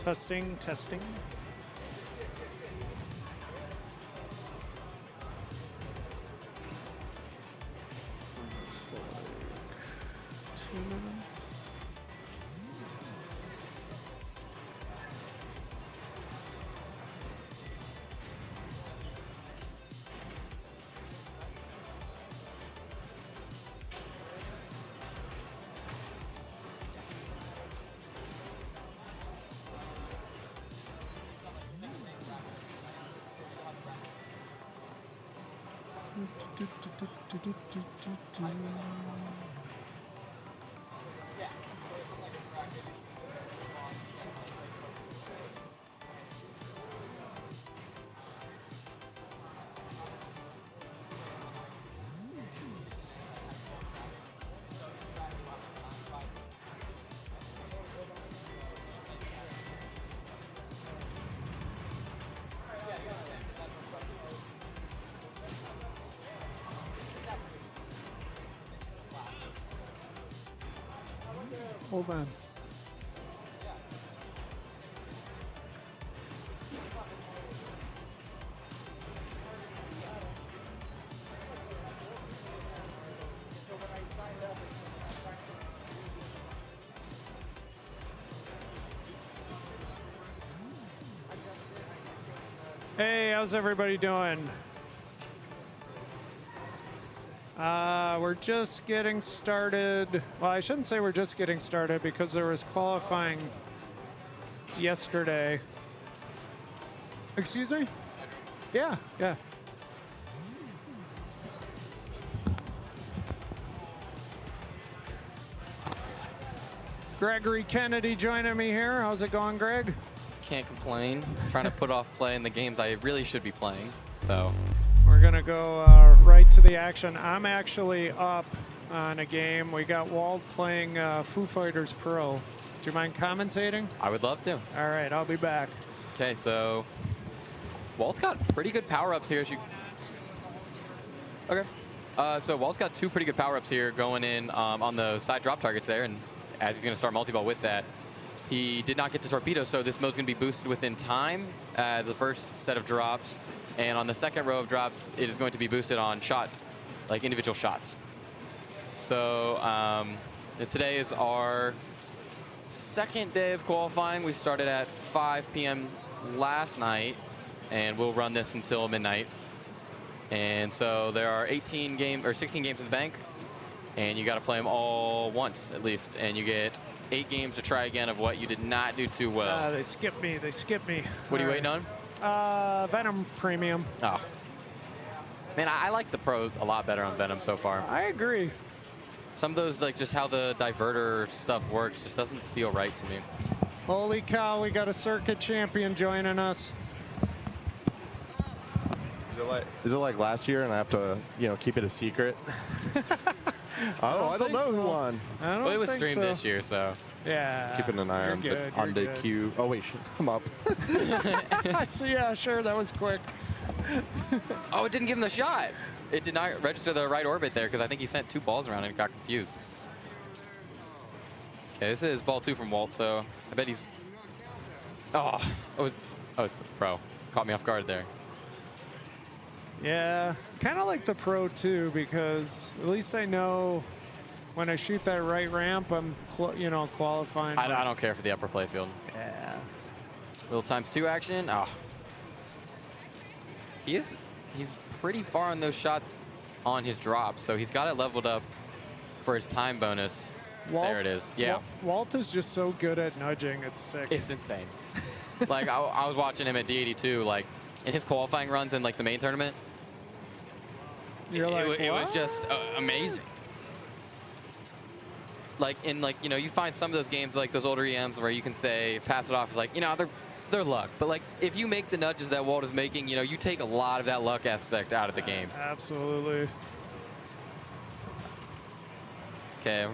Testing, testing. Hold on. Hey, how's everybody doing? We're just getting started. Well, I shouldn't say we're just getting started because there was qualifying yesterday. Excuse me? Yeah, yeah. Gregory Kennedy joining me here. How's it going, Greg? Can't complain. Trying to put off playing the games I really should be playing, so. We're gonna go right to the action. I'm actually up on a game. We got Walt playing Foo Fighters Pro. Do you mind commentating? I would love to. All right, I'll be back. Okay, so Walt's got pretty good power-ups here. Okay. So Walt's got two pretty good power-ups here going in on the side drop targets there, and as he's going to start multi-ball with that, he did not get to torpedo, so this mode's going to be boosted within time, the first set of drops. And on the second row of drops, it is going to be boosted on shot, like individual shots. So today is our second day of qualifying. We started at 5 p.m. last night, and we'll run this until midnight. And so there are 16 games in the bank, and you got to play them all once at least, and you get 8 games to try again of what you did not do too well. They skipped me. They skipped me. What are you waiting on? Venom Premium. Oh. Man, I like the Pro a lot better on Venom so far. I agree. Some of those, like just how the diverter stuff works, just doesn't feel right to me. Holy cow, we got a circuit champion joining us. Is it like last year and I have to, keep it a secret? I don't know who won. I don't well, it was think streamed so. this year, so. Yeah. Keeping an eye on the queue. Oh, wait, I'm up. So, yeah, sure, that was quick. Oh, it didn't give him the shot. It did not register the right orbit there because I think he sent 2 balls around and got confused. Okay, this is ball 2 from Walt, so I bet he's. Oh, it's the Pro. Caught me off guard there. Yeah, kind of like the Pro, too, because at least I know when I shoot that right ramp, I'm, qualifying. I don't care for the upper playfield. Yeah. Little ×2 action. Oh. He's pretty far on those shots on his drop, so he's got it leveled up for his time bonus. There it is. Yeah. Walt is just so good at nudging. It's sick. It's insane. Like, I was watching him at D82, like, in his qualifying runs in, like, the main tournament. It was just amazing. Like, you find some of those games, like those older EMs, where you can say, pass it off as like, they're luck. But, like, if you make the nudges that Walt is making, you take a lot of that luck aspect out of the game. Absolutely. Okay.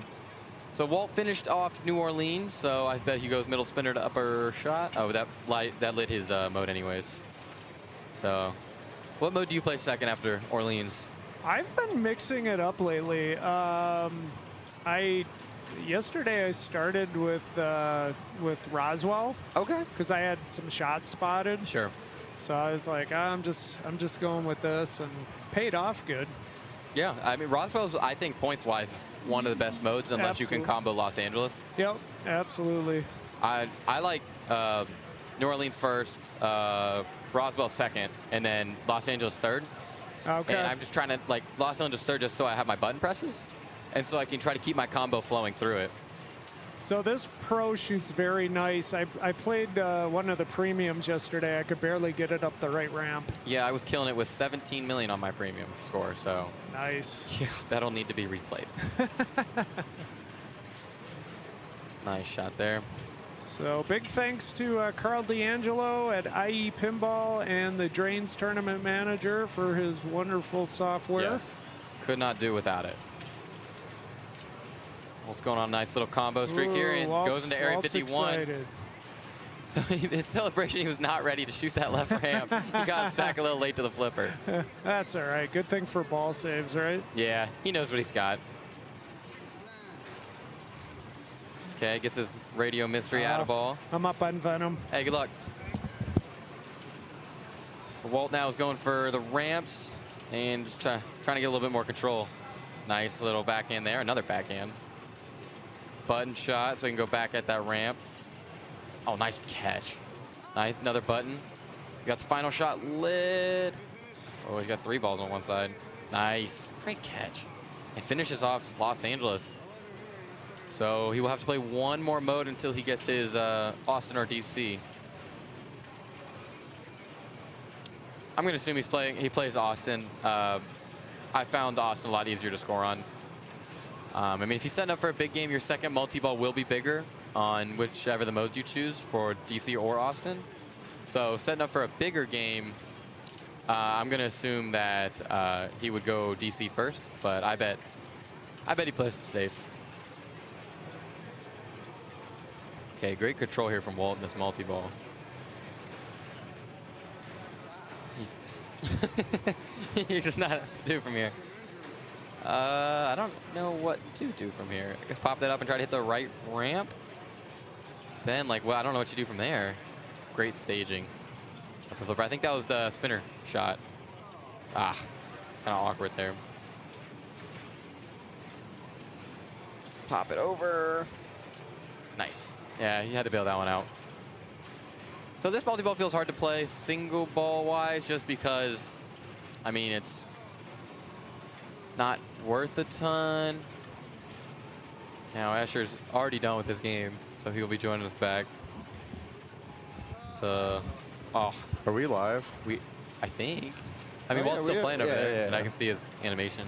So Walt finished off New Orleans, so I bet he goes middle spinner to upper shot. Oh, that lit his mode anyways. So, what mode do you play second after Orleans? I've been mixing it up lately. I Yesterday I started with Roswell Okay. because I had some shots spotted. Sure. So I was like, I'm just going with this, and paid off good. Yeah, I mean, Roswell's, I think, points-wise, is one of the best modes unless you can combo Los Angeles. Yep, absolutely. I like New Orleans first, Roswell second, and then Los Angeles third. Okay. And I'm just trying to, like, Los Angeles third just so I have my button presses, and so I can try to keep my combo flowing through it. So this pro shoots very nice. I played one of the premiums yesterday. I could barely get it up the right ramp. Yeah, I was killing it with 17 million on my premium score, so Nice. yeah, that'll need to be replayed. Nice shot there. So big thanks to Carl D'Angelo at IE Pinball and the Drains Tournament Manager for his wonderful software. Yes, could not do without it. What's going on? Nice little combo streak here, and goes into area 51. Excited. His celebration, he was not ready to shoot that left ramp. He got back a little late to the flipper. That's all right. Good thing for ball saves, right? Yeah, he knows what he's got. Okay, gets his radio mystery out of ball. I'm up on Venom. Hey, good luck. So Walt now is going for the ramps and just trying to get a little bit more control. Nice little backhand there, another backhand. Button shot, so he can go back at that ramp. Oh, nice catch. Nice, another button. You got the final shot lit. Oh, he got 3 balls on one side. Nice, great catch. And finishes off Los Angeles. So he will have to play one more mode until he gets his Austin or DC. I'm gonna assume he plays Austin. I found Austin a lot easier to score on. I mean, if you're setting up for a big game, your second multi-ball will be bigger on whichever the modes you choose for DC or Austin. So setting up for a bigger game, I'm going to assume that he would go DC first, but I bet he plays it safe. Okay, great control here from Walt in this multi-ball. He does not have to do from here. I don't know what to do from here. I guess pop that up and try to hit the right ramp. Then, like, well, I don't know what you do from there. Great staging. I think that was the spinner shot. Ah, kind of awkward there. Pop it over. Nice. Yeah, you had to bail that one out. So this multi-ball feels hard to play single ball-wise just because, I mean, it's not worth a ton. Now Asher's already done with this game, so he'll be joining us back to, oh. Are we live? I think. I mean, Oh, Walt's yeah, still playing over there, yeah. and I can see his animation.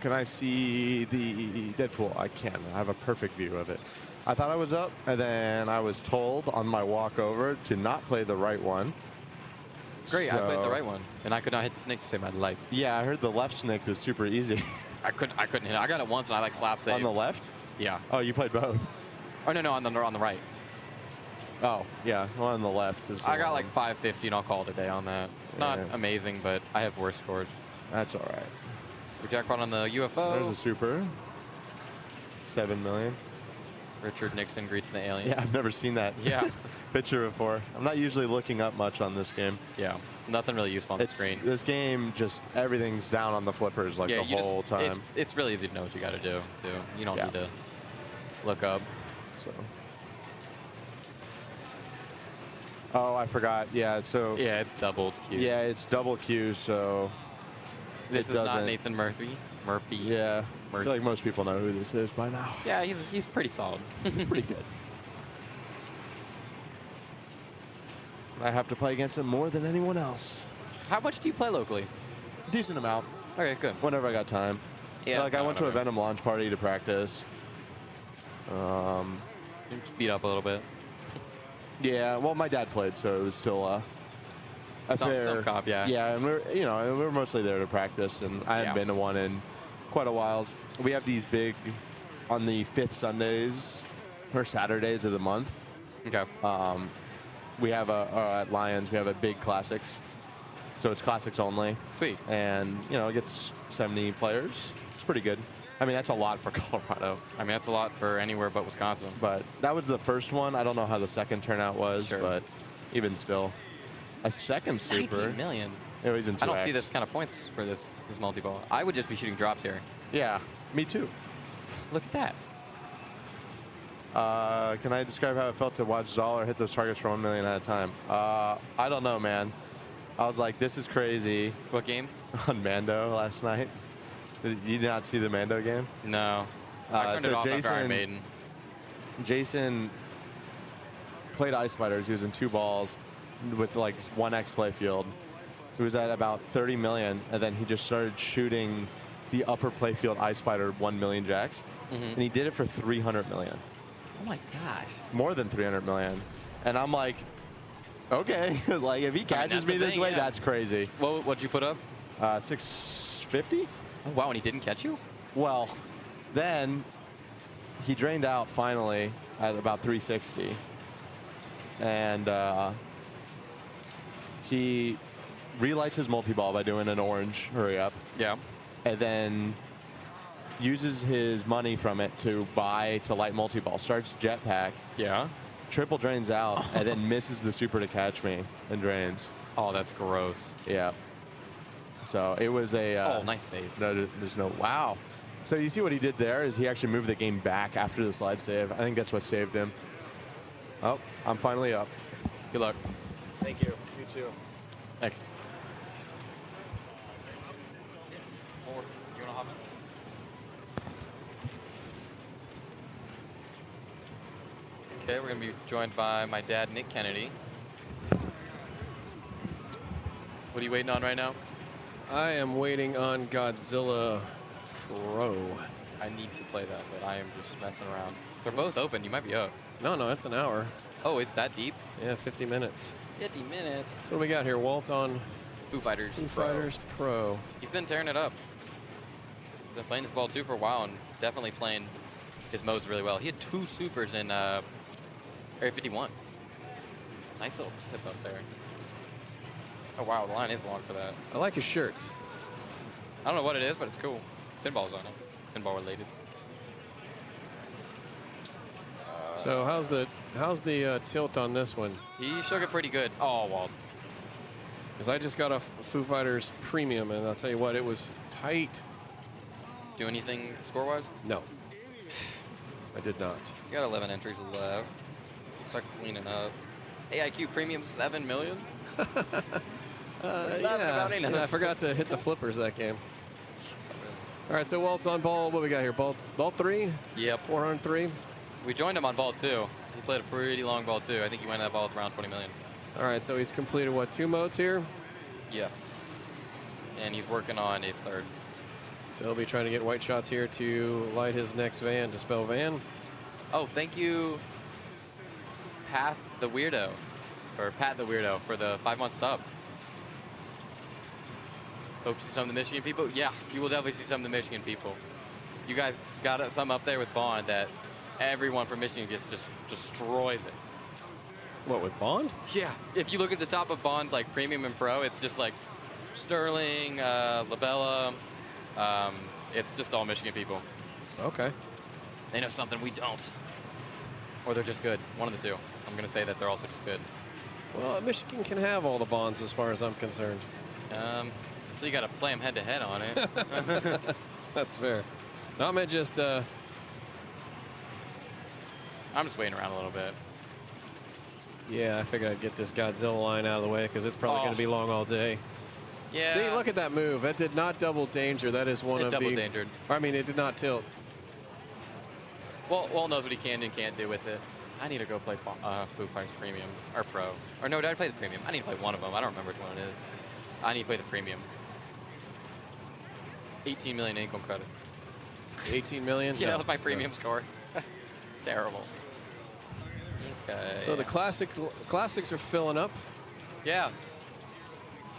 Can I see the Deadpool? I can. I have a perfect view of it. I thought I was up, and then I was told on my walk over to not play the right one. Great, I played the right one, and I could not hit the snake to save my life. Yeah, I heard the left snake was super easy. I couldn't hit it. I got it once, and I like slap saved. On the left? Yeah. Oh, you played both? Oh, no, on the right. Oh, yeah, well, on the left. Is the I got one. like 550, and I'll call it a day on that. Not Yeah. amazing, but I have worse scores. That's all right. We jackpot on the UFO. There's a super. 7 million. Richard Nixon greets the alien. Yeah, I've never seen that Yeah. picture before. I'm not usually looking up much on this game. Yeah. Nothing really useful on the screen. This game, just everything's down on the flippers like the whole time. It's really easy to know what you got to do, too. You don't need to look up. So. Oh, I forgot. Yeah, so. Yeah, it's doubled Q. Yeah, it's double Q, so. This is not Nathan Murphy. Yeah. I feel like most people know who this is by now. Yeah, he's pretty solid. He's pretty good. I have to play against him more than anyone else. How much do you play locally? Decent amount. Okay, good. Whenever I got time. Yeah, like I went to a Venom launch party to practice. Just beat up a little bit. Yeah, well, my dad played, so it was still a fair some cop, yeah. Yeah, and we're mostly there to practice, and I haven't been to one in quite a while. We have these big on the 5th Sundays or Saturdays of the month. Okay. We have at Lions, we have a big classics. So it's classics only. Sweet. And, it gets 70 players. It's pretty good. I mean, that's a lot for Colorado. I mean, that's a lot for anywhere but Wisconsin. But that was the first one. I don't know how the second turnout was, Sure. but even still. A second It's super. 19 million. It was in 2X. I don't see this kind of points for this multi-ball. I would just be shooting drops here. Yeah, me too. Look at that. Can I describe how it felt to watch Zoller hit those targets for 1 million at a time? I don't know, man. I was like, this is crazy. What game? On Mando last night. Did you not see the Mando game? No. I turned it off after Iron Maiden. Jason played Ice Spiders. He was in 2 balls with like 1x play field. He was at about 30 million, and then he just started shooting the upper play field Ice Spider 1 million jacks, and he did it for 300 million. Oh my gosh. More than 300 million. And I'm like, okay, like if he catches me this way, yeah. that's crazy. What'd you put up? 650? Oh, wow, and he didn't catch you? Well, then he drained out finally at about 360. And he relights his multi-ball by doing an orange hurry up. Yeah. And then uses his money from it to light multi-ball. Starts jetpack. Yeah. Triple drains out and then misses the super to catch me and drains. Oh, that's gross. Yeah. So it was a. Oh, nice save. No, there's no. Wow. So you see what he did there is he actually moved the game back after the slide save. I think that's what saved him. Oh, I'm finally up. Good luck. Thank you. You too. Thanks. More. You want to hop in? Okay, we're going to be joined by my dad, Nick Kennedy. What are you waiting on right now? I am waiting on Godzilla Pro. I need to play that, but I am just messing around. They're both open. You might be up. No, it's an hour. Oh, it's that deep? Yeah, 50 minutes. 50 minutes. So what we got here? Walt on Foo Fighters. Foo Fighters Pro. He's been tearing it up. He's been playing this ball too for a while and definitely playing his modes really well. He had 2 supers in Area 51. Nice little tip up there. Oh wow, the line is long for that. I like his shirt. I don't know what it is, but it's cool. Pinball's on it. Pinball related. So how's the tilt on this one? He shook it pretty good. Oh, Walt. Because I just got a Foo Fighters Premium, and I'll tell you what, it was tight. Do anything score-wise? No, I did not. You got 11 entries left. Start cleaning up. AIQ Premium 7 million? Yeah, I forgot to hit the flippers that game. All right, so Walt's on ball. What we got here? Ball 3? Yep. 403? We joined him on ball 2. He played a pretty long ball 2. I think he went that ball with around 20 million. All right, so he's completed, what, 2 modes here? Yes. And he's working on his 3rd. So he'll be trying to get white shots here to light his next van, to spell van. Oh, thank you, Pat the Weirdo, for the 5-month sub. Hope to see some of the Michigan people. Yeah, you will definitely see some of the Michigan people. You guys got some up there with Bond that everyone from Michigan just destroys it. What, with Bond? Yeah, if you look at the top of Bond, like Premium and Pro, it's just like Sterling, Labella. It's just all Michigan people. Okay. They know something we don't. Or they're just good. One of the two. I'm going to say that they're also just good. Well, Michigan can have all the Bonds as far as I'm concerned. So you got to play them head-to-head on it. That's fair. No, I meant just... I'm just waiting around a little bit. Yeah, I figured I'd get this Godzilla line out of the way because it's probably going to be long all day. Yeah. See, look at that move. That did not double danger. That is one of the... It double dangered. I mean, it did not tilt. Well, Walt knows what he can and can't do with it. I need to go play Foo Fighters Premium or Pro. Or no, did I play the Premium? I need to play one of them. I don't remember which one it is. I need to play the Premium. It's 18 million income credit. 18 million? Yeah, No. that was my premium score. Terrible. Okay. So the classics are filling up. Yeah.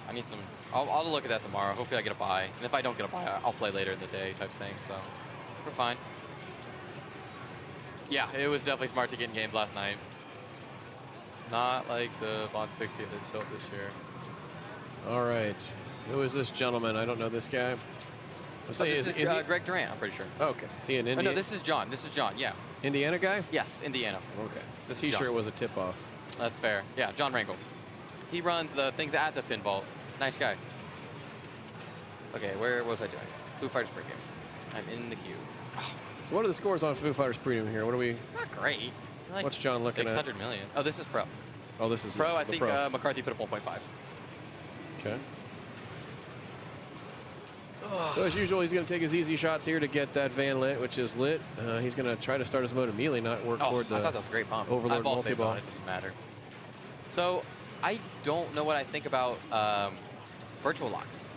I need some. I'll look at that tomorrow. Hopefully I get a buy. And if I don't get a buy, I'll play later in the day type thing. So we're fine. Yeah, it was definitely smart to get in games last night. Not like the Bond 60 at the Tilt this year. All right. Who is this gentleman? I don't know this guy. Let's say, This is he? Greg Durant, I'm pretty sure. Okay. Is he an Oh, Indiana? no, this is John. This is John, yeah. Indiana guy? Yes, Indiana. Okay. This This is T-shirt John. was a tip-off. That's fair. Yeah, John Rangel. He runs the things at the pinball. Nice guy. Okay, where was I doing? Foo Fighters pregame. I'm in the queue. So what are the scores on Foo Fighters Premium here? What do we? Not great. Like What's John looking at? 600 million. Oh, this is pro. Oh, this is Pro, I the think pro. McCarthy put up 1.5. Okay. So as usual, he's going to take his easy shots here to get that van lit, which is lit. He's going to try to start his mode immediately, not work Oh, toward the I thought that was a great bump. Overlord I ball saved multi-ball. on it, doesn't matter. So, I don't know what I think about virtual locks.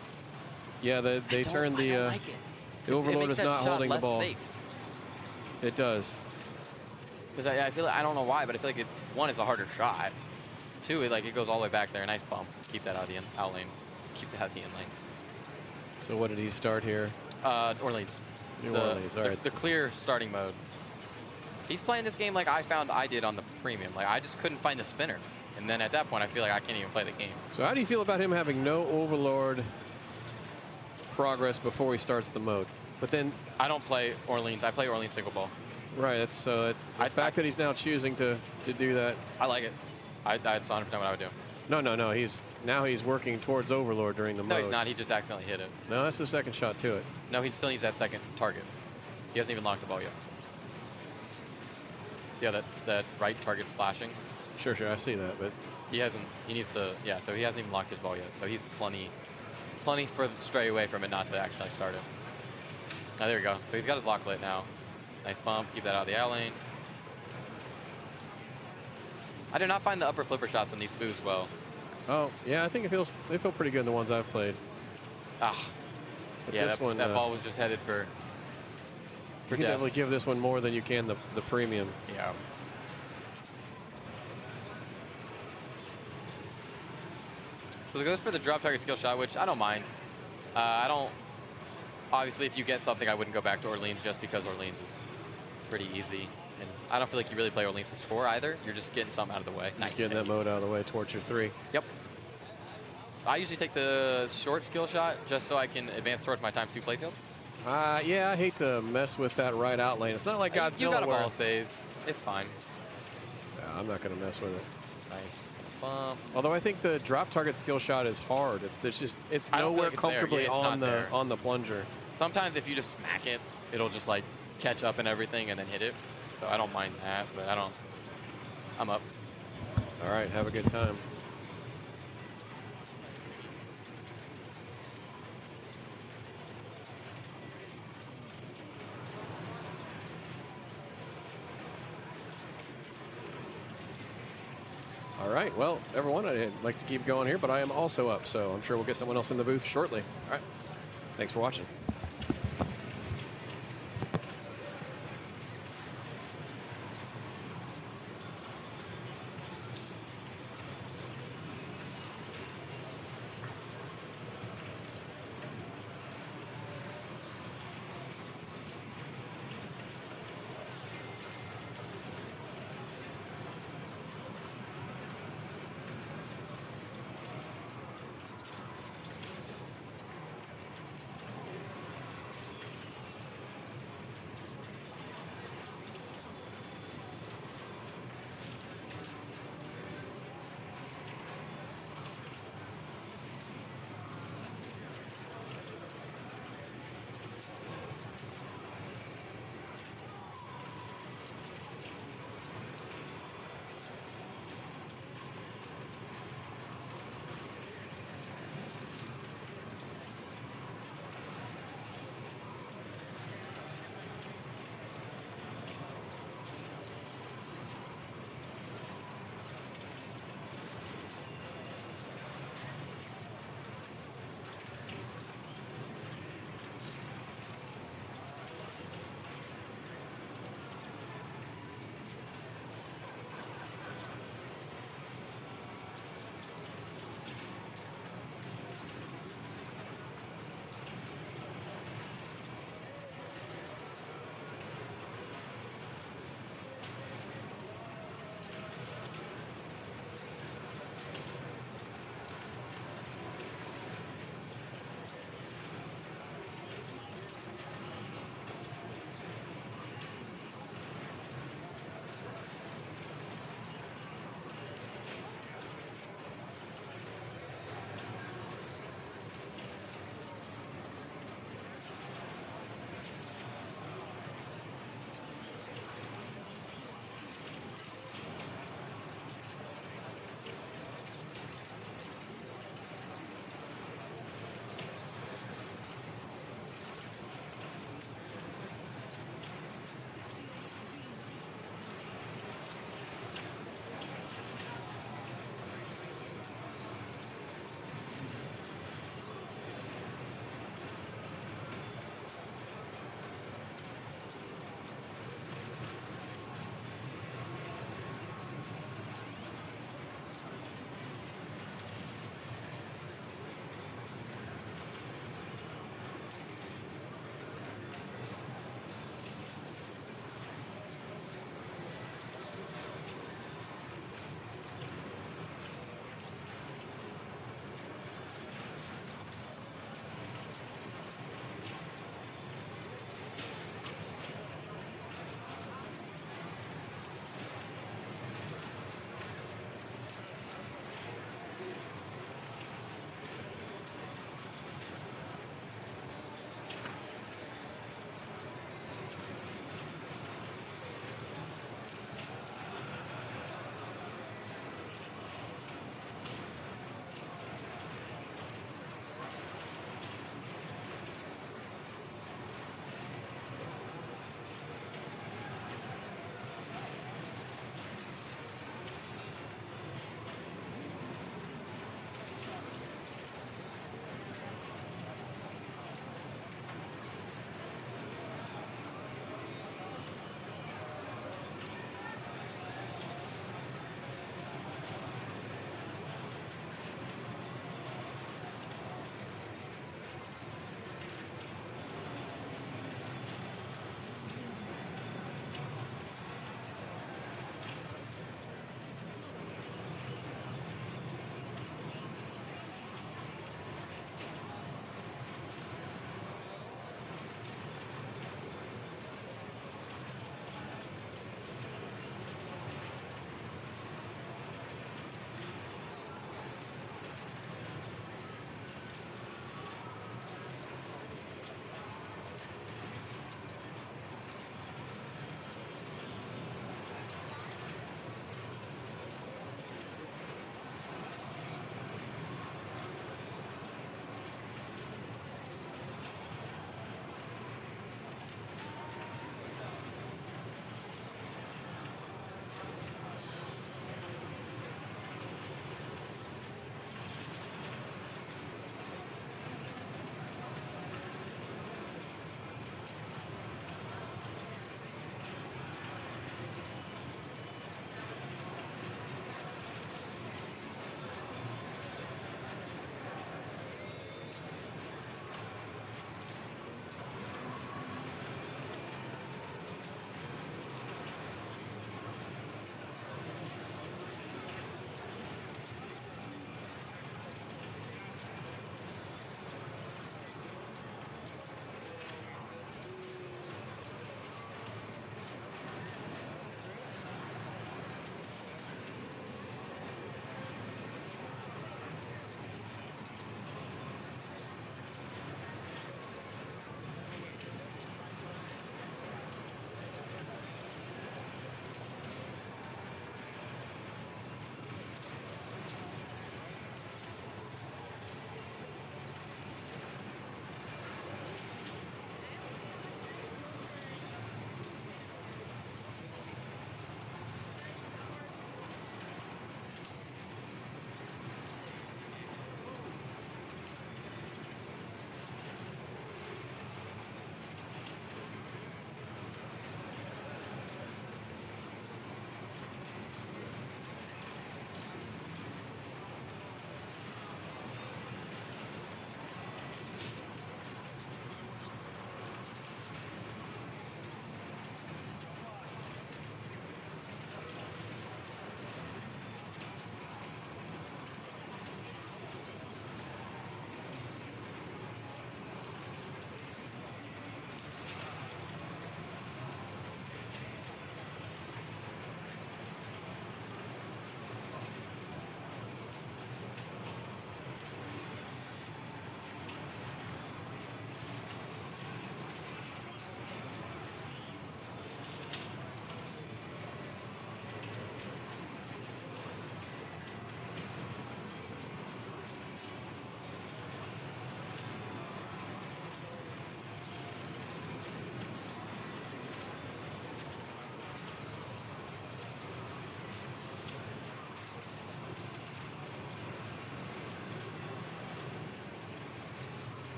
Yeah, they turn I the don't like it. the Overlord It makes is not that shot holding the less ball. Safe. It does. Because I feel like, I don't know why, but I feel like one, it's a harder shot. Two, it goes all the way back there. Nice bump. Keep that out of the out lane. Keep that out of the in lane. So what did he start here? Orleans. New Orleans, all right. The clear starting mode. He's playing this game like I found I did on the premium. Like, I just couldn't find the spinner. And then at that point, I feel like I can't even play the game. So how do you feel about him having no Overlord progress before he starts the mode? But then, I don't play Orleans. I play Orleans single ball. right, that's the fact that he's now choosing to do that. I like it. That's 100% what I would do. No, he's working towards Overlord during the No, mode. he's not. He just accidentally hit it. No, that's the second shot to it. No, he still needs that second target. He hasn't even locked the ball yet. Yeah, that right target flashing. Sure, I see that, but He hasn't. He needs to. Yeah, so he hasn't even locked his ball yet. So he's plenty further stray away from it not to actually start it. Now there we go. So he's got his lock lit now. Nice bump. Keep that out of the out lane. I do not find the upper flipper shots on these foos well. oh yeah, I think they feel pretty good in the ones I've played. Ah, But yeah. this That, one, that ball was just headed for you can death. definitely give this one more than you can the premium. Yeah. So it goes for the drop target skill shot, which I don't mind. I don't. Obviously, if you get something, I wouldn't go back to Orleans just because Orleans is pretty easy. And I don't feel like you really play Orleans for score either. You're just getting something out of the way. Just getting that mode out of the way towards your 3. Yep. I usually take the short skill shot just so I can advance towards my ×2 playfield. Yeah, I hate to mess with that right out lane. It's not like Godzilla. You got a where- ball saved. It's fine. Yeah, I'm not going to mess with it. Nice bump. Although I think the drop target skill shot is hard. It's I don't feel nowhere like it's there. comfortably Yeah, it's on not there. on the plunger. Sometimes if you just smack it, it'll just like catch up and everything and then hit it. So I don't mind that, but I'm up. All right, have a good time. All right, well, everyone, I'd like to keep going here, but I am also up, so I'm sure we'll get someone else in the booth shortly. All right, thanks for watching.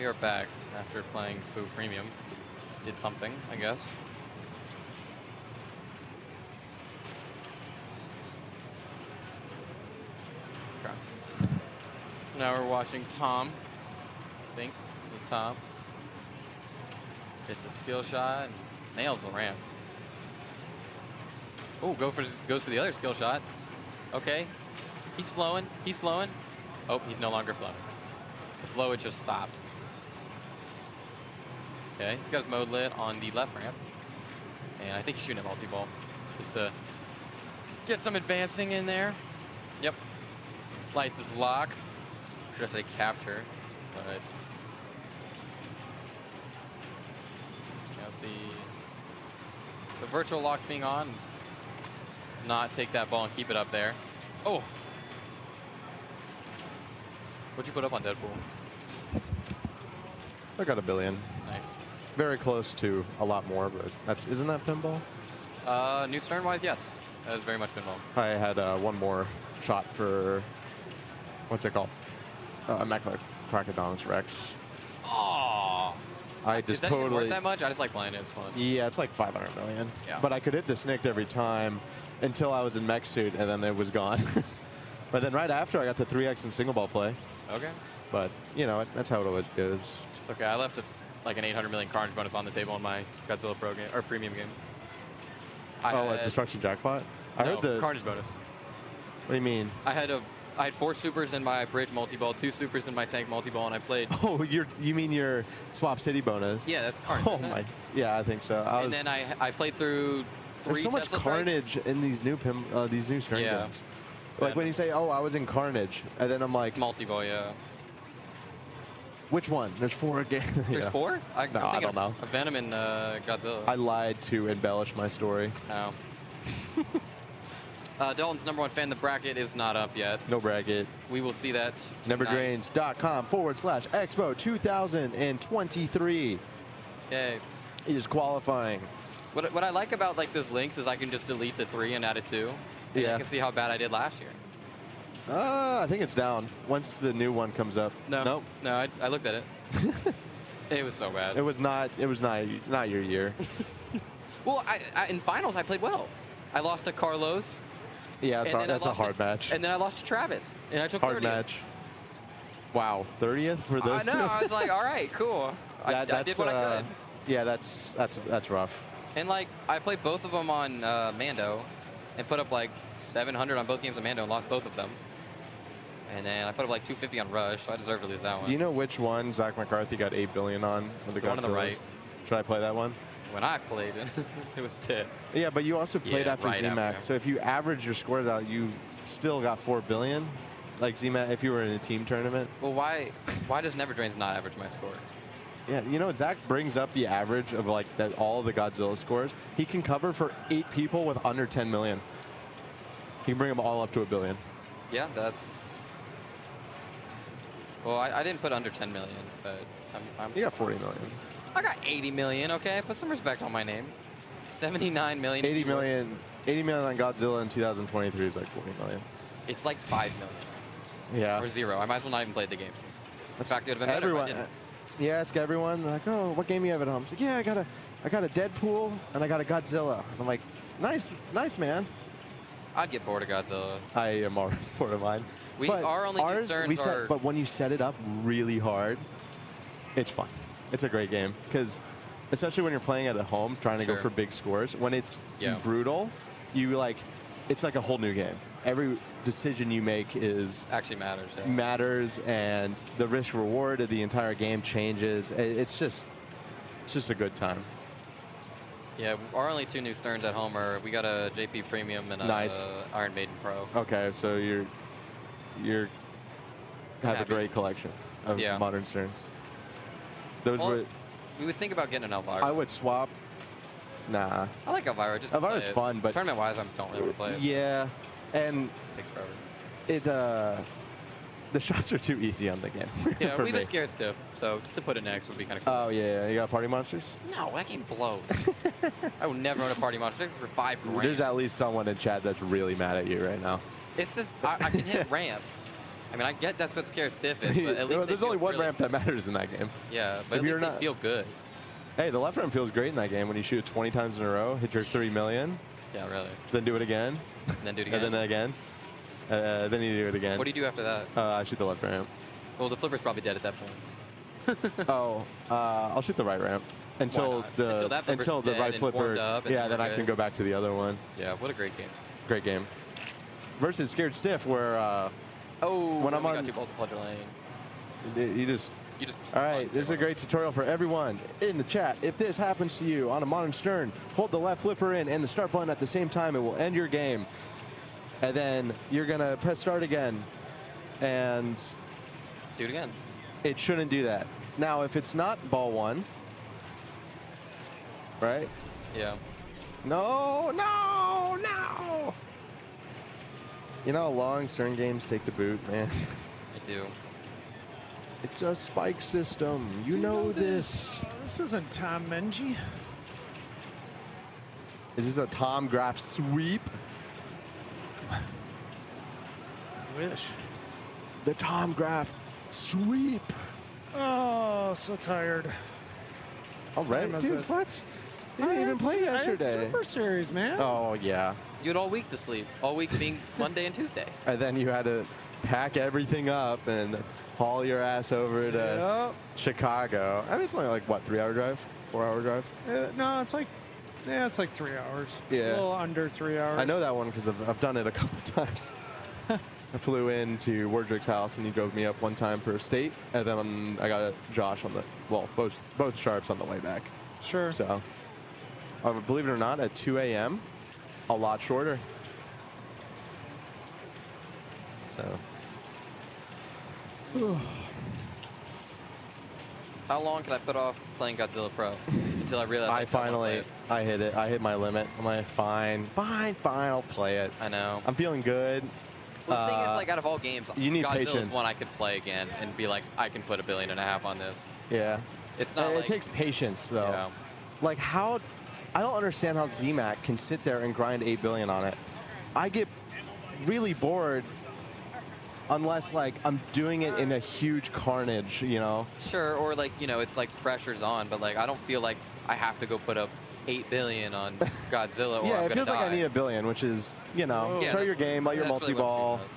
We are back after playing Fu Premium. Did something, I guess. Okay. So now we're watching Tom. I think this is Tom. Gets a skill shot, and nails the ramp. Oh, goes for the other skill shot. Okay, he's flowing. He's flowing. Oh, he's no longer flowing. The flow had just stopped. Okay, he's got his mode lit on the left ramp, and I think he's shooting at multi-ball just to get some advancing in there. Yep. Lights his lock. Should I say capture? But let's see. The virtual lock's being on. Does not take that ball and keep it up there. Oh. What'd you put up on Deadpool? I got $1 billion. Nice. Very close to a lot more, but isn't that pinball? New stern-wise, yes. That is very much pinball. I had one more shot for, what's it called? Immaculate Crocodonus Rex. Oh. I Is just that even totally. worth that much? I just like playing it. It's fun. Yeah, it's like 500 million. Yeah. But I could hit the snicked every time until I was in mech suit, and then it was gone. But then right after, I got the 3x in single ball play. Okay. But, you know, that's how it always goes. It's okay. I left like an 800 million carnage bonus on the table in my Godzilla Pro game or premium game. A Destruction Jackpot? I heard the. carnage bonus. What do you mean? I had 4 supers in my bridge multi-ball, 2 supers in my tank multi-ball, and I played. Oh, you mean your Swap City bonus? Yeah, that's carnage. Oh isn't it? my. Yeah, I think so. And then I played through 3 There's so much Tesla carnage strikes. in these new string Yeah. games. Like when you say, "Oh, I was in Carnage," and then I'm like, Multi-ball, yeah. "Which one?" There's 4 again. There's 4? I don't know. A Venom and Godzilla. I lied to embellish my story. Oh. Dalton's #1 fan. The bracket is not up yet. No bracket. We will see that tonight. Neverdrains.com/Expo 2023 Yay. is qualifying. What I like about like those links is I can just delete the 3 and add a 2. And Yeah. I can see how bad I did last year. I think it's down once the new one comes up. No. Nope. No, I looked at it. It was so bad. It was not your year. Well, in finals, I played well. I lost to Carlos. Yeah, and then that's I a lost hard match. And then I lost to Travis. And I took Hard 30th. match. Wow, 30th for those I know. two? I was like, all right, cool. I did what I could. Yeah, that's rough. And like, I played both of them on Mando and put up like 700 on both games of Mando and lost both of them. And then I put up like 250 on Rush, so I deserve to lose that one. Do you know which one Zach McCarthy got $8 billion on? With The one on the Godzillas? right. Should I play that one? When I played it, it was 10. Yeah, but you also played Yeah, after right ZMAC. after. So if you average your scores out, you still got $4 billion. Like ZMAC, if you were in a team tournament. Well, why does Neverdrains not average my score? Yeah, you know, Zach brings up the average of like that all the Godzilla scores. He can cover for 8 people with under 10 million. He can bring them all up to $1 billion. Yeah, that's. Well, I didn't put under 10 million, but You got 40 million. I got 80 million. Okay, put some respect on my name. 79 million. 80 million on Godzilla in 2023 is like 40 million. It's like 5 million Yeah. or 0. I might as well not even play the game. In fact, it would have been Everyone, better if I didn't. ask everyone. They're like, oh, what game you have at home? It's like, yeah, I got a Deadpool and I got a Godzilla. I'm like, nice, man. I'd get bored of Godzilla. I am already bored of mine. Our only concerns are. But when you set it up really hard, it's fun. It's a great game because, especially when you're playing it at home, trying to go Sure. for big scores. When it's Yeah. brutal, it's like a whole new game. Every decision you make is Actually matters. Yeah. matters, and the risk reward of the entire game changes. It's just a good time. Yeah, our only 2 new Sterns at home are we got a JP Premium and a Nice. Iron Maiden Pro. Okay, so you're have a happy. great collection of Yeah. modern Sterns. Those Well, were. we would think about getting an Elvira. I would swap. Nah. I like Elvira. Just to Elvira's play it. fun, but- tournament-wise, I don't really want to play it. Yeah, and It takes forever. the shots are too easy on the game. Yeah, for we've me. been scared stiff, so just to put it next would be kind of cool. Oh yeah, you got Party Monsters. No, that game blows. I would never own a Party Monster for $5 grand. There's at least someone in chat that's really mad at you right now. It's just I can hit ramps. I mean, I get that's what Scared Stiff is, but at least There's they only feel one really, ramp that matters in that game. Yeah, but If at you're least not- they feel good. Hey, the left ramp feels great in that game when you shoot it 20 times in a row, hit your 3 million, Yeah, really. then do it again, And then do it again. and then again. Then you do it again. What do you do after that? I shoot the left ramp. Well, the flipper's probably dead at that point. I'll shoot the right ramp until not? Until that flipper's the dead right and flipper. warmed up and Yeah, then then we're I can good. go back to the other one. Yeah, what a great game. Great game. Versus Scared Stiff, where Oh, When I'm we on- got 2 balls to Plunger Lane. you just. You just. All right, this is a great tutorial for everyone in the chat. If this happens to you on a modern Stern, hold the left flipper in and the start button at the same time. It will end your game. And then you're going to press start again. And Do it again. it shouldn't do that. Now, if it's not ball 1, right? Yeah. No. You know how long Stern games take to boot, man? I do. It's a spike system. You know this. This isn't Tom Menji. Is this a Tom Graf sweep? Wish. The Tom Graf sweep. Oh, so tired. All right, time is dude. it? What? You didn't even play I had yesterday. Super Series, man. Oh yeah. You had all week to sleep. All week being Monday and Tuesday. And then you had to pack everything up and haul your ass over to Yep. Chicago. I mean, it's only like what, 3-hour drive, 4-hour drive? No, it's like 3 hours. Yeah. A little under 3 hours. I know that one because I've done it a couple times. I flew into Wardrick's house and he drove me up one time for a state, and then I got Josh on the both Sharps on the way back. Sure. So, believe it or not, at 2 a.m., a lot shorter. So, How long can I put off playing Godzilla Pro until I realize I don't wanna play finally, it? I hit it. I hit my limit. I'm like, fine, I'll play it. I know. I'm feeling good. Well, the thing is, like, out of all games, you need Godzilla's patience. one I could play again and be like, I can put $1.5 billion on this. Yeah. It's not it like takes patience, though. Yeah. Like, how... I don't understand how ZMAC can sit there and grind $8 billion on it. I get really bored unless, like, I'm doing it in a huge carnage, you know? Sure, or like, you know, it's like pressure's on, but like I don't feel like I have to go put up $8 billion on Godzilla or Yeah, I'm it gonna feels like I die. need $1 billion, which is, you know, Yeah, start your game, let your that's really what I'm multi-ball. saying,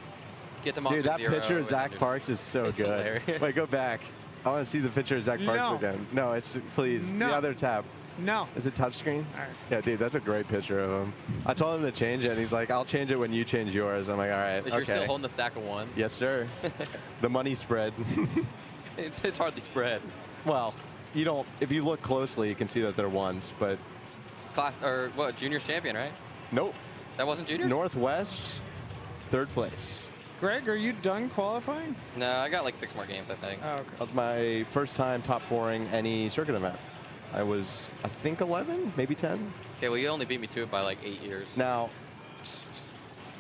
get to Monster Dude, that Zero picture of and Zach then do- Parks is so It's good. hilarious. Wait, go back. I want to see the picture of Zach Parks No. again. No, it's, please, No. the other tab. No. Is it touchscreen? All right. Yeah, dude, that's a great picture of him. I told him to change it, and he's like, I'll change it when you change yours. I'm like, all right, But okay. you're still holding the stack of ones. Yes, sir. The money spread. It's hardly spread. Well, you don't, if you look closely, you can see that they're ones, but Class or what? Juniors champion, right? nope. That wasn't juniors. Northwest, 3rd place. Greg, are you done qualifying? No, I got like 6 more games, I think. Oh, okay. That was my first time top 4ing any circuit event. I was, I think, 11, maybe 10. Okay, well you only beat me to it by like 8 years. Now,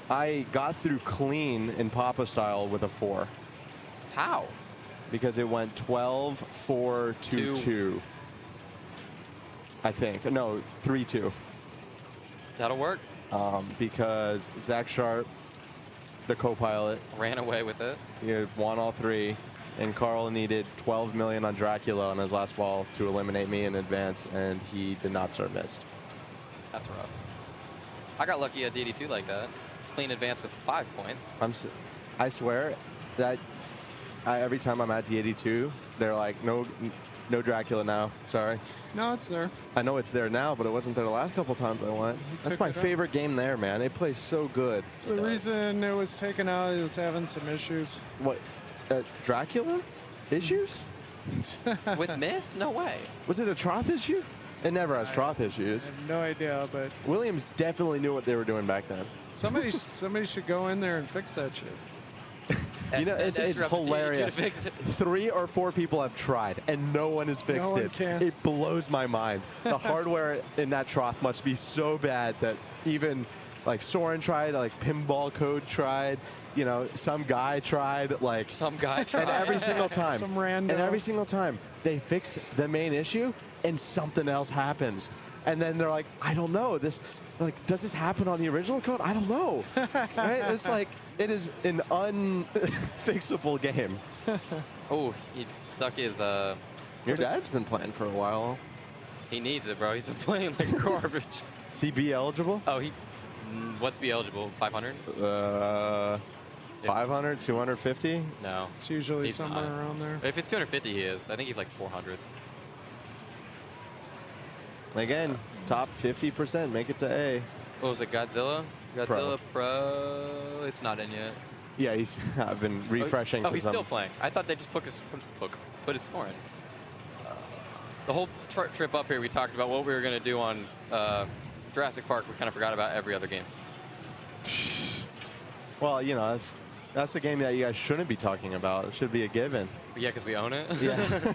I got through clean in Papa style with a 4 How? because it went 12, 4, 2, 2. I think. No, 3, 2. That'll work. Because Zach Sharp, the co-pilot, Ran away with it. won all 3, and Carl needed 12 million on Dracula on his last ball to eliminate me in advance, and he did not start missed. That's rough. I got lucky at DD2 like that. Clean advance with 5 points. I swear that every time I'm at D82, they're like, no Dracula now. Sorry. No, it's there. I know it's there now, but it wasn't there the last couple times I went. That's took my it out. favorite game there, man. It plays so good. The does. reason it was taken out is having some issues. What? Dracula? Issues? With miss? No way. Was it a troth issue? It never has troth issues. I have no idea, but Williams definitely knew what they were doing back then. somebody should go in there and fix that shit. You know, Send it's extra up to DD2 to hilarious. fix it. 3 or 4 people have tried, and no one has fixed one it. can. It blows my mind. The hardware in that trough must be so bad that even like Soren tried, like Pinball Code tried, you know, some guy tried, like, Some guy tried. and every single time, Some rando. and every single time they fix the main issue, and something else happens, and then they're like, I don't know, this, like, does this happen on the original code? I don't know, right? It's like, It is an unfixable game. Oh, he stuck his. Your dad's been playing for a while. He needs it, bro. He's been playing like garbage. Is he B eligible? Oh, what's be eligible? 500? 500, 250? No. It's usually He's somewhere not. around there. If it's 250, he is. I think he's like 400. Again, top 50%, make it to A. What was it, Godzilla? Godzilla Pro. It's not in yet. Yeah, I've been refreshing. Oh, he's still playing. I thought they just put his score in. The whole trip up here, we talked about what we were going to do on Jurassic Park. We kind of forgot about every other game. Well, you know, that's a game that you guys shouldn't be talking about. It should be a given. Yeah, because we own it. Yeah.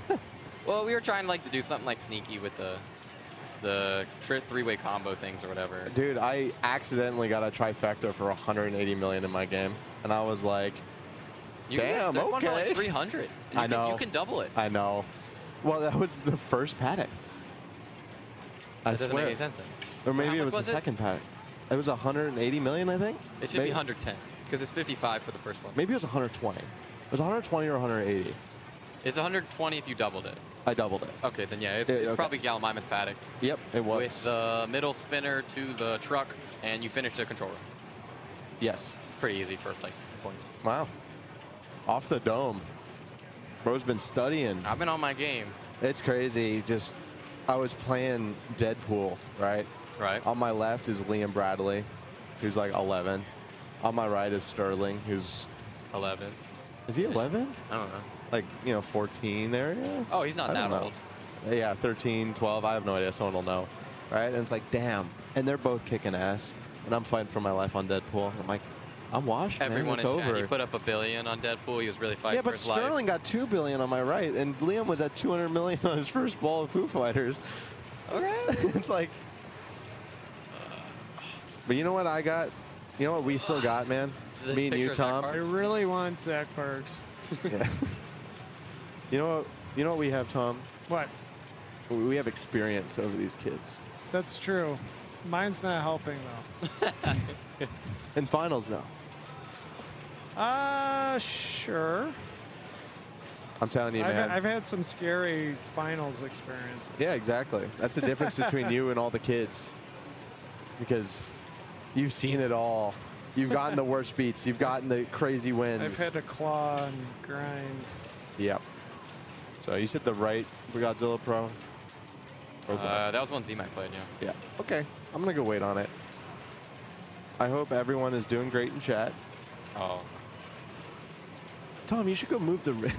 Well, we were trying to do something like sneaky with the three-way combo things or whatever. Dude, I accidentally got a trifecta for 180 million in my game, and I was like, damn, there's one for okay. like 300. I know. You can double it. I know. Well, that was the first paddock. I That doesn't swear. make any sense then. Or maybe How it much was the was it? second paddock. It was 180 million, I think. It should be 110 because it's 55 for the first one. Maybe it was 120. It was 120 or 180. It's 120 if you doubled it. I doubled it. Okay, then yeah, it's Okay. probably Gallimimus paddock Yep, it was. with the middle spinner to the truck, and you finish the controller. Yes. Pretty easy for like points. Wow. Off the dome. Bro's been studying. I've been on my game. It's crazy. Just, I was playing Deadpool, right? Right. On my left is Liam Bradley, who's like 11. On my right is Sterling, who's 11. is he 11? I don't know. Like, you know, 14 there. Yeah. Oh, he's not I don't that know. old. Yeah, 13, 12. I have no idea. Someone will know, right? And it's like, damn. And they're both kicking ass, and I'm fighting for my life on Deadpool. I'm like, I'm washed. Everyone man. in It's chat, over. he put up $1 billion on Deadpool. He was really fighting Yeah, for but his Sterling life. got $2 billion on my right, and Liam was at 200 million on his first ball of Foo Fighters. Okay. It's like, but you know what I got? You know what we still got, man? Is this Me and picture you, of Zach Tom. I Parks? really want Zach Parks. Yeah. You know what we have, Tom? What? We have experience over these kids. That's true. Mine's not helping though. In finals now. Sure. I'm telling you, man. I've had some scary finals experiences. Yeah, exactly. That's the difference between you and all the kids. Because you've seen it all. You've gotten the worst beats. You've gotten the crazy wins. I've had to claw and grind. Yep. So you said the right Godzilla Pro? Okay. That was one Z-Mac played, yeah. Yeah. Okay. I'm going to go wait on it. I hope everyone is doing great in chat. Oh. Tom, you should go move the rig.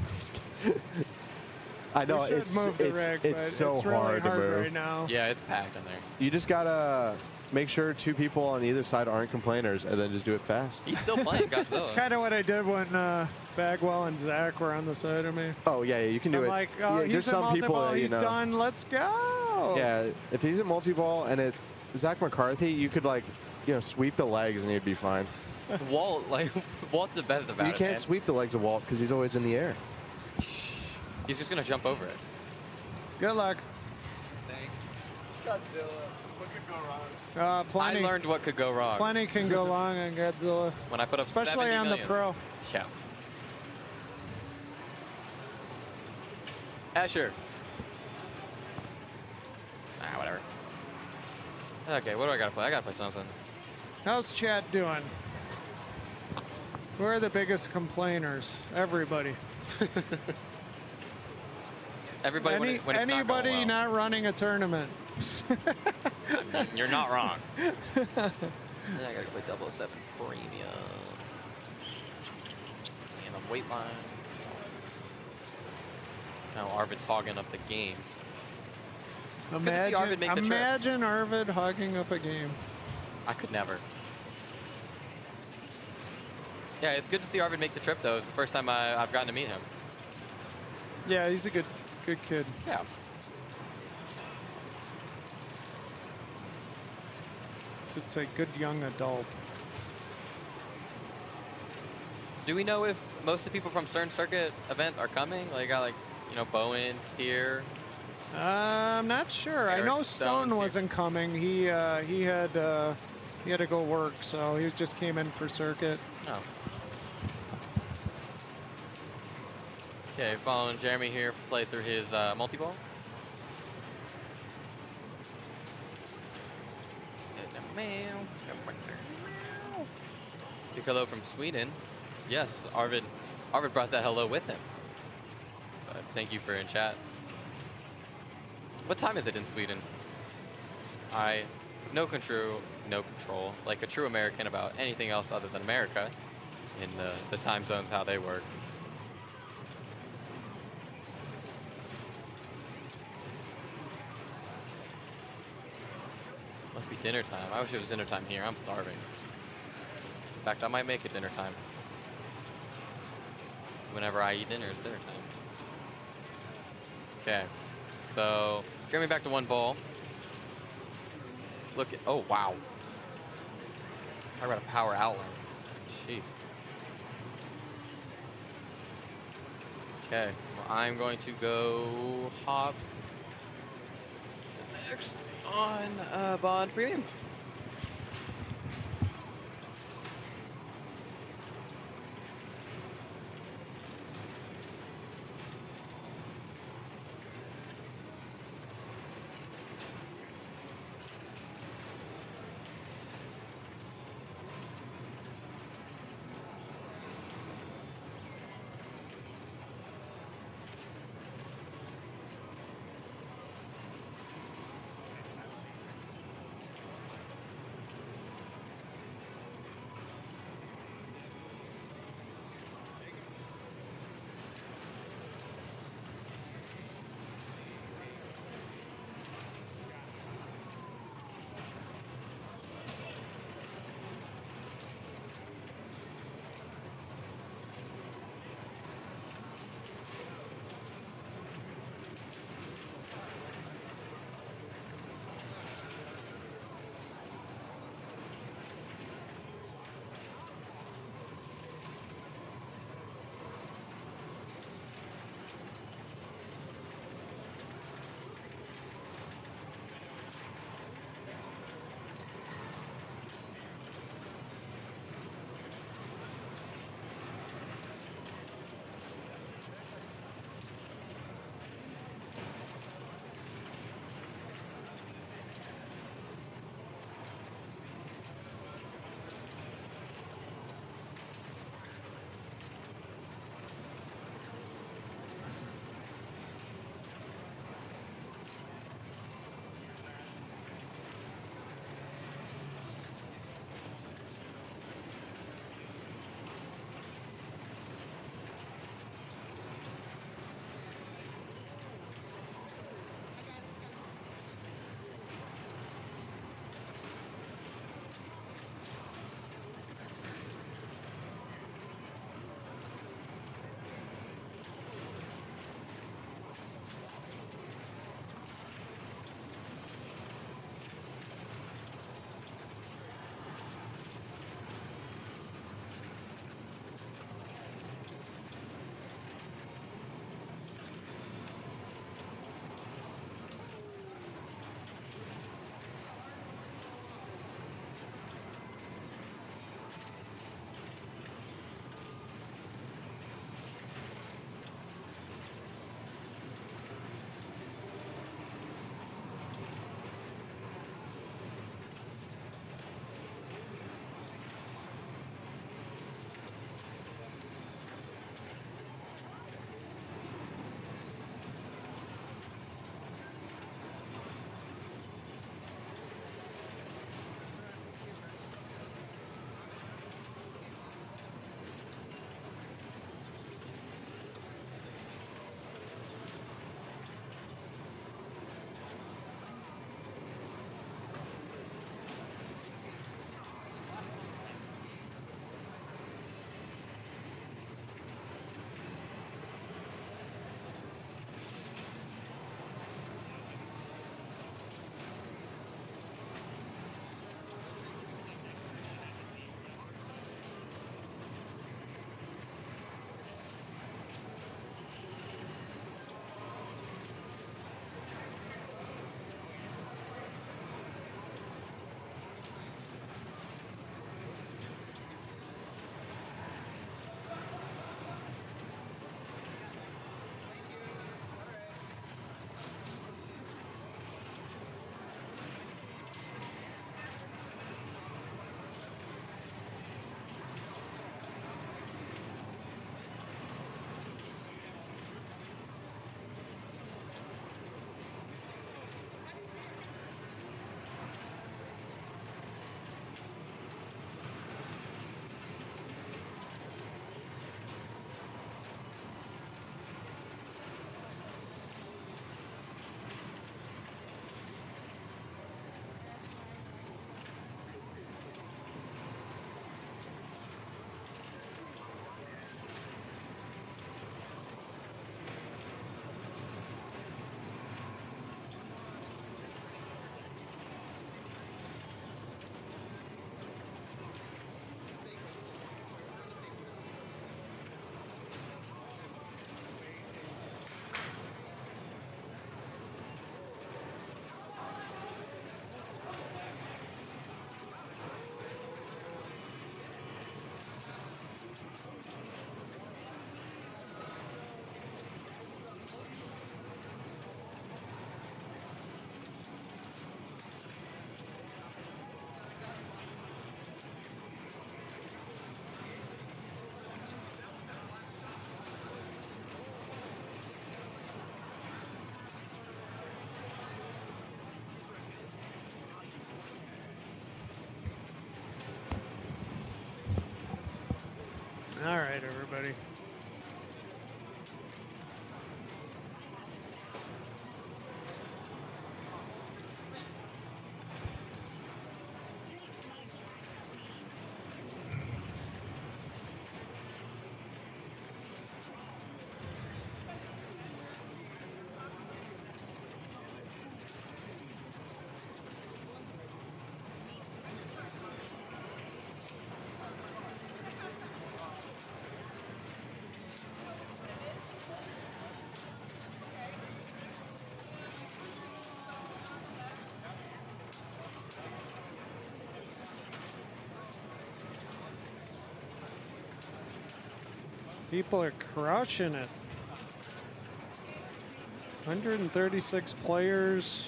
I know We should it's move the rig, but it's so it's really hard to move. right now. Yeah, it's packed in there. You just gotta make sure two people on either side aren't complainers, and then just do it fast. He's still playing Godzilla. That's kind of what I did when Bagwell and Zach were on the side of me. Oh yeah, you can do I'm it. like, Yeah, he's there's in some people multiball, that, you he's know. done, let's go. Yeah, if he's at multi-ball and it Zach McCarthy, you could sweep the legs and you'd be fine. Walt's the best about You it, can't man. sweep the legs of Walt because he's always in the air. He's just gonna jump over it. Good luck. Thanks. It's Godzilla. What could go wrong? Plenty, I learned what could go wrong plenty can go wrong on Godzilla, when I put up especially 70 on the million. Pro. Yeah. Sure. Whatever. Okay, what do I gotta play? I gotta play something. How's chat doing? Who are the biggest complainers? Everybody. Everybody, when it's not anybody going well. not running a tournament. You're not wrong. I gotta play 007 Premium. And on weight line. Now Arvid's hogging up the game. good to see Arvid make the trip. Imagine Arvid hogging up a game. I could never. Yeah, it's good to see Arvid make the trip, though. It's the first time I've gotten to meet him. Yeah, he's a good kid. Yeah. It's a good young adult. Do we know if most of the people from Stern Circuit event are coming? Like, Bowen's here. I'm not sure. I Eric know Stone's Stone here. wasn't coming. He had to go work, so he just came in for circuit. Oh. Okay, following Jeremy here, play through his multi-ball. Big hello from Sweden. Yes, Arvid brought that hello with him. But thank you for in chat. What time is it in Sweden? I have no control, like a true American, about anything else other than America in the time zones, how they work. Must be dinner time. I wish it was dinner time here. I'm starving. In fact, I might make it dinner time. Whenever I eat dinner, it's dinner time. Okay, so Jeremy back to 1 ball. Look at, oh wow. Talk about a power outline. Jeez. Okay, well, I'm going to go hop next on Bond Premium. everybody. People are crushing it. 136 players.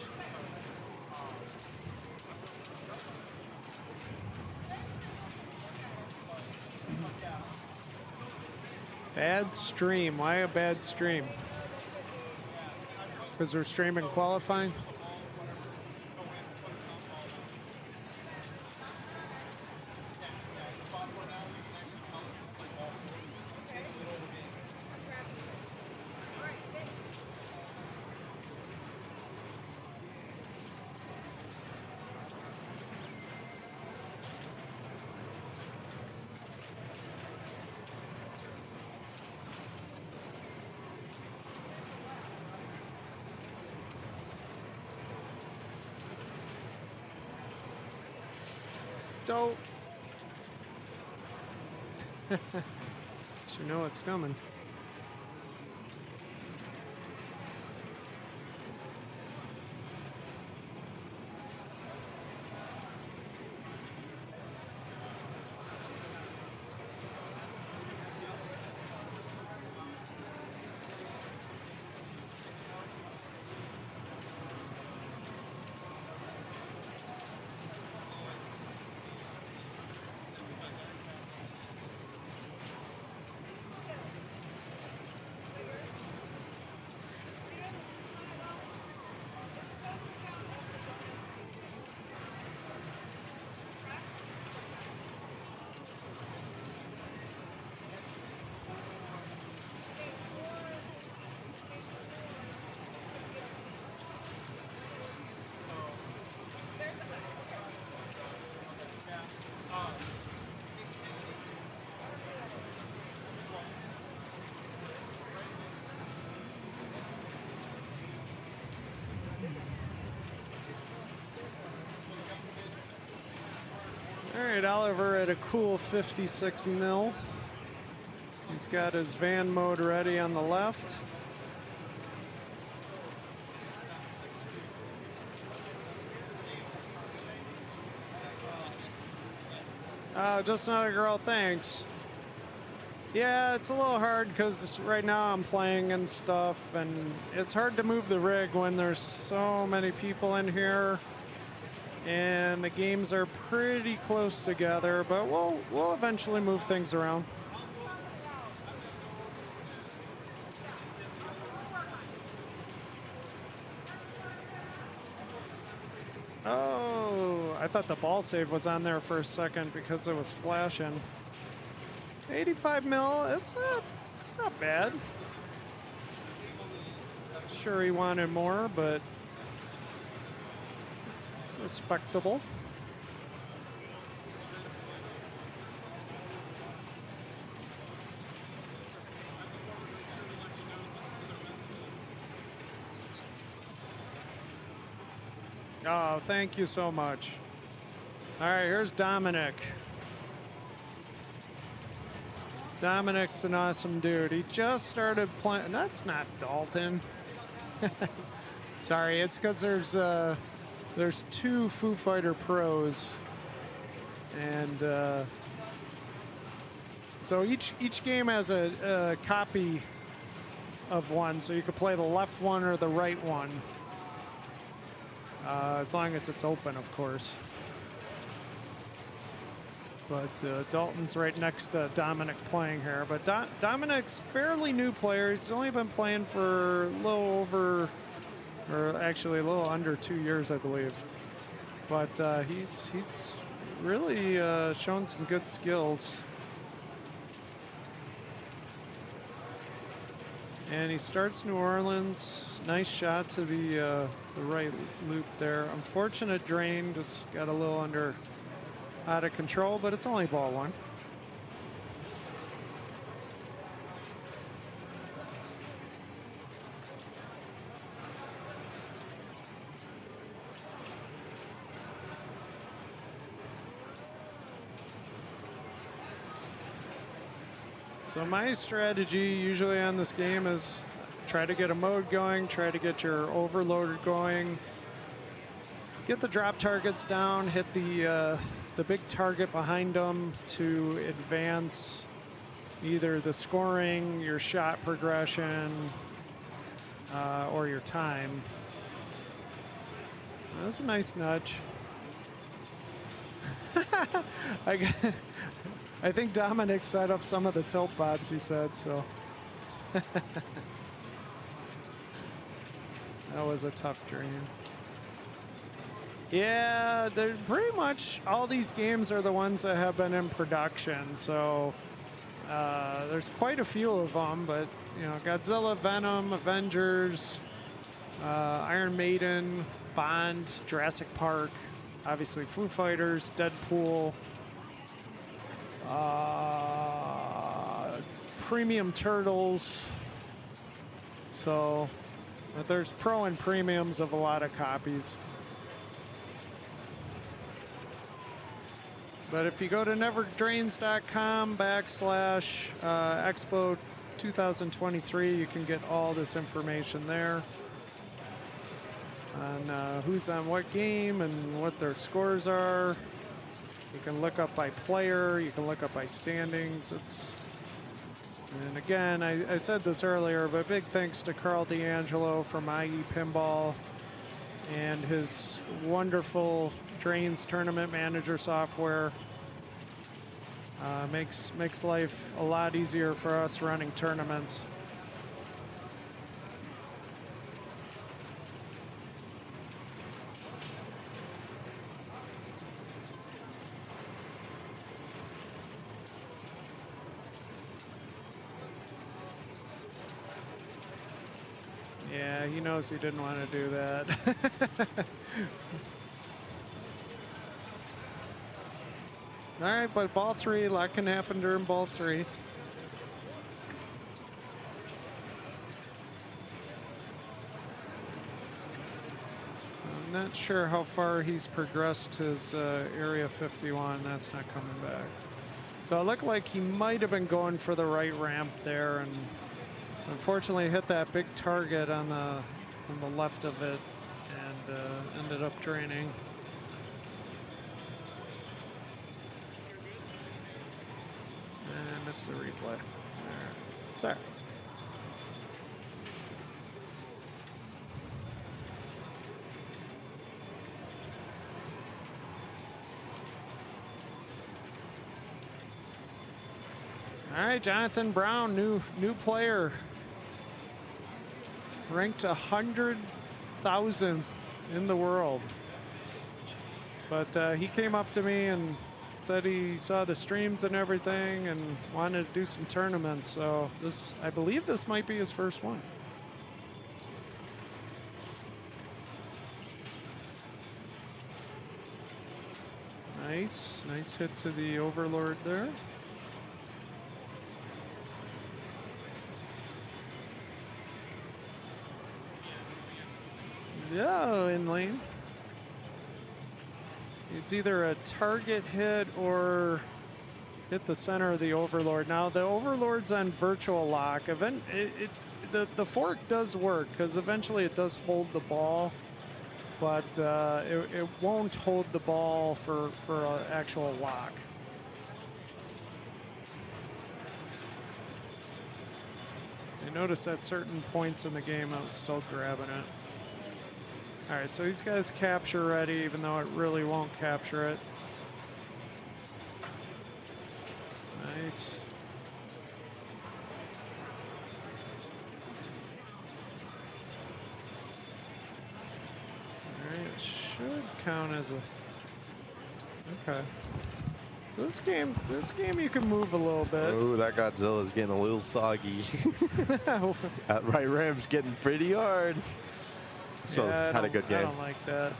Bad stream. Why a bad stream? Because they're streaming qualifying? Dope. You know what's coming. All right, Oliver at a cool 56 mil. He's got his van mode ready on the left. Oh, just another girl, thanks. Yeah, it's a little hard because right now I'm playing and stuff, and it's hard to move the rig when there's so many people in here. And the games are pretty close together, but we'll eventually move things around. Oh, I thought the ball save was on there for a second because it was flashing. 85 mil, it's not bad. Sure he wanted more, but respectable. Oh, thank you so much. All right, here's Dominic. Dominic's an awesome dude. He just started playing. That's not Dalton. Sorry, it's because there's two Foo Fighter pros, and so each game has a copy of one, so you could play the left one or the right one, as long as it's open, of course. But Dalton's right next to Dominic playing here. But Dominic's fairly new player. He's only been playing for a little over, or actually a little under 2 years, I believe. But he's really shown some good skills. And he starts New Orleans. Nice shot to the right loop there. Unfortunate drain, just got a little out of control, but it's only ball one. So my strategy usually on this game is try to get a mode going, try to get your overloader going, get the drop targets down, hit the big target behind them to advance either the scoring, your shot progression, or your time. That's a nice nudge. I think Dominic set up some of the tilt bots, he said, so. That was a tough dream. Yeah, they're pretty much all these games are the ones that have been in production, so there's quite a few of them, but you know, Godzilla, Venom, Avengers, Iron Maiden, Bond, Jurassic Park, obviously Foo Fighters, Deadpool, Premium Turtles. So but there's pro and premiums of a lot of copies. But if you go to neverdrains.com/Expo 2023, you can get all this information there on who's on what game and what their scores are. You can look up by player, you can look up by standings. And again, I said this earlier, but big thanks to Carl D'Angelo from IE Pinball and his wonderful Drains Tournament Manager software. Makes life a lot easier for us running tournaments. Yeah, he knows he didn't want to do that. All right, but ball three, a lot can happen during ball three. I'm not sure how far he's progressed his Area 51. That's not coming back. So it looked like he might have been going for the right ramp there, and unfortunately hit that big target on the left of it and ended up draining. And missed the replay. There. It's all right. All right, Jonathan Brown, new player. Ranked 100,000th in the world. But he came up to me and said he saw the streams and everything and wanted to do some tournaments. So I believe this might be his first one. Nice hit to the Overlord there. Yeah, in lane. It's either a target hit or hit the center of the Overlord. Now the Overlord's on virtual lock. The fork does work because eventually it does hold the ball, but it won't hold the ball for an actual lock. I noticed at certain points in the game I was still grabbing it. All right, so these guys capture ready, even though it really won't capture it. Nice. All right, it should count as a... Okay. So this game you can move a little bit. Oh, that Godzilla's getting a little soggy. That right ram's getting pretty hard. So Yeah, had a good game. I don't like that.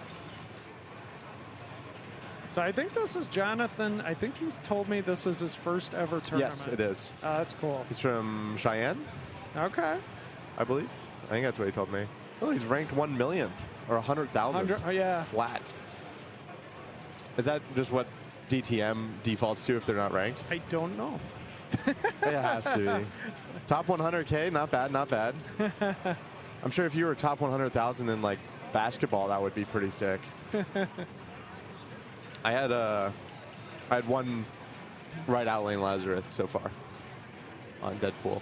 So I think this is Jonathan. I think he's told me this is his first ever tournament. Yes, it is. That's cool. He's from Cheyenne, Okay. I believe. I think that's what he told me. Oh, he's ranked 1 millionth or 100,000. Oh, yeah. Flat. Is that just what DTM defaults to if they're not ranked? I don't know. It has to be. Top 100K, not bad, not bad. I'm sure if you were top 100,000 in like basketball, that would be pretty sick. I had one right out lane Lazarus so far on Deadpool.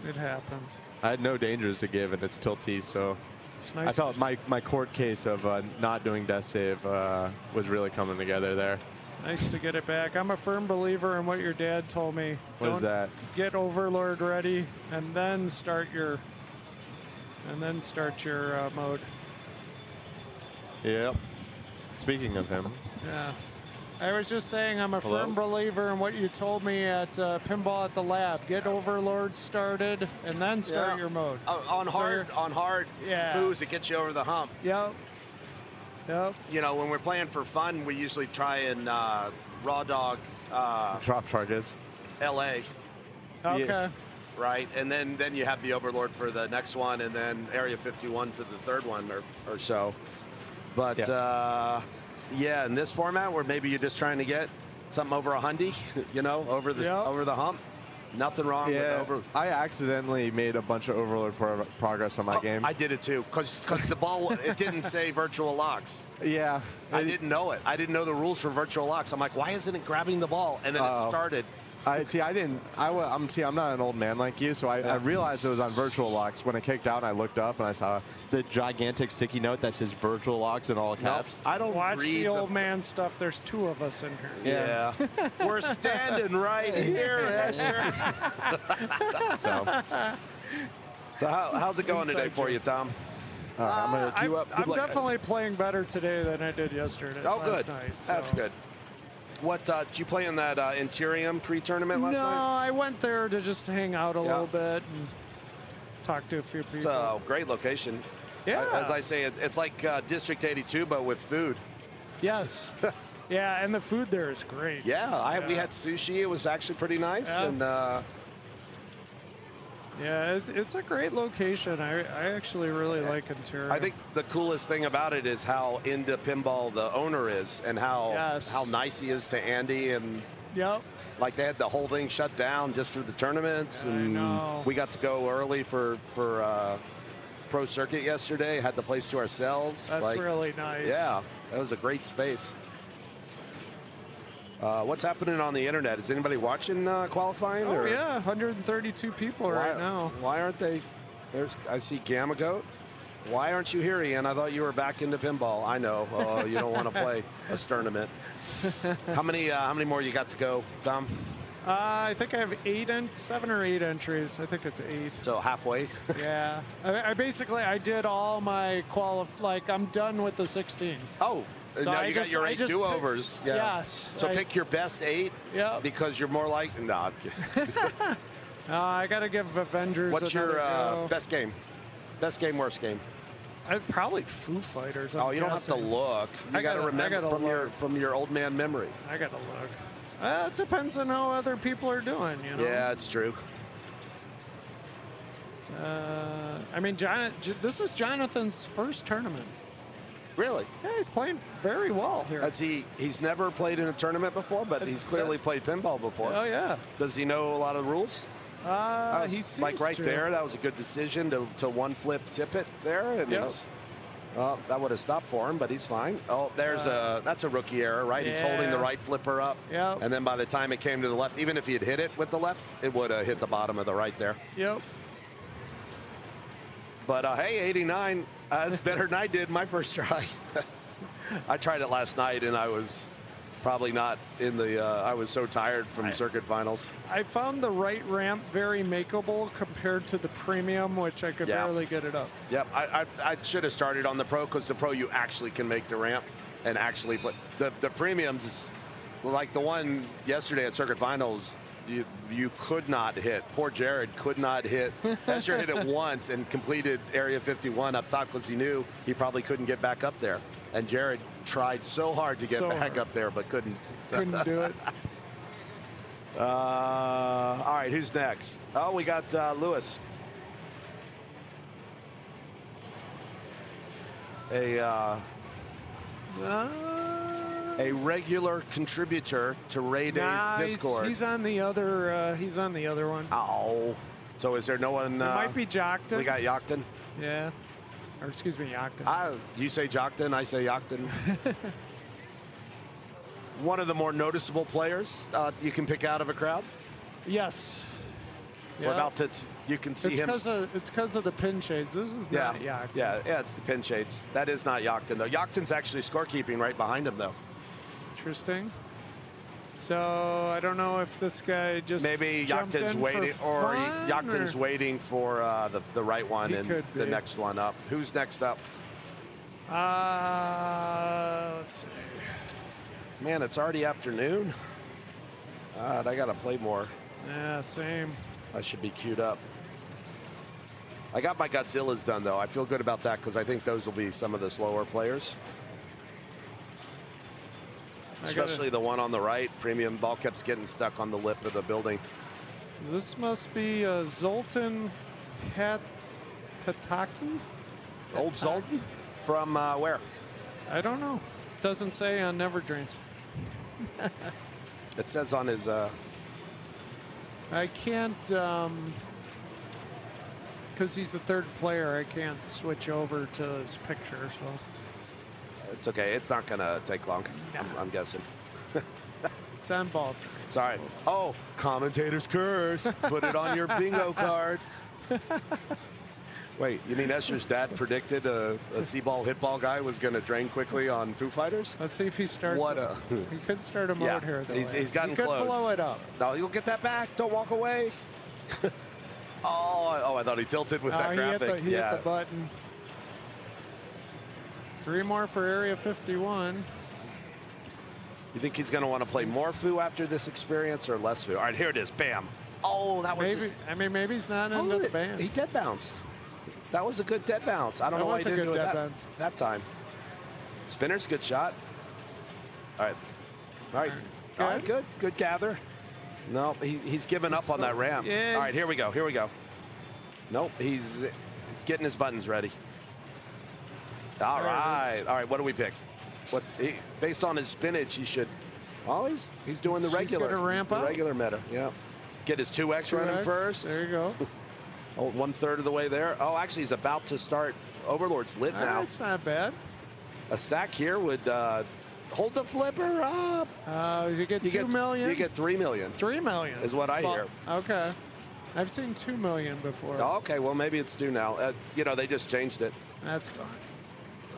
It happens. I had no dangers to give, and it's tilty, so It's nice. I felt my court case of not doing death save was really coming together there. Nice to get it back. I'm a firm believer in what your dad told me. What is that? Get Overlord ready, and then start your mode. Yep. Speaking of him, Yeah. I was just saying I'm a Hello? firm believer in what you told me at Pinball at the Lab. Get Overlord started, and then start your mode. On hard Yeah. foods, it gets you over the hump. Yep. Yep. You know, when we're playing for fun, we usually try and raw dog drop targets. LA, Okay. right? And then you have the Overlord for the next one, and then Area 51 for the third one or so. But yeah, in this format where maybe you're just trying to get something over a hundy, you know, over the hump. Nothing wrong with over. I accidentally made a bunch of Overlord progress on my game. I did it too, because the ball, it didn't say virtual locks. Yeah. I didn't know it. I didn't know the rules for virtual locks. I'm like, why isn't it grabbing the ball? And then it started. I'm not an old man like you, so I realized it was on virtual locks. When I kicked out, I looked up and I saw the gigantic sticky note that says virtual locks in all caps. I don't Watch read the old man stuff. There's two of us in here. Yeah. We're standing right here, Asher. So how's it going today for you, Tom? All right, I'm going to queue up. I'm definitely playing better today than I did yesterday. Oh, last good. Night, so. That's good. What did you play in that Interium pre-tournament last No, night? I went there to just hang out a little bit and talk to a few people. It's a great location. Yeah. As I say, it's like District 82, but with food. Yes. Yeah, and the food there is great. Yeah, we had sushi. It was actually pretty nice. Yeah. And yeah, it's a great location. I actually really like Ontario. I think the coolest thing about it is how into pinball the owner is, and how nice he is to Andy. And Yep. like they had the whole thing shut down just for the tournaments, and I know. we got to go early for Pro Circuit yesterday. Had the place to ourselves. That's really nice. Yeah, that was a great space. What's happening on the internet? Is anybody watching qualifying? Oh, or? yeah, 132 people right now. Why aren't they? I see Gamma Goat. Why aren't you here, Ian? I thought you were back into pinball. I know. You don't want to play a tournament. How many more you got to go, Tom? I think I have 7 or 8 entries. I think it's 8. So halfway. Yeah. I did all my I'm done with the 16. Oh. So now I you just- got your I 8 just do-overs. picked- yes. So pick your best 8. Yeah. Because you're more like. No, I'm kidding. I got to give Avengers What's your another go. best game? Best game, worst game? Probably Foo Fighters. You don't have to look. You got to remember from your old man memory. I got to look. It depends on how other people are doing, you know? Yeah, it's true. I mean, this is Jonathan's first tournament. Really? Yeah, he's playing very well here. He's never played in a tournament before, but he's clearly played pinball before. Oh, yeah. Does he know a lot of rules? He seems like right to. there, that was a good decision to one flip tip it there. And that would have stopped for him, but he's fine. Oh, that's a rookie error, right? He's holding the right flipper up. Yep. And then by the time it came to the left, even if he had hit it with the left, it would have hit the bottom of the right there. Yep. But hey, 89, it's better than I did my first try. I tried it last night, and I was probably not in the. I was so tired from circuit finals. I found the right ramp very makeable compared to the premium, which I could barely get it up. Yep, I should have started on the pro, because the pro you actually can make the ramp and actually play. The premiums, like the one yesterday at Circuit Finals, you could not hit. Poor Jared could not hit. Escher hit it once and completed Area 51 up top because he knew he probably couldn't get back up there. And Jared tried so hard to get back up there, but couldn't. Couldn't do it. All right, who's next? Oh, we got Lewis. A regular contributor to Ray Day's Discord. He's on the other. He's on the other one. Oh, so is there no one? It might be Jockton. We got Jockton. Yeah, or excuse me, Jockton. You say Jockton, I say Jockton. One of the more noticeable players you can pick out of a crowd. Yes. We're about to. You can see him. It's because of the pin shades. This is not Jockton. Yeah, it's the pin shades. That is not Jockton though. Jockton's actually scorekeeping right behind him though. Interesting. So I don't know if this guy just maybe jumped Jockton's in waiting, for fun, Jockton's waiting for the right one He and could the be. next one up. Who's next up? Let's see. Man, it's already afternoon. I gotta play more. Yeah, same. I should be queued up. I got my Godzillas done though. I feel good about that because I think those will be some of the slower players. Especially the one on the right. Premium ball kept getting stuck on the lip of the building. This must be Zoltan Pataki? Old Zoltan? From where? I don't know. Doesn't say on Never Dreams. It says on his... I can't, because he's the third player, I can't switch over to his picture, so. It's okay. It's not going to take long, I'm guessing. It's on ball tonight. It's all right. Oh, commentator's curse. Put it on your bingo card. Wait, you mean Escher's dad predicted a C-ball hit-ball guy was going to drain quickly on Foo Fighters? Let's see if he starts. He could start a mode Yeah, here, though. he's gotten he could close. blow it up. No, you'll get that back. Don't walk away. I thought he tilted with that graphic. He hit the button. 3 more for Area 51. You think he's going to want to play more Foo after this experience or less Foo? All right, here it is. Bam. Oh, that was... Maybe he's not into the band. He dead bounced. That was a good dead bounce. I don't know why he didn't do it that time. Spinner's good shot. All right. All right, good. Good gather. No, he's given up on that ramp. Yes. All right, here we go. Nope, he's getting his buttons ready. All right, what do we pick? Based on his spinach, he should... Oh, he's doing the regular. He's gonna ramp up. The regular meta, yeah. Get his 2X running first. There you go. Oh, 1/3 of the way there. Oh, actually, he's about to start. Overlord's lit now. It's not bad. A stack here would hold the flipper up. You get 2 million? You get 3 million. 3 million. Is what I hear. Okay. I've seen 2 million before. Oh, okay, well, maybe it's due now. They just changed it. That's gone.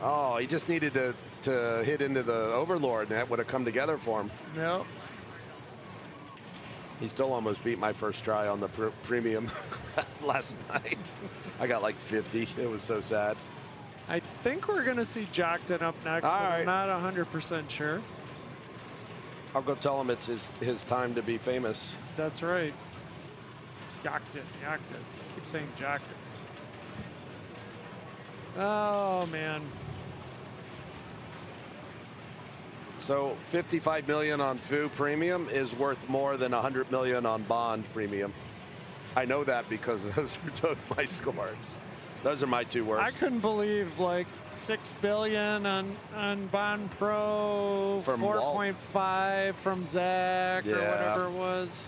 Oh, he just needed to hit into the Overlord, and that would have come together for him. Yep. He still almost beat my first try on the premium last night. I got like 50. It was so sad. I think we're going to see Jockton up next, but I'm not 100% sure. I'll go tell him it's his time to be famous. That's right. Jockton. Keep saying Jockton. Oh, man. So 55 million on Foo Premium is worth more than 100 million on Bond Premium. I know that because those are both my scores. Those are my two worst. I couldn't believe like 6 billion on Bond Pro, 4.5 from Zach or whatever it was.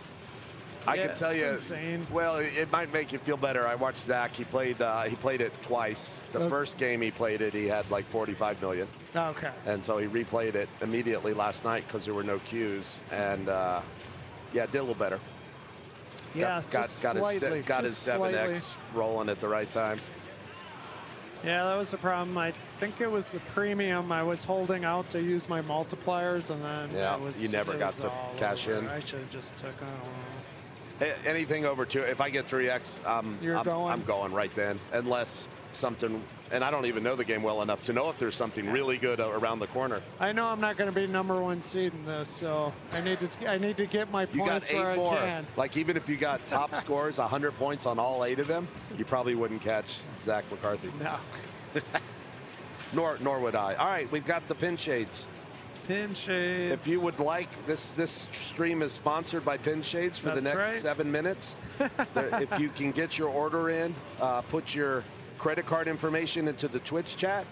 I can tell you, insane. Well, it might make you feel better. I watched Zach. He played it twice. The first game he played it, he had like 45 million. Okay. And so he replayed it immediately last night because there were no cues, and did a little better. Yeah, got his 7X rolling at the right time. Yeah, that was the problem. I think it was the premium. I was holding out to use my multipliers, and then you never got to cash in. I should have just took on. Anything over 2, if I get 3X, I'm going right then, unless something And I don't even know the game well enough to know if there's something really good around the corner. I know I'm not going to be #1 seed in this, so I need to get my You got points where 8 I more. can. Like, even if you got top scores, 100 points on all 8 of them, you probably wouldn't catch Zach McCarthy. No. Nor would I. All right, we've got the pin shades. Pin shades. If you would like, this stream is sponsored by Pin Shades for the That's next right. 7 minutes. If you can get your order in, put your credit card information into the Twitch chat,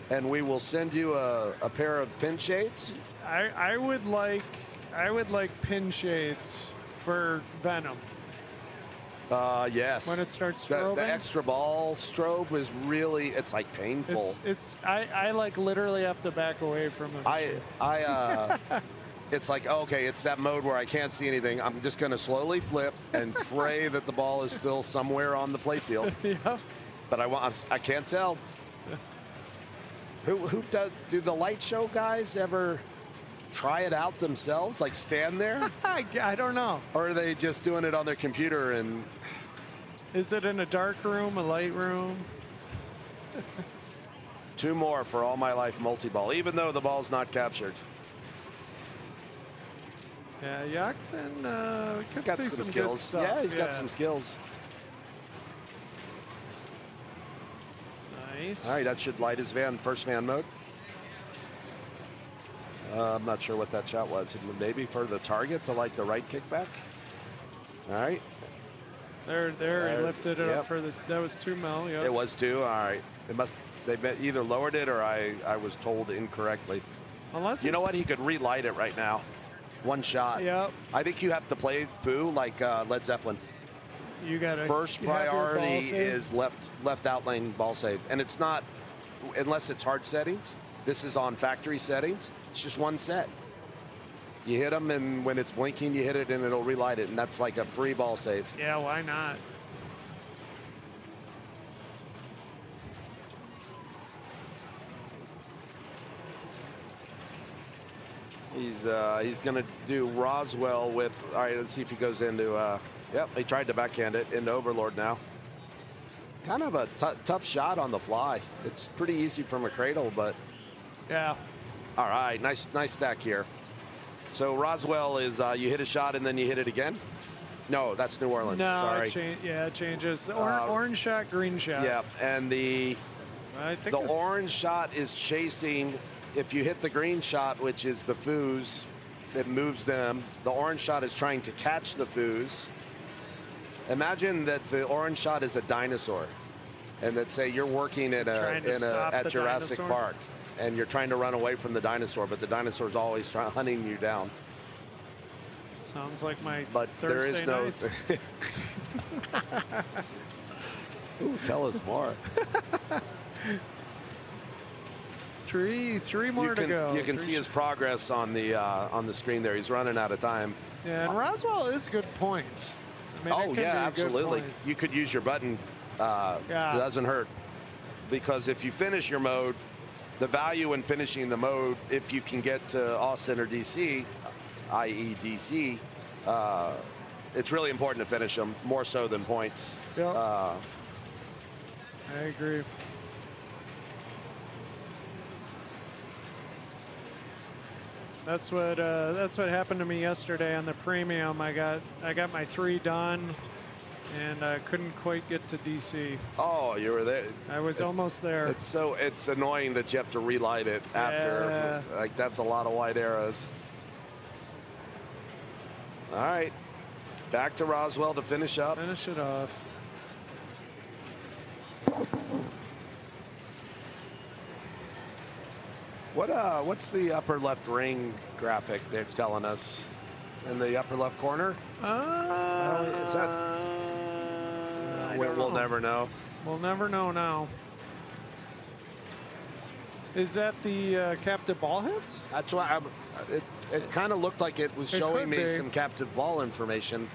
and we will send you a pair of Pin Shades. I would like pin shades for Venom. Yes. When it starts the strobing? extra ball strobe was really, it's like painful. I like literally have to back away from it. It's like, okay, it's that mode where I can't see anything. I'm just going to slowly flip and pray that the ball is still somewhere on the playfield. Yeah. But I can't tell. Who do the light show guys ever try it out themselves, like stand there? I don't know. Or are they just doing it on their computer? And Is it in a dark room, a light room? 2 more for All My Life multi-ball, even though the ball's not captured. Yeah, Yachten, we could Got see some some skills. good stuff. Yeah, he's got some skills. Nice. All right, that should light his first van mode. I'm not sure what that shot was. Maybe for the target to light the right kickback. All right. There, he lifted it Yep. up for that was 2 mil. Yep. It was 2. All right. They either lowered it or I was told incorrectly. Unless You know what? He could relight it right now. 1 shot. Yep. I think you have to play Foo like Led Zeppelin. you got to First priority is left out lane ball save. And it's not, unless it's hard settings. This is on factory settings. It's just 1 set. You hit them, and when it's blinking, you hit it, and it'll relight it. And that's like a free ball save. Yeah, why not? He's going to do Roswell with, all right, let's see if he goes into, yep, he tried to backhand it into Overlord now. Kind of a tough shot on the fly. It's pretty easy from a cradle, but Yeah. all right, nice stack here. So Roswell is you hit a shot and then you hit it again? No, that's New Orleans. No, Sorry. it changes. Orange shot, green shot. Yeah, and the I think orange shot is chasing. If you hit the green shot, which is the foos, it moves them. The orange shot is trying to catch the foos. Imagine that the orange shot is a dinosaur, and that say you're working at Jurassic dinosaur? Park, and you're trying to run away from the dinosaur, but the dinosaur's always hunting you down. sounds like my But Thursday there nights. is no. Ooh, tell us more. Three more to go. You can see his progress on the screen there. He's running out of time. Yeah, and Roswell is good points. I mean, it Oh could be yeah, good absolutely. points. You could use your button. Yeah. It doesn't hurt, because if you finish your mode, the value in finishing the mode, if you can get to Austin or DC, i.e. DC, it's really important to finish them, more so than points. Yep. I agree. That's what happened to me yesterday on the premium. I got my 3 done, and I couldn't quite get to DC. Oh, you were there. I was almost there. It's annoying that you have to relight it after. Yeah. Like, that's a lot of white arrows. All right, back to Roswell to finish up. Finish it off. What's the upper left ring graphic they're telling us in the upper left corner? Is that? We'll never know. We'll never know now. Is that the captive ball hits? That's why it kind of looked like it was showing could me be. some captive ball information,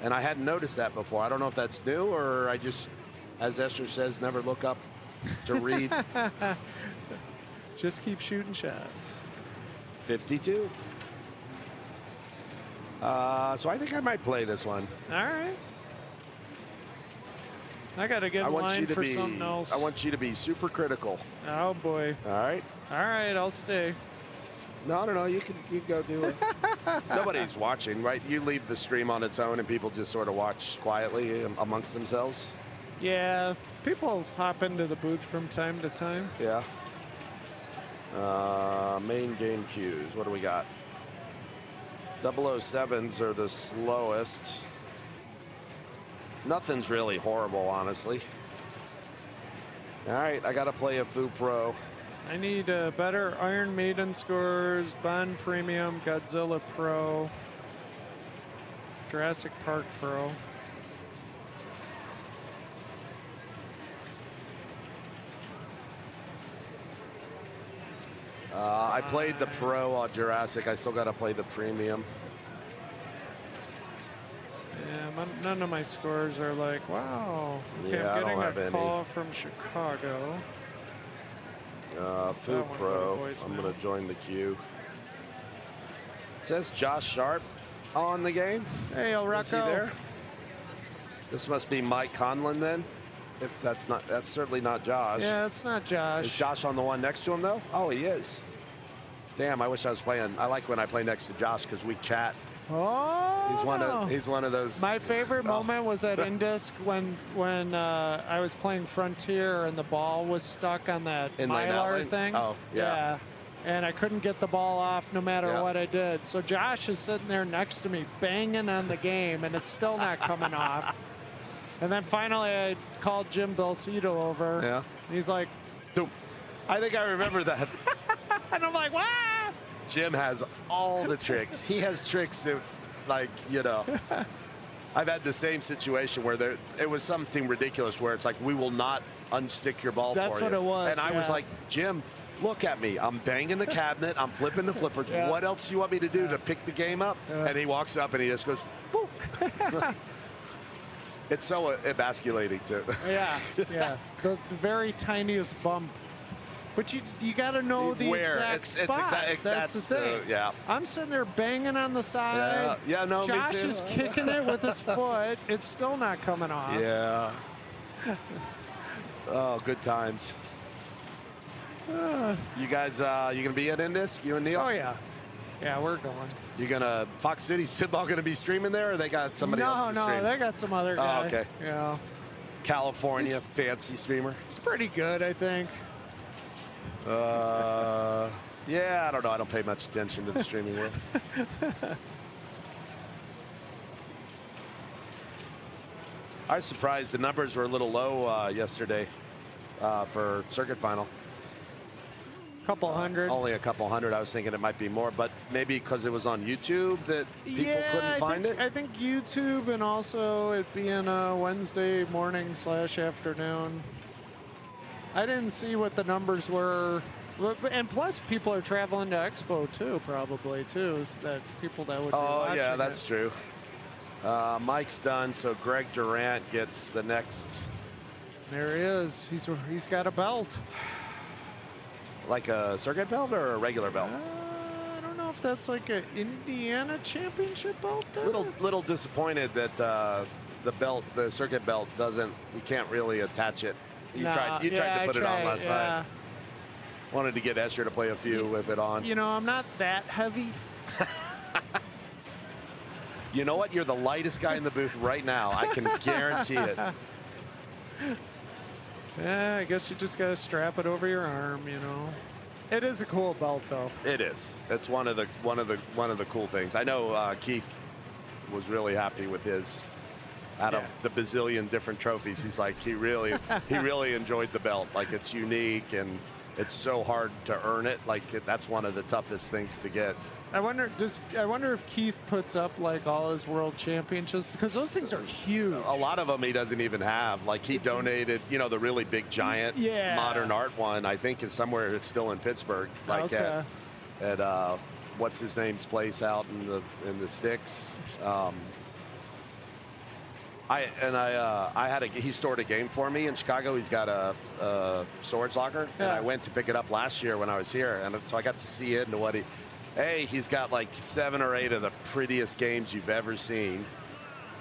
and I hadn't noticed that before. I don't know if that's new, or I just, as Esther says, never look up to read. Just keep shooting shots. 52. So I think I might play this one. All right. I gotta get in line for something else. I want you to be super critical. Oh boy. All right. All right, I'll stay. No. You can go do it. Nobody's watching, right? You leave the stream on its own, and people just sort of watch quietly amongst themselves. Yeah, people hop into the booth from time to time. Yeah. Main game queues. What do we got? 007s are the slowest. Nothing's really horrible, honestly. All right, I got to play a Fu Pro. I need better Iron Maiden scores, Bond Premium, Godzilla Pro, Jurassic Park Pro. I played the Pro on Jurassic. I still got to play the Premium. Yeah, none of my scores are like, wow. Okay, Yeah, I I'm don't getting have a any. call from Chicago. Fu That one Pro. got a voicemail. I'm going to join the queue. It says Josh Sharp on the game. Hey, El Is he Rocco. there? This must be Mike Conlon then. If that's certainly not Josh. Yeah, it's not Is Josh. Josh on the one next to him though? Oh, he is. Damn, I wish I was playing. I like when I play next to Josh because we chat. Oh, He's one of those. my favorite moment was at Indisc when I was playing Frontier and the ball was stuck on that Inlane, Mylar outlane? thing. Oh, yeah. And I couldn't get the ball off no matter Yeah. what I did. So Josh is sitting there next to me banging on the game, and it's still not coming off. And then finally I called Jim Belcito over. Yeah. He's like, Dude, I think I remember that. and I'm like, wow. Jim has all the tricks. He has tricks that, like, you know. I've had the same situation where it was something ridiculous where it's like, we will not unstick your ball That's for you. what it was, And I was yeah. like, Jim, look at me. I'm banging the cabinet. I'm flipping the flippers. Yeah. What else do you want me to do to pick the game up? Yeah. And he walks up and he just goes, whoo. It's so emasculating, too. Yeah, yeah. The very tiniest bump. But you got to know the Where? exact spot. That's the thing. yeah. I'm sitting there banging on the side. Yeah, no, me Josh too. is kicking it with his foot. It's still not coming off. Yeah. Oh, good times. You guys, you gonna be at Indus? You and Neil? Oh yeah. Yeah, we're going. You gonna Fox City's Pinball gonna be streaming there, or they got somebody else to stream? No, they got some other guy. Oh, okay. Yeah. California fancy streamer. It's pretty good, I think. Yeah, I don't know. I don't pay much attention to the streaming world. I was surprised the numbers were a little low yesterday for circuit final. Couple hundred. Only a couple hundred. I was thinking it might be more, but maybe because it was on YouTube that people couldn't find it. I think YouTube and also it being a Wednesday morning / afternoon. I didn't see what the numbers were. And plus, people are traveling to Expo too, probably too. That people that would. Be Oh yeah, watching that's it. true. Mike's done, so Greg Durant gets the next. There he is. He's got a belt. Like a circuit belt or a regular belt? I don't know if that's like an Indiana championship belt. Little disappointed that the circuit belt doesn't. You can't really attach it. You tried to put it on last night. Wanted to get Escher to play a few with it on. You know, I'm not that heavy. You know what? You're the lightest guy in the booth right now. I can guarantee it. Yeah, I guess you just gotta strap it over your arm. You know, it is a cool belt though. It is. It's one of the cool things. I know Keith was really happy with his. Out of the bazillion different trophies, he's like he really enjoyed the belt. Like it's unique and it's so hard to earn it. Like that's one of the toughest things to get. I wonder if Keith puts up like all his world championships because those things are huge. A lot of them he doesn't even have. Like he donated, you know, the really big giant modern art one. I think is somewhere. It's still in Pittsburgh. Like at what's his name's place out in the sticks. He stored a game for me in Chicago. He's got a storage locker, and I went to pick it up last year when I was here, and so I got to see into what he's got like 7 or 8 of the prettiest games you've ever seen,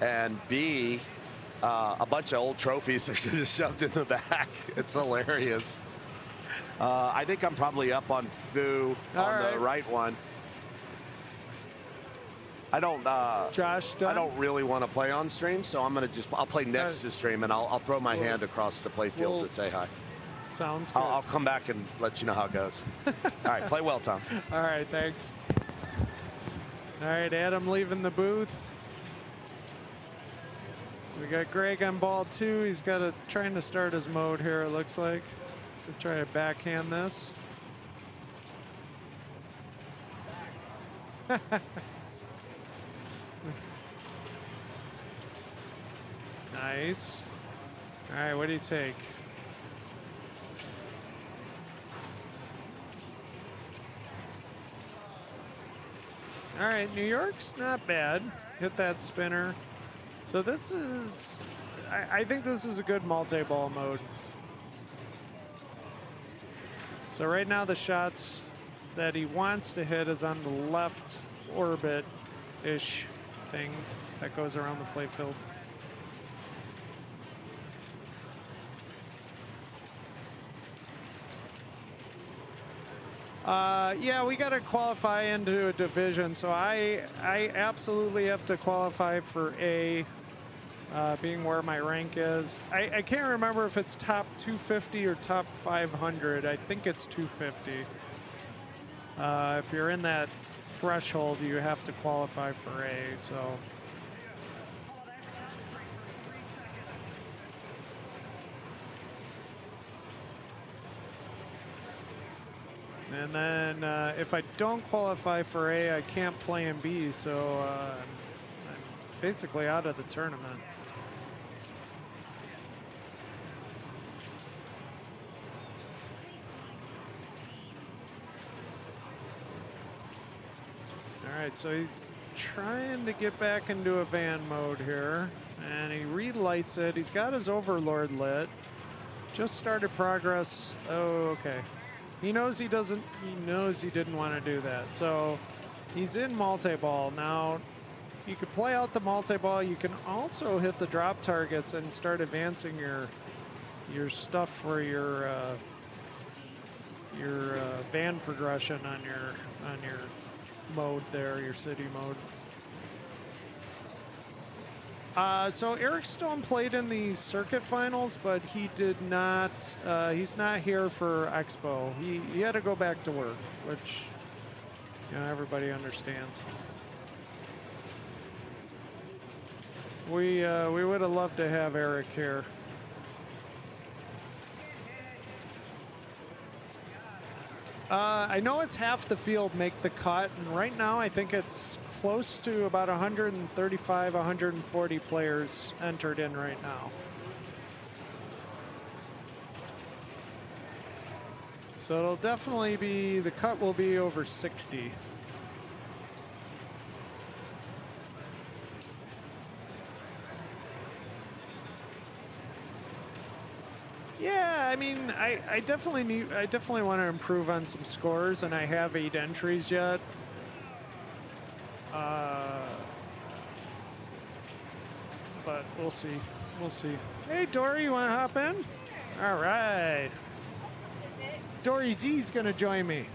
and B, a bunch of old trophies that are just shoved in the back. It's hilarious. I think I'm probably up on Fu on the right one. I don't. Josh, done? I don't really want to play on stream, so I'm gonna I'll play next to stream, and I'll throw my hand across the play field to say hi. Sounds good. I'll come back and let you know how it goes. All right, play well, Tom. All right, thanks. All right, Adam leaving the booth. We got Greg on ball 2. He's got trying to start his mode here, it looks like. To try to backhand this. Nice. All right, what do you take? All right, New York's not bad. Hit that spinner. So this is, I think this is a good multi-ball mode. So right now the shots that he wants to hit is on the left orbit-ish thing that goes around the playfield. Yeah, we got to qualify into a division, so I absolutely have to qualify for A, being where my rank is. I can't remember if it's top 250 or top 500. I think it's 250. If you're in that threshold, you have to qualify for A, so. And then if I don't qualify for A, I can't play in B, so I'm basically out of the tournament. All right, so he's trying to get back into a van mode here, and he relights it. He's got his Overlord lit. Just started progress. Oh, okay. He knows he doesn't, he knows he didn't want to do that. So he's in multi-ball. Now, you could play out the multi-ball. You can also hit the drop targets and start advancing your stuff for your van progression on your mode there, your city mode. So Eric Stone played in the circuit finals, but he did not, he's not here for Expo. He had to go back to work, which, you know, everybody understands. We would have loved to have Eric here. I know it's half the field make the cut, and right now I think it's close to about 135, 140 players entered in right now. So it'll definitely be, the cut will be over 60. Yeah, I mean, I definitely want to improve on some scores, and I have 8 entries yet. But we'll see. We'll see. Hey, Dory, you want to hop in? All right. Dory Z's going to join me.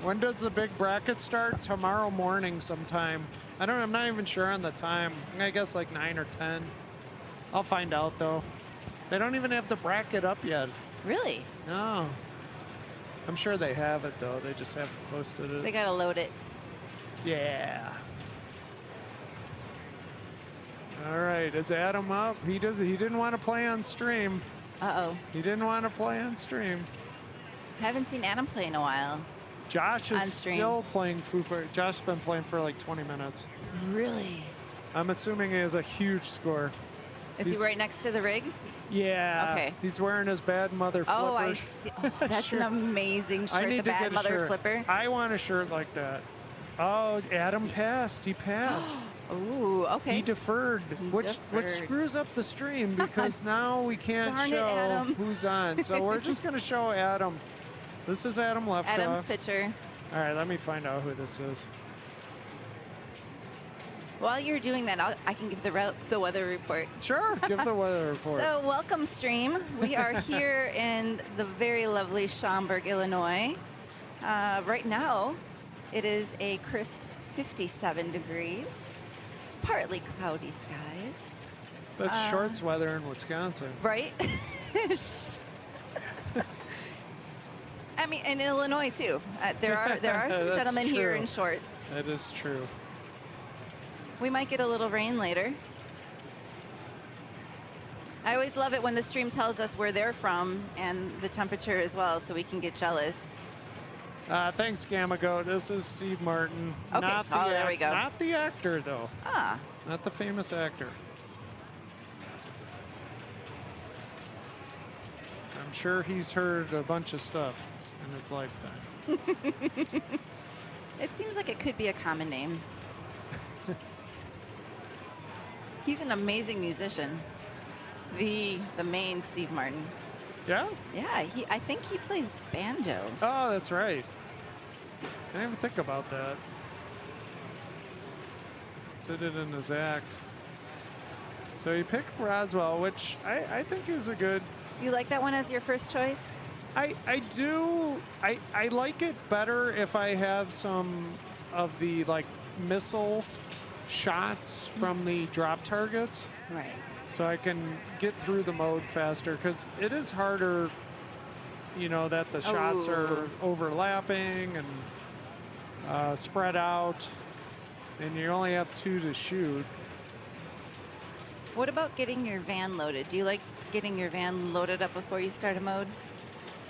When does the big bracket start? Tomorrow morning sometime. I'm not even sure on the time. I guess like 9 or 10. I'll find out though. They don't even have the bracket up yet. Really? No. I'm sure they have it though. They just haven't posted it. They gotta load it. Yeah. All right, is Adam up? He didn't want to play on stream. Uh-oh. He didn't want to play on stream. Haven't seen Adam play in a while. Josh On is stream. still playing Foo Fighters. Josh's been playing for like 20 minutes. Really? I'm assuming he has a huge score. Is he right next to the rig? Yeah. Okay. He's wearing his Bad Mother flipper. Oh, I see. Oh, that's an amazing shirt, I need the to Bad get a Mother shirt. flipper. I want a shirt like that. Oh, Adam passed. He passed. Ooh, okay. He deferred, which deferred. screws up the stream because now we can't Darn it, show Adam. who's on. So we're just going to show Adam. This is Adam Lefkoff. Adam's picture. All right, let me find out who this is. While you're doing that, I can give the weather report. Sure, give the weather report. So, welcome, stream. We are here in the very lovely Schaumburg, Illinois. Right now, it is a crisp 57 degrees, partly cloudy skies. That's shorts weather in Wisconsin. Right? I mean, in Illinois too. There are some That's gentlemen here true. in shorts. That is true. We might get a little rain later. I always love it when the stream tells us where they're from and the temperature as well, so we can get jealous. Thanks, Gamma Goat. This is Steve Martin. Okay. Not the Oh, there we go. Not the actor, though. Ah, Not the famous actor. I'm sure he's heard a bunch of stuff in his lifetime. it seems like it could be a common name. He's an amazing musician. The main Steve Martin. Yeah? Yeah, I think he plays banjo. Oh, that's right. I didn't even think about that. Did it in his act. So he picked Roswell, which I think is a good... You like that one as your first choice? I do. I like it better if I have some of the like missile shots from the drop targets, Right. so I can get through the mode faster, because it is harder, you know, that the shots are overlapping and spread out, and you only have 2 to shoot. What about getting your van loaded? Do you like getting your van loaded up before you start a mode?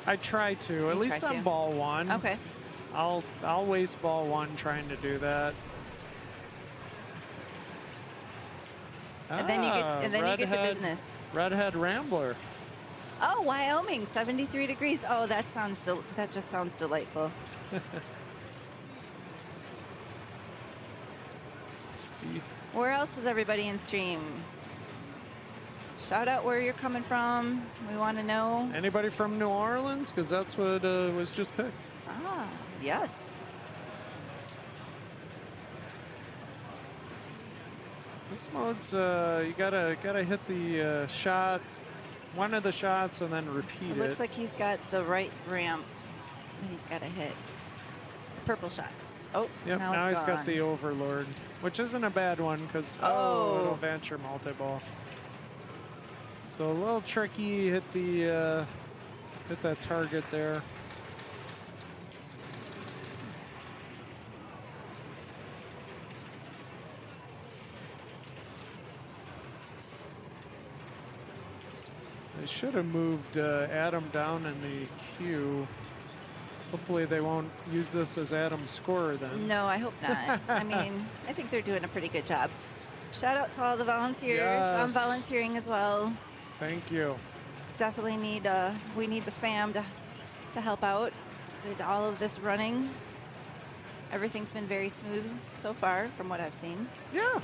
I try to, at least try on to. ball 1. Okay. I'll waste ball 1 trying to do that. And then you get to Redhead- business. Redhead Rambler. Oh, Wyoming, 73 degrees. Oh, that just sounds delightful. Steve. Where else is everybody in stream? Shout out where you're coming from. We want to know. Anybody from New Orleans? Because that's what was just picked. Ah, yes. This mode's you gotta hit the shot, one of the shots, and then repeat It it. looks like he's got the right ramp that he's got to hit. Purple shots. Oh, Yep. now Now it's he's gone. got the Overlord, which isn't a bad one because it'll advance your multi-ball. So a little tricky. Hit that target there. They should have moved Adam down in the queue. Hopefully they won't use this as Adam's scorer then. No, I hope not. I mean, I think they're doing a pretty good job. Shout out to all the volunteers. I'm Yes. volunteering as well. Thank you. Definitely we need the fam to help out with all of this running. Everything's been very smooth so far from what I've seen. Yeah.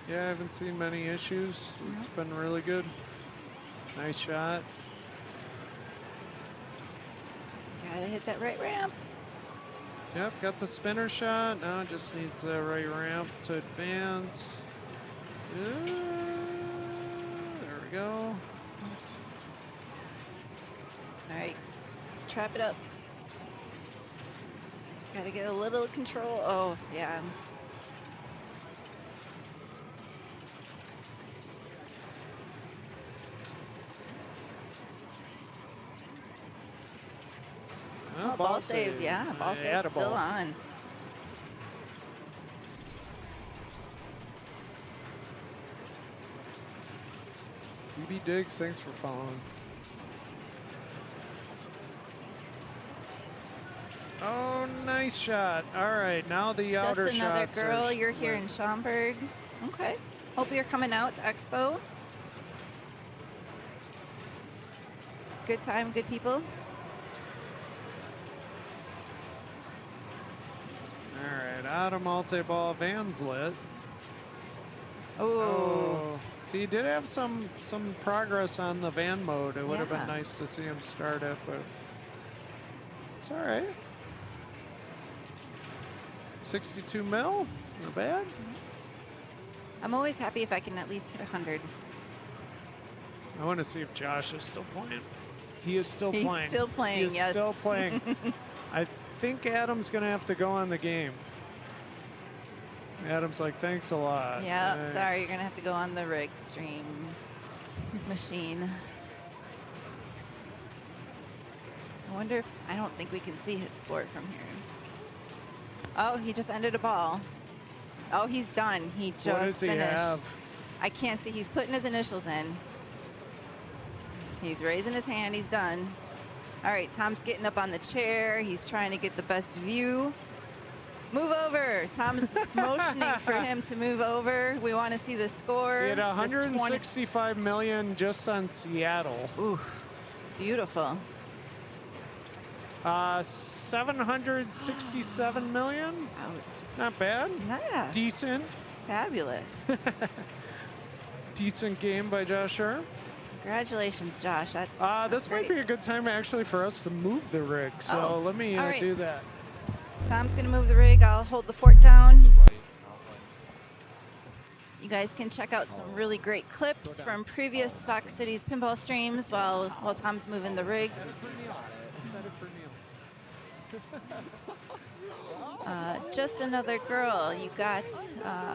Yeah, I haven't seen many issues. It's been really good. Nice shot. Gotta hit that right ramp. Yep, got the spinner shot. Now it just needs the right ramp to advance. There we go. All right, trap it up. Gotta get a little control. Oh, yeah. Oh, Ball saved, yeah. Ball save still Attaboy. on. BB Diggs, thanks for following. Oh, nice shot. All right, now the outer Just another shots girl. are You're here in Schaumburg. Okay. Hope you're coming out to Expo. Good time, good people. All right, out of multi-ball, Van's lit. Oh. So he did have some progress on the van mode. It would have Yeah. been nice to see him start it, but it's all right. 62 mil. Not bad. I'm always happy if I can at least hit 100. I want to see if Josh is still playing. He is still He's playing. still playing, He is yes. still playing. I think Adam's going to have to go on the game. Adam's like, thanks a lot. Yeah, Thanks. sorry, you're going to have to go on the rig stream machine. I wonder if, I don't think we can see his score from here. Oh, he just ended a ball. Oh, he's done. He just What does he finished. have? I can't see. He's putting his initials in. He's raising his hand. He's done. All right, Tom's getting up on the chair. He's trying to get the best view. Move over. Tom's motioning for him to move over. We want to see the score. He had This 165 million just on Seattle. Oof, beautiful. 767 million? Not bad. Yeah, Decent. fabulous. Decent game by Josh Sharp. Congratulations, Josh. That's This might great. be a good time actually for us to move the rig. So Oh, let me all right. do that. Tom's going to move the rig. I'll hold the fort down. You guys can check out some really great clips from previous Fox Cities pinball streams while Tom's moving the rig. Just another girl. You got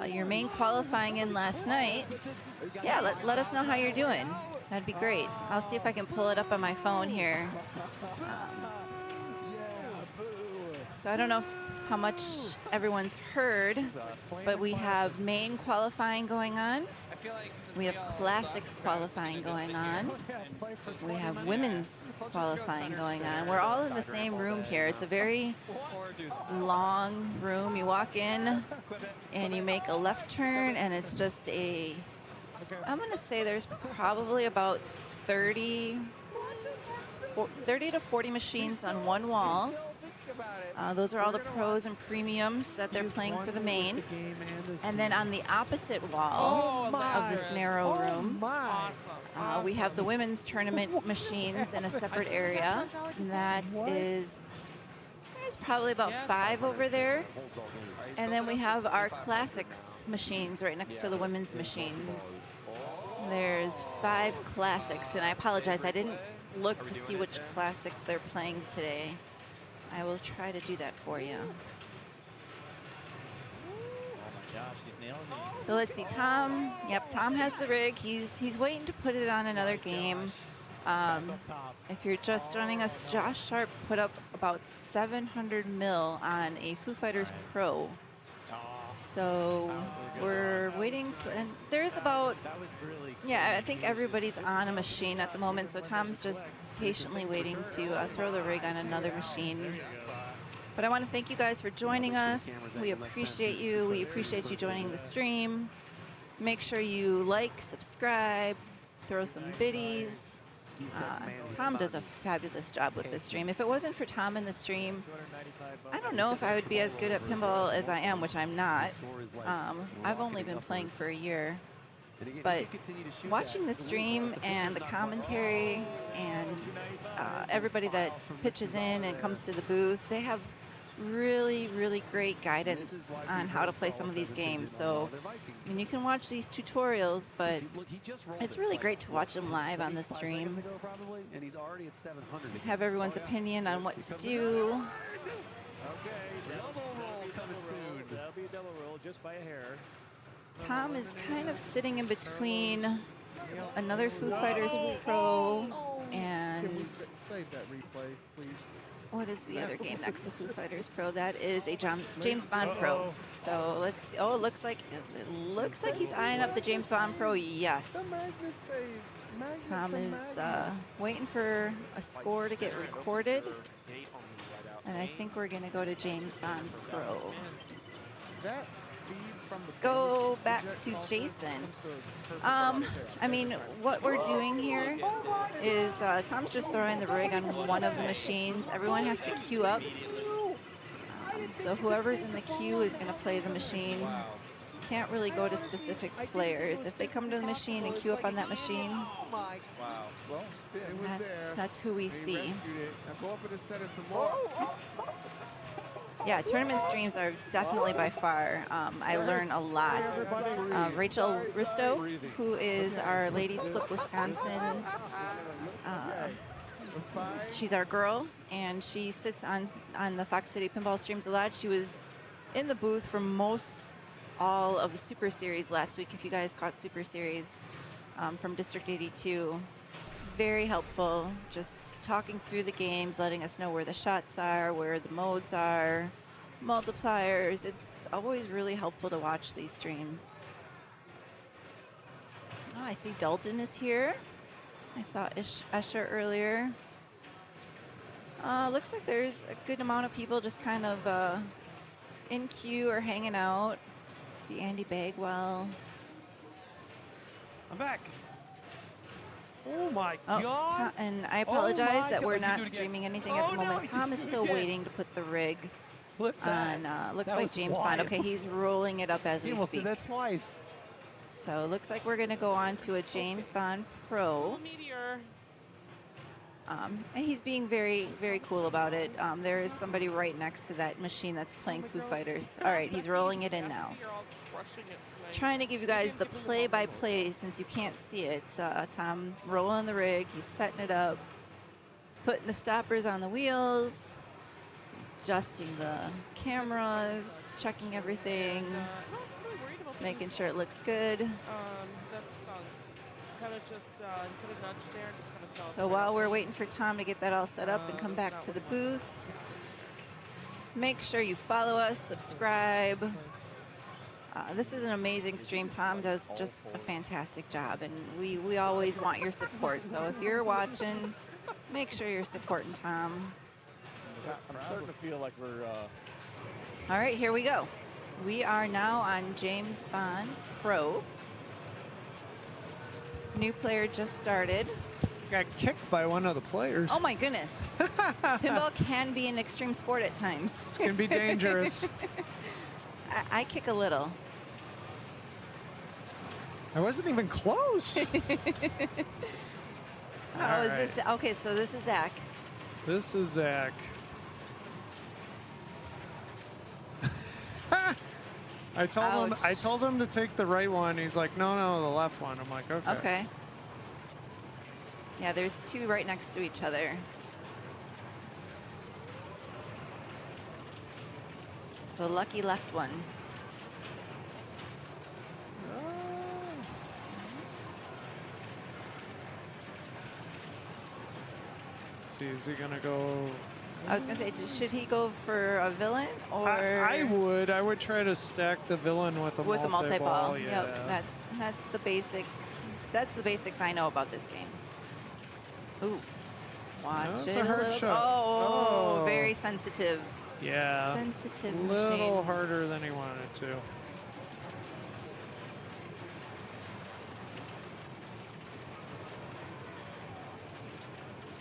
your main qualifying in last night. Yeah, let us know how you're doing. That'd be great. I'll see if I can pull it up on my phone here. So I don't know how much everyone's heard, but we have main qualifying going on. We have classics qualifying going on. We have women's qualifying going on. We're all in the same room here. It's a very long room. You walk in and you make a left turn and it's just I'm going to say there's probably about 30 to 40 machines on one wall. Those are all the pros and premiums that they're playing for the main. And then on the opposite wall of this narrow room, we have the women's tournament machines in a separate area. That is, there's probably about 5 over there. And then we have our classics machines right next to the women's machines. There's 5 classics, and I apologize, I didn't look to see which classics they're playing today. I will try to do that for you. So let's see, Tom. Yep, Tom has the rig. He's waiting to put it on another game. If you're just joining us, Josh Sharp put up about 700 mil on a Foo Fighters Pro. So we're waiting for, and there's about, yeah, I think everybody's on a machine at the moment. So Tom's just patiently waiting to throw the rig on another machine. But I want to thank you guys for joining us. We appreciate you. We appreciate you joining the stream. Make sure you like, subscribe, throw some biddies. Tom does a fabulous job with this stream. If it wasn't for Tom in the stream, I don't know if I would be as good at pinball as I am, which I'm not. I've only been playing for a year. But watching the stream and the commentary and everybody that pitches in and comes to the booth, they have really, really great guidance on how to play some of these games. So, I mean, you can watch these tutorials, but it's really great to watch them live on the stream. Have everyone's opinion on what to do. Tom is kind of sitting in between another Foo Fighters Pro and what is the other game next to Foo Fighters Pro? That is a James Bond Pro. So let's see. Oh, it looks like he's eyeing up the James Bond Pro. Yes. Tom is waiting for a score to get recorded, and I think we're gonna go to James Bond Pro. Go back to Jason. I mean, what we're doing here is Tom's just throwing the rig on one of the machines. Everyone has to queue up. So whoever's in the queue is going to play the machine. Can't really go to specific players. If they come to the machine and queue up on that machine, that's who we see. Yeah, tournament streams are definitely by far. I learn a lot. Rachel Risto, who is our Ladies Flip Wisconsin, she's our girl, and she sits on the Fox City Pinball streams a lot. She was in the booth for all of the Super Series last week, if you guys caught Super Series from District 82. Very helpful, just talking through the games, letting us know where the shots are, where the modes are, multipliers. It's always really helpful to watch these streams. Oh, I see Dalton is here. I saw Escher earlier. Looks like there's a good amount of people just kind of in queue or hanging out. See Andy Bagwell. I'm back. Oh my Oh, God. and I apologize my that we're goodness, you not do it again. streaming anything Oh, at the no, moment. he Tom is did it still again. waiting to put the rig Flip on. Looks That like was James Bond. wild. Okay, he's rolling it up as we speak. twice. So it looks like we're going to go on to a James Bond Pro. And he's being very, very cool about it. There is somebody right next to that machine that's playing Foo Fighters. All right, he's rolling it in now. Trying to give you guys the play-by-play since you can't see it. Tom rolling the rig, he's setting it up, putting the stoppers on the wheels, adjusting the cameras, checking everything, making sure it looks good. That's kind of just put a nudge there. Just kind of fell. So while we're waiting for Tom to get that all set up and come back to the booth, make sure you follow us, subscribe. This is an amazing stream. Tom does just a fantastic job, and we always want your support. So if you're watching, make sure you're supporting Tom. I'm starting to feel like we're... All right, here we go. We are now on James Bond Pro. New player just started. Got kicked by one of the players. Oh my goodness. Pinball can be an extreme sport at times. This can be dangerous. I kick a little. I wasn't even close. Oh, All is this okay? So this is Zach. This is Zach. I told him to take the right one. He's like, no, the left one. I'm like, okay. Okay. Yeah, there's two right next to each other. The lucky left one. Let's see, is he gonna go? I was gonna say, should he go for a villain or? I would try to stack the villain with a multi-ball. Yeah. Yep, that's the basic. That's the basics I know about this game. Ooh, watch That's it a hard little. shot. Oh, Oh. very sensitive. Yeah. Sensitive A little machine. harder than he wanted to.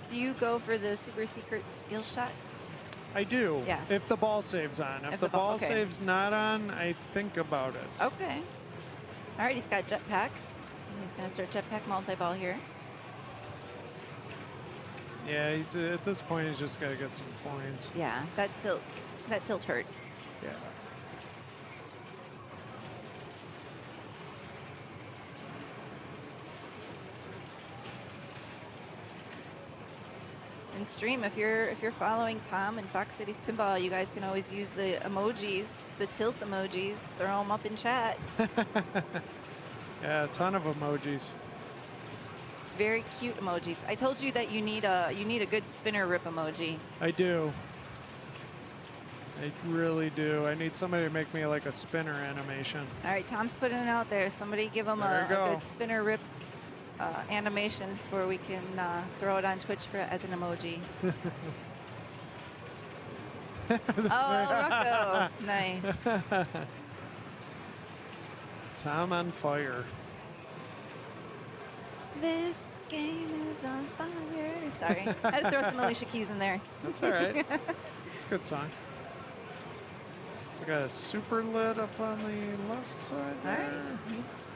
Do you go for the super secret skill shots? I do. Yeah. If the ball save's on. If the ball okay. save's not on, I think about it. Okay. All right, he's got jetpack. He's going to start jetpack multi-ball here. Yeah, he's at this point he's just got to get some points. Yeah, that tilt hurt. Yeah. And stream, if you're following Tom and Fox Cities Pinball, you guys can always use the emojis, the tilt emojis. Throw them up in chat. Yeah, a ton of emojis. Very cute emojis. I told you that you need a good spinner rip emoji. I do. I really do. I need somebody to make me like a spinner animation. All right, Tom's putting it out there. Somebody give him There a you go. good spinner rip animation before we can throw it on Twitch as an emoji. Oh, Rocco. Nice. Tom on fire. This game is on fire. Sorry. I had to throw some Alicia Keys in there. That's all right. It's a good song. So got a super lid up on the left side All there. right. He's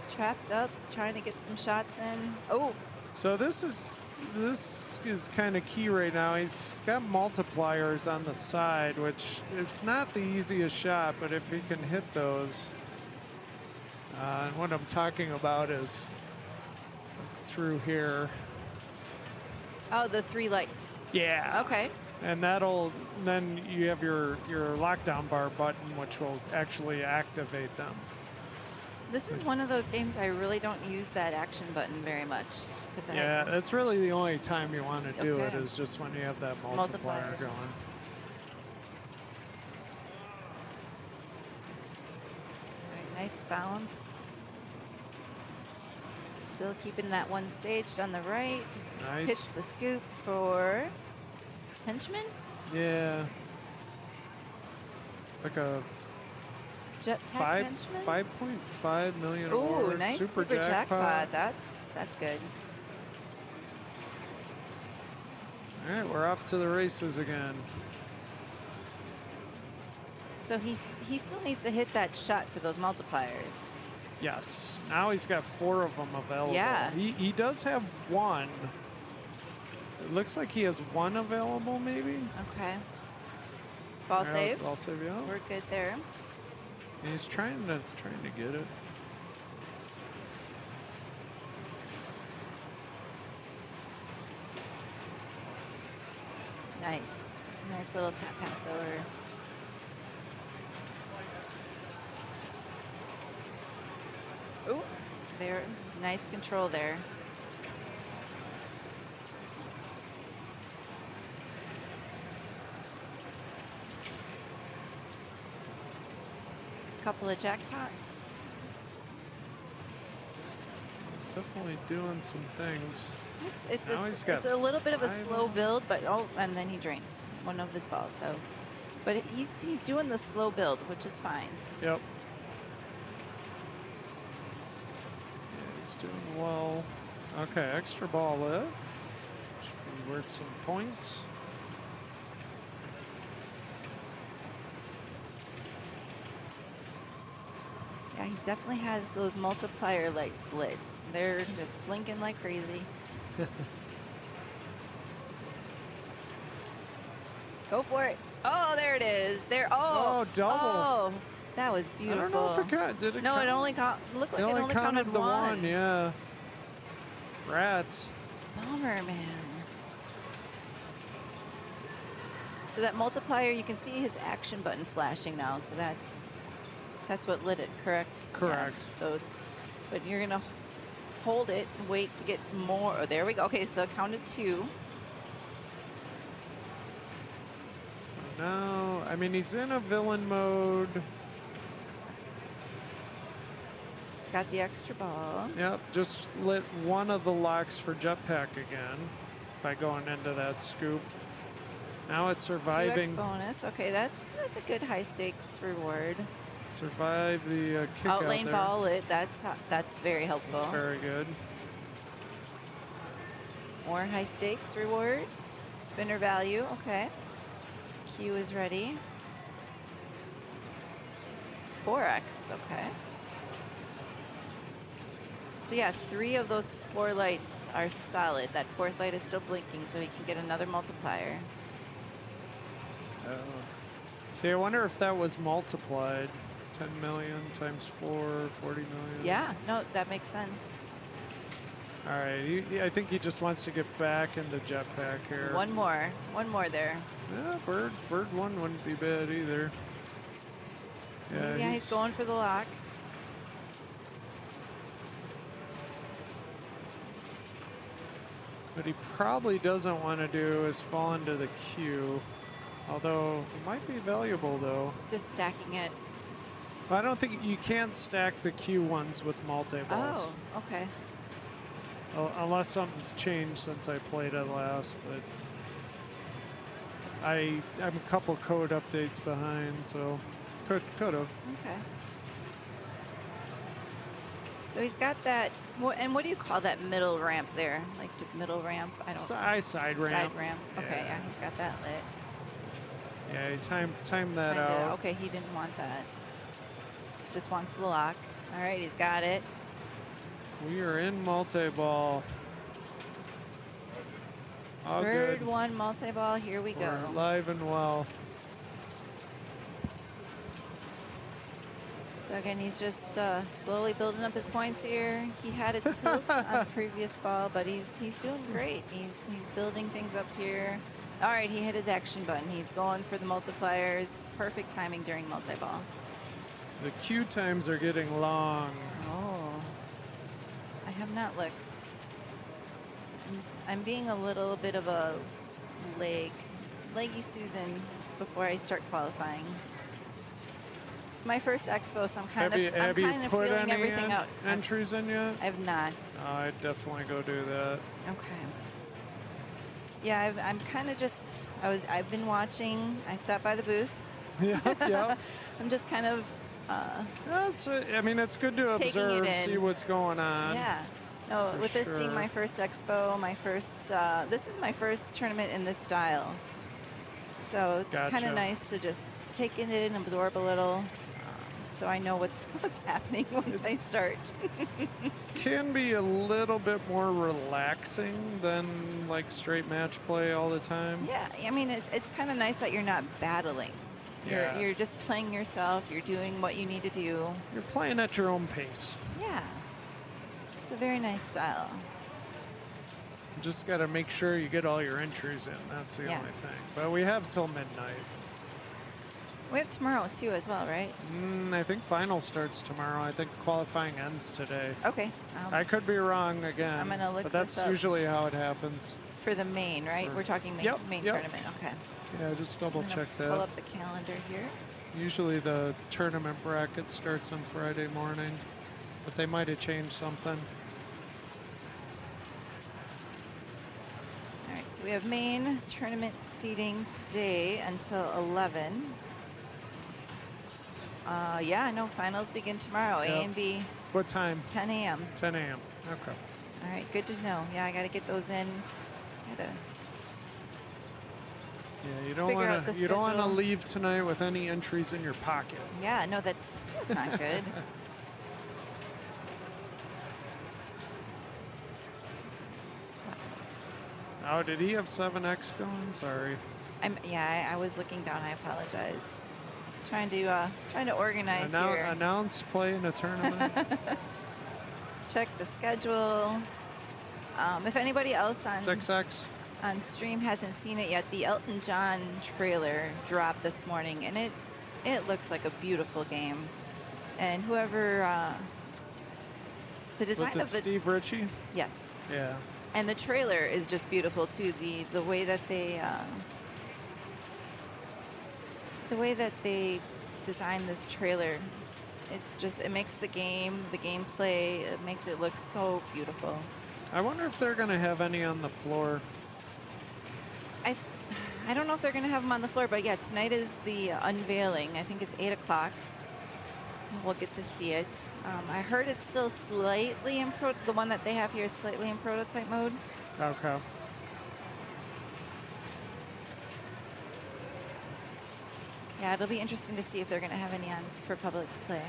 trapped up, trying to get some shots in. Oh, So this is this is kind of key right now. He's got multipliers on the side, which it's not the easiest shot, but if he can hit those, and what I'm talking about is through here. Oh, the 3 lights. Yeah. Okay. And then you have your lockdown bar button, which will actually activate them. This is one of those games I really don't use that action button very much. Yeah, that's really the only time you want to do it Okay. is just when you have that multiplier going. Right, nice bounce. Still keeping that one staged on the right. Nice. Hits the scoop for Henchman? Yeah. Like a Jetpack Henchman? 5.5 million Ooh, award. nice super jackpot. That's good. All right, we're off to the races again. So he still needs to hit that shot for those multipliers. Yes. Now he's got 4 of them available. Yeah. He does have 1. It looks like he has 1 available, maybe. Okay. Ball Yeah, save. Ball save, yeah. We're good there. And he's trying to get it. Nice. Nice little tap pass over. Ooh, there. Nice control there. Couple of jackpots. He's definitely doing some things. It's Now he's got it's a little bit of a 5 slow on. build, but and then he drained one of his balls. So, but he's doing the slow build, which is fine. Yep. Yeah, he's doing well. Okay, extra ball lit. Should be worth some points. Yeah, he's definitely has those multiplier lights lit. They're just blinking like crazy. Go for it. Oh, there it is. There. Oh, Oh, double. Oh, that was I beautiful. don't know if it cut. Did it No, count? it only looked like it only counted the one. one. Yeah. Rats. Bummer, man. So that multiplier, you can see his action button flashing now. So that's what lit it, correct? Correct. Yeah. So, but you're gonna hold it and wait to get more. Oh, there we go. Okay, so it counted 2. So now, I mean, he's in a villain mode. Got the extra ball. Yep, just lit one of the locks for jetpack again by going into that scoop. Now it's 2x surviving. bonus. Okay, that's a good high stakes reward. Survive the kick out Outlane there. ball lit. That's very helpful. That's very good. More high stakes rewards. Spinner value. Okay. Q is ready. 4x. Okay. So yeah, 3 of those 4 lights are solid. That 4th light is still blinking, so he can get another multiplier. See, I wonder if that was multiplied. 10 million times 4, 40 million. Yeah, no, that makes sense. All right, I think he just wants to get back into jetpack here. One more there. Yeah, bird one wouldn't be bad either. Yeah, he's going for the lock. What he probably doesn't want to do is fall into the queue. Although it might be valuable though. Just stacking it. I don't think you can't stack the Q ones with multi-balls. Oh, okay. Unless something's changed since I played it last, but I'm a couple code updates behind, so could have. Okay. So he's got that, and what do you call that middle ramp there? Like just middle ramp? I don't. Side ramp. Side ramp. Okay, yeah, he's got that lit. Yeah, he timed that Timed it out. Okay, he didn't want that. Just wants the lock. All right, he's got it. We are in multi-ball. All Third good. one, multi-ball. Here we go. We're live and well. So again, he's just slowly building up his points here. He had a tilt on the previous ball, but he's doing great. He's building things up here. All right, he hit his action button. He's going for the multipliers. Perfect timing during multi-ball. The queue times are getting long. Oh, I have not looked. I'm being a little bit of a leggy Susan before I start qualifying. It's my first expo, so I'm kind of put feeling any everything out. entries in yet? I have not. I'd definitely go do that. Okay. Yeah, I'm kind of just. I've been watching. I stopped by the booth. Yeah. I'm just kind of. I mean, it's good to Taking it observe, in. see what's going on. Yeah. No, For with this being sure. my first expo, this is my first tournament in this style. So it's kind Gotcha. of nice to just take it in, absorb a little, so I know what's happening once I start. Can be a little bit more relaxing than like straight match play all the time. Yeah, I mean, it's kind of nice that you're not battling. Yeah. You're just playing yourself. You're doing what you need to do. You're playing at your own pace. Yeah. It's a very nice style. You just got to make sure you get all your entries in. That's the Yeah. only thing. But we have till midnight. We have tomorrow, too, as well, right? I think final starts tomorrow. I think qualifying ends today. Okay. I could be wrong again. I'm gonna look But that's this up. usually how it happens. For the main, right? We're talking main, Yep, main yep. tournament. Okay. Yeah, just double I'm gonna check that. Pull up the calendar here. Usually the tournament bracket starts on Friday morning, but they might have changed something. All right, so we have main tournament seating today until 11. Yeah, no, finals begin tomorrow. A Yep. and B, What time? 10 a.m. 10 a.m. Okay. All right, good to know. Yeah, I got to get those in. Gotta Yeah, you don't Figure out want to the you don't want to schedule. leave tonight with any entries in your pocket. Yeah, no, that's not good. Oh, did he have 7X going? Sorry. I was looking down. I apologize. Trying to organize here. Announce play in a tournament. Check the schedule. If anybody else on 6X. on stream hasn't seen it yet, the Elton John trailer dropped this morning, and it looks like a beautiful game. And whoever the design Was it of the Steve Ritchie? yes, Yeah. and the trailer is just beautiful too. The way that they designed this trailer, it makes the gameplay, it makes it look so beautiful. I wonder if they're going to have any on the floor. I don't know if they're going to have them on the floor, but yeah, tonight is the unveiling. I think it's 8 o'clock. We'll get to see it. I heard it's still slightly in the one that they have here is slightly in prototype mode. Okay. Yeah, it'll be interesting to see if they're going to have any on for public play.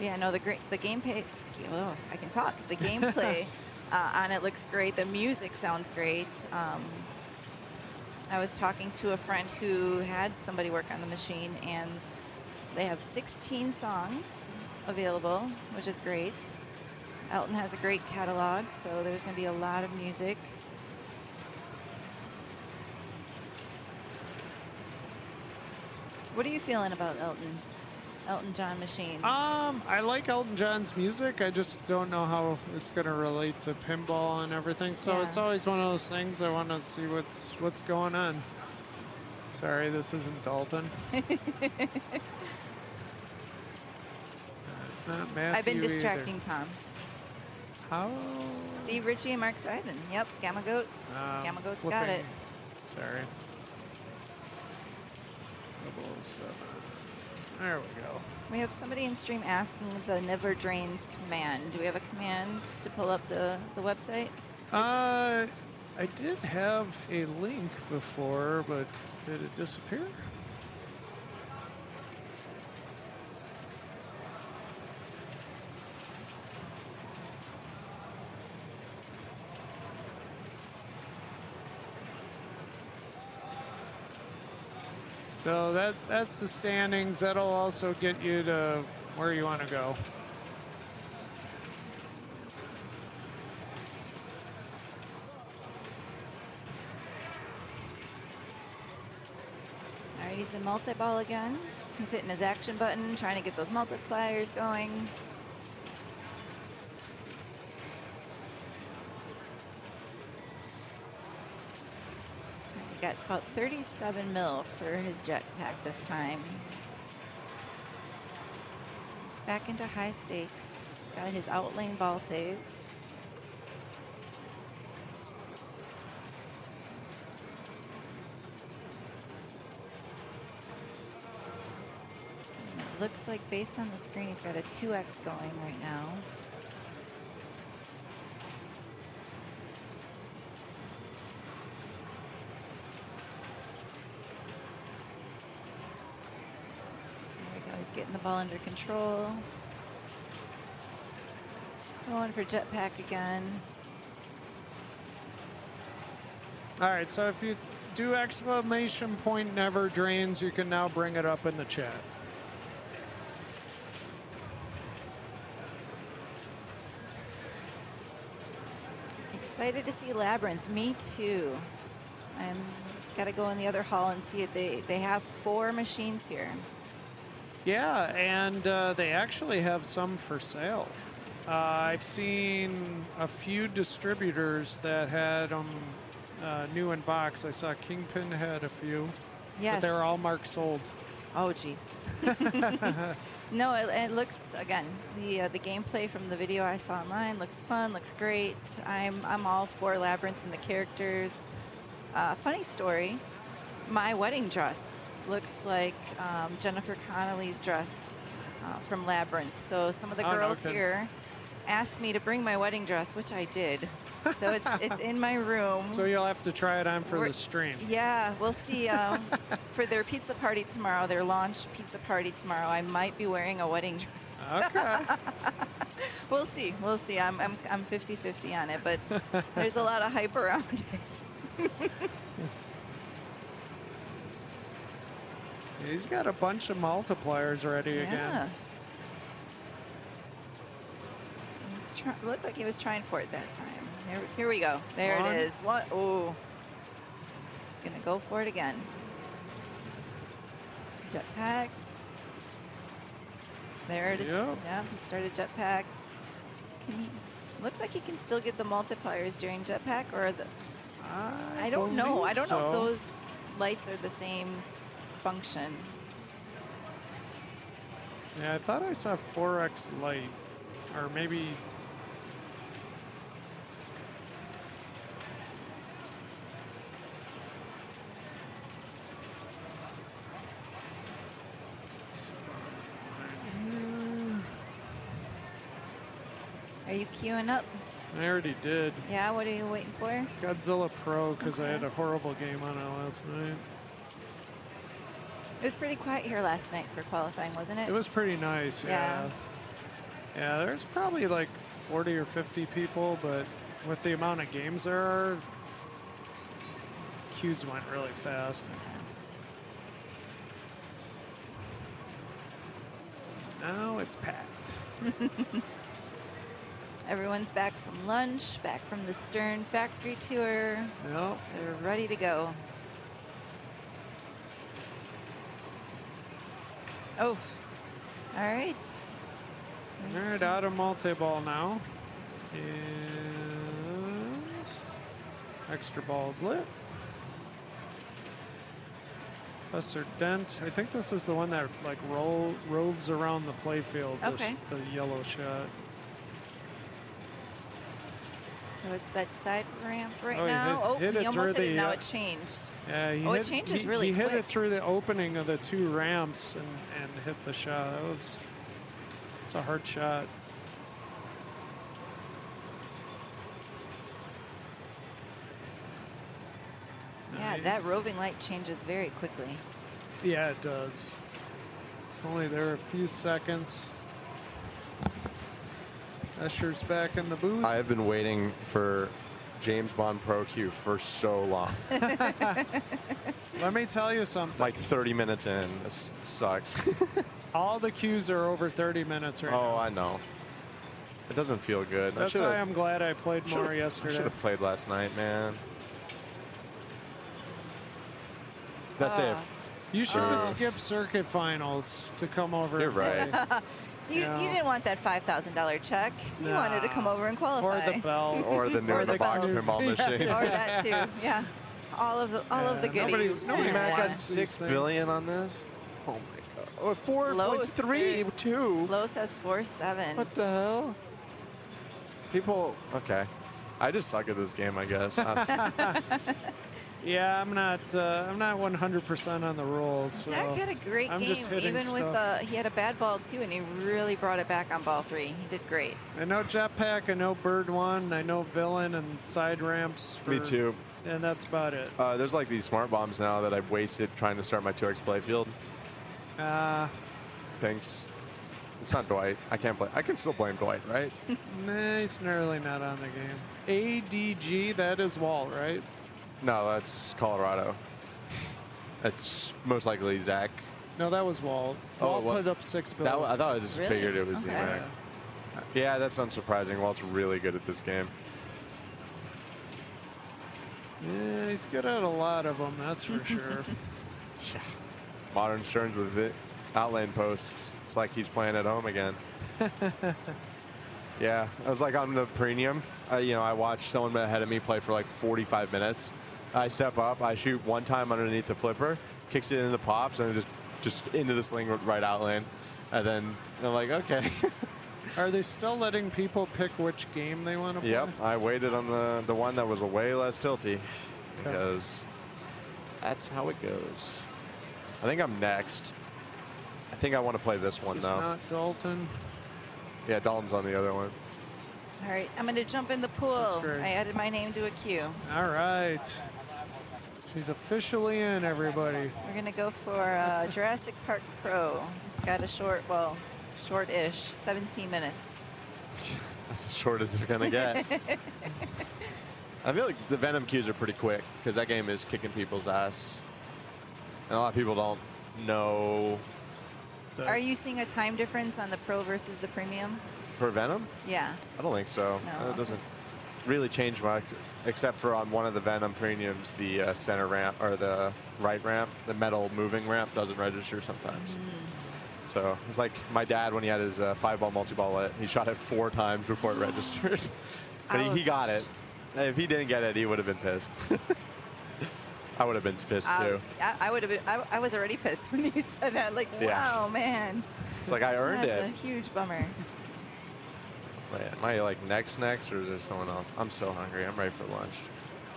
Yeah, no, the gameplay. Oh, I can talk. The gameplay on it looks great. The music sounds great. I was talking to a friend who had somebody work on the machine, and they have 16 songs available, which is great. Elton has a great catalog, so there's going to be a lot of music. What are you feeling about Elton John machine? I like Elton John's music. I just don't know how it's going to relate to pinball and everything. So Yeah. it's always one of those things. I want to see what's going on. Sorry, this isn't Dalton. It's not Matthew I've been either. distracting Tom. How? Steve Ritchie and Mark Seiden. Yep, Gamma Goats. Gamma Goats got flipping. it. Sorry. 007. There we go. We have somebody in stream asking the Never Drains command. Do we have a command to pull up the website? I did have a link before, but did it disappear? So that's the standings. That'll also get you to where you want to go. All right, he's in multi-ball again. He's hitting his action button, trying to get those multipliers going. He got about 37 mil for his jetpack this time. He's back into high stakes. Got his outlane ball save. Looks like based on the screen, he's got a 2x going right now. There we go, he's getting the ball under control. Going for jetpack again. All right, so if you do exclamation point never drains, you can now bring it up in the chat. Excited to see Labyrinth. Me too. I'm gotta go in the other hall and see it. They have 4 machines here. Yeah, and they actually have some for sale. I've seen a few distributors that had them new in box. I saw Kingpin had a few. Yes. But they're all marked sold. Oh, geez. No, it looks, again, the gameplay from the video I saw online looks fun, looks great. I'm all for Labyrinth and the characters. Funny story, my wedding dress looks like Jennifer Connelly's dress from Labyrinth. So some of the girls here asked me to bring my wedding dress, which I did. So it's in my room. So you'll have to try it on for the stream. Yeah, we'll see. For their pizza party tomorrow, their launch pizza party tomorrow, I might be wearing a wedding dress. Okay. We'll see. We'll see. I'm 50-50 on it, but there's a lot of hype around it. He's got a bunch of multipliers ready again. Looked like he was trying for it that time. Here we go. There it is. What? Oh. Gonna go for it again. Jetpack. There it is. Yep. Yeah, he started jetpack. Looks like he can still get the multipliers during jetpack, or the. I don't know. I don't know if those lights are the same function. Yeah, I thought I saw 4x light, or maybe. Are you queuing up? I already did. Yeah, what are you waiting for? Godzilla Pro, because I had a horrible game on it last night. It was pretty quiet here last night for qualifying, wasn't it? It was pretty nice, yeah. Yeah, there's probably like 40 or 50 people, but with the amount of games there are, queues went really fast. Now it's packed. Everyone's back from lunch, back from the Stern factory tour. Yep. They're ready to go. Oh, all right. All right, out of multi-ball now. And extra balls lit. Professor Dent. I think this is the one that like roves around the playfield. Okay. The yellow shot. So it's that side ramp right Oh, now. hit He it almost through hit it. the, Now it changed. Yeah, it changes really He hit quick. it through the opening of the 2 ramps and hit the shot. It's a hard shot. Yeah, Nice. that roving light changes very quickly. Yeah, it does. It's only there a few seconds. Escher's back in the booth. I've been waiting for James Bond Pro queue for so long. Let me tell you something. Like 30 minutes in. This sucks. All the queues are over 30 minutes right Oh, now. I know. It doesn't feel good. That's why I'm glad I played more I yesterday. should have played last night, man. That's it. You should have skipped circuit finals to come over. You're right. You didn't want that $5,000 check. You wanted to come over and Or qualify. the bell. Or the new Or in the the box bells. pinball machine. Or that too. Yeah. All of the goodies. nobody See, Matt got wants these 6 things. billion on this. Oh my god. Oh, 4.3 too. Low says 4.7. What the hell? People. Okay. I just suck at this game, I guess. Yeah, I'm not 100% on the rules. So Zach had a great I'm game, just hitting even with stuff. he had a bad ball too, and he really brought it back on ball 3. He did great. I know Jetpack, I know Bird 1, I know Villain and side ramps. For, Me too. And that's about it. There's like these smart bombs now that I've wasted trying to start my 2x playfield. Thanks. It's not Dwight. I can't play. I can still blame Dwight, right? Nah, he's nearly not on the game. ADG, that is Wall, right? No, that's Colorado. It's most likely Zach. No, that was Wall. Oh, Wall what? put up 6 That, billion. I thought I just Really? figured it was Okay. Z-Mac. Yeah, that's unsurprising. Walt's really good at this game. Yeah, he's good at a lot of them, that's for sure. Modern Stearns with it. Outlane posts. It's like he's playing at home again. Yeah, I was like on the premium. I watched someone ahead of me play for like 45 minutes. I step up, I shoot one time underneath the flipper, kicks it into the pops, and just into the sling right out lane. And then I'm like, okay. Are they still letting people pick which game they want to play? Yep, I waited on the one that was way less tilty because that's how it goes. I think I'm next. I think I want to play this one It's though. not Dalton. Yeah, Dalton's on the other one. All right, I'm going to jump in the pool. great. I added my name to a queue. All right. She's officially in, everybody. We're going to go for Jurassic Park Pro. It's got a short-ish, 17 minutes. That's as short as they're gonna get. I feel like the Venom queues are pretty quick because that game is kicking people's ass, and a lot of people don't know. Are you seeing a time difference on the Pro versus the Premium? For Venom? Yeah. I don't think so. No. It doesn't really change much, except for on one of the Venom premiums, the center ramp or the right ramp, the metal moving ramp doesn't register sometimes. So it's like my dad when he had his 5-ball multi-ball, he shot it 4 times before it registered. But he got it. If he didn't get it, he would have been pissed. I would have been pissed too. I would have been. I was already pissed when you said that. Like, Yeah. wow, man. It's like I earned That's it. a huge bummer. Wait, am I like next, or is there someone else? I'm so hungry. I'm ready for lunch.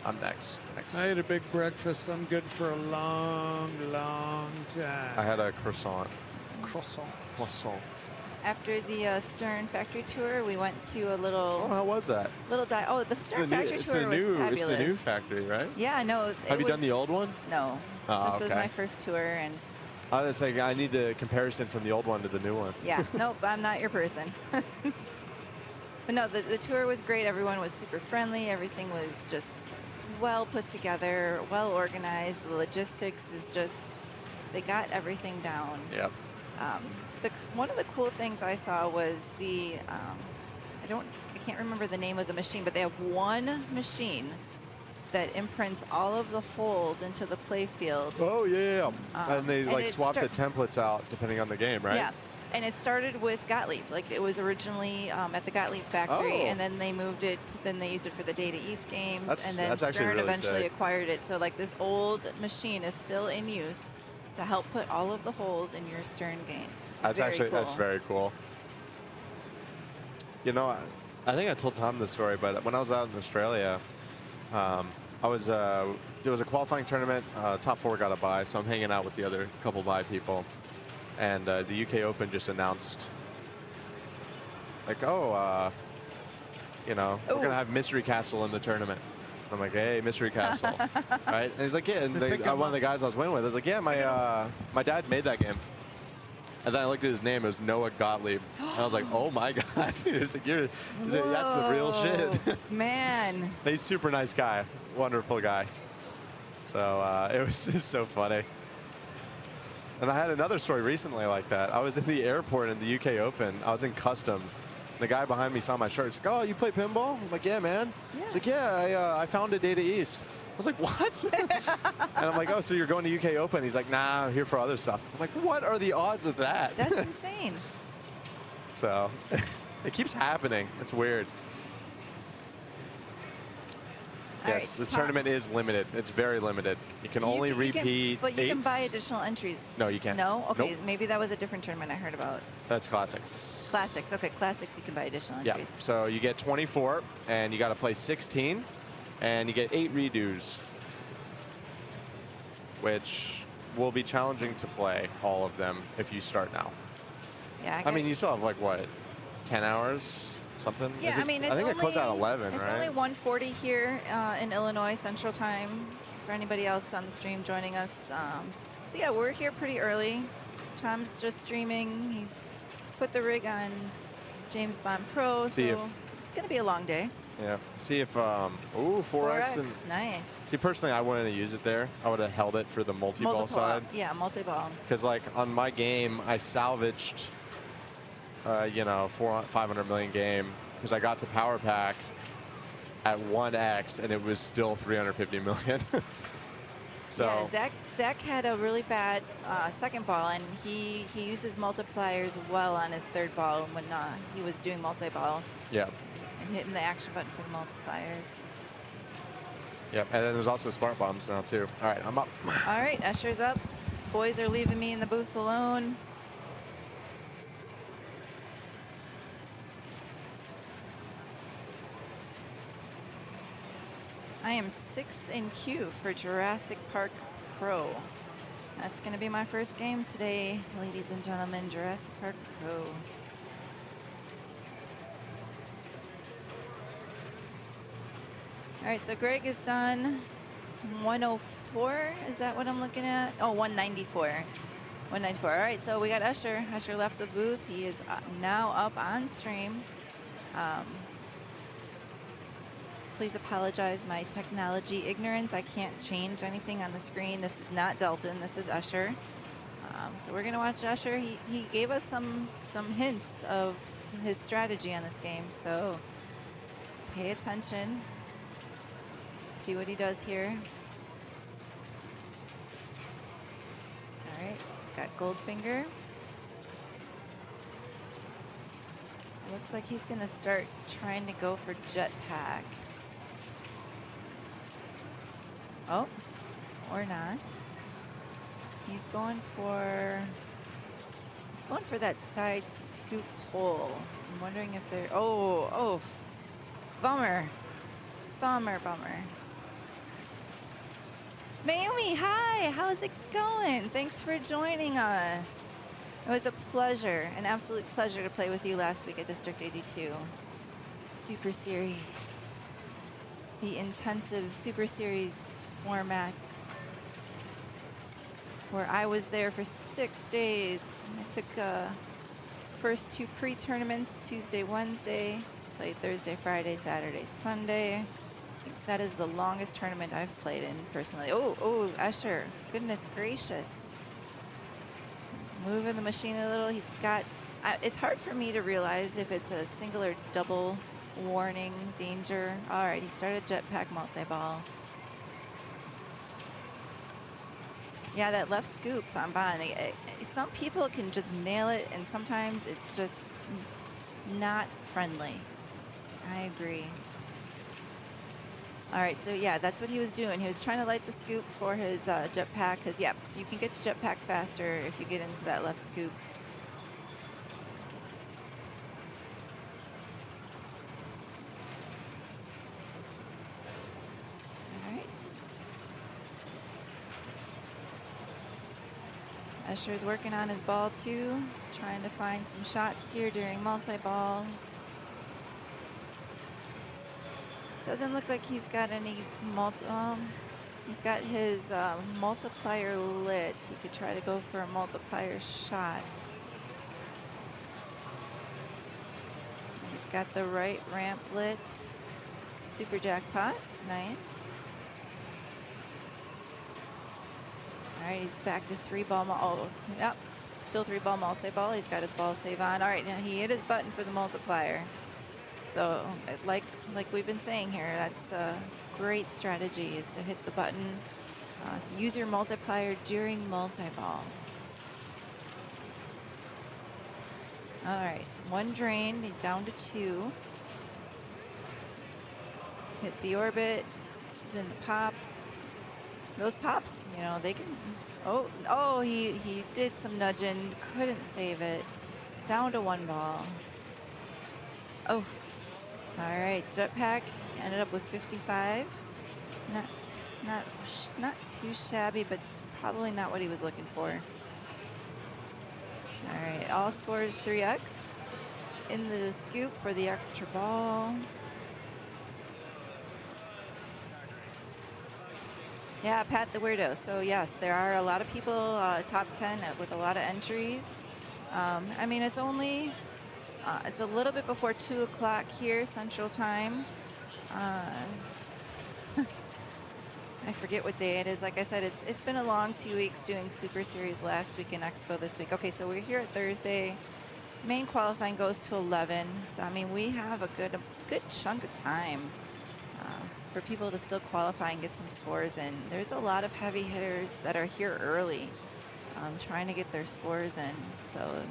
I'm next. I had a big breakfast. I'm good for a long, long time. I had a croissant. Croissant. After the Stern factory tour, we went to a little Oh, how was that? the Stern factory tour was fabulous. It's the new factory, right? Yeah, no. Have you done the old one? No. Oh, This was okay. my first tour, and I was like, I need the comparison from the old one to the new one. yeah, nope, I'm not your person. But no, the tour was great. Everyone was super friendly. Everything was just well put together, well organized. The logistics is just, they got everything down. Yep. One of the cool things I saw was I can't remember the name of the machine, but they have one machine that imprints all of the holes into the play field. Oh yeah. And they and like it swap the templates out depending on the game, right? Yeah, and it started with Gottlieb. Like it was originally at the Gottlieb factory, Oh. and then they moved it. Then they used it for the Data East games, and then that's actually Stern really eventually sick. acquired it. So like this old machine is still in use to help put all of the holes in your Stern games. It's That's very cool. You know, I think I told Tom this story, but when I was out in Australia, there was a qualifying tournament. Top 4 got a bye, so I'm hanging out with the other couple bye people. And the UK Open just announced, like, we're going to have Mystery Castle in the tournament. I'm like, hey, Mystery Castle, right? And he's like, yeah. And one of the guys I was playing with, I was like, yeah, my dad made that game. And then I looked at his name. It was Noah Gottlieb. And I was like, oh my God. He was like, that's the real shit. Man. He's a super nice guy. Wonderful guy. So it was just so funny. And I had another story recently like that. I was in the airport in the UK Open. I was in customs. The guy behind me saw my shirt. He's like, oh, you play pinball? I'm like, yeah, man. Yeah. He's like, yeah, I founded Data East. I was like, what? And I'm like, oh, so you're going to UK Open? He's like, nah, I'm here for other stuff. I'm like, what are the odds of that? That's insane. So it keeps happening. It's weird. All Yes, right, this Tom. tournament is limited. It's very limited. You can only repeat But you can eights. buy additional entries. No, you can't. No? Okay, Nope. maybe that was a different tournament I heard about. That's classics. Classics. Okay, classics you can buy additional Yeah, entries. so you get 24, and you got to play 16, and you get 8 redos, which will be challenging to play all of them if you start now. Yeah, I mean, you still have like what, 10 hours, something? yeah, Is it- I mean, it's I think only, it closed at 11, it's right? only 1:40 here in Illinois Central Time for anybody else on the stream joining us. So yeah, we're here pretty early. Tom's just streaming. He's put the rig on James Bond Pro, See so if- it's going to be a long day. Yeah. See if 4X and. Nice. See, personally, I wouldn't have used it there. I would have held it for the multi-ball side. Yeah, multi-ball. Because like on my game, I salvaged, 500 million game because I got to power pack at 1x and it was still 350 million. So Yeah, Zach had a really bad second ball, and he uses multipliers well on his third ball when he was doing multi-ball yeah, and hitting the action button for the multipliers. yep. And then there's also smart bombs now too. All right, I'm up. All right, Usher's up. Boys are leaving me in the booth alone. I am 6th in queue for Jurassic Park Pro. That's going to be my first game today, ladies and gentlemen. Jurassic Park Pro. All right, so Greg is done. 104, is that what I'm looking at? Oh, 194. 194. All right, so we got Usher. Usher left the booth. He is now up on stream. Please apologize my technology ignorance. I can't change anything on the screen. This is not Delton. This is Usher. So we're going to watch Usher. He gave us some hints of his strategy on this game, so pay attention. See what he does here. All right, so he's got Goldfinger. Looks like he's going to start trying to go for Jetpack. Oh, or not. He's going for that side scoop hole. I'm wondering if they're, oh, bummer. Bummer. Naomi, hi, how's it going? Thanks for joining us. It was a pleasure, an absolute pleasure to play with you last week at District 82. Super Series. The intensive Super Series format where I was there for 6 days. I took first 2 pre-tournaments, Tuesday, Wednesday, played Thursday, Friday, Saturday, Sunday. I think that is the longest tournament I've played in personally. Oh, Usher, goodness gracious. Moving the machine a little. He's got, it's hard for me to realize if it's a single or double warning, danger. All right, he started Jetpack multi-ball. Yeah, that left scoop on Bond. Some people can just nail it, and sometimes it's just not friendly. I agree. All right, so yeah, that's what he was doing. He was trying to light the scoop for his jetpack, because, yeah, you can get to jetpack faster if you get into that left scoop. All right. Usher's working on his ball, too, trying to find some shots here during multi-ball. Doesn't look like he's got any he's got his multiplier lit. He could try to go for a multiplier shot. He's got the right ramplet. Super jackpot. Nice. All right, he's back to 3-ball. Oh, yep. Still 3-ball multi-ball. He's got his ball save on. All right, now he hit his button for the multiplier. So like we've been saying here, that's a great strategy, is to hit the button. Use your multiplier during multi-ball. All right, 1 drain. He's down to 2. Hit the orbit. He's in the pops. Those pops, you know, they can. Oh, he did some nudging. Couldn't save it. Down to 1 ball. Oh. All right, jetpack ended up with 55. Not too shabby, but it's probably not what he was looking for. All right, all scores 3x. In the scoop for the extra ball. Yeah, Pat the Weirdo. So yes, there are a lot of people top 10 with a lot of entries. I mean, it's only, it's a little bit before 2 o'clock here, Central Time. I forget what day it is. Like I said, it's been a long 2 weeks doing Super Series last week and Expo this week. Okay, so we're here at Thursday. Main qualifying goes to 11. So, I mean, we have a good chunk of time for people to still qualify and get some scores in. There's a lot of heavy hitters that are here early trying to get their scores in. So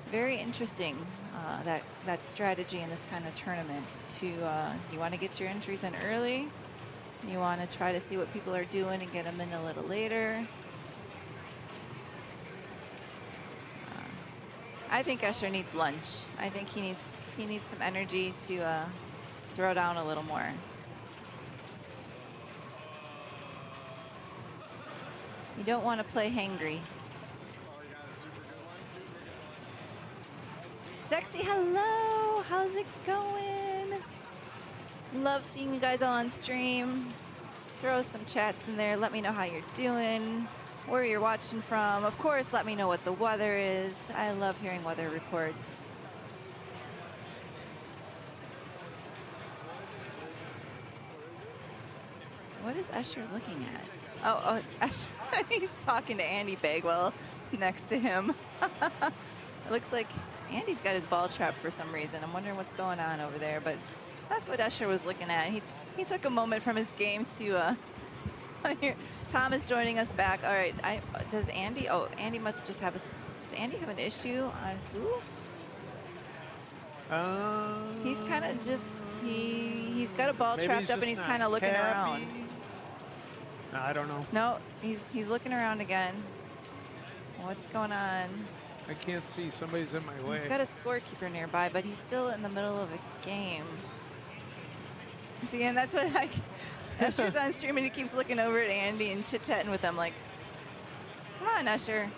very interesting, that strategy in this kind of tournament. You want to get your entries in early. You want to try to see what people are doing and get them in a little later. I think Escher needs lunch. I think he needs some energy to throw down a little more. You don't want to play hangry. Sexy, hello. How's it going? Love seeing you guys all on stream. Throw some chats in there. Let me know how you're doing, where you're watching from. Of course, let me know what the weather is. I love hearing weather reports. What is Escher looking at? Oh, Escher, he's talking to Andy Bagwell next to him. It looks like Andy's got his ball trapped for some reason. I'm wondering what's going on over there, but that's what Escher was looking at. He took a moment from his game to here. Tom is joining us back. All right, does Andy? Oh, Andy must just have does Andy have an issue on Foo? He's kind of just he's got a ball trapped up and he's kind of looking around. I don't know. No, he's looking around again. What's going on? I can't see. Somebody's in my way. He's got a scorekeeper nearby, but he's still in the middle of a game. See, and that's what Escher's on stream and he keeps looking over at Andy and chit-chatting with him like, come on, Escher,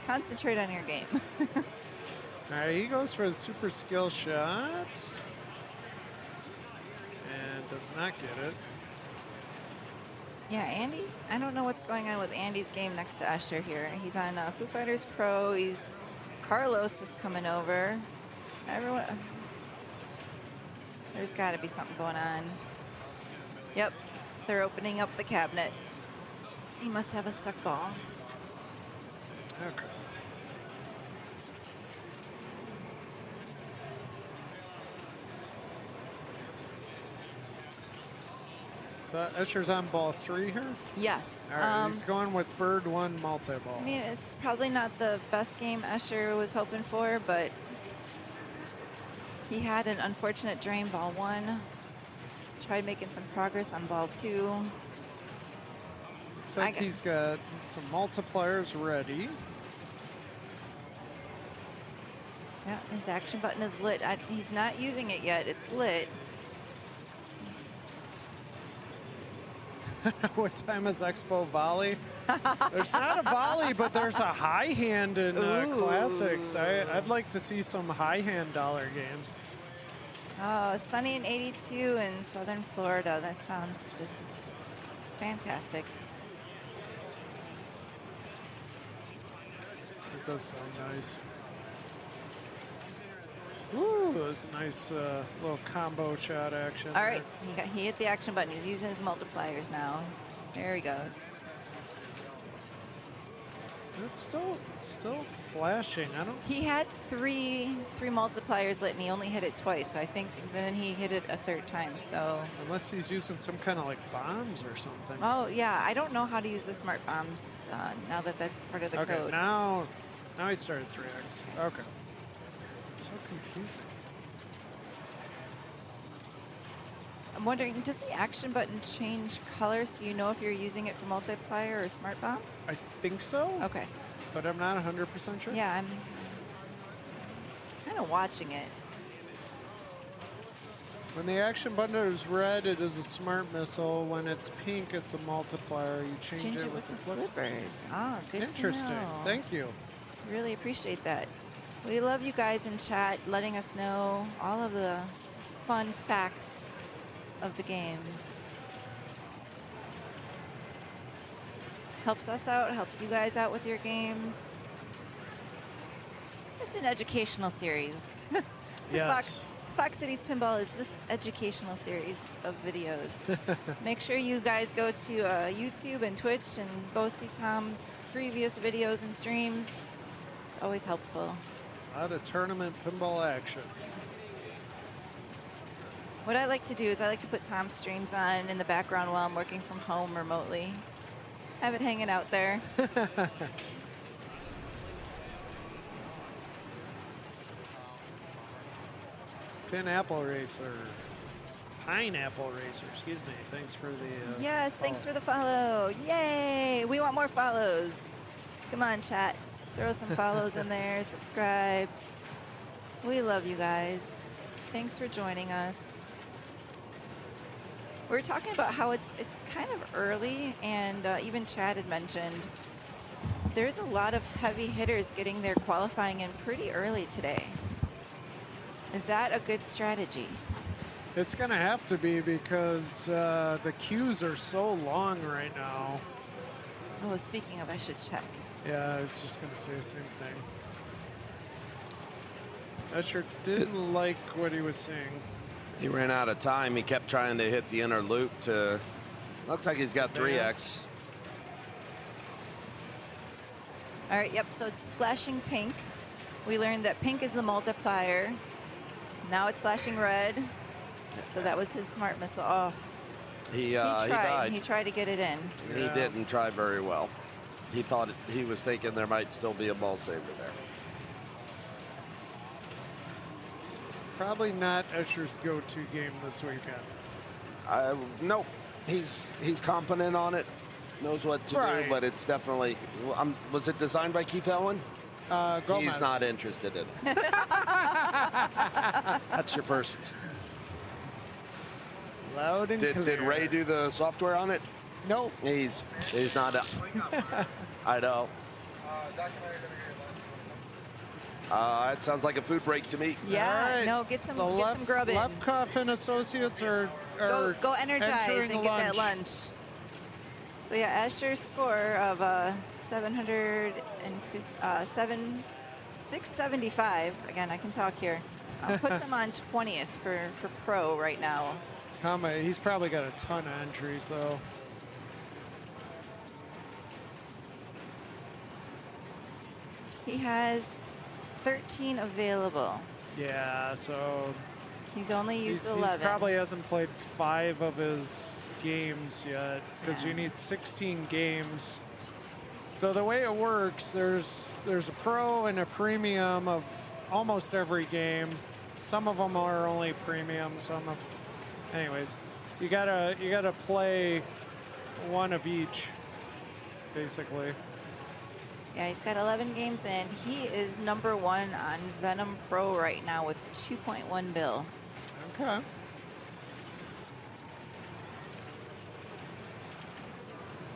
concentrate on your game. All right, he goes for a super skill shot and does not get it. Yeah, Andy, I don't know what's going on with Andy's game next to Escher here. He's on Foo Fighters Pro. Carlos is coming over. Everyone, there's got to be something going on. Yep, they're opening up the cabinet. He must have a stuck ball. Okay. So Escher's on ball 3 here? Yes. All right, he's going with bird 1 multi-ball. I mean, it's probably not the best game Escher was hoping for, but he had an unfortunate drain ball 1. Tried making some progress on ball 2. Looks like he's got some multipliers ready. Yeah, his action button is lit. He's not using it yet. It's lit. What time is Expo volley? There's not a volley, but there's a high hand in classics. I'd like to see some high hand dollar games. Oh, sunny and 82 in southern Florida. That sounds just fantastic. It does sound nice. Ooh, that's a nice little combo shot action. All right, he hit the action button. He's using his multipliers now. There he goes. It's still flashing. I don't. He had three multipliers lit, and he only hit it twice. I think then he hit it a third time. So Unless he's using some kind of like bombs or something. oh yeah, I don't know how to use the smart bombs now that that's part of the Okay, code. now he started 3x. Okay. So confusing. I'm wondering, does the action button change color so you know if you're using it for multiplier or smart bomb? I think so. Okay. But I'm not 100% sure. Yeah, I'm kind of watching it. When the action button is red, it is a smart missile. When it's pink, it's a multiplier. You change it with the flippers. Ah, good Interesting. to know. Thank you. Really appreciate that. We love you guys in chat letting us know all of the fun facts of the games. Helps us out, helps you guys out with your games. It's an educational series. Yes. Fox Cities Pinball is this educational series of videos. Make sure you guys go to YouTube and Twitch and go see Tom's previous videos and streams. It's always helpful. A lot of tournament pinball action. What I like to do is I like to put Tom's streams on in the background while I'm working from home remotely. Just have it hanging out there. Pineapple Racer. Pineapple Racer, excuse me. Thanks for the Yes, thanks follow. for the follow. Yay! We want more follows. Come on, chat. Throw some follows in there, subscribes. We love you guys. Thanks for joining us. We're talking about how it's kind of early, and even Chad had mentioned there's a lot of heavy hitters getting their qualifying in pretty early today. Is that a good strategy? It's going to have to be because the queues are so long right now. Oh, speaking of, I should check. Yeah, I was just going to say the same thing. Escher didn't like what he was saying. He ran out of time. He kept trying to hit the inner loop to. Looks like he's got 3x. All right, yep, so it's flashing pink. We learned that pink is the multiplier. Now it's flashing red. So that was his smart missile. Oh, He tried. died. He tried to get it in. He didn't try very well. He thought he was thinking there might still be a ball saver there. Probably not Escher's go-to game this weekend. Nope. He's competent on it. Knows what to Right. do, but it's definitely. Was it designed by Keith Elwin? Gomez. He's not interested in it. That's your first. Loud and clear. Did Ray do the software on it? Nope. He's not. I know. It sounds like a food break to me. Yeah, All right. no, get some The grub in. Lefkoff and Associates are Go energize entering and get that lunch. So yeah, Escher's score of 675. Again, I can talk here. Puts him on 20th for pro right now. He's probably got a ton of entries though. He has 13 available. Yeah, so He's only used he 11. probably hasn't played 5 of his games yet because you need 16 games. So the way it works, there's a pro and a premium of almost every game. Some of them are only premium. Anyways, you gotta play one of each, basically. Yeah, he's got 11 games in. He is number 1 on Venom Pro right now with 2.1 bill. Okay.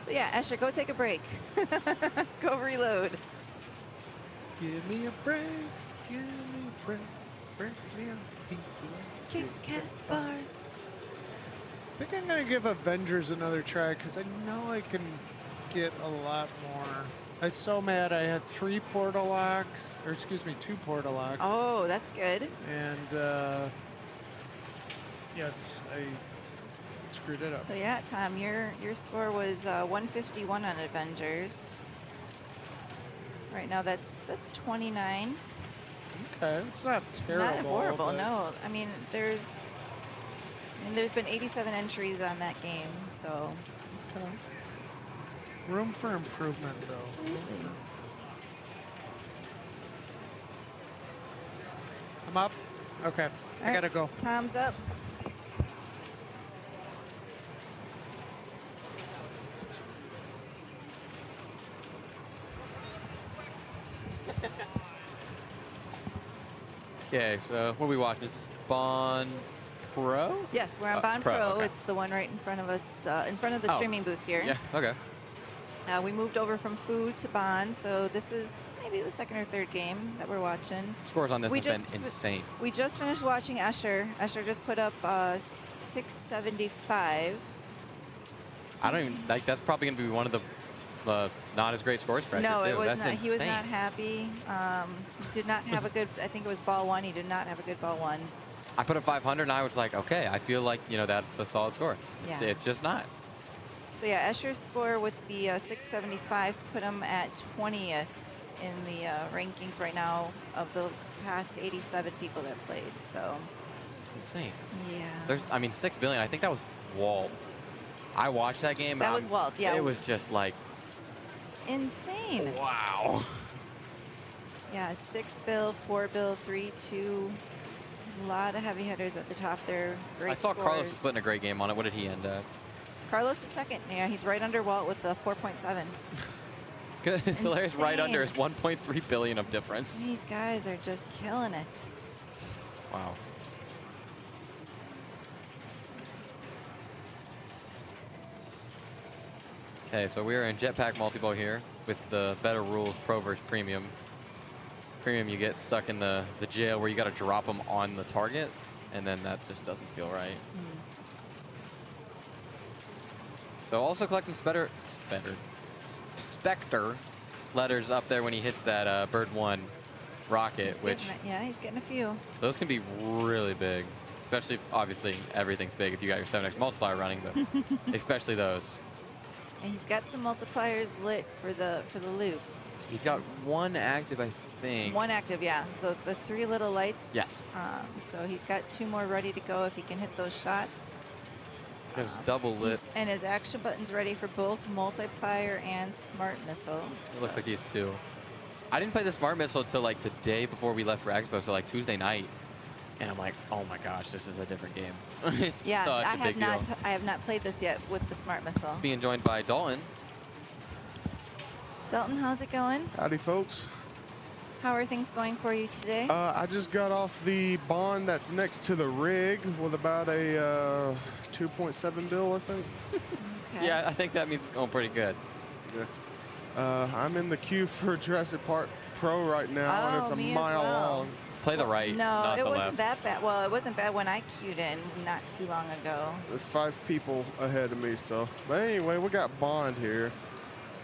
So yeah, Escher, go take a break. Go reload. Give me a break. Give me a break. Break me a piece of Kit Kat bar. I think I'm gonna give Avengers another try because I know I can get a lot more I was so mad I had 3 portal locks, or excuse me, 2 portal locks. Oh, that's good. And yes, I screwed it up. So yeah, Tom, your score was 151 on Avengers. Right now, that's 29. Okay, it's not terrible. Not horrible, but- no. I mean, there's been 87 entries on that game, so. Okay. Room for improvement, though. Absolutely. I'm up. Okay, All I right, gotta go. Tom's up. Okay, so what are we watching? Is this Bond Pro? Yes, we're on Bond Pro, Pro. okay. It's the one right in front of us, in front of the Oh. streaming booth here. Yeah, okay. We moved over from food to Bond, so this is maybe the second or third game that we're watching. Scores on this We have just- been insane. We just finished watching Escher. Escher just put up 675. I don't even, like, that's probably going to be one of the not as great scores for Escher, No, too. it was That's not. He was insane. not happy. He did not have a good, I think it was ball 1. He did not have a good ball 1. I put up 500 and I was like, okay, I feel like, you know, that's a solid score. Yeah. It's just not. So yeah, Escher's score with the 675 put him at 20th in the rankings right now of the past 87 people that played. So It's insane. yeah, There's, I mean, 6 billion. I think that was Walt. I watched that game. That was Walt, yeah. It was just like, insane. wow. Yeah, 6 bill, 4 bill, 3, 2. A lot of heavy hitters at the top there. Great I saw scores. Carlos was putting a great game on it. What did he end at? Carlos is second. Yeah, he's right under Walt with a 4.7. It's hilarious. Right under is Insane. 1.3 billion of difference. These guys are just killing it. Wow. Okay, so we are in Jetpack Multiball here with the better rules, Pro versus Premium. Premium, you get stuck in the jail where you got to drop them on the target, and then that just doesn't feel right. So also collecting Spectre letters up there when he hits that Bird 1 rocket, He's which getting it. Yeah, he's getting a few. those can be really big. Especially, obviously, everything's big if you got your 7x multiplier running, but especially those. And he's got some multipliers lit for the loop. He's got one active, I think. One active, yeah. The 3 little lights. Yes. So he's got 2 more ready to go if he can hit those shots. There's double lit. And his action button's ready for both multiplier and smart missiles. It looks like he has 2. I didn't play the smart missile until like the day before we left for Expo, so like Tuesday night. And I'm like, oh my gosh, this is a different game. It's Yeah, such a big deal. I have not played this yet with the smart missile. Being joined by Dalton. Dalton, how's it going? Howdy, folks. How are things going for you today? I just got off the bond that's next to the rig with about a 2.7 bill, I think. Okay. Yeah, I think that means it's going pretty good. Yeah. I'm in the queue for Jurassic Park Pro right now, and it's a me as mile well. long. Play the right, No, not it the wasn't left. that bad. Well, it wasn't bad when I queued in not too long ago. There's 5 people ahead of me, so. But anyway, we got Bond here.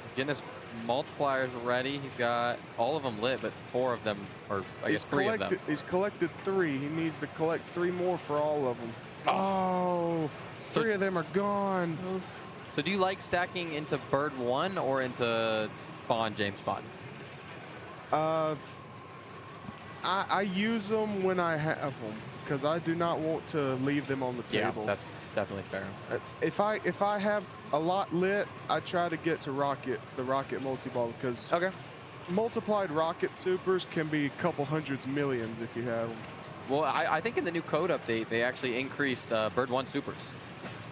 He's getting his multipliers ready. He's got all of them lit, but 4 of them, or I guess 3 of them. He's collected 3. He needs to collect 3 more for all of them. Oh, So- 3 of them are gone. So do you like stacking into Bird 1 or into Bond, James Bond? I use them when I have them because I do not want to leave them on the table. Yeah, that's definitely fair. If I have a lot lit, I try to get to the rocket multi-ball because Okay. multiplied rocket supers can be a couple hundreds millions if you have them. Well, I think in the new code update, they actually increased Bird 1 supers.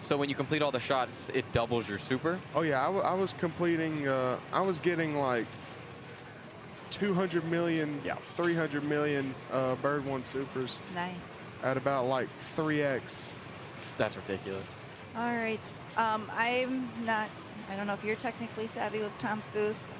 So when you complete all the shots, it doubles your super. Oh yeah, I was completing. I was getting like 200 million, Yeah. 300 million Bird 1 supers Nice. at about like 3x. That's ridiculous. All right. I don't know if you're technically savvy with Tom's booth.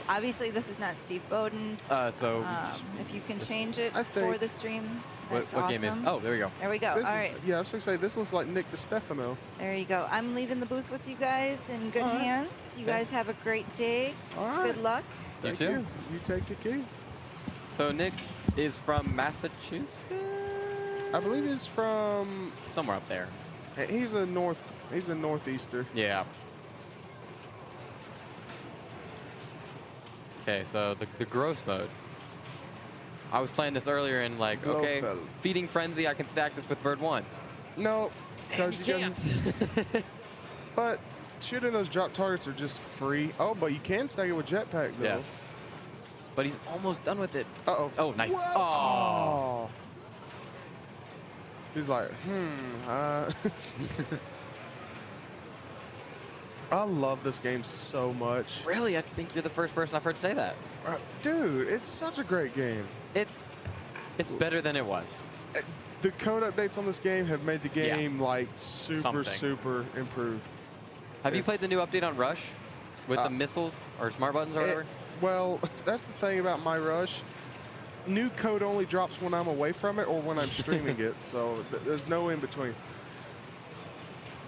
Obviously, this is not Steve Bowden. If you can change it I think- for the stream, What that's awesome. game is? Oh, there we go. There we go. This All is- right. Yeah, I was going to say, this looks like Nick DiStefano. There you go. I'm leaving the booth with you guys in good All right. hands. You guys have a great day. All right. Good luck. Thank too. you. You take the key. So Nick is from Massachusetts? I believe he's from. Somewhere up there. He's a northeaster. Yeah. Okay, so the gross mode. I was playing this earlier and like, okay, Glowfell. feeding frenzy, I can stack this with bird 1. No, because You you can't. But shooting those drop targets are just free. Oh, but you can stack it with jetpack though. Yes. But he's almost done with it. Uh-oh. Oh, nice. What? Oh. He's like, I love this game so much. Really? I think you're the first person I've heard say that. Dude, it's such a great game. It's better than it was. The code updates on this game have made the Yeah. game like super, Something. super improved. Have you It's- played the new update on Rush with the missiles or smart buttons or whatever? Well, that's the thing about my Rush. New code only drops when I'm away from it or when I'm streaming it, so there's no in between.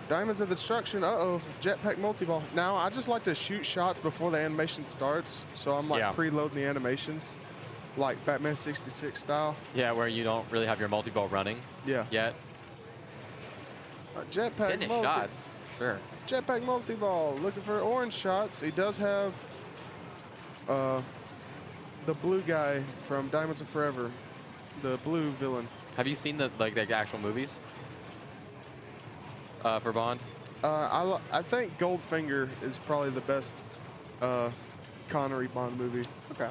Diamonds of Destruction, jetpack multiball. Now, I just like to shoot shots before the animation starts, so I'm like Yeah. preloading the animations, like Batman 66 style. Yeah, where you don't really have your multi-ball running Yeah. yet. Jetpack It's hitting his shots, sure. Jetpack multiball, looking for orange shots. He does have the blue guy from Diamonds of Forever, the blue villain. Have you seen the actual movies for Bond? I think Goldfinger is probably the best Connery Bond movie. Okay.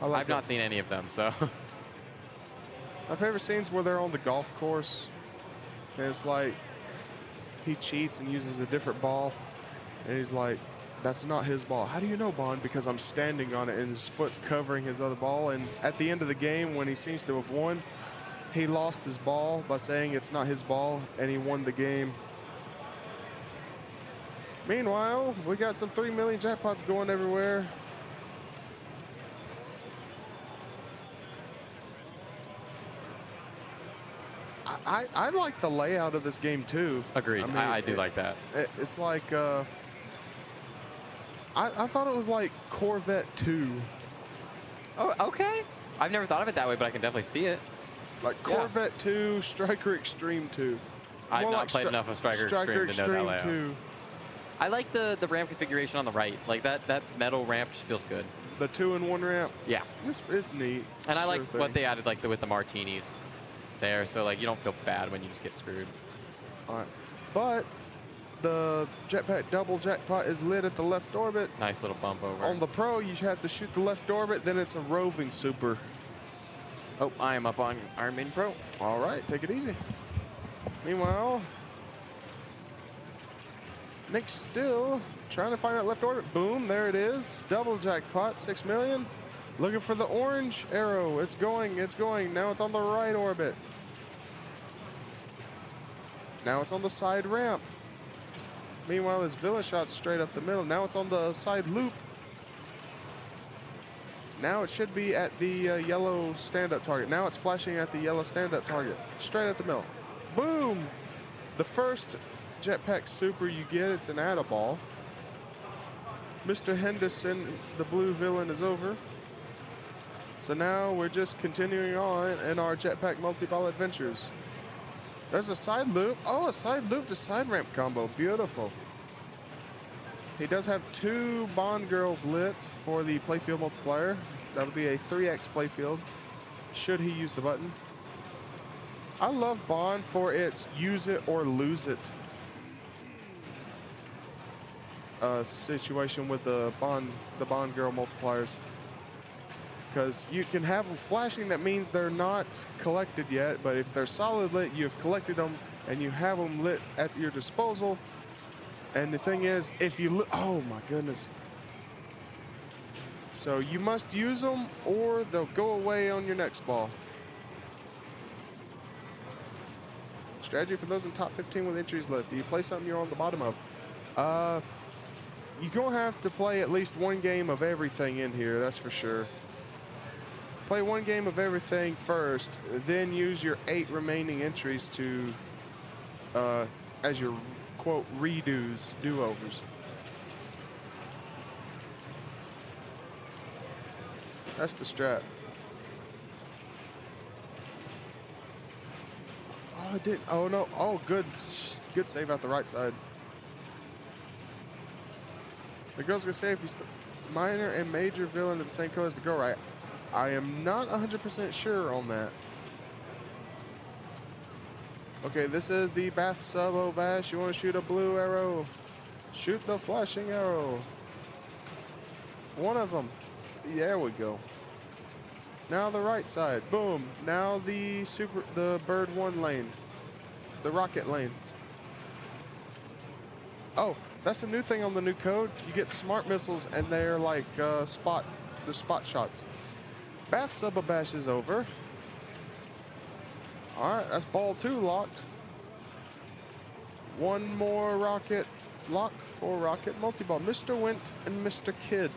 I like I've not seen any of them, so. My favorite scenes where they're on the golf course, and it's like he cheats and uses a different ball, and he's like, "That's not his ball." How do you know, Bond? Because I'm standing on it, and his foot's covering his other ball. And at the end of the game, when he seems to have won, he lost his ball by saying it's not his ball, and he won the game. Meanwhile, we got some 3 million jackpots going everywhere. I like the layout of this game too. Agreed. I do like that. It's like I thought it was like Corvette 2. Oh, okay. I've never thought of it that way, but I can definitely see it. Like Yeah. Corvette 2, Striker Extreme 2. I've More not like played enough of Striker Extreme to know that Extreme layout. 2. I like the ramp configuration on the right. Like that metal ramp just feels good. The 2-in-1 ramp. Yeah. It's neat. And I like Sure what thing. they added with the martinis there, so like you don't feel bad when you just get screwed. All right. But the jetpack double jackpot is lit at the left orbit. Nice little bump over. On the pro, you have to shoot the left orbit, then it's a roving super. Oh, I am up on Iron Maiden Pro. All right, take it easy. Meanwhile, Nick's still trying to find that left orbit. Boom, there it is. Double jackpot, 6 million. Looking for the orange arrow. It's going, it's going. Now it's on the right orbit. Now it's on the side ramp. Meanwhile, his villain shot's straight up the middle. Now it's on the side loop. Now it should be at the yellow stand-up target. Now it's flashing at the yellow stand-up target. Straight at the middle. Boom! The first jetpack super you get, it's an add-a-ball. Mr. Henderson, the blue villain, is over. So now we're just continuing on in our jetpack multi-ball adventures. There's a side loop. Oh, a side loop to side ramp combo. Beautiful. He does have 2 Bond girls lit for the playfield multiplier. That'll be a 3x playfield, should he use the button. I love Bond for its use it or lose it situation with the Bond girl multipliers. Because you can have them flashing, that means they're not collected yet, but if they're solid lit, you've collected them and you have them lit at your disposal. And the thing is, if you look, oh my goodness. So you must use them or they'll go away on your next ball. Strategy for those in top 15 with entries left. Do you play something you're on the bottom of? You're going to have to play at least one game of everything in here, that's for sure. Play one game of everything first, then use your 8 remaining entries to, as your, quote, redos, do-overs. That's the strat. Oh, it didn't. Oh, no. Oh, good. Good save out the right side. The girl's going to say if he's minor and major villain of the same color as the girl, right? I am not 100% sure on that. Okay, this is the Bath Sub Bash. You want to shoot a blue arrow? Shoot the flashing arrow. One of them. There we go. Now the right side. Boom. Now the bird 1 lane. The rocket lane. Oh, that's a new thing on the new code. You get smart missiles and they're like they're spot shots. Bath Sub Bash is over. All right, that's ball 2 locked. One more rocket lock for rocket multi-ball. Mr. Wint and Mr. Kid.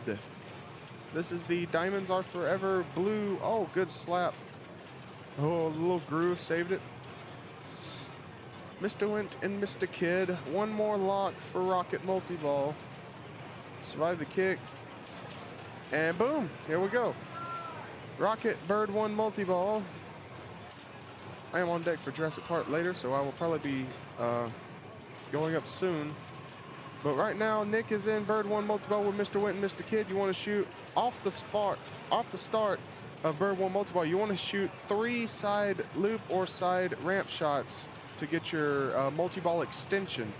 This is the Diamonds Are Forever blue. Oh, good slap. Oh, the little groove saved it. Mr. Wint and Mr. Kid. One more lock for rocket multi-ball. Survive the kick. And boom, here we go. Rocket Bird 1 multi-ball. I am on deck for Jurassic Park later, so I will probably be going up soon. But right now, Nick is in Bird 1 multi-ball with Mr. Wint and Mr. Kid. You want to shoot off the start of Bird 1 multi-ball. You want to shoot 3 side loop or side ramp shots to get your multi-ball extension,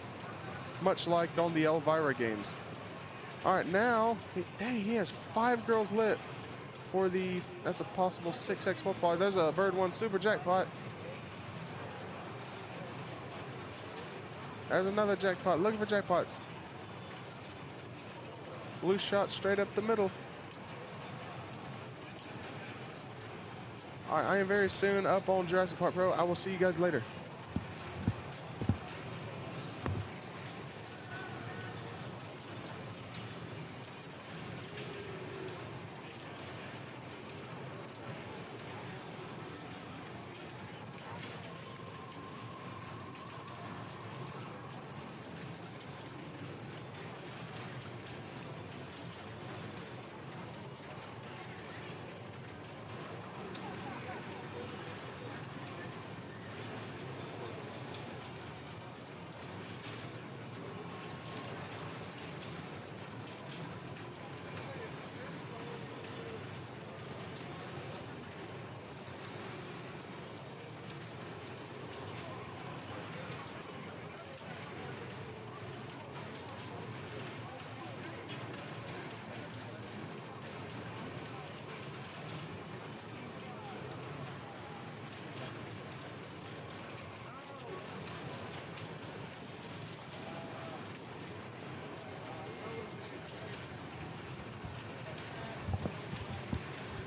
much like on the Elvira games. All right, now, dang, he has 5 girls lit for that's a possible 6x multiplier. There's a Bird 1 super jackpot. There's another jackpot. Looking for jackpots. Blue shot straight up the middle. All right, I am very soon up on Jurassic Park Pro. I will see you guys later.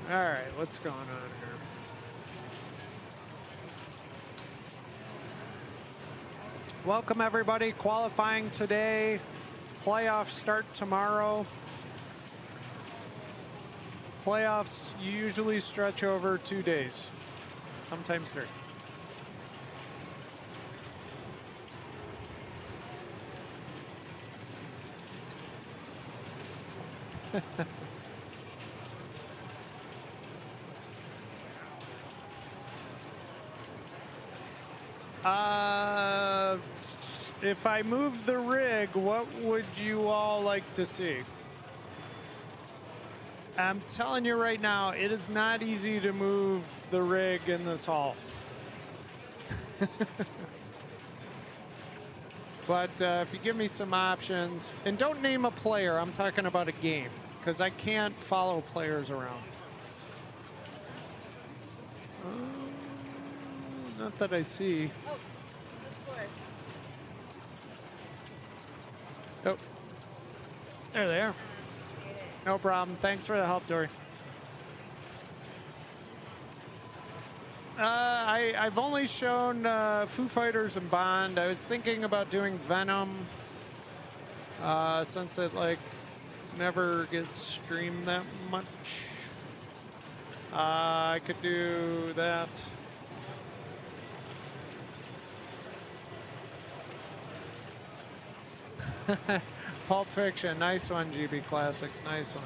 All right, what's going on here? Welcome, everybody. Qualifying today. Playoffs start tomorrow. Playoffs usually stretch over 2 days, sometimes 3. If I move the rig, what would you all like to see? I'm telling you right now, it is not easy to move the rig in this hall. But if you give me some options, and don't name a player, I'm talking about a game, because I can't follow players around. Not that I see. Oh, there they are. No problem. Thanks for the help, Dory. I've only shown Foo Fighters and Bond. I was thinking about doing Venom, since it like never gets streamed that much. I could do that. Pulp Fiction, nice one, GB Classics, nice one.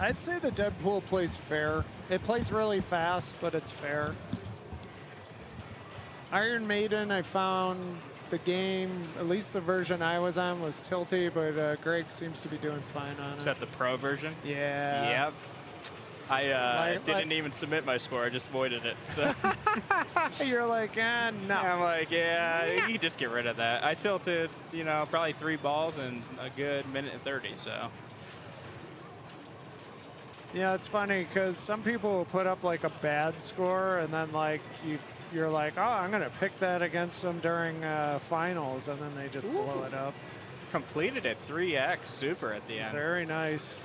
I'd say the Deadpool plays fair. It plays really fast, but it's fair. Iron Maiden, I found the game, at least the version I was on, was tilty, but Greg seems to be doing fine on it. Is that the pro version? Yeah. Yep. I didn't like- even submit my score. I just voided it. So You're like, no. I'm like, yeah, you can just get rid of that. I tilted, you know, probably 3 balls in a good minute and 30. So Yeah, it's funny because some people will put up like a bad score, and then like you're like, oh, I'm gonna pick that against them during finals, and then they just blow it up. completed it 3x super at the end. Very nice.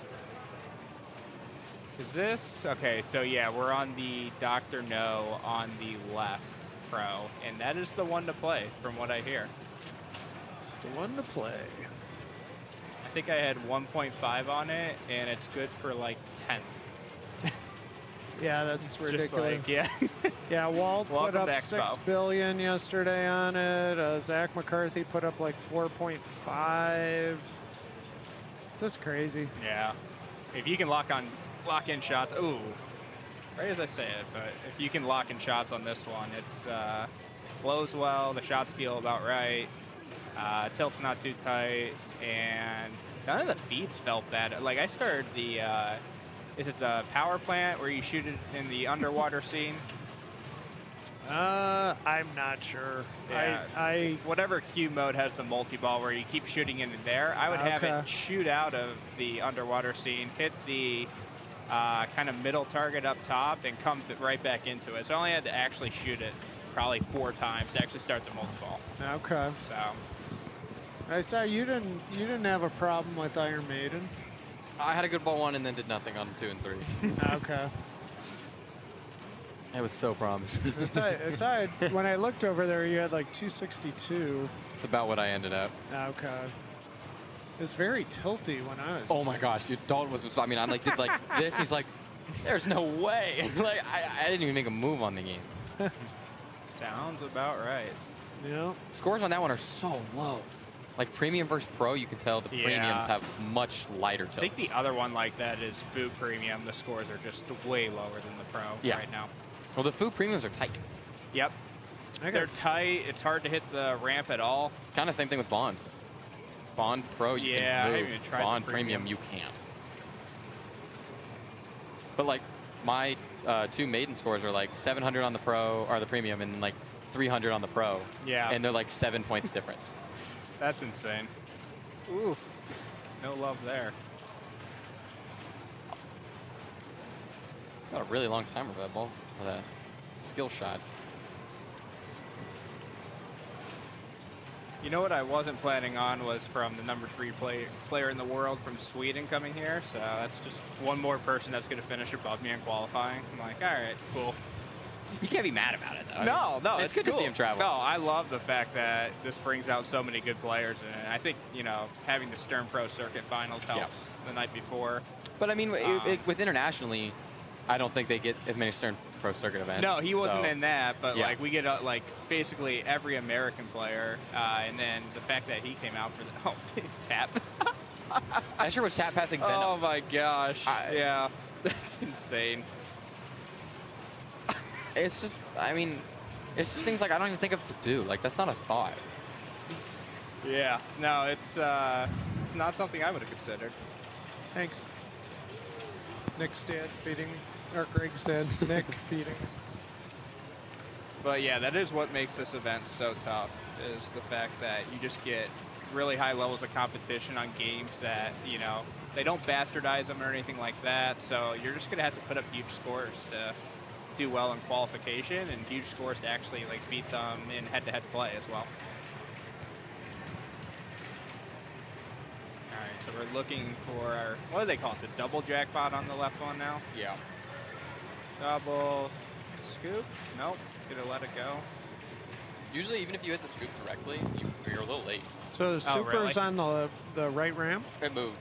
Is this okay? So yeah, we're on the Dr. No on the left pro, and that is the one to play from what I hear. It's the one to play. I think I had 1.5 on it, and it's good for like 10th. Yeah, that's Just ridiculous. like, yeah. Yeah, Walt put Welcome up to 6 Expo. billion yesterday on it. Zach McCarthy put up like 4.5. That's crazy. Yeah. If you can lock in shots, ooh, right as I say it, but if you can lock in shots on this one, it's flows well. The shots feel about right. Tilt's not too tight, and none of the feeds felt bad. Like I started the, is it the power plant where you shoot it in the underwater scene? I'm not sure. Yeah. Whatever Q mode has the multi-ball where you keep shooting into there, I would have Okay. it shoot out of the underwater scene, hit the kind of middle target up top, and come right back into it. So I only had to actually shoot it probably 4 times to actually start the multi-ball. Okay. So I saw you didn't have a problem with Iron Maiden. I had a good ball 1 and then did nothing on 2 and 3. Okay. It was so promising. Aside, when I looked over there, you had like 262. It's about what I ended up. Okay. It's very tilty when I was. Oh my gosh, dude, Dalton was. I mean, I'm like, did like this. He's like, there's no way. Like, I didn't even make a move on the game. sounds about right. Yeah. Scores on that one are so low. Like premium versus pro, you can tell the premiums have much lighter tilts. I think the other one like that is Food Premium. The scores are just way lower than the pro right now. Well, the food premiums are tight. Yep. They're tight. It's hard to hit the ramp at all. Kind of same thing with Bond. Bond Pro, you I can haven't move. even tried Bond the Premium, premium. you can't. But like my 2 maiden scores are like 700 on the pro or the premium, and like 300 on the pro. Yeah. And they're like 7 points difference. That's insane. Ooh. No love there. Got a really long timer for that ball, for that skill shot. You know what I wasn't planning on was from the number 3 player in the world from Sweden coming here. So that's just one more person that's going to finish above me in qualifying. I'm like, all right, cool. You can't be mad about it, though. No, it's good to cool. see him travel. No, I love the fact that this brings out so many good players, and I think having the Stern Pro Circuit Finals helps the night before. But I mean, with internationally, I don't think they get as many Stern Pro Circuit events. No, he wasn't so- in that, but Yeah. like we get like basically every American player, and then the fact that he came out for the tap. I sure was tap passing Venom. Oh my gosh! Yeah, that's insane. It's just, I mean, it's just things like I don't even think of to do. Like, that's not a thought. Yeah, no, it's not something I would have considered. Thanks. Nick's dad feeding, or Greg's dad, Nick feeding. But yeah, that is what makes this event so tough, is the fact that you just get really high levels of competition on games that, they don't bastardize them or anything like that. So you're just going to have to put up huge scores to do well in qualification, and huge scores to actually like beat them in head-to-head play as well. All right, So we're looking for our, what do they call it? The double jackpot on the left one now? Yeah. Double scoop? Nope. Gonna let it go. Usually, even if you hit the scoop directly, you're a little late. So the super's really? on the right ramp? It moved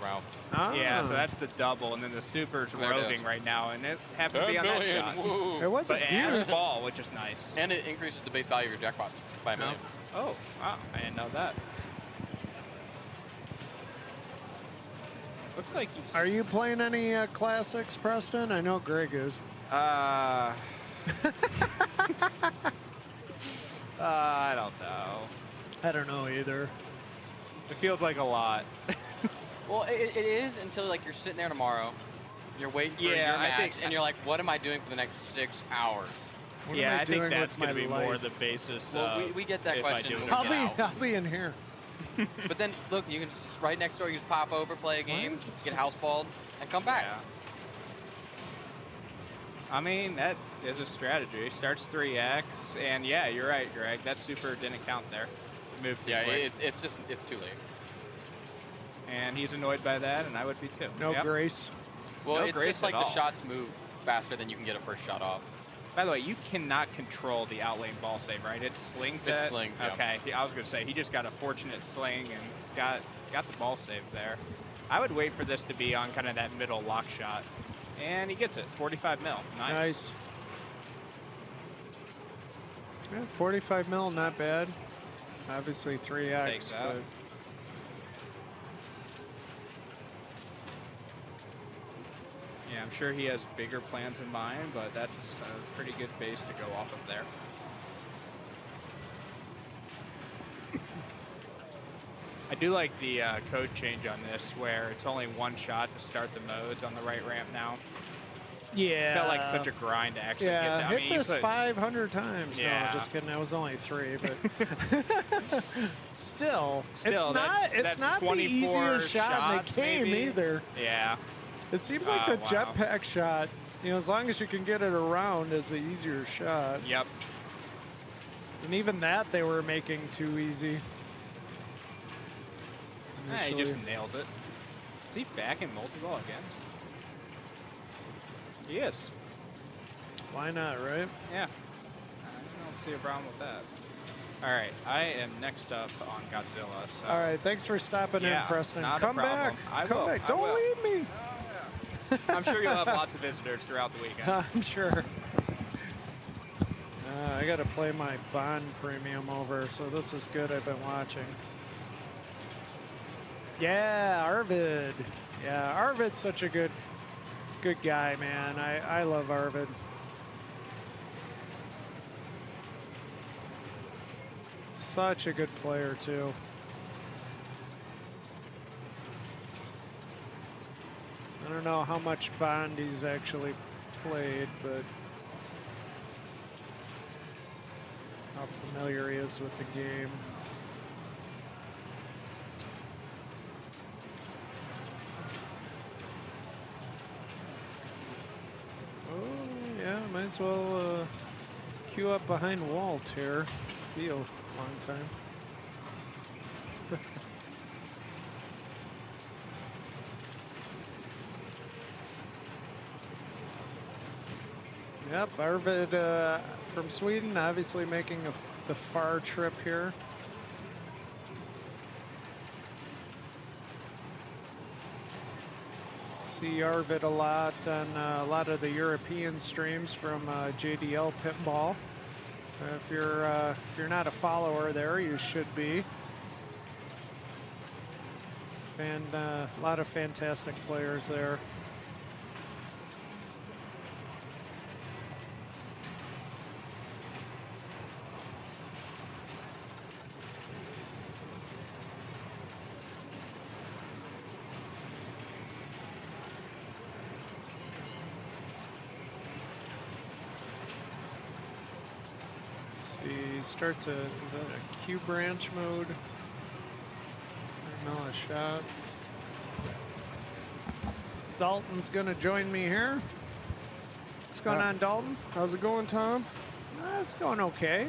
around. Ah. Yeah, so that's the double, and then the super's There it roving is. right now, and it happened to be on that shot. Woo. It wasn't But it adds huge. ball, which is nice. And it increases the base value of your jackpots by $1 million. Oh, wow. I didn't know that. Looks like he's... Are you playing any classics, Preston? I know Greg is. I don't know. I don't know either. It feels like a lot. Well, it is until like you're sitting there tomorrow, you're waiting for your Yeah, I match, think- and you're like, what am I doing for the next 6 hours? What Yeah, am I think doing that's with going to my be more life? the basis Well, of we get that if I question do when it. we I'll get be, out. I'll be in here. But then, look, you can just right next door, you just pop over, play a game, get house balled, and come back. Yeah. I mean, that is a strategy. Starts 3x, and yeah, you're right, Greg. That super didn't count there. Moved too Yeah, quick. it's too late. And he's annoyed by that, and I would be too. No Yep. grace. Well, No it's grace just like at the all. shots move faster than you can get a first shot off. By the way, you cannot control the outlane ball save, right? It slings It it. slings, yeah. Okay, I was going to say, he just got a fortunate sling and got the ball save there. I would wait for this to be on kind of that middle lock shot. And he gets it, 45 mil. Nice. Yeah, 45 mil, not bad. Obviously 3x. Takes that. But Yeah, I'm sure he has bigger plans in mind, but that's a pretty good base to go off of there. I do like the code change on this, where it's only one shot to start the modes on the right ramp now. yeah. Felt like such a grind to actually get Yeah, that. I hit mean, you this could- 500 times. Yeah. No, just kidding. I was only 3, but still, Still, it's that's not the 24 easiest shot in the shots, game maybe? either. Yeah. It seems like the Wow. jetpack shot, as long as you can get it around, is the easier shot. Yep. And even that they were making too easy. He just Initially. nails it. Is he back in multi-ball again? He is. Why not, right? Yeah. I don't see a problem with that. All right, I am next up on Godzilla. So. All right, thanks for stopping Yeah, in, Preston. not a Come back. problem. I Come will, back. I Don't will. leave me. I'm sure you'll have lots of visitors throughout the weekend. I'm sure. I got to play my Bond premium over, so this is good. I've been watching. Yeah, Arvid. Yeah, Arvid's such a good guy, man. I love Arvid. Such a good player, too. I don't know how much Bond he's actually played, but how familiar he is with the game. Oh, yeah, might as well queue up behind Walt here. Be a long time. Yep, Arvid from Sweden, obviously making the far trip here. See Arvid a lot on a lot of the European streams from JDL Pinball. If you're not a follower there, you should be. And a lot of fantastic players there. Starts is that a Q branch mode? A shot. Dalton's gonna join me here. What's going on, Dalton? How's it going, Tom? It's going okay.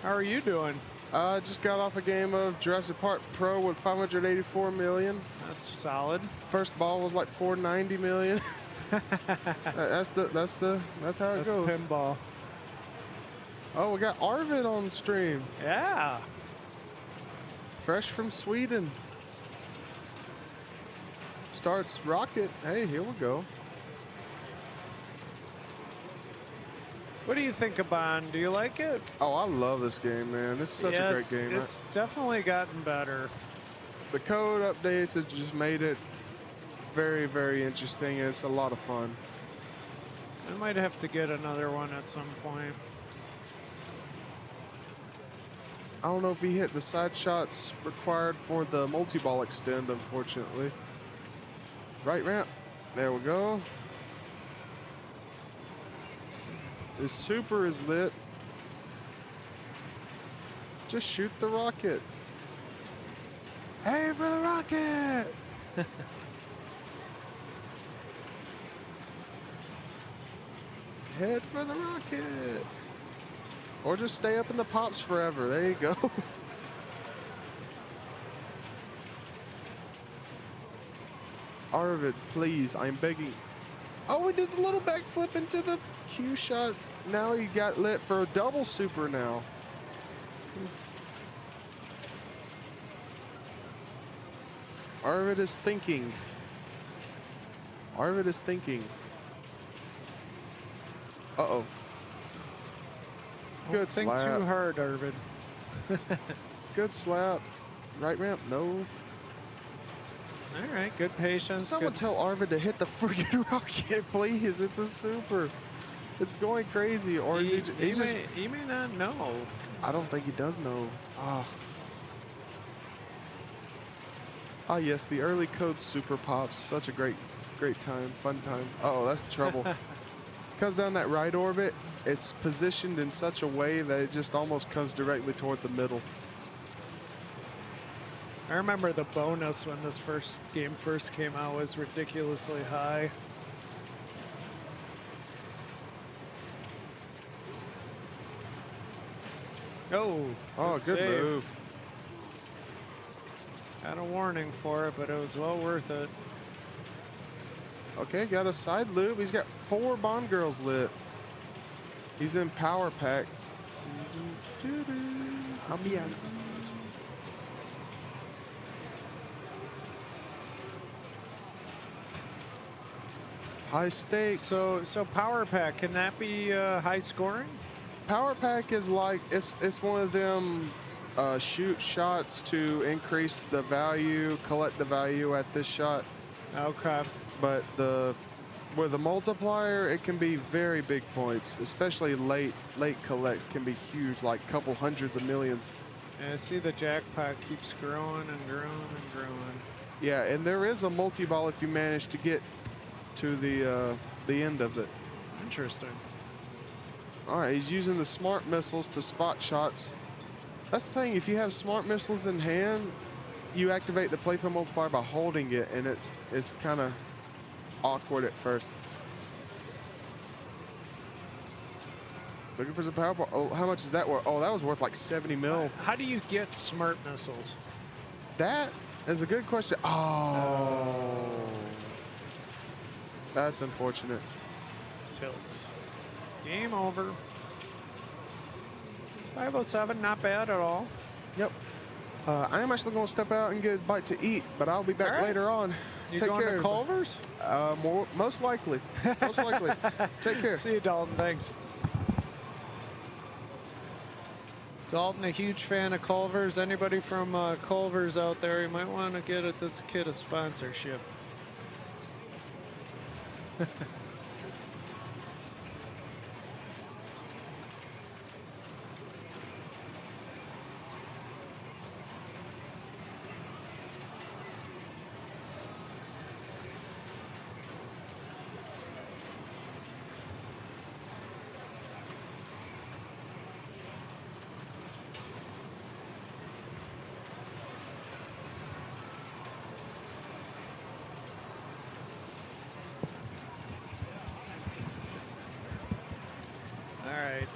How are you doing? Just got off a game of Jurassic Park Pro with 584 million. That's solid. First ball was like 490 million. That's how it That's goes. pinball. Oh, we got Arvid on stream. Yeah. Fresh from Sweden. Starts Rocket. Hey, here we go. What do you think of Bond? Do you like it? Oh, I love this game, man. This is such a great game. It's definitely gotten better. The code updates have just made it very, very interesting. It's a lot of fun. I might have to get another one at some point. I don't know if he hit the side shots required for the multi-ball extend, unfortunately. Right ramp. There we go. His super is lit. Just shoot the rocket. Hey, for the rocket! Head for the rocket. Or just stay up in the pops forever. There you go. Arvid, please, I'm begging. Oh, we did the little backflip into the Q shot. Now he got lit for a double super now. Arvid is thinking. Arvid is thinking. Uh-oh. Good Don't think slap. too hard, Arvid. Good slap. Right ramp, no. All right, good patience. Someone good. tell Arvid to hit the freaking rocket, please. It's a super. It's going crazy. Or is He may not know. I don't think he does know. Ah, yes, the early code super pops. Such a great time, fun time. Oh, that's trouble. Comes down that right orbit. It's positioned in such a way that it just almost comes directly toward the middle. I remember the bonus when this game first came out was ridiculously high. Oh, good save. move. Had a warning for it, but it was well worth it. Okay, got a side loop. He's got 4 Bond girls lit. He's in power pack. I'll be out. High stakes. So power pack, can that be high scoring? Power pack is like it's one of them shoot shots to increase the value, collect the value at this shot. Okay. But with the multiplier, it can be very big points, especially late collects can be huge, like a couple hundreds of millions. And I see the jackpot keeps growing and growing and growing. Yeah, and there is a multi-ball if you manage to get to the end of it. Interesting. All right, he's using the smart missiles to spot shots. That's the thing, if you have smart missiles in hand, you activate the playfield multiplier by holding it, and it's kind of awkward at first. Looking for some power ball. Oh, how much is that worth? Oh, that was worth like 70 mil. How do you get smart missiles? That is a good question. Oh. That's unfortunate. Tilt. Game over. 507, not bad at all. Yep. I am actually going to step out and get a bite to eat, but I'll be back right. later on. You Take going care. to Culver's? Most likely. Most likely. Take care. See you, Dalton. Thanks. Dalton, a huge fan of Culver's. Anybody from Culver's out there, you might want to get this kid a sponsorship.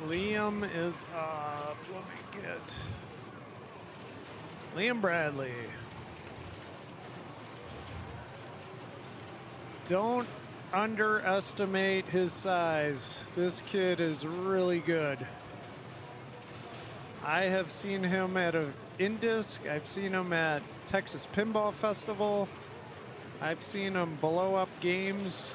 Liam is up. Let me get Liam Bradley. Don't underestimate his size. This kid is really good. I have seen him at a Indisc. I've seen him at Texas Pinball Festival. I've seen him blow up games.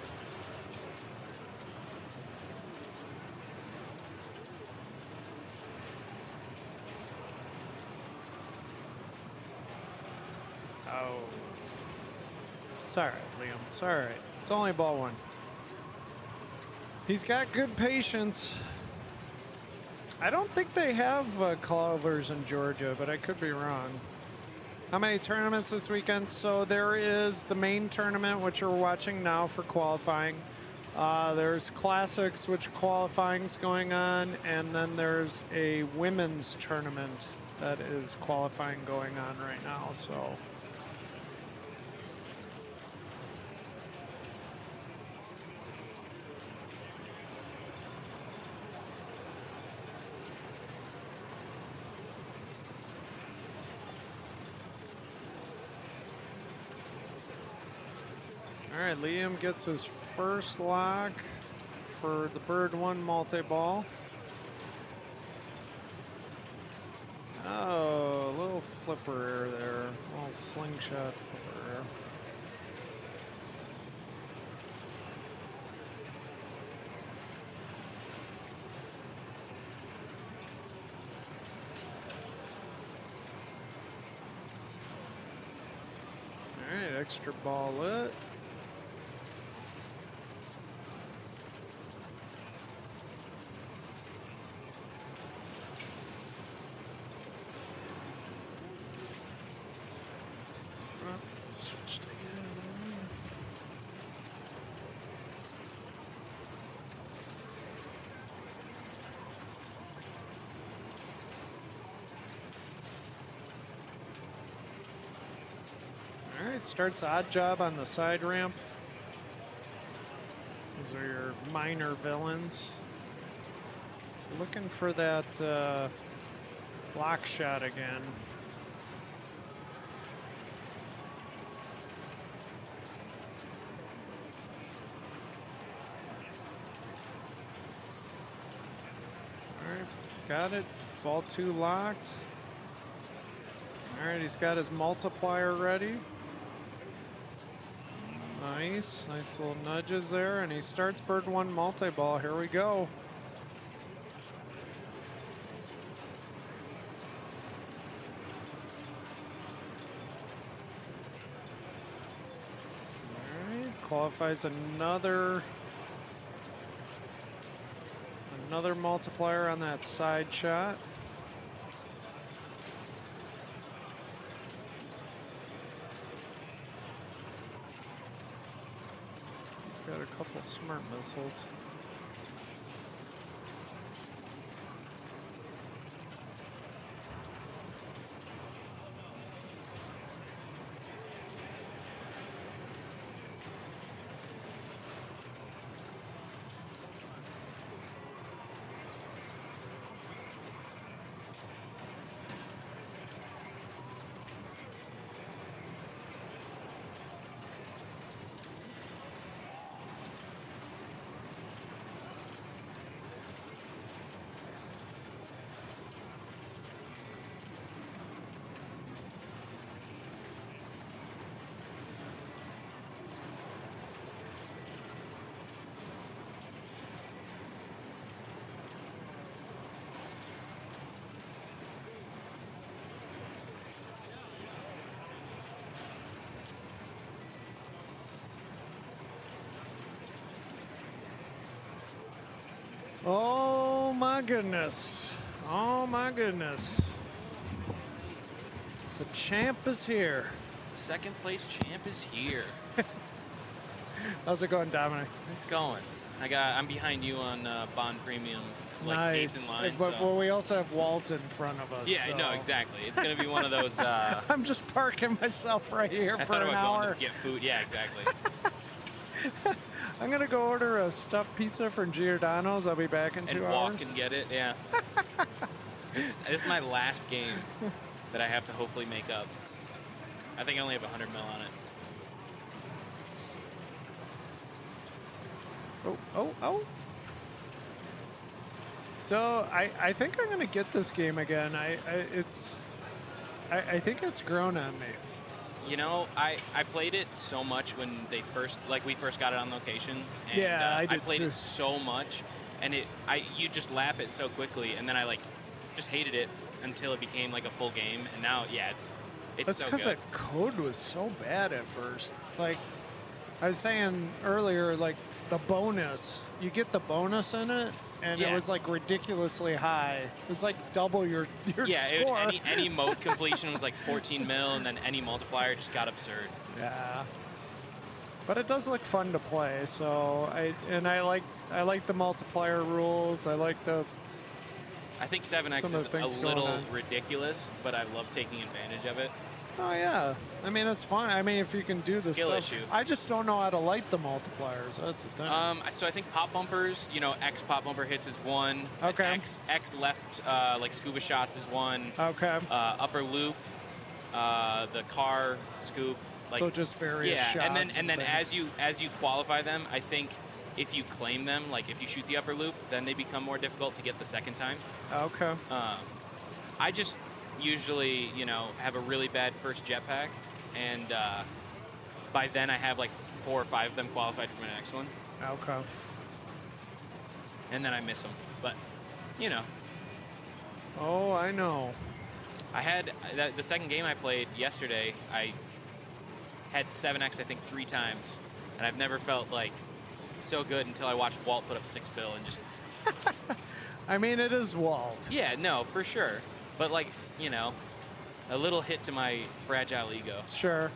Oh. It's all right, Liam. It's all right. It's only ball one. He's got good patience. I don't think they have clovers in Georgia, but I could be wrong. How many tournaments this weekend? So there is the main tournament, which we're watching now for qualifying. There's classics, which qualifying's going on, and then there's a women's tournament that is qualifying going on right now. So. All right, Liam gets his first lock for the Bird 1 multi-ball. Oh, a little flipper error there. A little slingshot flipper error. All right, extra ball lit. Switch together. All right, starts odd job on the side ramp. These are your minor villains. Looking for that block shot again. Got it. Ball 2 locked. All right, he's got his multiplier ready. Nice. Nice little nudges there. And he starts Bird 1 multi-ball. Here we go. All right. Qualifies another multiplier on that side shot. He's got a couple smart missiles. Oh my goodness. Oh my goodness. The champ is here. Second place champ is here. How's it going, Dominic? It's going. I'm behind you on Bond Premium, like eighth in line. But so. well, we also have Walt in front of us. Yeah, so. no, exactly. It's going to be one of those. I'm just parking myself right here I for thought an about hour. going to get food. Yeah, exactly. I'm gonna go order a stuffed pizza from Giordano's. I'll be back in 2 hours. And walk and get it. Yeah. This is my last game that I have to hopefully make up. I think I only have 100 mil on it. Oh. So I think I'm gonna get this game again. I think it's grown on me. You know, I played it so much when we first got it on location. And, Yeah, I did played too. it so much, and you just lap it so quickly, and then I just hated it until it became like a full game, and now it's That's so because good. the code was so bad at first. Like I was saying earlier, like the bonus, you get the bonus in it, and it Yeah. was like ridiculously high. It was like double your Yeah, score. any mode completion was like 14 mil, and then any multiplier just got absurd. Yeah. But it does look fun to play. So I like the multiplier rules. I like the. I think 7X Some of is the a things going little on. ridiculous, but I love taking advantage of it. Oh yeah. I mean it's fun. I mean if you can do the Skill stuff. issue. I just don't know how to light the multipliers. That's the thing. So I think pop bumpers, X pop bumper hits is one. Okay. X left, like scuba shots is one. Okay. Upper loop, the car scoop. Like, So just various yeah, shots and then things. as you qualify them, I think if you claim them, like if you shoot the upper loop, then they become more difficult to get the second time. Okay. I just usually, have a really bad first jetpack, and by then I have like 4 or 5 of them qualified for my next one, Okay. and then I miss them. But, Oh, I know. I had the second game I played yesterday. I had 7X I think 3 times, and I've never felt like so good until I watched Walt put up 6 bill and just I mean, it is Walt. yeah, no, for sure. But like, a little hit to my fragile ego. Sure.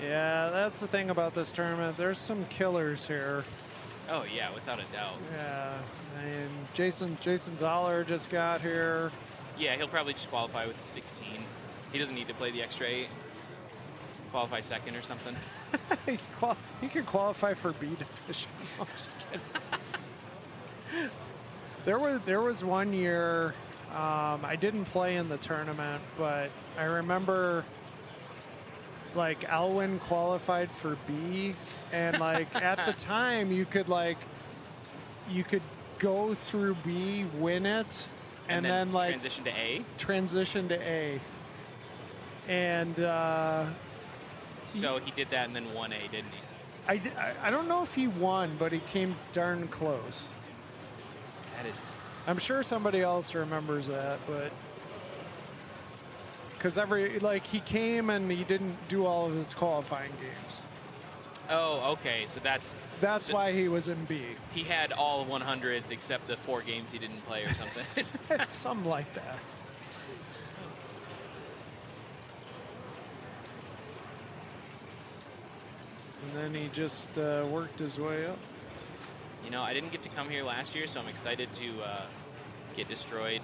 Yeah, that's the thing about this tournament. There's some killers here. Oh yeah, without a doubt. Yeah, I mean, Jason Zoller just got here. Yeah, he'll probably just qualify with 16. He doesn't need to play the extra 8. Qualify second or something. He could qualify for B division. I'm just kidding. There was one year I didn't play in the tournament, but I remember like Alwyn qualified for B, and like at the time you could go through B, win it, and then like transition to A. transition to A. And So he did that and then won A, didn't he? I don't know if he won, but he came darn close. That is. I'm sure somebody else remembers that, but because he came and he didn't do all of his qualifying games. Oh, okay. So that's That's why he was in B. he had all 100s except the 4 games he didn't play or something. Something like that. And then he just worked his way up. I didn't get to come here last year, so I'm excited to get destroyed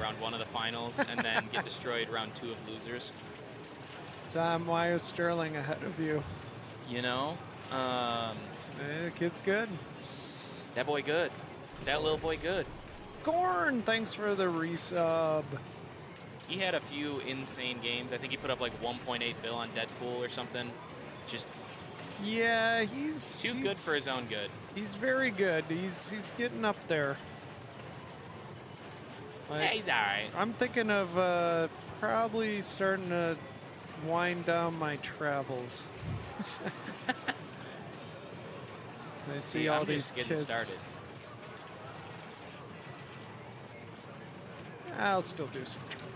round 1 of the finals and then get destroyed round 2 of losers. Tom, why is Sterling ahead of you? The kid's good. That boy good. That little boy good. Gorn, thanks for the resub. He had a few insane games. I think he put up like 1.8 bill on Deadpool or something. Just Yeah, he's too good for his own good. He's very good. He's getting up there. Yeah, he's all right. I'm thinking of probably starting to wind down my travels. I see all I'm these just getting kids. started. I'll still do some travel.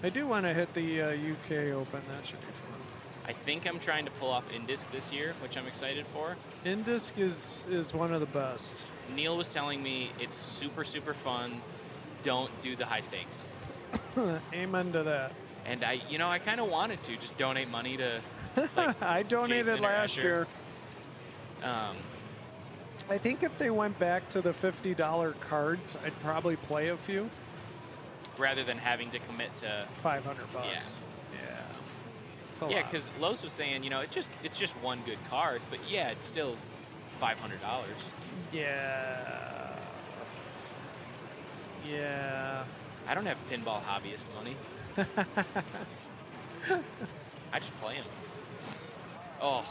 I do want to hit the UK Open. That should be fun. I think I'm trying to pull off Indisc this year, which I'm excited for. Indisc is one of the best. Neil was telling me it's super, super fun. Don't do the high stakes. Amen to that. And I kind of wanted to just donate money to. Like, I donated Jason or last Escher. year. I think if they went back to the $50 cards, I'd probably play a few. Rather than having to commit to. $500. Yeah. It's a Yeah, lot. because Los was saying, it's just one good card, but yeah, it's still $500. Yeah. Yeah. I don't have pinball hobbyist money. I just play them. Oh.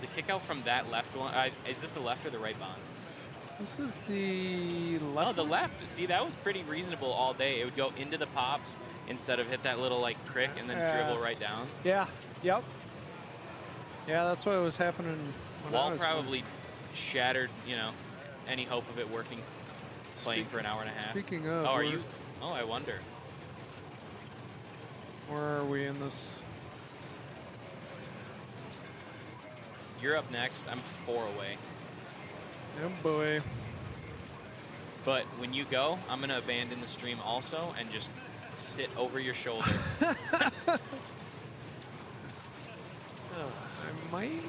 The kick out from that left one. Is this the left or the right bond? This is the left. Oh, the one? left. See, that was pretty reasonable all day. It would go into the pops instead of hit that little like crick and then dribble right down. Yeah. Yep. Yeah, that's what was happening. When I Wall was probably shattered, you know, any hope of it working, playing for an hour and a half. Speaking of, oh, are you? Oh, I wonder. Where are we in this? You're up next. I'm 4 away. Oh boy. But when you go, I'm gonna abandon the stream also and just sit over your shoulder. I might.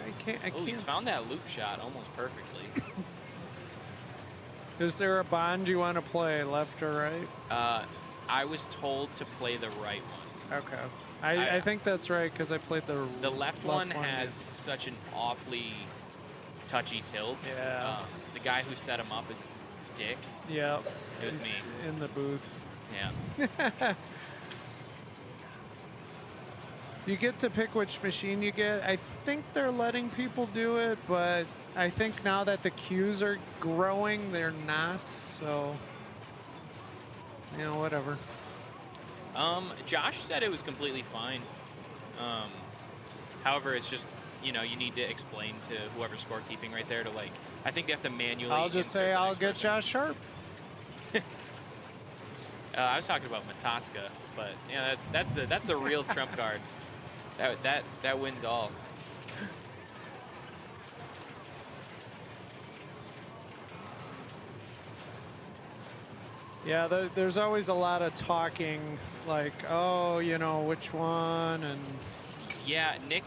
I can't. Oh, he's found that loop shot almost perfectly. Is there a bond you want to play, left or right? I was told to play the right one. Okay. I think that's right because I played the left one has such an awfully touchy tilt. Yeah. The guy who set him up is a dick. Yeah. It was He's me. in the booth. Yeah. You get to pick which machine you get. I think they're letting people do it, but I think now that the queues are growing, they're not. So, you know, whatever. Josh said it was completely fine. However, it's just, you know, you need to explain to whoever's scorekeeping right there to like, I think they have to manually. I'll just say I'll get Josh Sharp. I was talking about Mataska, but yeah, that's the real trump card. That wins all. Yeah, there's always a lot of talking, like, oh, you know, which one, and Yeah, Nick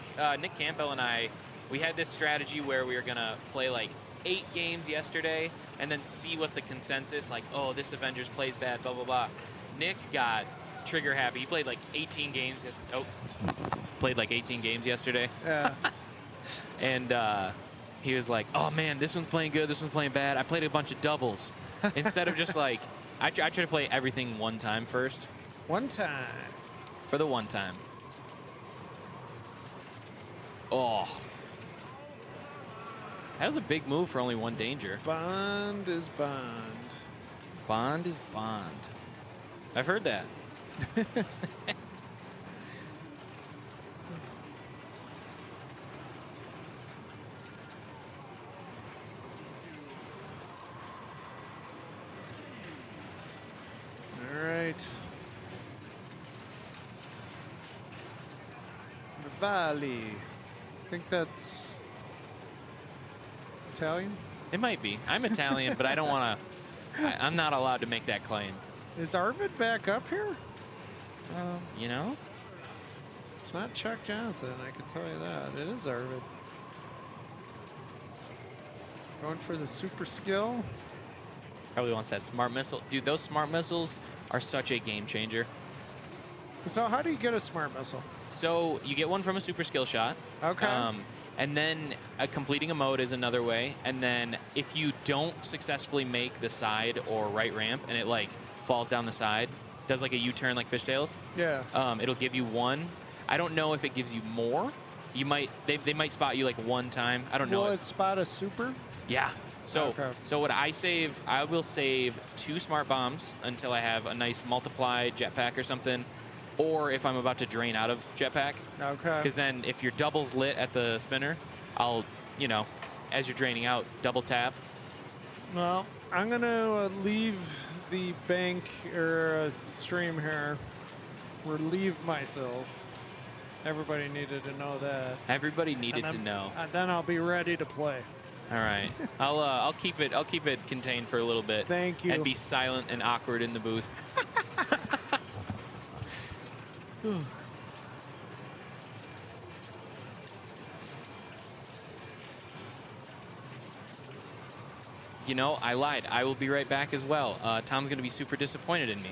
Campbell and I, we had this strategy where we were gonna play like 8 games yesterday and then see what the consensus, like, oh, this Avengers plays bad, blah blah blah. Nick got trigger happy. He played like 18 games. Played like 18 games yesterday. yeah. And he was like, oh man, this one's playing good, this one's playing bad. I played a bunch of doubles instead of just like. I try to play everything one time first. One time. For the one time. Oh. That was a big move for only one danger. Bond is bond. Bond is bond. I've heard that. All right. Valley. I think that's Italian. It might be. I'm Italian, but I don't want to. I'm not allowed to make that claim. Is Arvid back up here? You know? It's not Chuck Johnson, I can tell you that. It is Arvid. Going for the super skill. Probably wants that smart missile. Dude, those smart missiles are such a game changer. So how do you get a smart missile? So you get one from a super skill shot. Okay. And then completing a mode is another way. And then if you don't successfully make the side or right ramp and it like falls down the side, does like a U-turn like fishtails. Yeah. It'll give you one. I don't know if it gives you more. You might they might spot you like one time. I don't know. Will it spot a super? Yeah. So Okay. so what I will save 2 smart bombs until I have a nice multiplied jetpack or something. Or if I'm about to drain out of jetpack. Okay. Because then if your double's lit at the spinner, I'll, you know, as you're draining out, double tap. Well, I'm going to leave the bank or stream here. Relieve myself. Everybody needed to know that. Everybody needed to know. And then I'll be ready to play. All right. I'll keep it contained for a little bit. Thank you. And be silent and awkward in the booth. You know, I lied. I will be right back as well. Tom's going to be super disappointed in me.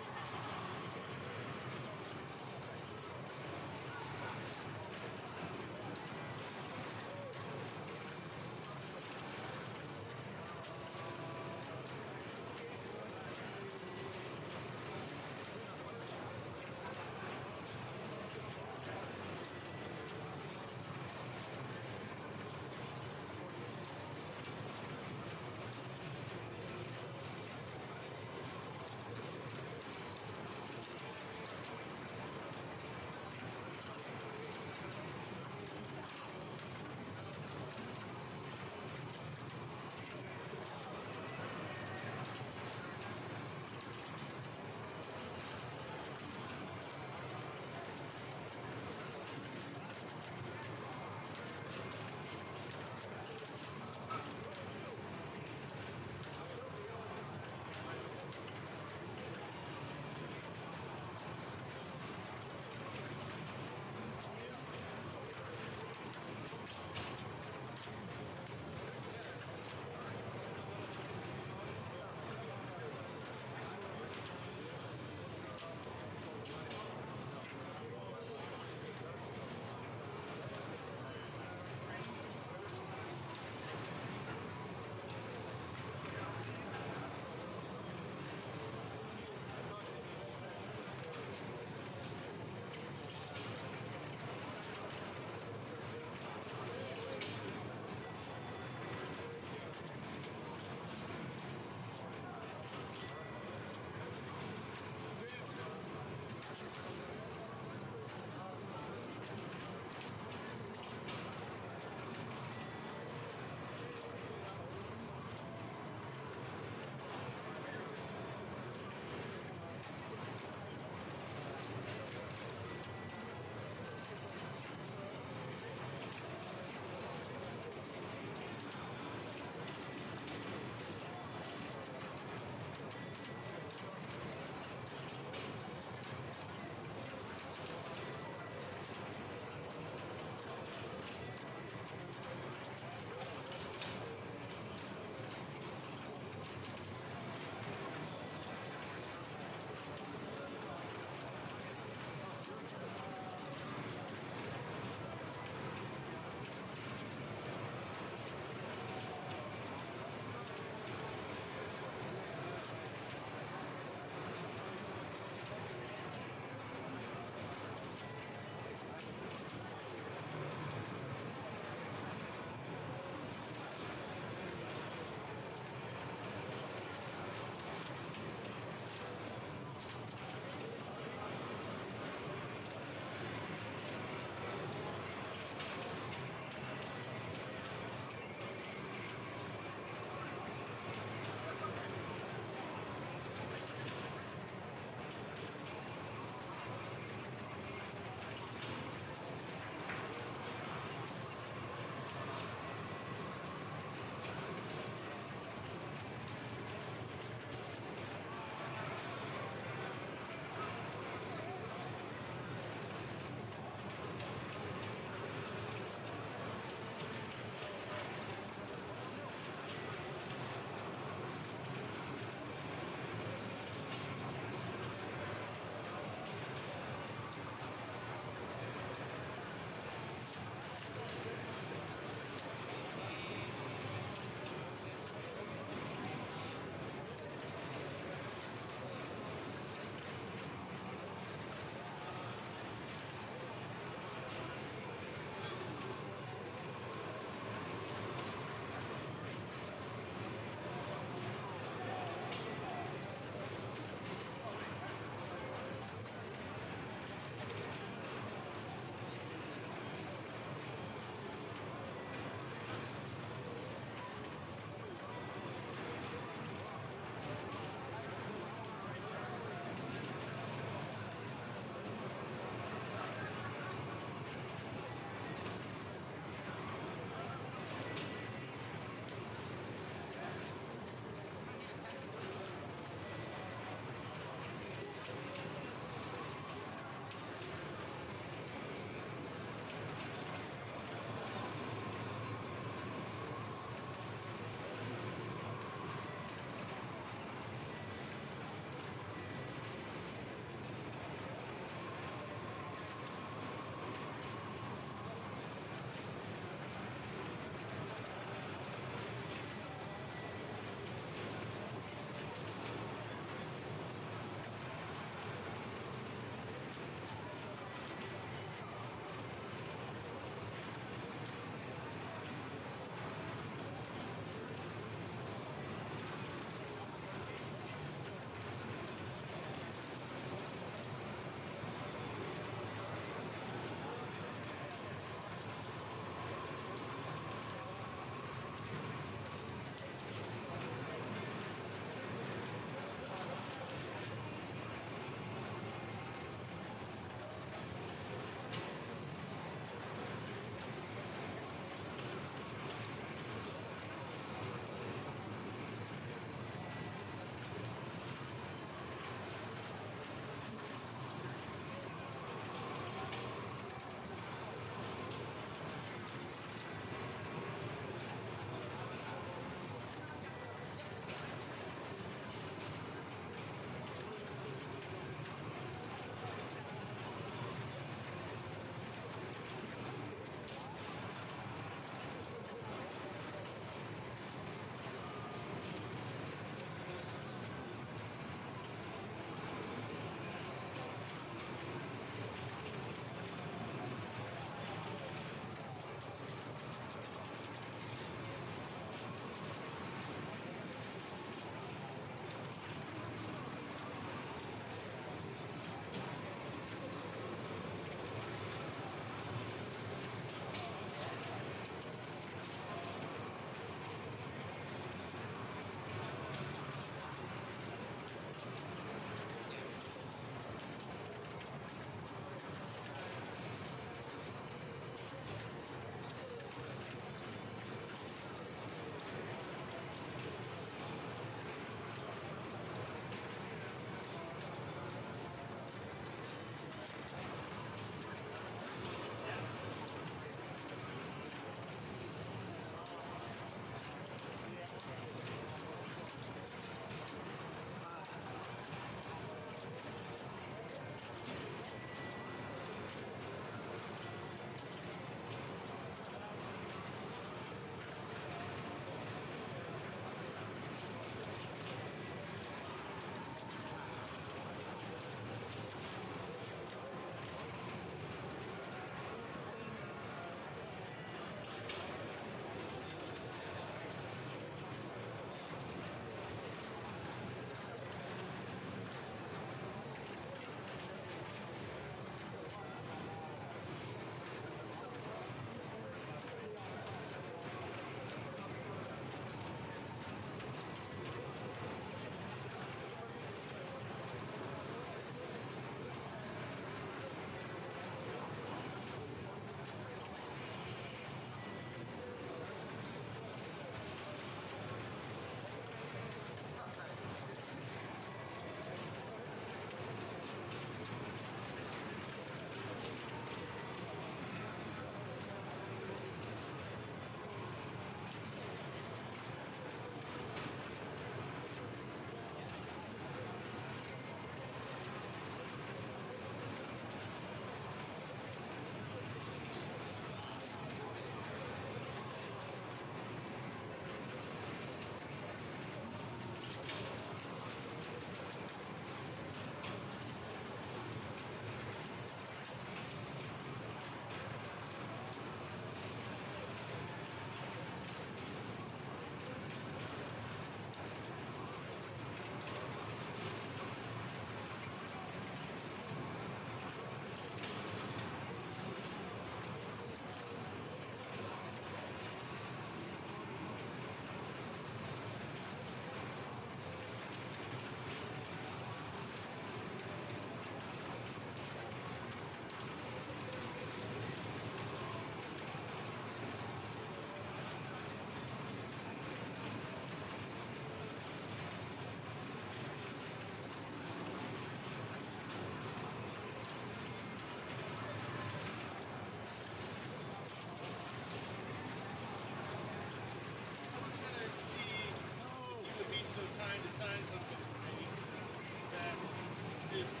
is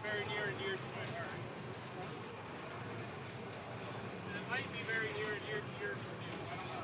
very near and dear to my heart. And it might be very near and dear to yours too. I don't know.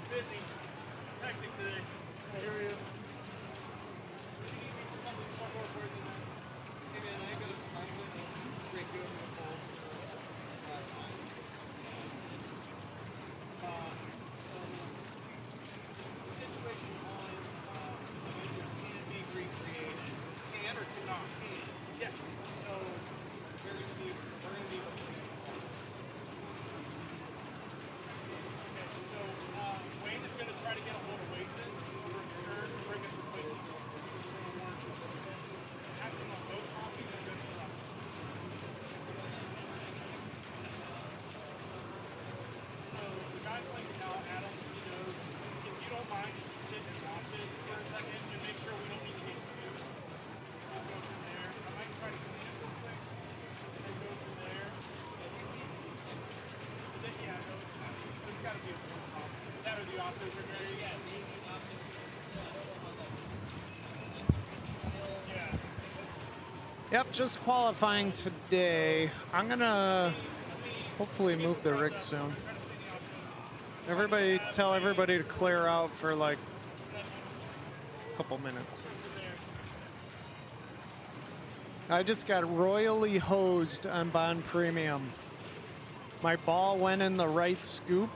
Busy. Hectic today. I hear you. You need me for something more worthy than that. Hey man, I ain't gonna break you over the balls last time. So the situation on Avengers can be recreated. Can or cannot? Can. Yes. So we're gonna be Wayne is going to try to get a hold of Wason from Stern to bring us a quick have them on both copies and just so the guy playing now, Adam, he knows if you don't mind, just sit and watch it for a second and make sure we don't need to get two. We'll go from there. I might try to clean it real quick and then go from there. But then, yeah, no, it's not. It's got to be a full top. That or the authors are very, yeah, Yep, just qualifying today. I'm gonna hopefully move the rig soon. Everybody, tell everybody to clear out for like a couple minutes. I just got royally hosed on Bond Premium. My ball went in the right scoop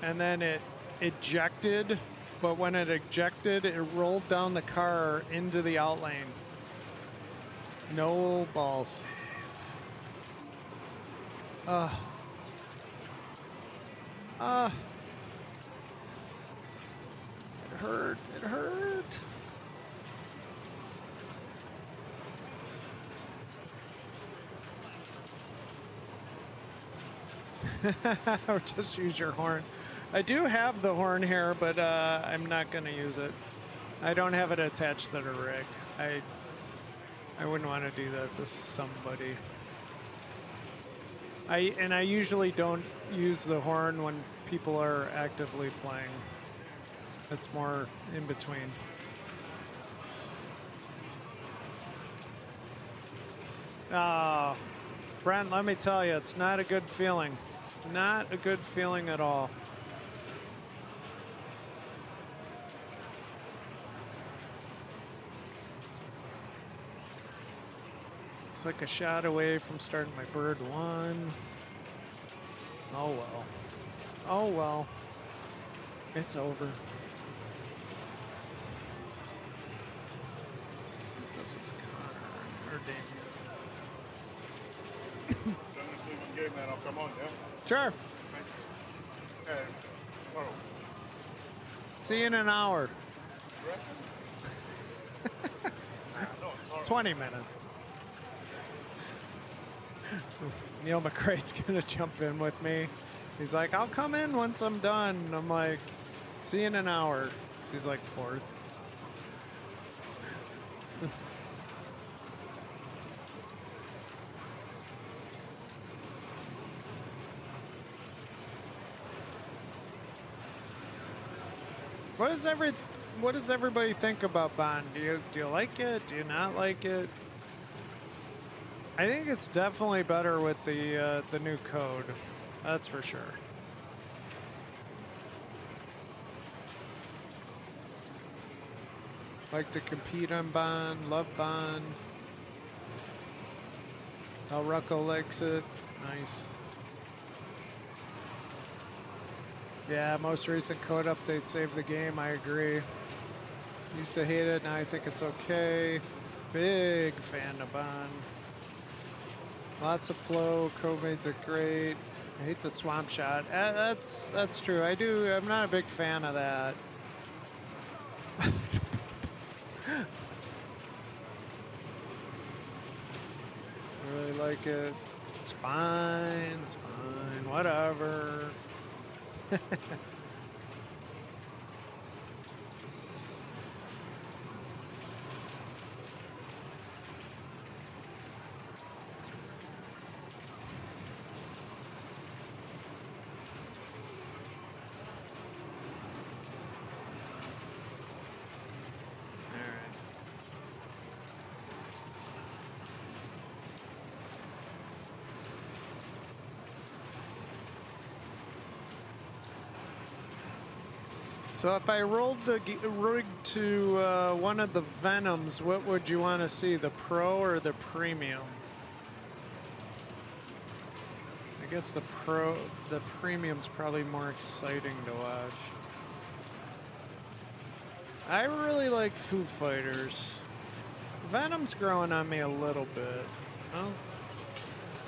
and then it ejected, but when it ejected, it rolled down the car into the out lane. No ball save. It hurt, it hurt. Or just use your horn. I do have the horn here, but I'm not going to use it. I don't have it attached to the rig. I wouldn't want to do that to somebody. I usually don't use the horn when people are actively playing. It's more in between. Oh, Brent, let me tell you, it's not a good feeling. Not a good feeling at all. It's like a shot away from starting my bird one. Oh well. Oh well. It's over. This is Connor or Dave. Game, man. I'll come on, yeah? Sure. Okay. Oh. See you in an hour. 20 minutes. Neil McCrate's gonna jump in with me. He's like, I'll come in once I'm done. And I'm like, see you in an hour. So he's like fourth. What does everybody think about Bond? Do you like it? Do you not like it? I think it's definitely better with the new code. That's for sure. Like to compete on Bond, love Bond. How Rucko likes it. Nice. Yeah, most recent code update saved the game. I agree. Used to hate it, now I think it's okay. Big fan of Bond. Lots of flow. Code mades it great. I hate the swamp shot. That's true. I'm not a big fan of that. I really like it. It's fine. It's fine. Whatever. So if I rolled the rig to one of the Venoms, what would you want to see, the Pro or the Premium? I guess the Premium's probably more exciting to watch. I really like Foo Fighters. Venom's growing on me a little bit. Oh,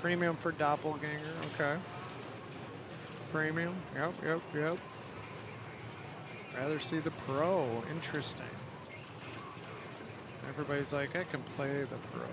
Premium for Doppelganger, okay. Premium, yep. Rather see the Pro. Interesting. Everybody's like, I can play the Pro.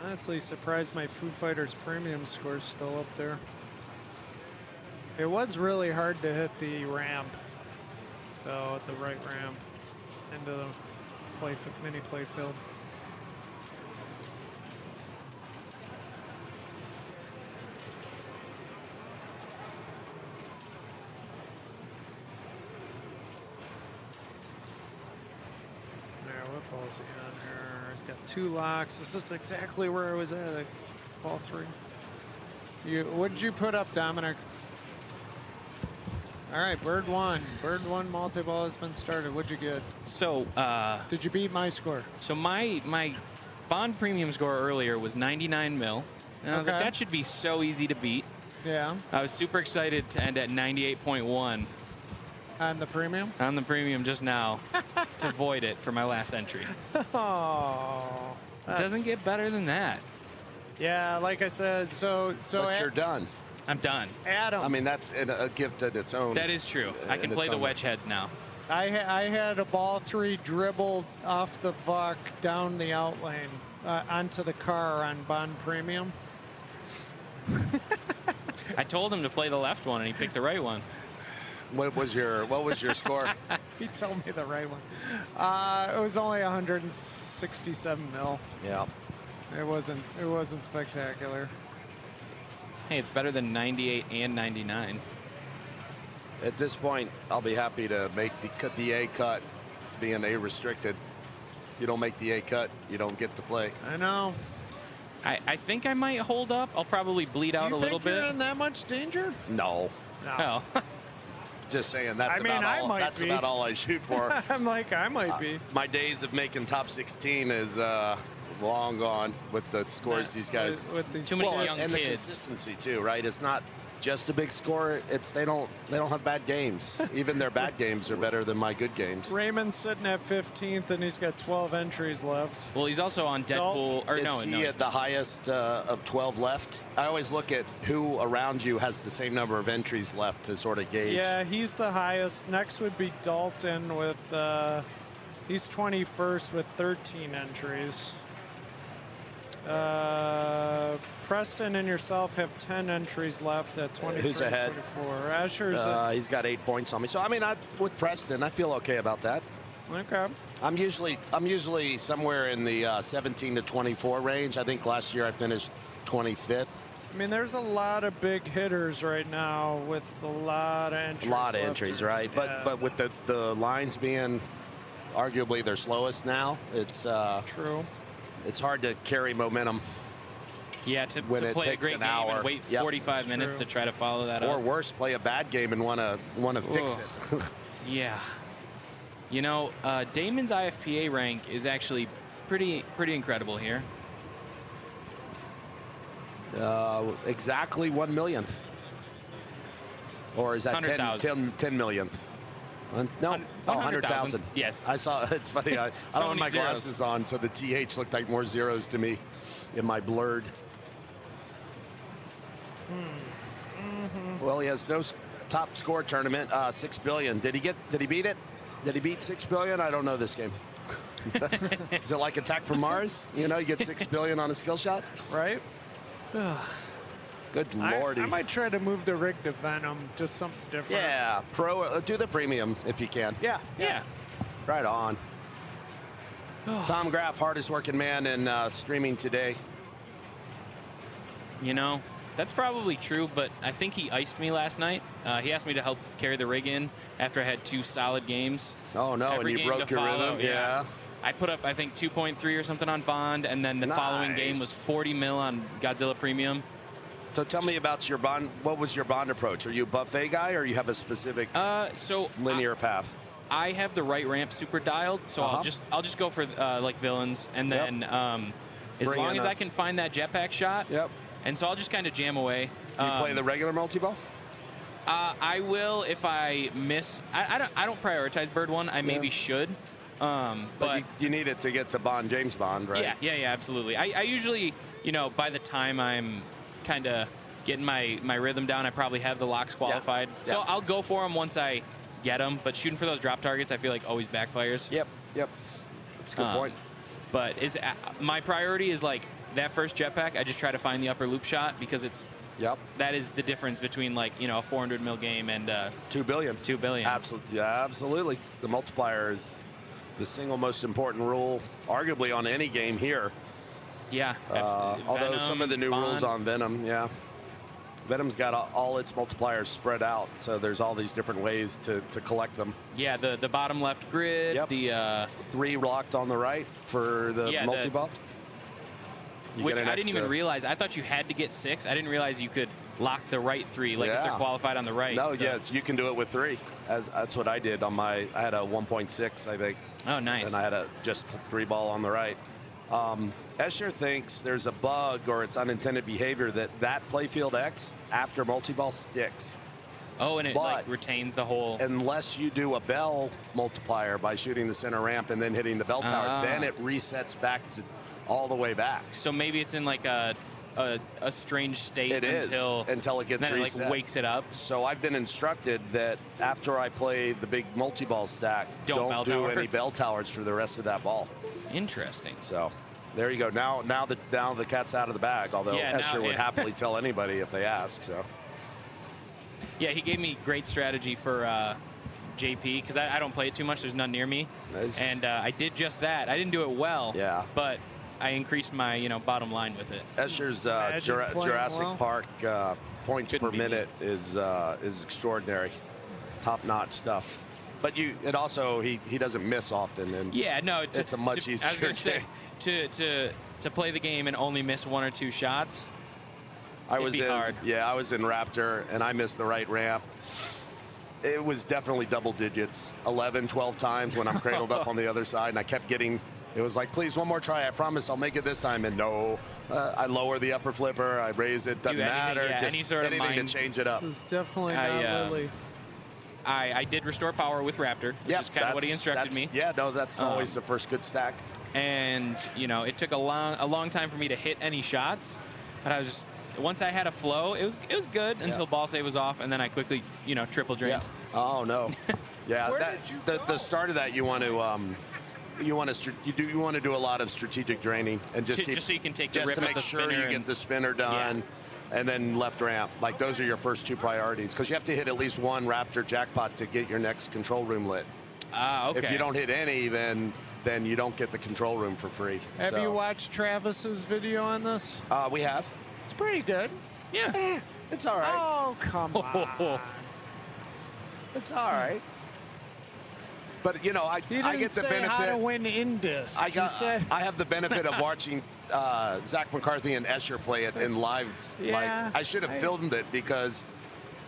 Honestly surprised my Foo Fighters Premium score is still up there. It was really hard to hit the ramp, though, at the right ramp into the mini playfield. What ball is he on here? He's got 2 locks. This is exactly where I was at. Ball 3. What did you put up, Dominic? All right, bird 1. Bird 1 multi-ball has been started. What'd you get? So, did you beat my score? So my Bond Premium score earlier was 99 mil. And I was like, that should be so easy to beat. Yeah. I was super excited to end at 98.1. On the Premium? On the Premium just now to void it for my last entry. Oh. It doesn't get better than that. Yeah, like I said, so But you're done. I'm done. Adam. I mean, that's a gift in its own. That is true. I can play the wedge heads now. I had a ball 3 dribbled off the Vuck down the out lane onto the car on Bond Premium. I told him to play the left one, and he picked the right one. What was your score? He told me the right one. It was only 167 mil. Yeah. It wasn't spectacular. Hey, it's better than 98 and 99. At this point, I'll be happy to make the A cut, being A restricted. If you don't make the A cut, you don't get to play. I know. I think I might hold up. I'll probably bleed out a little You think you're bit. in that much danger? No. No. Oh. Just saying, that's I mean, about I all. might That's be. about all I shoot for. I'm like, I might be. My days of making top 16 is long gone with the scores these guys. With these Too many Well, young and the kids. consistency too, right? It's not just a big score. It's they don't have bad games. Even their bad games are better than my good games. Raymond's sitting at 15th, and he's got 12 entries left. Well, he's also on Deadpool. Or Is no, he no. at the highest of 12 left? I always look at who around you has the same number of entries left to sort of gauge. Yeah, he's the highest. Next would be Dalton with, he's 21st with 13 entries. Preston and yourself have 10 entries left at 23 Who's ahead? 24. Asher's He's got 8 points on me. So I mean, with Preston, I feel okay about that. okay. I'm usually somewhere in the 17 to 24 range. I think last year I finished 25th. I mean, there's a lot of big hitters right now with a lot of entries. A lot of left. entries, right? Yeah. But with the lines being arguably their slowest now, it's True. it's hard to carry momentum. Yeah, to when it play a takes great an game hour. and wait Yep. 45 minutes true. to try to follow that Or up. worse, play a bad game and want to fix Ugh. it. Yeah. You know, Damon's IFPA rank is actually pretty incredible here. Exactly 1 millionth. Or is that 10 millionth? No, 100,000. Yes. I saw. It's funny. I So don't have many my zeros. glasses on, so the TH looked like more zeros to me in my blurred. Well, he has no top score tournament. 6 billion. Did he beat it? Did he beat 6 billion? I don't know this game. Is it like Attack from Mars? You know, you get 6 billion on a skill shot. Right? Good lordy. I might try to move the rig to Venom, just something different. Yeah, do the premium if you can. Yeah. Yeah. Right on. Tom Graff, hardest working man in streaming today. You know, that's probably true, but I think he iced me last night. He asked me to help carry the rig in after I had 2 solid games. Oh, no, Every and you game broke to your follow, rhythm? Yeah. I put up, I think, 2.3 or something on Bond, and then the following game was 40 mil on Godzilla Premium. So tell me about your Bond. What was your Bond approach? Are you a buffet guy, or you have a specific linear path? I have the right ramp super dialed, so I'll just go for like villains, and then as Bring long in as I can find that jetpack shot. Yep. And so I'll just kind of jam away. Do you play the regular multi-ball? I will if I miss. I don't prioritize bird one. I maybe should. But you need it to get to Bond, James Bond, right? Yeah, absolutely. I usually, by the time I'm kind of getting my rhythm down, I probably have the locks qualified. So I'll go for them once I get them. But shooting for those drop targets, I feel like always backfires. Yep. That's a good point. But my priority is like that first jetpack. I just try to find the upper loop shot because it's. Yep. That is the difference between a 400 mil game and 2 billion. 2 billion. Absolutely. The multiplier is the single most important rule, arguably on any game here. Yeah. Although Venom, some of the new Bond. rules on Venom, Venom's got all its multipliers spread out, so there's all these different ways to collect them. Yeah, the bottom left grid. Yep. The 3 locked on the right for the multi-ball. Which I didn't even realize. I thought you had to get 6. I didn't realize you could lock the right 3, if they're qualified on the right. No, so. yeah, you can do it with 3. That's what I did on I had a 1.6, I think. Oh, nice. And I had a just 3 ball on the right. Escher thinks there's a bug or it's unintended behavior that playfield X after multi-ball sticks. Oh, and it retains the whole. Unless you do a bell multiplier by shooting the center ramp and then hitting the bell tower, then it resets back to all the way back. So maybe it's in like a a strange state It is until it gets then reset. it like wakes it up. So I've been instructed that after I play the big multi-ball stack, Don't bell do tower. any bell towers for the rest of that ball. Interesting. So there you go. Now the cat's out of the bag. Although Yeah, Escher now- would happily tell anybody if they ask. So Yeah, he gave me great strategy for JP because I don't play it too much. There's none near me, Nice. and I did just that. I didn't do it well. Yeah. But I increased my bottom line with it. Escher's Imagine playing Jurassic well. Park points Couldn't per be minute is extraordinary, top-notch stuff. But it also he doesn't miss often, and Yeah, no, it's a much easier I was gonna say game. to play the game and only miss 1 or 2 shots. I It'd was be in hard. I was in Raptor and I missed the right ramp. It was definitely double digits, 11, 12 times when I'm cradled up on the other side, and I kept getting. It was like, please, one more try. I promise I'll make it this time. And no, I lower the upper flipper, I raise it. Doesn't anything, matter. yeah, just any sort of anything mind- to change it up. This is definitely not Lily. I did restore power with Raptor, which Yep, is kind of what he instructed that's- me. Yeah, no, that's always the first good stack. And it took a long time for me to hit any shots, but I was just once I had a flow, it was good until ball save was off, and then I quickly triple drained. Oh no. Yeah, Where that, did you the start of that you want to do a lot of strategic draining and just Just so you can take the just rip to of make the sure spinner you get and- the spinner done. And then left ramp. Like those are your first 2 priorities because you have to hit at least 1 Raptor jackpot to get your next control room lit. Ah, okay. If you don't hit any, then you don't get the control room for free. Have So, you watched Travis's video on this? We have. It's pretty good. Yeah. It's all right. Oh, come on. It's all right. But He I didn't get the say benefit. how to win Indus. I I have the benefit of watching Zach McCarthy and Escher play it in live. Yeah, I should have filmed it because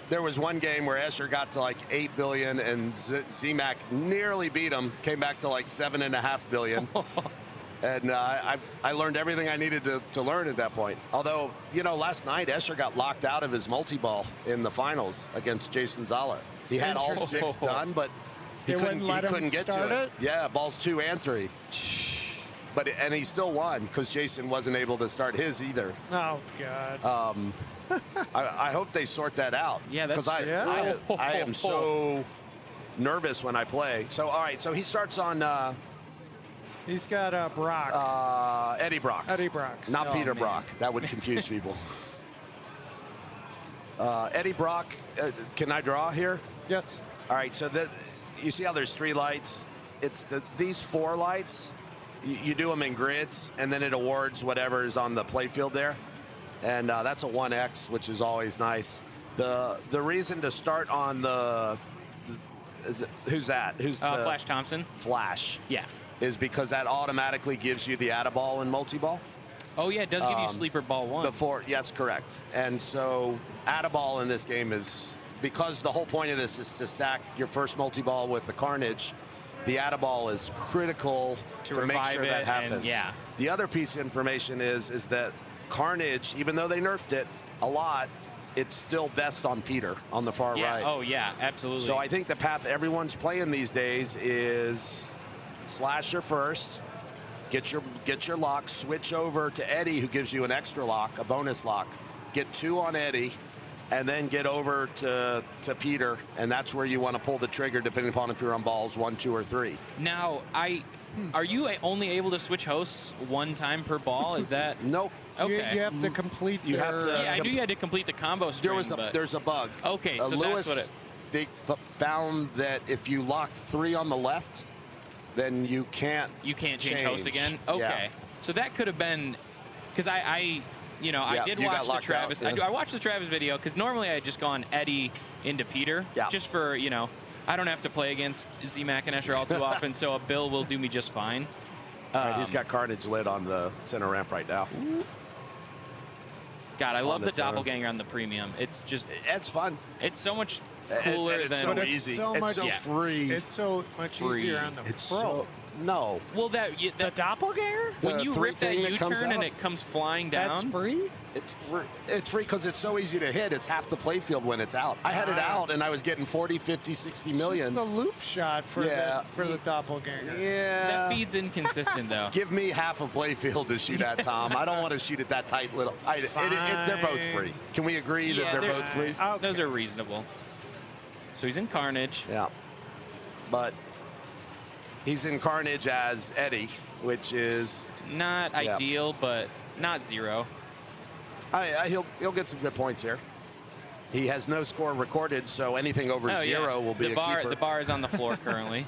there was one game where Escher got to like 8 billion and Z-Mac nearly beat him, came back to like 7.5 billion. And I learned everything I needed to learn at that point. Although, last night Escher got locked out of his multi-ball in the finals against Jason Zoller. He had all 6 done, but he They couldn't wouldn't let him get start to it. it? Yeah, balls 2 and 3. And he still won because Jason wasn't able to start his either. Oh, God. I hope they sort that out. Yeah, that's because true. I am so nervous when I play. So all right, so he starts on He's got Brock. Eddie Brock. Eddie Brock. Not Oh, Peter man. Brock. That would confuse people. Eddie Brock. Can I draw here? Yes. All right. So you see how there's 3 lights? It's these 4 lights. You do them in grids, and then it awards whatever is on the play field there. And that's a 1X, which is always nice. The reason to start on who's that? Who's the Flash Thompson? Flash? Yeah. Is because that automatically gives you the Atta-Ball and multi-ball. Oh yeah, it does give you sleeper ball 1. Yes, correct. And so Atta-Ball in this game is, because the whole point of this is to stack your first multi-ball with the Carnage, the Atta-Ball is critical to make revive sure it that and- happens. yeah. The other piece of information is that Carnage, even though they nerfed it a lot, it's still best on Peter on the far Yeah. right. Oh yeah, absolutely. So I think the path everyone's playing these days is slasher first, get your lock, switch over to Eddie, who gives you an extra lock, a bonus lock. Get 2 on Eddie, and then get over to Peter, and that's where you want to pull the trigger, depending upon if you're on balls 1, 2, or 3. Now, are you only able to switch hosts 1 time per ball? Is that? Nope. Okay. You have to complete You have to- Yeah, I knew you had to complete the combo string. There's a bug. Okay, so Lewis, that's what it. they found that if you locked 3 on the left, then you can't change host again. Okay, Yeah. so that could have been because I did you got watch the locked Travis. out, yeah. I watched the Travis video because normally I had just gone Eddie into Peter. Yeah. Just for I don't have to play against Z-Mac and Escher all too often, so a Bill will do me just fine. All right, he's got Carnage lit on the center ramp right now. God, I love the its own. doppelganger on the premium. It's just It's fun. it's so much And cooler it's than so But it's easy. so It's much so free. It's so much Free. easier on the It's Pro. No. Well, The doppelganger? when The you three rip that thing that comes U-turn and out? it comes flying down. That's free? It's free because it's so easy to hit. It's half the playfield when it's out. I had it out and I was getting 40, 50, 60 million. Just the loop shot for the doppelganger. Yeah. That feed's inconsistent, though. Give me half a playfield to shoot at, Tom. I don't want to shoot at that tight little. They're both free. Can we agree that they're both free? Okay. Those are reasonable. So he's in Carnage. Yeah. But he's in Carnage as Eddie, which is Not ideal, but not zero. he'll get some good points here. He has no score recorded, so anything over zero will be the a bar. keeper. The bar is on the floor currently.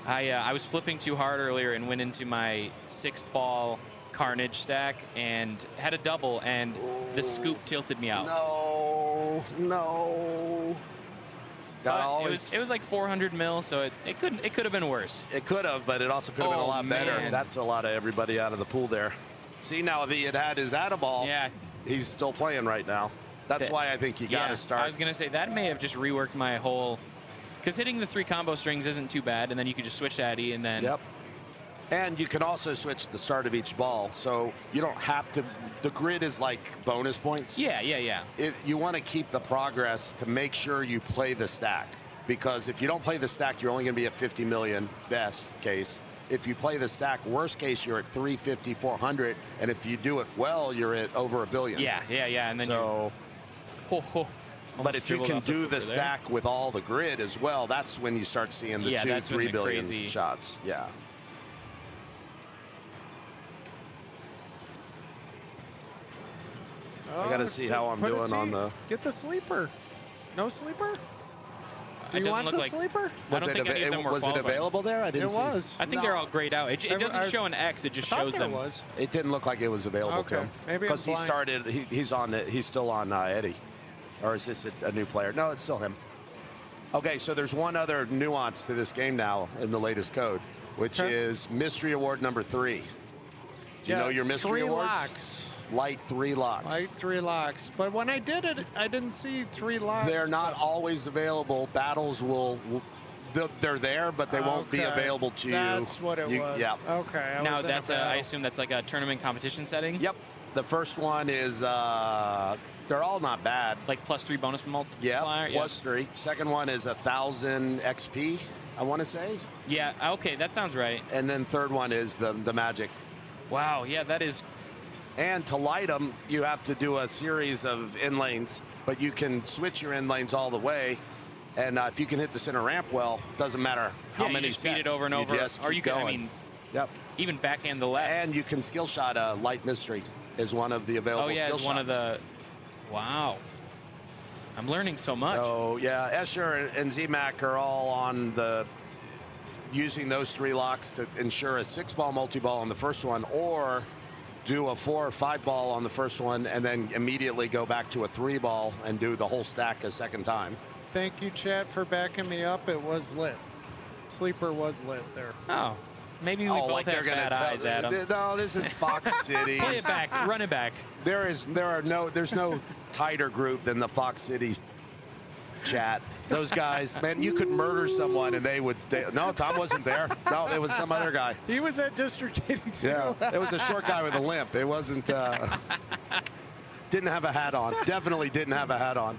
I was flipping too hard earlier and went into my 6-ball Carnage stack and had a double, and the scoop tilted me out. No. But it was like 400 mil, so it could have been worse. It could have, but it also could have been a lot better. man. That's a lot of everybody out of the pool there. See, now if he had had his Atta-ball, he's still playing right now. That's why I think you got to start. I was going to say, that may have just reworked my whole... Because hitting the 3 combo strings isn't too bad, and then you could just switch to Eddie, and then... Yep. And you can also switch at the start of each ball, so you don't have to... The grid is like bonus points. Yeah. You want to keep the progress to make sure you play the stack. Because if you don't play the stack, you're only going to be at 50 million, best case. If you play the stack, worst case, you're at 350, 400. And if you do it well, you're at over $1 billion. Yeah. And then But if you can do the stack with all the grid as well, that's when you start seeing the 2-3 billion crazy shots. Yeah. I got to see how I'm doing on the... Get the sleeper. No sleeper? Do It you doesn't want look the like- sleeper? I don't think any of them were Was it qualified. available there? I didn't see. It was. I think they're all grayed out. It doesn't show an X. It just shows them. Was. It didn't look like it was available to Okay. him. Maybe I'm because he blind. started. He's on it. He's still on Eddie, or is this a new player? No, it's still him. Okay, so there's one other nuance to this game now in the latest code, which is mystery award number 3. Do you know your mystery 3 awards? locks. Light 3 locks. Light 3 locks. But when I did it, I didn't see 3 locks. They're not always available. Battles will they're there, but they won't be available to you. That's what it was. Yeah. Okay. Now that's I assume that's like a tournament competition setting. Yep. The first one is they're all not bad. Like +3 bonus multiplier. Yeah, +3. Second one is 1,000 XP. I want to say. Yeah. Okay, that sounds right. And then third one is the magic. Wow. Yeah, that is. And to light them, you have to do a series of in lanes, but you can switch your in lanes all the way. And if you can hit the center ramp well, doesn't matter how many you just sets. feed it over and over. Just Or you keep can, going. yep. Even backhand the left. And you can skill shot a light mystery is one of the available skill shots. It's one of the. Wow. I'm learning so much. So yeah, Escher and ZMAC are all on the using those 3 locks to ensure a 6-ball multi-ball on the first one, or do a 4 or 5-ball on the first one and then immediately go back to a 3-ball and do the whole stack a second time. Thank you, chat, for backing me up. It was lit. Sleeper was lit there. Oh. Maybe we both like have they're bad gonna eyes, Adam. No, this is Fox City. Play it back. Run it back. There's no tighter group than the Fox Cities chat. Those guys, man, you could murder someone and they would stay. No, Tom wasn't there. No, it was some other guy. He was at District 82. Yeah, it was a short guy with a limp. It wasn't. Didn't have a hat on. Definitely didn't have a hat on.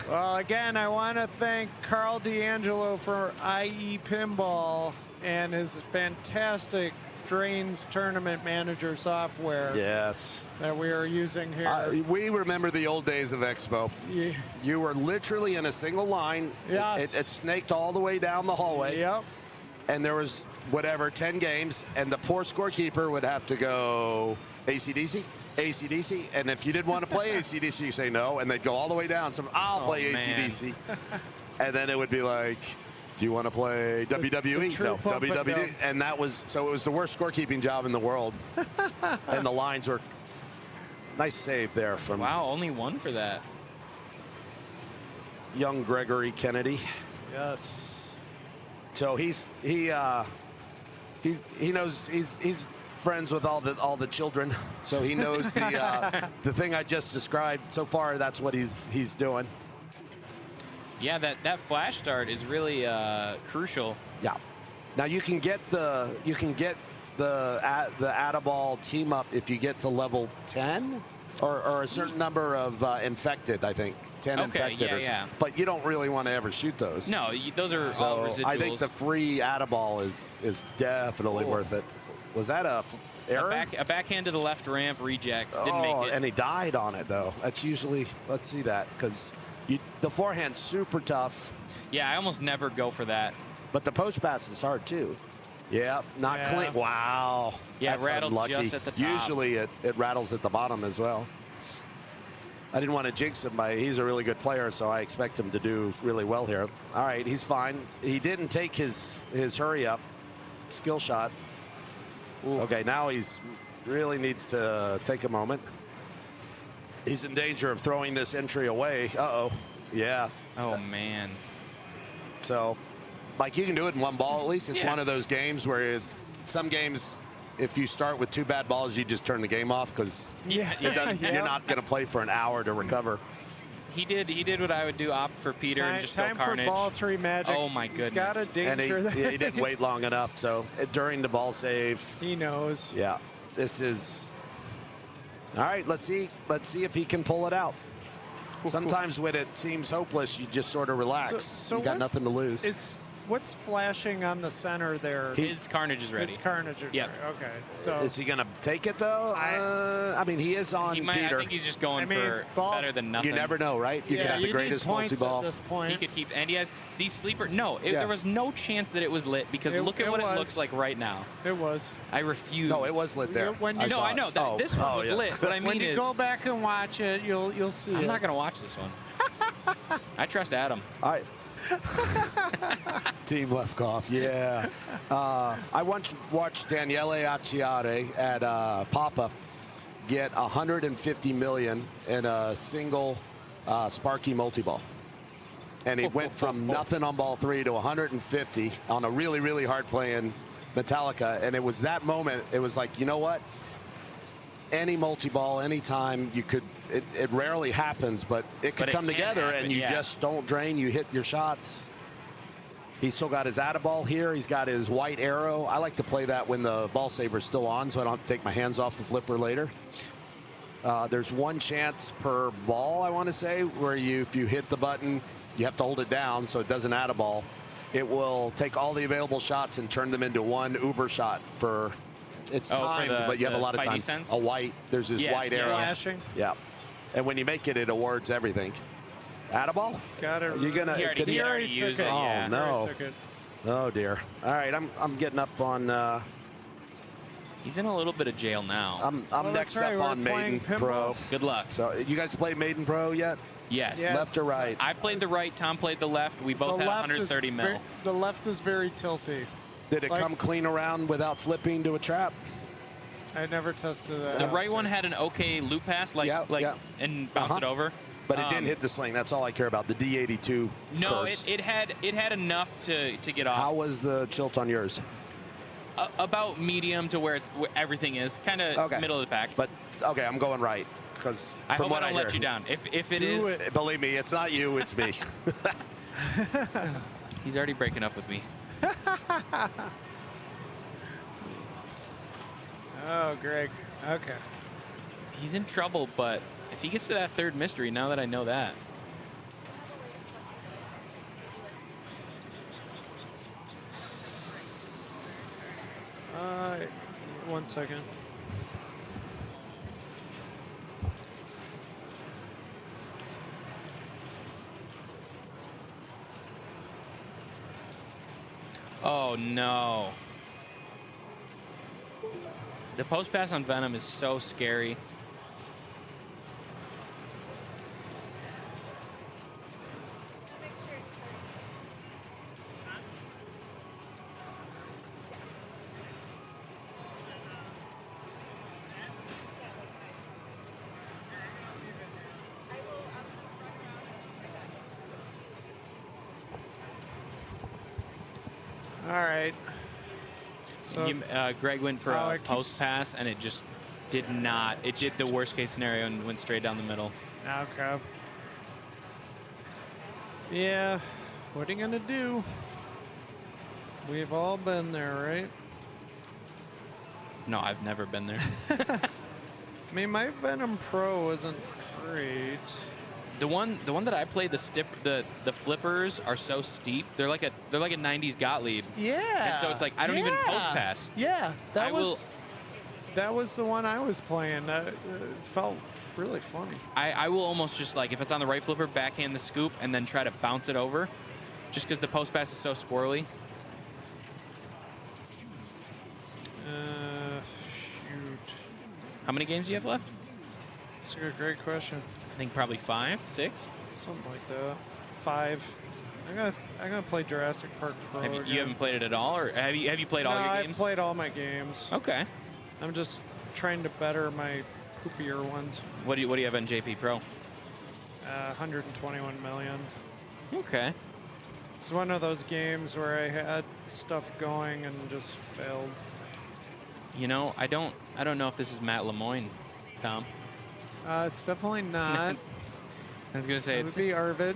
Well, again, I want to thank Carl D'Angelo for IE Pinball and his fantastic Drains Tournament Manager software. Yes. That we are using here. We remember the old days of Expo. Yeah. You were literally in a single line. Yes. It snaked all the way down the hallway. Yep. And there was, 10 games, and the poor scorekeeper would have to go AC/DC, AC/DC, and if you didn't want to play AC/DC, you say no, and they'd go all the way down. So I'll play AC/DC. And then it would be like, do you want to play WWE? No, WWE. And that was, so it was the worst scorekeeping job in the world. And the lines were, nice save there from Wow, only 1 for that. young Gregory Kennedy. Yes. So he knows he's friends with all the children. So he knows the thing I just described. So far, that's what he's doing. Yeah, that flash start is really crucial. Yeah. Now you can get the Add-a-Ball team up if you get to level 10 or a certain number of infected, I think. 10 infected or something. But you don't really want to ever shoot those. No, those are all residuals. I think the free Add-a-Ball is definitely worth it. Was that a error? A backhand to the left ramp reject. Didn't make it. And he died on it, though. That's usually, let's see that, because the forehand's super tough. Yeah, I almost never go for that. But the post pass is hard, too. Yeah, not clean. Wow. Yeah, that's rattled unlucky. just at the top. Usually it rattles at the bottom as well. I didn't want to jinx him. He's a really good player, so I expect him to do really well here. All right, he's fine. He didn't take his hurry up skill shot. Ooh. Okay, now he's really needs to take a moment. He's in danger of throwing this entry away. Uh-oh. Yeah. Oh, man. So, like, you can do it in one ball at least. It's one of those games where some games, if you start with 2 bad balls, you just turn the game off because you're not going to play for an hour to recover. He did what I would do, opt for Peter and just go Carnage. Time for ball 3 magic. Oh, my goodness. He's got a danger and there. he didn't wait long enough, so during the ball save. He knows. Yeah, this is... All right, let's see if he can pull it out. Sometimes when it seems hopeless, you just sort of relax. So you got nothing to lose. What's flashing on the center there? His Carnage is ready. It's Carnage is ready. Okay. So is he going to take it, though? I mean, he is on Peter. I think he's just going for better than nothing. You never know, right? You could have the greatest multi-ball. At this point. He could keep, and he has, see, Sleeper, no, there was no chance that it was lit because look at what it looks like right now. It was. I refuse. No, it was lit there. I know. This one was lit. What I mean when you go back and watch it, you'll see I'm not going to watch this one. I trust Adam. All right. Team Lefkoff, yeah. I once watched Daniele Acciari at Papa get 150 million in a single Sparky multi-ball. And he went from nothing on ball 3 to 150 on a really, really hard playing Metallica. And it was that moment, it was like, you know what? Any multi-ball, anytime you could, it rarely happens, but it could come together and you just don't drain, you hit your shots. He's still got his Add-a-Ball here. He's got his white arrow. I like to play that when the ball saver's still on so I don't have to take my hands off the flipper later. There's one chance per ball, I want to say, where if you hit the button, you have to hold it down so it doesn't Add-a-Ball. It will take all the available shots and turn them into one Uber shot for... It's timed, but you have a lot of time. Sense? A white, there's this white arrow. Flashing. Yeah. And when you make it, it awards everything. Add-a-Ball? Got it. You gonna? He already used it. Oh no! Took it. Oh dear. All right, I'm getting up on. He's in a little bit of jail now. I'm next up on Maiden Pro. Good luck. So you guys play Maiden Pro yet? Yes. Left or right? I played the right. Tom played the left. We both had 130 mil. The left is very tilty. Did it come clean around without flipping to a trap? I never tested that. The right one had an okay loop pass, and bounce it over. But it didn't hit the sling. That's all I care about. The D82. No, it had enough to get off. How was the tilt on yours? About medium to where everything is, kind of middle of the pack. But okay, I'm going right because I hope I don't let you down. If it is, believe me, it's not you, it's me. He's already breaking up with me. Oh, Greg. Okay. He's in trouble, but if he gets to that third mystery, now that I know that. One second. Oh, no. The post pass on Venom is so scary. All right. So, Greg went for a post pass, and it just did not. It did the worst case scenario and went straight down the middle. Okay. Yeah. What are you going to do? We've all been there, right? No, I've never been there. I mean, my Venom Pro wasn't great. The one that I played, the flippers are so steep. They're like a 90s Gottlieb. Yeah. And so it's like I don't even post pass. Yeah, I will- that was the one I was playing. That felt really funny. I will almost just like, if it's on the right flipper, backhand the scoop and then try to bounce it over, just because the post pass is so squirrely. Shoot. How many games do you have left? That's a great question. I think probably 5, 6. Something like that. 5. I'm gonna play Jurassic Park Pro. Have you again. haven't played it at all, or have you played all No, your I've games? played all my games. Okay. I'm just trying to better my poopier ones. What do you have on JP Pro? 121 million. Okay. It's one of those games where I had stuff going and just failed. You know, I don't know if this is Matt Lemoyne, Tom. It's definitely not. I was gonna say It would it's be Arvid.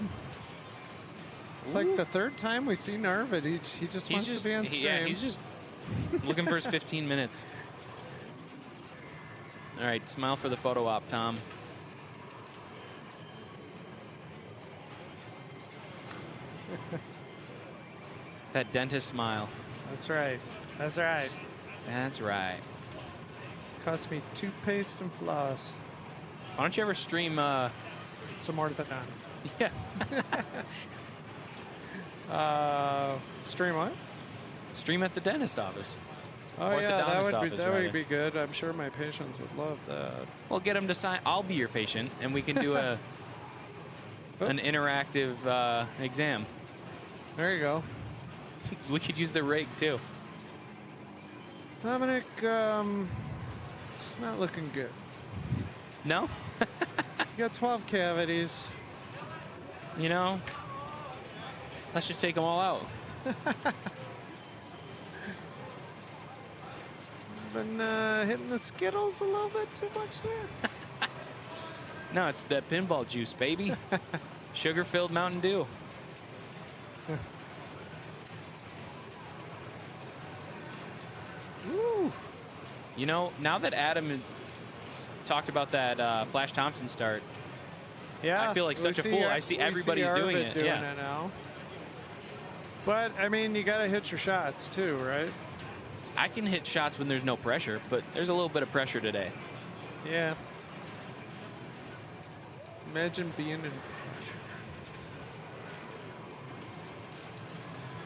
It's like the third time we've seen Arvid. He just wants to be on stream. Yeah, he's just looking for his 15 minutes. All right, smile for the photo op, Tom. That dentist smile. That's right. That's right. That's right. Cost me toothpaste and floss. Why don't you ever stream? Some more than Yeah. stream what? Stream at the dentist office. Oh Or at the yeah, dentist that office, would rather. be good. I'm sure my patients would love that. Well, get him to sign. I'll be your patient, and we can do an interactive exam. There you go. We could use the rig too. Dominic, it's not looking good. No? You got 12 cavities. You know, let's just take them all out. Been hitting the Skittles a little bit too much there. No, it's that pinball juice, baby. Sugar-filled Mountain Dew. Woo. You know, now that Adam talked about that Flash Thompson start, Yeah, I feel like such a fool. I see everybody's doing it. Doing Yeah. it now. But I mean, you got to hit your shots too, right? I can hit shots when there's no pressure, but there's a little bit of pressure today. Yeah. Imagine being in pressure.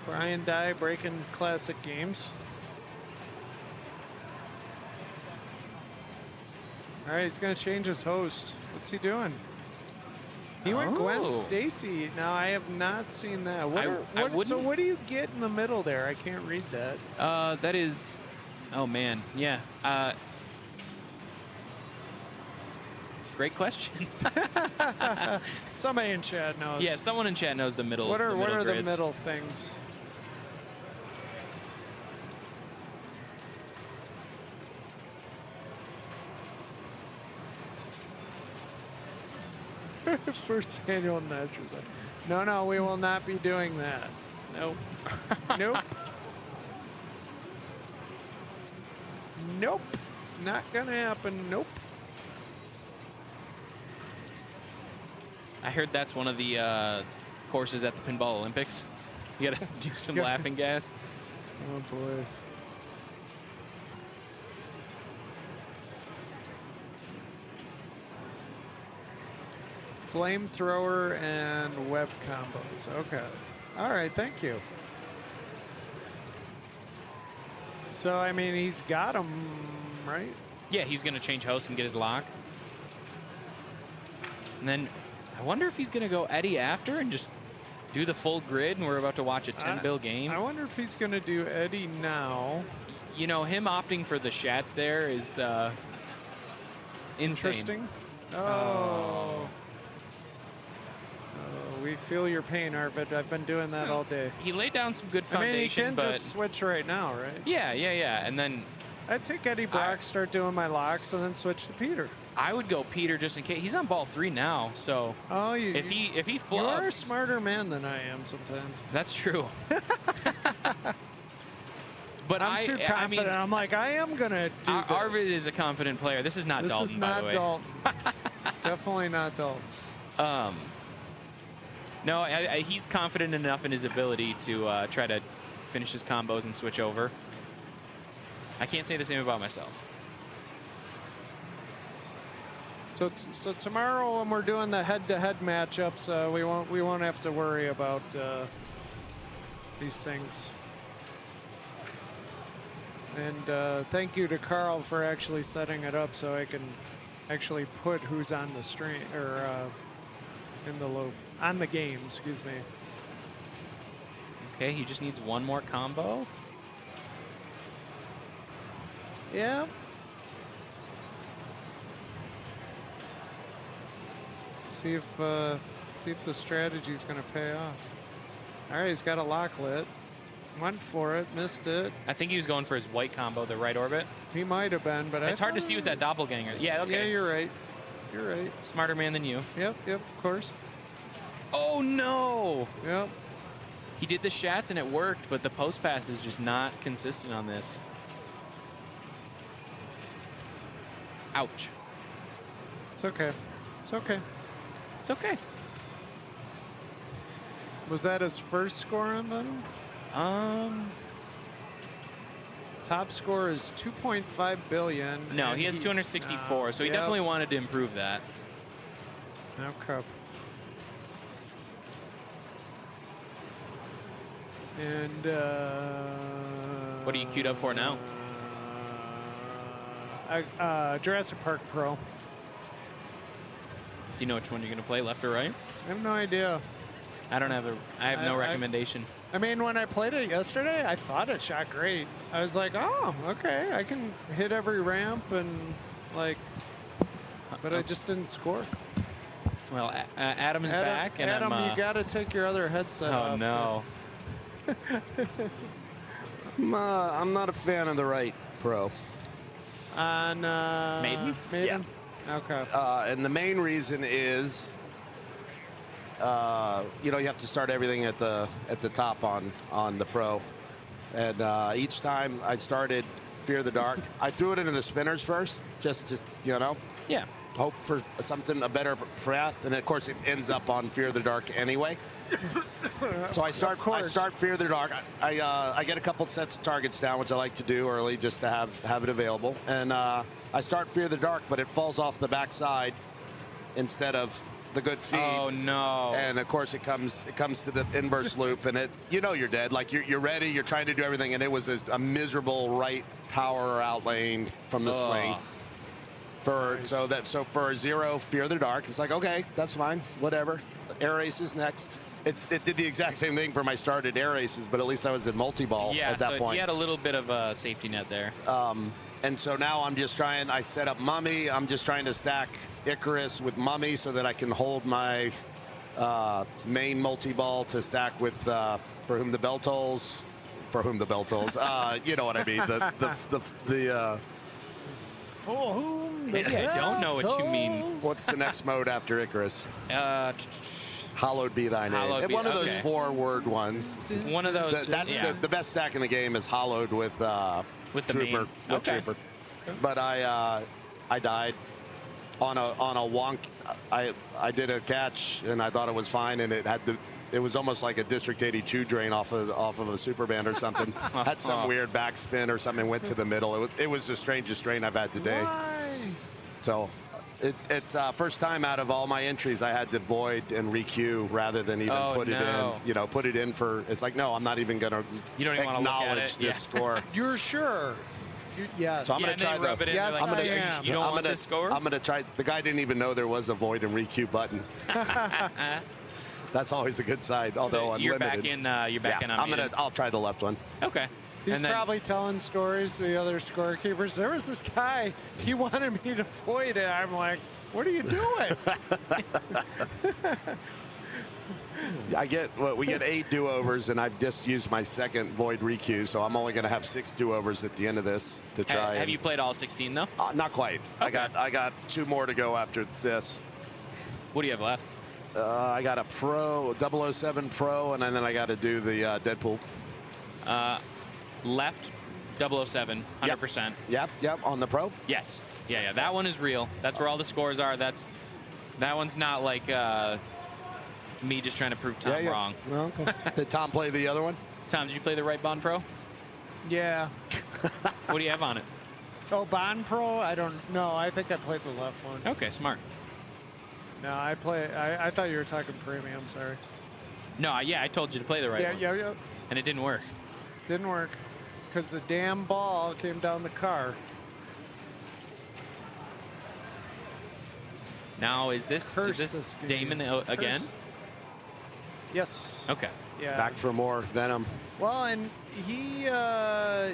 Brian Dye breaking classic games. All right, he's gonna change his host. What's he doing? He went Gwen Oh. Stacy. Now I have not seen that. I So wouldn't- what do you get in the middle there? I can't read that. That is, oh man, yeah. Great question. Somebody in chat knows. Yeah, someone in chat knows the middle. What are the grids. middle things? First annual natural. No, we will not be doing that. Nope. Nope. Nope. Not gonna happen. Nope. I heard that's one of the courses at the Pinball Olympics. You gotta do some laughing gas. Oh boy. Flamethrower and web combos. Okay. All right, thank you. So, I mean, he's got them, right? Yeah, he's gonna change host and get his lock. And then I wonder if he's gonna go Eddie after and just do the full grid, and we're about to watch a 10-bill game. I wonder if he's going to do Eddie now. You know, him opting for the Shats there is insane. Interesting. Oh. We feel your pain, Arvid. I've been doing that all day. He laid down some good I mean, he foundation, can but just switch right now, right? yeah, and then I'd take Eddie Brock, start doing my locks, and then switch to Peter. I would go Peter just in case. He's on ball 3 now, so Oh, if he you are a flubs, smarter man than I am sometimes. that's true. But I'm too confident. I mean, I'm like, I am gonna do this. Arvid is a confident player. This is not This Dalton, is by not the way. Dalton. Definitely not Dalton. No, he's confident enough in his ability to try to finish his combos and switch over. I can't say the same about myself. So tomorrow when we're doing the head-to-head matchups, we won't have to worry about these things. And thank you to Carl for actually setting it up so I can actually put who's on the stream or in the loop on the game. Excuse me. Okay, he just needs one more combo. Yeah. See if the strategy's gonna pay off. All right, he's got a lock lit. Went for it, missed it. I think he was going for his white combo, the right orbit. He might have been, but it's hard to see with that doppelganger. Yeah, okay. Yeah, you're right. You're right. Smarter man than you. Yep, of course. Oh no! Yep. He did the shats and it worked, but the post pass is just not consistent on this. Ouch. It's okay. It's okay. It's okay. Was that his first score on them? Top score is 2.5 billion. No, he has 264, so he definitely wanted to improve that. Okay. And what are you queued up for now? Jurassic Park Pro. Do you know which one you're gonna play, left or right? I have no idea. I have no recommendation. I mean, when I played it yesterday, I thought it shot great. I was like, oh, okay, I can hit every ramp and like, but I just didn't score. Well, Adam is back, and Adam, you got to take your other headset off. Oh no. I'm not a fan of the right Pro. On Maiden? Maiden? Yeah. Okay. And the main reason is, you have to start everything at the top on the Pro. And each time I started Fear the Dark, I threw it into the spinners first, just to, Yeah. hope for a better path. And of course, it ends up on Fear the Dark anyway. So I start Fear the Dark. I get a couple sets of targets down, which I like to do early just to have it available. And I start Fear the Dark, but it falls off the backside instead of the good feed. Oh no! And of course it comes to the inverse loop, and you're dead. Like you're ready, you're trying to do everything, and it was a miserable right power out lane from the swing. So for a 0 Fear the Dark, it's like, okay, that's fine, whatever. Air Aces next. It did the exact same thing for my started Air Aces, but at least I was in multi-ball at that point. He had a little bit of a safety net there. And so now I'm just trying, I set up Mummy. I'm just trying to stack Icarus with Mummy so that I can hold my main multi-ball to stack with For Whom the Bell Tolls. For Whom the Bell Tolls. You know what I mean. For whom Maybe I don't know what you mean. What's the next mode after Icarus? Hallowed be thy name. One of those 4-word ones. One of those. That's the best stack in the game is Hallowed with the Trooper. Main. Trooper. But I died on a wonk. I did a catch and I thought it was fine, and it was almost like a District 80 chew drain off of a super band or something. Had some weird backspin or something, went to the middle. It was the strangest drain I've had today. Why? So it's first time out of all my entries I had to void and requeue rather than even put it in. Put it in for. It's like, no, I'm not even gonna acknowledge this score. You're sure? Yes. So I'm gonna try the. Yes, I'm gonna. I am. You don't want this score? I'm gonna try. The guy didn't even know there was a void and requeue button. That's always a good side. Although you're unlimited. You're back in. I'll try the left one. Okay. He's probably telling stories to the other scorekeepers. There was this guy, he wanted me to void it. I'm like, what are you doing? We get 8 do-overs, and I've just used my second void requeue, so I'm only going to have 6 do-overs at the end of this to try. Have you played all 16 though? Not quite. Okay. I got 2 more to go after this. What do you have left? I got a Pro, 007 Pro, and then I got to do the Deadpool. Left 007, 100%. Yep. On the Pro? Yes. Yeah. That one is real. That's where all the scores are. That one's not like me just trying to prove Tom wrong. Well, okay. Did Tom play the other one? Tom, did you play the right Bond Pro? Yeah. What do you have on it? Oh, Bond Pro? I don't know. I think I played the left one. Okay, smart. No, I thought you were talking premium. Sorry. No, I told you to play the right one. Yeah. And it didn't work. Didn't work because the damn ball came down the car. Now, is this Damon again? Yes. Okay. Yeah. Back for more Venom. Well, and he, I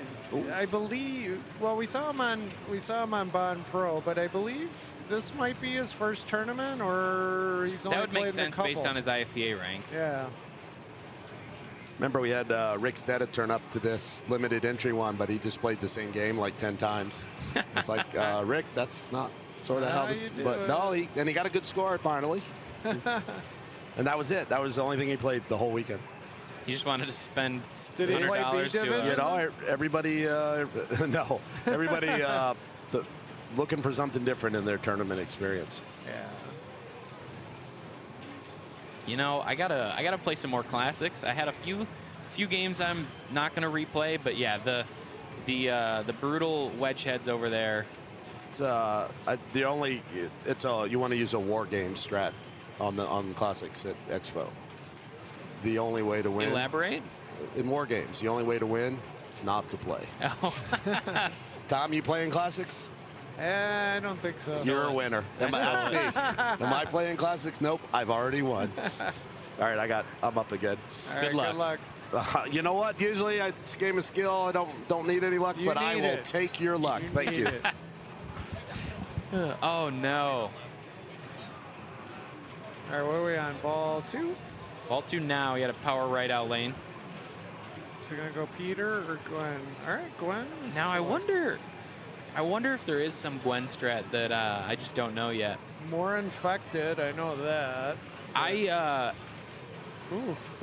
believe, well, we saw him on Bond Pro, but I believe this might be his first tournament, or he's only That would make played in a sense couple. based on his IFPA rank. Yeah. Remember, we had Rick Stedda turn up to this limited entry one, but he just played the same game like 10 times. It's like, Rick, that's not sort of how. But no, he got a good score finally. And that was it. That was the only thing he played the whole weekend. He just wanted to spend Did he play $100 B to. division? You know, everybody, no, everybody looking for something different in their tournament experience. Yeah. You know, I gotta play some more classics. I had a few games I'm not gonna replay, but yeah, the brutal wedge heads over there. It's you want to use a war game strat on classics at Expo. The only way to win. Elaborate. In war games, the only way to win is not to play. Oh. Tom, you playing classics? I don't think so. You're a winner. Am I playing classics? Nope. I've already won. All right, I'm up again. All right, good luck. You know what? Usually it's a game of skill. I don't need any luck, but I will take your luck. Thank you. Oh no. All right, what are we on? Ball 2? Ball 2 now. You got a power right out lane. So gonna go Peter or Gwen? All right, Gwen. Now I wonder if there is some Gwen strat that I just don't know yet. More infected, I know that.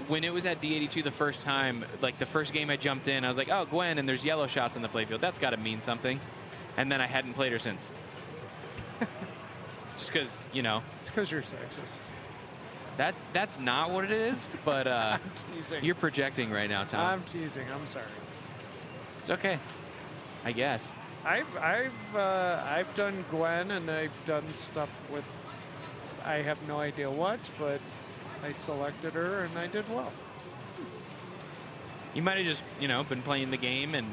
When it was at D82 the first time, like the first game I jumped in, I was like, oh, Gwen, and there's yellow shots in the playfield. That's got to mean something. And then I hadn't played her since. Just because, you know. It's because you're sexist. That's not what it is, but I'm teasing. You're projecting right now, Tom. I'm teasing. I'm sorry. It's okay, I guess. I've done Gwen, and I've done stuff with I have no idea what, but I selected her and I did well. You might have just, you know, been playing the game and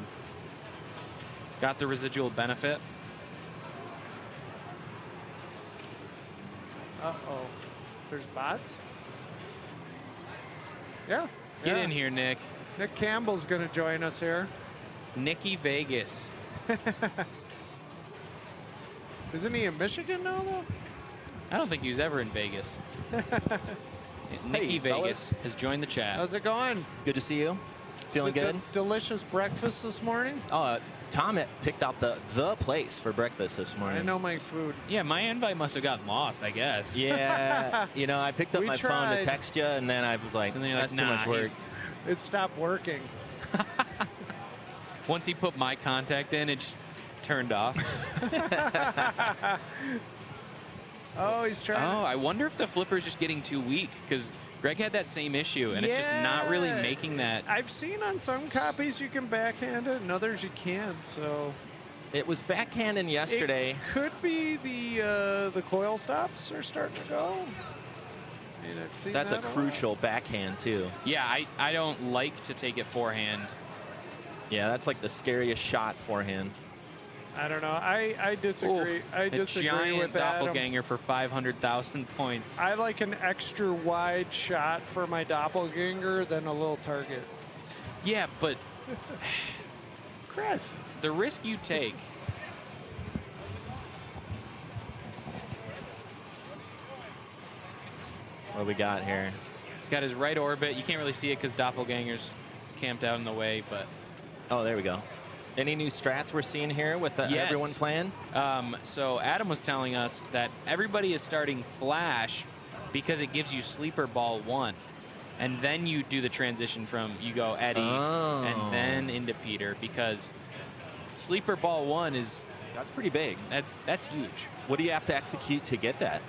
got the residual benefit. Uh-oh. There's bots? Yeah. Get in here, Nick. Nick Campbell's going to join us here. Nicky Vegas. Isn't he in Michigan now, though? I don't think he was ever in Vegas. Nicky Vegas has joined the chat. How's it going? Good to see you. Feeling good? Delicious breakfast this morning? Tom picked out the place for breakfast this morning. I know my food. Yeah, my invite must have gotten lost, I guess. Yeah, you know, I picked up my phone to text you, and then I was like, that's too much work. It stopped working. Once he put my contact in, it just turned off. Oh, he's trying. Oh, I wonder if the flipper's just getting too weak, because Greg had that same issue, and it's just not really making that. I've seen on some copies you can backhand it, and others you can't. So it was backhanding yesterday. It could be the coil stops are starting to go. I mean, I've seen That's that a crucial backhand too. Yeah, I don't like to take it forehand. Yeah, that's like the scariest shot forehand. I don't know. I disagree. Oof, I disagree a giant with that. doppelganger for 500,000 points. I like an extra wide shot for my doppelganger than a little target. Yeah, but Chris, the risk you take. What we got here? He's got his right orbit. You can't really see it because doppelganger's camped out in the way, but. Oh, there we go. Any new strats we're seeing here with everyone playing? So Adam was telling us that everybody is starting Flash because it gives you Sleeper Ball 1. And then you do the transition from, you go Eddie and then into Peter, because sleeper ball 1 is That's pretty big. that's huge. What do you have to execute to get that?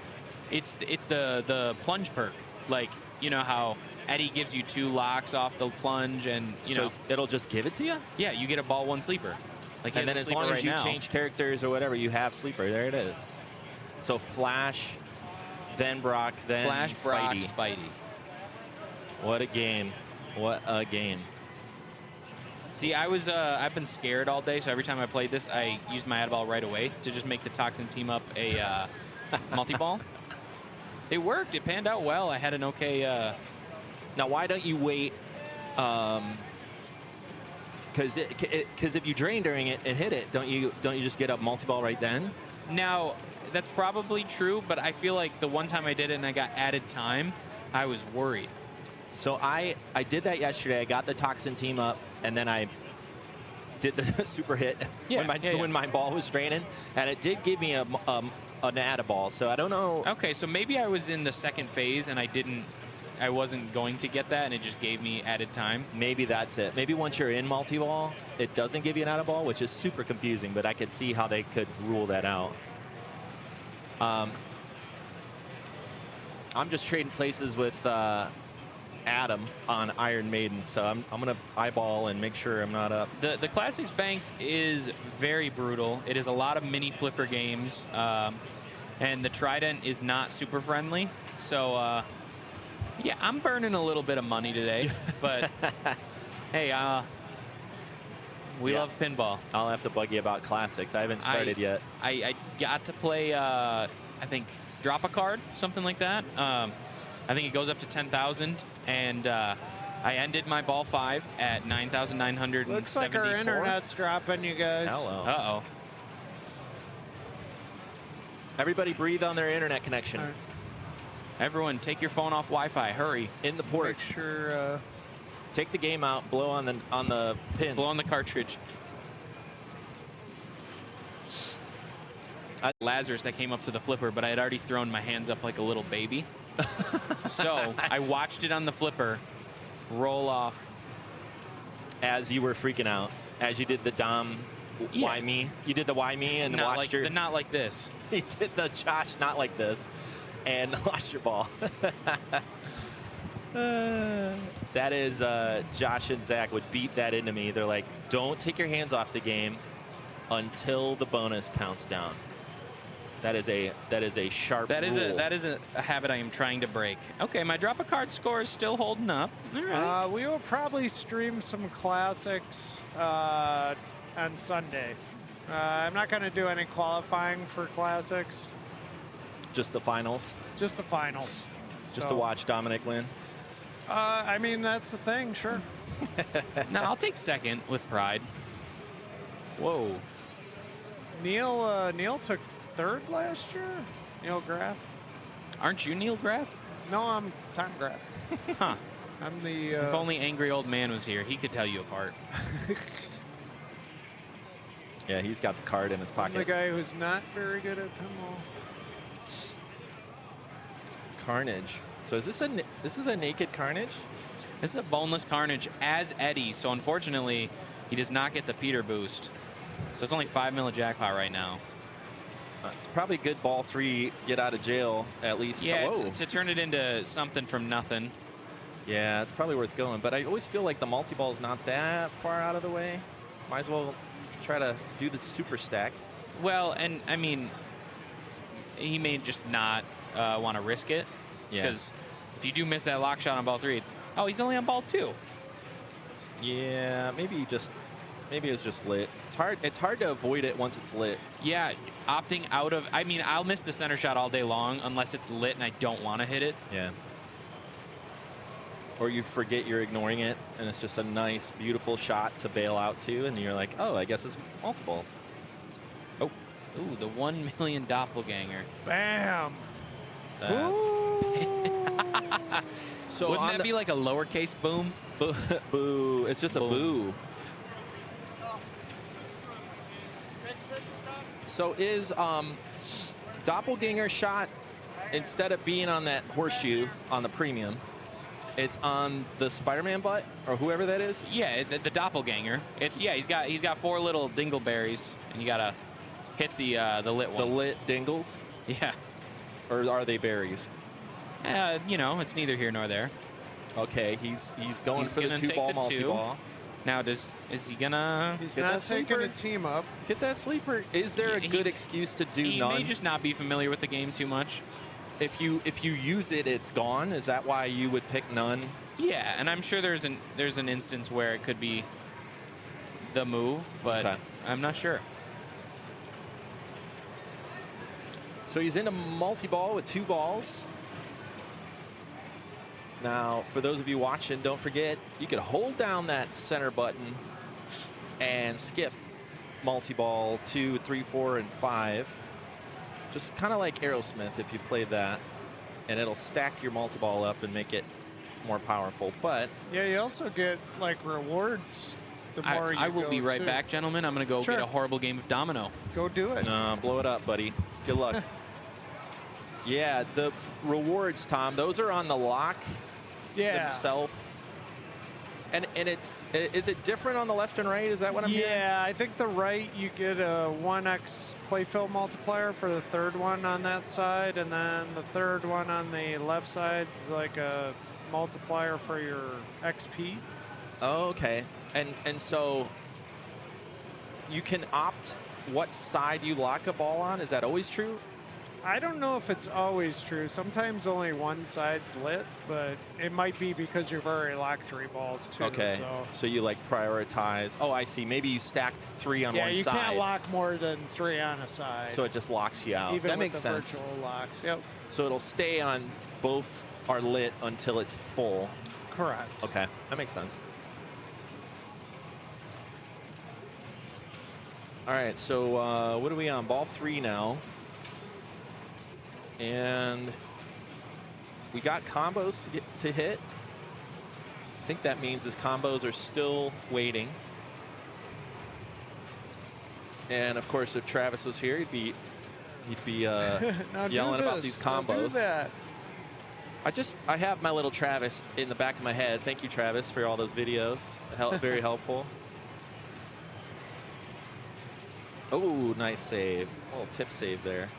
It's the plunge perk. Like, you know how Eddie gives you 2 locks off the plunge, and you know it'll just give it to you. Yeah, you get a ball 1 sleeper. Like, And then as long as you change characters or whatever, you have sleeper. There it is. So Flash, then Brock, then Flash, Spidey. Brock, Spidey. What a game! What a game! See, I've been scared all day, so every time I played this, I used my ad ball right away to just make the Toxin team up a multi-ball. It worked. It panned out well. I had an okay. Now, why don't you wait? Because if you drain during it and hit it, don't you just get a multi-ball right then? Now, that's probably true, but I feel like the one time I did it and I got added time, I was worried. So I did that yesterday. I got the Toxin team up, and then I did the super hit when my ball was draining, and it did give me an add ball. So I don't know. Okay, so maybe I was in the second phase and I wasn't going to get that, and it just gave me added time. Maybe that's it. Maybe once you're in multi-ball, it doesn't give you an add ball, which is super confusing, but I could see how they could rule that out. I'm just trading places with Adam on Iron Maiden, so I'm going to eyeball and make sure I'm not up. The Classics Banks is very brutal. It is a lot of mini flipper games, and the Trident is not super friendly. So, yeah, I'm burning a little bit of money today, but hey, we love pinball. I'll have to bug you about Classics. I haven't started yet. I got to play, I think, drop a card, something like that. I think it goes up to 10,000, and I ended my ball 5 at 9,974. Looks like our internet's dropping, you guys. Hello. Uh-oh. Everybody breathe on their internet connection. Right. Everyone, take your phone off Wi-Fi. Hurry. In the port. Make sure. Take the game out. Blow on the pins. Blow on the cartridge. Lazarus that came up to the flipper, but I had already thrown my hands up like a little baby. So I watched it on the flipper roll off. As you were freaking out. As you did the Dom why me. You did the why me and not watched like, not like this. You did the Josh not like this and lost your ball. That is Josh and Zach would beat that into me. They're like, don't take your hands off the game until the bonus counts down. That is a sharp rule. That is a habit I am trying to break. Okay, my drop a card score is still holding up. All right. We will probably stream some classics on Sunday. I'm not going to do any qualifying for classics. Just the finals. Just the finals. Just to watch Dominic win. I mean, that's the thing, sure. No, I'll take second with pride. Whoa. Neil took third last year. Neil Graff. Aren't you Neil Graff? No, I'm Tom Graff. Huh. I'm the. If only Angry Old Man was here, he could tell you apart. Yeah, he's got the card in his pocket. I'm the guy who's not very good at pinball. Carnage. So is this a naked Carnage? This is a boneless Carnage as Eddie, so unfortunately, he does not get the Peter boost. So it's only 5 mil jackpot right now. It's probably good ball 3, get out of jail at least. Yeah, to turn it into something from nothing. Yeah, it's probably worth going. But I always feel like the multi-ball is not that far out of the way. Might as well try to do the super stack. Well, and I mean, he may just not want to risk it. Yeah. Because if you do miss that lock shot on ball 3, it's, oh, he's only on ball 2. Yeah, maybe it's just lit. It's hard to avoid it once it's lit. Yeah, opting out of, I mean, I'll miss the center shot all day long unless it's lit and I don't want to hit it. Yeah. Or you forget you're ignoring it, and it's just a nice, beautiful shot to bail out to, and you're like, oh, I guess it's multiple. Oh. Ooh, the 1 million doppelganger. Bam. So wouldn't that be like a lowercase boom? Boo. It's just a boo. So is doppelganger shot, instead of being on that horseshoe on the premium, It's on the Spider-Man butt or whoever that is. Yeah, the doppelganger. It's he's got 4 little dingleberries, and you gotta hit the lit one. The lit dingles. Yeah. Or are they berries? You know, it's neither here nor there. Okay, he's going for the gonna 2-ball take the 2. multi-ball. Now, is he gonna? He's Get not that taking sleeper? a team up. Get that sleeper. Is there a good excuse to do He none? may just not be familiar with the game too much. If you use it, it's gone. Is that why you would pick none? Yeah, and I'm sure there's an instance where it could be the move, but Okay. I'm not sure. So he's in a multi-ball with 2 balls. Now, for those of you watching, don't forget, you can hold down that center button and skip multi-ball 2, 3, 4, and 5. Just kind of like Aerosmith if you played that. And it'll stack your multi-ball up and make it more powerful. But Yeah, you also get like rewards the more you I will go, be right too. back, gentlemen. I'm gonna go Sure. get a horrible game of domino. Go do it. no, blow it up, buddy. Good luck. Yeah, the rewards, Tom, those are on the lock themselves. And is it different on the left and right? Is that what I'm hearing? Yeah, I think the right you get a 1x playfill multiplier for the third one on that side, and then the third one on the left side's like a multiplier for your XP. Oh, okay. And so you can opt what side you lock a ball on. Is that always true? I don't know if it's always true. Sometimes only one side's lit, but it might be because you've already locked 3 balls too. Okay. So you like prioritize. Oh, I see. Maybe you stacked 3 on yeah, one you side. can't lock more than 3 on a side. So it just locks you out. Even that with makes the sense. virtual locks. Yep. So it'll stay on both are lit until it's full. Correct. Okay, that makes sense. All right, so what are we on? Ball 3 now. And we got combos to hit. I think that means his combos are still waiting. And of course, if Travis was here, he'd be Now do yelling about this. these Now do combos. that. I have my little Travis in the back of my head. Thank you, Travis, for all those videos. Very helpful. Oh, nice save. A little tip save there.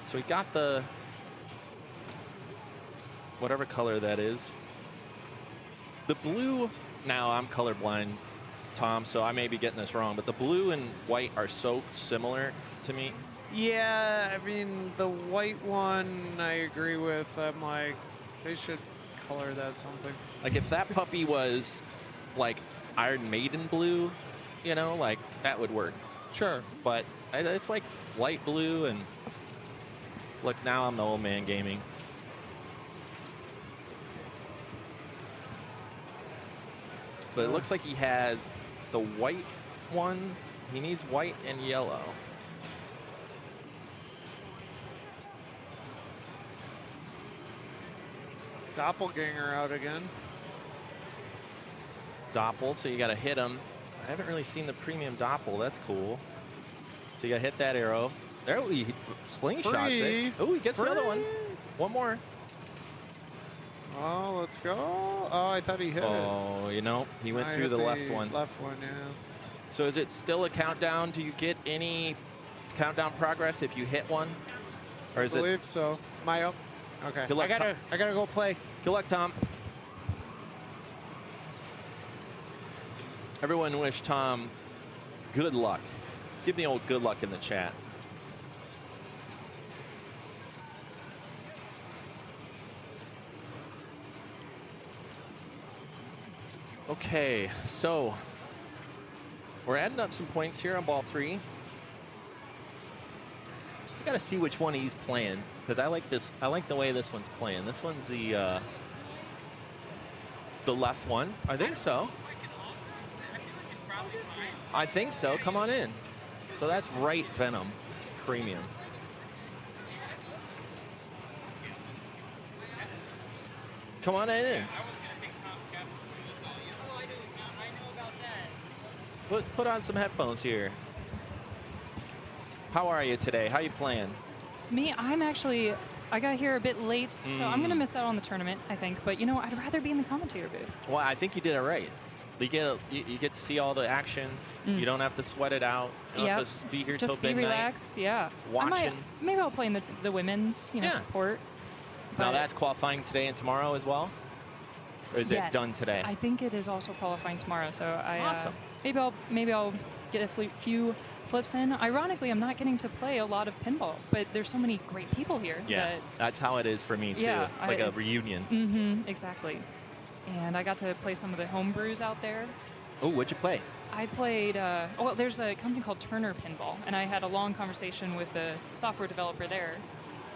So we got the whatever color that is. The blue, now I'm colorblind, Tom, so I may be getting this wrong, but the blue and white are so similar to me. Yeah, I mean, the white one I agree with. I'm like, they should color that something. Like if that puppy was like Iron Maiden blue, you know, like that would work. Sure. But it's like light blue and look, now I'm the old man gaming. But it looks like he has the white one. He needs white and yellow. Doppelganger out again. Doppel, so you got to hit him. I haven't really seen the premium Doppel. That's cool. So you got to hit that arrow. There he slingshots it. Oh, he gets the other one. One more. Oh, let's go. Oh, I thought he hit it. Oh, you know, he went I through hit the left one. Left one, yeah. So is it still a countdown? Do you get any countdown progress if you hit one? Or is I believe so. My up. Okay. Good luck, I gotta go play. Good luck, Tom. Everyone wish Tom good luck. Give me old good luck in the chat. Okay, so we're adding up some points here on ball 3. We got to see which one he's playing because I like this. I like the way this one's playing. This one's the left one. I think so. I think so. Come on in. So that's right Venom Premium. Come on in. Put on some headphones here. How are you today? How you playing? Me, I got here a bit late, so I'm going to miss out on the tournament, I think. But, I'd rather be in the commentator booth. Well, I think you did it right. You get to see all the action. You don't have to sweat it out. You don't have to be here till Just be midnight. relaxed, yeah. Watching. Maybe I'll play in the women's, support. Now But that's qualifying today and tomorrow as well? Or is it done today? I think it is also qualifying tomorrow. So Awesome. Maybe I'll get a few flips in. Ironically, I'm not getting to play a lot of pinball, but there's so many great people here. Yeah, that's how it is for me too. Yeah, it's like a reunion. Mm-hmm, exactly. And I got to play some of the home brews out there. Oh, what'd you play? I played, there's a company called Turner Pinball, and I had a long conversation with the software developer there.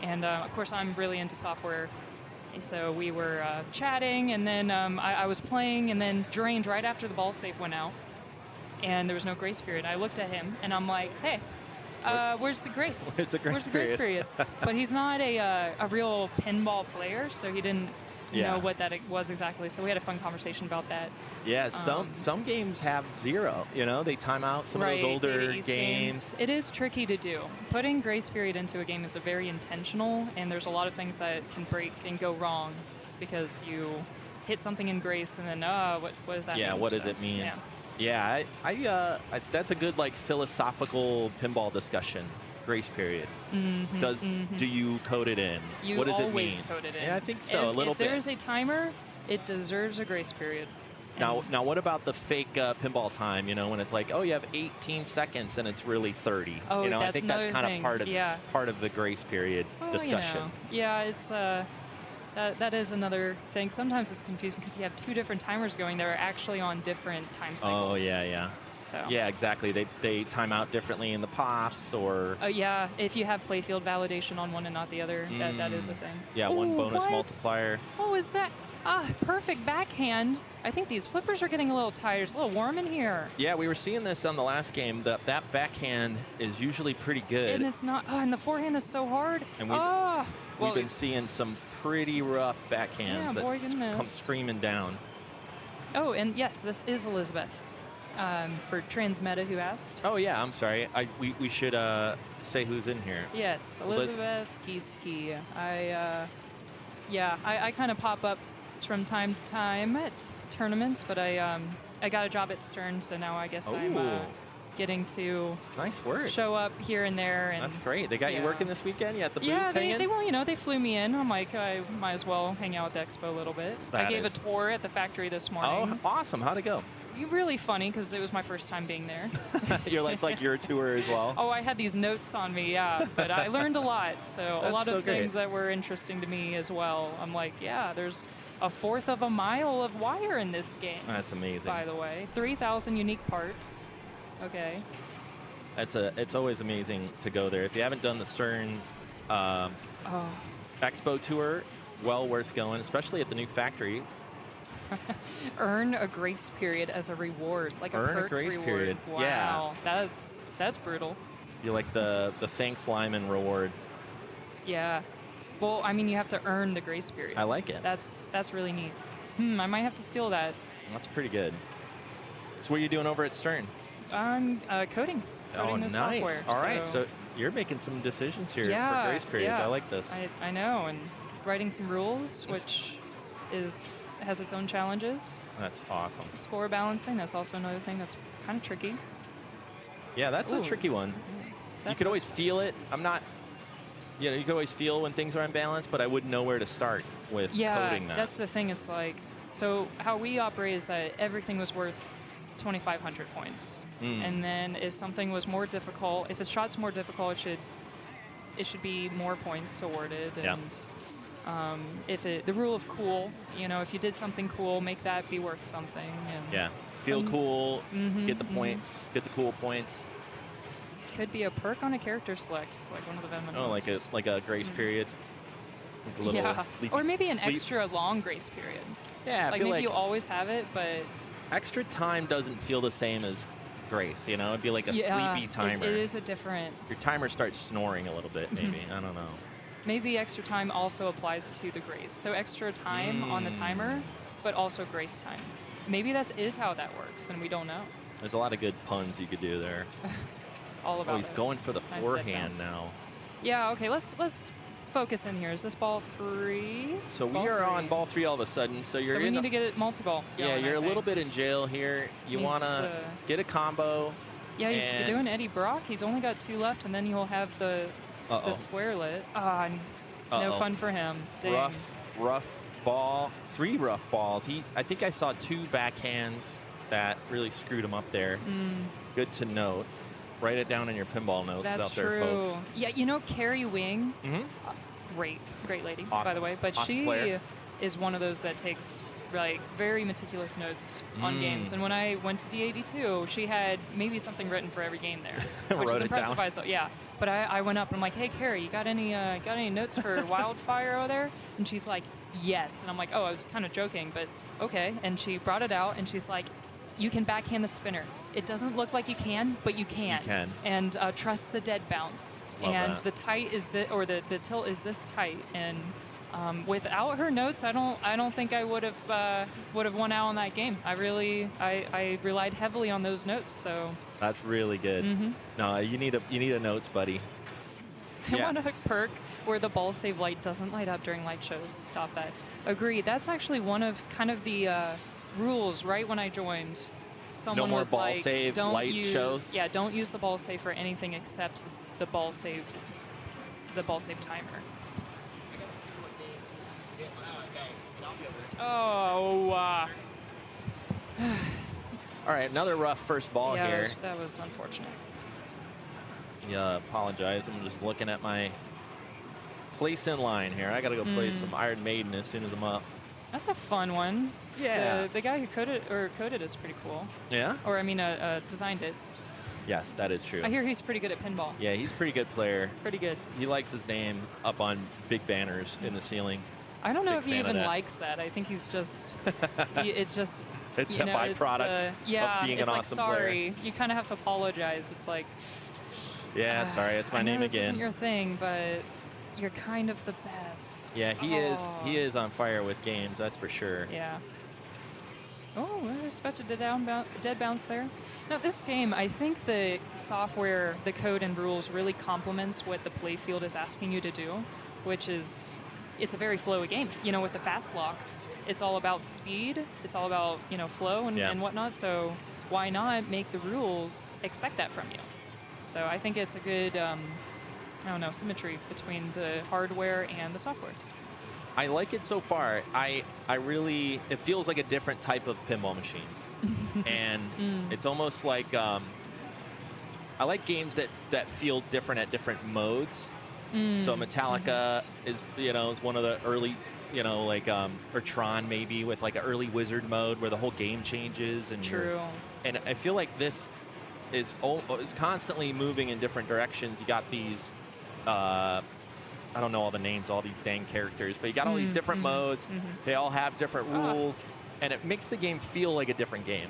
And of course, I'm really into software. So we were chatting, and then I was playing, and then drained right after the ball save went out. And there was no grace period. I looked at him, and I'm like, hey, where's the grace? Where's the grace period? But he's not a real pinball player, so he didn't know what that was exactly. So we had a fun conversation about that. Yeah, some games have 0. They time out some of those older games. It is tricky to do. Putting grace period into a game is very intentional, and there's a lot of things that can break and go wrong because you hit something in grace, and then what does that mean? Yeah, what does it mean? Yeah. Yeah, I that's a good philosophical pinball discussion. Grace period. Do you code it in? You what does always it mean? code it in. Yeah, I think so. If there's a timer, it deserves a grace period. Now, what about the fake pinball time? When it's like, oh, you have 18 seconds and it's really 30. Oh, I think that's kind of part of the grace period discussion. Yeah, it's that is another thing. Sometimes it's confusing because you have 2 different timers going that are actually on different time cycles. Oh, yeah. So. Yeah, exactly. They time out differently in the pops, or yeah, if you have playfield validation on one and not the other, that is a thing. Yeah, one bonus multiplier. Oh, is that perfect backhand? I think these flippers are getting a little tired. It's a little warm in here. Yeah, we were seeing this on the last game. That backhand is usually pretty good. And it's not. Oh, and the forehand is so hard. And we've been seeing some pretty rough backhands that come screaming down. Oh, and yes, this is Elizabeth. For Transmeta, who asked. Oh yeah, I'm sorry. We should say who's in here. Yes, Elizabeth Kieske. I kind of pop up from time to time at tournaments, but I got a job at Stern, so now I guess I'm getting to show up here and there. And that's great. They got you working this weekend? You at the booth hanging? They flew me in. I'm like, I might as well hang out at the expo a little bit. I gave a tour at the factory this morning. Oh, awesome. How'd it go? Really funny because it was my first time being there. It's like your tour as well. Oh, I had these notes on me, but I learned a lot. So a lot of things that were interesting to me as well. I'm like, there's 1/4 of a mile of wire in this game. That's amazing. By the way, 3,000 unique parts. Okay. It's always amazing to go there. If you haven't done the Stern Expo tour, well worth going, especially at the new factory. Earn a grace period as a reward, like Earn a perk a grace reward. period. Wow, Yeah. that's brutal. You like the thanks Lyman reward. Yeah. Well, I mean, you have to earn the grace period. I like it. That's really neat. I might have to steal that. That's pretty good. So what are you doing over at Stern? I'm coding the software. All right, so you're making some decisions here for grace periods. Yeah. I like this. I know, and writing some rules, which has its own challenges. That's awesome. Score balancing, that's also another thing that's kind of tricky. Yeah, that's a tricky one. You could always feel it. You could always feel when things are unbalanced, but I wouldn't know where to start with coding that. That's the thing. It's like, so how we operate is that everything was worth 2,500 points. And then if something was more difficult, if a shot's more difficult, it should be more points awarded. And the rule of cool, if you did something cool, make that be worth something. And feel cool, get the points, get the cool points. Could be a perk on a character select, like one of the Venmos. Oh, like a grace period. Or maybe an extra long grace period. Yeah, like maybe you always have it, but extra time doesn't feel the same as grace. It'd be like a sleepy timer. It is a different. Your timer starts snoring a little bit, maybe. I don't know. Maybe extra time also applies to the grace. So extra time on the timer, but also grace time. Maybe that is how that works, and we don't know. There's a lot of good puns you could do there. All about he's going for the forehand now. Yeah, okay, let's focus in here. Is this ball 3? So we Ball are 3. on ball 3 all of a sudden. So you're So we in. need to get it multi-ball. Yeah, going, you're I a little think. bit in jail here. You He's, want to get a combo. Yeah, he's and- doing Eddie Brock. He's only got 2 left, and then he'll have the square lit. Ah, no fun for him. Dang. Rough ball. 3 rough balls. I think I saw 2 backhands that really screwed him up there. Good to note. Write it down in your pinball notes That's out true. there, folks. Yeah, Carrie Wing, great lady, by the way. But awesome she player. is one of those that takes like very meticulous notes on games. And when I went to D82, she had maybe something written for every game there, which is Wrote it impressive. down. By so yeah. But I went up and I'm like, hey Carrie, you got any notes for Wildfire over there? And she's like, yes. And I'm like, oh, I was kind of joking, but okay. And she brought it out and she's like, you can backhand the spinner. It doesn't look like you can, but you can. You can. And trust the dead bounce. Love and that. the tight is the tilt is this tight. And without her notes, I don't think I would have won out on that game. I relied heavily on those notes. So That's really good. No, you need a notes, buddy. I want a perk where the ball save light doesn't light up during light shows. Stop that. Agreed. That's actually one of kind of the rules right when I joined. Someone more was ball like, save don't light use, shows? Yeah, don't use the ball save for anything except the ball save timer. Oh. All right, another rough first ball yeah, here. that was unfortunate. Yeah, apologize. I'm just looking at my place in line here. I got to go play some Iron Maiden as soon as I'm up. That's a fun one. Yeah. The guy who coded is pretty cool. Yeah? Or I mean, designed it. Yes, that is true. I hear he's pretty good at pinball. Yeah, he's a pretty good player. Pretty good. He likes his name up on big banners in the ceiling. I don't know Big if he fan of even that. likes that. I think he's just. It's just. It's you a know, byproduct yeah, of being it's an like, awesome sorry. You kind of have to apologize. It's like. Yeah, sorry, it's my I know name this again. isn't your thing, but you're kind of the best. Yeah, he is. He is on fire with games. That's for sure. Yeah. Oh, I expected a dead bounce there. Now, this game, I think the software, the code and rules really complements what the playfield is asking you to do, which is, it's a very flowy game. You know, with the fast locks, it's all about speed. It's all about, flow and whatnot. So why not make the rules expect that from you? So I think it's a good, symmetry between the hardware and the software. I like it so far. I really, it feels like a different type of pinball machine. And it's almost like, I like games that feel different at different modes. So Metallica is one of the early, or Tron maybe with like an early wizard mode where the whole game changes. And True. And I feel like this is constantly moving in different directions. You got these, I don't know all the names, all these dang characters, but you got all these different modes. They all have different rules, and it makes the game feel like a different game.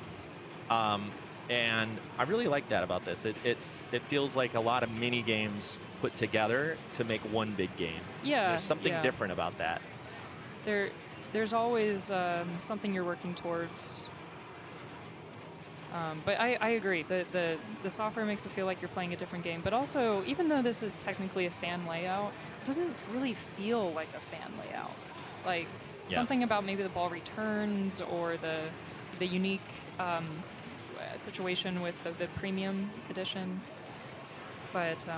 And I really like that about this. It feels like a lot of mini games put together to make one big game. Yeah. There's something different about that. There's always something you're working towards. But I agree. The software makes it feel like you're playing a different game. But also, even though this is technically a fan layout, it doesn't really feel like a fan layout. Like something about maybe the ball returns or the unique situation with the premium edition. But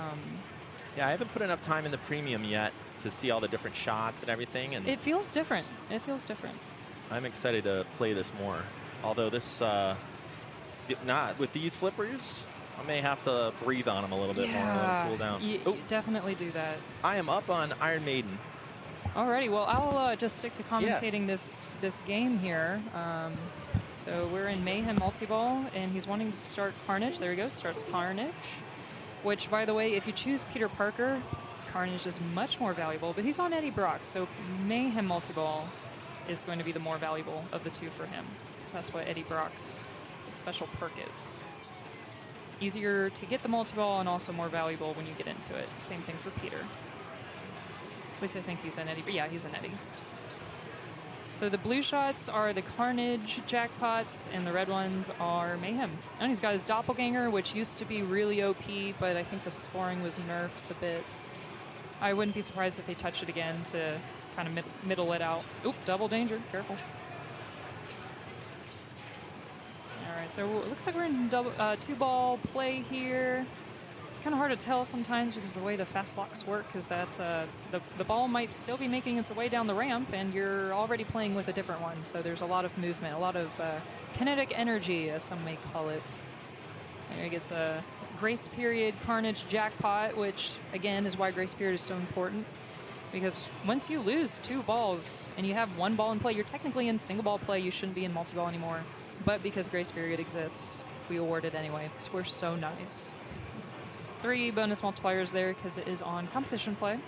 yeah, I haven't put enough time in the premium yet to see all the different shots and everything. And it feels different. It feels different. I'm excited to play this more. Although this, not with these flippers, I may have to breathe on them a little bit more and cool down. You definitely do that. I am up on Iron Maiden. Alrighty, well, I'll just stick to commentating this game here. So we're in Mayhem Multiball, and he's wanting to start Carnage. There he goes, starts Carnage. Which, by the way, if you choose Peter Parker, Carnage is much more valuable, but he's on Eddie Brock, so Mayhem Multiball is going to be the more valuable of the two for him, because that's what Eddie Brock's special perk is. Easier to get the multi-ball and also more valuable when you get into it. Same thing for Peter. At least I think he's an Eddie, but yeah, he's an Eddie. So the blue shots are the Carnage jackpots, and the red ones are Mayhem. And he's got his Doppelganger, which used to be really OP, but I think the scoring was nerfed a bit. I wouldn't be surprised if they touch it again to kind of middle it out. Oop, double danger. Careful. All right, so it looks like we're in two-ball play here. It's kind of hard to tell sometimes because of the way the fast locks work, because that the ball might still be making its way down the ramp, and you're already playing with a different one. So there's a lot of movement, a lot of kinetic energy, as some may call it. There he gets a Grace Period Carnage Jackpot, which, again, is why Grace Period is so important. Because once you lose 2 balls and you have 1 ball in play, you're technically in single ball play. You shouldn't be in multi-ball anymore. But because Grace Period exists, we award it anyway, because we're so nice. 3 bonus multipliers there because it is on competition play.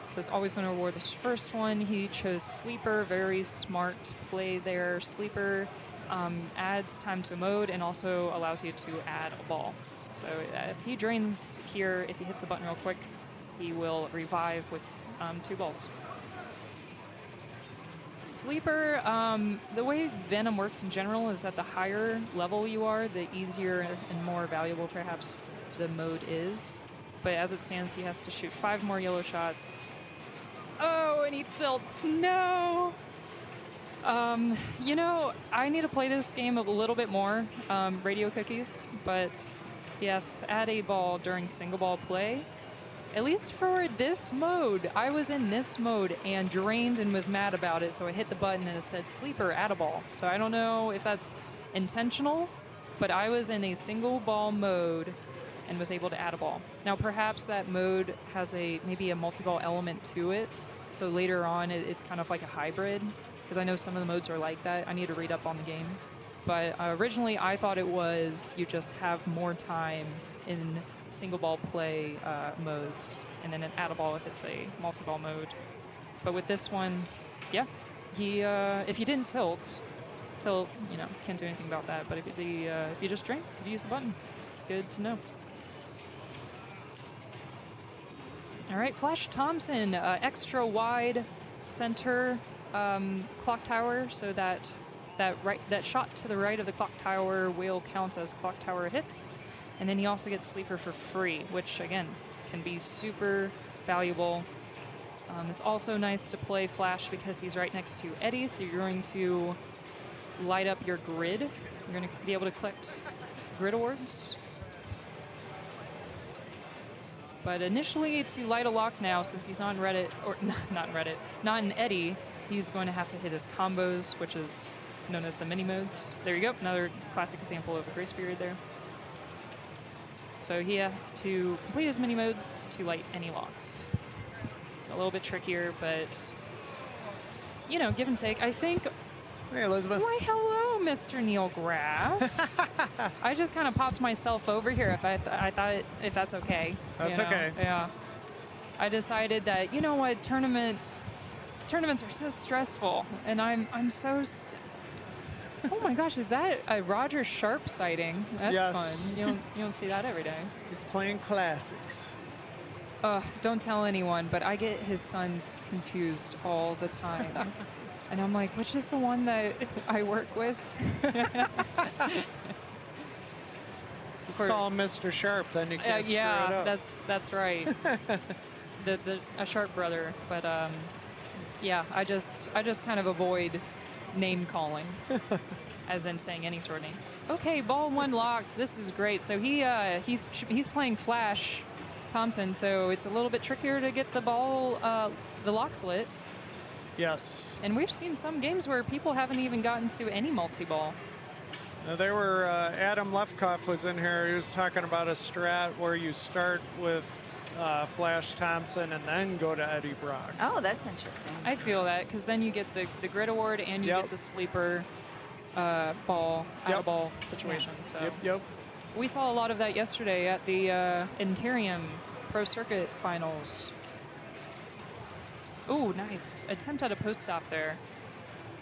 So it's always going to reward this first one. He chose Sleeper, very smart play there. Sleeper adds time to a mode and also allows you to add a ball. So if he drains here, if he hits the button real quick, he will revive with 2 balls. Sleeper, the way Venom works in general is that the higher level you are, the easier and more valuable perhaps the mode is. But as it stands, he has to shoot 5 more yellow shots. Oh, and he tilts. No! You know, I need to play this game a little bit more, radio cookies, but he asks, add a ball during single ball play. At least for this mode, I was in this mode and drained and was mad about it, so I hit the button and it said Sleeper, add a ball. So I don't know if that's intentional, but I was in a single ball mode and was able to add a ball. Now perhaps that mode has maybe a multi-ball element to it, so later on it's kind of like a hybrid, because I know some of the modes are like that. I need to read up on the game. But originally I thought it was you just have more time in single ball play modes, and then an add a ball if it's a multi-ball mode. But with this one, yeah, he if you didn't tilt, you know, can't do anything about that. But if you just drain, you use the button. Good to know. All right, Flash Thompson, extra wide center clock tower, so that shot to the right of the clock tower will count as clock tower hits. And then he also gets Sleeper for free, which, again, can be super valuable. It's also nice to play Flash because he's right next to Eddie, so you're going to light up your grid. You're going to be able to collect grid awards. But initially, to light a lock now, since he's not in Reddit, or not in Reddit, not in Eddie, he's going to have to hit his combos, which is known as the mini modes. There you go, another classic example of a grace period there. So he has to complete his mini modes to light any locks. A little bit trickier, but, you know, give and take. I think... Hey, Elizabeth. Why, hello, Mr. Neil Graff. I just kind of popped myself over here if I thought if that's okay. That's okay. Yeah. I decided that, you know what, tournaments are so stressful, and I'm so... Oh my gosh, is that a Roger Sharp sighting? That's yes. fun. You don't see that every day. He's playing classics. Don't tell anyone, but I get his sons confused all the time. And I'm like, which is the one that I work with? Just call him Mr. Sharp, then you can't screw it up. That's right. A Sharp brother, but yeah, I just kind of avoid name calling, as in saying any sort of name. Okay, ball 1 locked. This is great. So he's playing Flash Thompson, so it's a little bit trickier to get the ball, the locks lit. Yes. And we've seen some games where people haven't even gotten to any multi-ball. They were, Adam Lefkoff was in here. He was talking about a strat where you start with Flash Thompson and then go to Eddie Brock. Oh, that's interesting. I feel that, because then you get the grid award and you get the sleeper ball, out of ball situation. Yeah. So Yep. we saw a lot of that yesterday at the Interium Pro Circuit Finals. Ooh, nice. Attempt at a post stop there.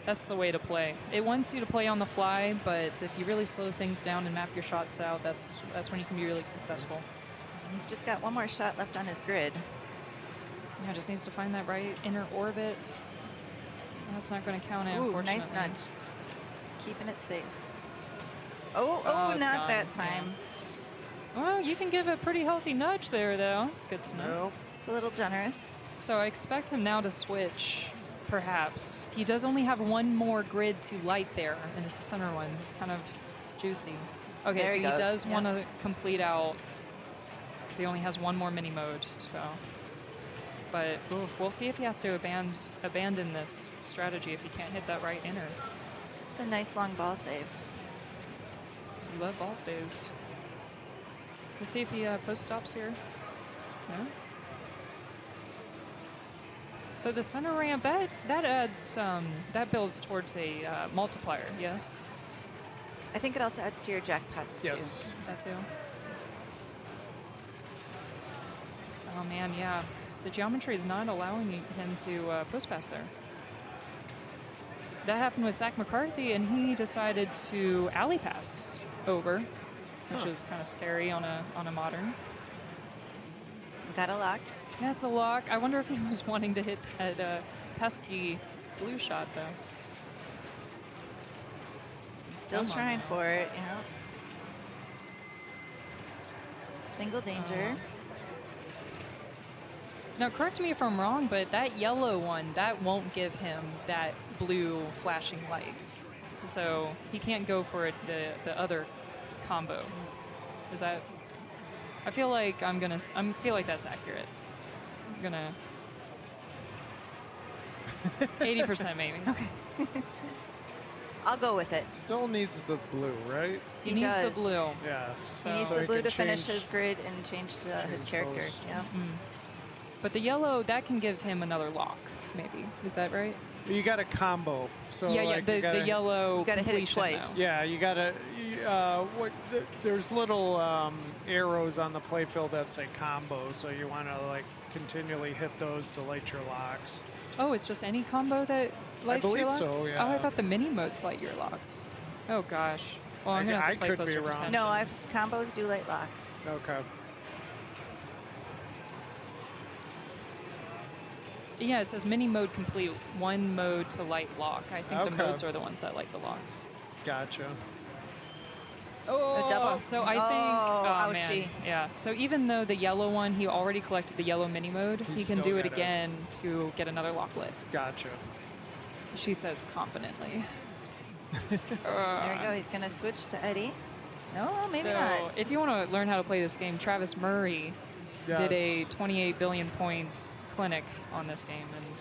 That's the way to play. It wants you to play on the fly, but if you really slow things down and map your shots out, that's when you can be really successful. He's just got 1 more shot left on his grid. Yeah, just needs to find that right inner orbit. That's not going to count it, Ooh, unfortunately. nice nudge. Keeping it safe. Oh, it's not gone. that time. Yeah. Well, you can give a pretty healthy nudge there, though. It's good to know. It's a little generous. So I expect him now to switch, perhaps. He does only have one more grid to light there, and it's the center one. It's kind of juicy. Okay, There so he he goes. does Yeah. want to complete out, because he only has one more mini mode, so. But oof, we'll see if he has to abandon this strategy if he can't hit that right inner. It's a nice long ball save. We love ball saves. Let's see if he post stops here. No? So the center ramp, that adds, that builds towards a multiplier, yes? I think it also adds to your jackpots Yes. too. That too. Oh man, yeah. The geometry is not allowing him to post pass there. That happened with Zach McCarthy, and he decided to alley pass over, which is kind of scary on a modern. Got a lock. That's a lock. I wonder if he was wanting to hit that pesky blue shot, though. Still Come on trying now. for it, yeah. Single danger. Now, correct me if I'm wrong, but that yellow one, that won't give him that blue flashing light. So he can't go for it, the other combo. Is that... I feel like I feel like that's accurate. I'm gonna... 80% maybe. Okay. I'll go with it. Still needs the blue, right? He needs the does. blue. Yes. He needs So the he blue can to finish change- his grid and change his character. those. Yeah. But the yellow, that can give him another lock, maybe. Is that right? You got a combo. So yeah, like yeah. you The gotta, yellow You gotta hit it completion, twice. though. Yeah, you gotta. There's little arrows on the playfield that say combo, so you want to like continually hit those to light your locks. Oh, it's just any combo that lights believe your locks? so, Oh, I yeah. thought the mini modes light your locks. Oh gosh. Well, I'm gonna have to I play could be closer wrong. attention. No, combos do light locks. Okay. Yeah, it says mini mode complete, one mode to light lock. I think the Okay. modes are the ones that light the locks. Gotcha. Oh, A double. So I think, Oh, oh man, ouchie. yeah. So even though the yellow one, he already collected the yellow mini mode, he He's can still do it got it. again to get another lock lit. Gotcha. She says confidently. There we go. He's gonna switch to Eddie. No, maybe So not. if you want to learn how to play this game, Travis Murray did a Yes. 28 billion point clinic on this game, and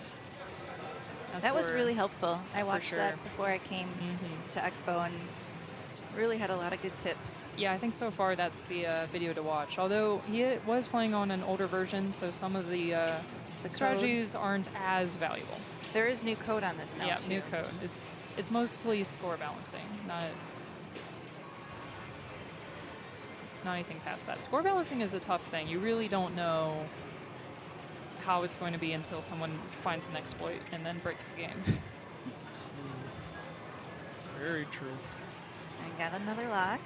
that's That was where- really helpful. I for watched sure. that before I came to Expo and really had a lot of good tips. Yeah, I think so far that's the video to watch. Although he was playing on an older version, so some of the strategies aren't as valuable. There is new code on this now Yeah, too. new code. It's mostly score balancing, not anything past that. Score balancing is a tough thing. You really don't know how it's going to be until someone finds an exploit and then breaks the game. Very true. I got another lock.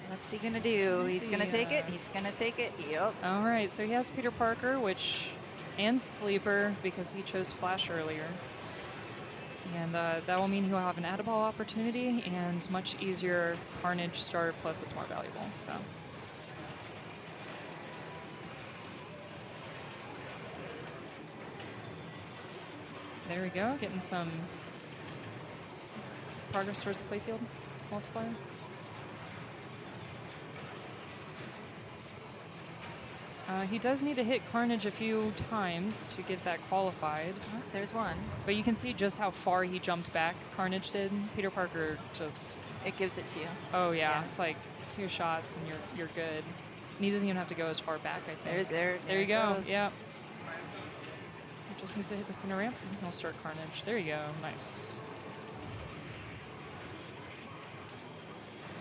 What's he gonna do? Let's He's gonna see, take it. He's gonna take it. Yep. All right, so he has Peter Parker, and Sleeper because he chose Flash earlier. And that will mean he'll have an add-a-ball opportunity and much easier Carnage start, plus it's more valuable. So. There we go, getting some progress towards the playfield multiplier. He does need to hit Carnage a few times to get that qualified. Oh, there's one. But you can see just how far he jumped back, Carnage did. Peter Parker just... It gives it to you. Oh, yeah. It's like 2 shots and you're good. And he doesn't even have to go as far back, I think. There you it go. goes. Yeah. He just needs to hit the center ramp and he'll start Carnage. There you go. Nice.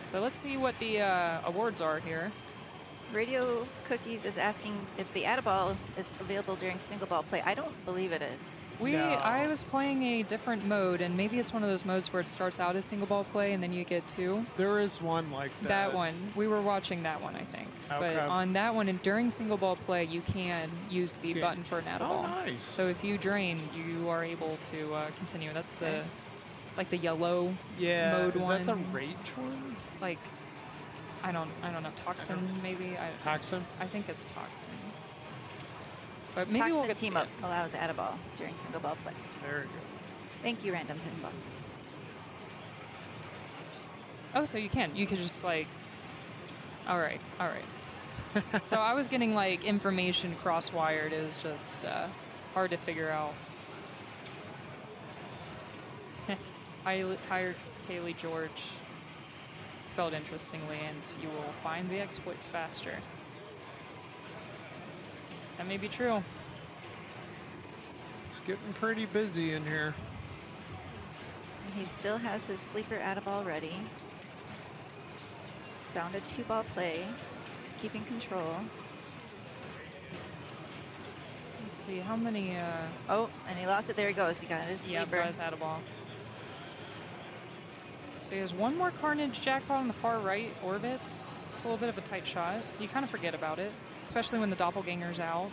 So let's see what the awards are here. Radio Cookies is asking if the add-a-ball is available during single ball play. I don't believe it is. I was playing a different mode, and maybe it's one of those modes where it starts out as single ball play and then you get 2. There is one like that. That one. We were watching that one, I think. Okay. But on that one, and during single ball play, you can use the button for an add-a-ball. Oh, nice. So if you drain, you are able to continue. That's the, like the yellow mode is one. Is that the rage one? Like, I don't know. Toxin, maybe? Toxin? I think it's Toxin. But maybe we'll get Team Up allows add a ball during single ball play. There you go. Thank you, Random Pinball. Oh, so you can. You could just like. All right. So I was getting like information cross-wired. It was just hard to figure out. Hire Kaylee George, spelled interestingly, and you will find the exploits faster. That may be true. It's getting pretty busy in here. And he still has his sleeper add a ball ready. Down to 2-ball play, keeping control. Let's see how many. Oh, and he lost it. There he goes. He got his sleeper. Yeah, Buzz had a ball. So he has one more Carnage jackpot on the far right orbits. It's a little bit of a tight shot. You kind of forget about it, especially when the doppelganger's out.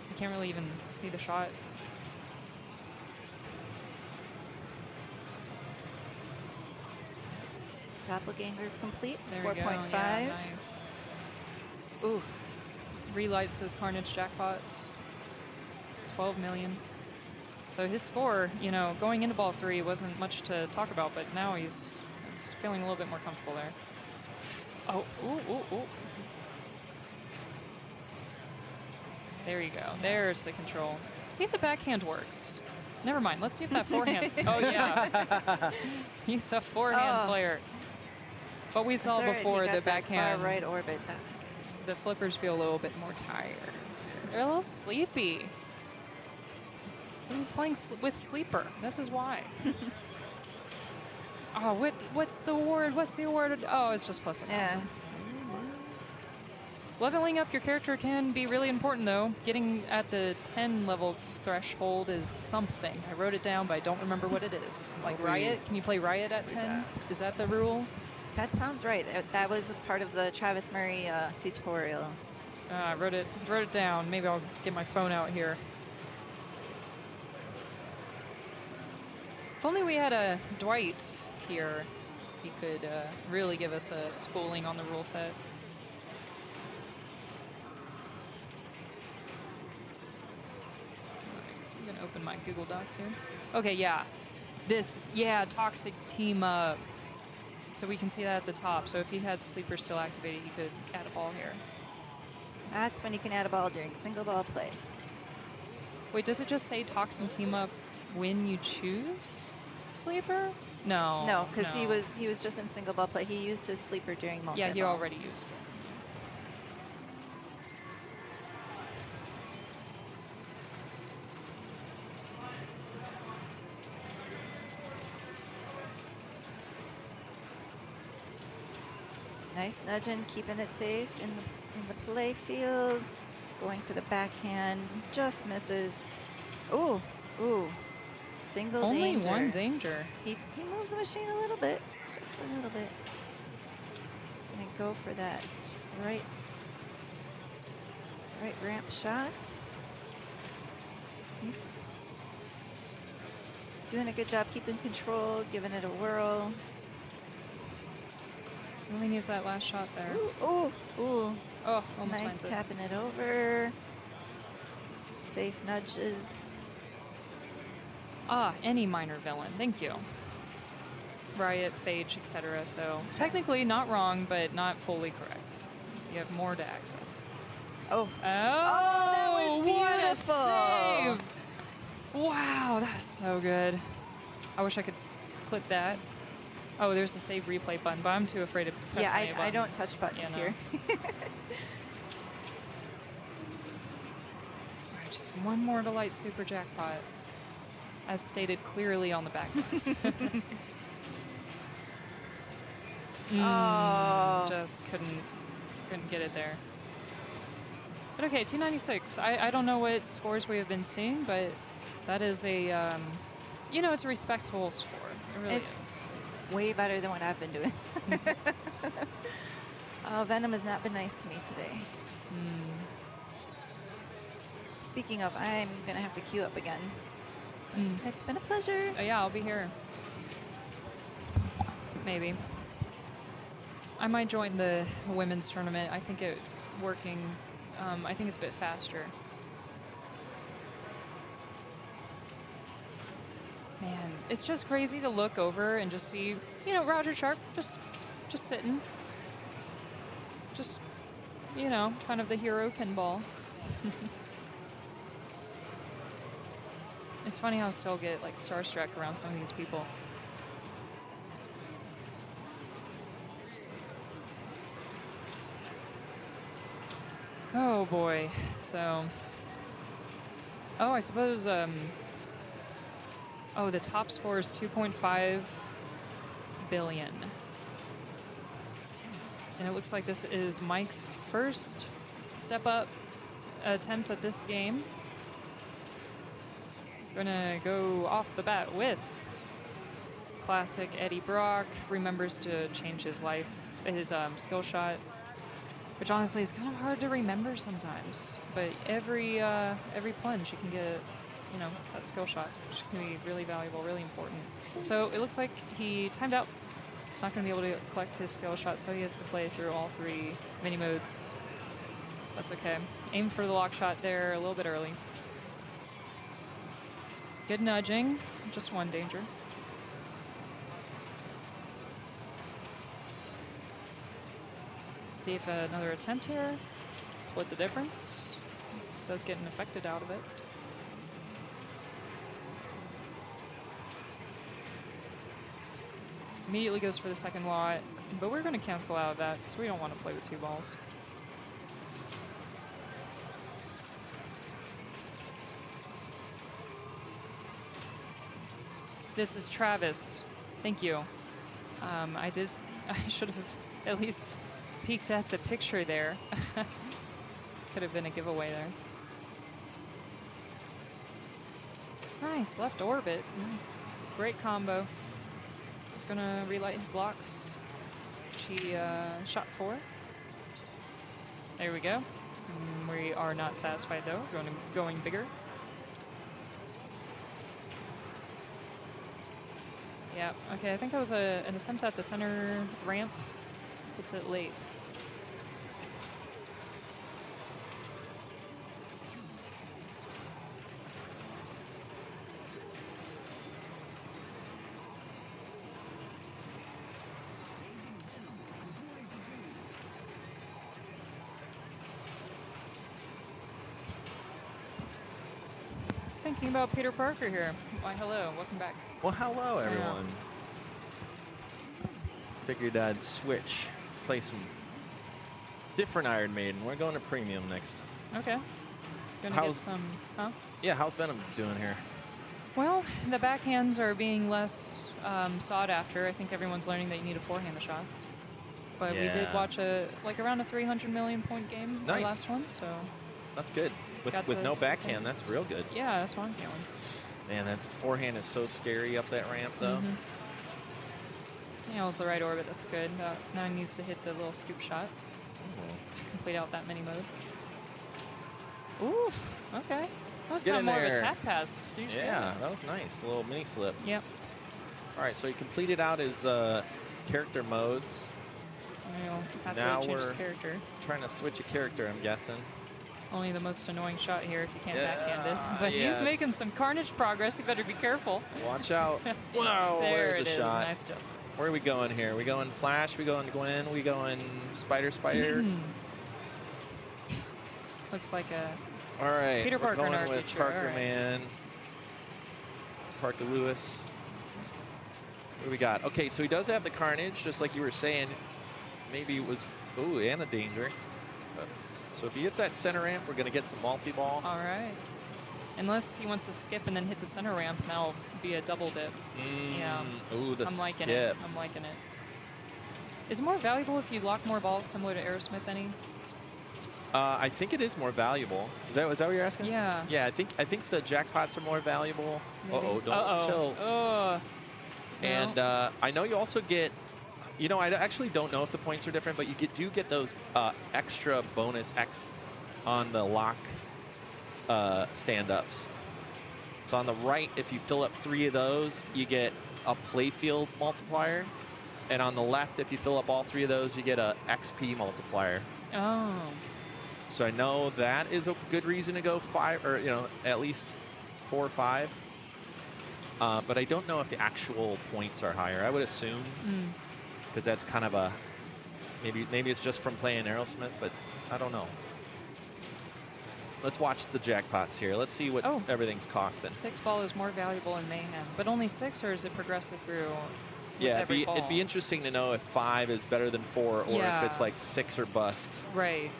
You can't really even see the shot. Doppelganger complete. There we go. 4.5. Yeah, nice. Ooh. Relights those Carnage jackpots. 12 million. So his score, you know, going into ball 3 wasn't much to talk about, but now he's feeling a little bit more comfortable there. Oh, ooh. There you go. There's the control. See if the backhand works. Never mind. Let's see if that forehand. Oh, yeah. He's a forehand player. But we saw before the backhand. Far right orbit. That's good. The flippers feel a little bit more tired. They're a little sleepy. He's playing with sleeper. This is why. Oh, what's the award? What's the award? Oh, it's just plus a thousand. Leveling up your character can be really important, though. Getting at the 10 level threshold is something. I wrote it down, but I don't remember what it is. Like Riot? Can you play Riot at 10? Is that the rule? That sounds right. That was part of the Travis Murray tutorial. I wrote it down. Maybe I'll get my phone out here. If only we had a Dwight here, he could really give us a schooling on the rule set. I'm gonna open my Google Docs here. Okay, yeah. Toxic team up. So we can see that at the top. So if he had sleeper still activated, he could add a ball here. That's when you can add a ball during single ball play. Wait, does it just say Toxin team up when you choose sleeper? No. No, because he was just in single ball play. He used his sleeper during multi-ball. Yeah, he already used it. Nice nudging, keeping it safe in the play field. Going for the backhand, just misses. Ooh. Single Only danger. one danger. He moved the machine a little bit, just a little bit. Gonna go for that right ramp shot. He's doing a good job keeping control, giving it a whirl. Really needs that last shot there. Ooh. Oh, almost nice went it. tapping it over. Safe nudges. Any minor villain. Thank you. Riot, Phage, etc. So technically not wrong, but not fully correct. You have more to access. Oh, that was beautiful. What a save. Wow, that's so good. I wish I could clip that. Oh, there's the save replay button, but I'm too afraid to press any buttons. I don't touch buttons here. All right, just one more to light super jackpot, as stated clearly on the back box. Just couldn't get it there. But okay, 296. I don't know what scores we have been seeing, but that is a, it's a respectable score. It really is. It's way better than what I've been doing. Venom has not been nice to me today. Speaking of, I'm going to have to queue up again. It's been a pleasure. Oh, yeah, I'll be here. Maybe. I might join the women's tournament. I think it's working. I think it's a bit faster. Man, it's just crazy to look over and just see, you know, Roger Sharp just sitting. Just, you know, kind of the hero pinball. It's funny how I still get like starstruck around some of these people. Oh boy. So, oh, I suppose, oh, the top score is 2.5 billion. And it looks like this is Mike's first step-up attempt at this game. Gonna go off the bat with classic Eddie Brock. Remembers to change his his skill shot, which honestly is kind of hard to remember sometimes. But every plunge you can get, you know, that skill shot, which can be really valuable, really important. So it looks like he timed out. He's not going to be able to collect his skill shot, so he has to play through all 3 mini modes. That's okay. Aim for the lock shot there a little bit early. Good nudging, just 1 danger. Let's see if another attempt here. Split the difference. Does get an affected out of it. Immediately goes for the second lot, but we're going to cancel out of that because we don't want to play with 2 balls. This is Travis. Thank you. I should have at least peeked at the picture there. Could have been a giveaway there. Nice, left orbit. Nice, great combo. He's gonna relight his locks, which he shot for. There we go. We are not satisfied though. Going bigger. Yeah, okay, I think that was an attempt at the center ramp. It's it late. Thinking about Peter Parker here. Why, hello, welcome back. Well, hello, everyone. Figured I'd switch, play some different Iron Maiden. We're going to Premium next. Okay. Gonna get some, huh? Yeah, how's Venom doing here? Well, the backhands are being less sought after. I think everyone's learning that you need to forehand the shots. But we did watch around a 300 million point game, the last one, so. That's good. With no backhand, that's real good. Yeah, that's what I'm feeling. Man, that forehand is so scary up that ramp, though. Yeah, it was the right orbit. That's good. Now he needs to hit the little scoop shot to complete out that mini mode. Oof. Okay. That was kind of more of a tap pass. Did you see that? That was nice. A little mini flip. Yep. All right, so he completed out his character modes. Now to change his character. Trying to switch a character, I'm guessing. Only the most annoying shot here if you can't backhand it. But he's making some carnage progress. You better be careful. Watch out. Whoa, there there's it a is. shot. Nice adjustment. Where are we going here? We going Flash? We going Gwen? We going Spider? Looks like a All right, Peter Parker going in our with future. Parker Man. Parker Lewis. What do we got? Okay, so he does have the carnage, just like you were saying. Maybe it was, ooh, and a danger. So if he hits that center ramp, we're going to get some multi-ball. All right. Unless he wants to skip and then hit the center ramp, and that'll be a double dip. Yeah. Ooh, the I'm liking skip. it. I'm liking it. Is it more valuable if you lock more balls, similar to Aerosmith any? I think it is more valuable. Is that what you're asking? Yeah. Yeah, I think the jackpots are more valuable. Maybe. Uh-oh, don't chill. Oh. And I know you also get, you know, I actually don't know if the points are different, but you do get those extra bonus X on the lock stand-ups. So on the right, if you fill up 3 of those, you get a playfield multiplier. And on the left, if you fill up all 3 of those, you get a XP multiplier. Oh. So I know that is a good reason to go 5, or, you know, at least 4 or 5. but I don't know if the actual points are higher. I would assume, because that's kind of a maybe it's just from playing Aerosmith, but I don't know. Let's watch the jackpots here. Let's see what everything's costing. 6 ball is more valuable in Mayhem, but only 6, or is it progressive through? Yeah, it'd be interesting to know if 5 is better than 4, or if it's like 6 or bust. Right.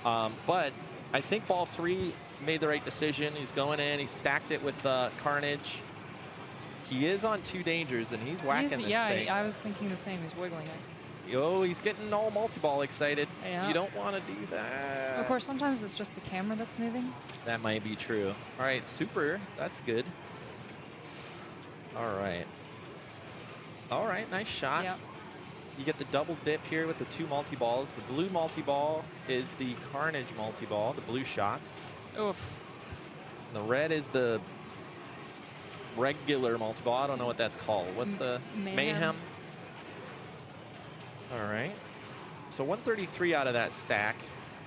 But I think ball 3 made the right decision. He's going in. He stacked it with Carnage. He is on 2 dangers, and he's whacking this thing. Yeah, I was thinking the same. He's wiggling it. Oh, he's getting all multi-ball excited. Yeah. You don't want to do that. Of course, sometimes it's just the camera that's moving. That might be true. All right, super. That's good. All right. All right, nice shot. Yep. You get the double dip here with the 2 multi-balls. The blue multi-ball is the Carnage multi-ball, the blue shots. Oof. The red is the regular multi-ball. I don't know what that's called. What's the Mayhem? All right. So 133 out of that stack.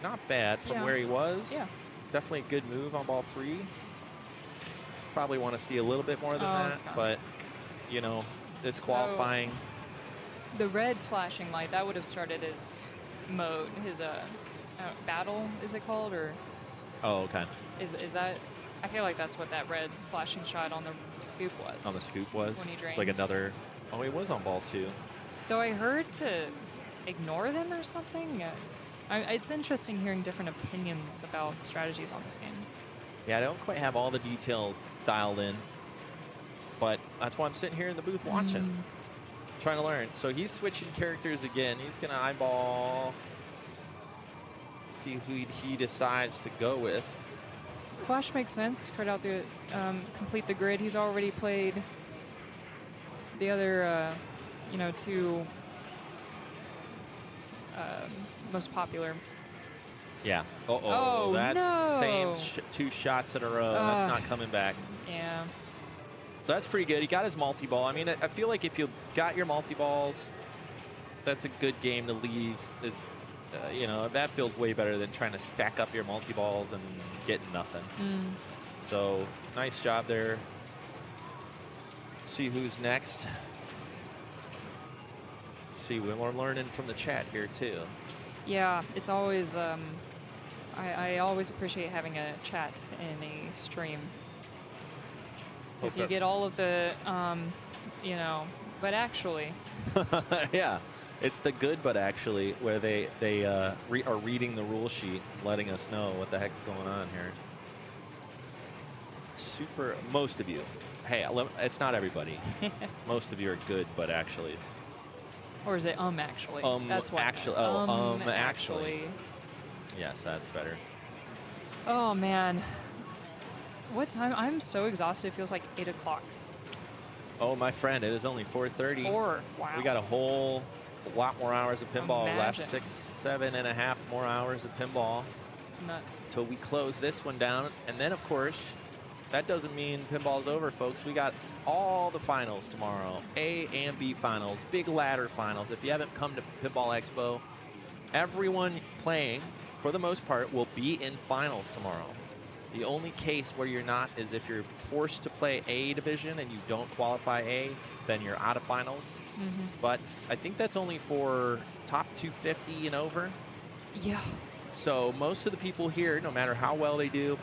Not bad from where he was. Yeah. Definitely a good move on ball 3. Probably want to see a little bit more than that, but, you know, it's qualifying. The red flashing light, that would have started his mode, his battle, is it called? Or Oh, okay. Is that, I feel like that's what that red flashing shot on the scoop was. On the scoop was? When he It's like drains. another, oh, he was on ball 2. Though I heard to ignore them or something. It's interesting hearing different opinions about strategies on this game. Yeah, I don't quite have all the details dialed in, but that's why I'm sitting here in the booth watching, trying to learn. So he's switching characters again. He's going to eyeball, see who he decides to go with. Flash makes sense. Spread out the, complete the grid. He's already played the other, 2 most popular. Yeah. Oh, that's no. same 2 shots in a row. That's not coming back. Yeah. So that's pretty good. He got his multi-ball. I mean, I feel like if you got your multi-balls, that's a good game to leave. It's, that feels way better than trying to stack up your multi-balls and getting nothing. So nice job there. See who's next. See, we're learning from the chat here too. Yeah, it's always, I always appreciate having a chat in a stream. Because you get all of the, but actually. Yeah, it's the good but actually, where they are reading the rule sheet, letting us know what the heck's going on here. Most of you. Hey, it's not everybody. Most of you are good but actuallys. Or is it actually? That's what. Actually. Actually. Yes, that's better. Oh man. What time? I'm so exhausted. It feels like 8 o'clock. Oh, my friend, it is only 4:30. It's 4. Wow. We got a whole lot more hours of pinball left. Imagine. 7.5 more hours of pinball. Nuts. Till we close this one down. And then, of course, that doesn't mean pinball's over, folks. We got all the finals tomorrow. A and B finals, big ladder finals. If you haven't come to Pinball Expo, everyone playing, for the most part, will be in finals tomorrow. The only case where you're not is if you're forced to play A division and you don't qualify A, then you're out of finals. But I think that's only for top 250 and over. Yeah. So most of the people here, no matter how well they do,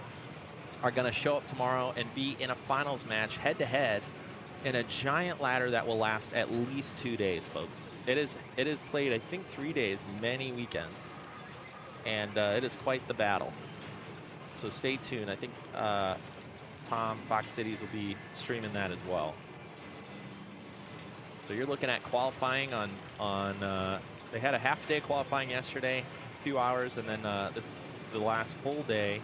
are going to show up tomorrow and be in a finals match head-to-head in a giant ladder that will last at least 2 days, folks. It is played, I think, 3 days, many weekends. And it is quite the battle. So stay tuned. I think Tom, Fox Cities will be streaming that as well. So you're looking at qualifying on they had a half-day qualifying yesterday, a few hours, and then the last full day.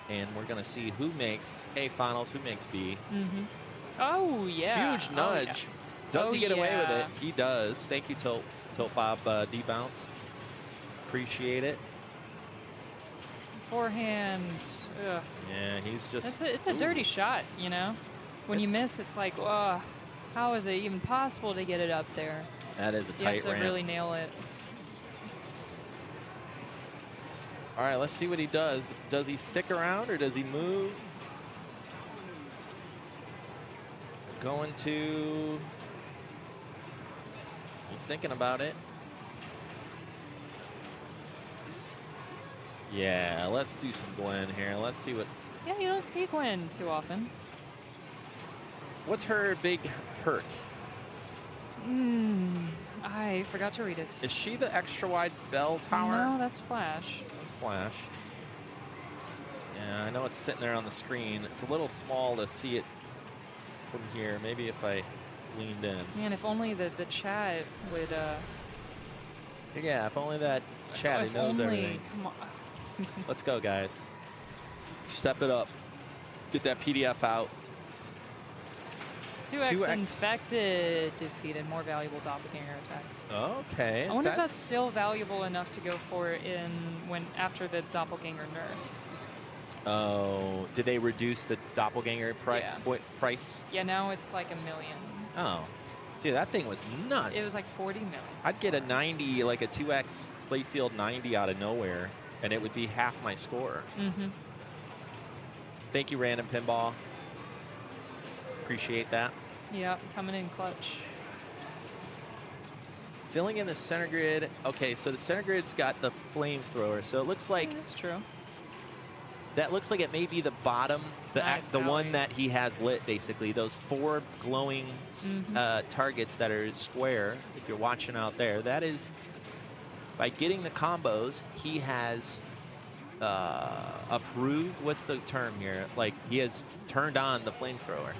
And we're going to see who makes A finals, who makes B. Oh, yeah. Huge nudge. Oh, yeah. Does he get away with yeah. it? He does. Thank you, Tilt Bob D-Bounce. Appreciate it. Forehand. Ugh. Yeah, he's just... It's a dirty shot, you know? When you miss, it's like, how is it even possible to get it up there? That is a You tight have to ramp. really nail it. All right, let's see what he does. Does he stick around or does he move? going to... He's thinking about it. Yeah, let's do some Gwen here. Let's see what... Yeah, you don't see Gwen too often. What's her big perk? I forgot to read it. Is she the extra wide bell tower? No, that's Flash. That's Flash. Yeah, I know it's sitting there on the screen. It's a little small to see it from here. Maybe if I leaned in. Man, if only the chat would... Yeah, if only that chat knows everything. Come on. Let's go, guys. Step it up. Get that PDF out. 2x infected defeated more valuable doppelganger attacks. Okay. I wonder if that's still valuable enough to go for after the doppelganger nerf. Oh, did they reduce the doppelganger price? Yeah, now it's like $1 million. Oh, dude, that thing was nuts. It was like 40 million. I'd get a 90, like a 2x playfield 90 out of nowhere, and it would be half my score. Thank you, Random Pinball. Appreciate that. Yep, coming in clutch. Filling in the center grid. Okay, so the center grid's got the flamethrower, so it looks like... That's true. That looks like it may be the bottom, the one that he has lit, basically. Those 4 glowing targets that are square, if you're watching out there. That is, by getting the combos, he has approved, what's the term here? Like, he has turned on the flamethrower.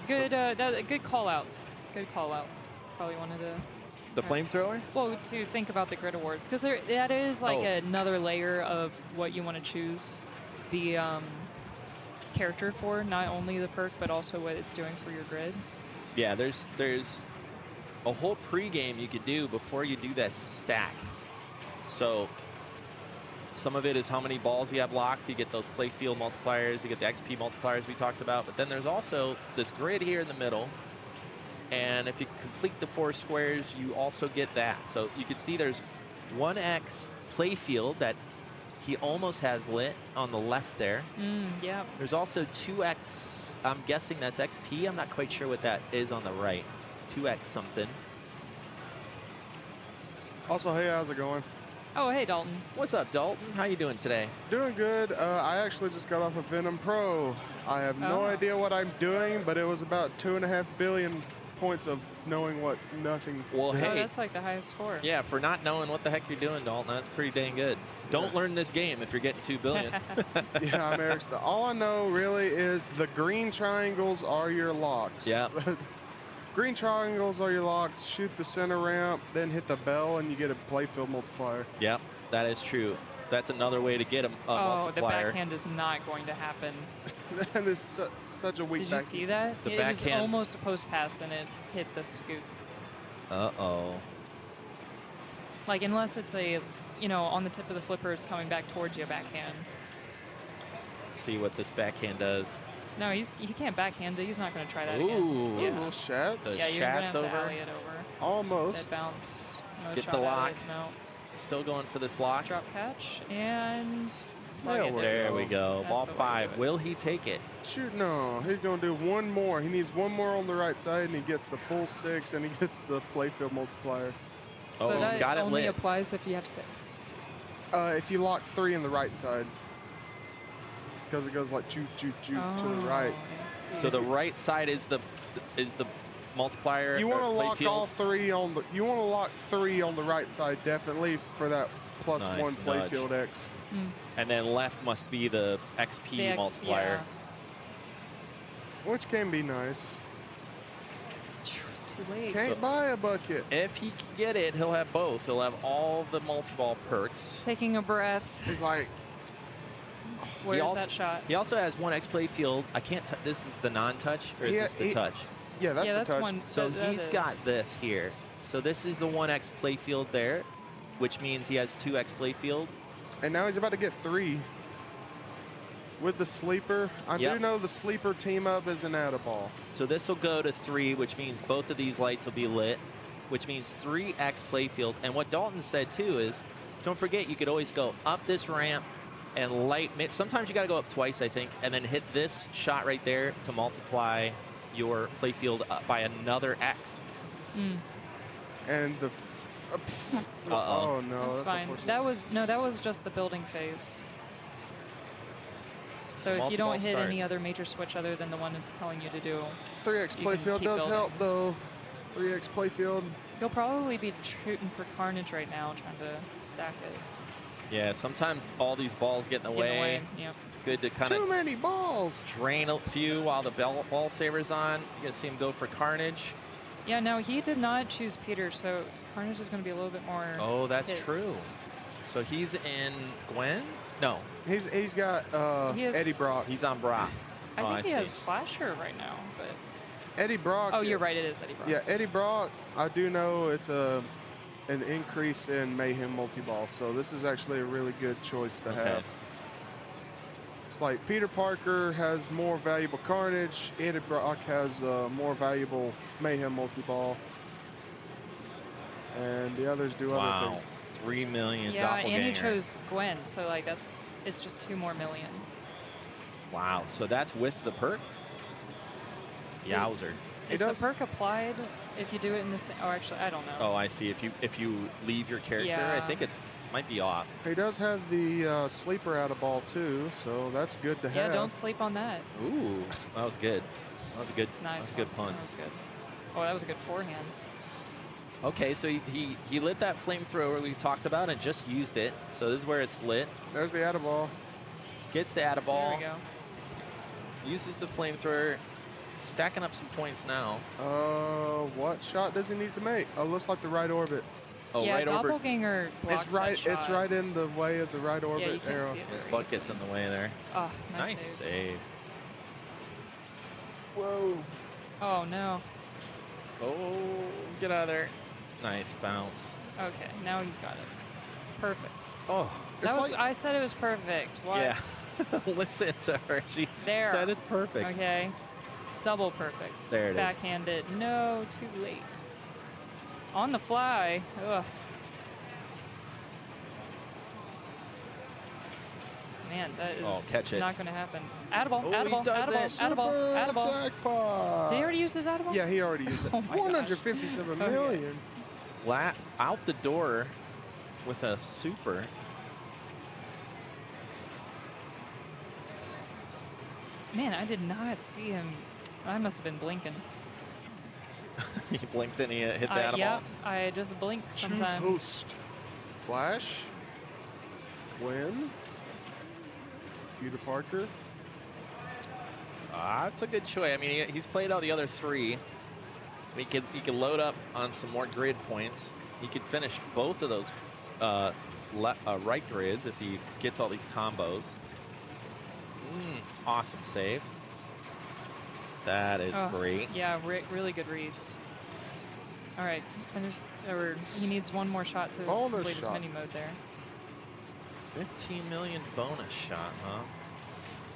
Good, good call out. Good call out. Probably wanted to... The flamethrower? Well, to think about the grid awards, because that is like another layer of what you want to choose the character for, not only the perk, but also what it's doing for your grid. Yeah, there's a whole pregame you could do before you do that stack. So some of it is how many balls you have locked. You get those playfield multipliers, you get the XP multipliers we talked about, but then there's also this grid here in the middle. And if you complete the 4 squares, you also get that. So you can see there's 1x playfield that he almost has lit on the left there. Yeah. There's also 2x, I'm guessing that's XP. I'm not quite sure what that is on the right. 2x something. Also, hey, how's it going? Oh, hey, Dalton. What's up, Dalton? How you doing today? Doing good. I actually just got off of Venom Pro. I have no idea what I'm doing, but it was about 2.5 billion points of knowing what nothing. Well, hey, that's like the highest score. Yeah, for not knowing what the heck you're doing, Dalton, that's pretty dang good. Don't learn this game if you're getting 2 billion. Yeah, I'm Eric. All I know really is the green triangles are your locks. Yeah. Green triangles are your locks. Shoot the center ramp, then hit the bell, and you get a playfield multiplier. Yep, that is true. That's another way to get a multiplier. The backhand is not going to happen. That is such a weak Did you see that? The it backhand. was almost a post pass, and it hit the scoop. Uh-oh. Like, unless it's on the tip of the flipper, it's coming back towards you, backhand. See what this backhand does. No, he can't backhand it. He's not going to try that again. Ooh. Yeah. Little shots. Yeah, you're going to have to alley it over. Almost. That bounce. No Get shot the at lock. it, no. Still going for this lock. Drop catch, and... There we go. That's Ball the way 5. Will he take it? Shoot, no. He's going to do one more. He needs one more on the right side, and he gets the full 6, and he gets the playfield multiplier. So he's that got it only lit. applies if you have 6. If you lock 3 in the right side. Because it goes like choo choo choo to the right. Yes. So the right side is the multiplier. You want to or lock playfield? all 3 on the. You want to lock 3 on the right side definitely for that plus Nice 1 nudge. playfield X. And then left must be the XP multiplier. Which can be nice. Too late. Can't buy a bucket. If he can get it, he'll have both. He'll have all the multi-ball perks. Taking a breath. He's like, where's that shot? He also has 1x playfield. I can't. This is the non-touch, or is this the touch? Yeah, that's the touch. One, So that he's is. got this here. So this is the 1x playfield there, which means he has 2x playfield. And now he's about to get 3 with the sleeper. I do know the sleeper team up is an out-of-ball. So this will go to 3, which means both of these lights will be lit, which means 3x playfield. And what Dalton said too is, don't forget you could always go up this ramp and light. Sometimes you got to go up twice, I think, and then hit this shot right there to multiply your playfield by another X. And the. Oh no, That's fine. That was just the building phase. So if you don't hit any other major switch other than the one it's telling you to do, 3x playfield does building. help though. 3x playfield. You'll probably be shooting for carnage right now, trying to stack it. Yeah, sometimes all these balls get in the way. Yep. It's good to kind Too of many balls. drain a few while the ball saver's on. You gotta see him go for carnage. Yeah, no, he did not choose Peter, so carnage is going to be a little bit more. Oh, that's hits. true. So he's in Gwen? No. He's got Eddie Brock. He's on Brock. I think he has Flasher right now, but. Eddie Brock. Oh, you're right. It is Eddie Brock. Yeah, Eddie Brock. I do know it's an increase in Mayhem multi-ball, so this is actually a really good choice to have. It's like Peter Parker has more valuable carnage. Eddie Brock has more valuable Mayhem multi-ball, and the others do other things. 3 million. Yeah, and he chose Gwen, so like it's just 2 more million. Wow, so that's with the perk? Yowzer. Is the perk applied if you do it in the same? Oh, actually, I don't know. Oh, I see. If you leave your character, I think it's might be off. He does have the sleeper out of ball too, so that's good to have. Yeah, don't sleep on that. Ooh, that was good. That was a good. Nice. That was a good pun. That was good. Oh, that was a good forehand. Okay, so he lit that flamethrower we talked about and just used it. So this is where it's lit. There's the out of ball. Gets the out of ball. There we go. Uses the flamethrower. Stacking up some points now. What shot does he need to make? Oh, looks like the right orbit. Oh, yeah, right doppelganger blocks that shot. It's right in the way of the right orbit you can't arrow. see it His butt gets in the way there. Oh, nice save. Whoa. Oh, no. Oh, get out of there. Nice bounce. Okay, now he's got it. Perfect. Oh. That was, I said it was perfect. What? Yeah. Listen to her. She said it's perfect. Okay. Double perfect. There it is. Backhanded. No, too late. On the fly. Ugh. Man, that is catch it. not going to happen. Addable, Oh, addable, he does addable, it. addable, addable. Jackpot. Did he already use his addable? Yeah, he already used it. Oh my 157 million. Out the door with a super. Man, I did not see him. I must have been blinking. He blinked and he hit the addable. Yeah, I just blink sometimes. Choose host. Flash. Gwen. Peter Parker. That's a good choice. I mean, he's played out the other 3. He could load up on some more grid points. He could finish both of those right grids if he gets all these combos. Awesome save. That is great. Yeah, really good reads. All right, finish. Or he needs one more shot to complete his mini mode there. 15 million bonus shot, huh?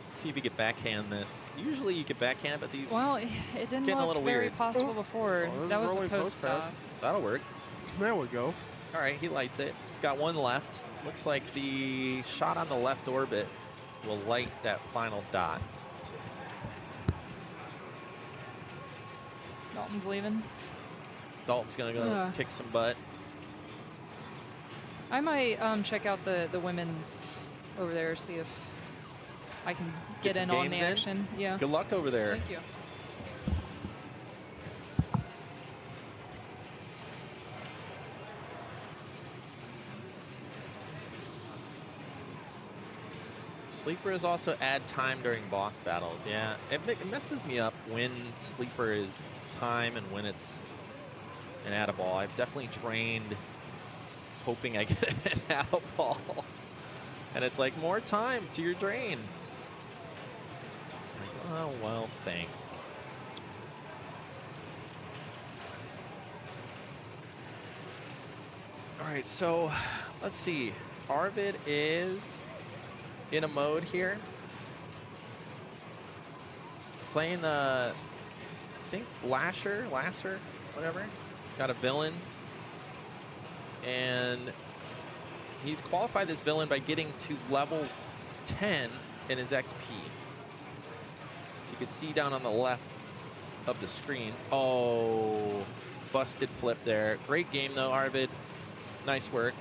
Let's see if you could backhand this. Usually you could backhand, but these. Well, it didn't getting a look little very weird. possible before. That was a rolling post pass. That'll work. There we go. All right, he lights it. He's got one left. Looks like the shot on the left orbit will light that final dot. Dalton's leaving. Dalton's gonna go kick some butt. I might check out the women's over there, see if I can get in on the action. Yeah. Good luck over there. Thank you. Sleeper is also add time during boss battles. Yeah, it messes me up when Sleeper is time and when it's an add-a-ball. I've definitely drained hoping I get an add-a-ball. And it's like, more time to your drain. Like, oh, well, thanks. All right, so let's see. Arvid is in a mode here. Playing the, I think, Lasser, whatever. Got a villain. And he's qualified this villain by getting to level 10 in his XP. You can see down on the left of the screen. Oh, busted flip there. Great game, though, Arvid. Nice work.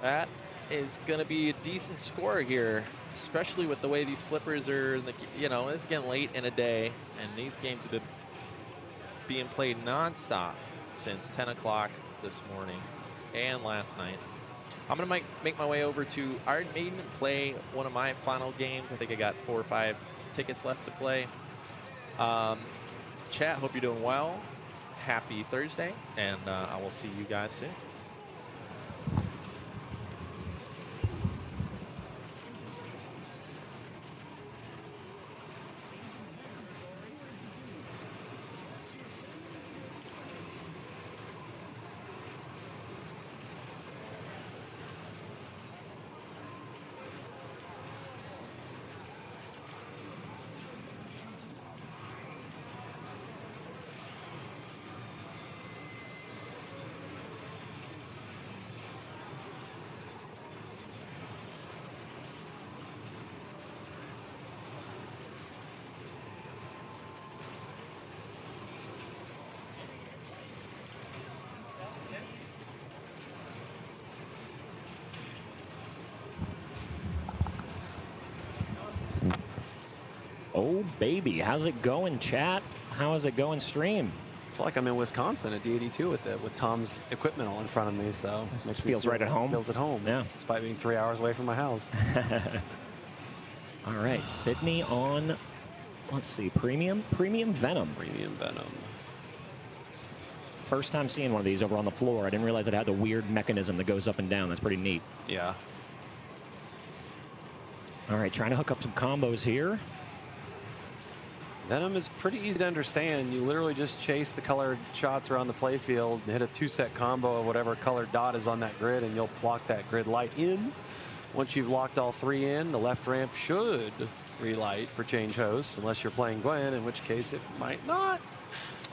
That is going to be a decent score here, especially with the way these flippers are, you know, it's getting late in a day, and these games have been being played nonstop since 10 o'clock this morning and last night. I'm going to make my way over to Iron Maiden and play one of my final games. I think I got 4 or 5 tickets left to play. Chat, hope you're doing well. Happy Thursday, and I will see you guys soon. Oh, baby. How's it going, chat? How is it going, stream? I feel like I'm in Wisconsin at D82 with Tom's equipment all in front of me, so It feels right at home. Feels at home. Yeah. Despite being 3 hours away from my house. All right, Sydney on, let's see, Premium Venom. Premium Venom. First time seeing one of these over on the floor. I didn't realize it had the weird mechanism that goes up and down. That's pretty neat. Yeah. All right, trying to hook up some combos here. Venom is pretty easy to understand. You literally just chase the colored shots around the playfield and hit a 2-set combo of whatever colored dot is on that grid, and you'll block that grid light in. Once you've locked all 3 in, the left ramp should relight for change host, unless you're playing Gwen, in which case it might not.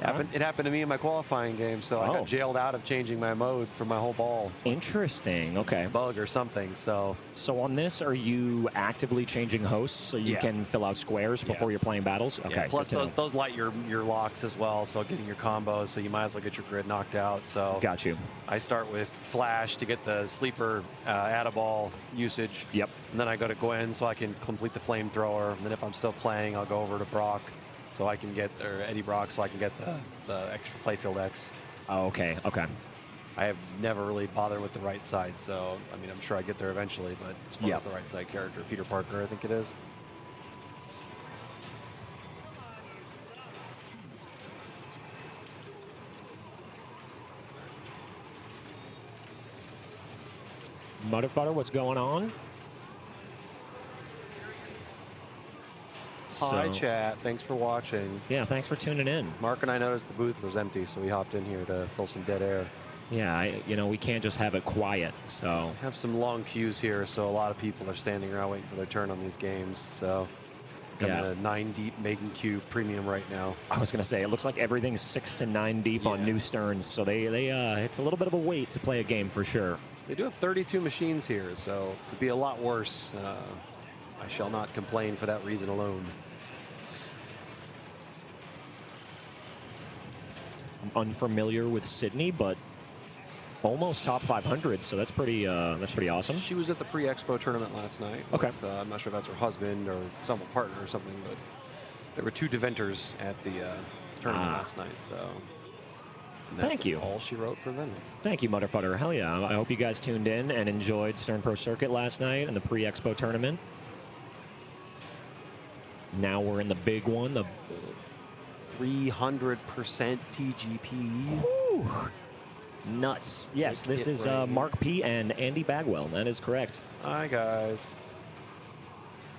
It happened to me in my qualifying game, so I got jailed out of changing my mode for my whole ball. Interesting. Okay. Bug or something. So on this, are you actively changing hosts so you can fill out squares before you're playing battles? Okay. Yeah. Plus those light your locks as well, so getting your combos, so you might as well get your grid knocked out. So got you. I start with Flash to get the sleeper add-a-ball usage. Yep. And then I go to Gwen so I can complete the flamethrower. And then if I'm still playing, I'll go over to Brock. So I can get, or Eddie Brock, so I can get the extra playfield X. Oh, okay, okay. I have never really bothered with the right side, so I mean, I'm sure I get there eventually. But as far as the right side character, Peter Parker, I think it is. Motherfucker, what's going on? Hi, chat. Thanks for watching. Yeah, thanks for tuning in. Mark and I noticed the booth was empty, so we hopped in here to fill some dead air. Yeah, we can't just have it quiet, so. We have some long queues here, so a lot of people are standing around waiting for their turn on these games, so. Coming a 9-deep Megan queue premium right now. I was going to say, it looks like everything's 6 to 9 deep on new Sterns, so it's a little bit of a wait to play a game for sure. They do have 32 machines here, so it could be a lot worse. I shall not complain for that reason alone. I'm unfamiliar with Sydney, but almost top 500, so that's pretty awesome. She was at the pre-expo tournament last night. Okay. With, I'm not sure if that's her husband or some partner or something, but there were 2 Deventers at the tournament last night, so. Thank you. All she wrote for them. Thank you, Motherfucker. Hell yeah. I hope you guys tuned in and enjoyed Stern Pro Circuit last night and the pre-expo tournament. Now we're in the big one, the 300% TGP. Whew. Nuts. Yes, this is Mark P. and Andy Bagwell. That is correct. Hi, guys.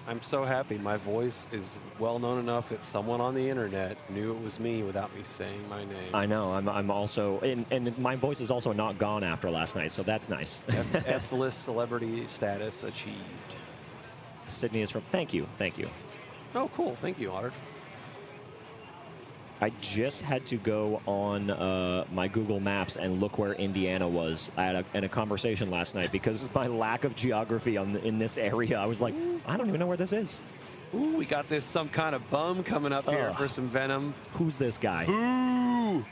I'm so happy. My voice is well known enough that someone on the internet knew it was me without me saying my name. I know. I'm also, and my voice is also not gone after last night, so that's nice. F-list celebrity status achieved. Sydney is from. Thank you. Thank you. Oh, cool. Thank you, Otter. I just had to go on my Google Maps and look where Indiana was in a conversation last night because of my lack of geography in this area. I was like, I don't even know where this is. Ooh, we got this some kind of bum coming up here for some venom. Who's this guy? Boo!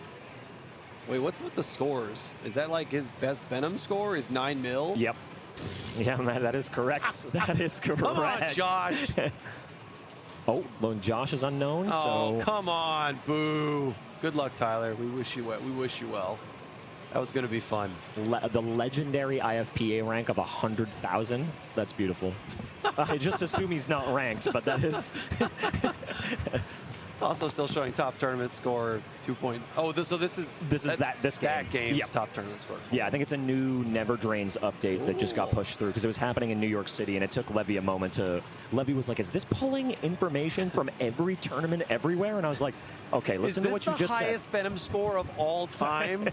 Wait, what's with the scores? Is that like his best venom score is 9 mil? Yep. Yeah, that is correct. That is correct. Come on, Josh. Oh, well, Josh is unknown. Oh, so come on, boo. Good luck, Tyler. We wish you well. We wish you well. That was going to be fun. The legendary IFPA rank of 100,000. That's beautiful. I just assume he's not ranked, but that is. It's also still showing top tournament score 2. Oh, this is that game's Yep. top tournament score. Yeah, I think it's a new Never Drains update that just got pushed through because it was happening in New York City, and it took Levy a moment to. Levy was like, "Is this pulling information from every tournament everywhere?" And I was like, "Okay, listen to what you just Is this said." the highest venom score of all time?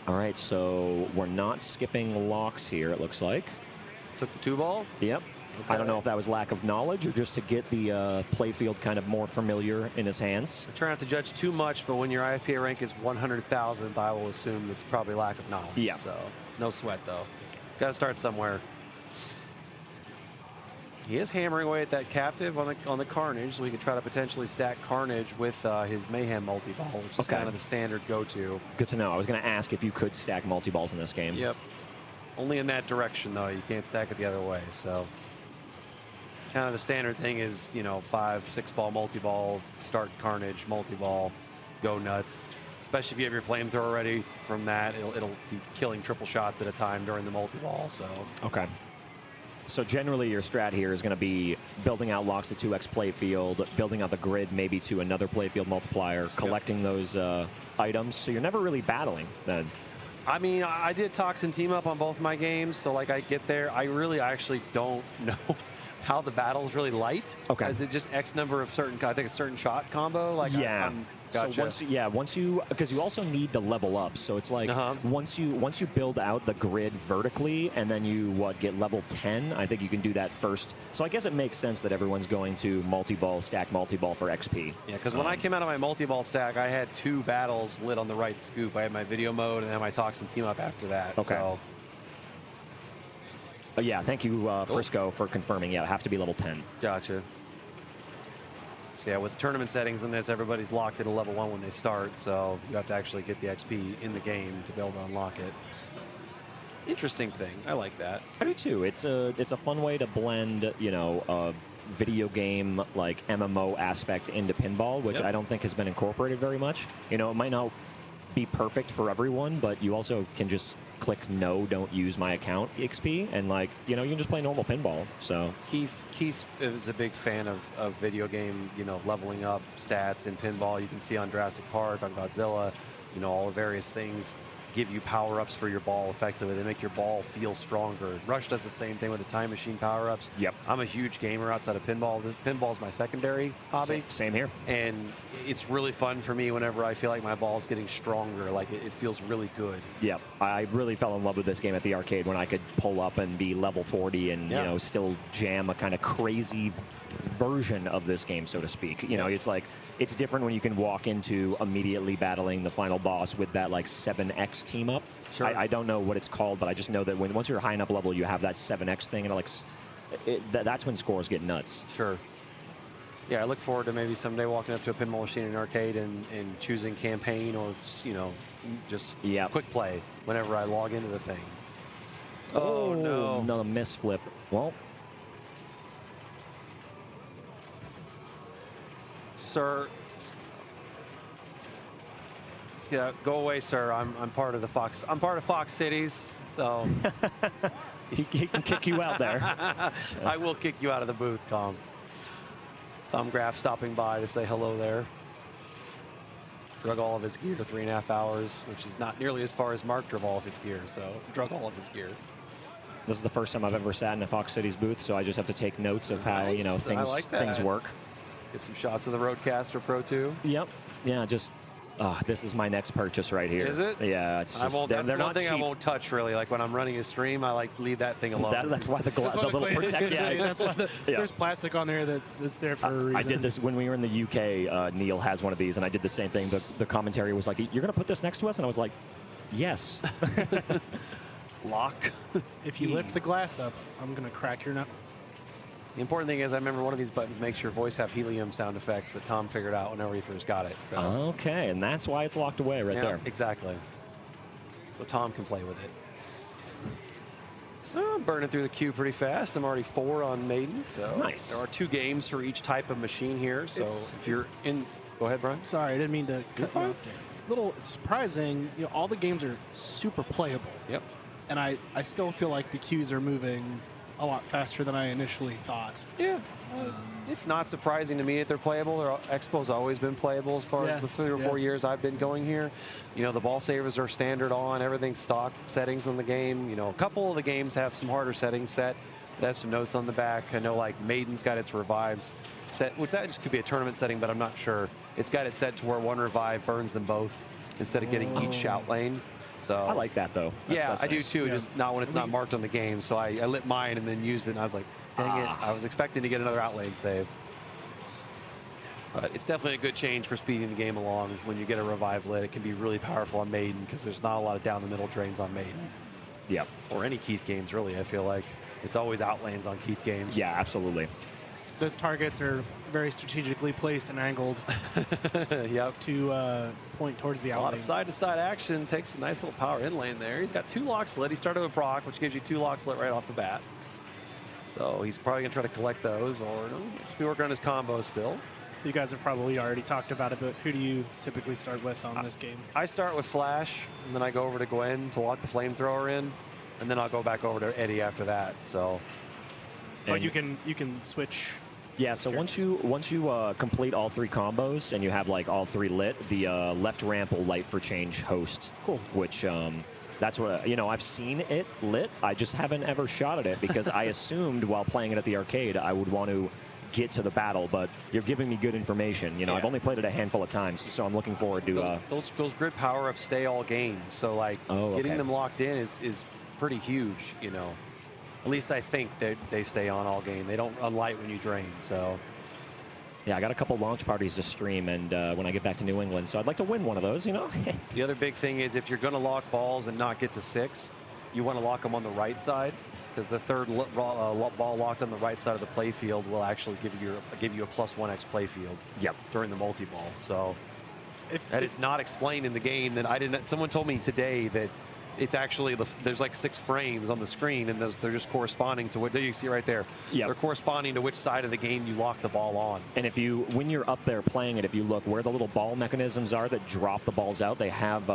All right, so we're not skipping locks here. It looks like. Took the 2-ball. Yep. I don't know if that was lack of knowledge or just to get the playfield kind of more familiar in his hands. I try not to judge too much, but when your IFPA rank is 100,000th, I will assume it's probably lack of knowledge. Yeah. So no sweat though. Got to start somewhere. He is hammering away at that captive on the Carnage, so we can try to potentially stack Carnage with his Mayhem multi-ball, which is kind of the standard go-to. Good to know. I was going to ask if you could stack multi-balls in this game. Yep. Only in that direction, though. You can't stack it the other way, so. Kind of the standard thing is, 5, 6-ball multi-ball, start Carnage, multi-ball, go nuts. Especially if you have your flamethrower ready from that, it'll be killing triple shots at a time during the multi-ball, so. Okay. So generally your strat here is going to be building out locks at 2x playfield, building out the grid maybe to another playfield multiplier, collecting those items, so you're never really battling then. I mean, I did Toxin team up on both my games, so like I get there, I actually don't know how the battle's really light. Okay. Is it just X number of certain, I think a certain shot combo? Like Yeah. Gotcha. So once you, because you also need to level up. So it's like once you build out the grid vertically, and then you get level 10. I think you can do that first. So I guess it makes sense that everyone's going to multi-ball, stack multi-ball for XP. Yeah, because when I came out of my multi-ball stack, I had 2 battles lit on the right scoop. I had my video mode and then my Toxin team up after that. Okay. So. Yeah, thank you, Frisco, for confirming. Yeah, have to be level 10. Gotcha. So yeah, with tournament settings in this, everybody's locked at a level 1 when they start, so you have to actually get the XP in the game to be able to unlock it. Interesting thing. I like that. I do too. It's a fun way to blend, a video game like MMO aspect into pinball, which I don't think has been incorporated very much. It might not be perfect for everyone, but you also can just click no, don't use my account XP, and you can just play normal pinball. So Keith is a big fan of video game, leveling up stats in pinball. You can see on Jurassic Park, on Godzilla, all the various things give you power-ups for your ball effectively. They make your ball feel stronger. Rush does the same thing with the time machine power-ups. Yep. I'm a huge gamer outside of pinball. Pinball is my secondary hobby. Same here. And it's really fun for me whenever I feel like my ball's getting stronger. Like it feels really good. Yep. I really fell in love with this game at the arcade when I could pull up and be level 40 and still jam a kind of crazy version of this game, so to speak. It's different when you can walk into immediately battling the final boss with that 7x team up. Sure. I don't know what it's called, but I just know that once you're high enough level, you have that 7x thing, and that's when scores get nuts. Sure. Yeah, I look forward to maybe someday walking up to a pinball machine in an arcade and choosing campaign or just quick play whenever I log into the thing. Oh no! Another miss flip. Well. Sir, yeah, go away, sir. I'm part of the Fox. I'm part of Fox Cities, so he can kick you out there. I will kick you out of the booth, Tom. Tom Graff stopping by to say hello there. Drug all of his gear to 3.5 hours, which is not nearly as far as Mark drove all of his gear. So drug all of his gear. This is the first time I've ever sat in a Fox Cities booth, so I just have to take notes of how things work. Get some shots of the Roadcaster Pro 2. Yep. Yeah, just This is my next purchase right here. Is it? Yeah, it's just, That's they're the one not thing I cheap. won't touch, really. Like when I'm running a stream, I like to leave that thing alone. That's why the little protect. That's why there's plastic on there that's there for a reason. I did this when we were in the UK. Neil has one of these, and I did the same thing. The commentary was like, "You're going to put this next to us?" And I was like, "Yes." Lock. If you lift the glass up, I'm going to crack your knuckles. The important thing is I remember one of these buttons makes your voice have helium sound effects that Tom figured out whenever he first got it. So. Okay, and that's why it's locked away right there. Exactly. So Tom can play with it. I'm burning through the queue pretty fast. I'm already 4 on Maiden. So nice. There are 2 games for each type of machine here. So if you're in, go ahead, Brian. Sorry, I didn't mean to cut you off there. It's surprising. All the games are super playable. Yep. And I still feel like the queues are moving a lot faster than I initially thought. Yeah. It's not surprising to me that they're playable. Expo's always been playable as far as the 3 or 4 years I've been going here. The ball savers are standard on. Everything's stock settings on the game. A couple of the games have some harder settings set. They have some notes on the back. I know like Maiden's got its revives set, which that just could be a tournament setting, but I'm not sure. It's got it set to where one revive burns them both instead of getting each shout lane. So I like that though. That's I do too. Yeah. Just not when it's not marked on the game. So I lit mine and then used it, and I was like, dang it! I was expecting to get another outlane save. But it's definitely a good change for speeding the game along. When you get a revive lit, it can be really powerful on Maiden because there's not a lot of down the middle drains on Maiden. Yep. Or any Keith games really. I feel like it's always outlanes on Keith games. Yeah, absolutely. Those targets are very strategically placed and angled. Yep. To point towards the outlanes. A lot of side-to-side action. Takes a nice little power in lane there. He's got 2 locks lit. He started with Brock, which gives you 2 locks lit right off the bat. So he's probably going to try to collect those, or just be working on his combos still. So you guys have probably already talked about it, but who do you typically start with on this game? I start with Flash, and then I go over to Gwen to lock the flamethrower in, and then I'll go back over to Eddie after that. So, but you can switch. Yeah, so once you complete all 3 combos and you have like all 3 lit, the left ramp will light for change host. Cool. Which that's what I've seen it lit. I just haven't ever shot at it because I assumed while playing it at the arcade I would want to get to the battle, but you're giving me good information. I've only played it a handful of times, so I'm looking forward to those grid power-ups stay all game. So like getting them locked in is pretty huge. At least I think they stay on all game. They don't unlight when you drain. So yeah, I got a couple launch parties to stream, and when I get back to New England, so I'd like to win one of those. The other big thing is if you're going to lock balls and not get to 6, you want to lock them on the right side. Because the third ball locked on the right side of the playfield will actually give you a +1x playfield. Yep. During the multi-ball. So that is not explained in the game. That I didn't. Someone told me today that it's actually there's like 6 frames on the screen, and they're just corresponding to what you see right there. Yeah. They're corresponding to which side of the game you lock the ball on. And when you're up there playing it, if you look where the little ball mechanisms are that drop the balls out, they have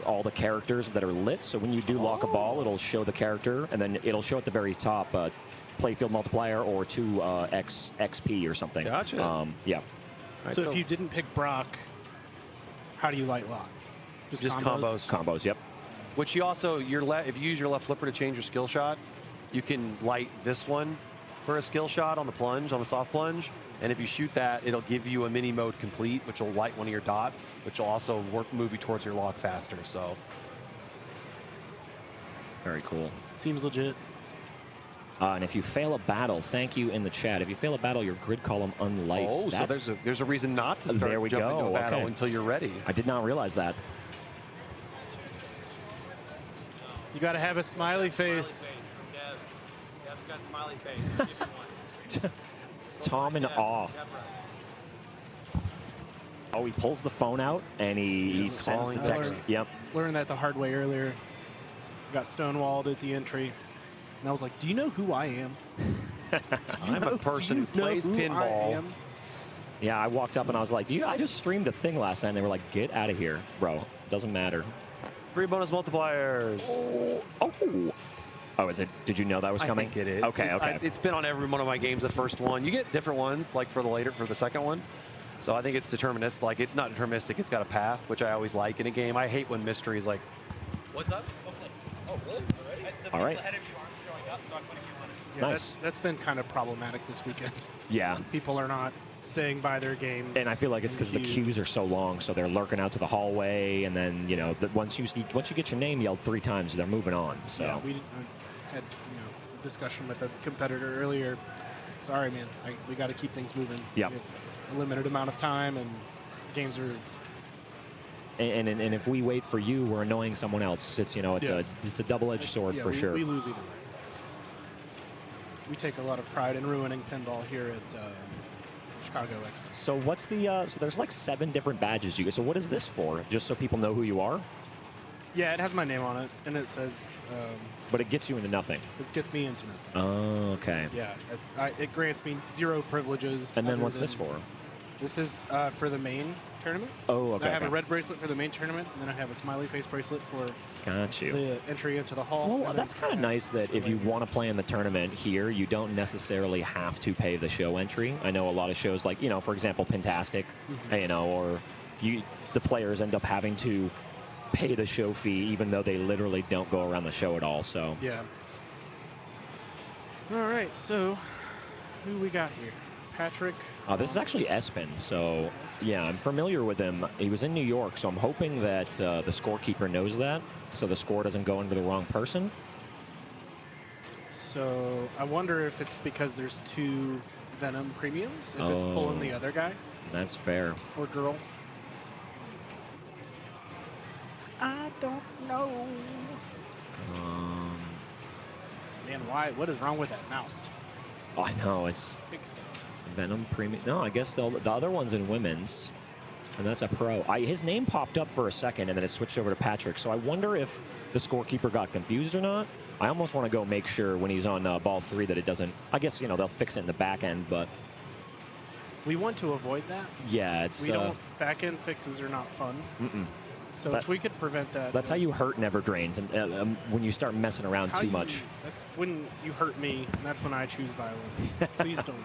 all the characters that are lit. So when you do lock a ball, it'll show the character, and then it'll show at the very top playfield multiplier or 2x XP or something. Gotcha. Yeah. Right, so if you didn't pick Brock, how do you light locks? Just combos. Combos, yep. Which you also, if you use your left flipper to change your skill shot, you can light this one for a skill shot on the plunge, on the soft plunge. And if you shoot that, it'll give you a mini mode complete, which will light one of your dots, which will also move you towards your lock faster. So very cool. Seems legit. And if you fail a battle, thank you in the chat. If you fail a battle, your grid column unlights. Oh, so there's a reason not to start jumping into a battle until you're ready. I did not realize that. You got to have a smiley face. Dev's got a smiley face. Tom in awe. Oh, he pulls the phone out and he sends the text. Yep. Learned that the hard way earlier. Got stonewalled at the entry. And I was like, do you know who I am? I'm a person who plays pinball. Yeah, I walked up and I was like, I just streamed a thing last night. And they were like, get out of here, bro. Doesn't matter. 3 bonus multipliers. Oh, is it? Did you know that was coming? I think it is. Okay. It's been on every one of my games, the first one. You get different ones, like for the second one. So I think it's deterministic. Like, it's not deterministic. It's got a path, which I always like in a game. I hate when mystery is like, what's up? Oh, really? All right. Yeah, nice. That's been kind of problematic this weekend. Yeah. People are not staying by their games. And I feel like it's because the queues are so long, so they're lurking out to the hallway, and then once you get your name yelled 3 times, they're moving on. So yeah, we had a discussion with a competitor earlier. Sorry, man, we got to keep things moving. Yeah, we have a limited amount of time, and games are. And if we wait for you, we're annoying someone else. It's it's a double-edged sword for sure. We lose either way. We take a lot of pride in ruining pinball here at Chicago Expo. So what's the so there's like 7 different badges you get. So what is this for? Just so people know who you are? Yeah, it has my name on it, and it says. But it gets you into nothing. It gets me into nothing. Oh, okay. Yeah, it grants me 0 privileges. And then what's this for? This is for the main tournament. Oh, okay. I have a red bracelet for the main tournament, and then I have a smiley face bracelet for Got you. the entry into the hall. Well, that's kind of nice that if you want to play in the tournament here, you don't necessarily have to pay the show entry. I know a lot of shows like, for example, Pintastic, or the players end up having to pay the show fee even though they literally don't go around the show at all. So yeah. All right, so who we got here? Patrick. This is actually Espen, so yeah, I'm familiar with him. He was in New York, so I'm hoping that the scorekeeper knows that, so the score doesn't go into the wrong person. So I wonder if it's because there's 2 Venom premiums, if it's pulling the other guy. That's fair. Or girl. I don't know. Man, why? What is wrong with that mouse? Oh, I know, it's Fix it. Venom Premium. No, I guess the other one's in women's, and that's a pro. His name popped up for a second, and then it switched over to Patrick. So I wonder if the scorekeeper got confused or not. I almost want to go make sure when he's on ball 3 that it doesn't. I guess they'll fix it in the back end, but we want to avoid that. Yeah, it's we don't. Back end fixes are not fun. So if we could prevent that, that's how you hurt Never Drains, and when you start messing around too much. That's when you hurt me, and that's when I choose violence. Please don't.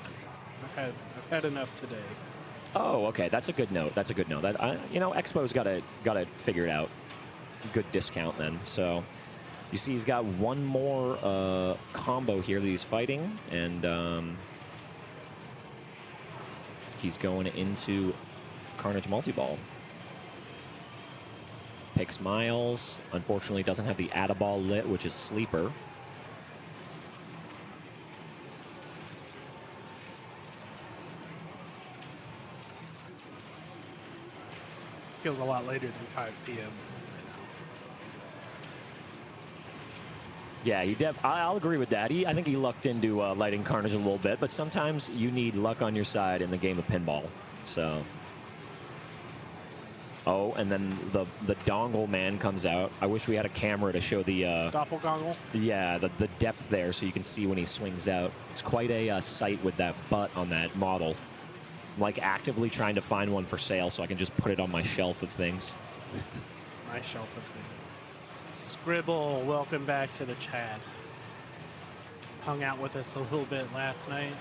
I've had enough today. Oh, okay. That's a good note. That Expo's got it figured out. Good discount then. So you see, he's got one more combo here that he's fighting, and he's going into Carnage Multiball. Picks Miles. Unfortunately, doesn't have the Add-a-Ball lit, which is Sleeper. Feels a lot later than 5 p.m. Yeah, I'll agree with that. I think he lucked into lighting Carnage a little bit, but sometimes you need luck on your side in the game of pinball. So. Oh, and then the dongle man comes out. I wish we had a camera to show the doppelgongle. Yeah, the depth there, so you can see when he swings out. It's quite a sight with that butt on that model. I'm like actively trying to find one for sale so I can just put it on my shelf of things. My shelf of things. Scribble, welcome back to the chat. Hung out with us a little bit last night.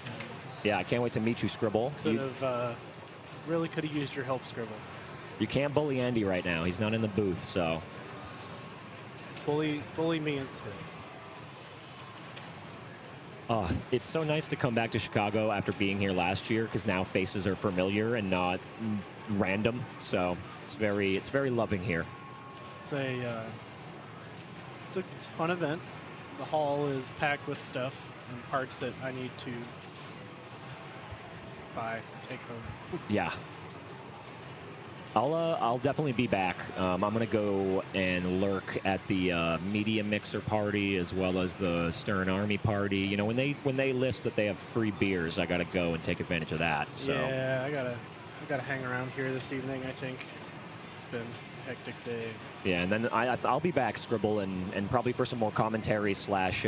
Yeah, I can't wait to meet you, Scribble. Really could have used your help, Scribble. You can't bully Andy right now. He's not in the booth, so. Bully me instead. Oh, it's so nice to come back to Chicago after being here last year because now faces are familiar and not random. So it's very loving here. It's a fun event. The hall is packed with stuff and parts that I need to buy, take home. Yeah. I'll definitely be back. I'm gonna go and lurk at the Media Mixer party as well as the Stern Army party. You know, when they list that they have free beers, I gotta go and take advantage of that. So yeah, I gotta hang around here this evening. I think it's been a hectic day. Yeah, and then I'll be back, Scribble, and probably for some more commentary slash.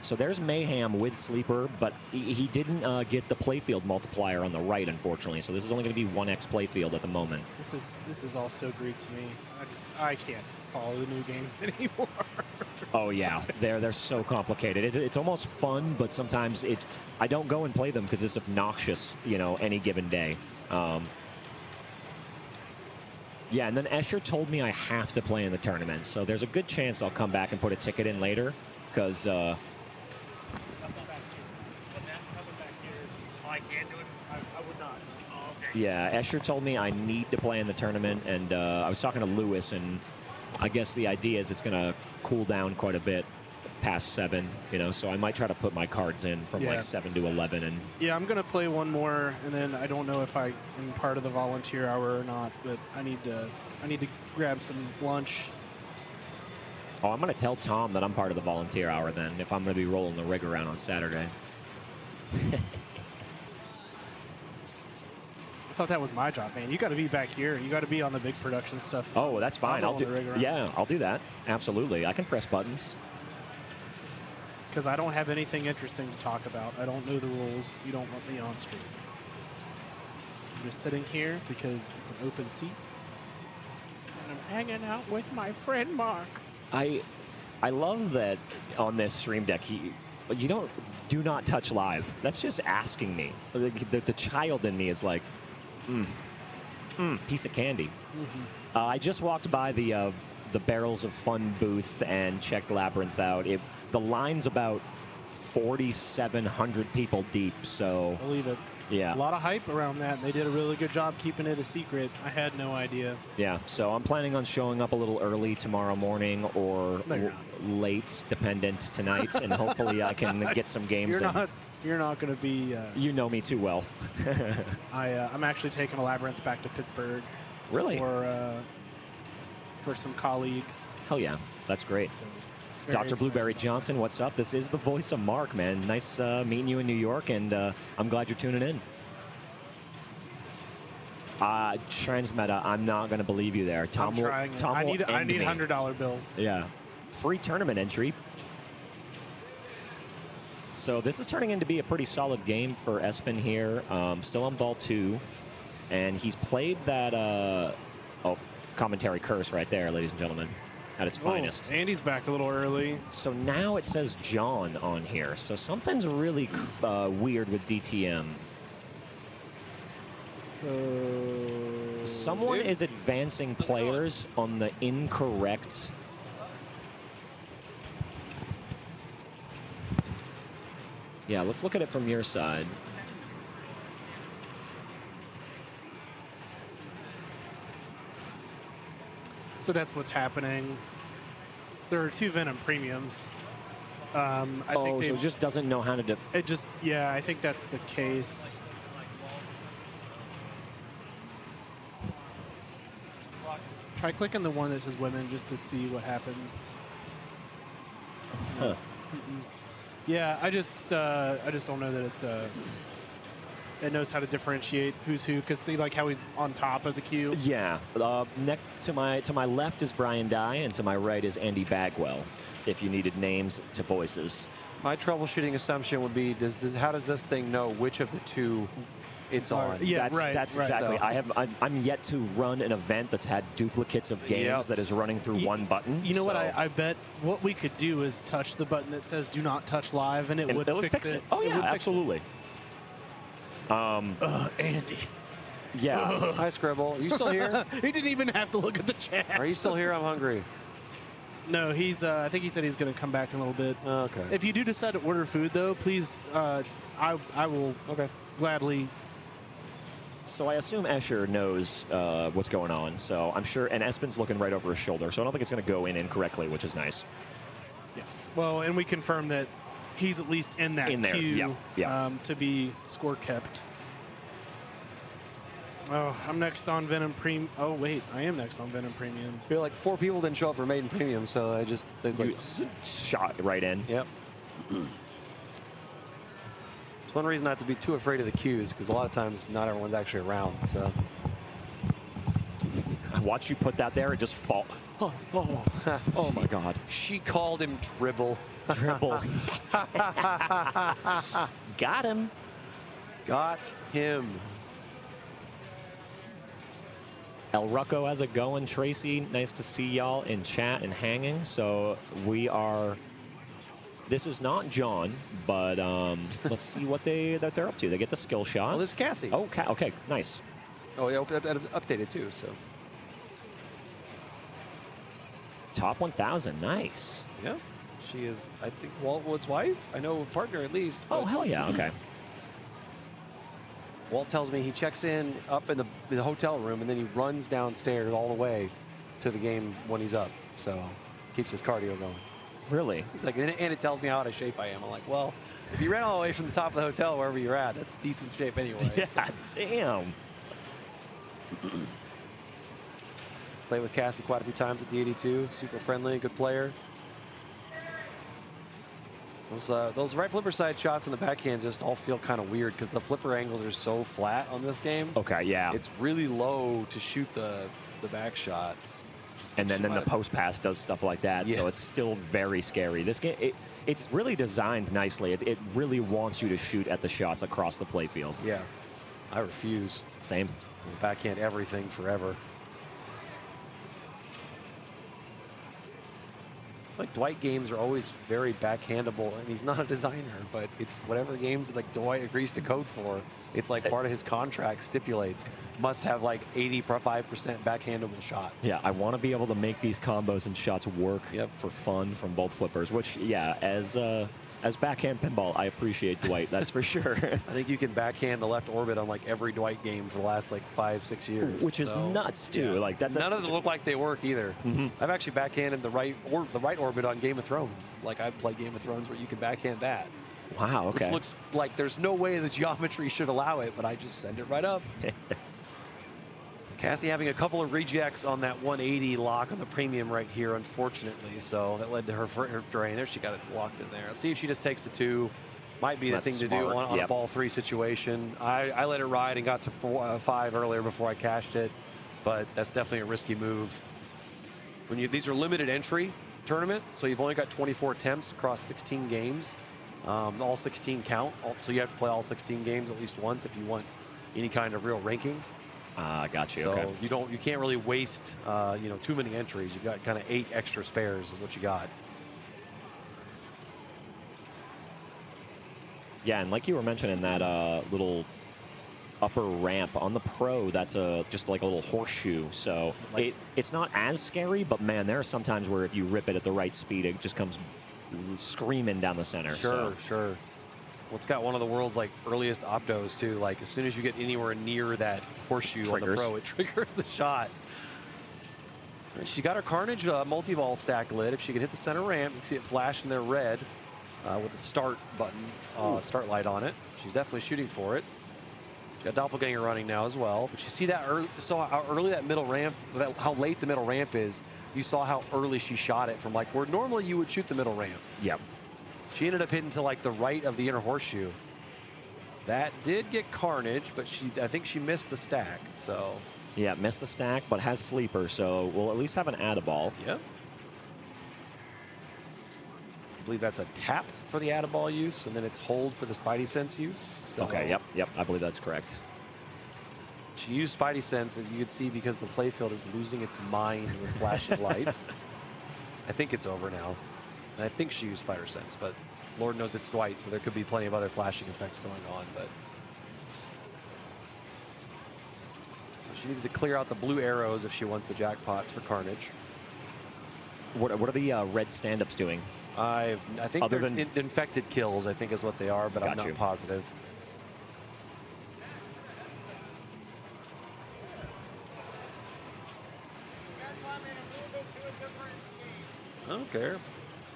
So there's Mayhem with Sleeper, but he didn't get the playfield multiplier on the right, unfortunately. So this is only going to be 1x playfield at the moment. This is all so Greek to me. I can't follow the new games anymore. Oh yeah, they're so complicated. It's almost fun, but sometimes I don't go and play them because it's obnoxious. You know, any given day. Yeah, and then Escher told me I have to play in the tournament, so there's a good chance I'll come back and put a ticket in later because. I can't do it. I would not. Oh, okay. Yeah, Escher told me I need to play in the tournament, and I was talking to Lewis, and I guess the idea is it's going to cool down quite a bit past 7, you know, so I might try to put my cards in from like 7 to 11. And yeah, I'm going to play one more, and then I don't know if I am part of the volunteer hour or not, but I need to grab some lunch. Oh, I'm going to tell Tom that I'm part of the volunteer hour then, if I'm going to be rolling the rig around on Saturday. I thought that was my job, man. You got to be back here. You got to be on the big production stuff. Oh, that's fine. I'll do. Yeah, I'll do that. Absolutely, I can press buttons. Because I don't have anything interesting to talk about. I don't know the rules. You don't want me on stream. I'm just sitting here because it's an open seat. And I'm hanging out with my friend Mark. I love that on this stream deck, do not touch live. That's just asking me. The child in me is like, piece of candy. I just walked by the Barrels of Fun booth and checked Labyrinth out. The line's about 4,700 people deep, so... Believe it. Yeah. A lot of hype around that. They did a really good job keeping it a secret. I had no idea. Yeah, so I'm planning on showing up a little early tomorrow morning or late, dependent tonight, and hopefully I can get some games in. You're not going to be... you know me too well. I'm actually taking a Labyrinth back to Pittsburgh. Really? For some colleagues. Hell yeah, that's great. So, Dr. Blueberry Johnson, what's up? This is the voice of Mark, man. Nice meeting you in New York, and I'm glad you're tuning in. Transmeta, I'm not going to believe you there. Tom I'm trying. I need $100 bills. Yeah. Free tournament entry. So this is turning into be a pretty solid game for Espen here. Still on ball 2. And he's played that... commentary curse right there, ladies and gentlemen, at its finest. Andy's back a little early. So now it says John on here. So something's really weird with DTM. So someone is advancing players on the incorrect... Yeah, let's look at it from your side. So that's what's happening. There are 2 Venom premiums. I think so it just doesn't know how to do. Yeah, I think that's the case. Try clicking the one that says women just to see what happens. Huh. Yeah, I just don't know that it knows how to differentiate who's who, because see like how he's on top of the queue. Yeah. Next to my left is Brian Dye, and to my right is Andy Bagwell. If you needed names to voices. My troubleshooting assumption would be: how does this thing know which of the 2 it's on? Yeah, that's exactly. So. I'm yet to run an event that's had duplicates of games that is running through one button. You know what? I bet what we could do is touch the button that says "Do not touch live," and it would fix it. Oh yeah, absolutely. Andy. Yeah. Hi, Scribble. Are you still here? He didn't even have to look at the chat. Are you still here? I'm hungry. No, he's. I think he said he's going to come back in a little bit. Okay. If you do decide to order food, though, please, I will gladly. So I assume Escher knows what's going on. So I'm sure, and Espen's looking right over his shoulder. So I don't think it's going to go in incorrectly, which is nice. Yes. Well, and we confirm that he's at least in that queue to be score kept. Oh, I'm next on Venom Premium. Oh, wait, I am next on Venom Premium. You're like 4 people didn't show up for Maiden Premium, so it's like shot right in. Yep. It's one reason not to be too afraid of the queues, because a lot of times not everyone's actually around. So I watch you put that there and just fall. Oh my God. She called him Dribble. Dribble. Got him. Got him. El Rucco, how's it going? Tracy, nice to see y'all in chat and hanging. So we are... This is not John, but let's see what they're up to. They get the skill shot. Well, this is Cassie. Oh, okay, nice. Oh, yeah, updated too, so. Top 1,000, nice. Yeah, she is, I think, Walt Wood's wife. I know partner at least. Oh, hell yeah, okay. Walt tells me he checks in up in the hotel room, and then he runs downstairs all the way to the game when he's up. So keeps his cardio going. Really? He's like, and it tells me how out of shape I am. I'm like, well, if you ran all the way from the top of the hotel wherever you're at, that's decent shape anyway. Yeah, damn. Played with Cassie quite a few times at D82. Super friendly, good player. Those right flipper side shots and the backhands just all feel kind of weird because the flipper angles are so flat on this game. Okay, yeah. It's really low to shoot the back shot. And then the post pass does stuff like that, Yes. so it's still very scary. This game, it's really designed nicely. It really wants you to shoot at the shots across the playfield. Yeah, I refuse. Same. Backhand everything forever. I feel like Dwight games are always very backhandable, and he's not a designer, but it's whatever games like Dwight agrees to code for. It's like part of his contract stipulates must have like 85% backhandable shots. Yeah, I want to be able to make these combos and shots work for fun from both flippers, which, yeah, as backhand pinball, I appreciate Dwight, that's for sure. I think you can backhand the left orbit on like every Dwight game for the last like 5-6 years. Which is nuts, too. Yeah. Like None of them look like they work either. I've actually backhanded the right orbit on Game of Thrones. Like I've played Game of Thrones where you can backhand that. Wow, okay. Which looks like there's no way the geometry should allow it, but I just send it right up. Cassie having a couple of rejects on that 180 lock on the premium right here, unfortunately. So that led to her drain. There, she got it locked in there. Let's see if she just takes the 2. Might be the thing to do on a ball 3 situation. I let it ride and got to 5 earlier before I cashed it, but that's definitely a risky move. These are limited entry tournament, so you've only got 24 attempts across 16 games. All 16 count, so you have to play all 16 games at least once if you want any kind of real ranking. Got you. So okay. you can't really waste too many entries. You've got kind of 8 extra spares is what you got. Yeah, and like you were mentioning, that little upper ramp on the Pro, that's just like a little horseshoe. So it's not as scary, but man, there are some times where if you rip it at the right speed, it just comes screaming down the center. Sure. Well, it's got one of the world's like earliest optos too. Like as soon as you get anywhere near that horseshoe on the Pro, it triggers the shot. She got her Carnage multi-ball stack lid. If she could hit the center ramp, you can see it flash in there red with the start button, start light on it. She's definitely shooting for it. She's got Doppelganger running now as well. But you see that saw how early that middle ramp, how late the middle ramp is. You saw how early she shot it from like where normally you would shoot the middle ramp. Yep. She ended up hitting to like the right of the inner horseshoe. That did get Carnage, but I think she missed the stack. So yeah, missed the stack, but has sleeper, so we'll at least have an add-a-ball. Yep. I believe that's a tap for the add-a-ball use, and then it's hold for the Spidey Sense use. So Okay, yep, I believe that's correct. she used Spidey Sense, and you can see because the playfield is losing its mind with flashing lights. I think it's over now. And I think she used Spider Sense, but Lord knows it's Dwight, so there could be plenty of other flashing effects going on. But so she needs to clear out the blue arrows if she wants the jackpots for Carnage. What are the red stand-ups doing? I think they're infected kills, I think is what they are, but I'm not positive. I don't care.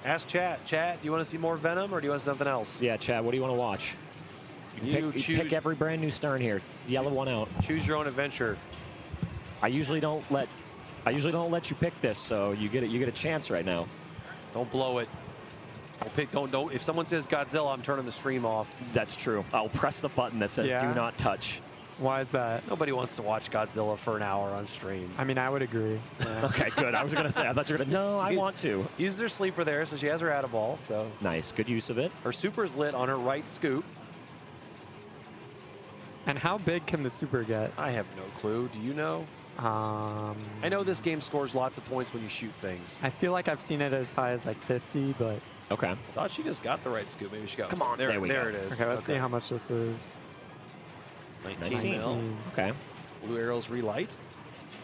Ask Chat. Chat, do you want to see more Venom or do you want something else? Yeah, Chad, what do you want to watch? You pick every brand new Stern here. Yellow one out. Choose your own adventure. I usually don't let you pick this, so you get a chance right now. Don't blow it. Don't. If someone says Godzilla, I'm turning the stream off. That's true. I'll press the button that says do not touch. Why is that? Nobody wants to watch Godzilla for an hour on stream. I mean, I would agree. Okay, good. I was going to say, I thought you were going to, no, I want to. Use their sleeper there, so she has her add-a-ball, so. Nice, good use of it. Her super's lit on her right scoop. And how big can the super get? I have no clue. Do you know? I know this game scores lots of points when you shoot things. I feel like I've seen it as high as like 50, but. Okay. I thought she just got the right scoop. Maybe she got. Come on, there we go. it is. Okay, let's see how much this is. 19 mil. Okay. Blue arrows relight.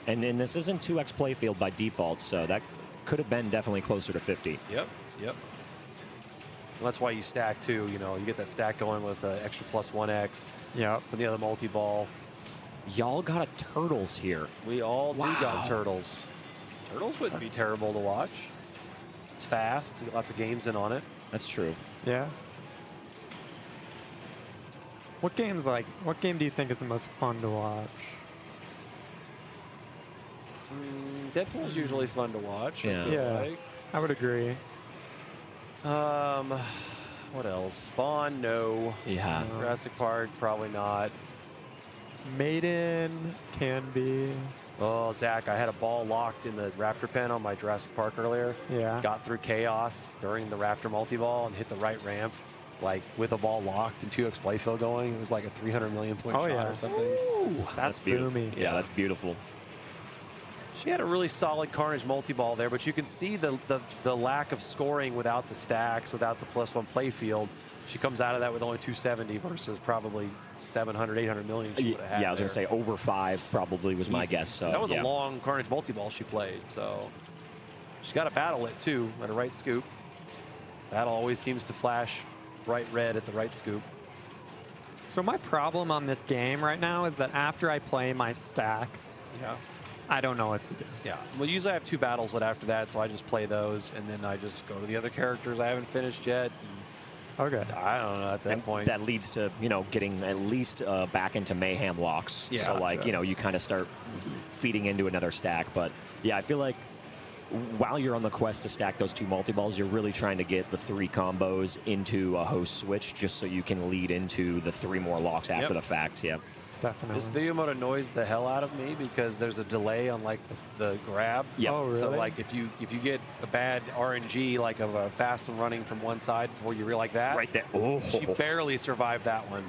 And this isn't 2x playfield by default, so that could have been definitely closer to 50. Yep. That's why you stack too. You know, you get that stack going with extra plus 1x. Yeah. For the other multi-ball. Y'all got a turtles here. We all do Wow. got turtles. Turtles wouldn't be terrible to watch. It's fast. Lots of games in on it. That's true. Yeah. What game do you think is the most fun to watch? Deadpool's usually fun to watch. I feel Yeah. like. I would agree. What else? Spawn, no. Yeah. Jurassic Park, probably not. Maiden can be. Oh, Zach, I had a ball locked in the Raptor pen on my Jurassic Park earlier. Yeah. Got through chaos during the Raptor multi-ball and hit the right ramp, like with a ball locked and 2x playfield going. It was like a 300 million point shot or something. Ooh, that's beautiful. boomy. Yeah, that's beautiful. She had a really solid Carnage multi-ball there, but you can see the lack of scoring without the stacks, without the +1 playfield. She comes out of that with only 270 versus probably 700, 800 million she would have had. Yeah, I was going to say over 5 probably was my Easy. guess. So that was yeah. a long Carnage multi-ball she played, so she's got to battle it too at a right scoop. Battle always seems to flash bright red at the right scoop. So my problem on this game right now is that after I play my stack, I don't know what to do. Yeah. Well, usually I have 2 battles after that, so I just play those, and then I just go to the other characters I haven't finished yet. Okay. I don't know at that point. That leads to, you know, getting at least back into mayhem locks. Yeah, so, like, gotcha. you know, you kind of start feeding into another stack. But, yeah, I feel like while you're on the quest to stack those 2 multi-balls, you're really trying to get the 3 combos into a host switch just so you can lead into the 3 more locks after the fact. Yeah. Definitely. This video mode annoys the hell out of me because there's a delay on like the grab. Yeah. Oh, really? So like if you get a bad RNG like of a fast one running from one side before you like that. Right there. Oh. She barely survived that one.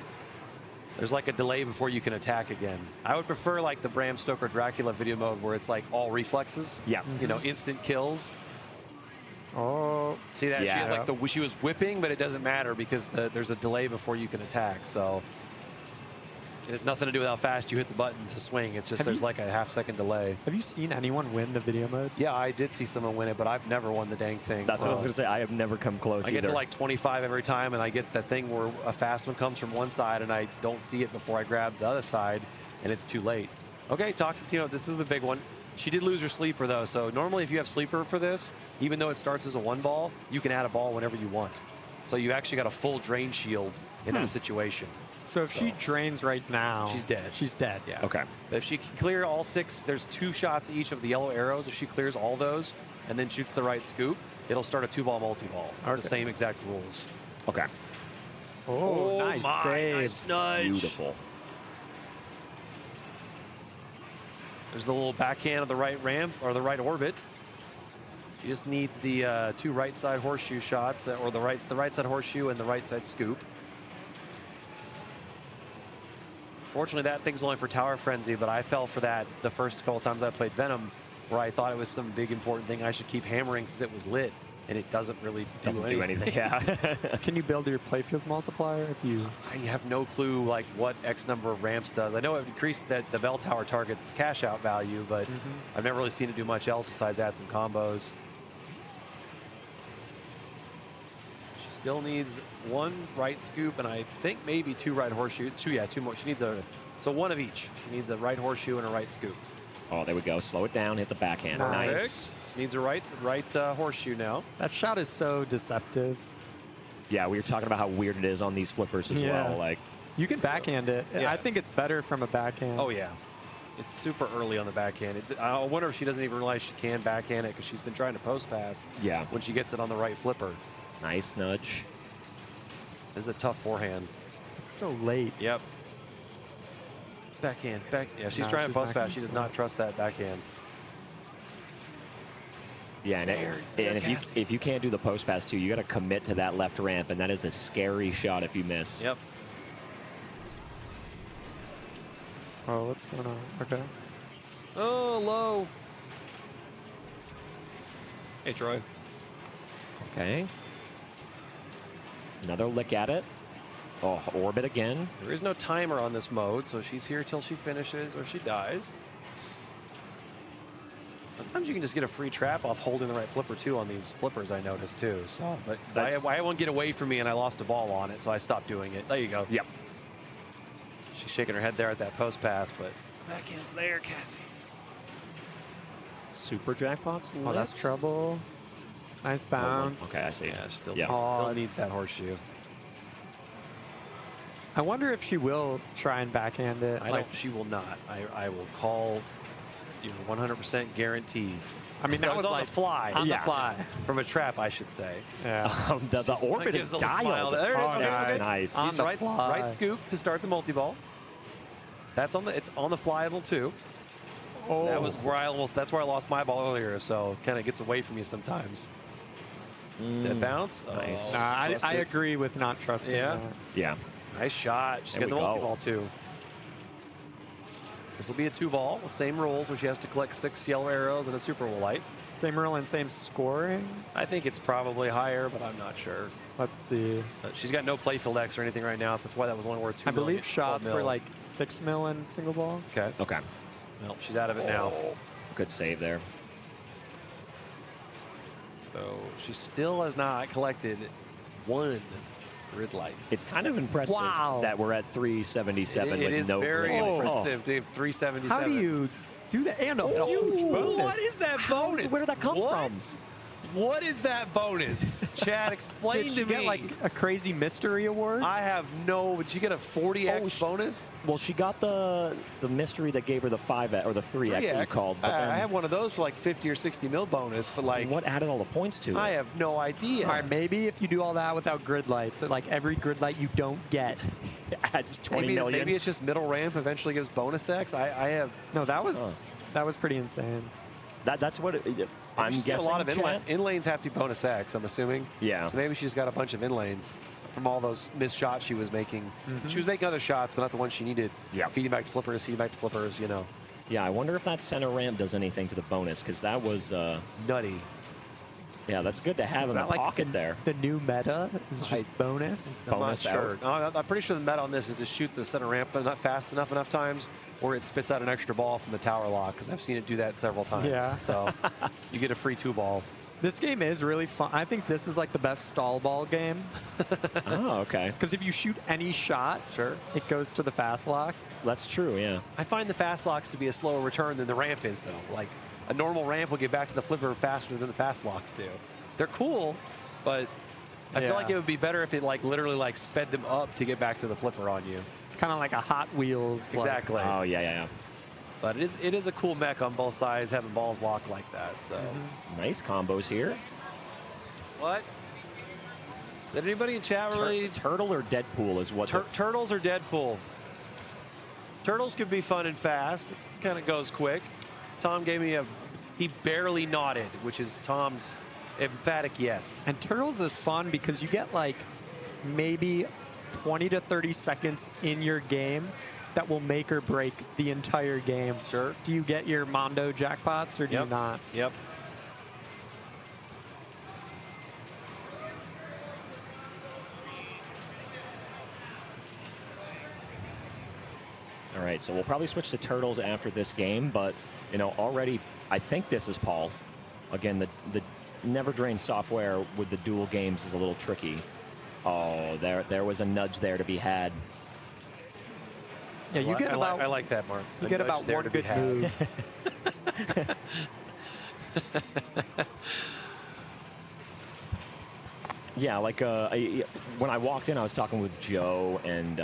There's like a delay before you can attack again. I would prefer like the Bram Stoker Dracula video mode where it's like all reflexes. Yeah. You know, instant kills. Oh. See that? Yeah. She has like she was whipping, but it doesn't matter because there's a delay before you can attack. So it has nothing to do with how fast you hit the button to swing. It's just there's like a half-second delay. Have you seen anyone win the video mode? Yeah, I did see someone win it, but I've never won the dang thing. That's what I was going to say. I have never come close I either. get to like 25 every time, and I get that thing where a fast one comes from one side, and I don't see it before I grab the other side, and it's too late. Okay, Toxitino, this is the big one. She did lose her sleeper, though, so normally if you have sleeper for this, even though it starts as a 1 ball, you can add a ball whenever you want. So you actually got a full drain shield in that situation. So if she drains right now, she's dead. She's dead. Yeah. Okay. But if she can clear all 6, there's 2 shots each of the yellow arrows. If she clears all those and then shoots the right scoop, it'll start a 2-ball multi-ball. Okay. The same exact rules. Okay. Oh, nice save. Nice nudge. Beautiful. There's the little backhand of the right ramp or the right orbit. She just needs the 2 right side horseshoe shots, or the right side horseshoe and the right side scoop. Fortunately, that thing's only for Tower Frenzy, but I fell for that the first couple times I played Venom, where I thought it was some big important thing I should keep hammering since it was lit, and it doesn't really do anything. Yeah. Can you build your playfield multiplier if you? I have no clue like what X number of ramps does. I know it increased the bell tower target's cash out value, but I've never really seen it do much else besides add some combos. She still needs 1 right scoop and I think maybe 2 right horseshoe. 2 more. She needs so 1 of each. She needs a right horseshoe and a right scoop. Oh, there we go. Slow it down. Hit the backhand. Nice. She needs a right horseshoe now. That shot is so deceptive. Yeah, we were talking about how weird it is on these flippers as well. Like, you can backhand it. Yeah. I think it's better from a backhand. Oh yeah, it's super early on the backhand. I wonder if she doesn't even realize she can backhand it because she's been trying to post pass. Yeah. When she gets it on the right flipper. Nice nudge. This is a tough forehand. It's so late. Yep. Backhand. Yeah, she's No, trying to she's post not pass. gonna- She does not trust that backhand. Yeah, and if you can't do the post pass too, you got to commit to that left ramp, and that is a scary shot if you miss. Yep. Oh, what's going on? Okay. Oh, low. Hey, Troy. Okay. Another lick at it. Oh, orbit again. There is no timer on this mode, so she's here till she finishes or she dies. Sometimes you can just get a free trap off holding the right flipper too on these flippers. I noticed too. So, but I won't get away from me, and I lost a ball on it, so I stopped doing it. There you go. Yep. She's shaking her head there at that post pass, but backhand's there, Cassie. Super jackpots. Oh, lit. that's trouble. Nice bounce. Okay, I see. Yeah, still needs that horseshoe. I wonder if she will try and backhand it. She will not. I will call 100% guarantee. I mean, that was on like the fly. On the fly. From a trap, I should say. Yeah. The orbit is dialed. There it is. Okay, nice. On the right, fly. right scoop to start the multi-ball. It's on the flyable too. Oh. That's where I lost my ball earlier, so kind of gets away from you sometimes. That bounce. Nice. I agree with not trusting that. Yeah. Nice shot. She's got the multi-ball too. This will be a 2-ball with same rules, where she has to collect 6 yellow arrows and a Super Bowl light. Same rule and same scoring? I think it's probably higher, but I'm not sure. Let's see. But she's got no playfield X or anything right now, so that's why that was only worth 2 I believe shots were like 6 mil in single ball. Okay. Okay. Well, she's out of it now. Good save there. So she still has not collected 1 grid light. It's kind of impressive that we're at 377 it with is no very grid lights. impressive, Dave. 377. How do you do that? And a huge bonus. What is that bonus? Where did that come from? What is that bonus? Chad, explain Did to she me. get like a crazy mystery award? I have no. Did you get a 40x bonus? Well, she got the mystery that gave her the 5x or the 3x that you called. But I have one of those for like 50 or 60 mil bonus, but like what added all the points to it? I have no idea. All right, maybe if you do all that without grid lights, so like every grid light you don't get adds 20 million. Maybe it's just middle ramp eventually gives bonus X. I have no. That was pretty insane. That's what I'm guessing. A lot of in-lanes have to be bonus X, I'm assuming. Yeah. So maybe she's got a bunch of in-lanes from all those missed shots she was making. She was making other shots, but not the ones she needed. Yeah. Feeding back to flippers, Yeah, I wonder if that center ramp does anything to the bonus, because that was nutty. Yeah, that's good to have in the pocket there. The new meta is just bonus. I'm not sure. No, I'm pretty sure the meta on this is to shoot the center ramp, but not fast enough times, or it spits out an extra ball from the tower lock, because I've seen it do that several times. Yeah. So you get a free 2-ball. This game is really fun. I think this is like the best stall ball game. Oh, okay. Because if you shoot any shot, it goes to the fast locks. That's true, yeah. I find the fast locks to be a slower return than the ramp is, though. Like, a normal ramp will get back to the flipper faster than the fast locks do. They're cool, but I feel like it would be better if it like literally like sped them up to get back to the flipper on you. Kind of like a Hot Wheels. Exactly. Like, oh yeah. But it is a cool mech on both sides, having balls locked like that. So nice combos here. What? Did anybody in chat really? Turtle or Deadpool is what? Turtles or Deadpool? Turtles could be fun and fast. It kind of goes quick. Tom gave me he barely nodded, which is Tom's emphatic yes. And Turtles is fun because you get like maybe 20 to 30 seconds in your game that will make or break the entire game. Sure. Do you get your Mondo jackpots or do you not? Yep. All right, so we'll probably switch to Turtles after this game, but already I think this is Paul. Again, the Never Drain software with the dual games is a little tricky. Oh, there was a nudge there to be had. Yeah, you get about. I like that, Mark. You get about one good move. Yeah, like when I walked in, I was talking with Joe and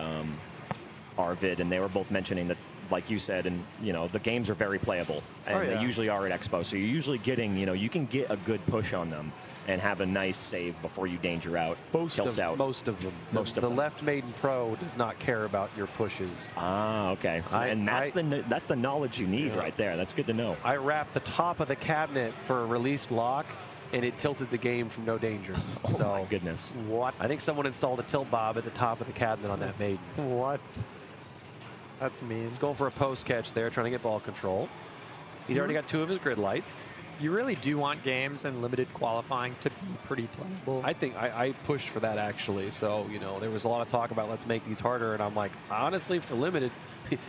Arvid, and they were both mentioning that, like you said, and the games are very playable, and they usually are at Expo. So you're usually getting, you can get a good push on them and have a nice save before you danger out, tilt out. Most of them. The left maiden pro does not care about your pushes. Ah, okay. So, and that's the knowledge you need right there. That's good to know. I wrapped the top of the cabinet for a released lock, and it tilted the game from no dangers. Oh my goodness. What? I think someone installed a tilt bob at the top of the cabinet on that maiden. What? That's mean. He's going for a post catch there, trying to get ball control. He's already got 2 of his grid lights. You really do want games and limited qualifying to be pretty playable. I think I pushed for that, actually. So, there was a lot of talk about let's make these harder. And I'm like, honestly, for limited,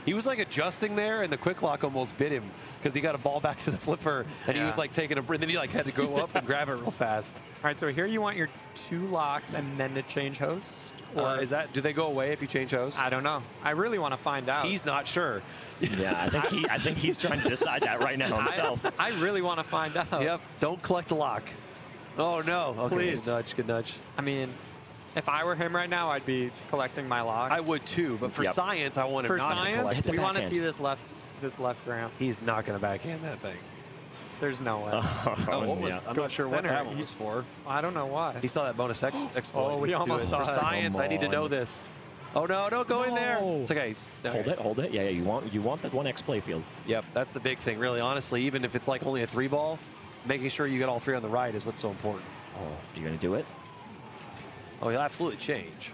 He was like adjusting there, and the quick lock almost bit him because he got a ball back to the flipper, and he was like taking a breath, and then he like had to go up and grab it real fast. All right, so here you want your 2 locks and then to change host? Or Do they go away if you change host? I don't know. I really want to find out. He's not sure. Yeah, I think he's trying to decide that right now himself. I really want to find out. Yep. Don't collect the lock. Oh no. Okay. Please. Good nudge. Good nudge. I mean, if I were him right now, I'd be collecting my locks. I would too, but for science, I want him not to collect. For science, we want to backhand. see this left ramp. He's not going to backhand that thing. There's no way. I'm not sure what that one was for. I don't know why. He saw that bonus exploit. Oh, we almost saw for it. science. I need to know this. Oh no! Don't go in there. It's okay. Hold it. Yeah, you want that 1x playfield. Yep, that's the big thing, really. Honestly, even if it's like only a 3-ball, making sure you get all 3 on the right is what's so important. Oh, you're gonna do it? Oh, he'll absolutely change.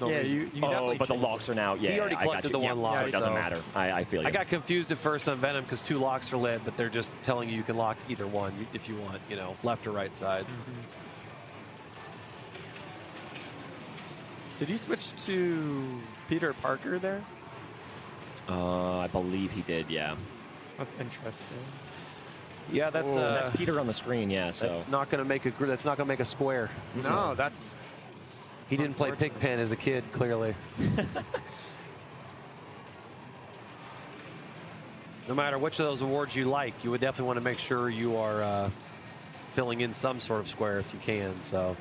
No you definitely but the locks are now. Yeah, he already collected the 1 lock. So it doesn't matter. I feel you. I got confused at first on Venom because 2 locks are lit, but they're just telling you can lock either one if you want, left or right side. Did he switch to Peter Parker there? I believe he did. Yeah. That's interesting. Yeah, that's Peter on the screen. Yeah, so that's not going to make a square. No, that's. He didn't play Pigpen as a kid, clearly. No matter which of those awards you like, you would definitely want to make sure you are filling in some sort of square if you can. So.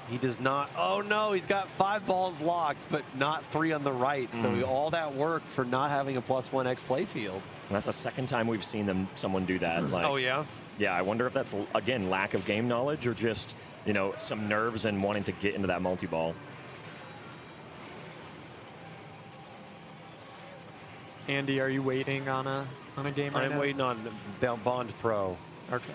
He does not. Oh no, he's got 5 balls locked, but not 3 on the right. So all that work for not having a +1x playfield. And that's the second time we've seen someone do that. Like, oh yeah. Yeah, I wonder if that's again lack of game knowledge or just some nerves and wanting to get into that multi-ball. Andy, are you waiting on a game right now? I'm waiting on Bond Pro. Okay.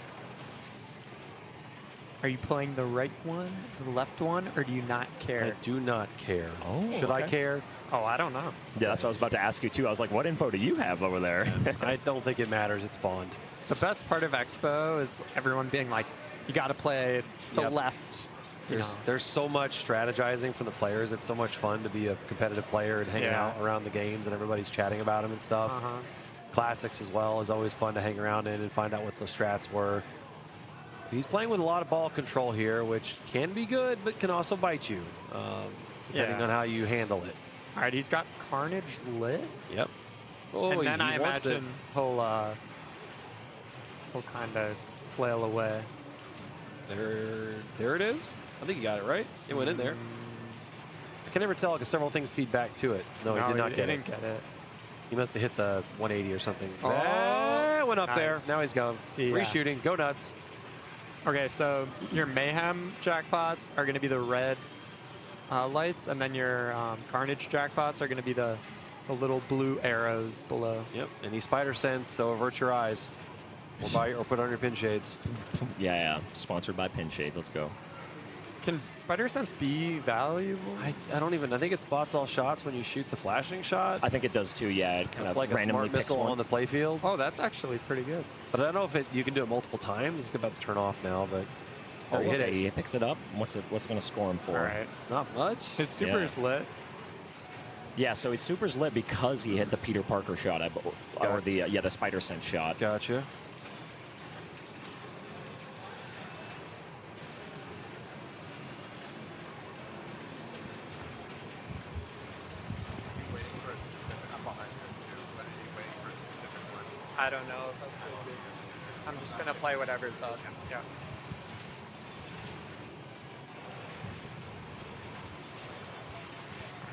Are you playing the right one, the left one, or do you not care? I do not care. Oh, should I care? Oh, I don't know. Yeah, that's what I was about to ask you too. I was like, what info do you have over there? I don't think it matters. It's Bond. The best part of Expo is everyone being like, you got to play the left. There's so much strategizing from the players. It's so much fun to be a competitive player and hang out around the games and everybody's chatting about them and stuff. Classics as well is always fun to hang around in and find out what the strats were. He's playing with a lot of ball control here, which can be good, but can also bite you, depending on how you handle it. All right, he's got Carnage lit. Yep. Oh, and then I imagine he'll kind of flail away. There it is. I think you got it right. It went in there. I can never tell because several things feed back to it. No, he did not get it. He didn't get it. He must have hit the 180 or something. Oh, that went up there. Now he's gone. See, free shooting. Go nuts. Okay, so your Mayhem jackpots are going to be the red lights, and then your Carnage jackpots are going to be the little blue arrows below. Yep, and he's Spider Sense, so avert your eyes. Or put on your pin shades. Yeah. Sponsored by Pin Shades. Let's go. Can Spider Sense be valuable? I don't even. I think it spots all shots when you shoot the flashing shot. I think it does too. Yeah, it kind of like randomly a smart missile on the playfield. Oh, that's actually pretty good. But I don't know if you can do it multiple times. It's about to turn off now, but he hit it. He picks it up. What's going to score him for? All right, not much. His super's lit. Yeah, so his super's lit because he hit the Peter Parker shot, or the Spider Sense shot. Gotcha. I don't know if that's good. I'm just going to play whatever's up. Yeah.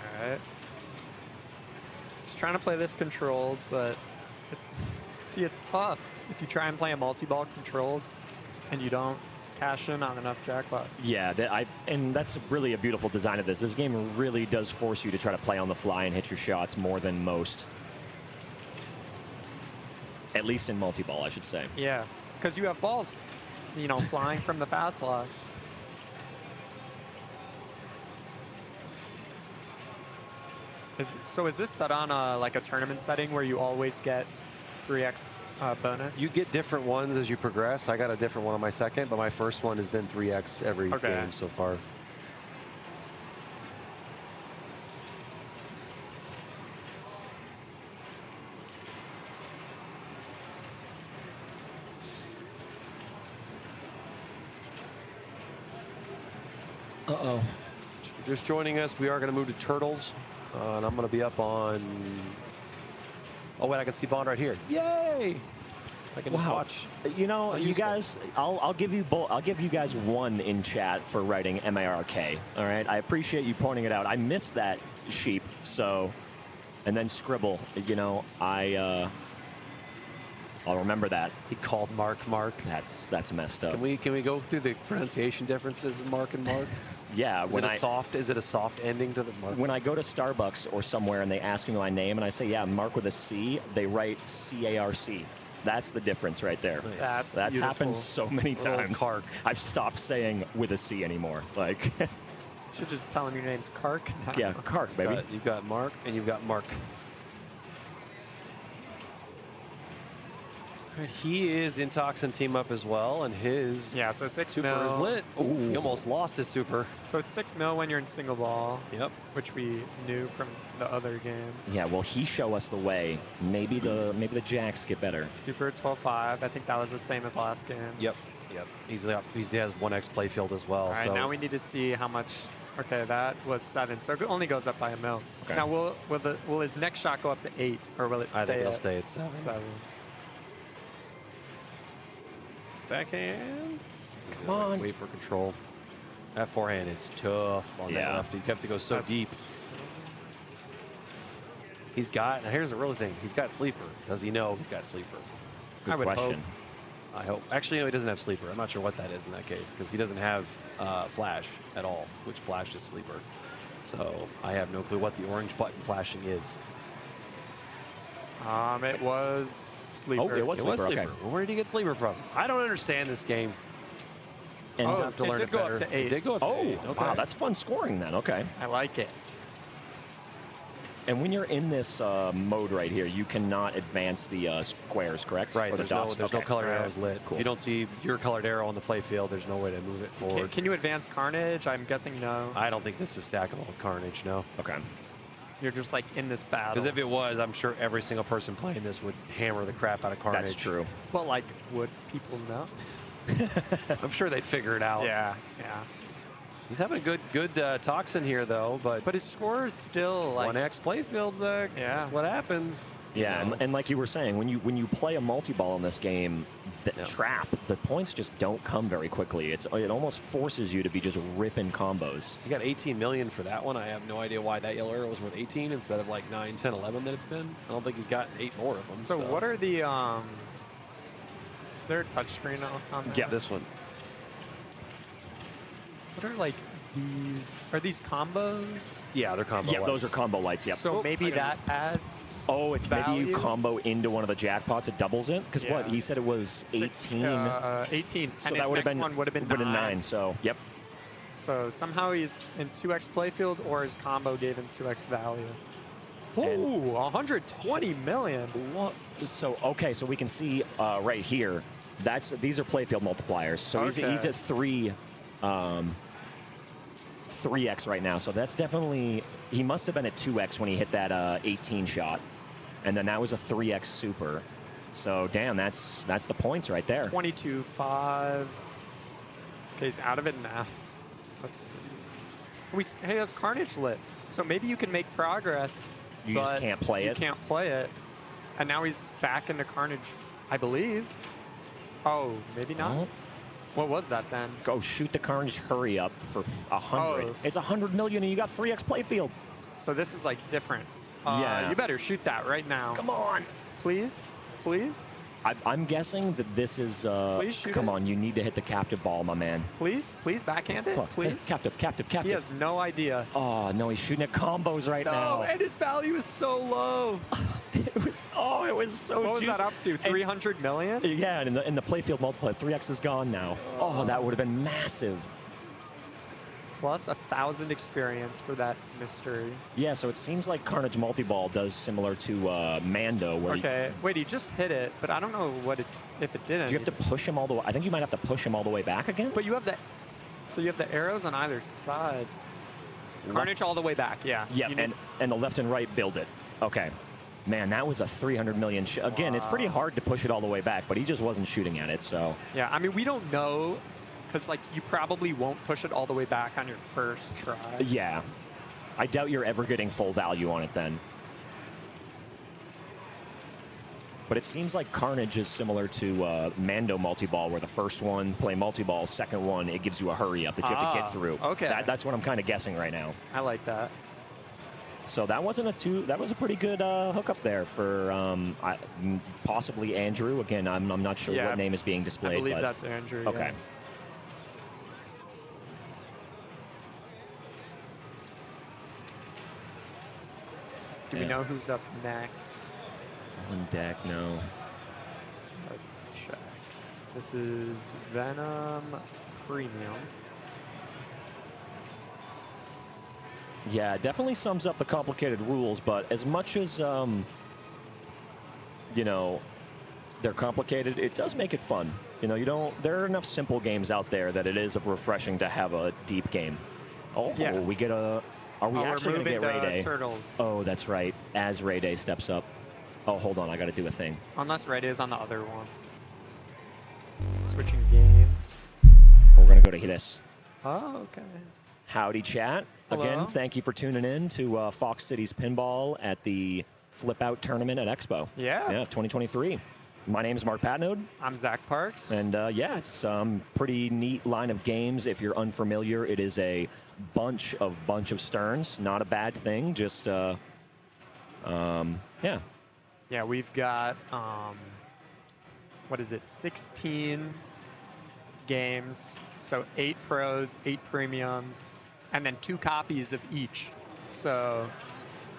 All right. Just trying to play this controlled, but it's tough. If you try and play a multi-ball controlled and you don't cash in on enough jackpots. Yeah, and that's really a beautiful design of this. This game really does force you to try to play on the fly and hit your shots more than most. At least in multi-ball, I should say. Yeah, because you have balls, flying from the pass logs. So is this set on like a tournament setting where you always get 3x bonus? You get different ones as you progress. I got a different one on my second, but my first one has been 3x every game so far. Uh-oh. If you're just joining us, we are going to move to Turtles. And I'm going to be up on... Oh, wait, I can see Bond right here. Yay! I can just watch. You know, you guys, I'll give you both. I'll give you guys one in chat for writing MARK. All right, I appreciate you pointing it out. I missed that sheep. So, and then scribble. You know, I'll remember that. He called Mark. That's messed up. Can we go through the pronunciation differences of Mark and Mark? Yeah. Is it a soft ending to the Mark? When I go to Starbucks or somewhere and they ask me my name and I say, yeah, Mark with a C, they write CARC. That's the difference right there. Nice. That's happened so many times. Kark. I've stopped saying with a C anymore. Like, You should just tell him your name's Kark. yeah, Kark, baby. You've got Mark and you've got Mark. All right, he is in Toxin team up as well, and his so 6 super mil. is lit. Ooh. He almost lost his super. So it's 6 mil when you're in single ball. Yep. Which we knew from the other game. Yeah, will he show us the way? Maybe the jacks get better. Super 12-5. I think that was the same as last game. Yep. He has 1x playfield as well. All right, so now we need to see how much. Okay, that was 7, so it only goes up by a mil. Okay. Now, will his next shot go up to 8, or will it stay? I think it'll stay at 7. 7. Backhand. Come on. Wait for control. That forehand is tough on that left. You have to go so deep. Now here's the real thing. He's got sleeper. Does he know he's got sleeper? Good question. Hope. I hope. Actually, no, he doesn't have sleeper. I'm not sure what that is in that case because he doesn't have flash at all, which flash is sleeper. So I have no clue what the orange button flashing is. It was sleeper. Oh, it was sleeper. Okay. Well, where did he get sleeper from? I don't understand this game. And have to learn did go up better. to 8. It did go up to 8. Okay. Wow, that's fun scoring then. Okay. I like it. And when you're in this mode right here, you cannot advance the squares, correct? Right. Or the dots. There's no colored Right. arrows lit. Cool. If you don't see your colored arrow on the play field, there's no way to move it forward. Can you advance Carnage? I'm guessing no. I don't think this is stackable with Carnage, no. Okay. You're just like in this battle. Because if it was, I'm sure every single person playing this would hammer the crap out of Carnage. That's true. Well, like, would people know? I'm sure they'd figure it out. Yeah. He's having a good Toxin here, though, but his score is still like 1x playfield, Zach. Yeah. That's what happens. Yeah, You know? and like you were saying, when you play a multi-ball in this game, the trap, the points just don't come very quickly. It almost forces you to be just ripping combos. He got 18 million for that one. I have no idea why that yellow arrow was worth 18 instead of like 9, 10, 11 that it's been. I don't think he's gotten 8 more of them. So what are the is there a touchscreen on there? Yeah, this one. What are like these? Are these combos? Yeah, they're combo Yeah, lights. those are combo lights, yep. So maybe that adds. Oh, if maybe you value? combo into one of the jackpots, it doubles it? Because what? Yeah. He said it was 18. 18. So and that his would have next been one would have been 9. So, yep. So somehow he's in 2x playfield, or his combo gave him 2x value. Ooh, 120 million. What? So, okay, so we can see right here, these are playfield multipliers. So he's at 3x right now. So that's definitely, he must have been at 2x when he hit that 18 shot. And then that was a 3x super. So, damn, that's the points right there. 22-5. Okay, he's out of it now. Let's see. He has Carnage lit. So maybe you can make progress. You just can't play it. You can't play it. And now he's back into Carnage, I believe. Oh, maybe not. Oh. What was that then? Go shoot the Carnage, hurry up for 100. Oh. It's 100 million and you got 3x playfield. So this is like different. Yeah. You better shoot that right now. Come on. Please? Please? I'm guessing that this is. Please shoot come it. on, you need to hit the captive ball, my man. Please? Please backhand it? Come on. Please? Captive. He has no idea. Oh, no, he's shooting at combos right now. And his value is so low. It was so What was juicy. that up to? 300 million? Yeah, and in the playfield multiplier, 3x is gone now. Oh, that would have been massive. Plus 1,000 experience for that mystery. Yeah, so it seems like Carnage Multiball does similar to Mando. Where Wait, he just hit it, but I don't know if it didn't. do you have to push him all the way? I think you might have to push him all the way back again. But you have so you have the arrows on either side. Carnage all the way back, yeah. Yeah, and the left and right build it. Okay. Man, that was a 300 million. Again, it's pretty hard to push it all the way back, but he just wasn't shooting at it, so. Yeah, I mean, we don't know Because like you probably won't push it all the way back on your first try. Yeah. I doubt you're ever getting full value on it then. But it seems like Carnage is similar to Mando Multiball, where the first one, play Multiball, second one, it gives you a hurry up that you have to get through. Okay. That's what I'm kind of guessing right now. I like that. So that wasn't that was a pretty good hookup there for possibly Andrew. Again, I'm not sure what name is being displayed. I believe but that's Andrew. Okay. Yeah. Do we know who's up next? On deck, no. Let's check. This is Venom Premium. Yeah, it definitely sums up the complicated rules, but as much as, you know, they're complicated, it does make it fun. You know, there are enough simple games out there that it is refreshing to have a deep game. Oh, Yeah. we get a... Are we actually going to get Ray Day? Turtles. Oh, that's right. As Ray Day steps up. Oh, hold on. I got to do a thing. Unless Ray Day is on the other one. Switching games. We're going to go to this. Oh, okay. Howdy, chat. Hello. Again, thank you for tuning in to Foxcitiespinball at the Flipout Tournament at Expo. Yeah. Yeah, 2023. My name is Mark Patnode. I'm Zach Parks. And yeah, it's pretty neat line of games. If you're unfamiliar, it is a bunch of Sterns. Not a bad thing. Just yeah. Yeah, we've got what is it? 16 games. So 8 pros, 8 premiums, and then 2 copies of each. So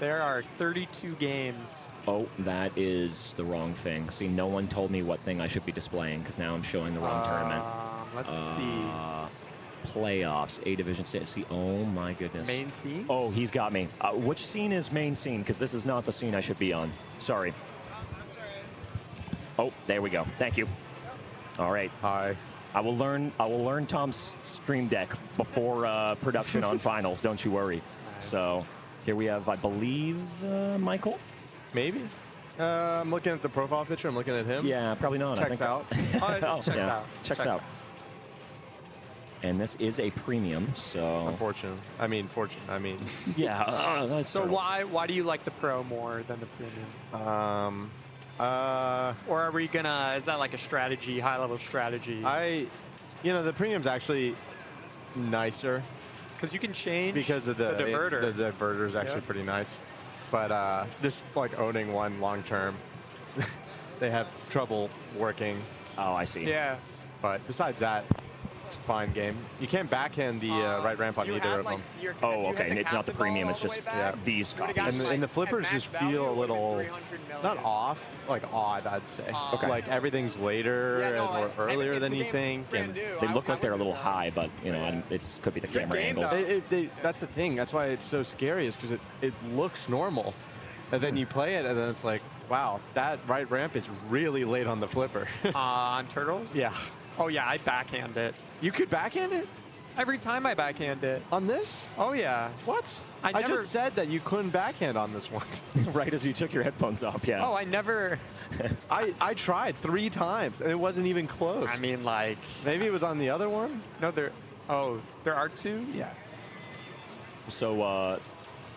there are 32 games. Oh, that is the wrong thing. See, no one told me what thing I should be displaying because now I'm showing the wrong tournament. Let's see. Playoffs, A Division State. See, oh my goodness. Main scene? Oh, he's got me. Which scene is main scene? Because this is not the scene I should be on. Sorry. Oh, there we go. Thank you. All right. Hi. I will learn Tom's stream deck before production on finals. Don't you worry. Nice. So here we have, I believe, Michael. Maybe. I'm looking at the profile picture. I'm looking at him. Yeah, probably not. Checks out. Checks out. Checks out. And this is a premium, so. Unfortunate. I mean, fortune. I mean. Yeah. That's So why do you like the pro more than the premium? Or are we gonna? Is that like a strategy, high level strategy? The premium's actually nicer because you can change because of the diverter. The diverter is actually pretty nice, but just like owning one long term, they have trouble working. Oh, I see. Yeah. But besides that, it's a fine game. You can't backhand the right ramp on either of them. Oh, okay. And it's not the premium. It's just these copies. And the flippers just feel a little, not off, like odd, I'd say. Okay. Like everything's later or earlier than you think. And They look like they're a little high, but you know, it could be the camera angle. that's the thing. That's why it's so scary, is because it looks normal, and then you play it, and then it's like, wow, that right ramp is really late on the flipper. On Turtles? Yeah. Oh yeah, I backhand it. You could backhand it? Every time I backhand it. On this? Oh yeah. What? I just said that you couldn't backhand on this one. Right as you took your headphones off, yeah. Oh, I never. I tried 3 times, and it wasn't even close. I mean, like. Maybe it was on the other one? No, there. Oh, there are 2? Yeah. So,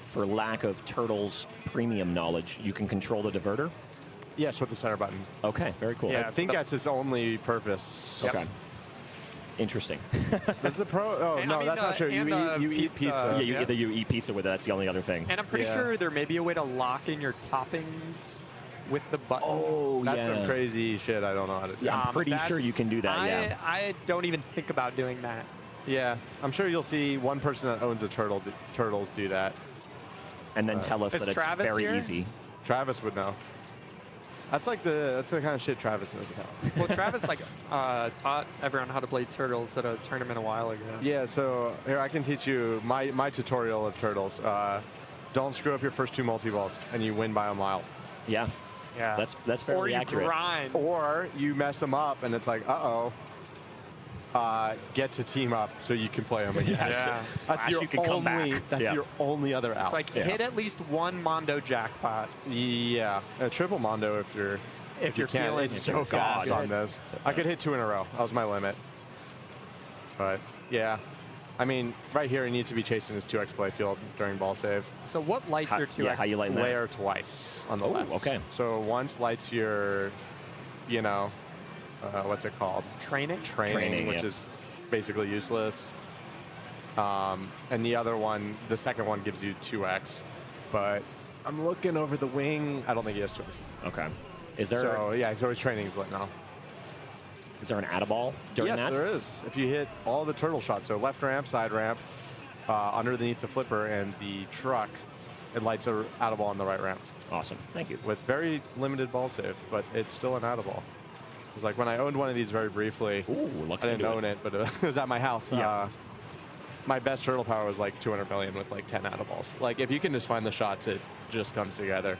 for lack of Turtles premium knowledge, you can control the diverter? Yes, with the center button. Okay, very cool. Yeah, I think that's its only purpose. Yep. Okay. Interesting. Does the pro? Oh, And no, I mean, that's not true. You eat pizza. Yeah, you eat pizza with it. That's the only other thing. And I'm pretty sure there may be a way to lock in your toppings with the button. Oh, That's some crazy shit I don't know how to do. Yeah, I'm pretty sure you can do that, yeah. I don't even think about doing that. Yeah, I'm sure you'll see one person that owns a turtles do that. And then tell us that it's Travis very here? easy. Travis would know. That's the kind of shit Travis knows about. Well, Travis taught everyone how to play Turtles at a tournament a while ago. Yeah, so here I can teach you my tutorial of Turtles. Don't screw up your first 2 multi-balls, and you win by a mile. Yeah. Yeah. That's fairly accurate. Grind. Or you mess them up, and it's like, get to team up so you can play them again. Yes. That's your you can come back. That's your only other out. It's like hit at least 1 Mondo jackpot. Yeah, a triple Mondo if you're If you're can. feeling It's so fast on this. I could hit 2 in a row. That was my limit. But yeah, I mean, right here he needs to be chasing his 2x playfield during ball save. So what lights your 2x? Yeah, how you lighting that? Layer twice on the left. Okay. So once lights your, you know, what's it called? Training, which yep. is basically useless. And the other one, the second one gives you 2x. But I'm looking over the wing. I don't think he has 2x. Okay. Is there? So yeah, so his training's lit now. Is there an add-a-ball during that? Yes, there is. If you hit all the turtle shots, so left ramp, side ramp, underneath the flipper and the truck, it lights a add-a-ball on the right ramp. Awesome. Thank you. With very limited ball save, but it's still an add-a-ball. It's like when I owned one of these very briefly. Ooh, I didn't own it, but it was at my house. Yeah. My best turtle power was like 200 million with like 10 add-a-balls. Like if you can just find the shots, it just comes together.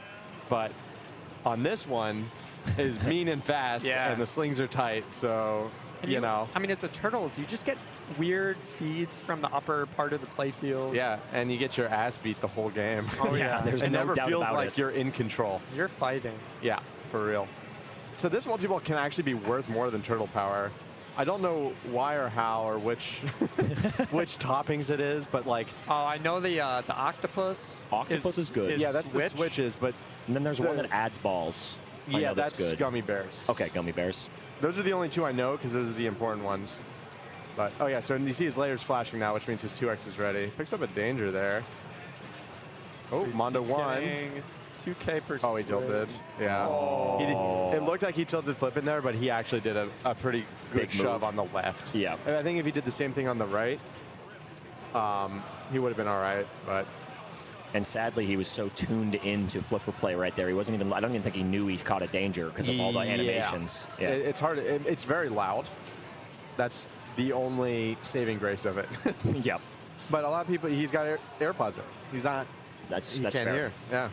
But on this one, is mean and fast, and the slings are tight, so, you know. I mean, it's the turtles. You just get weird feeds from the upper part of the playfield. Yeah, and you get your ass beat the whole game. Oh, yeah. There's it no never doubt feels about like it. you're in control. You're fighting. Yeah, for real. So this multi-ball can actually be worth more than turtle power. I don't know why or how or which which toppings it is, but like. Oh, I know the octopus. Octopus is good. Yeah, that's the switches, but. And then there's one that adds balls. I Yeah, know that's good. gummy bears. Okay, gummy bears. Those are the only two I know because those are the important ones. But oh yeah, so you see his layers flashing now, which means his 2x is ready. Picks up a danger there. Oh, Mondo won. 2K per Oh, he tilted. Yeah. It looked like he tilted flip in there, but he actually did a pretty good Big shove move. on the left. Yeah. And I think if he did the same thing on the right, he would have been all right. But And sadly, he was so tuned into flipper play right there. He wasn't even. I don't even think he knew he caught a danger because of all the animations. Yeah. It's hard. It's very loud. That's the only saving grace of it. Yep. But a lot of people, he's got AirPods in. He's not. That's He that's can't fair. hear. Yeah.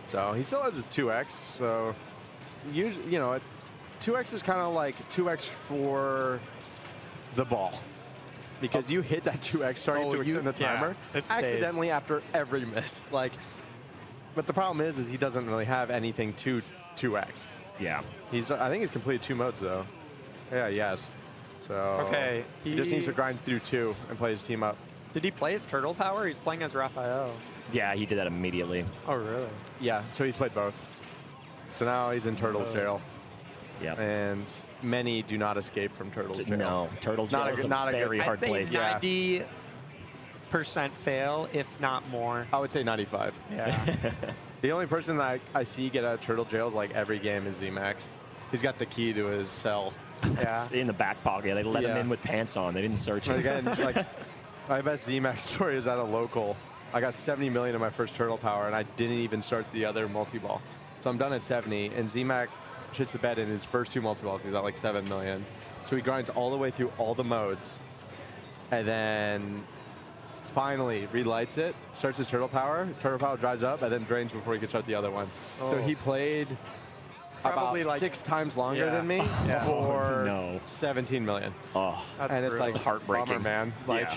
So he still has his 2x. So you know, 2x is kind of like 2x for the ball. Because you hit that 2x target to extend the timer it stays. accidentally after every miss. Like, but the problem is he doesn't really have anything to 2x. Yeah. I think he's completed 2 modes though. Yeah, he has. So Okay, he just needs to grind through 2 and play his team up. Did he play his turtle power? He's playing as Raphael. Yeah, he did that immediately. Oh, really? Yeah, so he's played both. So now he's in Turtles jail. Yeah. And many do not escape from Turtles jail. No, Turtle jail is a very hard place. I'd say 90% fail, if not more. I would say 95. Yeah. The only person that I see get out of Turtle jail is like every game is Z-Mac. He's got the key to his cell. That's in the back pocket. They let him in with pants on. They didn't search him. Again, like, my best Z-Mac story is at a local. I got 70 million in my first turtle power, and I didn't even start the other multi-ball. So I'm done at 70, and Z-Mac shits the bed in his first 2 multi-balls. He's at like 7 million. So he grinds all the way through all the modes, and then finally relights it, starts his turtle power dries up, and then drains before he can start the other one. So he played Probably about like 6 times longer than me Yeah. for 17 million. Oh, That's and it's brutal. like It's heartbreaking. bummer, man. Like,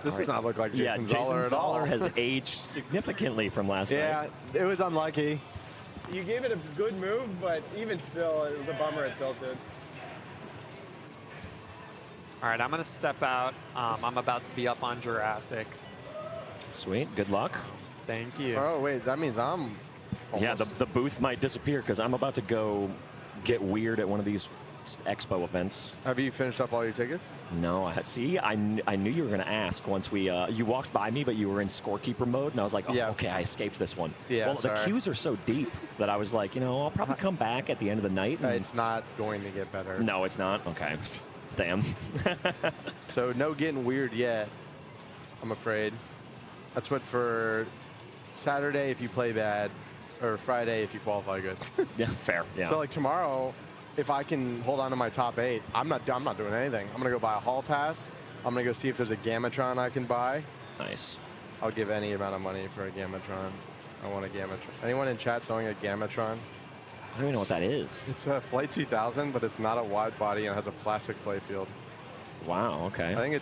this does not look like Jason Zoller at all. Zoller has aged significantly from last night. Yeah, it was unlucky. You gave it a good move, but even still, it was a bummer it tilted. All right, I'm going to step out. I'm about to be up on Jurassic. Sweet. Good luck. Thank you. Oh, wait, that means I'm Yeah, the booth might disappear because I'm about to go get weird at one of these expo events. Have you finished up all your tickets? No, see, I knew you were going to ask once you walked by me, but you were in scorekeeper mode, and I was like, oh, okay, I escaped this one. Yeah, well, the queues are so deep that I was like, I'll probably come back at the end of the night. And It's not going to get better. No, it's not? Okay. Damn. So no getting weird yet, I'm afraid. That's what for Saturday if you play bad, or Friday if you qualify good. Yeah, fair. Yeah. So like tomorrow, if I can hold on to my top 8, I'm not doing anything. I'm gonna go buy a hall pass. I'm gonna go see if there's a Gamatron I can buy. Nice. I'll give any amount of money for a Gamatron. I want a Gamatron. Anyone in chat selling a Gamatron? I don't even know what that is. It's a Flight 2000, but it's not a wide body and it has a plastic playfield. Wow. Okay. I think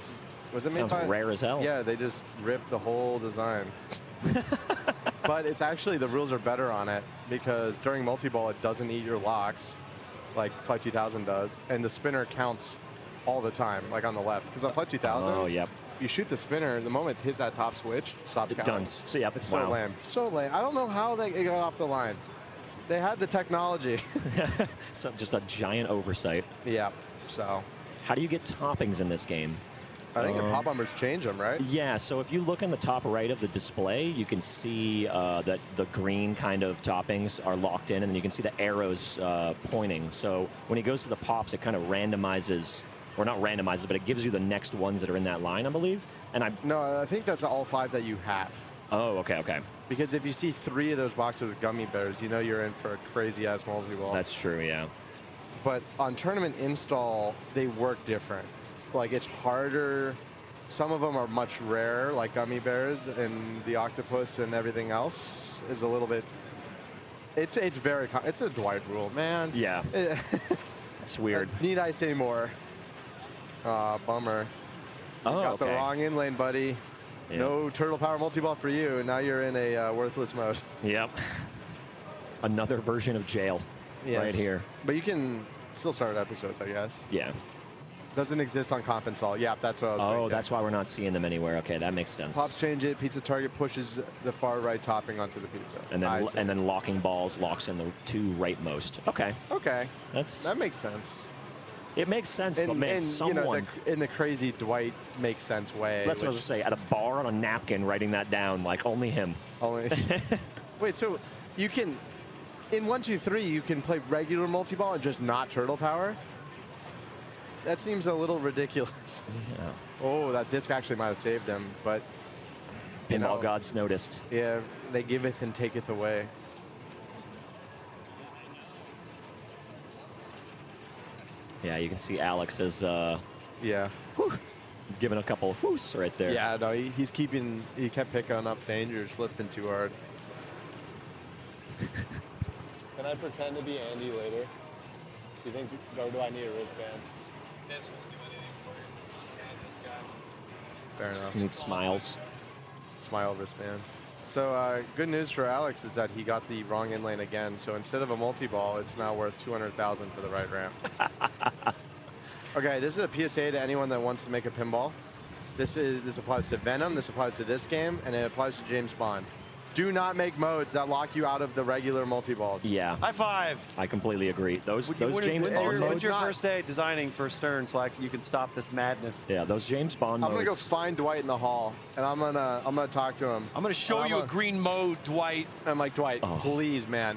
was it made Sounds by? rare as hell. Yeah, they just ripped the whole design. But it's actually, the rules are better on it because during multi-ball it doesn't eat your locks, like Flight 2000 does, and the spinner counts all the time, like on the left. Because on Flight 2000, Oh, yep. you shoot the spinner, the moment it hits that top switch, it stops counting. Done. So, yep. It's so lame. So lame. I don't know how they got off the line. They had the technology. So just a giant oversight. Yeah. So. How do you get toppings in this game? I think the pop bumpers change them, right? Yeah, so if you look in the top right of the display, you can see that the green kind of toppings are locked in, and then you can see the arrows pointing. So when he goes to the pops, it kind of randomizes, or not randomizes, but it gives you the next ones that are in that line, I believe. And No, I think that's all 5 that you have. Oh, okay. Because if you see 3 of those boxes with gummy bears, you know you're in for a crazy-ass multi-ball. That's true, yeah. But on tournament install, they work different. Like, it's harder. Some of them are much rarer, like gummy bears, and the octopus and everything else is a little bit. It's it's a Dwight rule, man. Yeah. It's weird. Need I say more? Bummer. Oh, You got the okay. wrong in lane, buddy. Yeah. No turtle power multi-ball for you, and now you're in a worthless mode. Yep. Another version of jail right here. But you can still start episodes, I guess. Yeah. Doesn't exist on comp install. Yeah, that's what I was thinking. Oh, that's why we're not seeing them anywhere. Okay, that makes sense. Pops change it. Pizza target pushes the far right topping onto the pizza. And then locking balls locks in the 2 rightmost. Okay. Okay. That makes sense. It makes sense, but man, someone in the crazy Dwight makes sense way. That's what I was gonna say. At a bar on a napkin, writing that down, like only him. Only. Wait, so you can in 1, 2, 3 you can play regular multi-ball and just not turtle power? That seems a little ridiculous. Yeah. Oh, that disc actually might have saved him, but Pinball gods noticed. Yeah, they giveth and taketh away. Yeah, you can see Alex is yeah. giving a couple of whoos right there. Yeah, no, he kept picking up dangers, flipping too hard. Can I pretend to be Andy later? Do you think, or do I need a wristband? Fair enough. He needs smiles. Smile wristband. So good news for Alex is that he got the wrong in lane again. So instead of a multi-ball, it's now worth $200,000 for the right ramp. Okay, this is a PSA to anyone that wants to make a pinball. This applies to Venom, this applies to this game, and it applies to James Bond. Do not make modes that lock you out of the regular multi-balls. Yeah. High five. I completely agree. Those James Bond modes. What's your first day designing for Stern so you can stop this madness? Yeah, those James Bond I'm modes. gonna go find Dwight in the hall, and I'm gonna talk to him. I'm gonna show you a green mode, Dwight. I'm like, Dwight, please, man.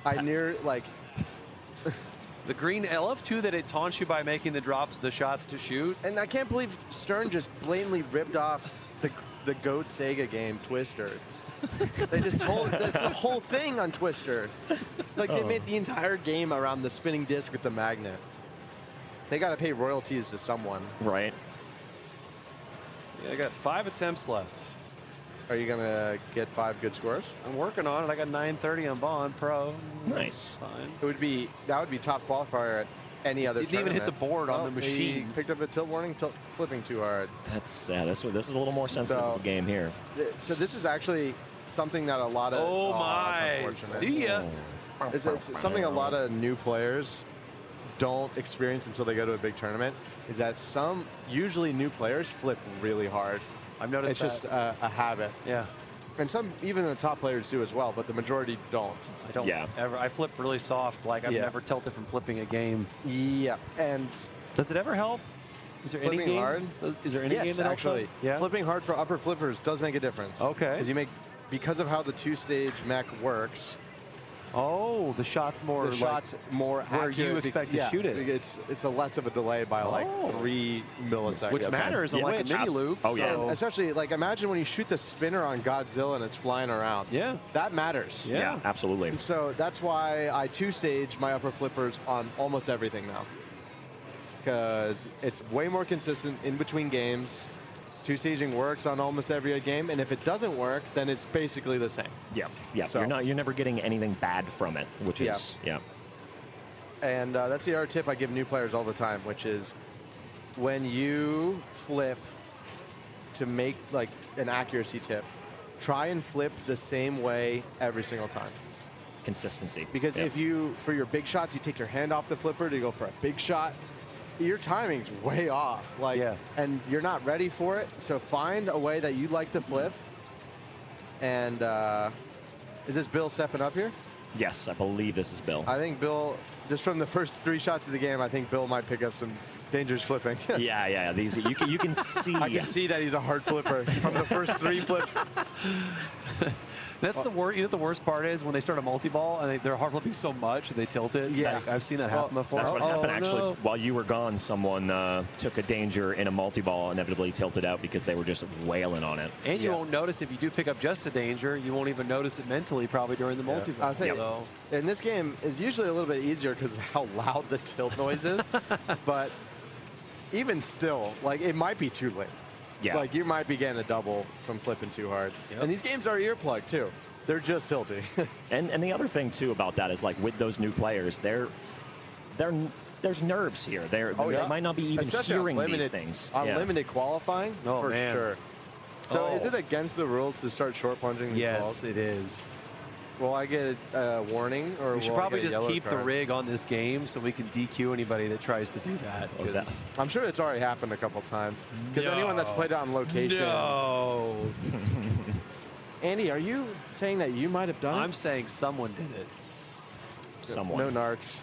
The green, I love too that it taunts you by making the shots to shoot. And I can't believe Stern just blatantly ripped off the GOAT Sega game, Twister. They just told that's the whole thing on Twister. Like they made the entire game around the spinning disc with the magnet. They got to pay royalties to someone, right? Yeah, I got 5 attempts left. Are you gonna get 5 good scores? I'm working on it. I got 930 on Bond Pro. Nice. Fine. That would be top qualifier at any other. Didn't even hit the board on the machine. He picked up a tilt warning, flipping too hard. This is a little more sensitive of a game here. So this is actually something that a lot of my! See ya. It's something a lot of new players don't experience until they go to a big tournament. Is that usually new players flip really hard. I've noticed it's just a habit. Yeah. And some, even the top players do as well, but the majority don't. I don't ever. I flip really soft. Like I've never tilted from flipping a game. Yeah. And does it ever help? Is there flipping any game? hard? Is there any game that actually? helps? Yeah. Flipping hard for upper flippers does make a difference. Okay. Because of how the 2-stage mech works. Oh, the shot's more. More where accurate. you expect to shoot it. It's a less of a delay by like 3 milliseconds. Which matters in like a mini loop. Oh yeah. And especially like imagine when you shoot the spinner on Godzilla and it's flying around. Yeah. That matters. Yeah, absolutely. And so that's why I 2-stage my upper flippers on almost everything now. Because it's way more consistent in between games. 2-staging works on almost every game, and if it doesn't work, then it's basically the same. Yeah. So, you're never getting anything bad from it, which is And that's the other tip I give new players all the time, which is when you flip to make like an accuracy tip, try and flip the same way every single time. consistency. Because if you, for your big shots, you take your hand off the flipper to go for a big shot, your timing's way off. Like, and you're not ready for it. So find a way that you'd like to flip. And is this Bill stepping up here? Yes, I believe this is Bill. I think Bill, just from the first 3 shots of the game, I think Bill might pick up some dangerous flipping. yeah. These you can see. I can see that he's a hard flipper from the first 3 flips. That's the worst. You know what the worst part is when they start a multi-ball and they're hard flipping so much they tilt it. Yeah, I've seen that happen before. That's what happened actually. While you were gone, someone took a danger in a multi-ball, inevitably tilted out because they were just wailing on it. And you won't notice if you do pick up just a danger. You won't even notice it mentally probably during the multi-ball. I'll say, and this game is usually a little bit easier because of how loud the tilt noise is. But even still, like, it might be too late. Yeah. Like, you might be getting a double from flipping too hard. And these games are earplug too. They're just tilty. and the other thing too about that is, like, with those new players, there's nerves here. They might not be even hearing these things. On limited qualifying, for sure. So is it against the rules to start short plunging these balls? Yes, it is. Will I get a warning, or we should probably just keep the rig on this game so we can DQ anybody that tries to do that. I'm sure it's already happened a couple times. Because anyone that's played it on location. No. Andy, are you saying that you might have done it? I'm saying someone did it. Someone. No narcs.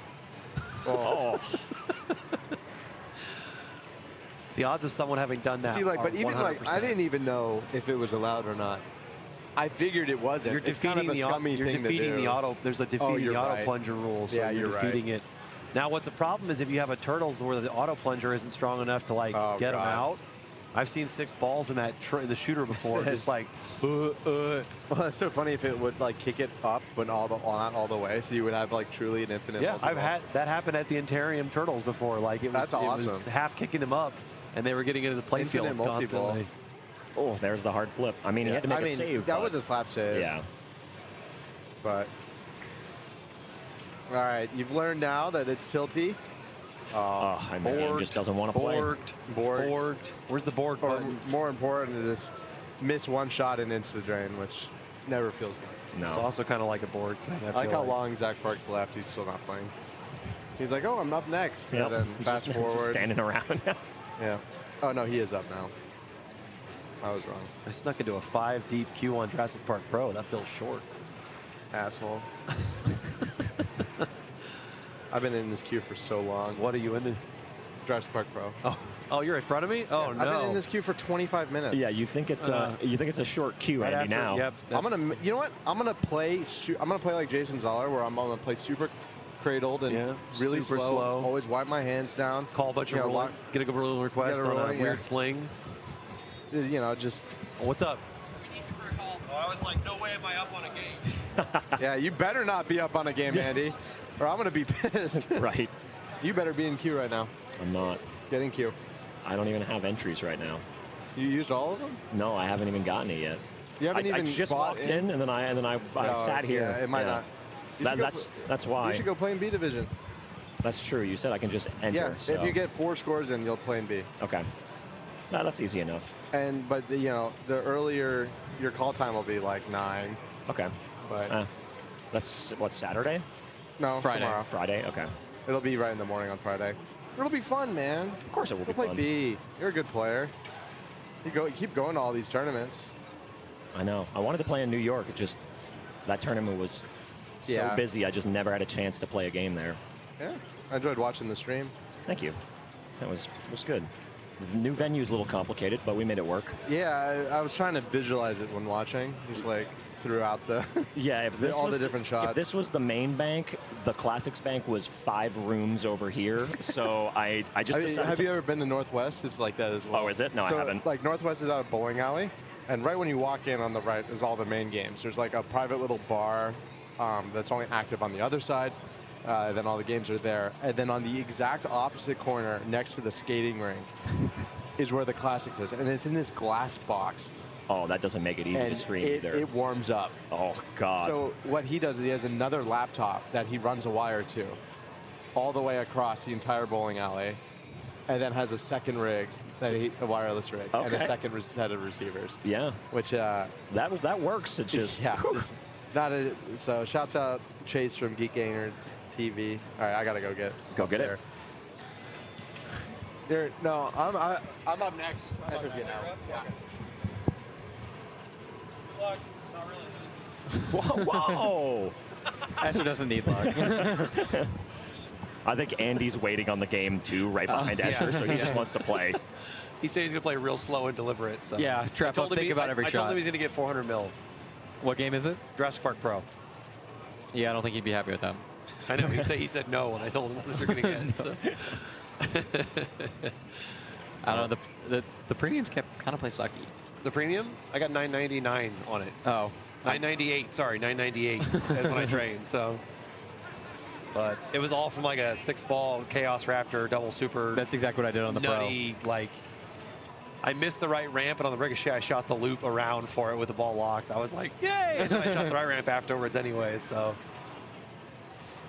The odds of someone having done that. See, like, are but even 100%. like, I didn't even know if it was allowed or not. I figured it wasn't. You're it's kind of a scummy you're thing to defeating do. the auto. There's a defeating the auto right. plunger rule. So yeah, you're defeating it. Now, what's a problem is if you have a turtles where the auto plunger isn't strong enough to like get them out. I've seen 6 balls in that the shooter before, just like. Well, that's so funny if it would like kick it up, but not all the way, so you would have like truly an infinite. Yeah, I've had that happen at the Intarium Turtles before. Like it was, awesome. It was half kicking them up, and they were getting into the play field constantly. Oh, there's the hard flip. I mean, he had to make a save. That was a slap save. Yeah. But all right, you've learned now that it's tilty. My man just doesn't want to play. Borged. Where's the borg button? More important to just miss one shot and insta drain, which never feels good. No. It's also kind of like a borg thing. I like how long Zach Park's left. He's still not playing. He's like, oh, I'm up next. Yep. And then He's fast just forward. standing around. Yeah. Oh, no, he is up now. I was wrong. I snuck into a 5 deep queue on Jurassic Park Pro. That feels short. Asshole. I've been in this queue for so long. What are you in the Jurassic Park Pro? Oh, you're in front of me? Oh, no. I've been in this queue for 25 minutes. Yeah, you think it's a short queue, right Andy? after, Now, yep, I'm gonna. You know what? I'm gonna play like Jason Zoller, where I'm gonna play super cradled and really super slow. Always wipe my hands down. Call a bunch of rolling. Get a rolling request on a weird sling. You know, just. What's up? I was like, no way am I up on a game. Yeah, you better not be up on a game, Andy, or I'm gonna be pissed. Right. You better be in queue right now. I'm not. Get in queue. I don't even have entries right now. You used all of them? No, I haven't even gotten it yet. You haven't even I just bought walked in, and then I sat here. Yeah, it might not. That's why. You should go play in B division. That's true. You said I can just enter. Yeah, so. if you get 4 scores in, you'll play in B. Okay. No, that's easy enough. But you know, the earlier your call time will be like 9. Okay. But that's what, Saturday? No, Friday. Tomorrow. Friday. Okay. It'll be right in the morning on Friday. It'll be fun, man. Of course it will be play fun. B. You're a good player. You keep going to all these tournaments. I know. I wanted to play in New York. It just that tournament was so busy. I just never had a chance to play a game there. Yeah, I enjoyed watching the stream. Thank you. That was good. The new venue's a little complicated, but we made it work. Yeah, I was trying to visualize it when watching, just like throughout the if this all was the different shots. If this was the main bank, the Classics bank was 5 rooms over here. So I just decided have you ever been to Northwest? It's like that as well. Oh, is it? No, so, I haven't. Like Northwest is out of bowling alley, and right when you walk in on the right is all the main games. There's like a private little bar that's only active on the other side. Then all the games are there. And then on the exact opposite corner, next to the skating rink, is where the Classics is. And it's in this glass box. Oh, that doesn't make it easy to stream either. It warms up. Oh, God. So what he does is he has another laptop that he runs a wire to all the way across the entire bowling alley, and then has a second rig, a wireless rig, and a second set of receivers. Yeah. Which that works. It's just So shouts out Chase from Geek Gainer TV. All right, I gotta go get. Go get it. No, I'm up next. Asher's getting out. Yeah. Good luck. Not really. Whoa! Asher doesn't need luck. I think Andy's waiting on the game too, right behind Escher, so he just wants to play. He said he's going to play real slow and deliberate. So. Yeah, Trev, think about every I shot. told him he's going to get 400 mil. What game is it? Jurassic Park Pro. Yeah, I don't think he'd be happy with that. I know. He said no when I told him what they're going to get. So. I don't know. The premiums kept kind of play sucky. The premium? I got 999 on it. Oh. 998. Sorry, 998 when I trained. So. But it was all from like a 6-ball Chaos Raptor double super. That's exactly what I did on the nutty, Pro. Like, I missed the right ramp, and on the ricochet, I shot the loop around for it with the ball locked. I was like, yay! And then I shot the right ramp afterwards anyway, so.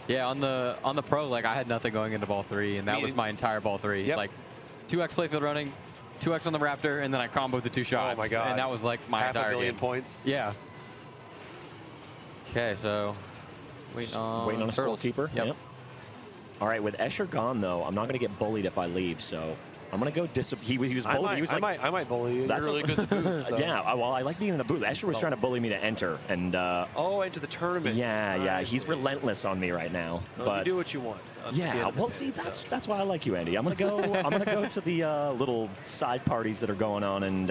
Yeah, on the Pro, like, I had nothing going into ball 3, and that was my entire ball 3. Yep. Like, 2x playfield running, 2x on the Raptor, and then I comboed the 2 shots. Oh my God. And that was like my entire $500 million game. points. Yeah. Okay, so waiting on a turtles. goalkeeper. Yep. All right, with Escher gone though, I'm not going to get bullied if I leave, so I'm going to go he was bullied. I might bully you. You're really good at the booth. So. Yeah, well, I like being in the booth. Escher was trying to bully me to enter, and enter the tournament. Yeah, he's relentless on me right now. Well, but you do what you want. Yeah, well, see, that's why I like you, Andy. I'm gonna go to the little side parties that are going on and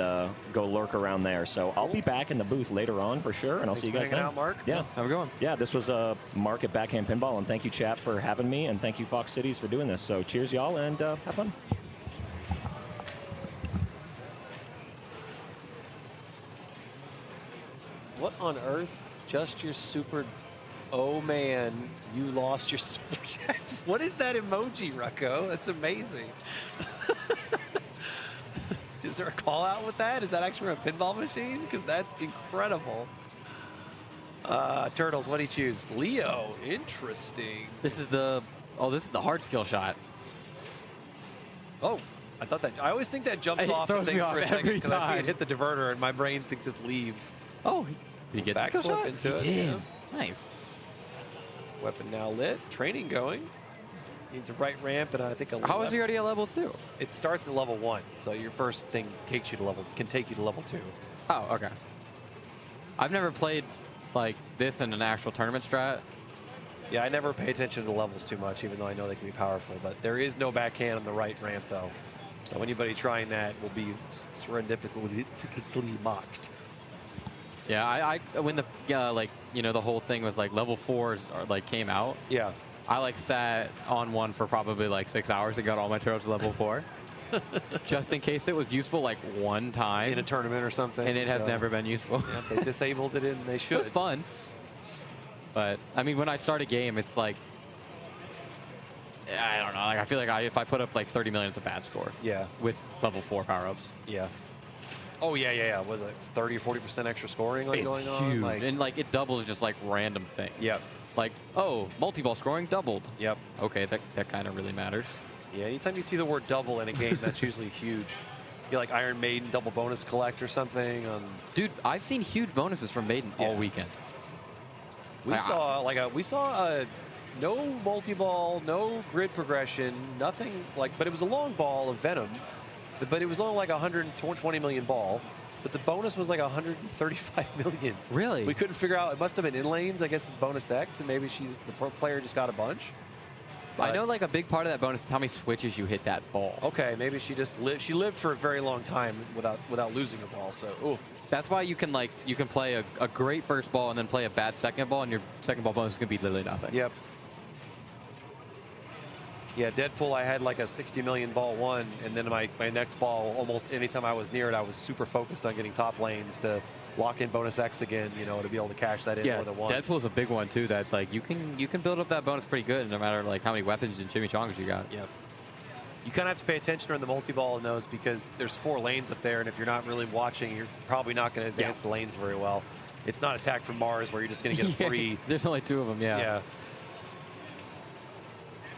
go lurk around there. So I'll be back in the booth later on for sure, and I'll see you guys then. Out, Mark. Yeah, have a good one. Yeah, this was Mark at Backhand Pinball, and thank you, chat, for having me, and thank you, Fox Cities, for doing this. So cheers, y'all, and have fun. What on earth? Just your super. Oh man, you lost your super chat. What is that emoji, Rucko? That's amazing. Is there a call out with that? Is that actually a pinball machine? Because that's incredible. Turtles, what do you choose? Leo, interesting. This is the hard skill shot. Oh, I thought that. I always think that jumps It off the throws thing me for off a second every because I see time. it hit the diverter and my brain thinks it leaves. Oh, did he get the skill Backflip shot? into He it, did. yeah. Nice. Weapon now lit. Training going. Needs a right ramp and I think a left. How is he already at level 2? It starts at level 1, so your first thing can take you to level 2. Oh, okay. I've never played like this in an actual tournament strat. Yeah, I never pay attention to the levels too much, even though I know they can be powerful. But there is no backhand on the right ramp, though. So anybody trying that will be serendipitously mocked. Yeah, I when the the whole thing was like level 4s came out. Yeah. I sat on one for probably 6 hours and got all my turtles to level 4. Just in case it was useful one time. In a tournament or something. And it has never been useful. Yeah, they disabled it and they should. It was fun. But, I mean, when I start a game, it's I don't know. I feel like if I put up 30 million, it's a bad score. Yeah. With level 4 power-ups. Yeah. Oh, yeah. Was it 30 or 40% extra scoring It's going on? huge. And, it doubles just, random things. Yep. Oh, multi-ball scoring doubled. Yep. Okay, that kind of really matters. Yeah, anytime you see the word double in a game, that's usually huge. You like Iron Maiden double bonus collect or something. Dude, I've seen huge bonuses from Maiden all weekend. We saw no multi-ball, no grid progression, nothing but it was a long ball of Venom, but it was only 120 million ball. But the bonus was 135 million. Really? We couldn't figure out. It must have been in lanes. I guess it's bonus X, and maybe the pro player just got a bunch. But I know a big part of that bonus is how many switches you hit that ball. Okay, maybe she just lived. She lived for a very long time without losing a ball. So, ooh. That's why you can play a great first ball and then play a bad second ball, and your second ball bonus is gonna be literally nothing. Yep. Yeah, Deadpool, I had a 60 million ball one, and then my next ball, almost anytime I was near it, I was super focused on getting top lanes to lock in bonus X again, to be able to cash that in more than once. Deadpool's a big one too. That you can build up that bonus pretty good, no matter how many weapons and chimichangas you got. Yep. You kind of have to pay attention during the multi-ball in those because there's 4 lanes up there, and if you're not really watching, you're probably not going to advance the lanes very well. It's not Attack from Mars where you're just going to get a free. There's only 2 of them. Yeah.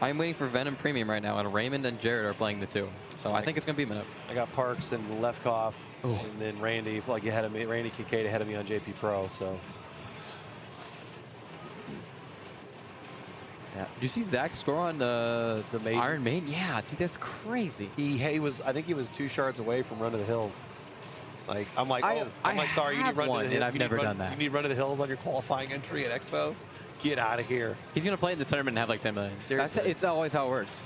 I'm waiting for Venom Premium right now, and Raymond and Jared are playing the 2. So I think it's going to be a minute. I got Parks and Lefkoff, and then Randy, ahead of me. Randy Kincaid ahead of me on JP Pro. So Yeah. Did you see Zach score on the maiden? Iron Maiden? Yeah, dude, that's crazy. He was. I think he was 2 shards away from Run to the Hills. Like I'm like, sorry, you need Run to the Hills. I've never done that. You need Run to the Hills on your qualifying entry at Expo. Get out of here. He's gonna play in the tournament and have like 10 million. Seriously, it's always how it works.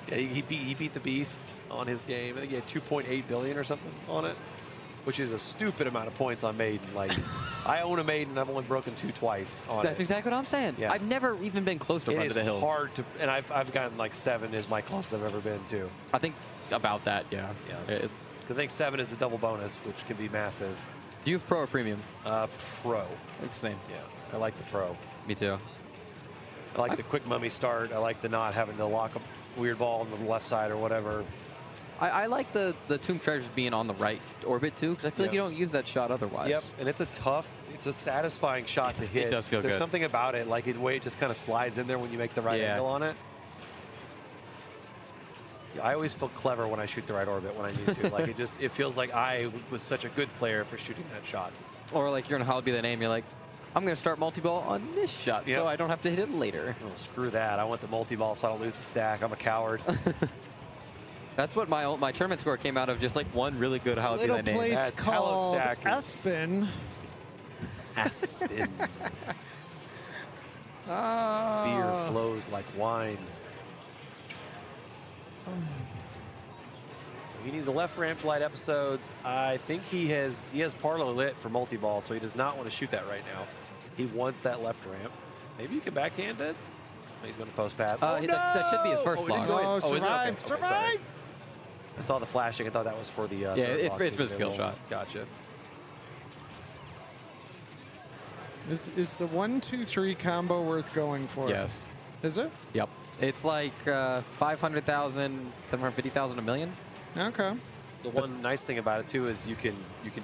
Yeah, he beat the Beast on his game. I think he had 2.8 billion or something on it, which is a stupid amount of points on Maiden. Like, I own a Maiden, I've only broken 2 twice on That's it. exactly what I'm saying. Yeah. I've never even been close to Run to the Hills. It is hard to, and I've gotten like 7 is my closest I've ever been to. I think about that, yeah. I think 7 is the double bonus, which can be massive. Do you have Pro or Premium? Pro. Like same. Yeah, I like the Pro. Me too. I like the quick mummy start. I like the not having to lock a weird ball on the left side or whatever. I like the Tomb Treasures being on the right orbit too, because I feel like you don't use that shot otherwise. Yep, and it's a satisfying shot to hit. It does feel There's good. something about it, like the way it just kind of slides in there when you make the right angle on it. Yeah, I always feel clever when I shoot the right orbit when I need to. Like it feels like I was such a good player for shooting that shot. Or like you're gonna hobby the name, you're like, I'm gonna start multi-ball on this shot, so I don't have to hit it later. Oh, screw that! I want the multi-ball so I don't lose the stack. I'm a coward. That's what my tournament score came out of, just like one really good hobby Little that name. place called Aspen. Aspen. Beer flows like wine. So he needs the left ramp to light episodes. I think he has Parlo lit for multi-ball, so he does not want to shoot that right now. He wants that left ramp. Maybe you can backhand it. He's going to post pass. That should be his first log. Oh, is it? Okay. survive, Okay, survive! sorry. I saw the flashing. I thought that was for the. It's for the skill shot. Gotcha. Is the 1-2-3 combo worth going for? Yes. Is it? Yep. It's like 500,000, 750,000, a million. Okay. The one nice thing about it too is you can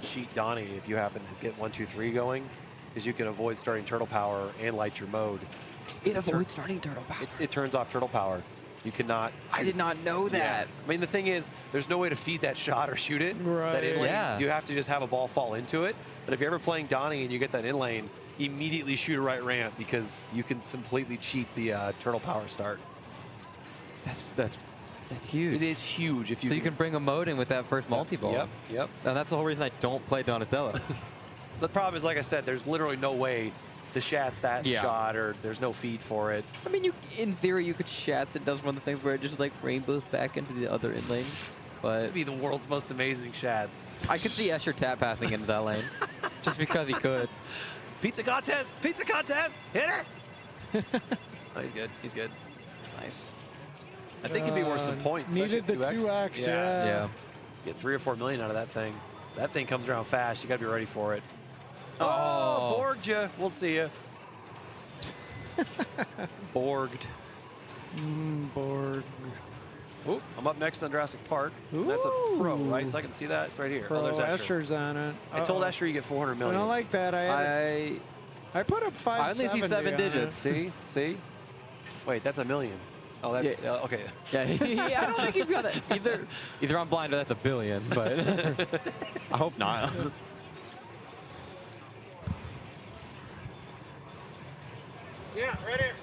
cheat Donnie if you happen to get 1-2-3 going, because you can avoid starting turtle power and light your mode. It avoids starting turtle power. It turns off turtle power. You cannot. I did not know that. Yeah. I mean, the thing is, there's no way to feed that shot or shoot it. Right. That in lane, Yeah. you have to just have a ball fall into it. But if you're ever playing Donnie and you get that in lane, immediately shoot a right ramp, because you can completely cheat the turtle power start. That's huge. It is huge. If you so you can bring a mode in with that first multi-ball. Yep. And that's the whole reason I don't play Donatello. The problem is, like I said, there's literally no way to Shats that shot, or there's no feed for it. I mean, in theory, you could Shats. It does one of the things where it just like rainbows back into the other in lane. But It'd be the world's most amazing Shats. I could see Escher tap passing into that lane, just because he could. Pizza contest! Pizza contest! Hit it! Oh, he's good. He's good. Nice. I think it'd be worth some points. Needed the 2x, yeah. Get 3 or 4 million out of that thing. That thing comes around fast. You got to be ready for it. Oh, Borged ya. We'll see ya. Borged. Borg. Ooh, I'm up next on Jurassic Park. That's a pro, right? So I can see that. It's right here. Pro, there's Escher. Escher's on it. I told Escher you get 400 I million. don't like that. I put up 570. I only see 7 digits. See? Wait, that's a million. Oh, that's okay. Yeah, I don't think he's got that. Either I'm blind or that's a billion, but I hope not. Yeah, right here.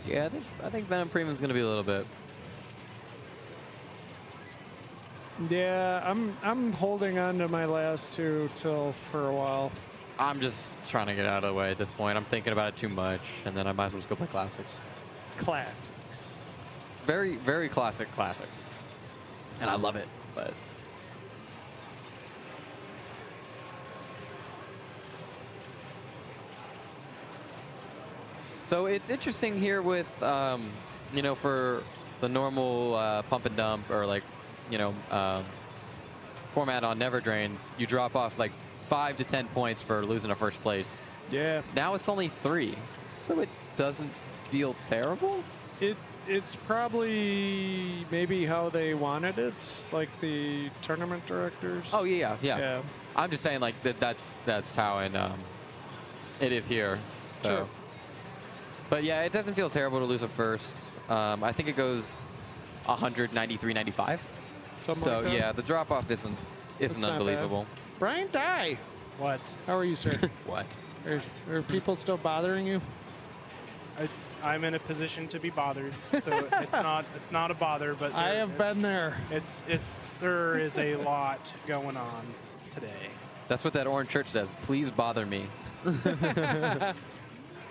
Yeah, I think Venom Premium's going to be a little bit. Yeah, I'm holding on to my last 2 till for a while. I'm just trying to get out of the way at this point. I'm thinking about it too much, and then I might as well just go play classics. Classics. Very, very classics. And I love it, but... So it's interesting here with, for the normal pump and dump or format on Never Drains, you drop off like 5 to 10 points for losing a first place. Yeah. Now it's only 3, so it doesn't feel terrible. It's probably maybe how they wanted it, like the tournament directors. Oh yeah. I'm just saying like that's how it is here. So. Sure. But yeah, it doesn't feel terrible to lose a first. I think it goes 193.95. Something so like that. yeah, the drop off isn't That's not unbelievable. Brian Dye. What? How are you, sir? What? Are people still bothering you? I'm in a position to be bothered, so it's not a bother. But I have been there. There is a lot going on today. That's what that orange shirt says. Please bother me.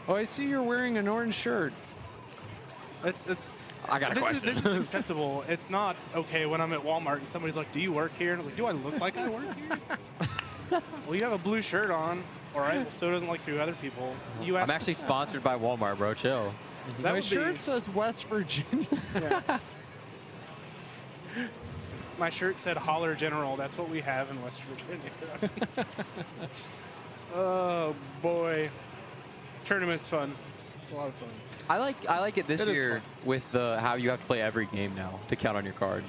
Oh, I see you're wearing an orange shirt. I got a question. This is acceptable. It's not okay when I'm at Walmart and somebody's like, "Do you work here?" And I'm like, "Do I look like I work here?" Well, you have a blue shirt on. All right. Well, so doesn't like few other people. I'm actually sponsored by Walmart, bro. Chill. My shirt says West Virginia. Yeah. My shirt said Holler General. That's what we have in West Virginia. Oh boy, this tournament's fun. It's a lot of fun. I like it this year with how you have to play every game now to count on your card.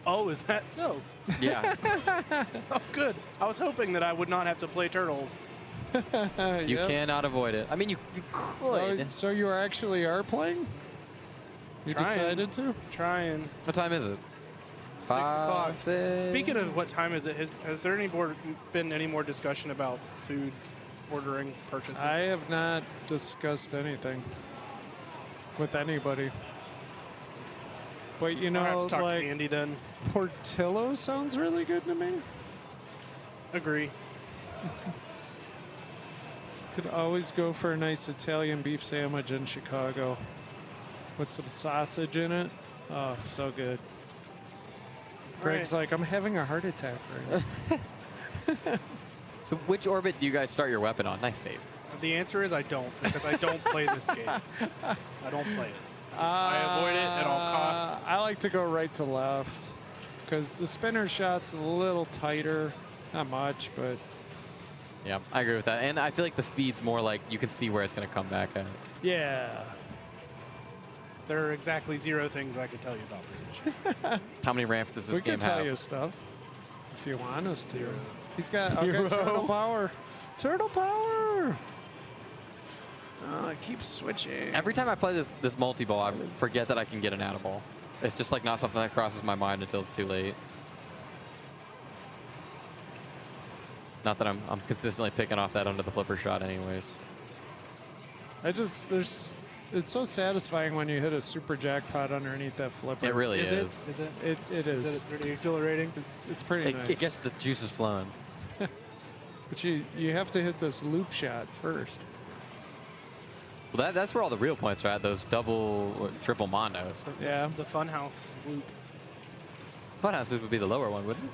Oh, is that so? Yeah. Oh, good. I was hoping that I would not have to play Turtles. You cannot avoid it. I mean, you could. Oh, so you actually are playing? You decided to? Trying. What time is it? 6 o'clock. Speaking of what time is it, has there been any more discussion about food ordering purchases? I have not discussed anything with anybody. But you know, I'll have to talk like to Andy then. Portillo sounds really good to me. Agree. Could always go for a nice Italian beef sandwich in Chicago with some sausage in it. Oh, so good. Greg's like, I'm having a heart attack right now. So which orbit do you guys start your weapon on? Nice save. The answer is I don't, because I don't play this game. I don't play it. I avoid it at all costs. I like to go right to left because the spinner shot's a little tighter. Not much, but... Yeah, I agree with that. And I feel like the feed's more like you can see where it's going to come back at. Yeah. There are exactly 0 things I could tell you about this machine. How many ramps does this we game can tell have? you stuff if you want us to. He's got 0. okay, turtle power. Turtle power! Oh, it keeps switching. Every time I play this multi-ball, I forget that I can get an out of ball. It's just like not something that crosses my mind until it's too late. Not that I'm consistently picking off that under the flipper shot anyways. It's so satisfying when you hit a super jackpot underneath that flipper. It really is. Is it? It is. Is it pretty exhilarating? It's pretty nice. It gets the juices flowing. But you have to hit this loop shot first. Well, that's where all the real points are at, those double or triple mondos. Yeah. The funhouse loop. Funhouse would be the lower one, wouldn't it?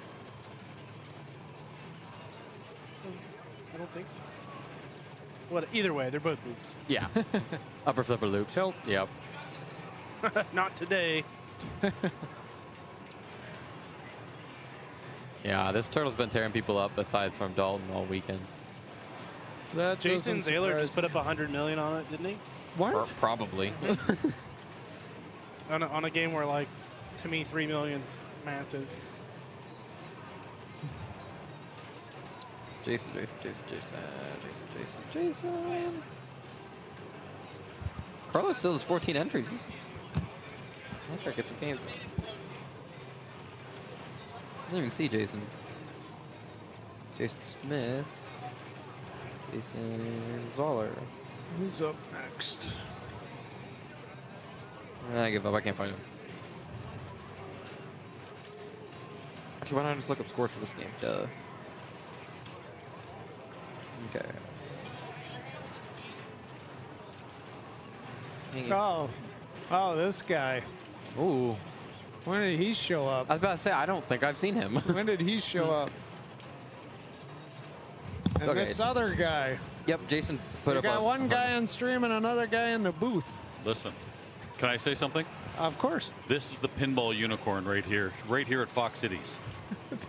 I don't think so. Well, either way, they're both loops. Yeah. Upper flipper loop. Tilt. Yep. Not today. Yeah, this turtle's been tearing people up aside from Dalton all weekend. That Jason doesn't Zaylor surprise just put up 100 million on it, didn't he? What? Probably. on a game where, like, to me, 3 million's massive. Jason. Carlos still has 14 entries. I think I get some games. I didn't even see Jason. Jason Smith. Jason Zoller. Who's up next? I give up. I can't find him. Actually, why don't I just look up scores for this game? Duh. Okay. Oh, this guy. Ooh. When did he show up? I was about to say, I don't think I've seen him. When did he show up? And Okay. this other guy. Yep, Jason put You up got one guy on stream and another guy in the booth. Listen, can I say something? Of course. This is the pinball unicorn right here at Fox Cities.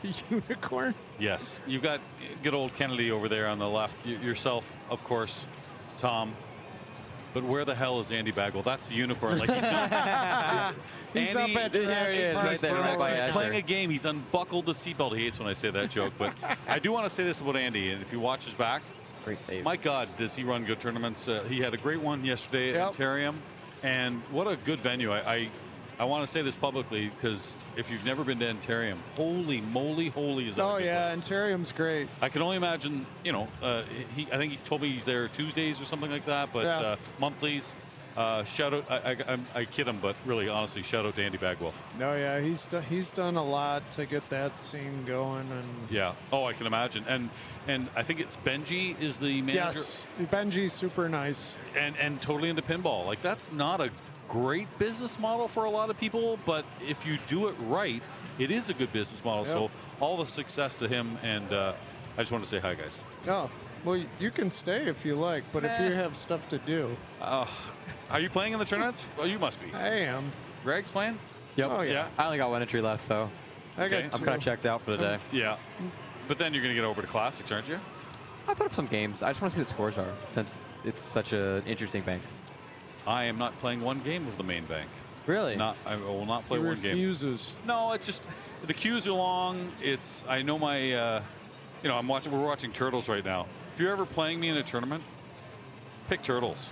The unicorn? Yes. You've got good old Kennedy over there on the left. Yourself, of course, Tom. But where the hell is Andy Bagwell? That's the unicorn. Like he's not. He's Andy, up at Jurassic Park, right there, bro. right by Asher. playing a game. He's unbuckled the seatbelt. He hates when I say that joke. But I do want to say this about Andy. And if he watches back, great save. My God, does he run good tournaments? He had a great one yesterday at Ontario. And what a good venue. I I want to say this publicly because if you've never been to Antarium, holy moly, holy is that a Oh good yeah, place. Antarium's great. I can only imagine, you know, I think he told me he's there Tuesdays or something like that, but Yeah. monthlies. Shout out, I kid him, but really, honestly, shout out to Andy Bagwell. No, yeah, he's done a lot to get that scene going, and Yeah. Oh, I can imagine. And I think it's Benji is the manager. yes, Benji's super nice. And totally into pinball. Like, that's not a great business model for a lot of people, but if you do it right, it is a good business model. Yep. So all the success to him, and I just want to say hi, guys. Oh, well, you can stay if you like, but if you have stuff to do. Are you playing in the tournaments? Well, you must be. I am. Greg's playing? Yep. Oh, yeah. I only got one entry left, so I got Okay. I'm kind of checked out for the day. Yeah. But then you're going to get over to classics, aren't you? I put up some games. I just want to see what the scores are, since it's such an interesting bank. I am not playing one game of the main bank. Really? I will not play He one game. refuses. No, it's just the queues are long. It's I know my, you know, we're watching Turtles right now. If you're ever playing me in a tournament, pick Turtles.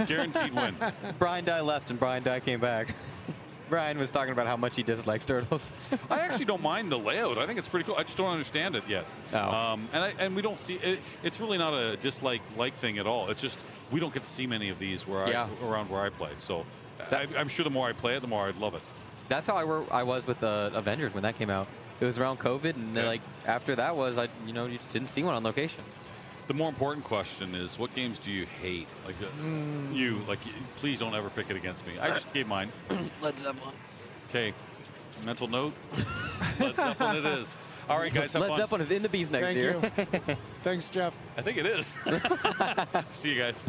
Guaranteed win. Brian Dye left and Brian Dye came back. Brian was talking about how much he dislikes Turtles. I actually don't mind the layout. I think it's pretty cool. I just don't understand it yet. Oh. And we don't see it. It's really not a dislike thing at all. It's just we don't get to see many of these around where I play. So I'm sure the more I play it, the more I'd love it. That's how I was with the Avengers when that came out. It was around COVID, and then, like after that was you just didn't see one on location. The more important question is, what games do you hate? Like please don't ever pick it against me. I just gave mine. Led Zeppelin. Okay, mental note. Led Zeppelin it is. All right, guys, have Led fun. Zeppelin is in the bees next Thank year. you. Thanks, Jeff. I think it is. See you guys.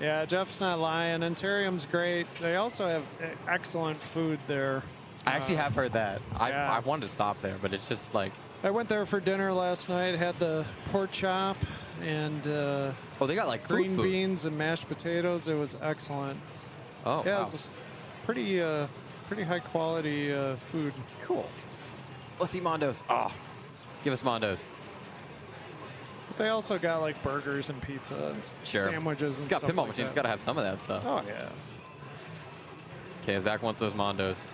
Yeah, Jeff's not lying. Antarium's great. They also have excellent food there. I actually have heard that. Yeah. I wanted to stop there, but it's just like. I went there for dinner last night. Had the pork chop and oh, they got like green food. beans and mashed potatoes. It was excellent. Oh, yeah, wow. it's pretty high quality food. Cool. Let's see Mondo's. Oh, give us Mondo's. But they also got like burgers and pizza and sandwiches and It's got stuff pinball like machines. It's that. got to have some of that stuff. Oh yeah. Okay, Zach wants those Mondos.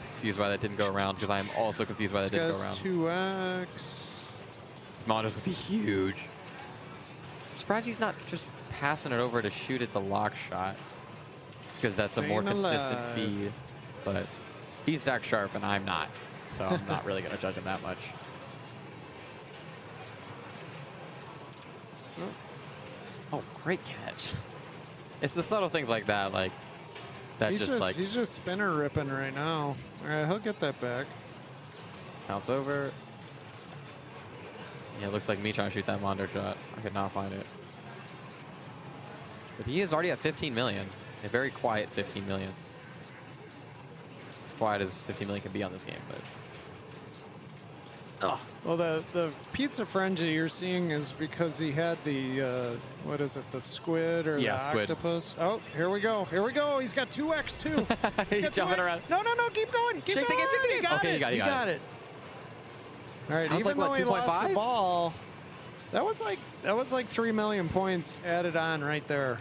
Confused why that didn't go around because I am also confused why that didn't go around. 2x. These Mondos would be huge. I'm surprised he's not just passing it over to shoot at the lock shot because that's a more Staying consistent alive. feed. But he's Zach Sharp and I'm not, so I'm not really going to judge him that much. Oh, great catch. It's the subtle things like that, He's just spinner ripping right now. All right, he'll get that back. Bounce over. Yeah, it looks like me trying to shoot that Mondo shot. I could not find it. But he is already at 15 million. A very quiet 15 million. As quiet as 15 million can be on this game, but. Oh. Well, the pizza frenzy you're seeing is because he had the, what is it, the squid or the squid. octopus? Oh, here we go. Here we go. He's got 2x too. He's got jumping 2x. around. No, keep going. Keep Shake the going. game, He got okay, it. you got it, He you got got it. it. All right, That was even like, though what, he lost the 2.5? ball, that was like 3 million points added on right there.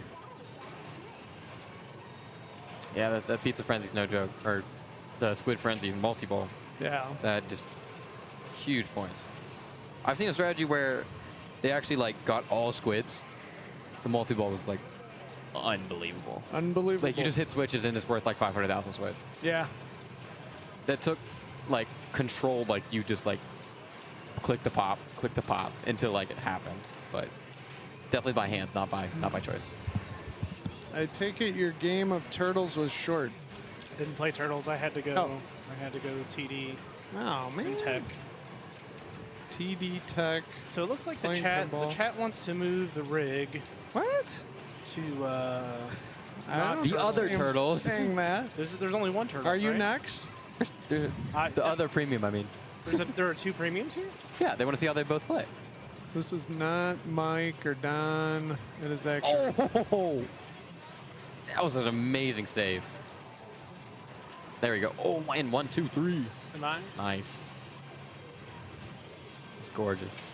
Yeah, that pizza frenzy's no joke. Or the squid frenzy, multi-ball. Yeah. That just huge points. I've seen a strategy where they actually got all squids. The multi-ball was unbelievable. Unbelievable. Like you just hit switches and it's worth 500,000 switch. Yeah. That took control, you just click the pop until it happened. But definitely by hand, not by choice. I take it your game of Turtles was short. Didn't play Turtles. I had to go. Oh. I had to go TD. Oh man. And Tech. TD Tech. So it looks like the playing chat. pinball. The chat wants to move the rig. What? To I don't The other see him turtles. saying that. There's only one turtle. Are you right? next? The other premium, I mean. There are 2 premiums here. Yeah, they want to see how they both play. This is not Mike or Don. It is actually. Oh, that was an amazing save. There we go. Oh, and 1, 2, 3. Am I? Nice. It's gorgeous.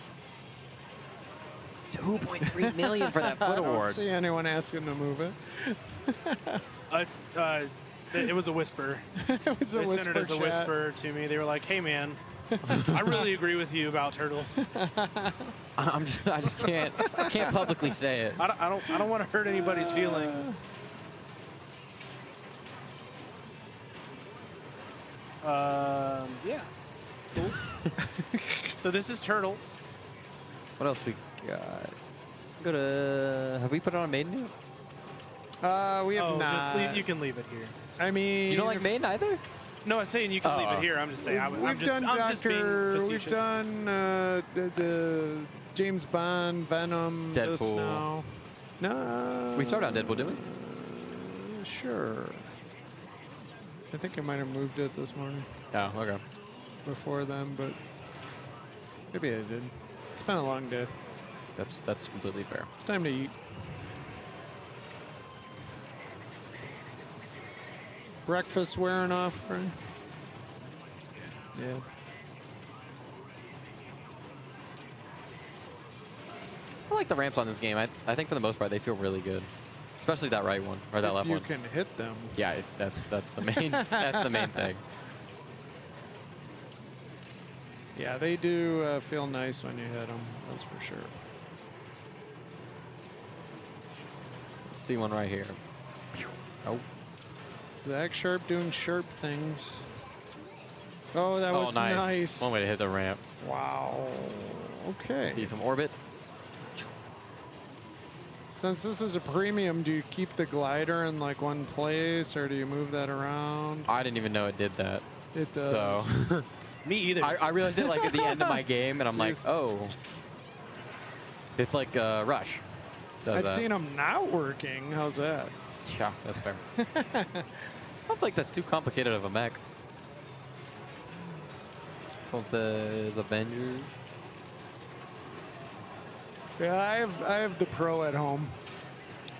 2.3 million for that foot I don't award. see anyone asking to move it. It was a whisper. It was a they sent it whisper as a chat. whisper to me. They were like, "Hey, man, I really agree with you about turtles. I just can't publicly say it. I don't want to hurt anybody's feelings." Yeah. Cool. So this is turtles. What else we got? Go to. Have we put it on Maiden yet? We have not. Just leave, you can leave it here. I mean, You don't like Maiden either? No, I'm saying you can leave it here. I'm just saying. We've done I'm just being Doctor. facetious. We've done the James Bond, Venom, this Deadpool. now. No. We started on Deadpool, didn't we? Sure. I think I might have moved it this morning. Oh, okay. Before then, but maybe I did. It's been a long day. That's completely fair. It's time to eat. Breakfast wearing off, right? Yeah. I like the ramps on this game. I think for the most part they feel really good, especially that right one or that If left you one. can hit them. Yeah, that's the main that's the main thing. Yeah, they do feel nice when you hit them. That's for sure. Let's see one right here. Oh. Zach Sharp doing sharp things. Oh, that was nice. One way to hit the ramp. Wow. Okay. See some orbit. Since this is a premium, do you keep the glider in like one place or do you move that around? I didn't even know it did that. It does. So Me either. I realized it like at the end of my game, and I'm like, oh. It's like Rush. I've seen them not working. How's that? Yeah, that's fair. I don't think that's too complicated of a mech. Someone says Avengers. Yeah, I have the Pro at home.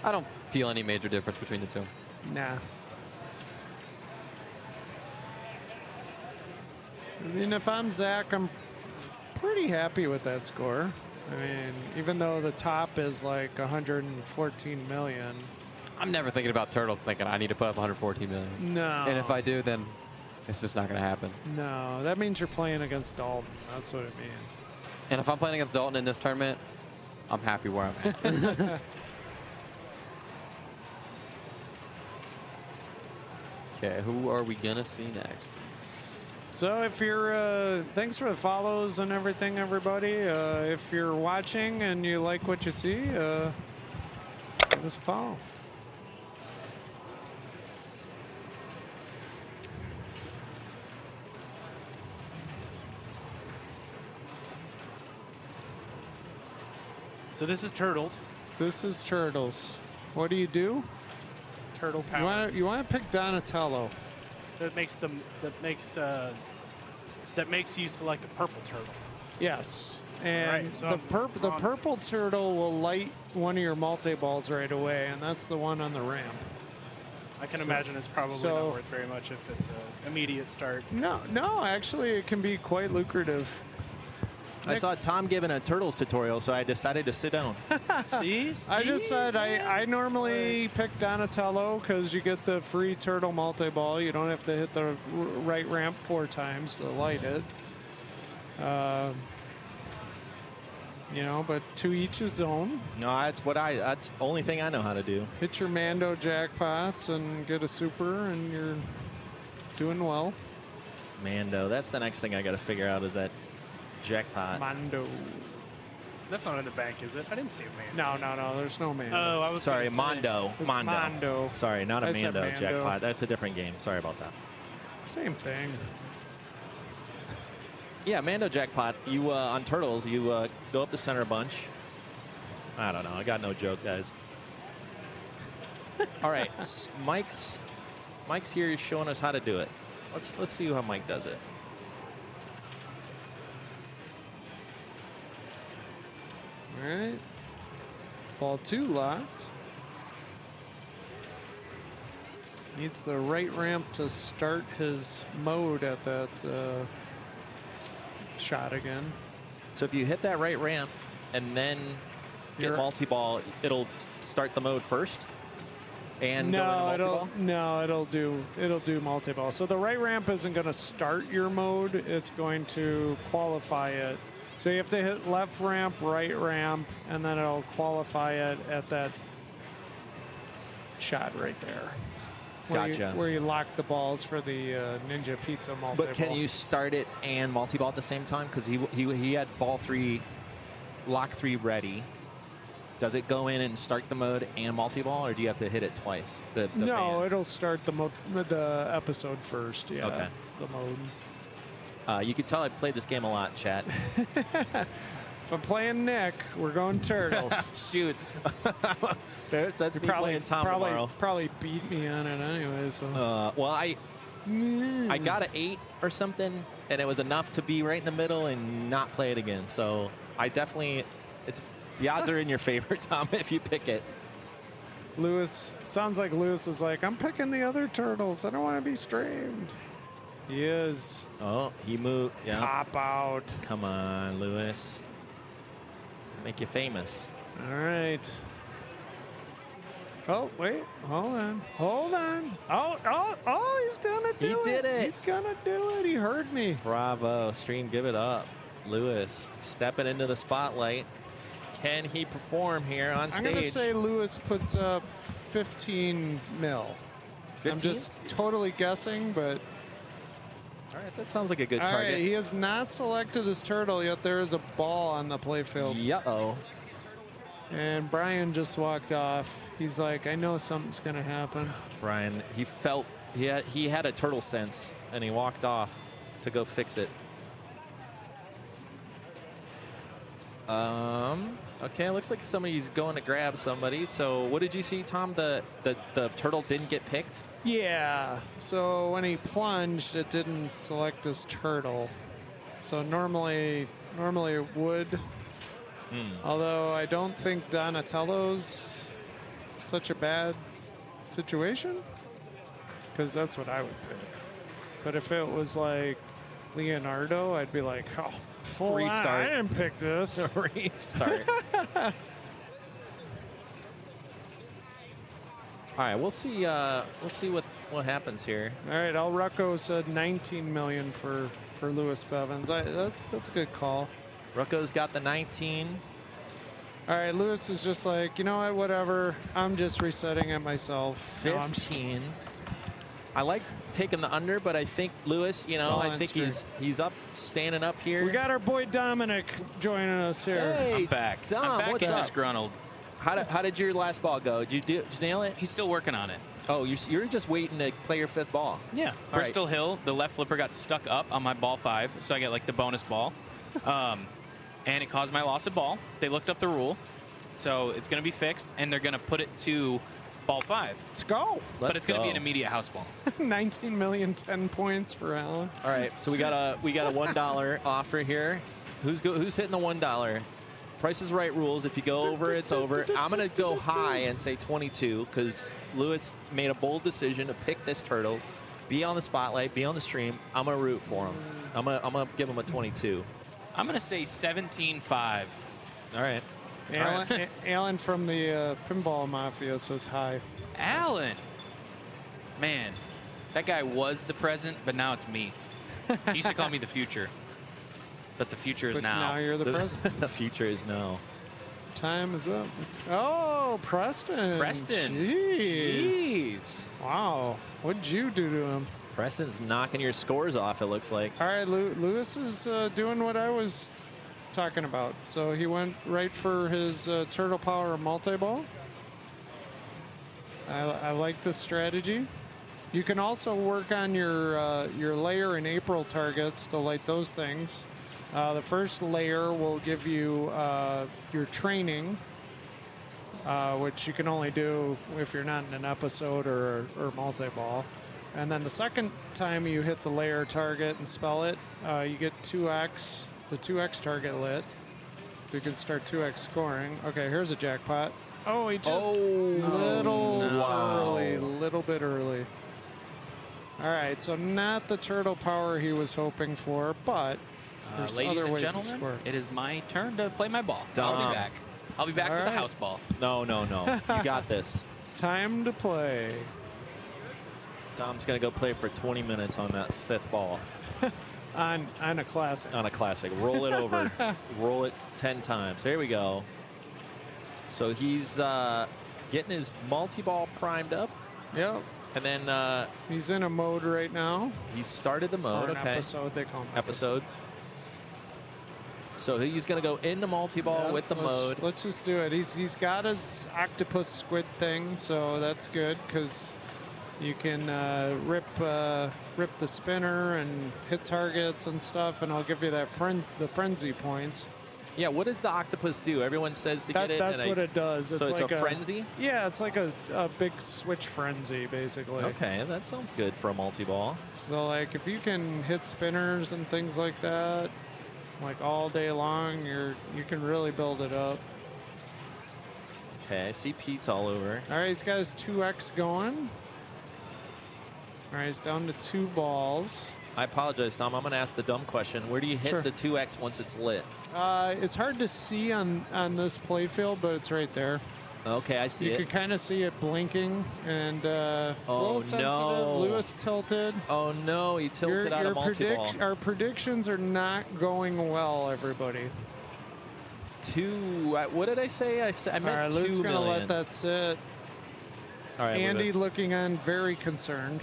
I don't feel any major difference between the two. Nah. I mean, if I'm Zach, I'm pretty happy with that score. I mean, even though the top is like 114 million. I'm never thinking about Turtles thinking I need to put up 114 million. No. And if I do, then it's just not going to happen. No, that means you're playing against Dalton. That's what it means. And if I'm playing against Dalton in this tournament, I'm happy where I'm at. Okay, who are we going to see next? So if you're, thanks for the follows and everything, everybody. If you're watching and you like what you see, give us a follow. So this is turtles. This is Turtles. What do you do? Turtle power. You want to pick Donatello. That makes them. That makes you select the purple turtle. Yes. And Right, so the purple turtle will light one of your multi-balls right away, and that's the one on the ramp. I can imagine it's probably not worth very much if it's an immediate start. No, actually, it can be quite lucrative. I saw Tom giving a Turtles tutorial, so I decided to sit down. See? I just said I normally pick Donatello because you get the free turtle multi-ball. You don't have to hit the right ramp 4 times to light it. You know, but to each his own. No, that's the only thing I know how to do. Hit your Mando jackpots and get a super, and you're doing well. Mando, that's the next thing I got to figure out is that jackpot. Mando. That's not in the bank, is it? I didn't see a Mando. No, there's no Mando. Oh, I was Sorry, gonna say. Mondo. It's Mondo. Mondo. Sorry, not a I said Mando Mando. jackpot. That's a different game. Sorry about that. Same thing. Yeah, Mando jackpot. You on Turtles, you go up the center a bunch. I don't know. I got no joke, guys. All right, Mike's here. He's showing us how to do it. Let's see how Mike does it. All right. Ball 2 locked. Needs the right ramp to start his mode at that shot again. So if you hit that right ramp and then get multi-ball, it'll start the mode first and go into multi-ball? It'll do multi-ball. So the right ramp isn't going to start your mode. It's going to qualify it. So you have to hit left ramp, right ramp, and then it'll qualify it at that shot right there. Gotcha. Where you lock the balls for the Ninja Pizza multi-ball. But can you start it and multi-ball at the same time? Because he had ball 3, lock 3 ready. Does it go in and start the mode and multi-ball, or do you have to hit it twice? No, it'll start the episode first. Yeah. Okay. The mode. You can tell I played this game a lot, chat. If I'm playing Nick, we're going Turtles. Shoot. That's me playing Tom tomorrow. Probably beat me on it anyway. So. Well, I got an 8 or something, and it was enough to be right in the middle and not play it again. So I definitely, the odds are in your favor, Tom, if you pick it. Lewis, sounds like Lewis is like, I'm picking the other Turtles. I don't want to be streamed. He is. Oh, he moved. Yeah. Pop out. Come on, Lewis. Make you famous. All right. Oh, wait. Hold on. Oh, he's gonna do it. He did it. He's gonna do it. He heard me. Bravo. Stream, give it up. Lewis stepping into the spotlight. Can he perform here on stage? I'm gonna say Lewis puts up 15 mil. 15? I'm just totally guessing, but. All right, that sounds like a good All target. right, he has not selected his turtle yet. There is a ball on the playfield. Uh-oh. And Brian just walked off. He's like, I know something's going to happen. Brian, he felt he had a turtle sense, and he walked off to go fix it. Okay, looks like somebody's going to grab somebody. So what did you see, Tom? The turtle didn't get picked? Yeah, so when he plunged, it didn't select his turtle. So normally it would. Although I don't think Donatello's such a bad situation, because that's what I would pick. But if it was like Leonardo, I'd be like, oh, restart. I didn't pick this. Restart. All right, we'll see what happens here. All right, El Rucco said 19 million for Lewis Bevins. That's a good call. Rucco's got the 19. All right, Lewis is just like, you know what, whatever. I'm just resetting it myself. 15. I like taking the under, but I think Lewis, I think he's up, standing up here. We got our boy Dominic joining us here. Hey, I'm back. Dom, I'm back what's and up? disgruntled. How did your last ball go? Did you nail it? He's still working on it. Oh, you're just waiting to play your 5th ball. Yeah. All Bristol Hill, the left flipper got stuck up on my ball 5, so I get like the bonus ball. And it caused my loss of ball. They looked up the rule, so it's going to be fixed, and they're going to put it to ball 5. Let's go. But it's going to be an immediate house ball. 19 million, 10 points for Alan. All right, so we got a $1 offer here. Who's hitting the $1? Price is Right rules. If you go over, it's over. I'm going to go high and say 22 because Lewis made a bold decision to pick this Turtles, be on the spotlight, be on the stream. I'm going to root for him. I'm going to give him a 22. I'm going to say 17-5. All right. Alan from the Pinball Mafia says hi. Alan. Man, that guy was the present, but now it's me. He used to call me the future. But the future is now. Now you're the present. The future is now. Time is up. Oh, Preston. Jeez. Wow. What'd you do to him? Preston's knocking your scores off, it looks like. All right, Lewis is doing what I was talking about. So he went right for his Turtle Power multi-ball. I like this strategy. You can also work on your layer and April targets to light those things. The first layer will give you your training, which you can only do if you're not in an episode or multi-ball. And then the second time you hit the layer target and spell it, you get 2x, the 2x target lit. You can start 2x scoring. Okay, here's a jackpot. Oh, he just little bit early. All right, so not the Turtle Power he was hoping for, but there's ladies other and ways to gentlemen, score. it is my turn to play my ball. Dom, I'll be back. I'll be back All with the right. house ball. No, no, no. You got this. Time to play. Tom's going to go play for 20 minutes on that 5th ball. On a classic. On a classic. Roll it over. Roll it 10 times. There we go. So he's getting his multi-ball primed up. Yep. And then he's in a mode right now. He started the mode. Or an Okay. episode, they call them Episodes. So he's going to go into multi-ball with the mode. Let's just do it. He's got his octopus squid thing, so that's good because you can rip the spinner and hit targets and stuff, and I'll give you that the frenzy points. Yeah, what does the octopus do? Everyone says to get it. That's what it does. So it's like a frenzy? Yeah, it's like a big switch frenzy, basically. Okay, that sounds good for a multi-ball. So, like, if you can hit spinners and things like that, like all day long, you can really build it up. Okay, I see Pete's all over. All right, he's got his 2X going. All right, he's down to 2 balls. I apologize, Tom. I'm going to ask the dumb question. Where do you hit Sure. the 2X once it's lit? It's hard to see on this playfield, but it's right there. Okay, I see You it. can kind of see it blinking and a Oh, little sensitive. no. Lewis tilted. Oh, no. He tilted out of multi-ball. Our predictions are not going well, everybody. What did I say? I meant All right, Lewis is 2 going to million. let that sit. All right, Andy Lewis. looking on, very concerned.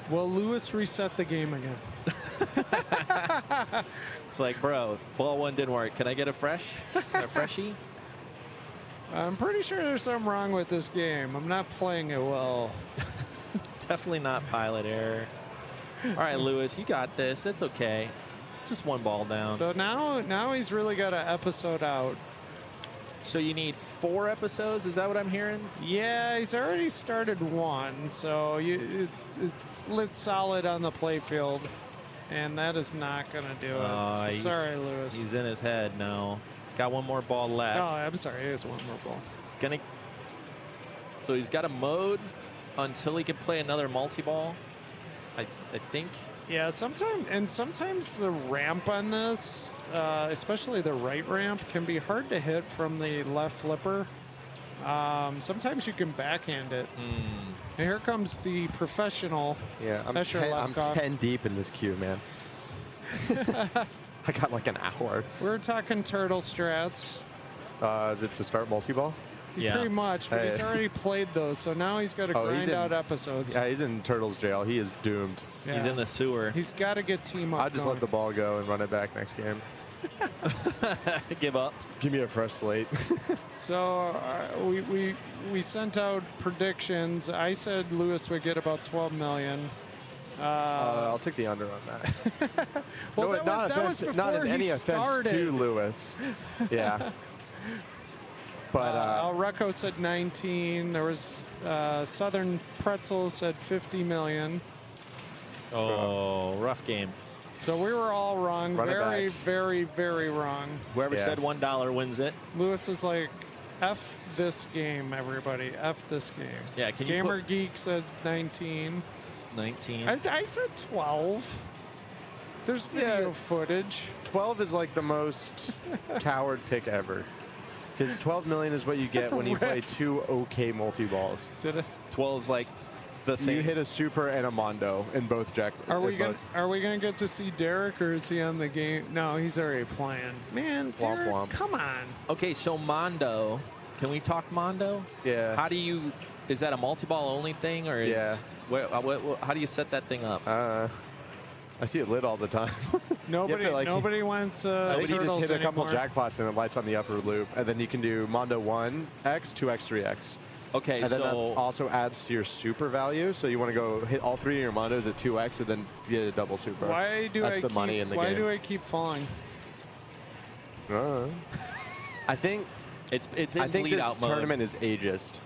Will Lewis reset the game again? It's like, bro, ball 1 didn't work. Can I get a freshie? I'm pretty sure there's something wrong with this game. I'm not playing it well. Definitely not pilot error. All right, Lewis, you got this. It's okay. Just 1 ball down. So now he's really got an episode out. So you need 4 episodes? Is that what I'm hearing? Yeah, he's already started 1, so it's lit solid on the playfield, and that is not going to do it. So sorry, Lewis. He's in his head now. He's got 1 more ball left. Oh, I'm sorry. He has 1 more ball. He's gonna. So he's got a mode until he can play another multi-ball. I think. Yeah, sometimes the ramp on this, especially the right ramp, can be hard to hit from the left flipper. Sometimes you can backhand it. And here comes the professional. Yeah, I'm Escher 10 deep in this queue, man. I got like an hour. We're talking turtle strats. Is it to start multi-ball? Pretty much, but he's already played those, so now he's got to grind out episodes. Yeah, he's in Turtles jail. He is doomed. Yeah. He's in the sewer. He's got to get team up. I'll just let the ball go and run it back next game. Give up. Give me a fresh slate. So we sent out predictions. I said Lewis would get about 12 million. I'll take the under on that. Well, no, that was before not in he any offense started. to Lewis. Yeah. But Alreco said 19. There was Southern Pretzel said 50 million. Oh, rough game. So we were all wrong. Run it Very, back. very, very wrong. Whoever said $1 wins it. Lewis is like, F this game, everybody. F this game. Yeah, can you Gamer Geek said 19. 19. I said 12. There's video footage. 12 is like the most coward pick ever. Because 12 million is what you get when you play 2 okay multi-balls. Did it? 12 is like the thing. You hit a super and a mondo in both jack. Are we gonna get to see Derek, or is he on the game? No, he's already playing. Man, Womp Derek, womp. come on. Okay, so Mondo. Can we talk Mondo? Yeah. How do you? Is that a multi-ball only thing, or is, Yeah. how do you set that thing up? I see it lit all the time. Nobody wants I think you just turtles hit a couple anymore. jackpots and it lights on the upper loop, and then you can do Mondo 1X, 2X, 3X. Okay, and then that so also adds to your super value. So you want to go hit all 3 of your Mondos at 2X and then get a double super. Why do That's I the keep, money in the why game. do I keep falling? I think it's in I think lead this out mode. tournament is ageist.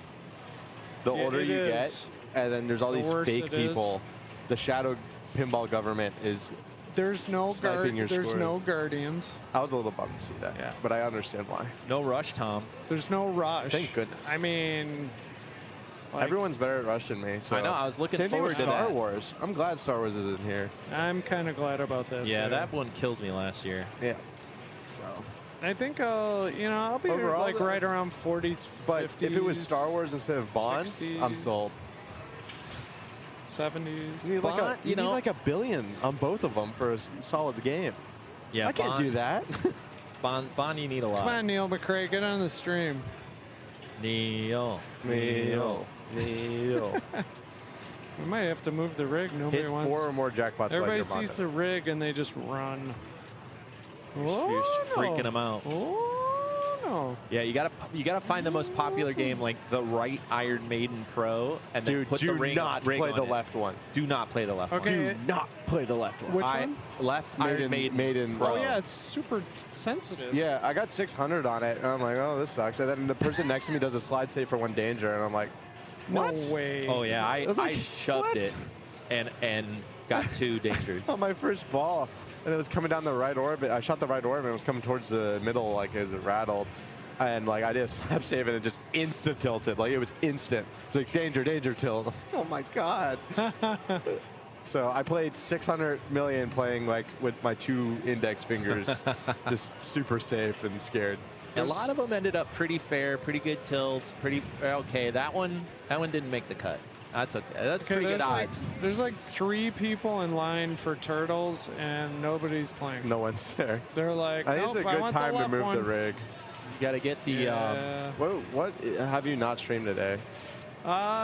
The Yeah, older it you is. get, and then there's all The these worse fake it is. people. The shadow pinball government is There's no sniping your there's score. no guardians. I was a little bummed to see that, Yeah. but I understand why. No rush, Tom. There's no rush. Thank goodness. I mean, like, Everyone's better at rush than me. So. I know, I was looking Same thing forward with to Star that. Wars. I'm glad Star Wars isn't here. I'm kind of glad about that. Yeah, too. that one killed me last year. Yeah. So I think I'll be Overall, like right around 40s, But 50s. if it was Star Wars instead of Bond, I'm 60s. sold. 70s. You need like $1 billion on both of them for a solid game. Yeah, I can't do that. Bond, you need a lot. Come on, Neil McCrae, get on the stream. Neil. We might have to move the rig. Nobody Hit wants. 4 or more jackpots. Everybody like sees the rig and they just run. You're freaking them out. Oh no! Yeah, you gotta find the most popular game, like the right Iron Maiden Pro, and then Dude, put the do ring not ring play on the it. left one. Do not play the left one. Okay. Do not play the left one. Which one? Left Maiden- Iron Maiden Pro. Oh yeah, it's super sensitive. Yeah, I got 600 on it, and I'm like, oh, this sucks. And then the person next to me does a slide save for 1 danger, and I'm like, what? No way. Oh yeah, I was like, shoved what? it, and got 2 dangers. On my first ball, and it was coming down the right orbit. I shot the right orbit, and it was coming towards the middle, like as it rattled. And like I did a slap save, and it just instant tilted. Like it was instant. It was like danger, tilt. Oh my god. So I played 600 million playing like with my 2 index fingers, just super safe and scared. A lot of them ended up pretty fair, pretty good tilts, pretty okay. That one didn't make the cut. That's okay. That's pretty good odds. There's like 3 people in line for turtles, and nobody's playing. No one's there. They're like, I think nope, it's a I good want time the to left move one. the rig. You got to get the. Yeah. What have you not streamed today?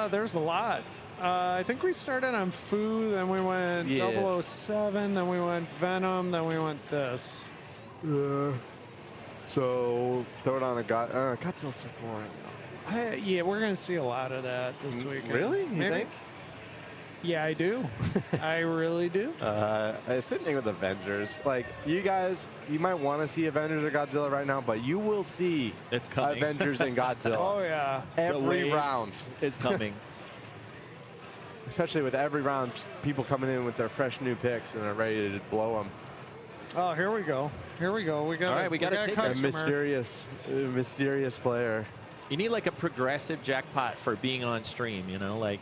There's a lot. I think we started on Foo, then we went Yeah. 007, then we went Venom, then we went this. So throw it on a Godzilla's so boring. Yeah, we're gonna see a lot of that this weekend. Really? You Maybe? think? Yeah, I do. I really do. Same thing with Avengers. Like, you guys, you might want to see Avengers or Godzilla right now, but you will see It's coming. Avengers and Godzilla. Oh yeah. Every round. is coming. Especially with every round, people coming in with their fresh new picks and are ready to blow them. Oh, here we go. Here we go. We got. All right, we gotta take A mysterious player. You need like a progressive jackpot for being on stream. You know, like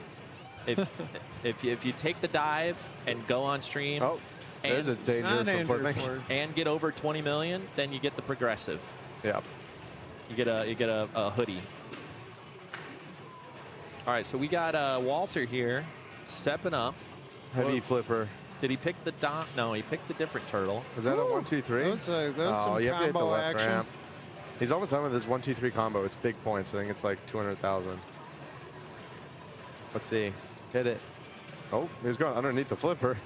if you take the dive and go on stream. Oh, there's a danger for flipping. And get over 20 million, then you get the progressive. Yeah. You get a hoodie. All right, so we got Walter here, stepping up. Heavy flipper. Did he pick the dot? No, he picked a different turtle. Is that a 1, 2, 3? That was some you have to hit the combo left action. ramp. He's almost done with his 1, 2, 3 combo. It's big points. I think it's like 200,000. Let's see. Hit it. Oh, he was going underneath the flipper.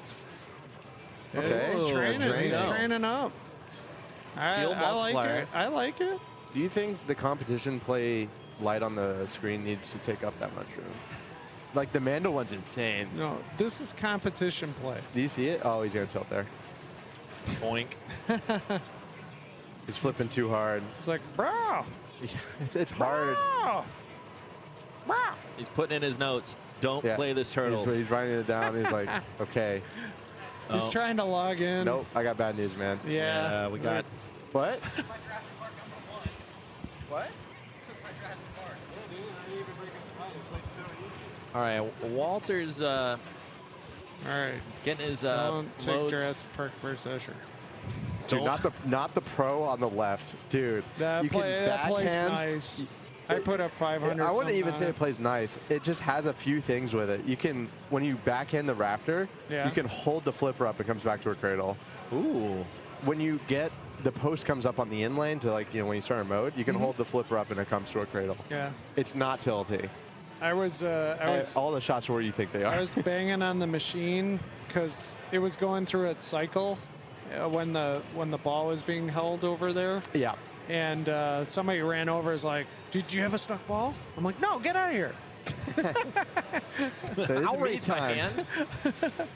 Okay. He's training. He's No. training up. I like multiplier. it. I like it. Do you think the competition play light on the screen needs to take up that much room? Like the Mando one's insane. No, this is competition play. Do you see it? Oh, he's gonna tilt there. Boink. He's flipping too hard. It's like, bro. It's hard. Bro. He's putting in his notes. Don't play this turtles. He's writing it down. He's like, okay. He's trying to log in. Nope, I got bad news, man. Yeah. we got. What? What? All right, Walter's All right. getting his Don't take loads. Jurassic Park versus Escher. Dude, not the pro on the left, dude. That you plays backhand. nice. I put up 500. I wouldn't even on say it plays nice. It just has a few things with it. You can, when you backhand the Raptor, Yeah. you can hold the flipper up. It comes back to a cradle. Ooh. When you get the post comes up on the in lane to when you start in mode, you can hold the flipper up and it comes to a cradle. Yeah. It's not tilty. I was All the shots are where you think they are. I was banging on the machine because it was going through its cycle when the ball was being held over there. Yeah. And somebody ran over, is like, "Did you have a stuck ball?" I'm like, "No, get out of here." I'll raise my hand.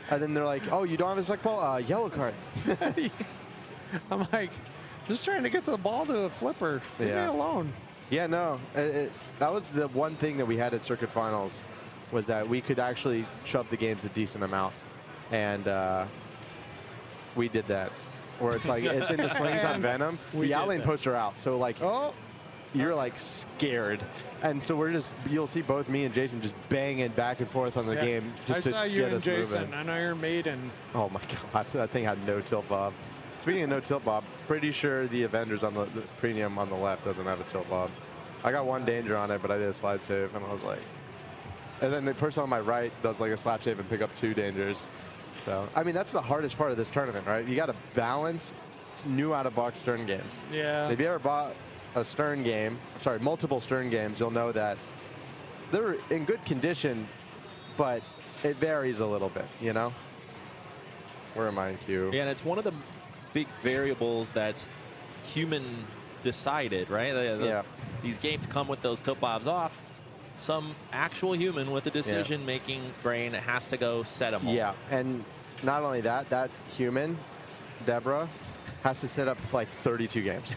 And then they're like, "Oh, you don't have a stuck ball? Yellow card." I'm like, just trying to get the ball to a flipper. Leave me alone. Yeah, no. That was the one thing that we had at Circuit Finals, was that we could actually shove the games a decent amount. And we did that. Where it's like, it's in the slings on Venom. The outlane posts are out. So, like, you're, like, scared. And so you'll see both me and Jason just banging back and forth on the game just I to saw you get and us Jason moving. on Iron Maiden. Oh, my God. That thing had no tilt, Bob. Speaking of no tilt bob, pretty sure the Avengers on the premium on the left doesn't have a tilt bob. I got one danger on it, but I did a slide save, and I was like, and then the person on my right does like a slap save and pick up 2 dangers. So, I mean, that's the hardest part of this tournament, right? You got to balance new out-of-box Stern games. Yeah. If you ever bought a Stern game, sorry, multiple Stern games, you'll know that they're in good condition, but it varies a little bit, you know? Where am I in queue? Yeah, and it's one of the big variables that's human decided, right? Yeah. These games come with those tilt bobs off. Some actual human with a decision-making brain has to go set them all. Yeah, and not only that, that human, Deborah, has to set up like 32 games.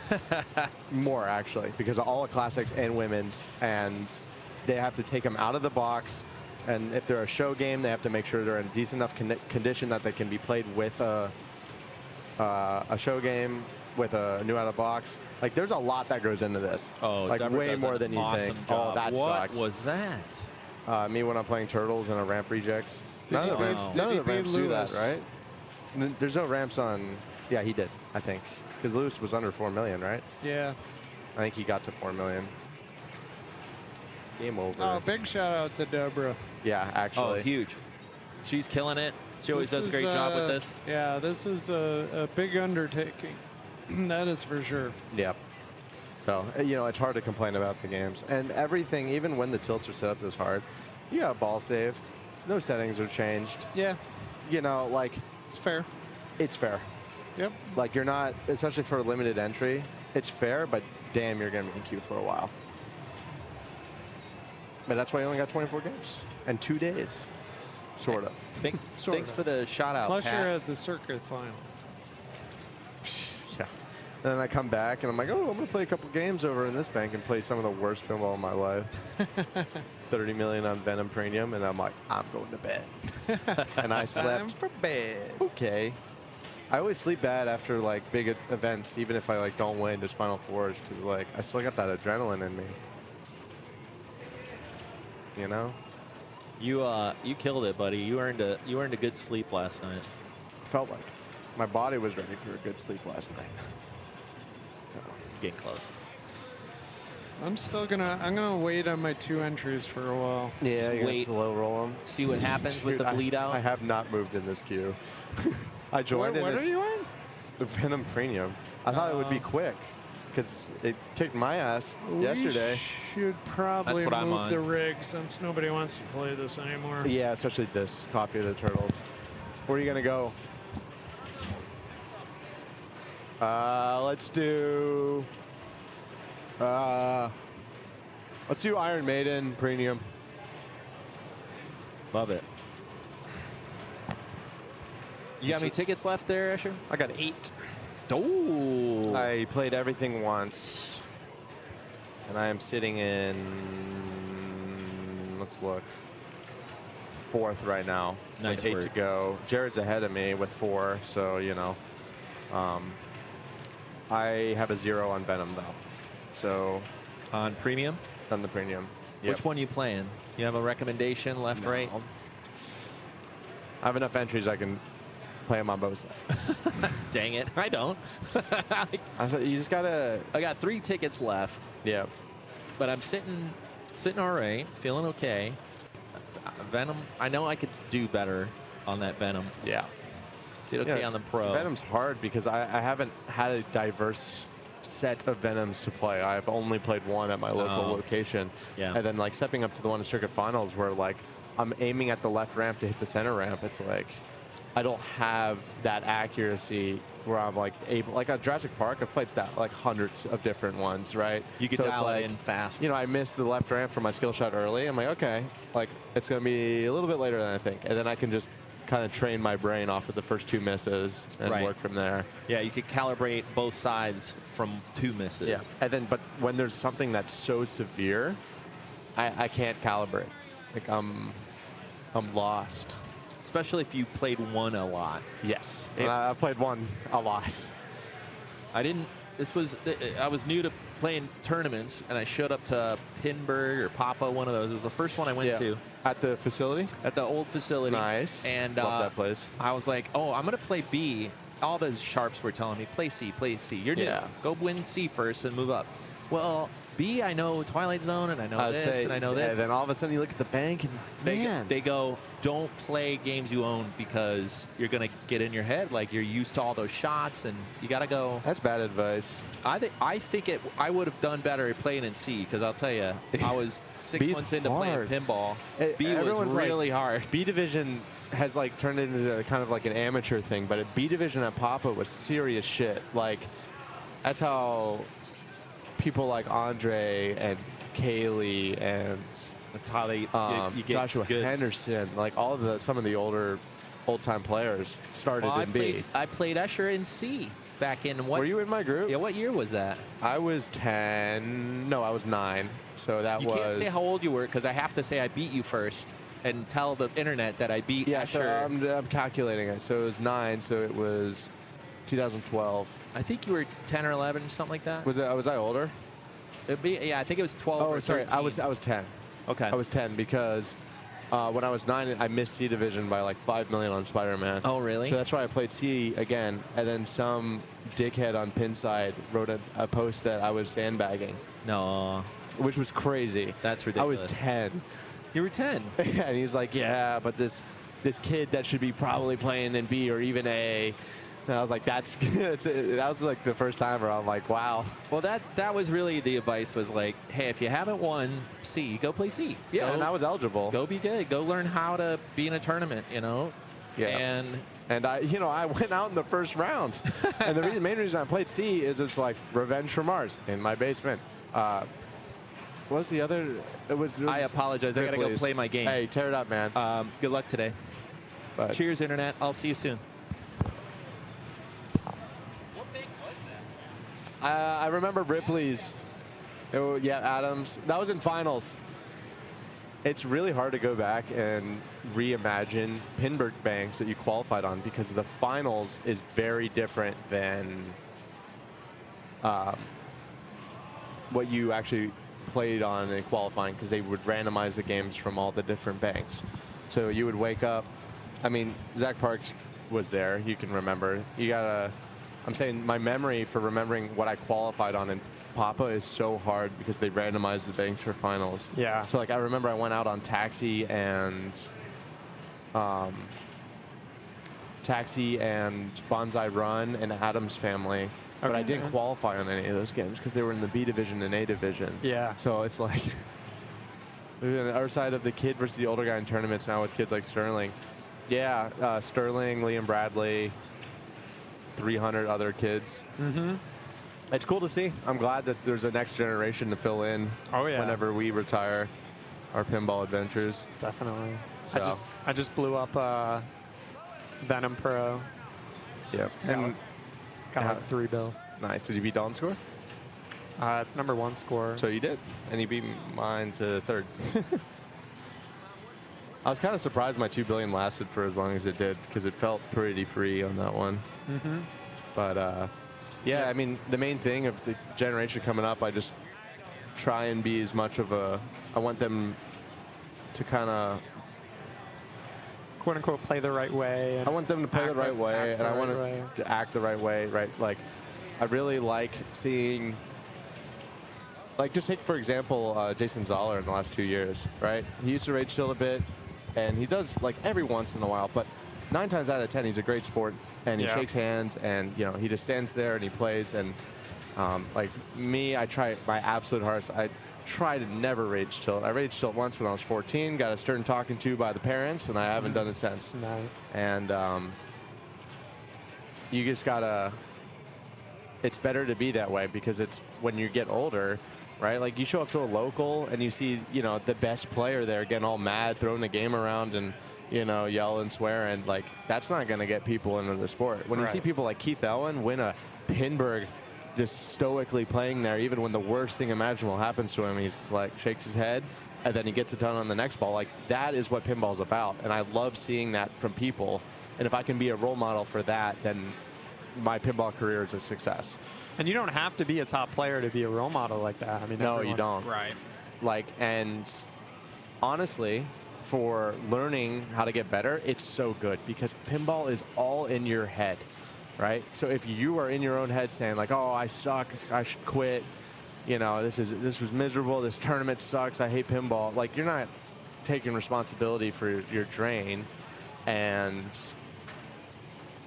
More, actually, because of all the classics and women's, and they have to take them out of the box, and if they're a show game, they have to make sure they're in decent enough condition that they can be played with a show game, with a new out of box. Like, there's a lot that goes into this. Oh, like Deborah way does more an than you awesome think. job. Oh, that what sucks. was that? Me when I'm playing Turtles and a ramp rejects. None of the ramps do that, right? There's no ramps on. Yeah, he did, I think, because Lewis was under 4 million, right? Yeah. I think he got to 4 million. Game over. Oh, big shout out to Deborah. Yeah, actually. Oh, huge. She's killing it. She always does a great job with this. Yeah, this is a big undertaking. That is for sure. Yep. So, you know, it's hard to complain about the games. And everything, even when the tilts are set up this hard, you got a ball save. No settings are changed. Yeah. You know, like... It's fair. It's fair. Yep. Like, you're not, especially for a limited entry, it's fair, but damn, you're going to be in queue for a while. But that's why you only got 24 games. And 2 days. Sort of. Thanks for the shout out, Unless Pat. you're at the circuit final. Yeah. And then I come back and I'm like, oh, I'm going to play a couple games over in this bank and play some of the worst pinball of my life. 30 million on Venom Premium. And I'm like, I'm going to bed. And I slept. Time for bed. Okay. I always sleep bad after like big events, even if I like don't win just Final Fours, because like I still got that adrenaline in me. You know? You killed it, buddy. You earned a good sleep last night. Felt like my body was ready for a good sleep last night. So getting close. I'm gonna wait on my 2 entries for a while. Yeah, you're gonna slow roll them. See what happens with the bleed out. I have not moved in this queue. I joined What are you on? The Venom Premium. I thought it would be quick because it kicked my ass yesterday. We should probably That's what I'm move on. the rig since nobody wants to play this anymore. Yeah, especially this copy of the Turtles. Where are you gonna go? Let's do Iron Maiden Premium. Love it. You got any tickets left there, Escher? I got 8. Oh. I played everything once, and I am sitting in, let's look, 4th right now. Nice With 8 work. to go. Jared's ahead of me with 4, so, you know. I have a 0 on Venom, though. So on Premium? On the Premium. Which one you playing? You have a recommendation, left, right? I have enough entries I can play them on both sides. Dang it. I don't. You just gotta... I got 3 tickets left. Yeah. But I'm sitting all right, feeling okay. Venom, I know I could do better on that Venom. Yeah. Did okay Yeah, on the Pro. Venom's hard because I haven't had a diverse set of Venoms to play. I've only played one at my local location. Yeah. And then like stepping up to the one in Circuit Finals where like I'm aiming at the left ramp to hit the center ramp. It's like I don't have that accuracy where I'm like able, like at Jurassic Park, I've played that like hundreds of different ones, right? You could So it's dial it like, in fast. You know, I missed the left ramp for my skill shot early. I'm like, okay, like it's gonna be a little bit later than I think, and then I can just kind of train my brain off of the first 2 misses and Right. work from there. Yeah, you could calibrate both sides from 2 misses. Yeah, and then but when there's something that's so severe, I can't calibrate. Like I'm lost. Especially if you played one a lot. Yes, I played one a lot. I didn't. I was new to playing tournaments, and I showed up to Pinburg or Papa, one of those. It was the first one I went to. At the facility? At the old facility. Nice. And love that place. I was like, oh, I'm going to play B. all the sharps were telling me, play C, play C. You're new. Yeah. Go win C first and move up. Well, B, I know Twilight Zone, and I know this, and I know this. And then all of a sudden you look at the bank, and they go, don't play games you own because you're going to get in your head. Like, you're used to all those shots, and you got to go. That's bad advice. I think I would have done better playing in C, because I'll tell you, I was 6 B's months into hard. playing pinball. B was Everyone's really hard. B division has like turned into kind of like an amateur thing, but at B division at Papa was serious shit. Like, that's how people like Andre and Kaylee and that's how they you get Joshua good. Henderson, like all of some of the old-time players started in B. I played Usher in C back in what? Were you in my group? Yeah, what year was that? I was 10. No, I was 9. So that you was. You can't say how old you were, because I have to say I beat you first and tell the internet that I beat Usher. So I'm calculating it. So it was 9. So it was 2012. I think you were 10 or 11, something like that. Was I older? Yeah, I think it was 12 or 13. I was 10. Okay. I was 10 because when I was 9, I missed C division by like 5 million on Spider-Man. Oh, really? So that's why I played C again. And then some dickhead on Pinside wrote a post that I was sandbagging. No. Which was crazy. That's ridiculous. I was 10. You were 10? And he's like, yeah, but this kid that should be probably playing in B or even A. And I was like, that was like the first time where I'm like, wow. Well, that was really the advice, was like, hey, if you haven't won C, go play C. Yeah, go, and I was eligible. Go be good. Go learn how to be in a tournament, Yeah. And I went out in the first round. And the main reason I played C is it's like Revenge from Mars in my basement. What was the other? It was I apologize. I got to go play my game. Hey, tear it up, man. Good luck today. But cheers, Internet. I'll see you soon. I remember Ripley's. Adams. That was in finals. It's really hard to go back and reimagine Pinball banks that you qualified on, because the finals is very different than what you actually played on in qualifying, because they would randomize the games from all the different banks. So you would wake up. I mean, Zach Parks was there. You can remember. I'm saying my memory for remembering what I qualified on in Papa is so hard because they randomized the banks for finals. Yeah. So like I remember I went out on Taxi and Bonsai Run and Adam's Family. But I didn't qualify on any of those games because they were in the B division and A division. Yeah. So it's like on the other side of the kid versus the older guy in tournaments now with kids like Sterling. Yeah, Sterling, Liam Bradley, 300 other kids. Mm-hmm. It's cool to see. I'm glad that there's a next generation to fill in whenever we retire our pinball adventures. Definitely. So. I just blew up Venom Pro. Yep. And got a 3 bill. Nice. Did you beat Dawn's score? It's #1 score. So you did. And you beat mine to 3rd. I was kind of surprised my 2 billion lasted for as long as it did, because it felt pretty free on that one. Mm-hmm. But yeah, I mean, the main thing of the generation coming up, I just try and be as much of I want them to kind of, quote unquote, play the right way. I want them to play the right way, and I want them to act the right way, right? Like, I really like seeing, like, just take, for example, Jason Zoller in the last 2 years, right? He used to rage still a bit, and he does, like, every once in a while, but 9 times out of 10, he's a great sport, and he shakes hands, and, he just stands there and he plays, and, like, me, I try my absolute hardest. I try to never rage tilt. I rage tilt once when I was 14, got a stern talking to by the parents, and I haven't done it since. Nice. And you just gotta, it's better to be that way, because it's when you get older, right? Like, you show up to a local and you see, the best player there getting all mad, throwing the game around and, yell and swear, and like, that's not going to get people into the sport. When you see people like Keith Elwin win a Pinburg, just stoically playing there, even when the worst thing imaginable happens to him, he's like, shakes his head, and then he gets it done on the next ball. Like, that is what pinball's about, and I love seeing that from people. And if I can be a role model for that, then my pinball career is a success. And you don't have to be a top player to be a role model like that. I mean, no, you don't. Right. Like, and honestly, for learning how to get better, it's so good, because pinball is all in your head. right? So if you are in your own head saying like, oh, I suck, I should quit, you know, this was miserable, this tournament sucks, I hate pinball, like you're not taking responsibility for your drain. And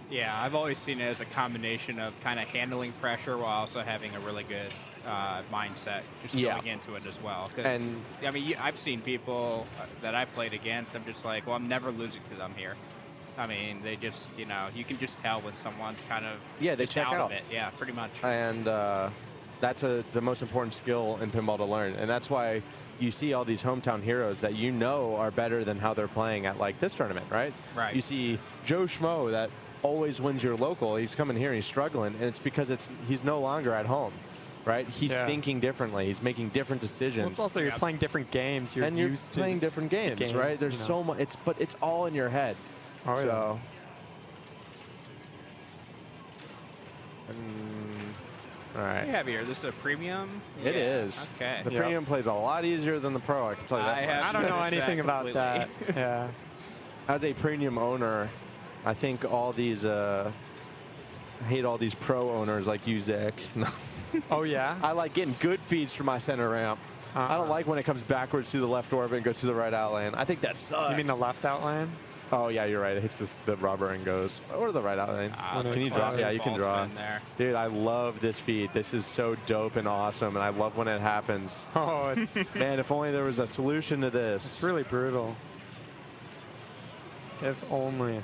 yeah, I've always seen it as a combination of kind of handling pressure while also having a really good mindset just going into it as well. And I mean, I've seen people that I've played against, I'm just like, well, I'm never losing to them here. I mean, they just, you know, you can just tell when someone's kind of they check out of it. Yeah, pretty much. And that's the most important skill in pinball to learn. And that's why you see all these hometown heroes that you know are better than how they're playing at like this tournament, right? Right. You see Joe Schmo that always wins your local. He's coming here, he's struggling, and it's because he's no longer at home, right? He's thinking differently. He's making different decisions. Well, it's also you're playing different games. You're used to playing different games, right? There's so much. But it's all in your head. Oh, so. All right. What do you have here? This is a premium? It is. Okay. The premium plays a lot easier than the pro, I can tell you that. I don't know anything about that. Yeah. As a premium owner, I think all these, I hate all these pro owners like you, Zach. Oh, yeah? I like getting good feeds from my center ramp. I don't like when it comes backwards through the left orbit and goes to the right out lane. I think that sucks. You mean the left out lane? Oh, yeah, you're right. It hits the rubber and goes. Or the right out lane. Can you draw? Yeah, you can draw. Dude, I love this feed. This is so dope and awesome, and I love when it happens. Oh, it's... Man, if only there was a solution to this. It's really brutal. If only.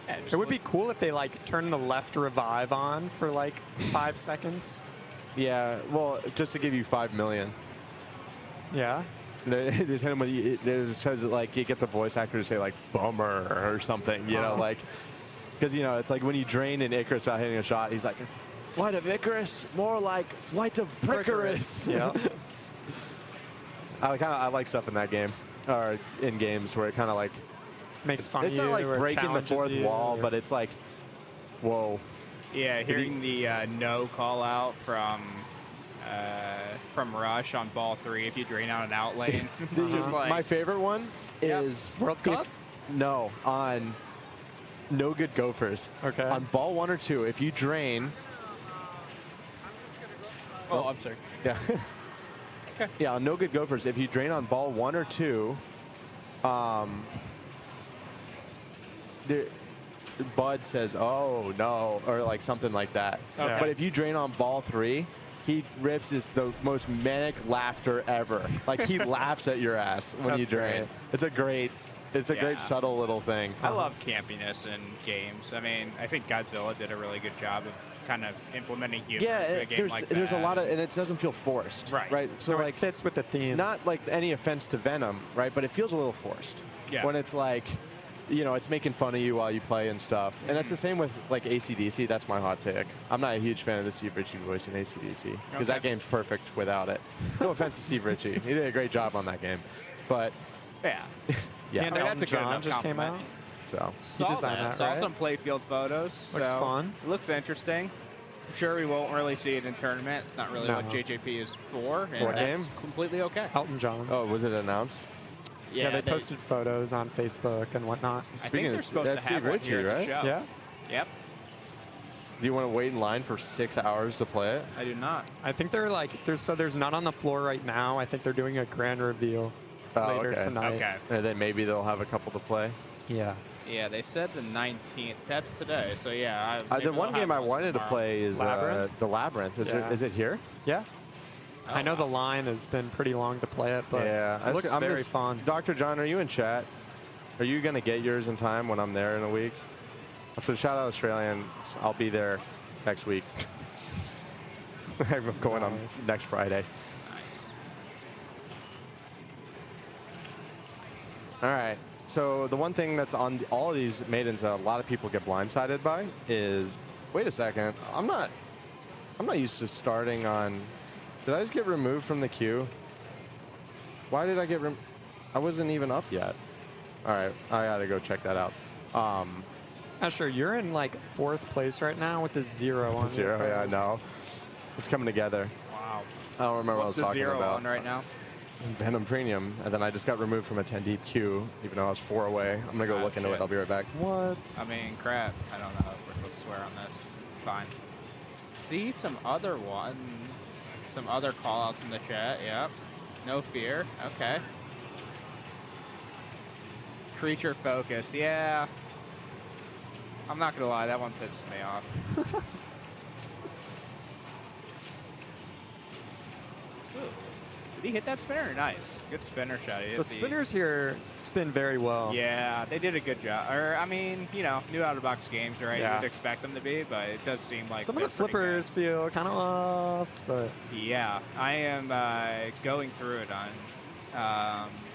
It would be cool if they, like, turned the left revive on for, like, 5 seconds. Yeah, well, just to give you 5 million. Yeah? They just hit him with, it says like you get the voice actor to say like bummer or something, you know, like, because you know it's like when you drain in Icarus without hitting a shot, he's like, flight of Icarus, more like flight of Brickarus. Yeah. I like stuff in that game or in games where it kind of like makes fun. It's not like breaking the fourth wall, but it's like, whoa. Yeah, hearing the no call out from Rush on ball 3 if you drain out an out lane. Just like, my favorite one is World Cup? No, on No Good Gophers. Okay. On ball 1 or 2, if you drain. Oh, I'm sorry. Yeah. Okay. Yeah, on No Good Gophers, if you drain on ball 1 or 2, Bud says, "Oh no," or like something like that. Okay. But if you drain on ball 3. He rips the most manic laughter ever. Like he laughs at your ass when you drain. Great. It's a great subtle little thing. I love campiness in games. I mean, I think Godzilla did a really good job of kind of implementing humor into a game like that. There's a lot of, and it doesn't feel forced. Right. So like, it fits with the theme. Not like any offense to Venom, right? But it feels a little forced. Yeah. When it's like, you know, it's making fun of you while you play and stuff. And that's the same with, like, AC/DC. That's my hot take. I'm not a huge fan of the Steve Ritchie voice in AC/DC because that game's perfect without it. No offense to Steve Ritchie. He did a great job on that game. But, yeah. Yeah. And that's a good enough just came out. So, saw designed that, saw right? some playfield photos. Looks so fun. It looks interesting. I'm sure we won't really see it in tournament. It's not really No. what JJP is for. And What that's game? completely okay. Elton John. Oh, was it announced? Yeah, they posted photos on Facebook and whatnot. I think they're supposed that's to have Steve one Ritchie, here at the right? show. Yeah. Yep. Do you want to wait in line for 6 hours to play it? I do not. I think they're like, there's none on the floor right now. I think they're doing a grand reveal later tonight. Okay. And then maybe they'll have a couple to play. Yeah. Yeah, they said the 19th. That's today. So yeah. The one game I wanted to play is Labyrinth? the Labyrinth. Yeah. Is it here? Yeah. I know the line has been pretty long to play it, but it looks very fun. Dr. John, are you in chat? Are you going to get yours in time when I'm there in a week? So shout out Australian. I'll be there next week. I'm going on next Friday. Nice. All right. So the one thing that's on all of these maidens that a lot of people get blindsided by is, wait a second, I'm not used to starting on. Did I just get removed from the queue? Why did I get I wasn't even up yet. All right, I gotta go check that out. Sure, you're in like 4th place right now with the 0 on Zero, your yeah, I know. It's coming together. Wow. I don't remember What's what I was the talking 0 about. on right now? Venom Premium, and then I just got removed from a 10 deep queue, even though I was 4 away. I'm gonna go look into it. I'll be right back. What? I mean, crap. I don't know if we're to swear on this. It's fine. See some other ones. Some other call-outs in the chat. Yep. No fear. Okay. Creature focus. Yeah. I'm not going to lie. That one pisses me off. Did he hit that spinner? Nice. Good spinner shot. The spinners here spin very well. Yeah, they did a good job. Or, I mean, you know, new out-of-box games, right? Yeah. You would expect them to be, but it does seem like Some of the flippers feel kind of off, but... Yeah, I am going through it on,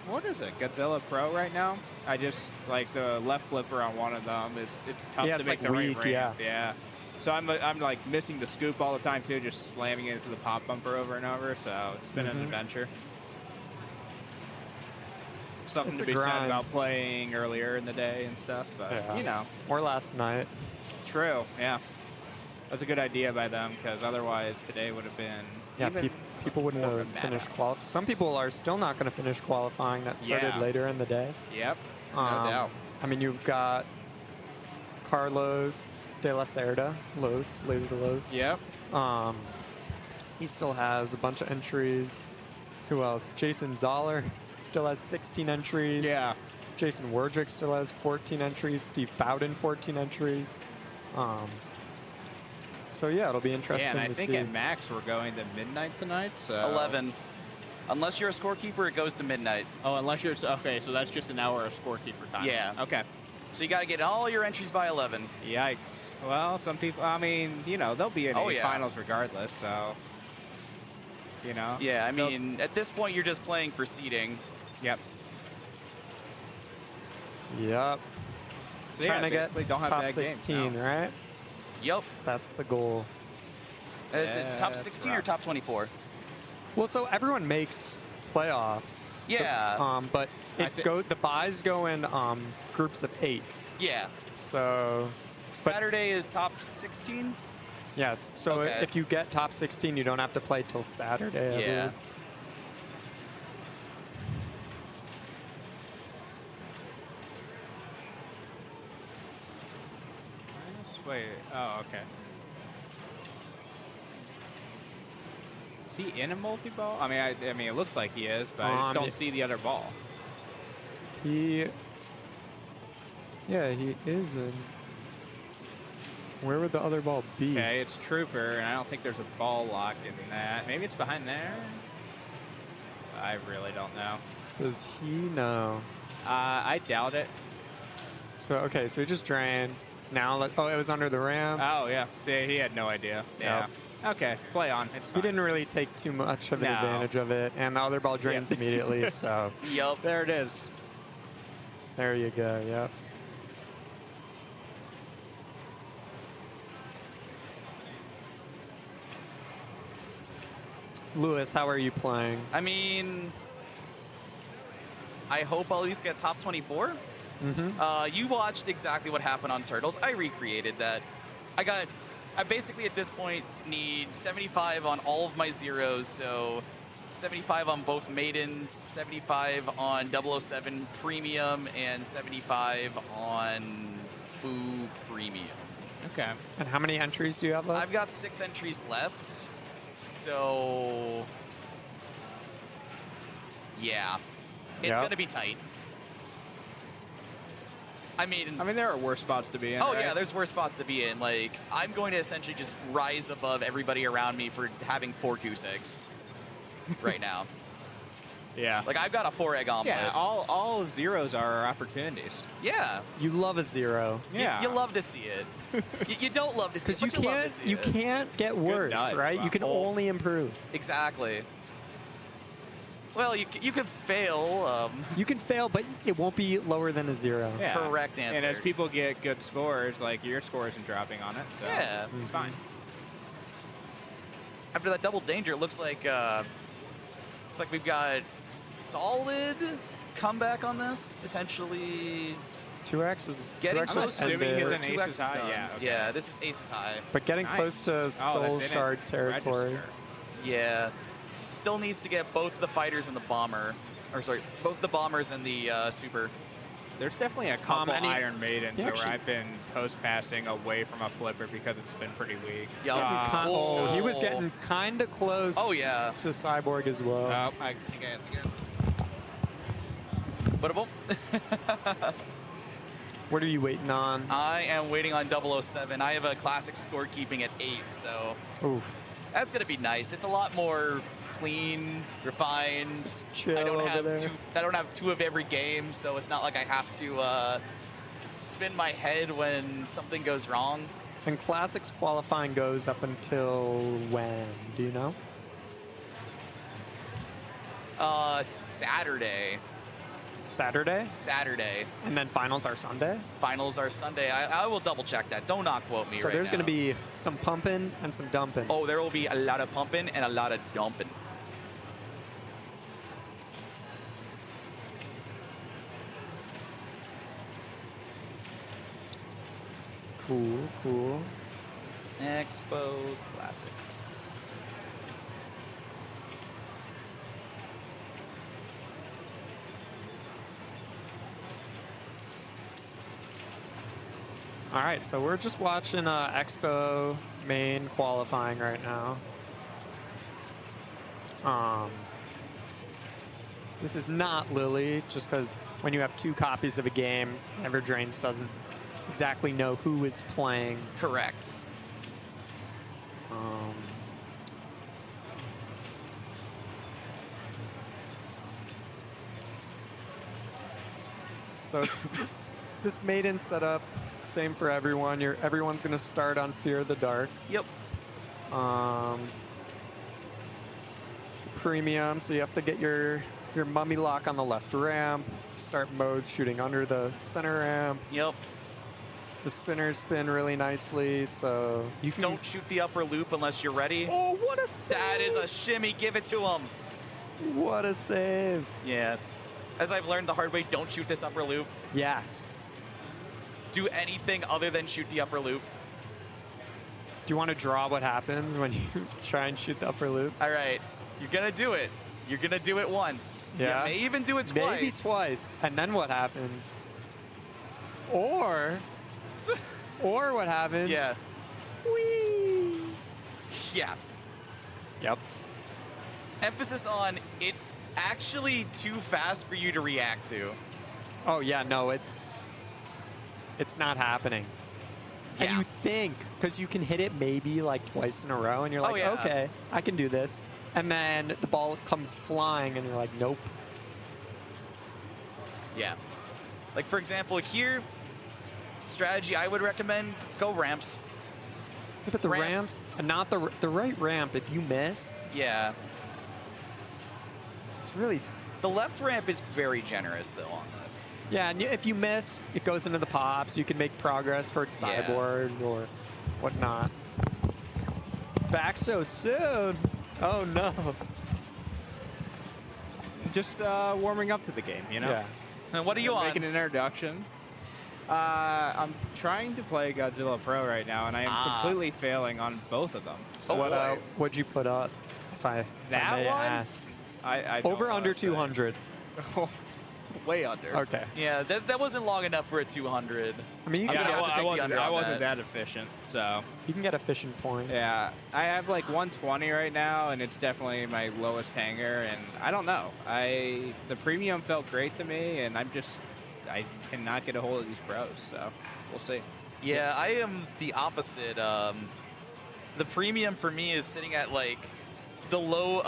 what is it, Godzilla Pro right now? I just, like, the left flipper on one of them, it's tough to make the right ramp. Yeah. So I'm like missing the scoop all the time too, just slamming into the pop bumper over and over. So it's been an adventure. Something to be said about playing earlier in the day and stuff, but you know. Or last night. True. Yeah. That's a good idea by them because otherwise today would have been. Yeah. People wouldn't have finished qualifying. Some people are still not going to finish qualifying. That started later in the day. Yep. No doubt. I mean, you've got Carlos De La Cerda, Laser Los. Yep. He still has a bunch of entries. Who else? Jason Zoller still has 16 entries. Yeah. Jason Werdrick still has 14 entries. Steve Bowden, 14 entries. So yeah, it'll be interesting to see. Yeah, and I to think see. at max we're going to midnight tonight. So 11. Unless you're a scorekeeper, it goes to midnight. Oh, unless you're okay. So that's just an hour of scorekeeper time. Yeah. Okay. So you got to get all your entries by 11. Yikes. Well, some people, I mean, you know, they'll be in finals regardless, so, you know. Yeah, I mean, at this point, you're just playing for seeding. Yep. Yep. So Trying to get don't have top bad 16, games now. right? Yep. That's the goal. Is it top 16 or top 24? Well, so everyone makes playoffs. Yeah. But the buys go in groups of 8. Yeah. So Saturday is top 16? Yes. So if you get top 16, you don't have to play till Saturday. I believe. Wait. Oh, okay. Is he in a multi-ball? I mean, it looks like he is, but I just don't see the other ball. Yeah, he is in. Where would the other ball be? Okay, it's Trooper, and I don't think there's a ball locked in that. Maybe it's behind there? I really don't know. Does he know? I doubt it. So, okay, so he just drained. Now, it was under the ramp. Oh, yeah. See, he had no idea. Yeah. Yep. Okay, play on. It's fine. He didn't really take too much of an advantage of it, and the other ball drains immediately, so. Yep. There it is. There you go, yep. Lewis, how are you playing? I mean, I hope I'll at least get top 24. Mm-hmm. You watched exactly what happened on Turtles. I recreated that. I basically at this point need 75 on all of my zeros, so 75 on both Maidens, 75 on 007 Premium, and 75 on Foo Premium. Okay. And how many entries do you have left? I've got 6 entries left, so yeah, it's going to be tight. I mean, there are worse spots to be in. Oh, right? yeah, there's worse spots to be in. Like, I'm going to essentially just rise above everybody around me for having 4 goose eggs right now. Yeah. Like, I've got a 4-egg omelet. Yeah, all zeros are opportunities. Yeah. You love a zero. Yeah. You love to see it. you don't love to see it, but you love to see it. You can't get worse, right? You can only improve. Exactly. Well, you could fail. You can fail, but it won't be lower than a 0. Yeah. Correct answer. And as people get good scores, like your score isn't dropping on it, so it's fine. After that double danger, it looks like we've got solid comeback on this. Potentially 2x is getting 2x close. is Assuming he's an 2x aces high. done. Yeah. Okay. Yeah, this is aces high. But getting close to Soul Shard territory. Yeah. Still needs to get both the fighters and the bomber. Or sorry, both the bombers and the super. There's definitely a couple and he- Iron Maidens he where actually- I've been post passing away from a flipper because it's been pretty weak. Oh, he was getting kind of close. Oh, yeah. To Cyborg as well. Oh, I think I have to go. Buttable. What are you waiting on? I am waiting on 007. I have a classic scorekeeping at 8, so Oof. that's going to be nice. It's a lot more clean, refined. Chill I don't over have there. I don't have 2 of every game, so it's not like I have to spin my head when something goes wrong. And Classics qualifying goes up until when? Do you know? Saturday. Saturday? And then finals are Sunday? Finals are Sunday. I will double check that. Don't not quote me So right there's now. going to be some pumping and some dumping. Oh, there will be a lot of pumping and a lot of dumping. Cool. Expo Classics. All right, so we're just watching Expo main qualifying right now. This is not Lily, just because when you have 2 copies of a game, Everdrains doesn't exactly know who is playing. Correct. So it's this maiden setup, same for everyone. Everyone's going to start on Fear of the Dark. Yep. It's a premium, so you have to get your mummy lock on the left ramp, start mode shooting under the center ramp. Yep. The spinners spin really nicely, so you can Don't shoot the upper loop unless you're ready. Oh, what a save! That is a shimmy. Give it to him. What a save! Yeah. As I've learned the hard way, don't shoot this upper loop. Yeah. Do anything other than shoot the upper loop. Do you want to draw what happens when you try and shoot the upper loop? All right. You're going to do it. You're going to do it once. Yeah. You may even do it twice. Maybe twice. And then what happens? Or what happens? Yeah. Whee! Yeah. Yep. Emphasis on it's actually too fast for you to react to. Oh, yeah, no, it's not happening. Yeah. And you think, because you can hit it maybe like twice in a row, and you're like, yeah. okay, I can do this. And then the ball comes flying, and you're like, nope. Yeah. Like, for example, here, strategy I would recommend, go ramps. Yeah, but the ramps, and not the right ramp, if you miss, Yeah. it's really... The left ramp is very generous, though, on this. Yeah, and if you miss, it goes into the pops. You can make progress towards Yeah. sideboard or whatnot. Back so soon. Oh, no. Just warming up to the game, you know? Yeah. And what are you on? Making an introduction. I'm trying to play Godzilla Pro right now, and I am completely failing on both of them. So what'd you put up, if I That may one? ask? I don't Over wanna under say. 200. Way under. Okay. Yeah, that wasn't long enough for a 200. I mean, you I'm can gonna have to take the under I on wasn't that. that efficient, so. You can get efficient points. Yeah, I have like 120 right now, and it's definitely my lowest hanger. And I don't know. The premium felt great to me, and I cannot get a hold of these pros. So we'll see. Yeah, I am the opposite. The premium for me is sitting at like the low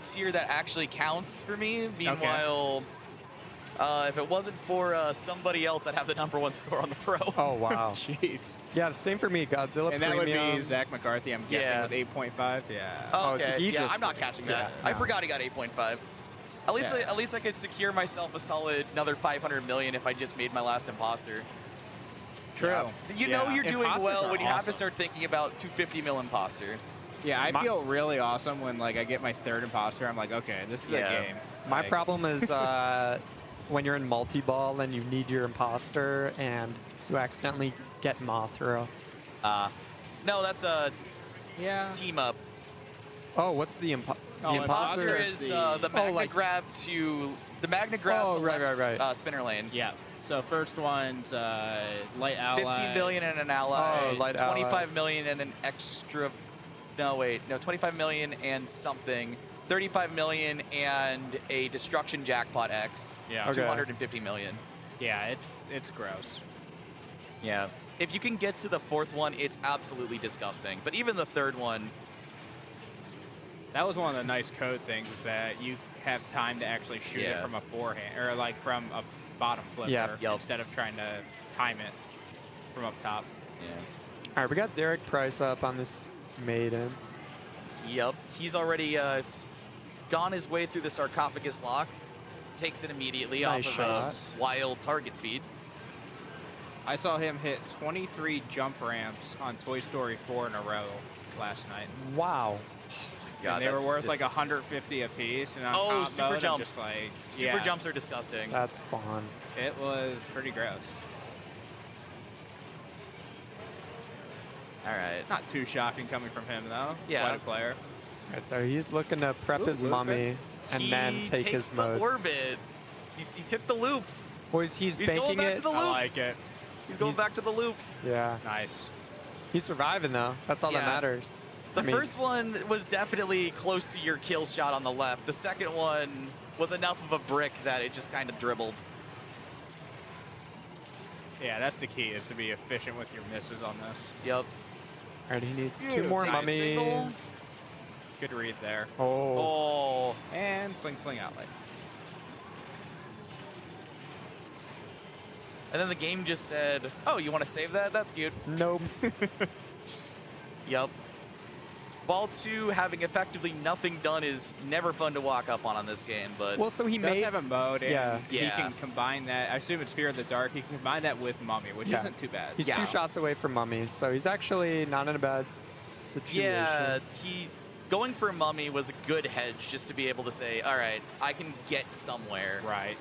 tier that actually counts for me. Meanwhile, if it wasn't for somebody else, I'd have the #1 score on the pro. Oh, wow. Jeez. Yeah, same for me. Godzilla And that Premium. would be Zach McCarthy, I'm guessing, Yeah. with 8.5. Yeah. Okay, he yeah, just- I'm not catching that. yeah, I no. forgot he got 8.5. At least I could secure myself a solid another 500 million if I just made my last imposter. True. Yeah. You know you're doing Imposters well are when you have to awesome. start thinking about 250 mil imposter. Yeah, I feel really awesome when like I get my third imposter. I'm like, okay, this is a game. My Like, problem is when you're in multi-ball and you need your imposter and you accidentally get Mothra. No, that's a yeah. team up. Oh, what's the imposter? The imposter is the magnet like- grab to The magnet grab to right, left, right. Spinner lane. Yeah. So first one's light ally. 15 million and an ally. Oh, light 25 ally. million and an extra. No, wait. No, 25 million and something. 35 million and a destruction jackpot X. Yeah. Okay. 250 million. Yeah, it's gross. Yeah. If you can get to the fourth one, it's absolutely disgusting. But even the third one. That was one of the nice code things, is that you have time to actually shoot it from a forehand, or like from a bottom flipper, instead of trying to time it from up top. Yeah. All right, we got Derek Price up on this maiden. Yep. He's already gone his way through the sarcophagus lock. Takes it immediately Nice off shot. of a wild target feed. I saw him hit 23 jump ramps on Toy Story 4 in a row last night. Wow. God, and they were that's worth like 150 a piece. And on Oh, comp super mode, I'm jumps. just like, Super jumps are disgusting. That's fun. It was pretty gross. All right. Not too shocking coming from him, though. Yeah. Quite a player. All right, so he's looking to prep his loop mummy it. and He then take takes his the mode. orbit. He took the loop. Boys, he's going banking back it. to the loop. I like it. He's going back to the loop. Yeah. Nice. He's surviving, though. That's all that Yeah. matters. The I mean, first one was definitely close to your kill shot on the left. The second one was enough of a brick that it just kind of dribbled. Yeah, that's the key, is to be efficient with your misses on this. Yep. All right, he needs Dude, 2 more takes a single. mummies. Good read there. Oh. Oh. And sling outlet. And then the game just said, oh, you want to save that? That's cute. Nope. Yep. Ball 2 having effectively nothing done is never fun to walk up on this game, but... Well, so he does made... have a mode, and Yeah. he Yeah. can combine that. I assume it's Fear of the Dark. He can combine that with Mummy, which Yeah. isn't too bad. He's 2 shots away from mummy, so he's actually not in a bad situation. Yeah, going for Mummy was a good hedge just to be able to say, all right, I can get somewhere. Right.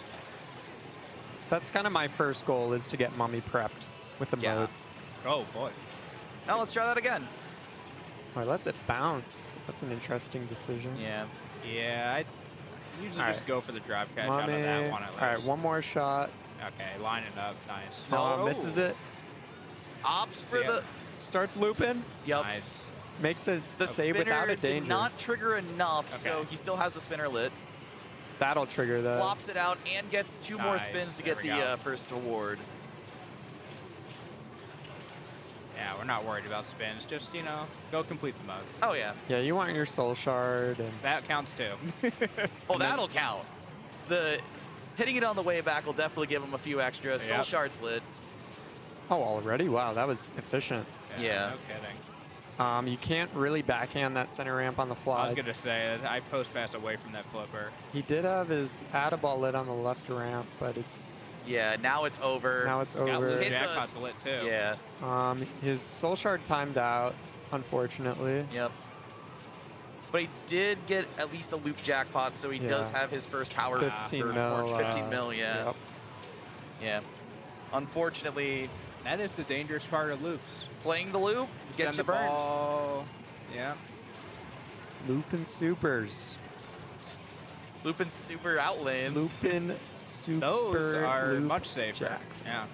That's kind of my first goal, is to get mummy prepped with the mode. Oh, boy. Now let's try that again. All right, let's it bounce. That's an interesting decision. Yeah. Yeah, I usually All just right. go for the drive catch out Mummy. of that one at least. All right, one more shot. Okay, line it up. Nice. No, misses it. Ops for Yeah. the... Starts looping. Yep. Nice. Makes the The save spinner without a did danger. not trigger enough, so Okay. he still has the spinner lit. That'll trigger that. Flops it out and gets 2 more Nice. spins to There get we the go. first reward. Yeah, we're not worried about spins. Just, go complete the mode. Oh, yeah. Yeah, you want your soul shard and That counts too. Oh, that'll count. The hitting it on the way back will definitely give him a few extra. Soul Yep. Shards lit. oh, already? Wow, that was efficient. Yeah. No kidding. You can't really backhand that center ramp on the fly. I was going to say, I post pass away from that flipper. He did have his Add-a-Ball lit on the left ramp, but it's Yeah, now it's over. now it's Got over. loose Hits jackpots us. lit too. Yeah. His soul shard timed out, unfortunately. Yep. But he did get at least a loop jackpot, so he does Yeah. have his first power. 15 mil. 15 mil, yeah. Yep. Yeah. Unfortunately, That is the dangerous part of loops. playing the loop gets Send you the burned. ball. Yeah. Loopin' supers. Looping super outlanes. Loopin' super. Those are loop much safer. jack. Yeah.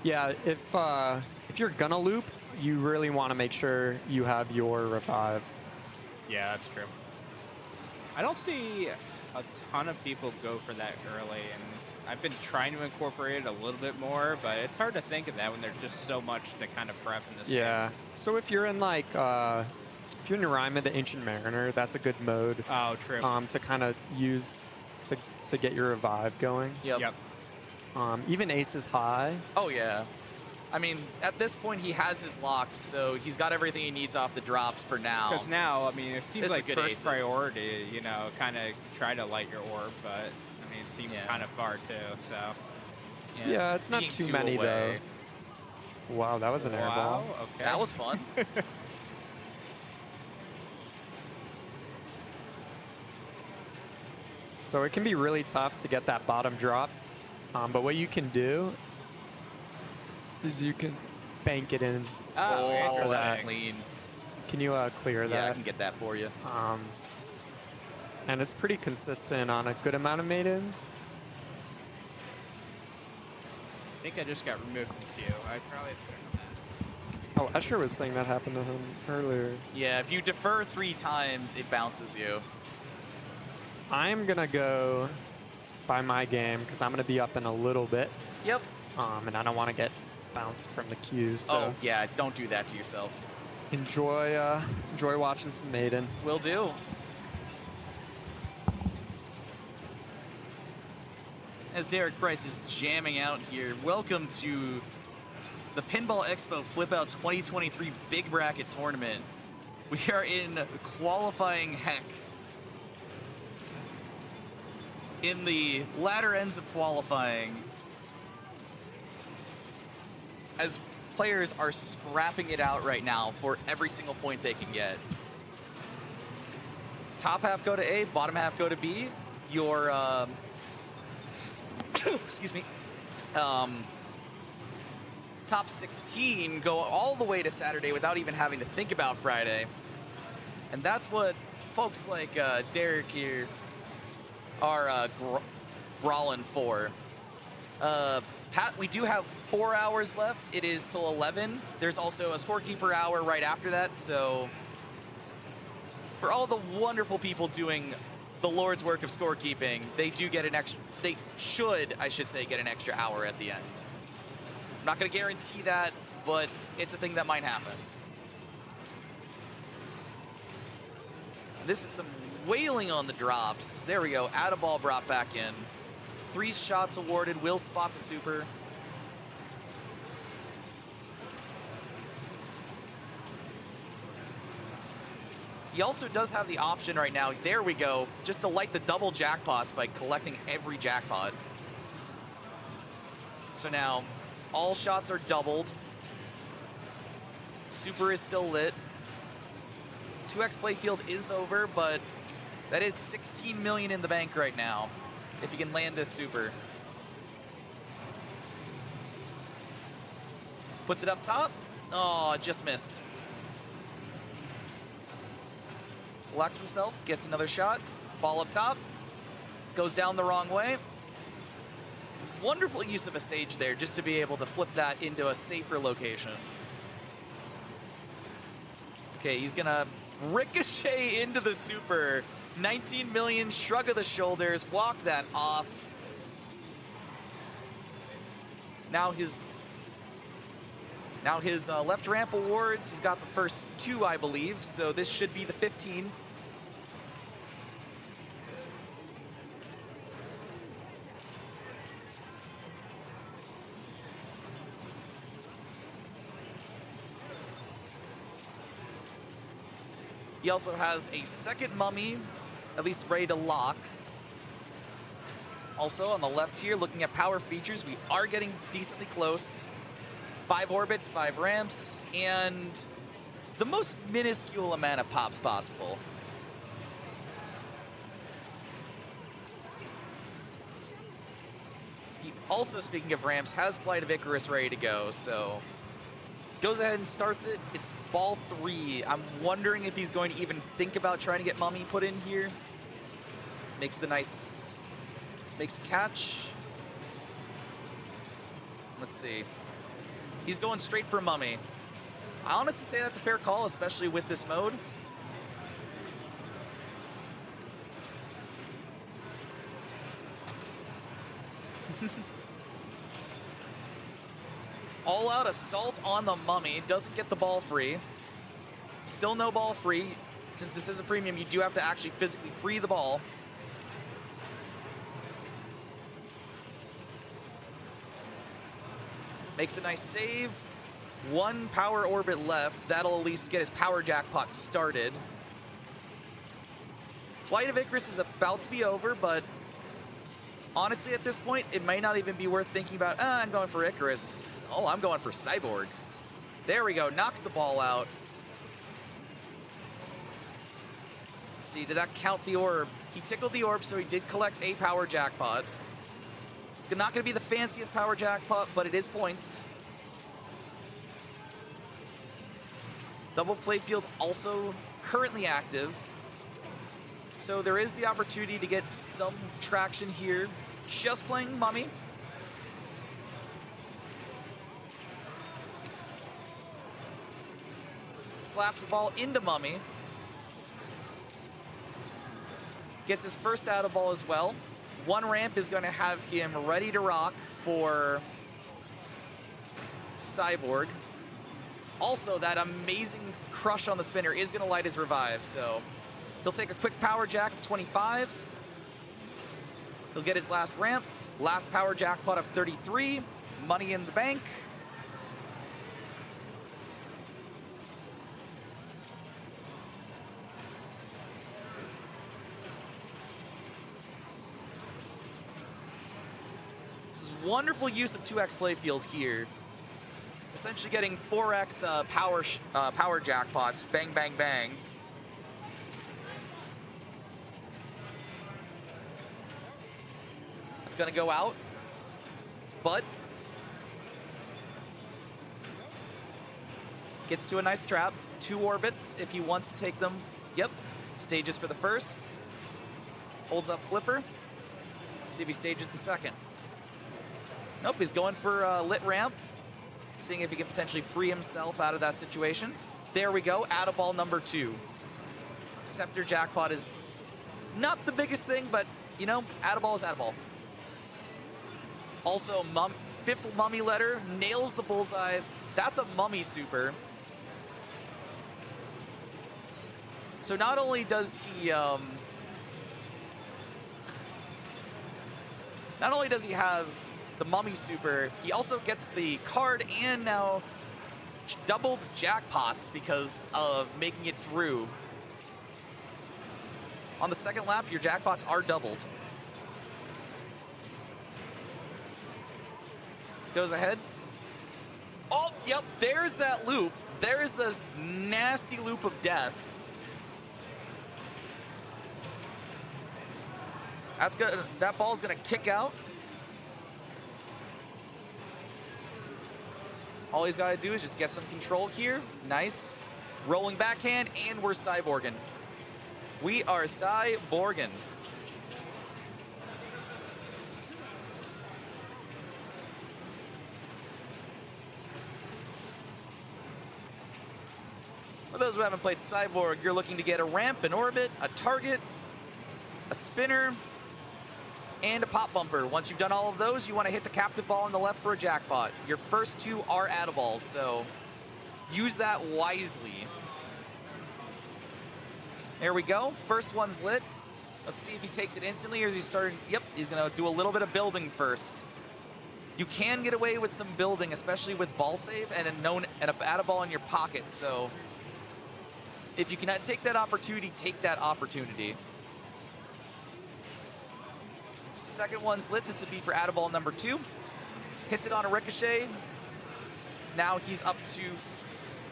Yeah, if you're gonna loop, you really want to make sure you have your revive. Yeah, that's true. I don't see a ton of people go for that early, and I've been trying to incorporate it a little bit more, but it's hard to think of that when there's just so much to kind of prep in this Yeah. game. So if you're in if you're in Rhyme of the Ancient Mariner, that's a good mode. Oh, true. To kind of use to get your revive going. Yep. Even Ace is high. Oh, yeah. I mean, at this point, he has his locks, so he's got everything he needs off the drops for now. Because now, I mean, it seems This is like good first aces. priority, kind of try to light your orb, but, I mean, it seems kind of far, too, so. Yeah, it's not Being too two many away. though. Wow, that was an air ball. Wow, okay. That was fun. So it can be really tough to get that bottom drop. But what you can do is you can bank it in. Oh, off of that's that. clean. Can you clear that? Yeah, I can get that for you. And it's pretty consistent on a good amount of maidens. I think I just got removed from the queue. I probably Oh, Escher was saying that happened to him earlier. Yeah, if you defer 3 times, it bounces you. I'm going to go by my game because I'm going to be up in a little bit. Yep. And I don't want to get bounced from the queue. So Oh, yeah, don't do that to yourself. enjoy watching some maiden. Will do. As Derek Price is jamming out here, welcome to the Pinball Expo Flipout 2023 Big Bracket Tournament. We are in qualifying heck. In the latter ends of qualifying, as players are scrapping it out right now for every single point they can get. Top half go to A, bottom half go to B. Your excuse me, top 16 go all the way to Saturday without even having to think about Friday. And that's what folks like Derek here are brawling for. Pat, we do have 4 hours left. It is till 11. There's also a scorekeeper hour right after that. So for all the wonderful people doing the Lord's work of scorekeeping, they do get an extra, they should, I should say, get an extra hour at the end. I'm not going to guarantee that, but it's a thing that might happen. This is some wailing on the drops. There we go. Add a ball brought back in. 3 shots awarded. Will spot the super. He also does have the option right now, there we go, just to light the double jackpots by collecting every jackpot. So now, all shots are doubled. Super is still lit. 2x playfield is over, but that is 16 million in the bank right now, if you can land this super. Puts it up top. Oh, just missed. Collects himself, gets another shot. Ball up top. Goes down the wrong way. Wonderful use of a stage there just to be able to flip that into a safer location. Okay, he's gonna ricochet into the super. 19 million, shrug of the shoulders, walk that off. Now his left ramp awards, he's got the first 2, I believe, so this should be the 15. He also has a second mummy, at least ready to lock. Also on the left here, looking at power features, we are getting decently close. 5 orbits, 5 ramps, and the most minuscule amount of pops possible. He also, speaking of ramps, has Flight of Icarus ready to go, so goes ahead and starts it. It's ball 3. I'm wondering if he's going to even think about trying to get mummy put in here. Makes the nice, makes catch. Let's see. He's going straight for mummy. I honestly say that's a fair call, especially with this mode. All out assault on the mummy. Doesn't get the ball free. Still no ball free. Since this is a premium, you do have to actually physically free the ball. Makes a nice save. 1 power orbit left. That'll at least get his power jackpot started. Flight of Icarus is about to be over, but honestly, at this point, it might not even be worth thinking about, I'm going for Icarus. Oh, I'm going for Cyborg. There we go, knocks the ball out. Let's see, did that count the orb? He tickled the orb, so he did collect a power jackpot. It's not going to be the fanciest power jackpot, but it is points. Double playfield also currently active. So there is the opportunity to get some traction here, just playing Mummy. Slaps the ball into Mummy. Gets his first out of ball as well. One ramp is going to have him ready to rock for Cyborg. Also, that amazing crush on the spinner is going to light his revive, so he'll take a quick power jack of 25. He'll get his last ramp, last power jackpot of 33, money in the bank. This is wonderful use of 2x playfield here. Essentially getting 4x power jackpots, bang, bang, bang. That's gonna go out, but gets to a nice trap. 2 orbits if he wants to take them. Yep, stages for the first. Holds up flipper. See if he stages the second. Nope, he's going for a lit ramp. Seeing if he can potentially free himself out of that situation. There we go, out of ball number 2. Scepter jackpot is not the biggest thing, but you know, out of ball is out of ball. Also, 5th Mummy letter, nails the bullseye. That's a Mummy super. So not only does he, have the Mummy super, he also gets the card and now doubled jackpots because of making it through. On the second lap, your jackpots are doubled. Goes ahead. Oh, yep, there's that loop. There's the nasty loop of death. That ball's gonna kick out. All he's got to do is just get some control here. Nice. Rolling backhand, and we're cyborging. We are cyborging. For those who haven't played Cyborg, you're looking to get a ramp, an orbit, a target, a spinner, and a pop bumper. Once you've done all of those, you want to hit the captive ball on the left for a jackpot. Your first 2 are add-a-balls, so use that wisely. There we go. First one's lit. Let's see if he takes it instantly, or is he starting? Yep, he's going to do a little bit of building first. You can get away with some building, especially with ball save and an add-a-ball in your pocket, so if you cannot take that opportunity, take that opportunity. Second one's lit. This would be for add-a-ball number 2. Hits it on a ricochet. Now he's up to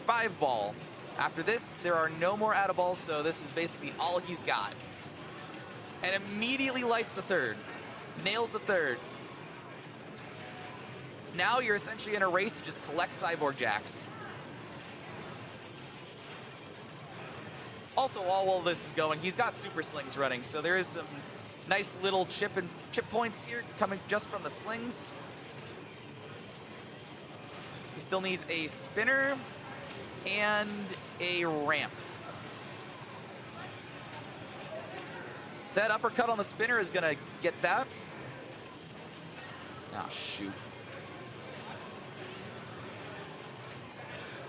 5 ball. After this, there are no more add-a-balls, so this is basically all he's got. And immediately lights the third. Nails the third. Now you're essentially in a race to just collect Cyborg Jacks. Also, while this is going, he's got Super Slings running, so there is some nice little chip points here coming just from the slings. He still needs a spinner and a ramp. That uppercut on the spinner is gonna get that. Ah, shoot.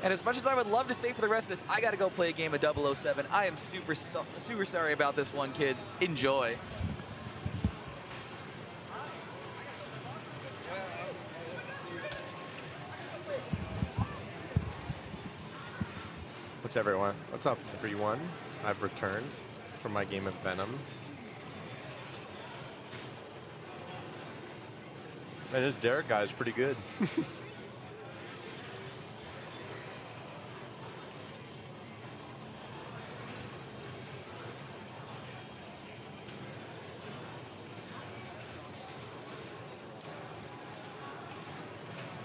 And as much as I would love to stay for the rest of this, I gotta go play a game of 007. I am super sorry about this one, kids. Enjoy. What's everyone? What's up, 3-1? I've returned from my game of Venom. Man, this Derek guy is pretty good.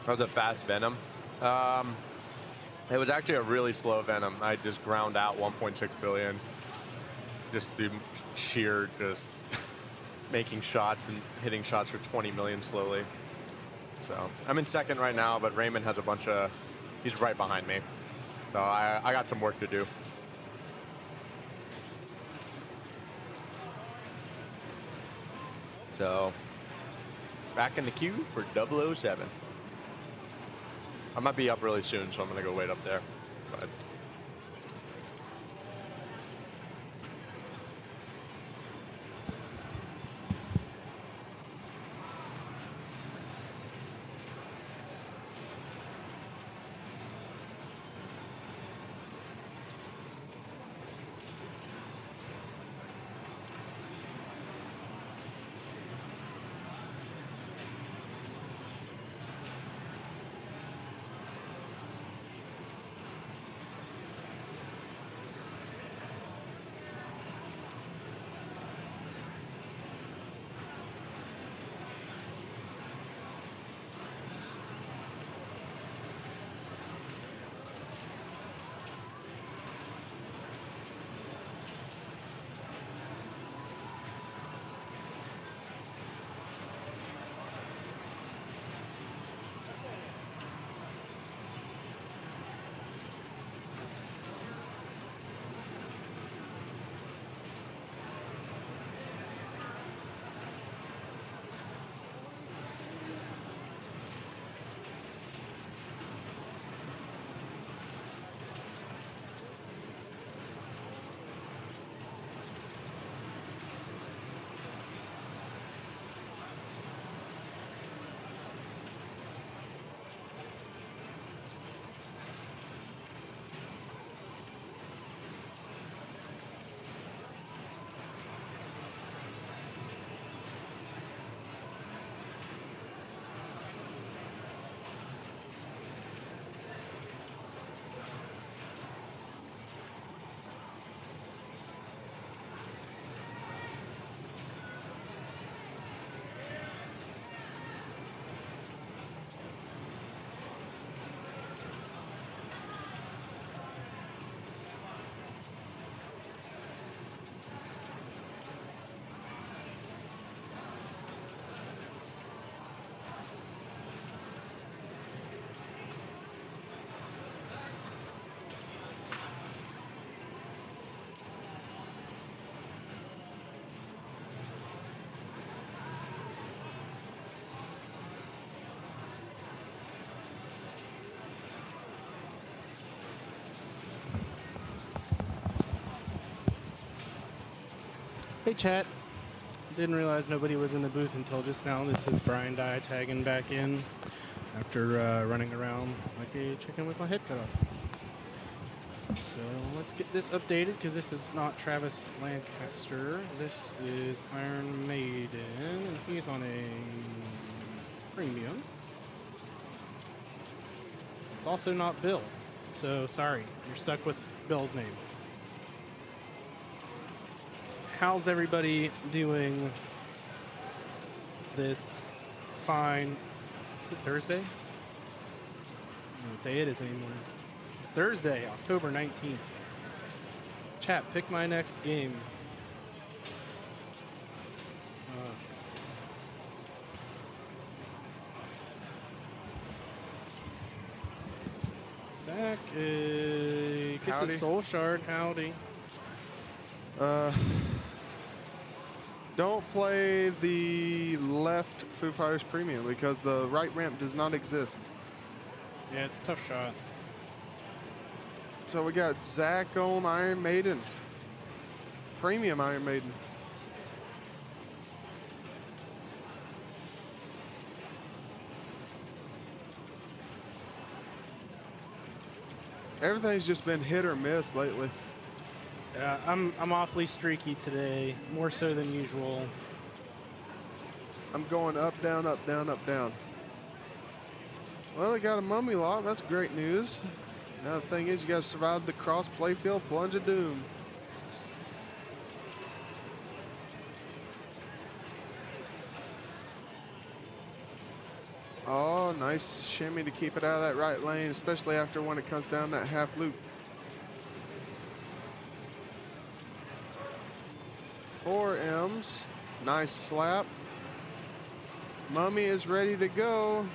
That was a fast Venom. It was actually a really slow Venom. I just ground out 1.6 billion. just through sheer just making shots and hitting shots for 20 million slowly. So I'm in second right now, but Raymond has a bunch of, he's right behind me. So I got some work to do. So back in the queue for 007. I might be up really soon, so I'm gonna go wait up there. But Hey, chat. Didn't realize nobody was in the booth until just now. This is Brian Dye tagging back in after running around like a chicken with my head cut off. So let's get this updated because this is not Travis Lancaster. This is Iron Maiden, and he's on a premium. It's also not Bill, so sorry, you're stuck with Bill's name. How's everybody doing this fine? Is it Thursday? I don't know what day it is anymore. It's Thursday, October 19th. Chat, pick my next game. Zach gets a soul shard. Howdy. Don't play the left Foo Fighters Premium because the right ramp does not exist. Yeah, it's a tough shot. So we got Zach on Iron Maiden. Premium Iron Maiden. Everything's just been hit or miss lately. Yeah, I'm awfully streaky today, more so than usual. I'm going up, down, up, down, up, down. Well, they got a mummy lock. That's great news. Now the thing is, you guys survived the cross playfield plunge of doom. Oh, nice shimmy to keep it out of that right lane, especially after when it comes down that half loop. 4 M's. Nice slap. Mummy is ready to go.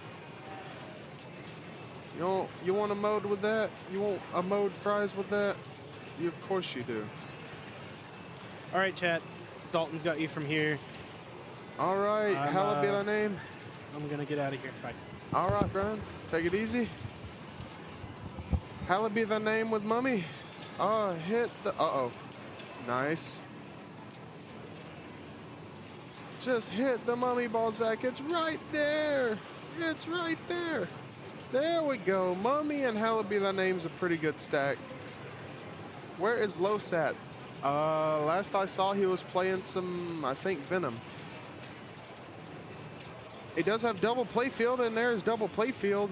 You want a mode with that? You want a mode fries with that? Of course you do. All right, chat. Dalton's got you from here. All right, hallowed be thy name. I'm gonna get out of here. Bye. All right, Brian, take it easy. Hallowed be thy name with Mummy. Oh, hit the, uh-oh. Nice. Just hit the Mummy ball, Zach. It's right there. It's right there. There we go. Mummy and Hallowed be thy name's a pretty good stack. Where is Los at? Last I saw, he was playing some, I think, Venom. He does have double playfield, and there's double playfield.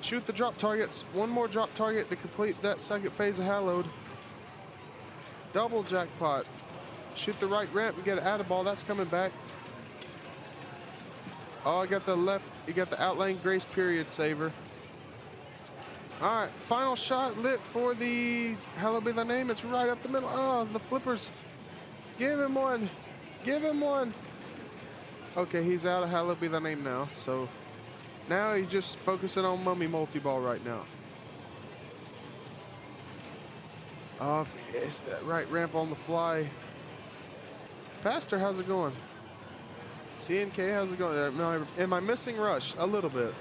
Shoot the drop targets. One more drop target to complete that second phase of Hallowed. Double jackpot. Shoot the right ramp and get an out-of-ball. That's coming back. Oh, I got the left. You got the outlane grace period saver. All right, final shot lit for the Hallowed be thy name. It's right up the middle. Oh, the flippers. Give him one. Give him one. Okay, he's out of Hallowed be thy name now. So now he's just focusing on Mummy multi-ball right now. Oh, it's that right ramp on the fly. Pastor, how's it going? CNK, how's it going? Am I missing Rush? A little bit.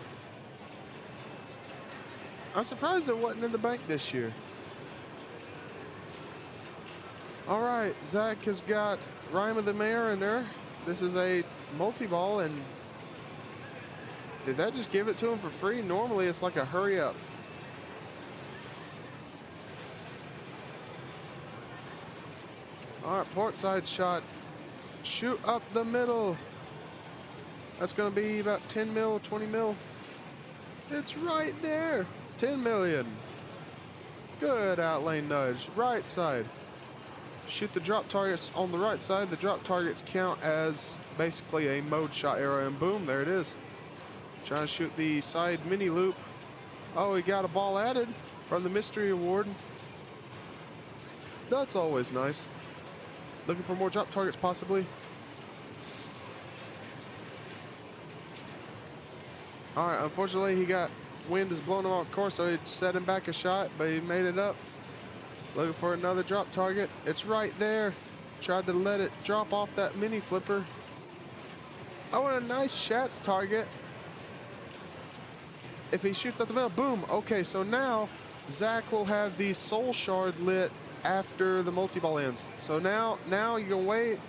I'm surprised it wasn't in the bank this year. All right, Zach has got Rhyme of the Mayor in there. This is a multi-ball, and did that just give it to him for free? Normally, it's like a hurry up. All right, port side shot. Shoot up the middle. That's going to be about 10 mil, 20 mil. It's right there. 10 million. Good outlane nudge. Right side. Shoot the drop targets on the right side. The drop targets count as basically a mode shot arrow, and boom, there it is. Trying to shoot the side mini loop. Oh, he got a ball added from the mystery award. That's always nice. Looking for more drop targets, possibly. All right, unfortunately, he got wind is blowing him off course, so he set him back a shot, but he made it up. Looking for another drop target. It's right there. Tried to let it drop off that mini flipper. Oh, and a nice Schatz target. If he shoots at the middle, boom. Okay, so now Zach will have the soul shard lit after the multi-ball ends. So now you can wait.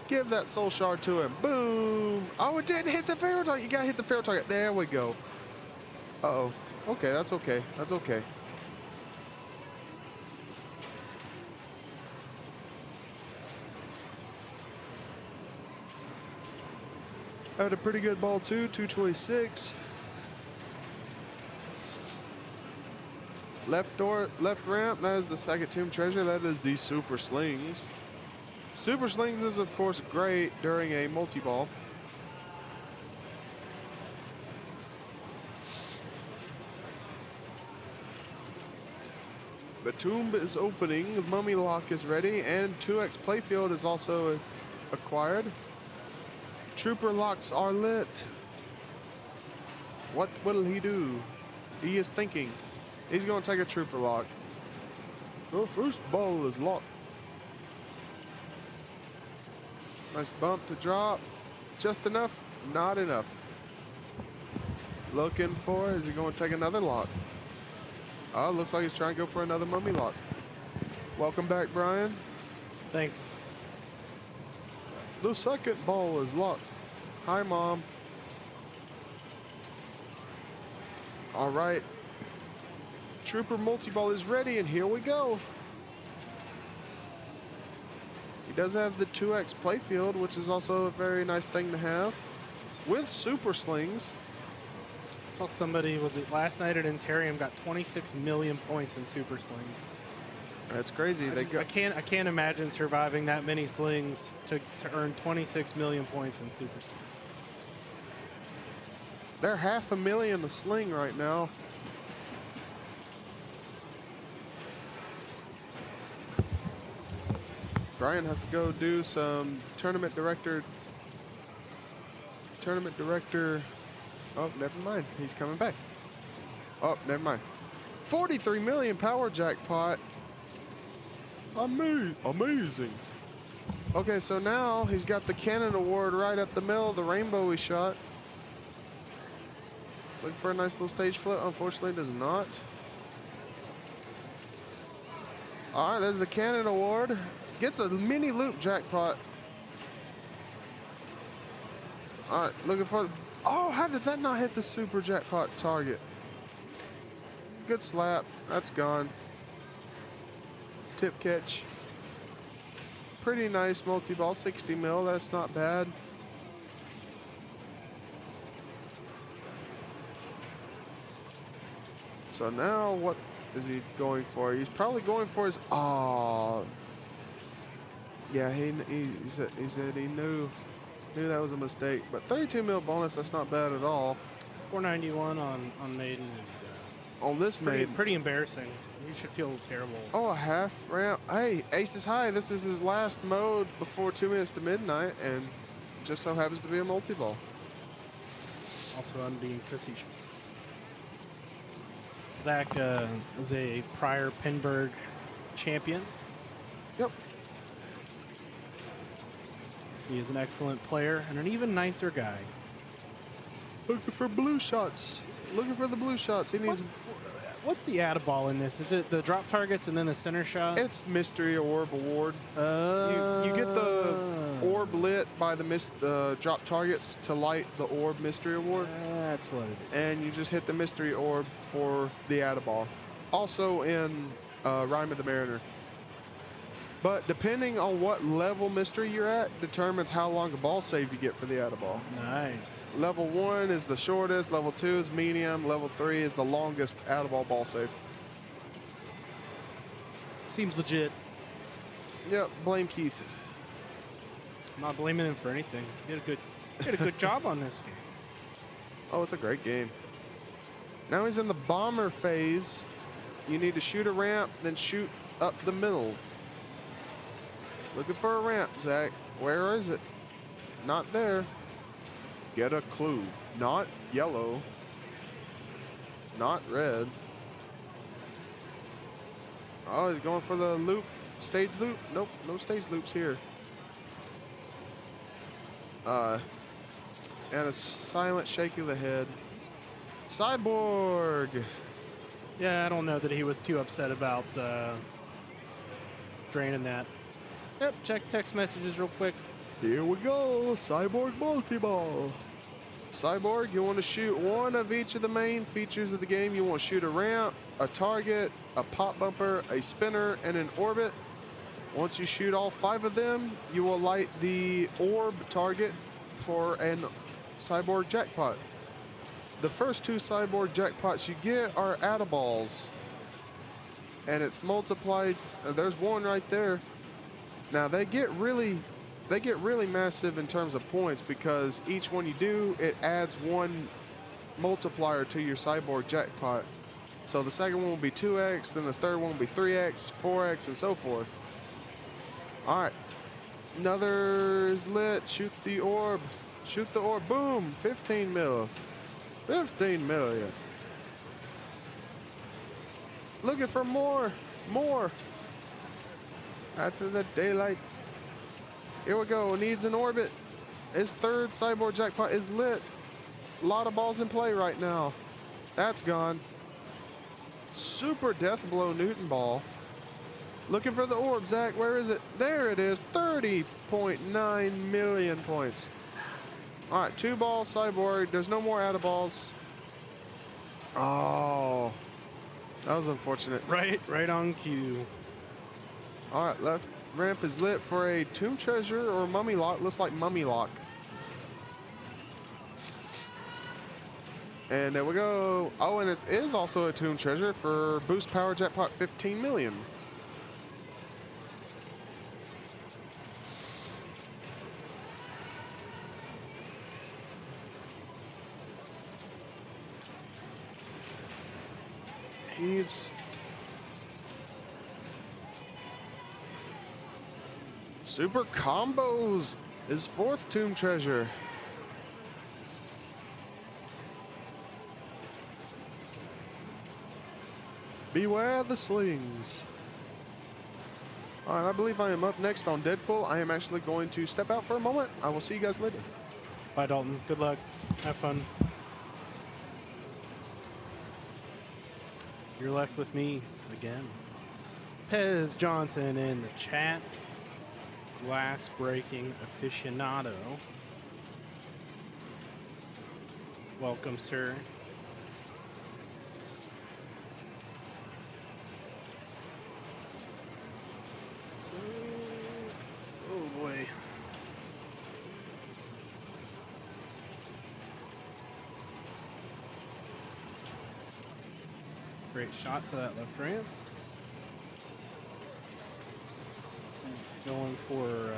Give that soul shard to him. Boom. Oh, it didn't hit the ferro target. You gotta hit the ferro target. There we go. Uh-oh. Okay, that's okay. That's okay. Had a pretty good ball too, 226. Left door, left ramp, that is the second tomb treasure. That is the Super Slings. Super Slings is, of course, great during a multi-ball. The tomb is opening, the mummy lock is ready, and 2x playfield is also acquired. Trooper locks are lit. What will he do? He is thinking. He's going to take a trooper lock. The first ball is locked. Nice bump to drop. Just enough, not enough. Looking for, is he going to take another lock? Oh, looks like he's trying to go for another mummy lock. Welcome back, Brian. Thanks. The second ball is locked. Hi, Mom. All right. Trooper multi-ball is ready, and here we go. He does have the 2x playfield, which is also a very nice thing to have. With Super Slings. Saw somebody, was it last night at Interium, got 26 million points in Super Slings. That's crazy. I can't imagine surviving that many slings to earn 26 million points in Super Slings. They're $500,000 a sling right now. Brian has to go do some tournament director. Oh, never mind. He's coming back. Oh, never mind. 43 million power jackpot. Amazing. Okay, so now he's got the Cannon Award right up the middle of the rainbow he shot. Looking for a nice little stage flip. Unfortunately, does not. All right, there's the Cannon Award. Gets a mini loop jackpot. All right, looking for... Oh, how did that not hit the super jackpot target? Good slap. That's gone. Tip catch. Pretty nice multi-ball, 60 mil. That's not bad. So now what is he going for? He's probably going for his... Oh. Yeah, he said he knew that was a mistake. But 32 mil bonus, that's not bad at all. 491 on Maiden is on this Maiden. Pretty embarrassing. You should feel terrible. Oh, a half round. Hey, Ace is high. This is his last mode before 2 minutes to midnight, and just so happens to be a multi-ball. Also, I'm being facetious. Zach is a prior Pinburg champion. Yep. He is an excellent player and an even nicer guy. Looking for blue shots. Looking for the blue shots. He needs... What's the add-a-ball in this? Is it the drop targets and then the center shot? It's Mystery Orb Award. You get the orb lit by the drop targets to light the orb Mystery Award. That's what it is. And you just hit the Mystery Orb for the add-a-ball. Also in Rime of the Mariner. But depending on what level mystery you're at determines how long a ball save you get for the add-a-ball. Nice. Level 1 is the shortest, level 2 is medium, level 3 is the longest add-a-ball ball save. Seems legit. Yep, blame Keith. I'm not blaming him for anything. He did a good job on this game. Oh, it's a great game. Now he's in the bomber phase. You need to shoot a ramp, then shoot up the middle. Looking for a ramp, Zach. Where is it? Not there. Get a clue. Not yellow. Not red. Oh, he's going for the loop. Stage loop? Nope, no stage loops here. And a silent shake of the head. Cyborg. Yeah, I don't know that he was too upset about draining that. Yep, check text messages real quick. Here we go, Cyborg multi-ball. Cyborg, you want to shoot one of each of the main features of the game. You want to shoot a ramp, a target, a pop bumper, a spinner, and an orbit. Once you shoot all 5 of them, you will light the orb target for an Cyborg jackpot. The first 2 Cyborg jackpots you get are add-a-balls. And it's multiplied. There's one right there. Now they get really massive in terms of points because each one you do, it adds 1 multiplier to your Cyborg jackpot. So the second one will be 2x, then the third one will be 3x, 4x, and so forth. All right, another is lit. Shoot the orb. Shoot the orb. Boom! 15 mil. 15 million. Looking for more. More. After the daylight. Here we go. Needs an orbit. His 3rd Cyborg jackpot is lit. A lot of balls in play right now. That's gone. Super death blow Newton ball. Looking for the orb, Zach. Where is it? There it is. 30.9 million points. All right, 2 ball Cyborg. There's no more add-a-balls. Oh, that was unfortunate. Right on cue. All right, left ramp is lit for a Tomb Treasure or Mummy Lock. Looks like Mummy Lock. And there we go. Oh, and it is also a Tomb Treasure for Boost Power Jackpot 15 million. Super combos is 4th Tomb Treasure. Beware the slings. All right, I believe I am up next on Deadpool. I am actually going to step out for a moment. I will see you guys later. Bye, Dalton. Good luck. Have fun. You're left with me again. Pez Johnson in the chat. Glass breaking aficionado. Welcome, sir. Oh boy. Great shot to that left ramp. Going for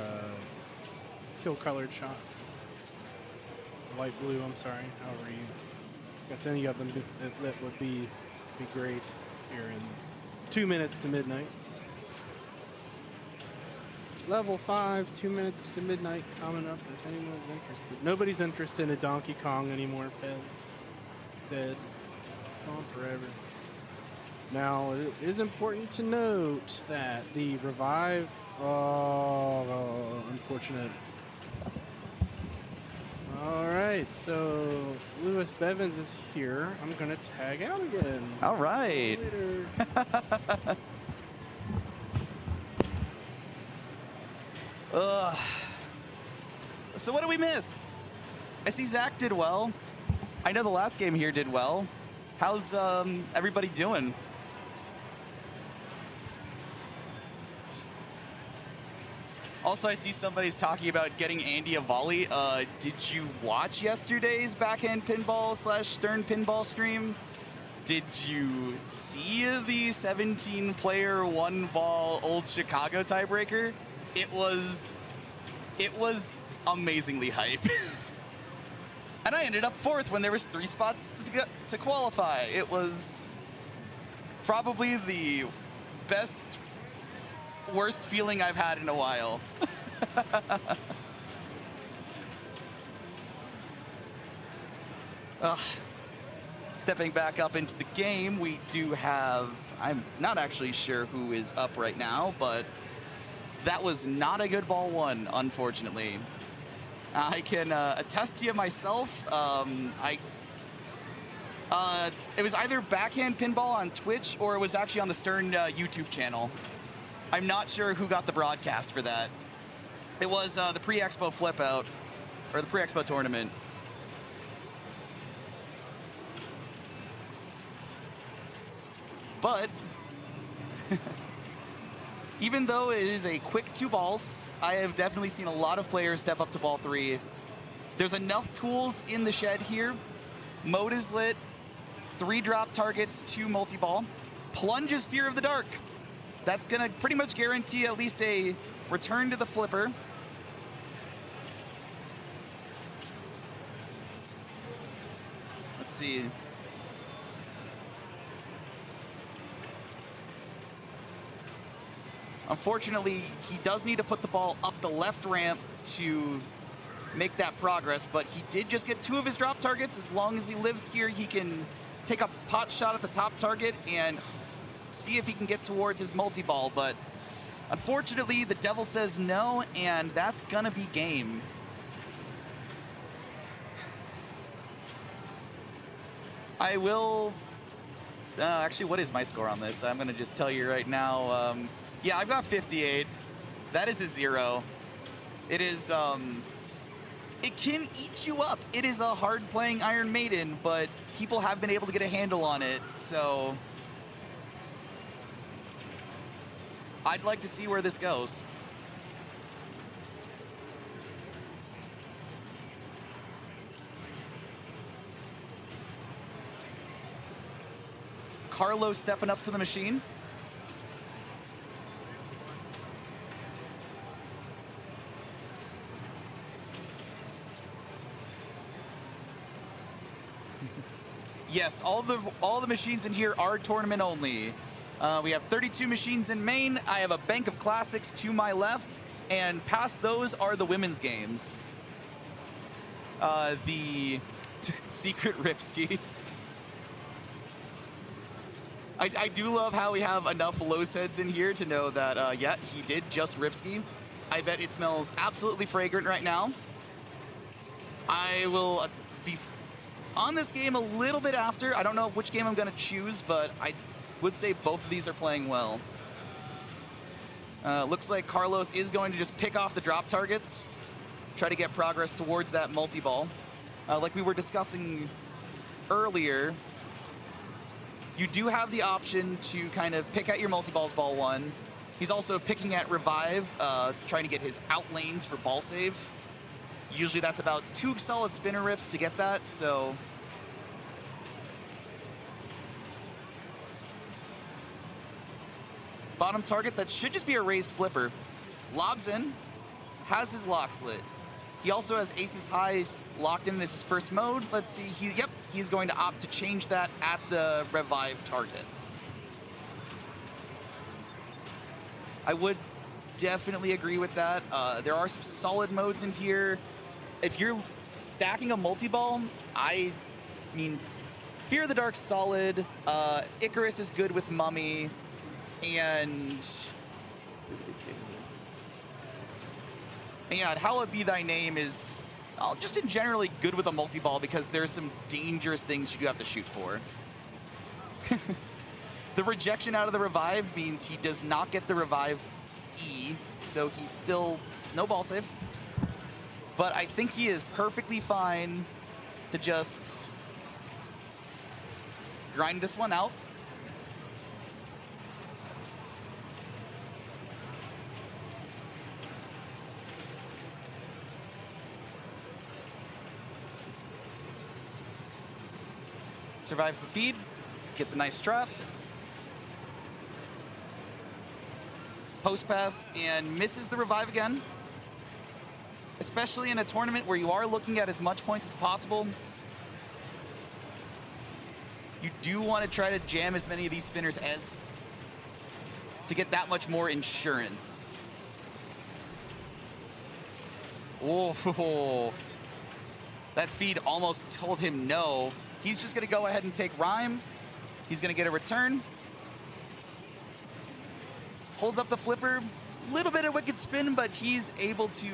teal colored shots. Light blue, I'm sorry. However you, I guess any of them that would be great here in 2 minutes to midnight. Level 5, 2 minutes to midnight coming up if anyone's interested. Nobody's interested in Donkey Kong anymore, Pez. It's dead. Gone forever. Now, it is important to note that the revive, unfortunate. All right, so Lewis Bevins is here. I'm going to tag out again. All right. So what did we miss? I see Zach did well. I know the last game here did well. How's everybody doing? Also, I see somebody's talking about getting Andy a volley. Did you watch yesterday's backhand pinball / stern pinball stream? Did you see the 17-player, 1-ball old Chicago tiebreaker? It was amazingly hype. And I ended up 4th when there was 3 spots to qualify. It was probably the worst feeling I've had in a while. Stepping back up into the game, we do have, I'm not actually sure who is up right now, but that was not a good ball one, unfortunately. I can attest to you myself. It was either backhand pinball on Twitch or it was actually on the Stern YouTube channel. I'm not sure who got the broadcast for that. It was the pre-Expo Flipout, or the pre-Expo Tournament. But even though it is a quick 2 balls, I have definitely seen a lot of players step up to ball 3. There's enough tools in the shed here. Mode is lit, 3 drop targets, 2 multi-ball. Plunge is Fear of the Dark. That's gonna pretty much guarantee at least a return to the flipper. Let's see. Unfortunately, he does need to put the ball up the left ramp to make that progress, but he did just get 2 of his drop targets. As long as he lives here, he can take a pot shot at the top target and see if he can get towards his multi-ball, but unfortunately, the devil says no, and that's gonna be game. I will, actually, what is my score on this? I'm gonna just tell you right now. Yeah, I've got 58. That is a 0. It is, it can eat you up. It is a hard-playing Iron Maiden, but people have been able to get a handle on it, so I'd like to see where this goes. Carlos stepping up to the machine. Yes, all the machines in here are tournament only. We have 32 machines in main. I have a bank of classics to my left, And past those are the women's games. The secret Ripski. I do love how we have enough Los heads in here to know that, yeah, he did just Ripski. I bet it smells absolutely fragrant right now. I will be on this game a little bit after. I don't know which game I'm going to choose, but I would say both of these are playing well. Looks like Carlos is going to just pick off the drop targets, try to get progress towards that multi-ball. Like we were discussing earlier, you do have the option to kind of pick at your multi-balls ball one. He's also picking at revive, trying to get his out lanes for ball save. Usually that's about 2 solid spinner rips to get that, so. Bottom target, that should just be a raised flipper. Lobs in, has his lock slit. He also has aces high locked in. This is first mode. Let's see, he's going to opt to change that at the revive targets. I would definitely agree with that. There are some solid modes in here. If you're stacking a multi-ball, I mean, Fear of the Dark's solid. Icarus is good with Mummy. And Hallowed Be Thy Name is just in generally good with a multi-ball because there's some dangerous things you do have to shoot for. The rejection out of the revive means he does not get the revive E, so he's still no ball save. But I think he is perfectly fine to just grind this one out. Survives the feed, gets a nice drop. Post pass and misses the revive again. Especially in a tournament where you are looking at as much points as possible. You do want to try to jam as many of these spinners as to get that much more insurance. Oh, that feed almost told him no. He's just going to go ahead and take Rhyme. He's going to get a return. Holds up the flipper. Little bit of wicked spin, but he's able to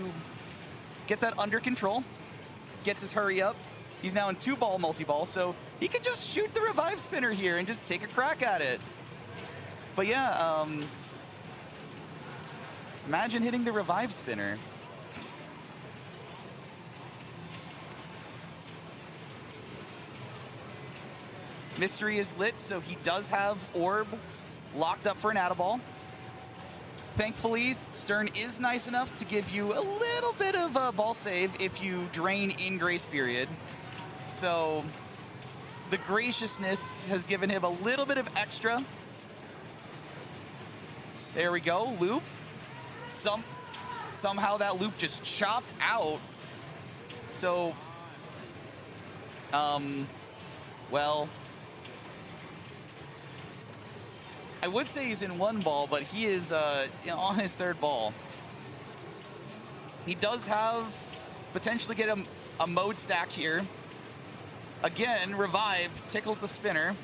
get that under control. Gets his hurry up. He's now in 2-ball multi-ball, so he can just shoot the revive spinner here and just take a crack at it. But yeah, imagine hitting the revive spinner. Mystery is lit, so he does have Orb locked up for an add-a-ball. Thankfully, Stern is nice enough to give you a little bit of a ball save if you drain in grace period. So the graciousness has given him a little bit of extra. There we go, loop. Somehow that loop just chopped out. So, well, I would say he's in 1 ball, but he is on his 3rd ball. He does have potentially get a mode stack here. Again, revive tickles the spinner.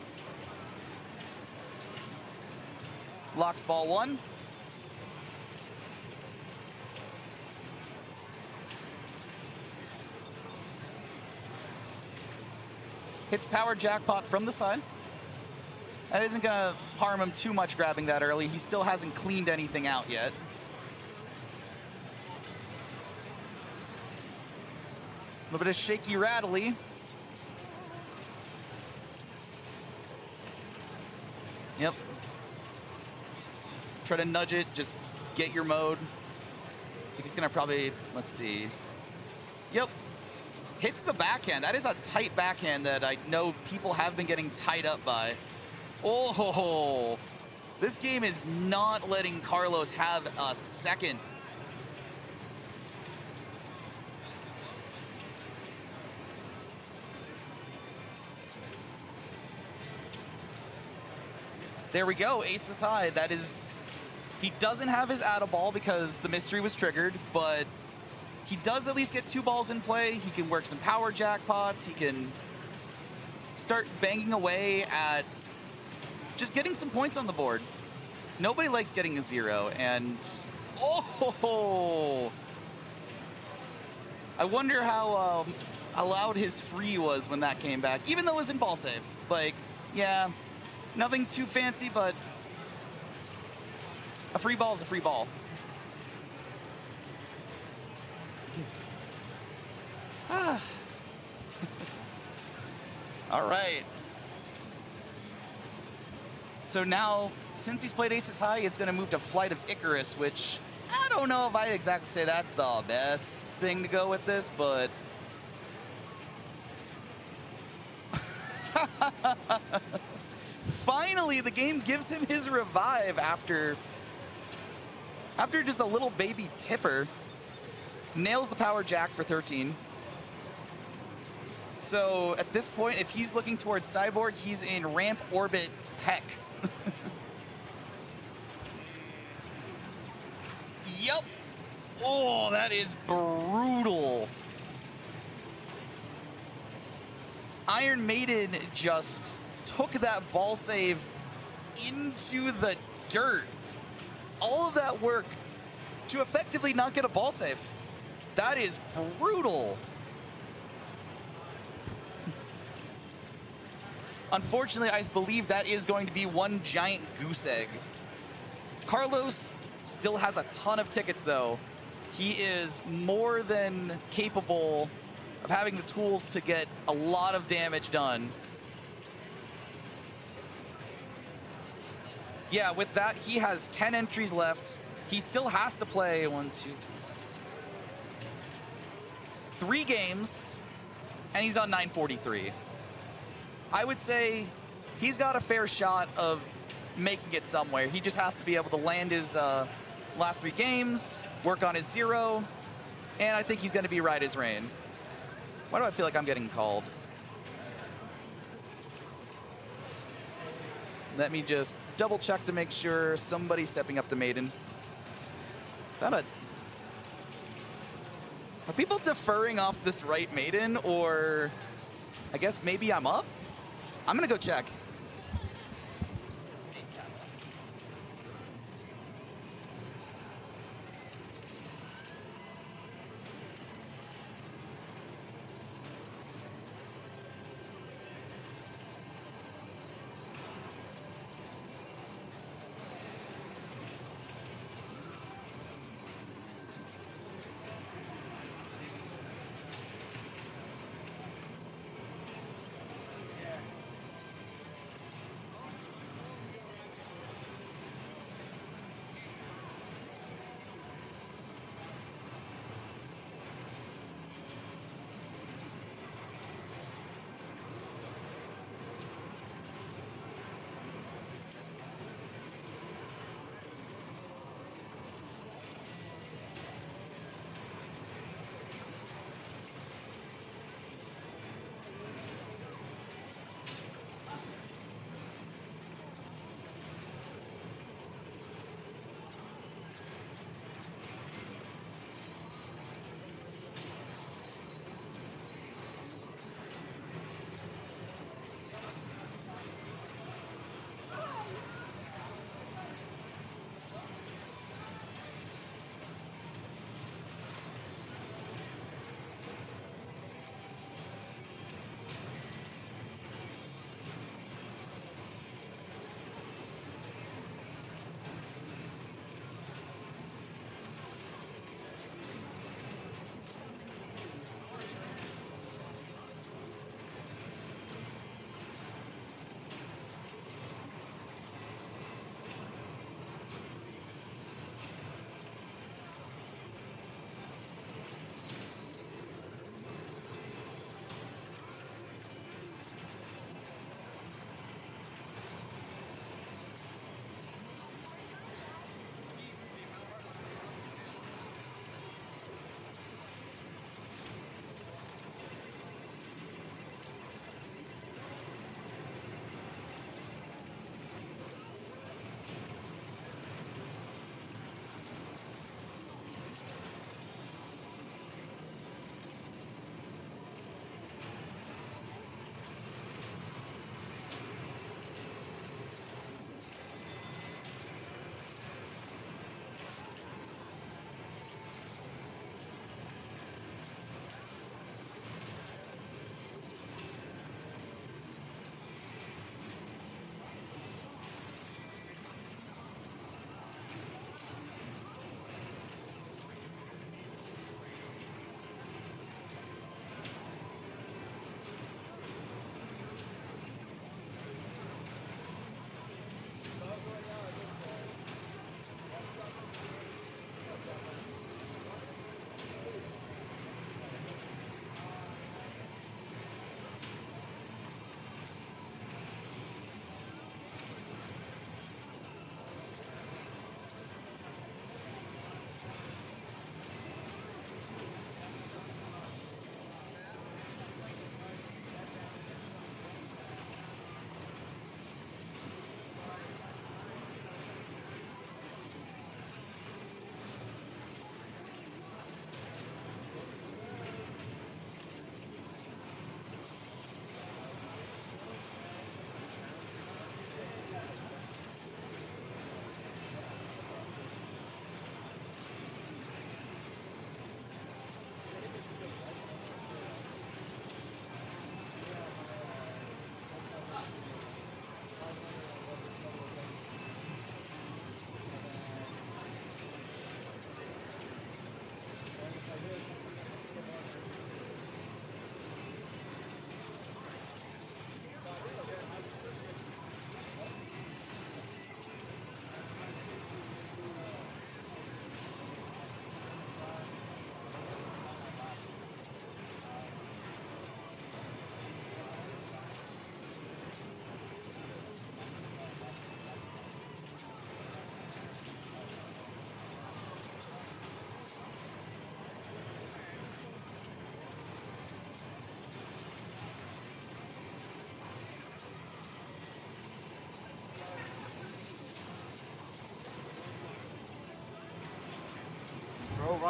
Locks ball 1. Hits power jackpot from the side. That isn't going to harm him too much grabbing that early. He still hasn't cleaned anything out yet. A little bit of shaky rattly. Yep. Try to nudge it, just get your mode. I think he's going to probably, let's see. Yep. Hits the backhand. That is a tight backhand that I know people have been getting tied up by. Oh, this game is not letting Carlos have a second. There we go, aces high. That is He doesn't have his add a ball because the mystery was triggered, but he does at least get 2 balls in play. He can work some power jackpots. He can start banging away at just getting some points on the board. Nobody likes getting a 0, and oh, I wonder how loud his free was when that came back, even though it was in ball save. Like, yeah, nothing too fancy, but a free ball is a free ball. Ah. All right. So now, since he's played Aces High, it's going to move to Flight of Icarus, which I don't know if I exactly say that's the best thing to go with this, but finally the game gives him his revive after just a little baby tipper. Nails the power jack for 13. So at this point, if he's looking towards sideboard, he's in ramp orbit heck. Yep. Oh, that is brutal. Iron Maiden just took that ball save into the dirt. All of that work to effectively not get a ball save. That is brutal. Unfortunately, I believe that is going to be one giant goose egg. Carlos still has a ton of tickets, though. He is more than capable of having the tools to get a lot of damage done. Yeah, with that, he has 10 entries left. He still has to play 3 games, and he's on 943. I would say he's got a fair shot of making it somewhere. He just has to be able to land his last 3 games, work on his 0, and I think he's going to be right as rain. Why do I feel like I'm getting called? Let me just double check to make sure somebody's stepping up to Maiden. Is that a... Are people deferring off this right Maiden, or I guess maybe I'm up? I'm gonna go check.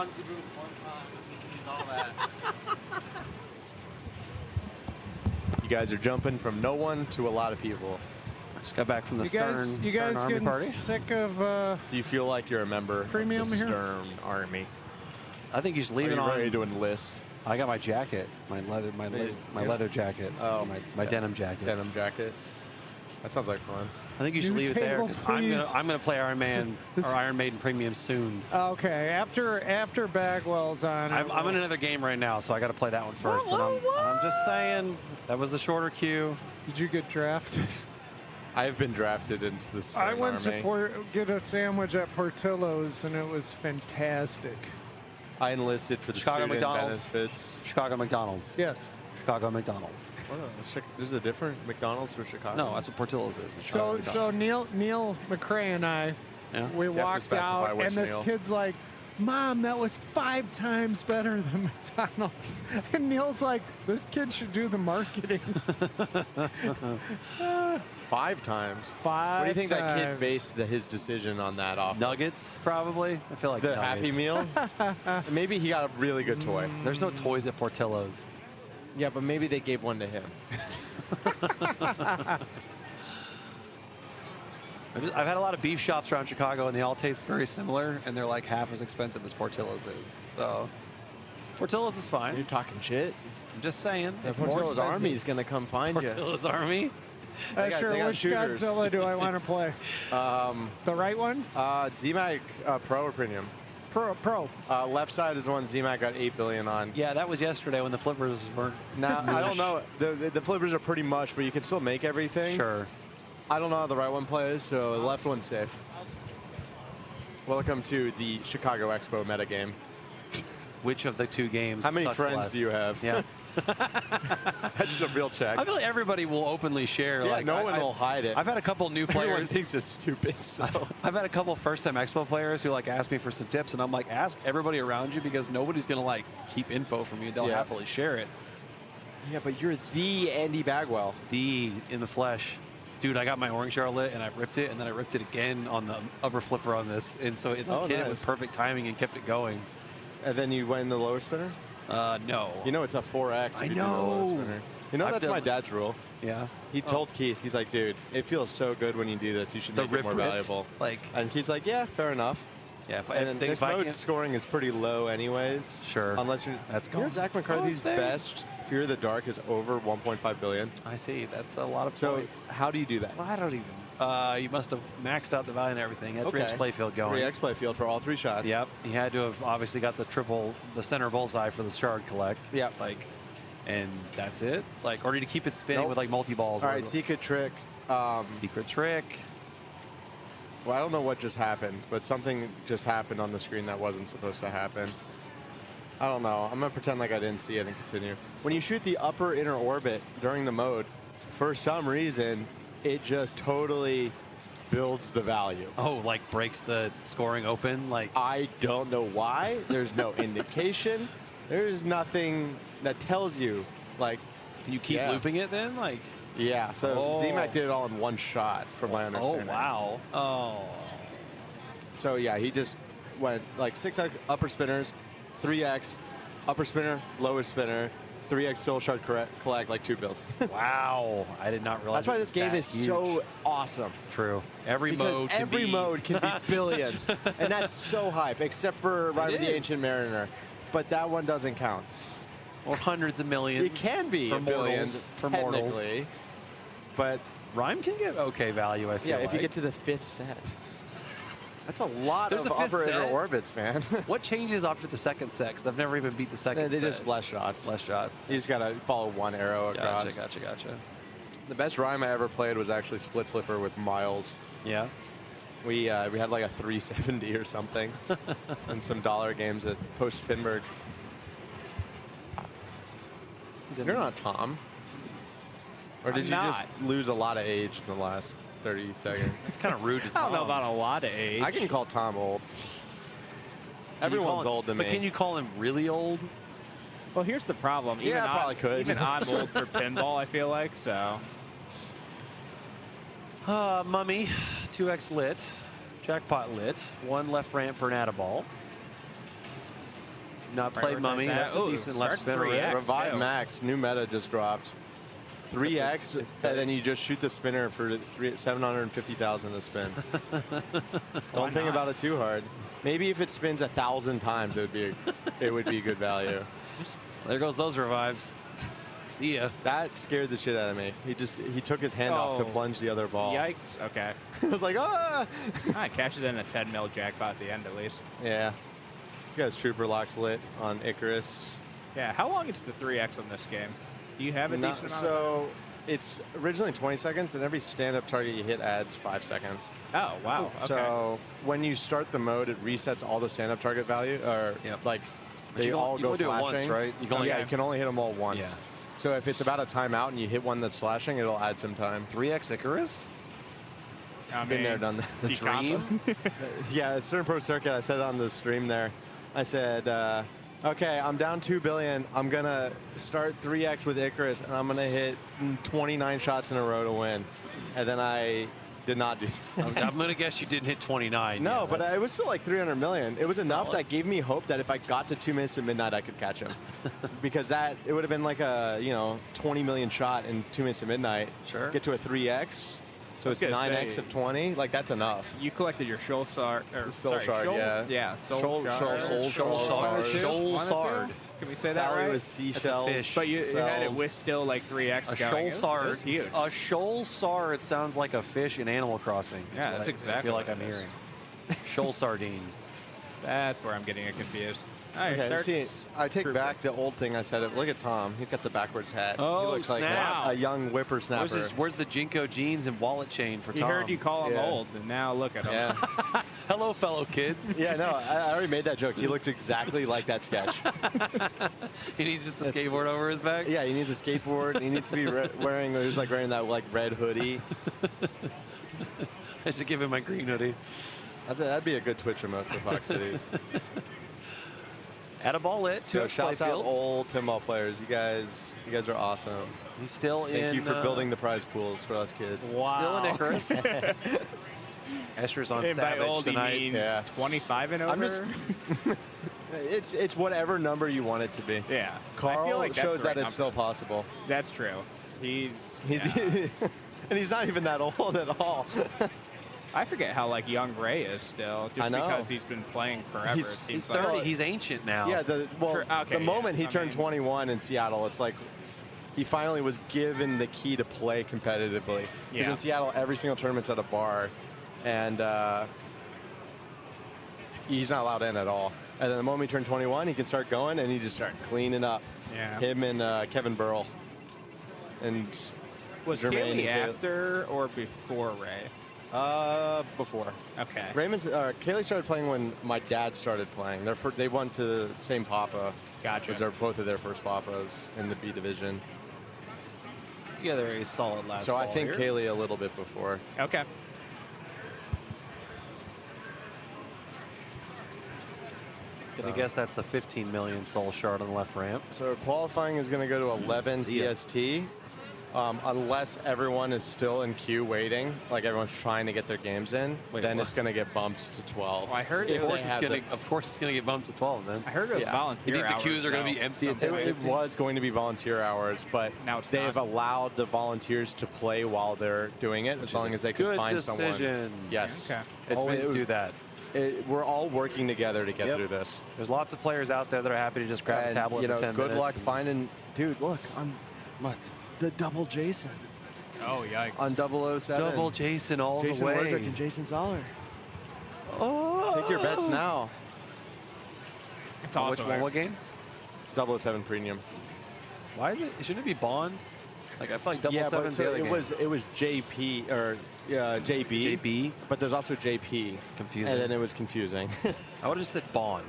runs the booth one time. He sees all that. You guys are jumping from no one to a lot of people. Just got back from the You guys getting party. sick of Do you feel like you're a member Premium of the here? Stern Army? I think you should leave Are it you on. ready to enlist? I got my jacket, my leather jacket. Oh, my denim jacket. Denim jacket. That sounds like fun. I think you should New leave it there table, because I'm gonna play Iron Man or Iron Maiden Premium soon. Okay, after Bagwell's on. I'm in another game right now, so I got to play that one first. And I'm just saying that was the shorter queue. Did you get drafted? I have been drafted into the Stern I went Army. to get a sandwich at Portillo's, and it was fantastic. I enlisted for the Chicago student McDonald's. benefits. Chicago McDonald's. Yes. Chicago McDonald's. There's a different McDonald's for Chicago. No, that's what Portillo's is. It's So Chicago Neil McRae and I, we You have to walked specify out, which and this Neil. kid's like, "Mom, that was 5 times better than McDonald's." And Neil's like, "This kid should do the marketing." 5 times. 5 What do you think that kid times. based his decision on that off? Nuggets, probably. I feel like The nuggets. Happy Meal? Maybe he got a really good toy. There's no toys at Portillo's. Yeah, but maybe they gave one to him. I've had a lot of beef shops around Chicago, and they all taste very similar, and they're like half as expensive as Portillo's is. So Portillo's is fine. You're talking shit. I'm just saying. The It's more Portillo's expensive. Army is going to come find you. Portillo's Army? They got- Sure, they got which shooters. Godzilla do I want to play? The right one? ZMAC Pro or Premium? Pro. Left side is the one ZMAC got 8 billion on. Yeah, that was yesterday when the flippers weren't. Now, I don't know. The flippers are pretty much, but you can still make everything. Sure. I don't know how the right one plays, so the left one's safe. Welcome to the Chicago Expo metagame. Which of the two games? How many sucks friends less? do you have? Yeah. That's the real check. I feel like everybody will openly share. Yeah, like, no one will hide it. I've had a couple new players. Everyone thinks it's stupid. So. I've had a couple first-time Expo players who like ask me for some tips, and I'm like, ask everybody around you because nobody's gonna like keep info from you. They'll Yeah. happily share it. Yeah, but you're the Andy Bagwell. The in the flesh. Dude, I got my orange Charlotte and I ripped it, and then I ripped it again on the upper flipper on this, and so it hit it with perfect timing and kept it going. And then you went in the lower spinner? No. You know it's a 4X. I if you do the lower know. spinner. You know I've that's done- my dad's rule. Yeah. He told Keith, he's like, dude, it feels so good when you do this. You should make it more valuable. Like, and Keith's like, yeah, fair enough. Yeah, if, And then this if I mode can't, scoring is pretty low anyways. Sure. Unless you're... That's You know gone. Zach Oh, McCarthy's it's there. best Fear of the Dark is over 1.5 billion. I see. That's a lot of So points. how do you do that? Well, I don't even. You must have maxed out the value and everything. Had 3x playfield going. 3x playfield for all 3 shots. Yep. He had to have obviously got the center bullseye for the shard collect. Yep. Like, and that's it. Like, or did he keep it spinning with like multi-balls? All right, secret trick. Secret trick. Well, I don't know what just happened, but something just happened on the screen that wasn't supposed to happen. I don't know. I'm going to pretend like I didn't see it and continue. When you shoot the upper inner orbit during the mode, for some reason, it just totally builds the value. Oh, like breaks the scoring open? Like, I don't know why. There's no indication. There's nothing that tells you. Like, can you keep looping it then? Like, yeah. So ZMAC did it all in one shot, from my understanding. Oh, wow. Oh. So yeah, he just went like 6 upper spinners, 3x, upper spinner, lower spinner, 3x soul shard collect, like 2 bills. Wow. I did not realize That's why it this was game that is huge. so awesome. True. Every Because mode can every be mode can be billions. And that's so hype, except for Ride with the is. Ancient Mariner. But that one doesn't count. Or hundreds of millions. It can be for billions, mortals. For mortals. technically. But Rhyme can get okay value, I feel yeah, if you like. get to the 5th set. That's a lot There's of a 5th upper inner set? orbits, man. What changes after the second set? Because I've never even beat the second They set. just less shots. Less shots. You just gotta follow one arrow across. Gotcha. The best rhyme I ever played was actually Split Flipper with Miles. Yeah. We had like a 370 or something, and some dollar games at Post Pinburg. You're not Tom, or did I'm you not. just lose a lot of age in the last 30 seconds? It's kind of rude to I Tom. don't know about a lot of age. I can call Tom old. Everyone's old to me. But can you call him really old? Well, here's the problem. Yeah, I probably could. Even I'm old for pinball, I feel like, so. Mummy, 2x lit, jackpot lit, 1 left ramp for an add-a-ball. not played Mummy. That's a decent left spinner. Revive Max, new meta just dropped. 3x, It's and then you just shoot the spinner for 750,000 to spin. Don't think about it too hard. Maybe if it spins 1,000 times, it would be good value. There goes those revives. See ya. That scared the shit out of me. He took his hand off to plunge the other ball. Yikes. Okay. I was like, ah! It cashes in a 10 mil jackpot at the end, at least. Yeah. This guy's Trooper Locks lit on Icarus. Yeah, how long is the 3x on this game? Do you have a decent amount? So it's originally 20 seconds, and every stand-up target you hit adds 5 seconds. Oh, wow. Okay. So when you start the mode, it resets all the stand-up target value, or like they all go flashing. flashing. Do it once, right? You can only hit them all once. Yeah. So if it's about a timeout and you hit one that's flashing, it'll add some time. 3x Icarus? Been there, done that. The dream? Yeah, at Certain Pro Circuit, I said it on the stream there. I said, okay, I'm down 2 billion. I'm going to start 3x with Icarus, and I'm going to hit 29 shots in a row to win. And then I did not do that. I'm going to guess you didn't hit 29. No, but it was still like 300 million. It was enough that gave me hope that if I got to 2 minutes to midnight, I could catch him. Because it would have been like a 20 million shot in 2 minutes to midnight. Sure. Get to a 3x. So it's 9x of 20. Like, that's enough. You collected your Shoal Shard. Soul Shard, yeah. Yeah, Soul Shard. Shoal Shard. Can we say that Salary right? was seashells. Fish. But you had it with still like 3x going. Shoal It huge. A shoal sard sounds like a fish in Animal Crossing. Yeah, that's exactly I feel like what I'm it is. hearing. Shoal sardine. That's where I'm getting it confused. All right, Okay, starts see, I take Trooper. back the old thing I said. Look at Tom. He's got the backwards hat. Oh, he looks snap. like a young whippersnapper. Where's the Jinko jeans and wallet chain for He Tom? heard you call him Yeah. old, and now look at him. Yeah. Hello, fellow kids. Yeah, no, I already made that joke. He looks exactly like that sketch. He needs just a skateboard over his back? Yeah, he needs a skateboard. He needs to be wearing that like red hoodie. I should give him my green hoodie. That'd be a good Twitch emote for Fox Cities. At a ball lit, So 2x shouts out playfield. old pinball players. You guys are awesome. He's still Thank you for in, building the prize pools for us kids. Still in Icarus. Escher's on And by Savage old, he tonight. means Yeah. 25 and over. I'm just. It's whatever number you want it to be. Yeah. Carl I feel like that's shows the right that it's number. still possible. That's true. He's And he's not even that old at all. I forget how like young Ray is still, just I know. because he's been playing forever. He's- it seems He's like 30. He's ancient now. Yeah, True. Okay, the moment yeah. he I turned mean- 21 in Seattle, it's like he finally was given the key to play competitively. Because Yeah. in Seattle, every single tournament's at a bar, and he's not allowed in at all. And then the moment he turned 21, he can start going, and he just started cleaning up. Yeah. Him and Kevin Burrell. And Was Jermaine Kaylee and after or before Ray? before. Okay. Kaylee started playing when my dad started playing. They went to the same Papa. Gotcha. Was both of their first Papas in the B division. Together a solid last So I ball think here. Kaylee a little bit before. Okay. Gonna guess that's the 15 million soul shard on the left ramp. So qualifying is going to go to 11 See ya. CST. Unless everyone is still in queue waiting, like everyone's trying to get their games in, then it's going to get bumped to 12. Well, I heard If it they was have Of course it's gonna get bumped to 12 then. I heard it was Yeah. volunteer You think the hours, queues are gonna though. be empty at Something 10:50? It was going to be volunteer hours, but Now it's they've not. allowed the volunteers to play while they're doing it, as long as they can Good find decision. someone. Yes. Okay. Always do that. We're all working together to get Yep. through this. There's lots of players out there that are happy to just grab a And, tablet for 10 good minutes. luck and- finding. Dude, look, the double Jason Oh, yikes. on 007. Double Jason all Jason the way. Werdrick and Jason Zoller. Oh. Take your bets now. It's Which awesome. one? What game? 007 Premium. Why is it? Shouldn't it be Bond? Like I feel like 007's Yeah, but the so other it game. was JP or JB. JB. But there's also JP. Confusing. And then it was confusing. I would have just said Bond.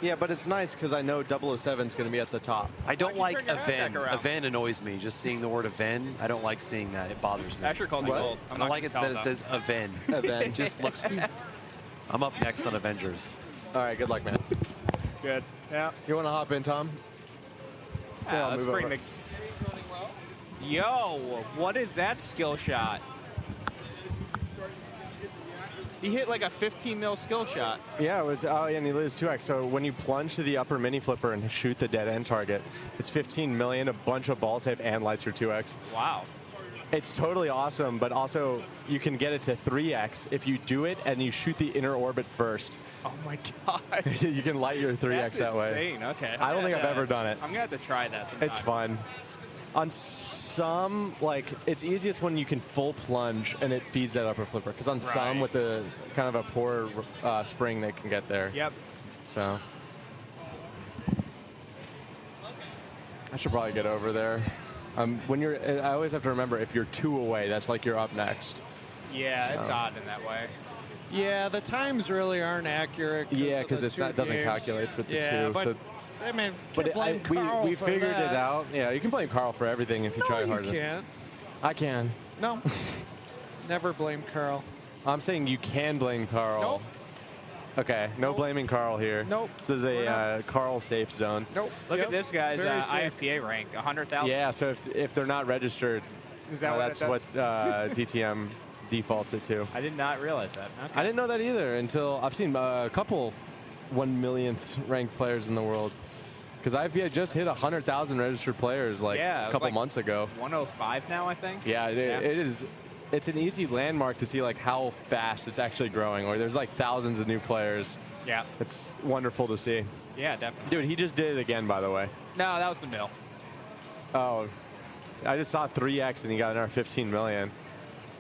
Yeah, but it's nice because I know 007's going to be at the top. I don't like turn your hat Aven. back around. Aven annoys me. Just seeing the word Aven, I don't like seeing that. It bothers me. Asher called me I old. I'm don't not like it gonna that it tell says Aven. Aven. It just looks. I'm up next on Avengers. All right, good luck, man. Good. Yeah. You want to hop in, Tom? I'll Let's move bring over. the. Yo, what is that skill shot? He hit like a 15 mil skill shot. Yeah, it was. Oh, yeah, and he loses 2x. So when you plunge to the upper mini flipper and shoot the dead end target, it's 15 million, a bunch of ball save, and lights your 2x. Wow. It's totally awesome, but also you can get it to 3x if you do it and you shoot the inner orbit first. Oh my god. You can light your 3x that way. Insane. Okay. I don't think I've ever done it. I'm gonna have to try that sometime. It's fun. On some, like, it's easiest when you can full plunge and it feeds that upper flipper. Because on some, with a kind of a poor spring, they can get there. Yep. So I should probably get over there. When you're, I always have to remember, if you're 2 away, that's like you're up next. Yeah, So. it's odd in that way. Yeah, the times really aren't accurate. Yeah, because it doesn't calculate for the 2. But, so. I mean, But blame Carl we for figured that. it out. Yeah, you can blame Carl for everything if you try No, hard. you can't. I can. No. Never blame Carl. I'm saying you can blame Carl. Nope. Okay, no blaming Carl here. Nope. This is a Carl safe zone. Nope. Look at this guy's Very safe. IFPA rank, 100,000. Yeah, so if they're not registered, Is that what it that's does? what DTM defaults it to. I did not realize that. Okay. I didn't know that either until I've seen a couple 1 millionth ranked players in the world. Because IFPA just hit 100,000 registered players like a couple months ago. 105 now, I think. Yeah, it is. It's an easy landmark to see like how fast it's actually growing. Or there's like thousands of new players. Yeah. It's wonderful to see. Yeah, definitely. Dude, he just did it again, by the way. No, that was the mill. Oh, I just saw 3x and he got another 15 million.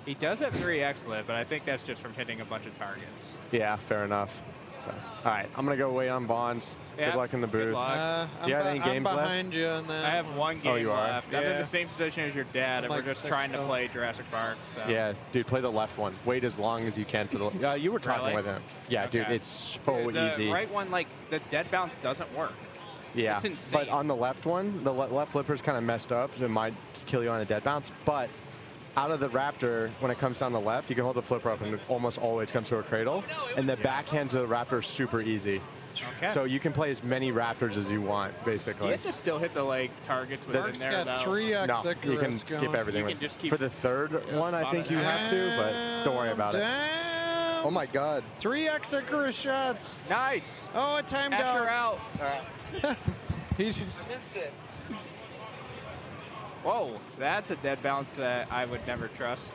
He does have 3x lit, but I think that's just from hitting a bunch of targets. Yeah, fair enough. So, all right, I'm gonna go wait on Bonds. Yeah, Good luck in the good booth. luck. You got any games left? behind you on that. I have one game you are? left. I'm in Yeah. the same position as your dad, and Like we're just 6 trying to still. play Jurassic Park. So. Yeah, dude, play the left one. Wait as long as you can for the. You were talking Really? with him. Yeah, dude, Okay. it's so the easy. right one, like the dead bounce doesn't work. Yeah, It's insane. but on the left one, the left flipper's kind of messed up. So it might kill you on a dead bounce. But out of the Raptor, when it comes down the left, you can hold the flipper up and it almost always comes to a cradle. And the backhand to the Raptor is super easy. Okay. So you can play as many Raptors as you want, basically. You have to still hit the like targets within Mark's there, got though. 3x No, you can Icarus skip going. everything. You with- can just keep For the third one, I think you have to, but don't worry about it. Damn. Oh my God. 3x Icarus shots. Nice. Oh, it timed Asher out. out. He just Missed it. Whoa, that's a dead bounce that I would never trust.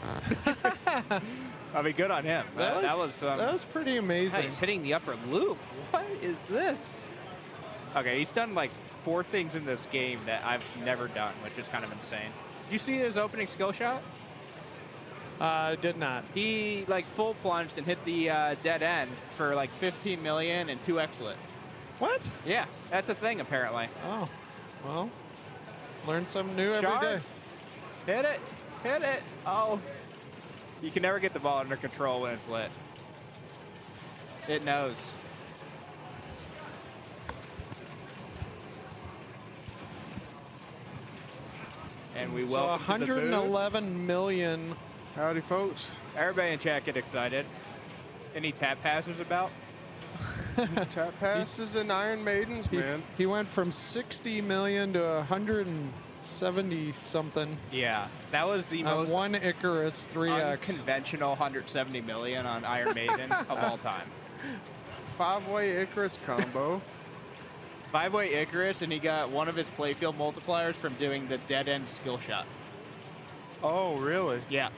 I mean, good on him. that was pretty amazing. He's hitting the upper loop. What is this? Okay, he's done like 4 things in this game that I've never done, which is kind of insane. You see his opening skill shot? Did not. He like full plunged and hit the dead end for like 15 million and 2x lit. What? Yeah, that's a thing apparently. Oh, well, learn something new every Sharp. day. Hit it, hit it. Oh, you can never get the ball under control when it's lit. It knows. And we So welcome to the booth. 111 million. Howdy, folks. Everybody in chat get excited. Any tap passers about? Tap passes and Iron Maidens, man. He went from 60 million to 170 something. Yeah, that was the on most one Icarus 3x. unconventional 170 million on Iron Maiden of all time. 5-way Icarus combo. 5-way Icarus, and he got one of his playfield multipliers from doing the dead end skill shot. Oh, really? Yeah.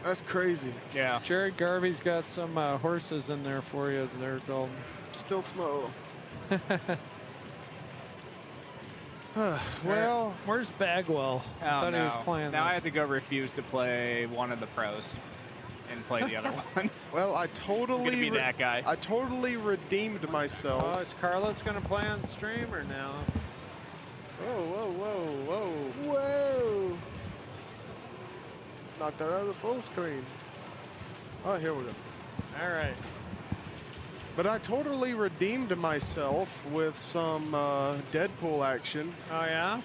That's crazy. Yeah. Jared Garvey's got some horses in there for you. They're dull. Still small. Well, where's Bagwell? Oh, Thought no. he was playing now I this. have to go refuse to play one of the pros and play the other one. Well, I totally I'm gonna be that guy. I totally redeemed myself. Oh, is Carlos going to play on stream or now? Whoa, whoa, whoa, whoa. Whoa! Knocked that out of the full screen. Oh, here we go. All right. But I totally redeemed myself with some Deadpool action. Oh, yeah?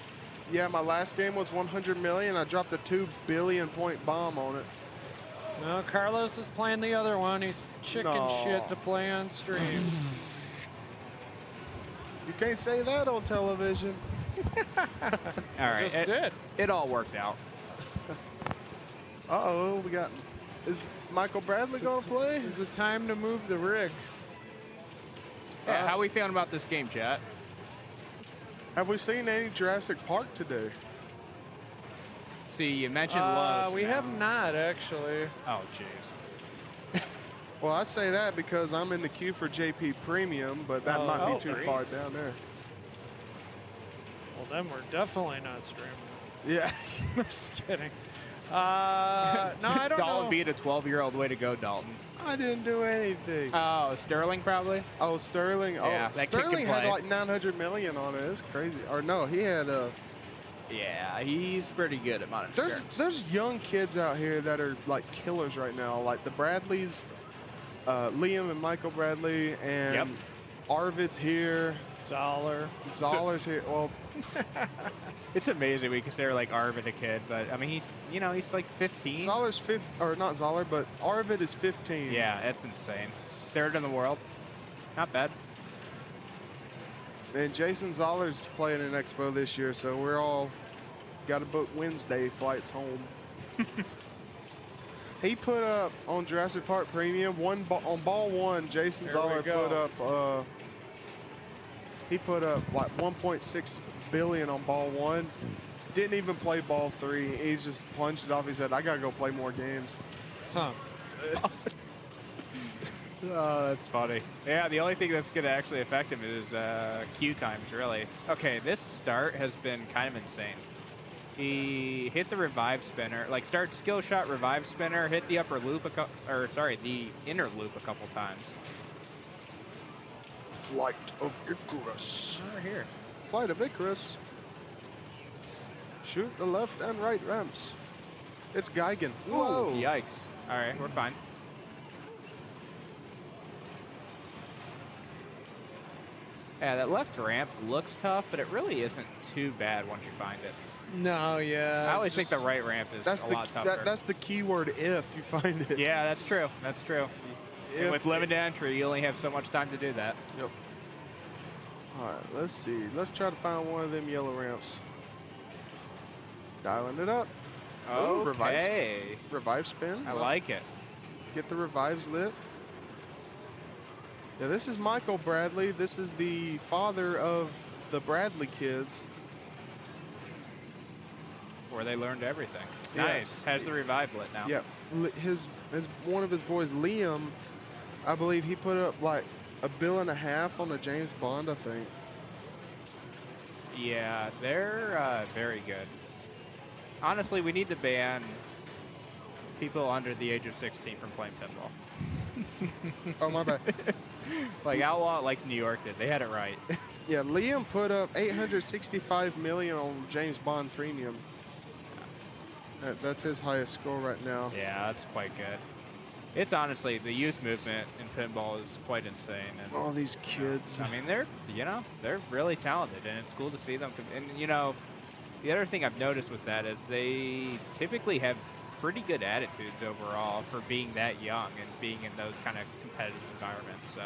Yeah, my last game was 100 million. I dropped a 2 billion point bomb on it. No, Carlos is playing the other one. He's chicken No. shit to play on stream. You can't say that on television. All right. Just did. It all worked out. Uh-oh, we got Is Michael Bradley going to play? Is it time to move the rig? Yeah, how are we feeling about this game, chat? Have we seen any Jurassic Park today? See, you mentioned Lowe's. We now. have not, actually. Oh, jeez. Well, I say that because I'm in the queue for JP Premium, but that might be too far down there. Well, then we're definitely not streaming. Yeah. Just kidding. No, I don't Dalton know. beat a 12-year-old. Way to go, Dalton. I didn't do anything. Oh, Sterling probably? Oh, Sterling. Yeah, Oh, that kid can Sterling had play. like 900 million on it. It's crazy. Or no, he had Yeah, he's pretty good at modern There's young kids out here that are like killers right now. Like the Bradleys, Liam and Michael Bradley, and Arvid's here. Zoller's here. Well, it's amazing we consider like Arvid a kid, but I mean, he's like 15. Zoller's or not Zoller, but Arvid is 15. Yeah, that's insane. Third in the world. Not bad. And Jason Zoller's playing in Expo this year, so we're all got to book Wednesday flights home. He put up on Jurassic Park Premium on ball one. Jason Zoller put up. He put up like 1.6 billion on ball one. Didn't even play ball three. He just plunged it off. He said, "I gotta go play more games." Huh. Oh, that's funny. Yeah, the only thing that's going to actually affect him is queue times, really. Okay, this start has been kind of insane. He hit the revive spinner, like start skill shot, revive spinner, hit the upper loop, the inner loop a couple times. Flight of Icarus. Over here. Flight of Icarus. Shoot the left and right ramps. It's Geigen. Whoa. Yikes. All right, we're fine. Yeah, that left ramp looks tough, but it really isn't too bad once you find it. No, yeah. I always think the right ramp is a lot tougher. That's the keyword if you find it. Yeah, that's true. That's true. And with limited entry, you only have so much time to do that. Yep. All right, let's see. Let's try to find one of them yellow ramps. Dialing it up. Okay. Ooh, revive spin. I like it. Get the revives lit. Yeah, this is Michael Bradley. This is the father of the Bradley kids. Where they learned everything. Yeah. Nice. Has the revive lit now. Yeah. His one of his boys, Liam, I believe he put up like $1.5 billion on the James Bond, I think. Yeah, they're very good. Honestly, we need to ban people under the age of 16 from playing pinball. Oh, my bad. Like Outlaw, like New York did. They had it right. Yeah, Liam put up $865 million on James Bond Premium. That's his highest score right now. Yeah, that's quite good. It's honestly, the youth movement in pinball is quite insane. And, all these kids. I mean, they're really talented, and it's cool to see them. And, the other thing I've noticed with that is they typically have pretty good attitudes overall for being that young and being in those kind of competitive environments. So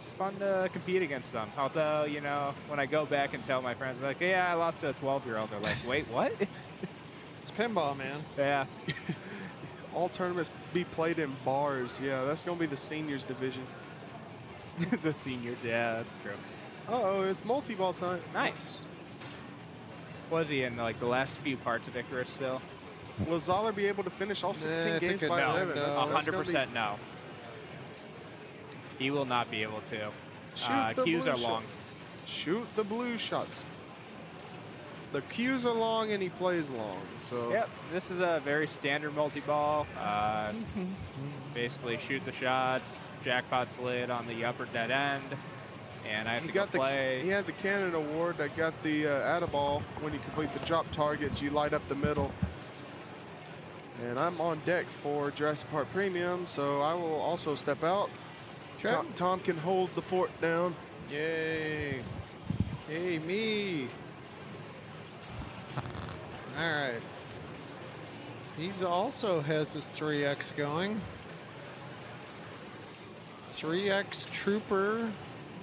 it's fun to compete against them. Although, when I go back and tell my friends, like, yeah, I lost to a 12-year-old, they're like, wait, what? It's pinball, man. Yeah. All tournaments be played in bars. Yeah, that's going to be the seniors division. The seniors, yeah, that's true. Uh-oh, it's multiball time. Nice. Was he in like the last few parts of Icarus still? Will Zoller be able to finish all 16 games by 11? 100% no. He will not be able to. Shoot the queues blue are long. Shoot the blue shots. The queues are long and he plays long. So Yep, this is a very standard multi-ball. Basically shoot the shots, jackpot's lid on the upper dead end, and I have to go play. He had the Cannon Award that got the Atta-ball. When you complete the drop targets, you light up the middle. And I'm on deck for Jurassic Park Premium, so I will also step out. Tom can hold the fort down. Yay. Hey, me. All right. He's also has his 3X going. 3X Trooper.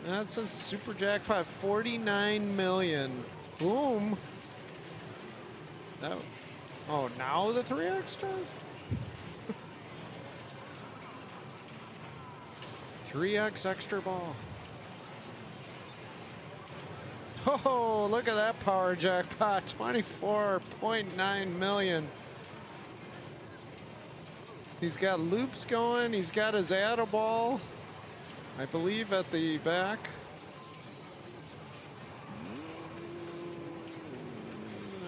That says super jackpot, 49 million. Boom. Oh, now the 3X starts? 3X extra ball. Oh, look at that power jackpot. 24.9 million. He's got loops going. He's got his ball, I believe, at the back.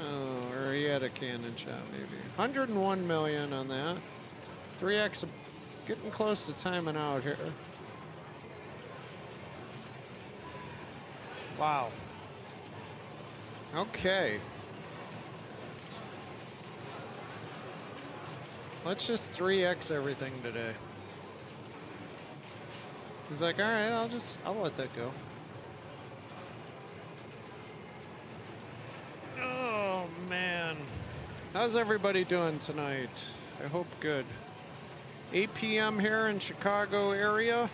Oh, or he had a cannon shot, maybe. 101 million on that. 3X getting close to timing out here. Wow. Okay. Let's just 3X everything today. He's like, all right, I'll let that go. Oh, man. How's everybody doing tonight? I hope good. 8 p.m. here in Chicago area.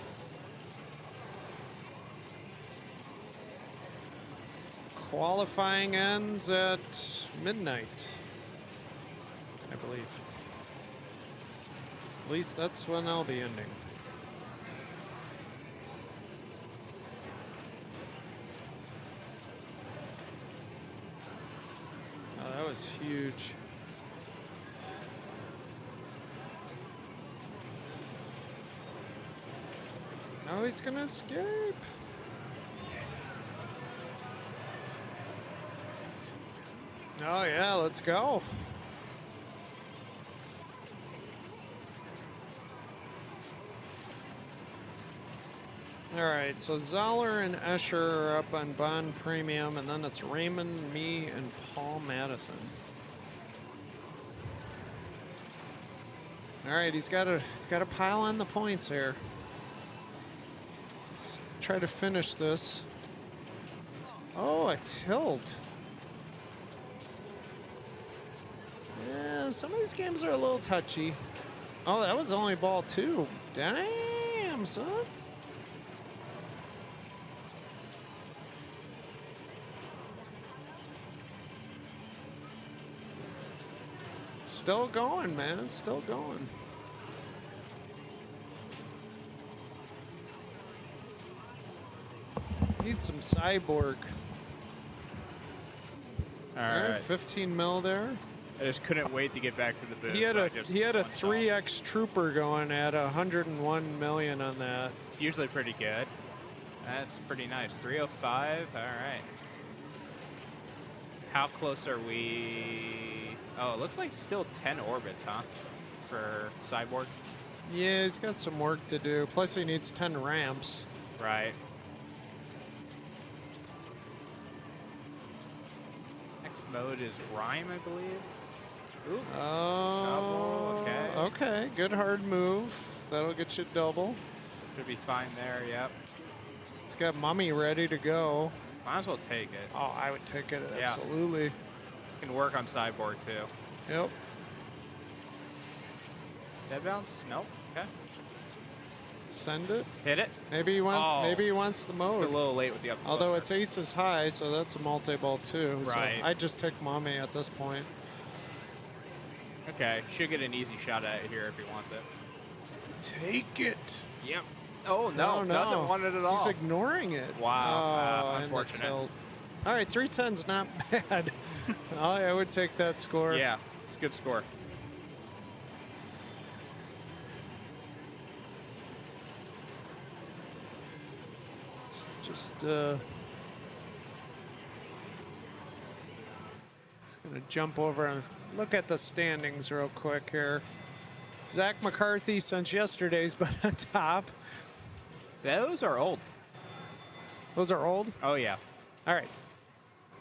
Qualifying ends at midnight, I believe. At least that's when I'll be ending. Oh, that was huge. Now he's gonna escape. Oh yeah, let's go. All right, so Zoller and Escher are up on Bond Premium, and then it's Raymond, me, and Paul Madison. All right, he's got to pile on the points here. Let's try to finish this. Oh, a tilt. Yeah, some of these games are a little touchy. Oh, that was only ball 2. Damn, son. Still going, man. Still going. Need some cyborg. All right. 15 mil there. I just couldn't wait to get back to the booth. He had a 3X trooper going at 101 million on that. It's usually pretty good. That's pretty nice. 305. All right. How close are we? Oh, it looks like still 10 orbits, huh? For Cyborg. Yeah, he's got some work to do. Plus, he needs 10 ramps. Right. Next mode is Rhyme, I believe. Ooh. Oh, double. Okay. Okay, good hard move. That'll get you double. Should be fine there, yep. It's got Mummy ready to go. Might as well take it. Oh, I would take it, Yeah. absolutely. Can work on Cyborg, too. Yep. Dead bounce? Nope. Okay. Send it. Hit it. Maybe he wants the mode. Just a little late with the up. Although it's aces high, so that's a multi-ball too. Right. So I just take Mummy at this point. Okay. Should get an easy shot at it here if he wants it. Take it. Yep. Oh, no. Doesn't want it at all. He's ignoring it. Wow. Oh, and the Unfortunate. tilt. All right, 310's not bad. I would take that score. Yeah, it's a good score. Just gonna jump over and look at the standings real quick here. Zach McCarthy since yesterday's been on top. Those are old. Those are old? Oh, yeah. All right.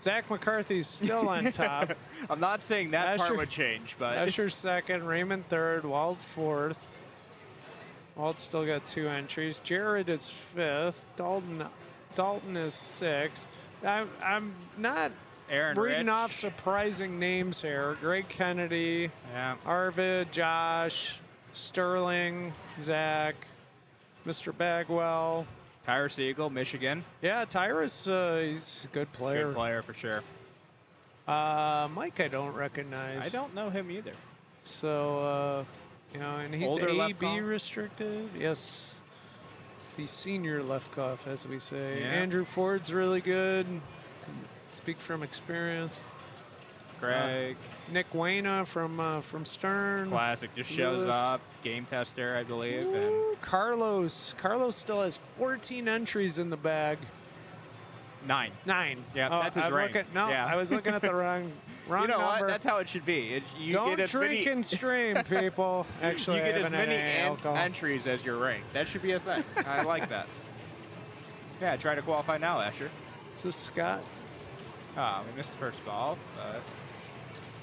Zach McCarthy's still on top. I'm not saying that part would change, but... Escher second, Raymond third, Wald fourth. Wald's still got 2 entries. Jared is 5th. Dalton is 6th. I'm not Aaron reading Rich. off surprising names here. Greg Kennedy, Arvid, Josh, Sterling, Zach, Mr. Bagwell. Tyra Siegel, Michigan. Yeah, Tyrus, he's a good player. Good player for sure. Mike, I don't recognize. I don't know him either. So, you know, and he's Older left AB calf? restricted. Yes. The senior left cuff, as we say. Yeah. Andrew Ford's really good. Can speak from experience. Greg. Nick Wayna from Stern. Classic. Just shows Lewis. up. Game tester, I believe. And Ooh, Carlos. Carlos still has 14 entries in the bag. 9. 9. Yeah, Oh, that's his I'm rank. looking- no, Yeah. I was looking at the wrong You know number. what? That's how it should be. You Don't get as drink many, and stream, people. Actually, you I get as haven't had many any alcohol. entries as your rank. That should be a thing. I like that. Yeah, try to qualify now, Asher. Is this Scott? Oh, we missed the first ball, but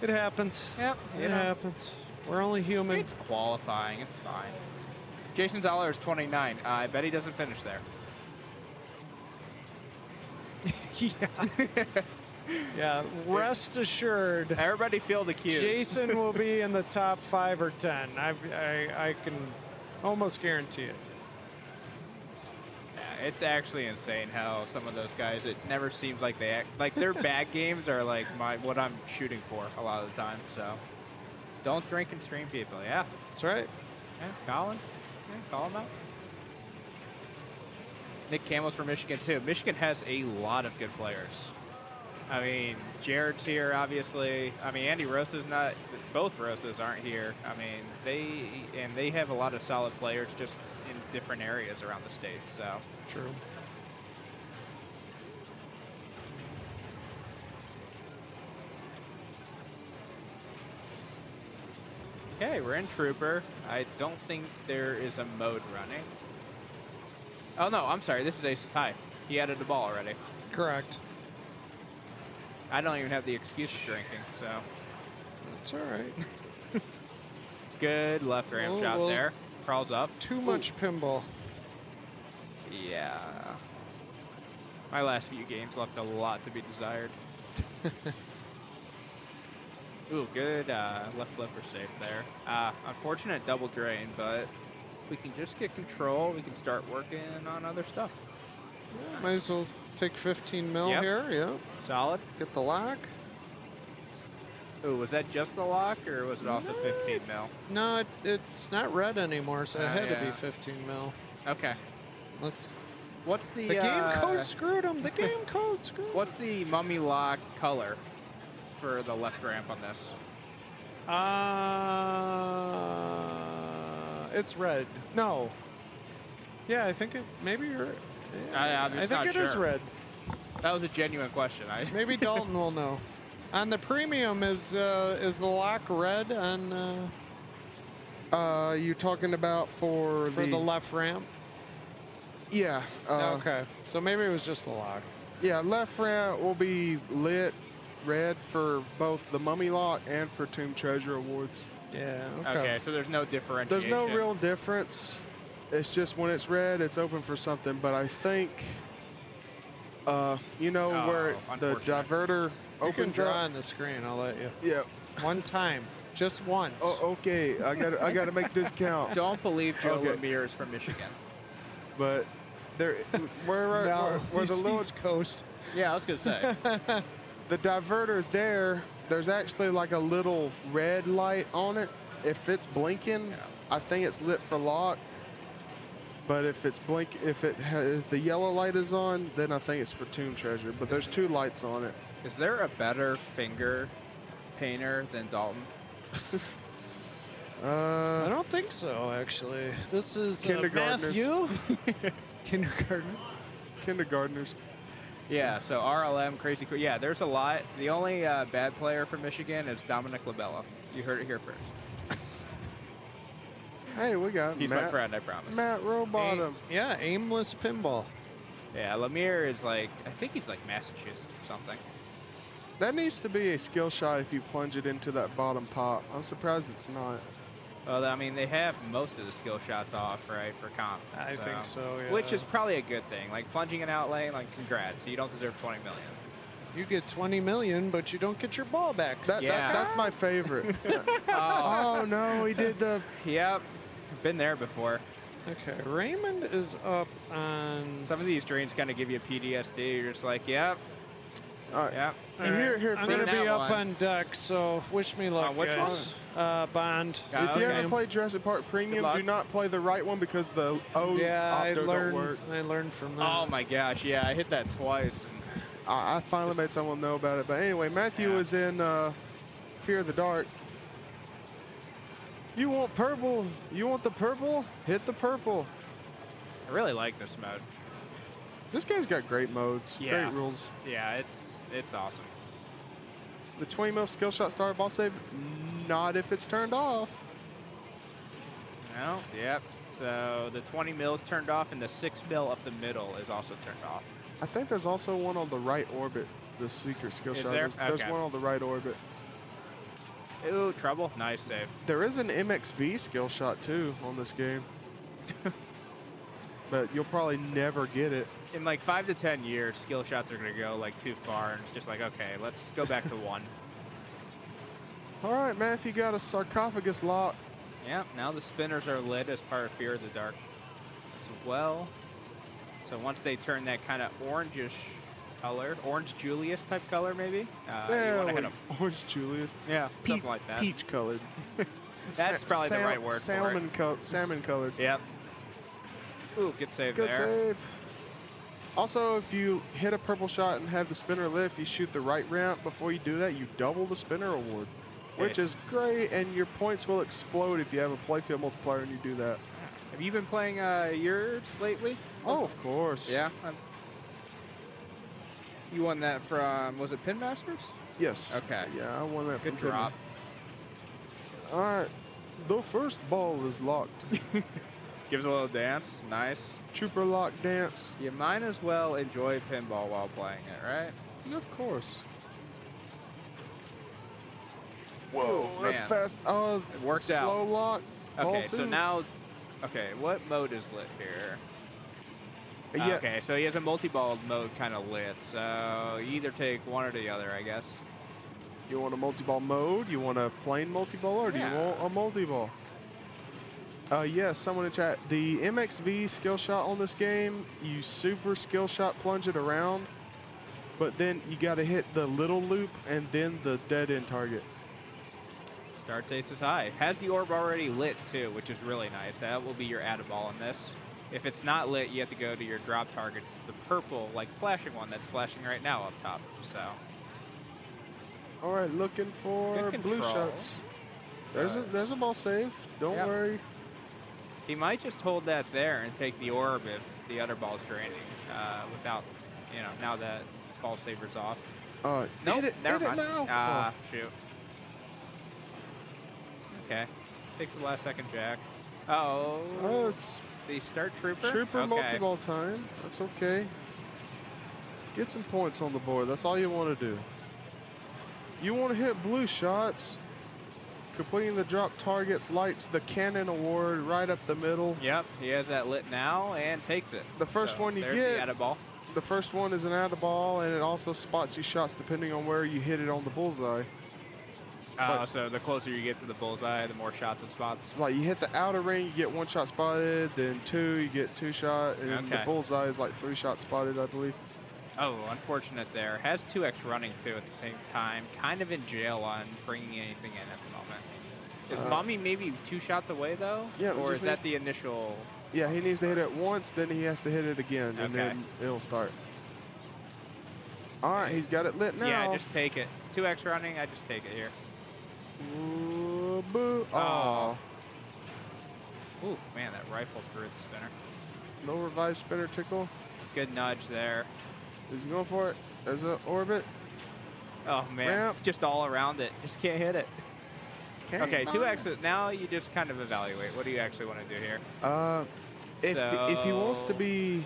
It happens. Yep, It happens. We're only human. it's qualifying. It's fine. Jason Zoller is 29. I bet he doesn't finish there. Yeah, rest assured. Everybody feel the cues. Jason will be in the top 5 or 10. I can almost guarantee it. Yeah, it's actually insane how some of those guys, it never seems like they act like their bad games are like what I'm shooting for a lot of the time. So don't drink and stream, people. Yeah, that's right. Yeah, Colin, call him out. Nick Campbell's from Michigan too. Michigan has a lot of good players. I mean, Jared's here, obviously. I mean, Andy Rosa's not. Both Rosas aren't here. I mean, they have a lot of solid players just in different areas around the state. So true. Okay, we're in Trooper. I don't think there is a mode running. Oh no, I'm sorry. This is Aces High. He added the ball already. Correct. I don't even have the excuse of drinking, so. It's all right. Good left ramp Oh, shot well, there. Crawls up. Too much pinball. Yeah. My last few games left a lot to be desired. Ooh, good left flipper safe there. Unfortunate double drain, but if we can just get control, we can start working on other stuff. Yeah, might as well take 15 mil Yep. here. Yeah. Solid. Get the lock. Ooh, was that just the lock, or was it also 15 mil? No, it's not red anymore, so it had to yeah. be 15 mil. Okay. What's the game code screwed him. The game code screwed him. What's the mummy lock color for the left ramp on this? It's red. No. Yeah, I think it. Maybe you're. Yeah, I'm I just think not it is sure. red. That was a genuine question. Maybe Dalton will know. On the premium, is the lock red on? You talking about for the left ramp? Yeah. Okay. So maybe it was just the lock. Yeah, left ramp will be lit red for both the Mummy Lock and for Tomb Treasure Awards. Yeah. Okay, so there's no differentiation. There's no real difference. It's just when it's red, it's open for something. But I think, you know, where the diverter You can opens draw up. on the screen. I'll let you. Yeah. One time, just once. Oh, okay. I got to make this count. Don't believe Joe Okay. Lemire is from Michigan. But there, where No, the he's little East Coast. Yeah, I was gonna say. the diverter there's actually like a little red light on it. If it's blinking, I think it's lit for lock. But if it has the yellow light is on, then I think it's for Tomb Treasure. But there's two lights on it. Is there a better finger painter than Dalton? I don't think so, actually. This is Kindergartners. Matthew. Kindergarten. Kindergartners. Yeah, so RLM, crazy. Yeah, there's a lot. The only bad player from Michigan is Dominic Labella. You heard it here first. Hey, we got He's Matt, my friend, I promise. Matt Rowbottom. Yeah, aimless pinball. Yeah, Lemire is like, I think he's like Massachusetts or something. That needs to be a skill shot if you plunge it into that bottom pot. I'm surprised it's not. Well, I mean, they have most of the skill shots off, right, for comp. I think so, yeah. Which is probably a good thing. Like, plunging and out lane, like, congrats. You don't deserve 20 million. You get 20 million, but you don't get your ball back. That's my favorite. Oh, no, he did the... Yep, been there before. Okay, Raymond is up on... Some of these drains kind of give you PTSD. You're just like, yep. All right. Yep. Here, I'm gonna finish. be up on deck, so wish me luck, which guys. Bond. If you ever play Jurassic Park Premium, luck. do not play the right one because the O opto don't work. I learned from that. Oh my gosh, yeah, I hit that twice. And I finally made someone know about it. But anyway, Matthew was in Fear of the Dark. You want purple? You want the purple? Hit the purple. I really like this mode. This game's got great modes, Yeah. great rules. Yeah, it's awesome. The 20 mil skill shot starter ball save, not if it's turned off. No, yep. So the 20 mils turned off, and the 6 mil up the middle is also turned off. I think there's also one on the right orbit, the secret skill Is shot. there? There's Okay. one on the right orbit. Ooh, trouble. Nice save. There is an MXV skill shot too on this game. But you'll probably never get it. In like 5 to 10 years, skill shots are going to go like too far, and it's just like, okay, let's go back to 1. All right, Matthew got a sarcophagus lock. Yeah, now the spinners are lit as part of Fear of the Dark as well. So once they turn that kind of orangish color, orange Julius type color maybe, you Yeah, want to hit like them. orange Julius. Yeah, something like that. Peach colored. That's probably the right word salmon for it. Salmon colored. Yep. Ooh, good save Good there. save. Also, if you hit a purple shot and have the spinner lit, if you shoot the right ramp before you do that, you double the spinner award, which is great, and your points will explode if you have a playfield multiplier and you do that. Have you been playing yours lately? Oh, of course. Yeah. You won that from, was it Pin Masters? Yes. Okay. Yeah, I won that Good from drop. All right. The first ball is locked. Gives a little dance. Nice. Trooper lock dance. You might as well enjoy pinball while playing it, right? Of course. Whoa, that's man. fast. Oh, It worked out. slow lock. Okay, ball so two. now, okay, what mode is lit here? Yeah. Okay, so he has a multi-ball mode kind of lit, so you either take one or the other, I guess. You want a multi-ball mode? You want a plain multi-ball, or do you want a multi-ball? Yes, someone in chat. The MXV skill shot on this game, you super skill shot plunge it around, but then you got to hit the little loop and then the dead end target. Start taste is high. Has the orb already lit too, which is really nice. That will be your add a ball in this. If it's not lit, you have to go to your drop targets, the purple, like flashing one that's flashing right now up top. So. All right, looking for Good blue control. shots. There's a ball save. Don't Yep. worry. He might just hold that there and take the orb if the other ball's draining without, now that ball saver's off. Nope, Never hit it mind. now. Ah, shoot. Okay. Takes the last second jack. Oh. Oh, it's the start trooper? Trooper Okay. multi-ball time. That's okay. Get some points on the board. That's all you want to do. You want to hit blue shots. Completing the drop targets lights the cannon award right up the middle. Yep, he has that lit now and takes it. The first So one you there's get, the add a ball. the first one is an add a ball, and it also spots you shots depending on where you hit it on the bullseye. So the closer you get to the bullseye, the more shots it spots. Like you hit the outer ring, you get 1 shot spotted, then 2, you get 2 shot, and then the Okay. bullseye is like 3 shots spotted, I believe. Oh, unfortunate there. Has 2x running too at the same time. Kind of in jail on bringing anything in at the moment. Is Mommy maybe 2 shots away though? Yeah, Or just is that the initial? Yeah, he needs to hit it once, then he has to hit it again, and Okay. then it'll start. All right, he's got it lit now. Yeah, just take it. 2x running, I just take it here. Ooh, boo. Oh. Ooh, man, that rifle through the spinner. No revive spinner tickle. Good nudge there. Is he going for it? There's an orbit. Oh man, Ramp. it's just all around it. Just can't hit it. Okay, 2x. Now you just kind of evaluate. What do you actually want to do here? If he wants to be,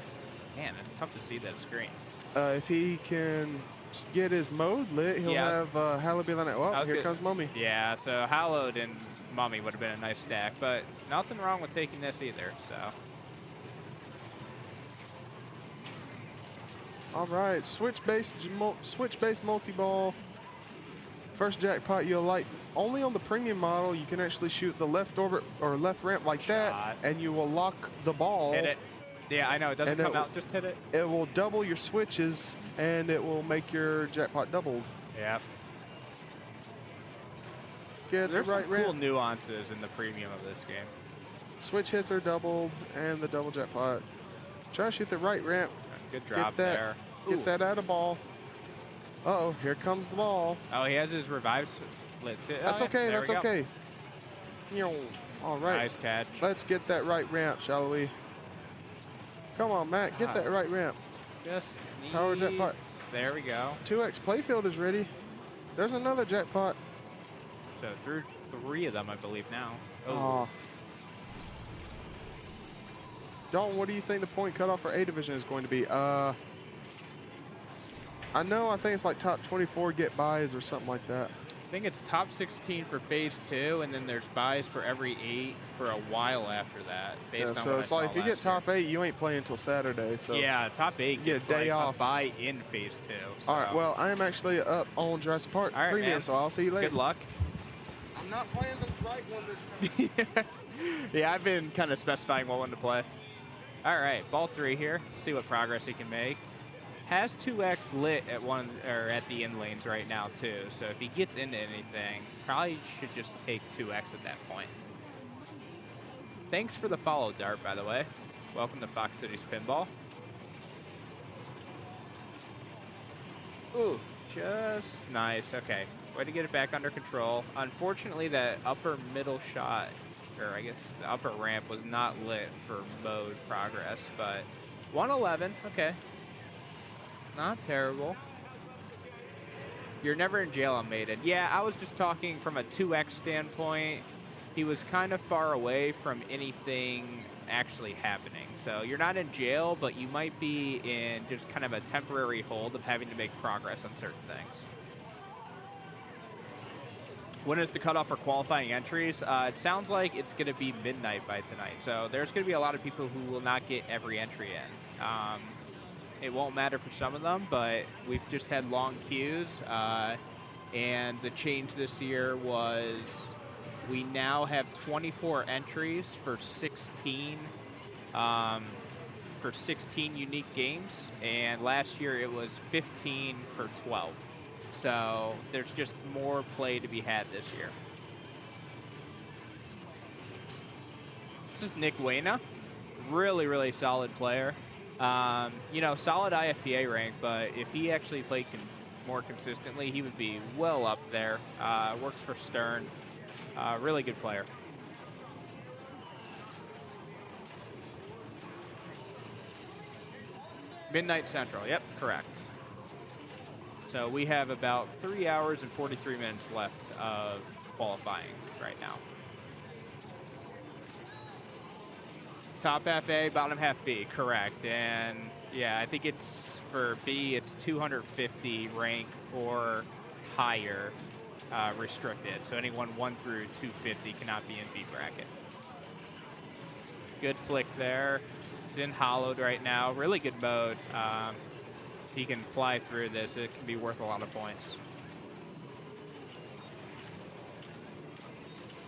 Man, it's tough to see that screen. if he can get his mode lit, he'll Yeah, have Halle be like, I well, was here good. comes Mummy. Yeah, so Hallowed and Mummy would have been a nice stack, but nothing wrong with taking this either, so. All right, switch-based multi-ball. First jackpot you'll light. Only on the premium model, you can actually shoot the left orbit or left ramp like that, and you will lock the ball. Hit it. Yeah, I know. It doesn't And come out. Just hit it. It will double your switches, and it will make your jackpot doubled. Yeah. Get There's the right some cool ramp. nuances in the premium of this game. Switch hits are doubled, and the double jackpot. Try to shoot the right ramp. Good drop Get that, there. Get that out of ball. Uh-oh, here comes the ball. Oh, he has his revives lit too. That's Oh, yeah. okay, There that's we go. okay. All right. Nice catch. Let's get that right ramp, shall we? Come on, Matt, get that right ramp. Just Power need- jackpot. There we go. 2X playfield is ready. There's another jackpot. So through 3 of them, I believe now. Oh. Dalton, what do you think the point cutoff for A division is going to be? I think it's like top 24 get buys or something like that. I think it's top 16 for phase 2, and then there's buys for every 8 for a while after that. Based on so what it's I like saw if you get last year. top 8, you ain't playing until Saturday. So Yeah, top 8 get gets a day like off. a buy in phase 2. So. All right, well, I am actually up on Jurassic Park All right, Premium, man. so I'll see you later. Good luck. I'm not playing the right one this time. Yeah, I've been kind of specifying what one to play. All right, ball 3 here. Let's see what progress he can make. Has 2X lit at at the end lanes right now too. So if he gets into anything, probably should just take 2X at that point. Thanks for the follow, Dart, by the way. Welcome to Foxcitiespinball. Ooh, just nice. Okay, way to get it back under control. Unfortunately, that upper middle shot, or I guess the upper ramp, was not lit for mode progress, but 111, okay. Not terrible. You're never in jail on Maiden. Yeah, I was just talking from a 2X standpoint. He was kind of far away from anything actually happening. So you're not in jail, but you might be in just kind of a temporary hold of having to make progress on certain things. When is the cutoff for qualifying entries? It sounds like it's going to be midnight by tonight. So there's going to be a lot of people who will not get every entry in. It won't matter for some of them, but we've just had long queues. And the change this year was we now have 24 entries for 16 unique games. And last year it was 15 for 12. So there's just more play to be had this year. This is Nick Wayna. Really, really solid player. Solid IFPA rank, but if he actually played more consistently, he would be well up there. Works for Stern. Really good player. Midnight Central. Yep, correct. So we have about 3 hours and 43 minutes left of qualifying right now. Top half A, bottom half B, correct. And yeah, I think it's for B, it's 250 rank or higher restricted. So anyone 1 through 250 cannot be in B bracket. Good flick there. It's in hollowed right now. Really good mode. If he can fly through this, it can be worth a lot of points.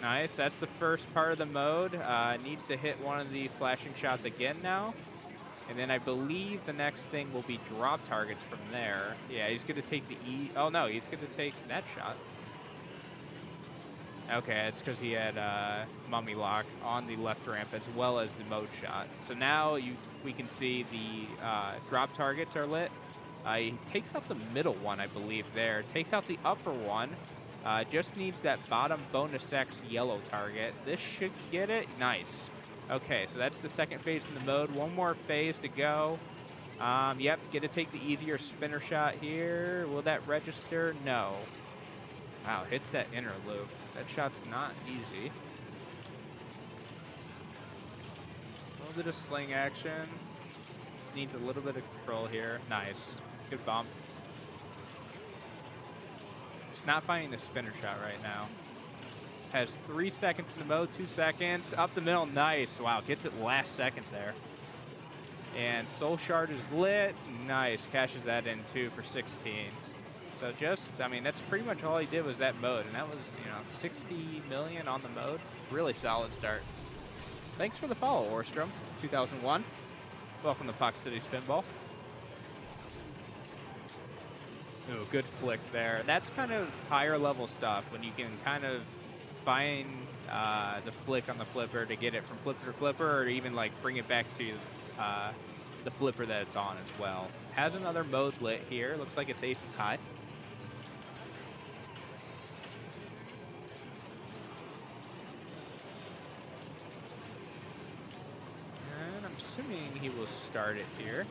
Nice, that's the first part of the mode. Needs to hit one of the flashing shots again now. And then I believe the next thing will be drop targets from there. Yeah, he's gonna take the oh no, he's gonna take that shot. Okay, it's because he had Mummy Lock on the left ramp as well as the mode shot. So now we can see the drop targets are lit. He takes out the middle one, I believe there. Takes out the upper one. Just needs that bottom bonus X yellow target. This should get it. Nice. Okay, so that's the second phase in the mode. One more phase to go. Yep, get to take the easier spinner shot here. Will that register? No. Wow, hits that inner loop. That shot's not easy. A little bit of sling action. Just needs a little bit of control here. Nice. Good bump. Just not finding the spinner shot right now. Has 3 seconds in the mode, 2 seconds. Up the middle, nice. Wow, gets it last second there. And Soul Shard is lit. Nice, cashes that in too for 16. So just, I mean, that's pretty much all he did was that mode. And that was, 60 million on the mode. Really solid start. Thanks for the follow, Orstrom, 2001. Welcome to Foxcitiespinball. Ooh, good flick there. That's kind of higher level stuff when you can kind of find the flick on the flipper to get it from flipper to flipper, or even like bring it back to the flipper that it's on as well. Has another mode lit here. Looks like it's aces high. And I'm assuming he will start it here.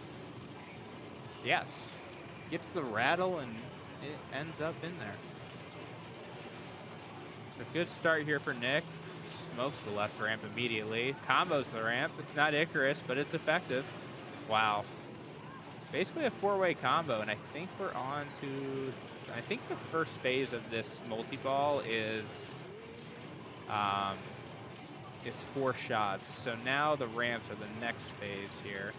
Yes. Gets the rattle and it ends up in there. So good start here for Nick. Smokes the left ramp immediately. Combos the ramp. It's not Icarus, but it's effective. Wow. Basically a four-way combo, and I think we're on to, I think the first phase of this multi-ball is 4 shots. So now the ramps are the next phase here.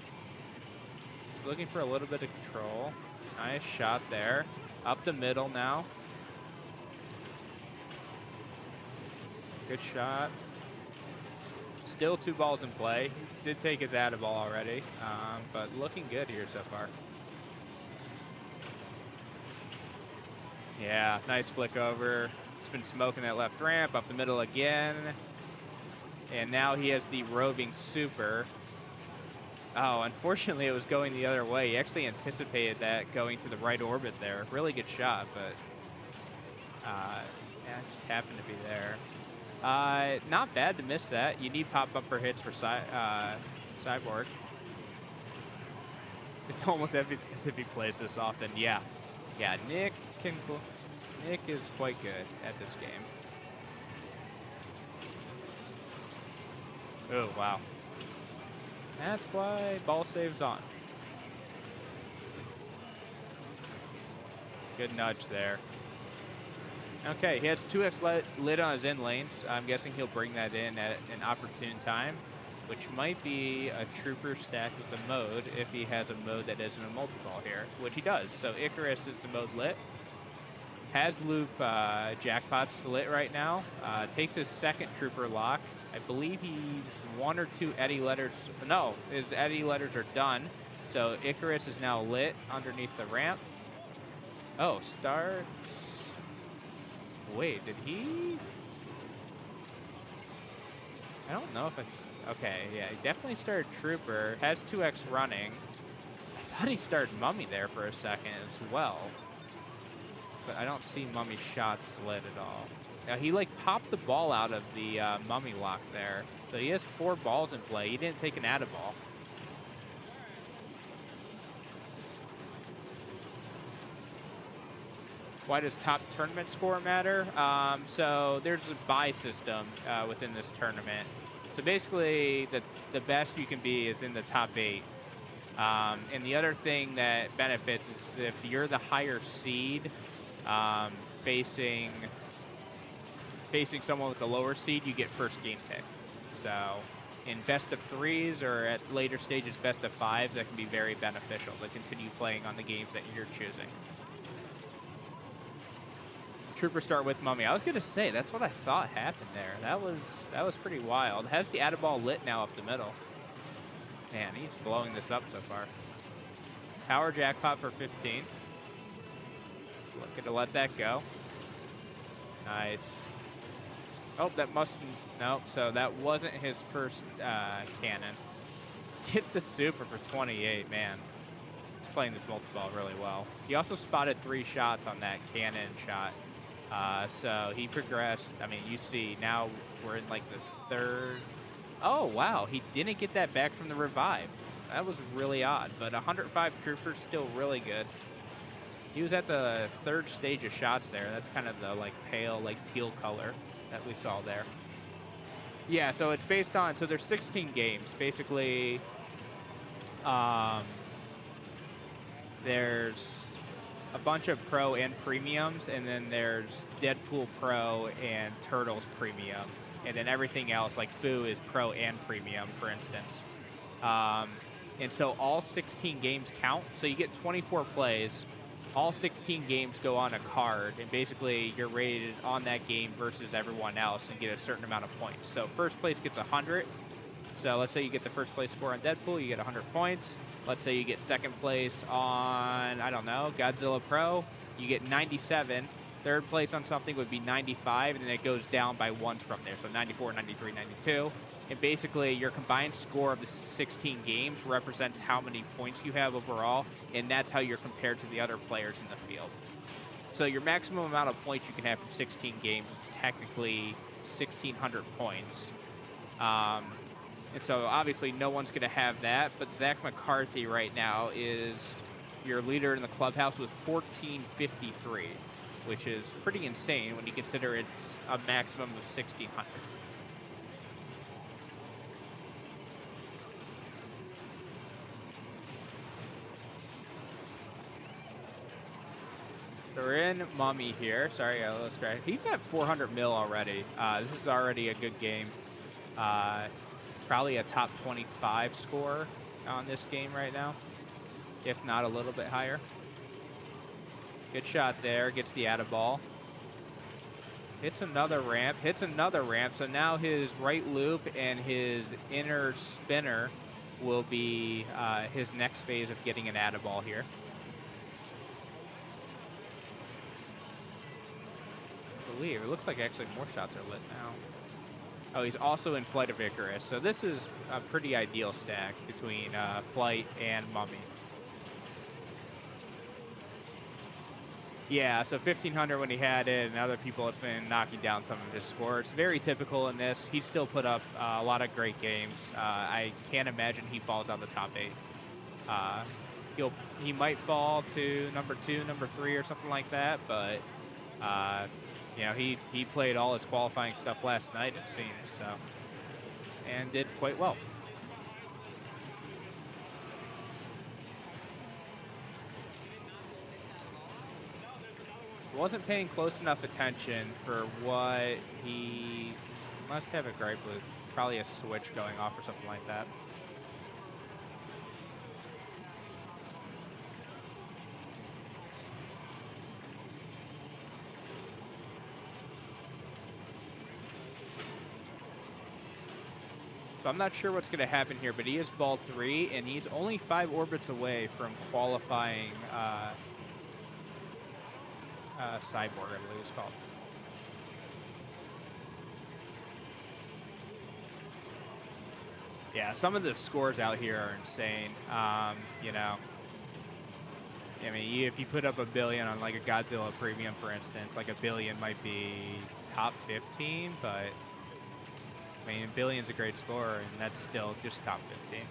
Just looking for a little bit of control. Nice shot there. Up the middle now. Good shot. Still 2 balls in play. He did take his add ball already, but looking good here so far. Yeah, nice flick over. He's been smoking that left ramp, up the middle again. And now he has the roving super. Oh, unfortunately it was going the other way. He actually anticipated that going to the right orbit there. Really good shot, but yeah, it just happened to be there. Not bad to miss that. You need pop bumper hits for Cyborg. It's almost as if he plays this often. Yeah, yeah. Nick is quite good at this game. Oh wow. That's why ball saves on. Good nudge there. Okay, he has 2x lit on his in lanes. I'm guessing he'll bring that in at an opportune time, which might be a trooper stack with the mode if he has a mode that isn't a multi-ball here, which he does. So Icarus is the mode lit. Has loop jackpots lit right now. Takes his second trooper lock. I believe he's 1 or 2 Eddie letters. No, his Eddie letters are done. So Icarus is now lit underneath the ramp. Oh, starts. Wait, did he? I don't know if I. Okay, yeah, he definitely started trooper. Has 2x running. I thought he started mummy there for a second as well. But I don't see mummy shots lit at all. He like popped the ball out of the mummy lock there. So he has 4 balls in play. He didn't take an add ball. Why does top tournament score matter? So there's a buy system within this tournament. So basically the best you can be is in the top 8. And the other thing that benefits is if you're the higher seed facing someone with the lower seed, you get first game pick. So in best of 3s or at later stages best of 5s, that can be very beneficial to continue playing on the games that you're choosing. Trooper start with mummy. I was gonna say that's what I thought happened there. That was pretty wild. Has the add ball lit now up the middle. Man, he's blowing this up so far. Power jackpot for 15. Looking to let that go. Nice. Oh, that mustn't. Nope. So that wasn't his first cannon. Gets the super for 28. Man, he's playing this multi-ball really well. He also spotted 3 shots on that cannon shot. So he progressed. I mean, you see now we're in like the 3rd. Oh, wow. He didn't get that back from the revive. That was really odd. But 105 troopers still really good. He was at the 3rd stage of shots there. That's kind of the like pale, like teal color that we saw there. Yeah, so it's based on, so there's 16 games. Basically, there's a bunch of pro and premiums, and then there's Deadpool Pro and Turtles Premium. And then everything else, like Foo, is pro and premium, for instance. And so all 16 games count. So you get 24 plays. All 16 games go on a card, and basically you're rated on that game versus everyone else and get a certain amount of points. So first place gets 100, So let's say you get the first place score on Deadpool, you get 100 points. Let's say you get second place on, I don't know, Godzilla Pro, you get 97. Third place on something would be 95, and then it goes down by ones from there. So 94, 93, 92. And basically, your combined score of the 16 games represents how many points you have overall, and that's how you're compared to the other players in the field. So your maximum amount of points you can have from 16 games is technically 1,600 points. And so obviously no one's going to have that, but Zach McCarthy right now is your leader in the clubhouse with 1,453, which is pretty insane when you consider it's a maximum of 1,600. So we're in Mummy here. Sorry, I lost track. He's at 400 mil already. This is already a good game. Probably a top 25 score on this game right now, if not a little bit higher. Good shot there. Gets the out of ball. Hits another ramp. Hits another ramp. So now his right loop and his inner spinner will be his next phase of getting an out of ball here. It looks like actually more shots are lit now. Oh, he's also in Flight of Icarus. So this is a pretty ideal stack between Flight and Mummy. Yeah, so 1,500 when he had it, and other people have been knocking down some of his scores. Very typical in this. He still put up a lot of great games. I can't imagine he falls out the top 8. He might fall to number 2, number 3, or something like that, but you know, he played all his qualifying stuff last night, it seems, so, and did quite well. Wasn't paying close enough attention for what he must have a gripe with. Probably a switch going off or something like that. So I'm not sure what's going to happen here, but he is ball 3, and he's only 5 orbits away from qualifying Cyborg, I believe it's called. Yeah, some of the scores out here are insane. You know, I mean, if you put up 1 billion on like a Godzilla Premium, for instance, like 1 billion might be top 15, but I mean, 1 billion's a great score, and that's still just top 15.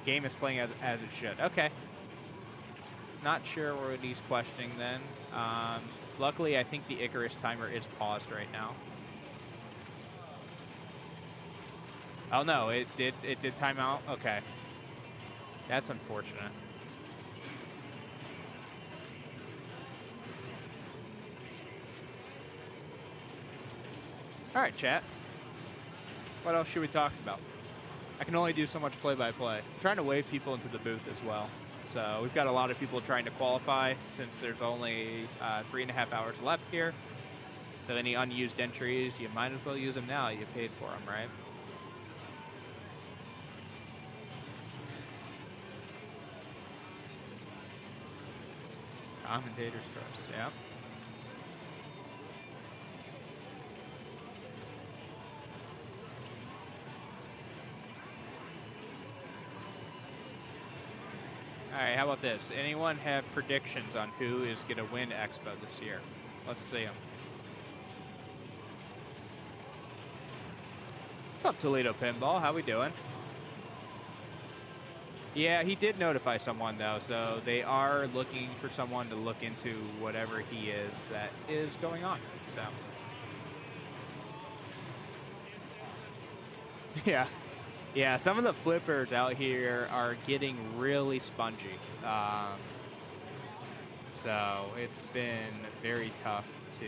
Game is playing as it should. Okay. Not sure what he's questioning then. Luckily, I think the Icarus timer is paused right now. Oh no, it did time out? Okay. That's unfortunate. All right, chat. What else should we talk about? I can only do so much play-by-play. I'm trying to wave people into the booth as well. So we've got a lot of people trying to qualify since there's only 3.5 hours left here. So any unused entries, you might as well use them now. You paid for them, right? Commentator's trust, yeah. All right, how about this? Anyone have predictions on who is going to win Expo this year? Let's see them. What's up, Toledo Pinball? How we doing? Yeah, he did notify someone, though, so they are looking for someone to look into whatever he is that is going on, so. Yeah. Yeah, some of the flippers out here are getting really spongy. So it's been very tough to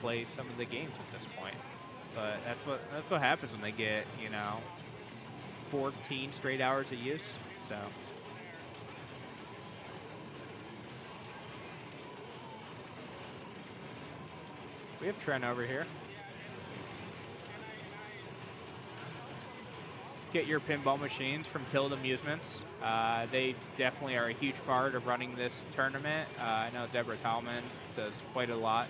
play some of the games at this point. But that's what happens when they get, you know, 14 straight hours of use. So we have Trent over here. get your pinball machines from Tilt Amusements. They definitely are a huge part of running this tournament. I know Deborah Talman does quite a lot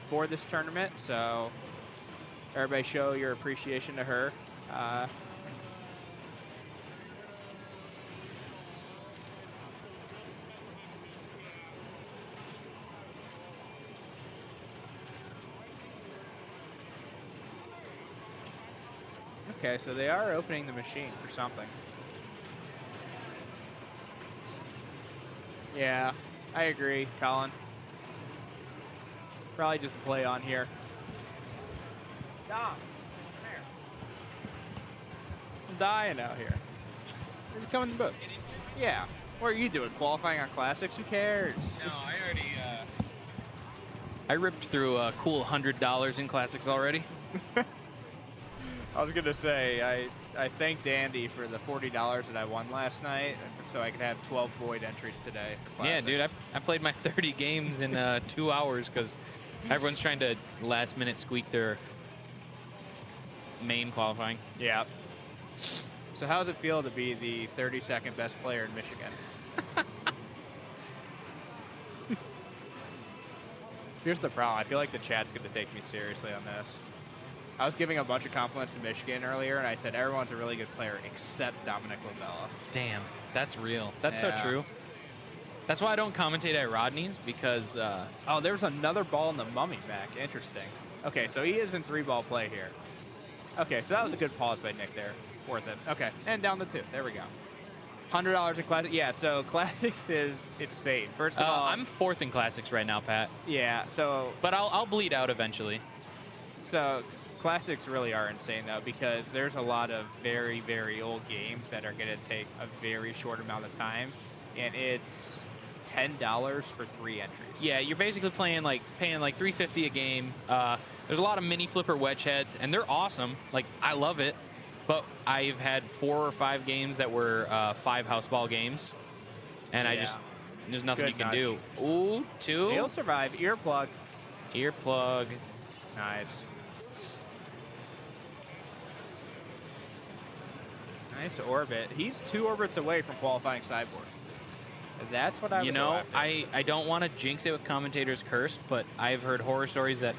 for this tournament, so everybody show your appreciation to her. Okay, so they are opening the machine for something. Yeah, I agree, Colin. Probably just play on here. Dom, come here. I'm dying out here. You're coming to the book. Yeah. What are you doing? Qualifying on classics? Who cares? No, I already. I ripped through a cool $100 in classics already. I was gonna say I thanked Andy for the $40 that I won last night, so I could have 12 void entries today for Yeah, classics. dude, I played my 30 games in 2 hours because everyone's trying to last minute squeak their main qualifying. Yeah. So how does it feel to be the 32nd best player in Michigan? Here's the problem. I feel like the chat's going to take me seriously on this. I was giving a bunch of compliments to Michigan earlier, and I said everyone's a really good player except Dominic Lavella. Damn, that's real. That's Yeah. so true. That's why I don't commentate at Rodney's because. Oh, there's another ball in the mummy back. Interesting. Okay, so he is in 3-ball play here. Okay, so that was a good pause by Nick there. Worth it. Okay, and down to 2. There we go. $100 in classics. Yeah, so classics is insane. First of all, I'm 4th in classics right now, Pat. Yeah, so. But I'll bleed out eventually. So classics really are insane though, because there's a lot of very, very old games that are going to take a very short amount of time, and it's $10 for 3 entries. Yeah, you're basically paying like $3.50 a game. There's a lot of mini flipper wedge heads, and they're awesome. Like, I love it. But I've had 4 or 5 games that were 5 house ball games, and there's nothing Good you can nudge. do. Ooh, 2. He'll survive. Earplug. Earplug. Nice. Nice orbit. He's 2 orbits away from qualifying sideboard. That's what I would You go know, after. I don't want to jinx it with commentator's curse, but I've heard horror stories that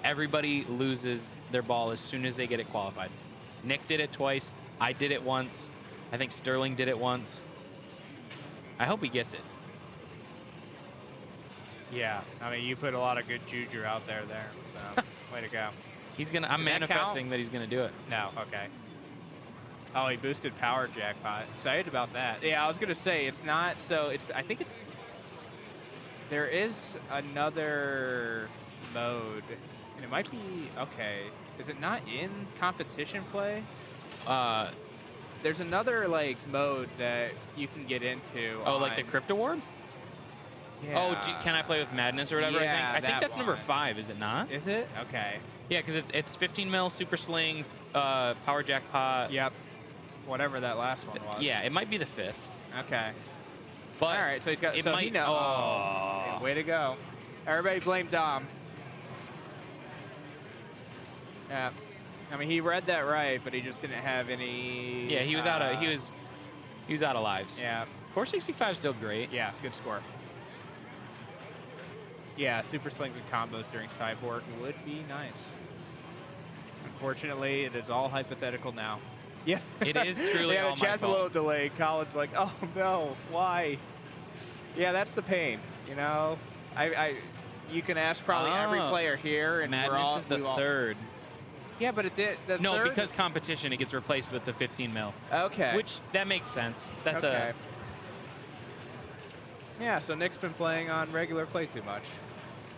everybody loses their ball as soon as they get it qualified. Nick did it twice. I did it once. I think Sterling did it once. I hope he gets it. Yeah, I mean, you put a lot of good juju out there, so way to go. I'm Did that manifesting count? that he's gonna do it. No, okay. Oh, he boosted power jackpot. Excited about that. Yeah, I was gonna say it's not. So it's. I think it's. There is another mode, and it might be okay. Is it not in competition play? There's another like mode that you can get into. Oh, like the Crypt Award? Yeah. Oh, can I play with Madness or whatever? Yeah, I think that that's number one. 5, is it not? Is it? Okay. Yeah, because it's 15 mil, super slings, power jackpot. Yep. Whatever that last one was. Yeah, it might be the 5th. Okay. But all right, so he's got. it So might, he knows. Oh, way to go! Everybody blame Dom. Yeah. I mean, he read that right, but he just didn't have any. Yeah, he was out of lives. Yeah. 465 is still great. Yeah, good score. Yeah, super slings and combos during sideboard would be nice. Unfortunately, it is all hypothetical now. Yeah. It is truly yeah, all the my chat's a fault. little delayed. Colin's like, oh no, why? Yeah, that's the pain. You know, you can ask probably every player here, and Madness we're all, is the we all- 3rd. Yeah, but it did. The No, third? because competition, it gets replaced with the 15 mil. Okay. Which, that makes sense. That's okay. Yeah, so Nick's been playing on regular play too much.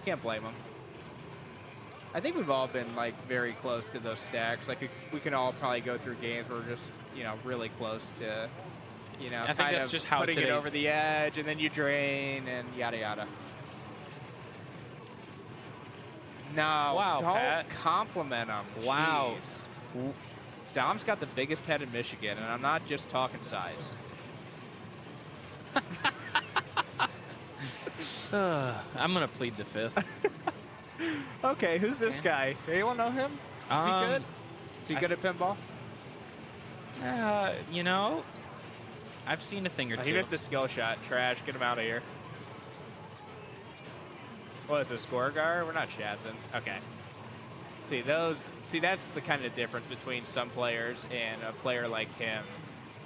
Can't blame him. I think we've all been like very close to those stacks. Like we can all probably go through games where we're just really close to, I think kind that's of just how putting it today's- over the edge, and then you drain and yada yada. No, Wow, don't Pat. compliment him. Wow. Jeez. Dom's got the biggest head in Michigan, and I'm not just talking size. I'm going to plead the 5th. Okay, who's this guy? Anyone know him? Is he good? Is he good at pinball? You know, I've seen a thing or two. He missed a skill shot. Trash. Get him out of here. What is this, Scoregar? We're not Shadson. Okay. See, that's the kind of difference between some players and a player like him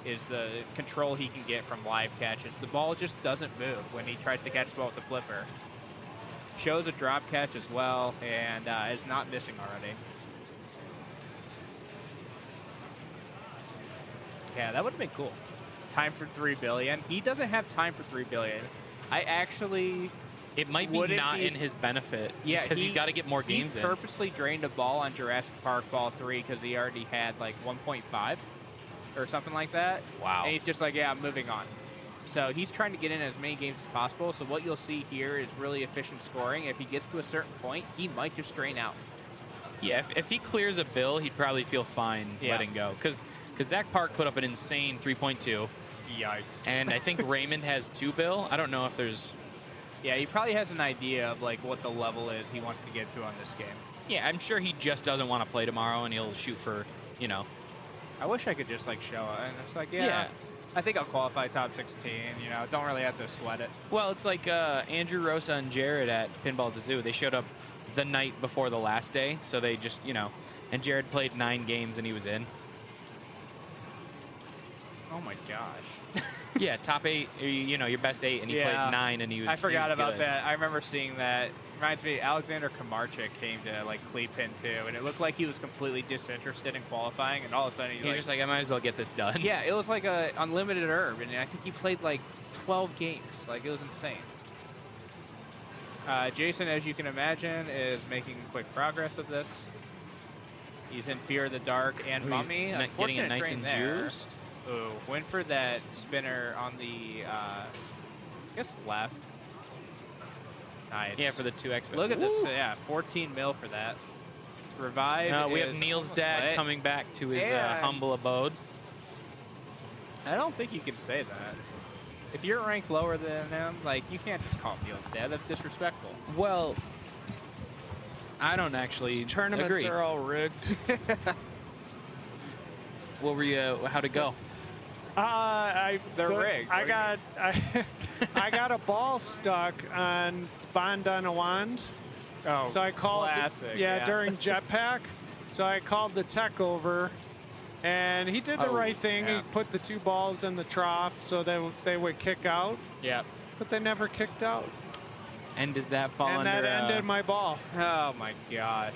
is the control he can get from live catches. The ball just doesn't move when he tries to catch the ball with the flipper. Shows a drop catch as well, and is not missing already. Yeah, that would have been cool. Time for 3 billion. He doesn't have time for 3 billion. I actually... It might be not in his benefit. Yeah, because he's got to get more games he in. purposely drained a ball on Jurassic Park Ball 3 because he already had like 1.5 or something like that. Wow. And he's just like, yeah, I'm moving on. So he's trying to get in as many games as possible. So what you'll see here is really efficient scoring. If he gets to a certain point, he might just drain out. Yeah, if he clears a bill, he'd probably feel fine letting go. Because Zach Park put up an insane 3.2. Yikes. And I think Raymond has 2 bill. I don't know if there's... Yeah, he probably has an idea of like what the level is he wants to get to on this game. Yeah, I'm sure he just doesn't want to play tomorrow, and he'll shoot for, you know. I wish I could just like show it. And it's like, yeah, I think I'll qualify top 16. You know, don't really have to sweat it. Well, it's like Andrew Rosa and Jared at Pinball the Zoo. They showed up the night before the last day, so they just, you know, and Jared played 9 games and he was in. Oh my gosh. Yeah, top 8, you know, your best 8, and he played 9 and he was I forgot about good. that. I remember seeing that. Reminds me, Alexander Kamarchik came to like Cleepin too, and it looked like he was completely disinterested in qualifying, and all of a sudden He's just like, I might as well get this done. Yeah, it was like a unlimited herb, and I think he played like 12 games. Like, it was insane. Jason, as you can imagine, is making quick progress of this. He's in Fear of the Dark and He's Mummy. getting it nice drain and there. juiced. Ooh, went for that spinner on the, I guess, left. Nice. Yeah, for the 2x. Look at this. Yeah, 14 mil for that. Revive. We have Neil's dad lit. coming back to his Yeah. humble abode. I don't think you can say that. If you're ranked lower than him, like, you can't just call Neil's dad. That's disrespectful. Well, I don't actually These tournaments agree. are all rigged. What were you? How'd it go? They're rigged. I got a ball stuck on Bond on a Wand. Oh, so I called classic. during Jetpack. So I called the tech over, and he did the right thing. yeah. He put the 2 balls in the trough so they would kick out. Yeah. But they never kicked out. And does that fall And under? that ended my ball. Oh my gosh.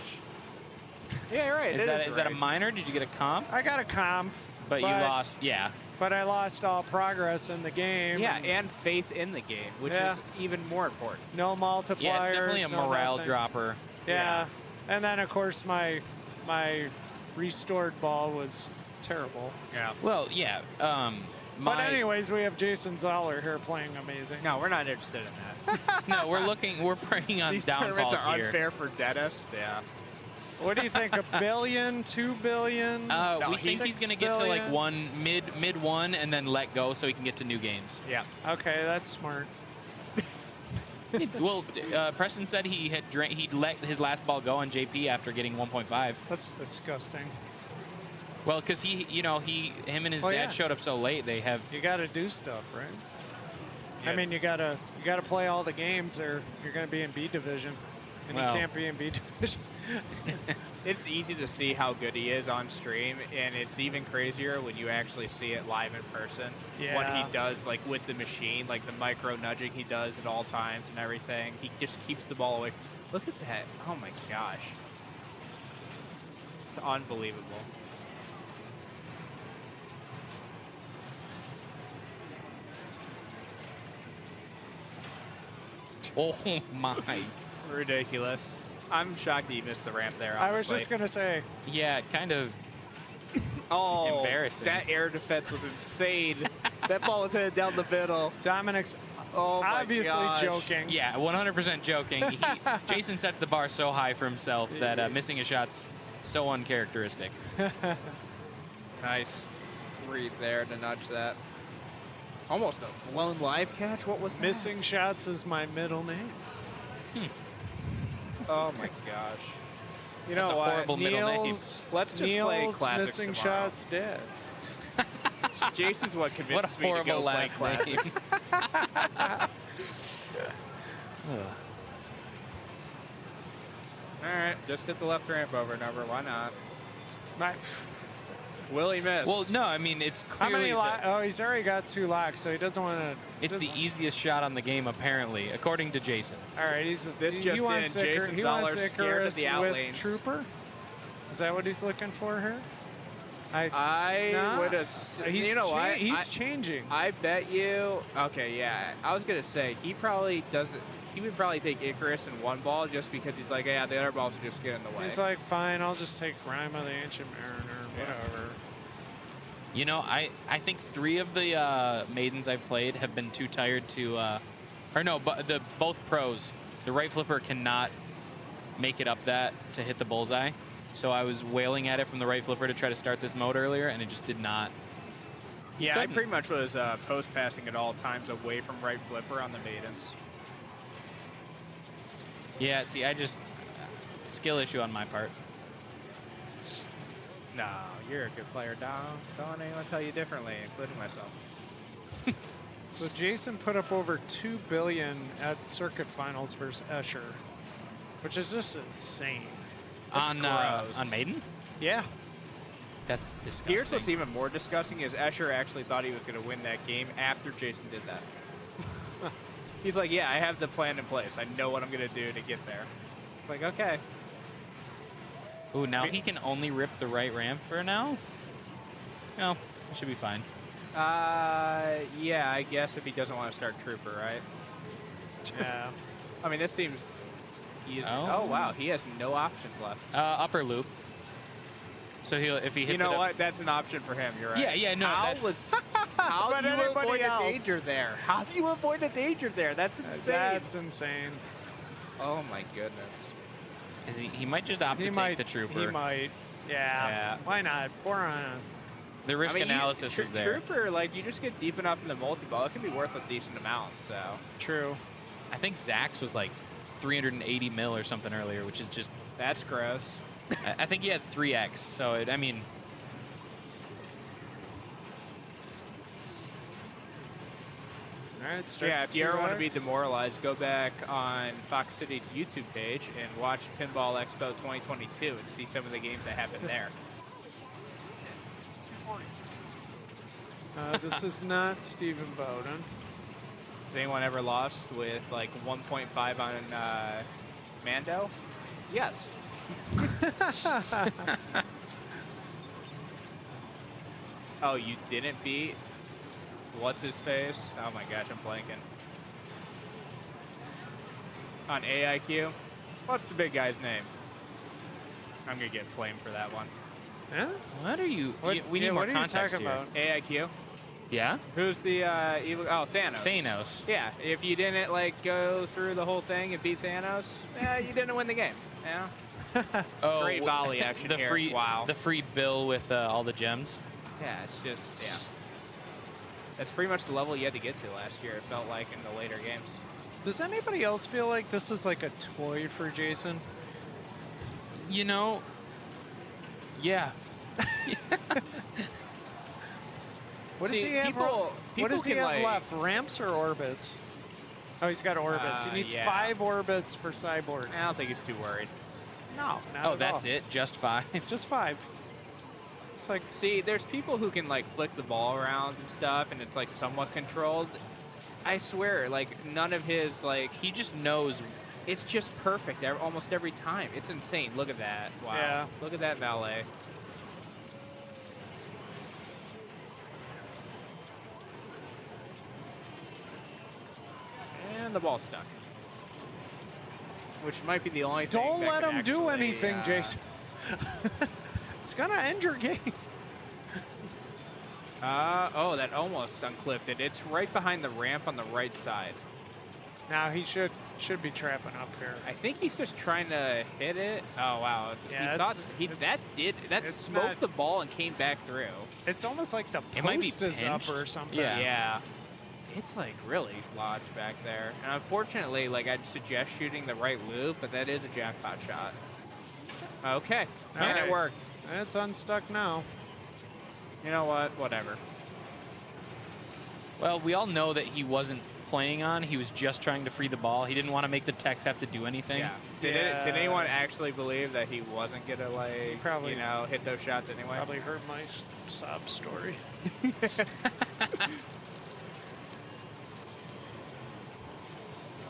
Yeah, you're right. Is that a minor? Did you get a comp? I got a comp. But you lost. Yeah. But I lost all progress in the game. Yeah, and faith in the game, which is even more important. No multipliers. Yeah, it's definitely a no morale nothing. dropper. Yeah. And then, of course, my restored ball was terrible. Yeah. Well, yeah. But anyways, we have Jason Zoller here playing amazing. No, we're not interested in that. No, we're preying on These downfalls tournaments are here. unfair for Dennis. Yeah. What do you think? $1 billion, $2 billion? We think he's going to get to like mid 1 and then let go so he can get to new games. Yeah. Okay, that's smart. Well, Preston said he'd let his last ball go on JP after getting 1.5. That's disgusting. Well, because him and his dad showed up so late. They have. You got to do stuff, right? Yeah, I mean, you gotta play all the games, or you're gonna be in B division, and Well. you can't be in B division. It's easy to see how good he is on stream, and it's even crazier when you actually see it live in person. What Yeah. he does, like with the machine, like the micro nudging he does at all times and everything. He just keeps the ball away. Look at that! Oh my gosh, it's unbelievable. Oh my! Ridiculous. I'm shocked that you missed the ramp there. I was honestly. just gonna say. Yeah, kind of. Oh, embarrassing. That air defense was insane. That ball was headed down the middle. Dominic's obviously joking. Yeah, 100% joking. Jason sets the bar so high for himself that missing a shot's so uncharacteristic. Nice read there to nudge that. Almost a blown live catch. What was that? Missing shots is my middle name. Oh my gosh. You That's know a what? horrible middle name. Let's just play Neil's classics missing tomorrow. shots dead. Jason's what convinced What a me to go horrible play last name. Classic. All right, just hit the left ramp over and over. Why not? Will he miss? Well, no, I mean, it's How clearly... many oh, he's already got 2 locks, so he doesn't want to... It's the easiest shot on the game, apparently, according to Jason. All right, he just wants in. Jason he Zoller wants scared of Icarus the out with lanes. Trooper? Is that what he's looking for here? I would have. He's You know what? He's changing. I bet you. Okay, yeah. I was gonna say he probably doesn't. He would probably take Icarus in 1 ball just because he's like, yeah, the other balls would just get in the way. He's like, fine, I'll just take Rhyme of the Ancient Mariner, whatever. You know, I think 3 of the maidens I've played have been too tired to, or no, but both pros, the right flipper cannot make it up that to hit the bullseye. So I was wailing at it from the right flipper to try to start this mode earlier, and it just did not. Yeah, I pretty much was post passing at all times away from right flipper on the maidens. Yeah, see, skill issue on my part. No, you're a good player, Dom. Don't let anyone tell you differently, including myself. So Jason put up over $2 billion at circuit finals versus Escher, which is just insane. On Maiden? Yeah. That's disgusting. Here's what's even more disgusting is Escher actually thought he was going to win that game after Jason did that. He's like, yeah, I have the plan in place. I know what I'm going to do to get there. It's like, okay. Ooh, now he can only rip the right ramp for now? No, that should be fine. Yeah, I guess if he doesn't want to start Trooper, right? Yeah. I mean, this seems... Oh, wow, he has no options left. Upper loop. So if he hits You know it what? That's an option for him. You're right. Yeah, no, How But do you anybody avoid else? a danger there? How do you avoid a danger there? That's insane. That's insane. Oh my goodness. Is he might just opt to take the Trooper. He might. Yeah. Why not? 4 on. The risk analysis is there. Trooper, like, you just get deep enough in the multi-ball, it can be worth a decent amount, so. True. I think Zach's was like 380 mil or something earlier, which is just... That's gross. I think he had 3x, so I mean... All right, yeah, if you ever want to be demoralized, go back on Fox City's YouTube page and watch Pinball Expo 2022 and see some of the games that happen there. This is not Stephen Bowden. Has anyone ever lost with like 1.5 on Mando? Yes. Oh, you didn't beat? What's his face? Oh my gosh, I'm blanking. On AIQ? What's the big guy's name? I'm gonna get flamed for that one. Yeah? What are you? We need yeah, more what are you context talking here. about? AIQ? Yeah? Who's the evil? Oh, Thanos. Thanos. Yeah, if you didn't like go through the whole thing and beat Thanos, yeah, you didn't win the game. Yeah. Oh, Great volley action the here. free, Wow. The free bill with all the gems. Yeah, it's just, yeah. That's pretty much the level you had to get to last year, it felt like, in the later games. Does anybody else feel like this is like a toy for Jason? You know, yeah. What does he have? What does he have left? Ramps or orbits? Oh, he's got orbits. He needs yeah. 5 orbits for Cyborg. I don't think he's too worried. No, not Oh, at that's all. it? Just 5? Just 5. It's like, see, there's people who can like flick the ball around and stuff, and it's like somewhat controlled. I swear, like none of his like he just knows. It's just perfect almost every time. It's insane. Look at that. Wow. Yeah. Look at that valet. And the ball's stuck. Which might be the only thing. don't that let can him do actually, anything, Jason. It's gonna end your game. Oh, that almost unclipped it. It's right behind the ramp on the right side. Now he should be trapping up here. I think he's just trying to hit it. Oh wow! Yeah, he thought that smoked the ball and came back through. It's almost like the It might be post is up pinched. or something. Yeah. It's like really lodged back there. And unfortunately, like I'd suggest shooting the right loop, but that is a jackpot shot. Okay, and All right. it worked. It's unstuck now. You know what? Whatever. Well, we all know that he wasn't playing on. He was just trying to free the ball. He didn't want to make the techs have to do anything. Yeah. Did anyone actually believe that he wasn't gonna like Probably, you know, hit those shots anyway? Probably heard my sob story.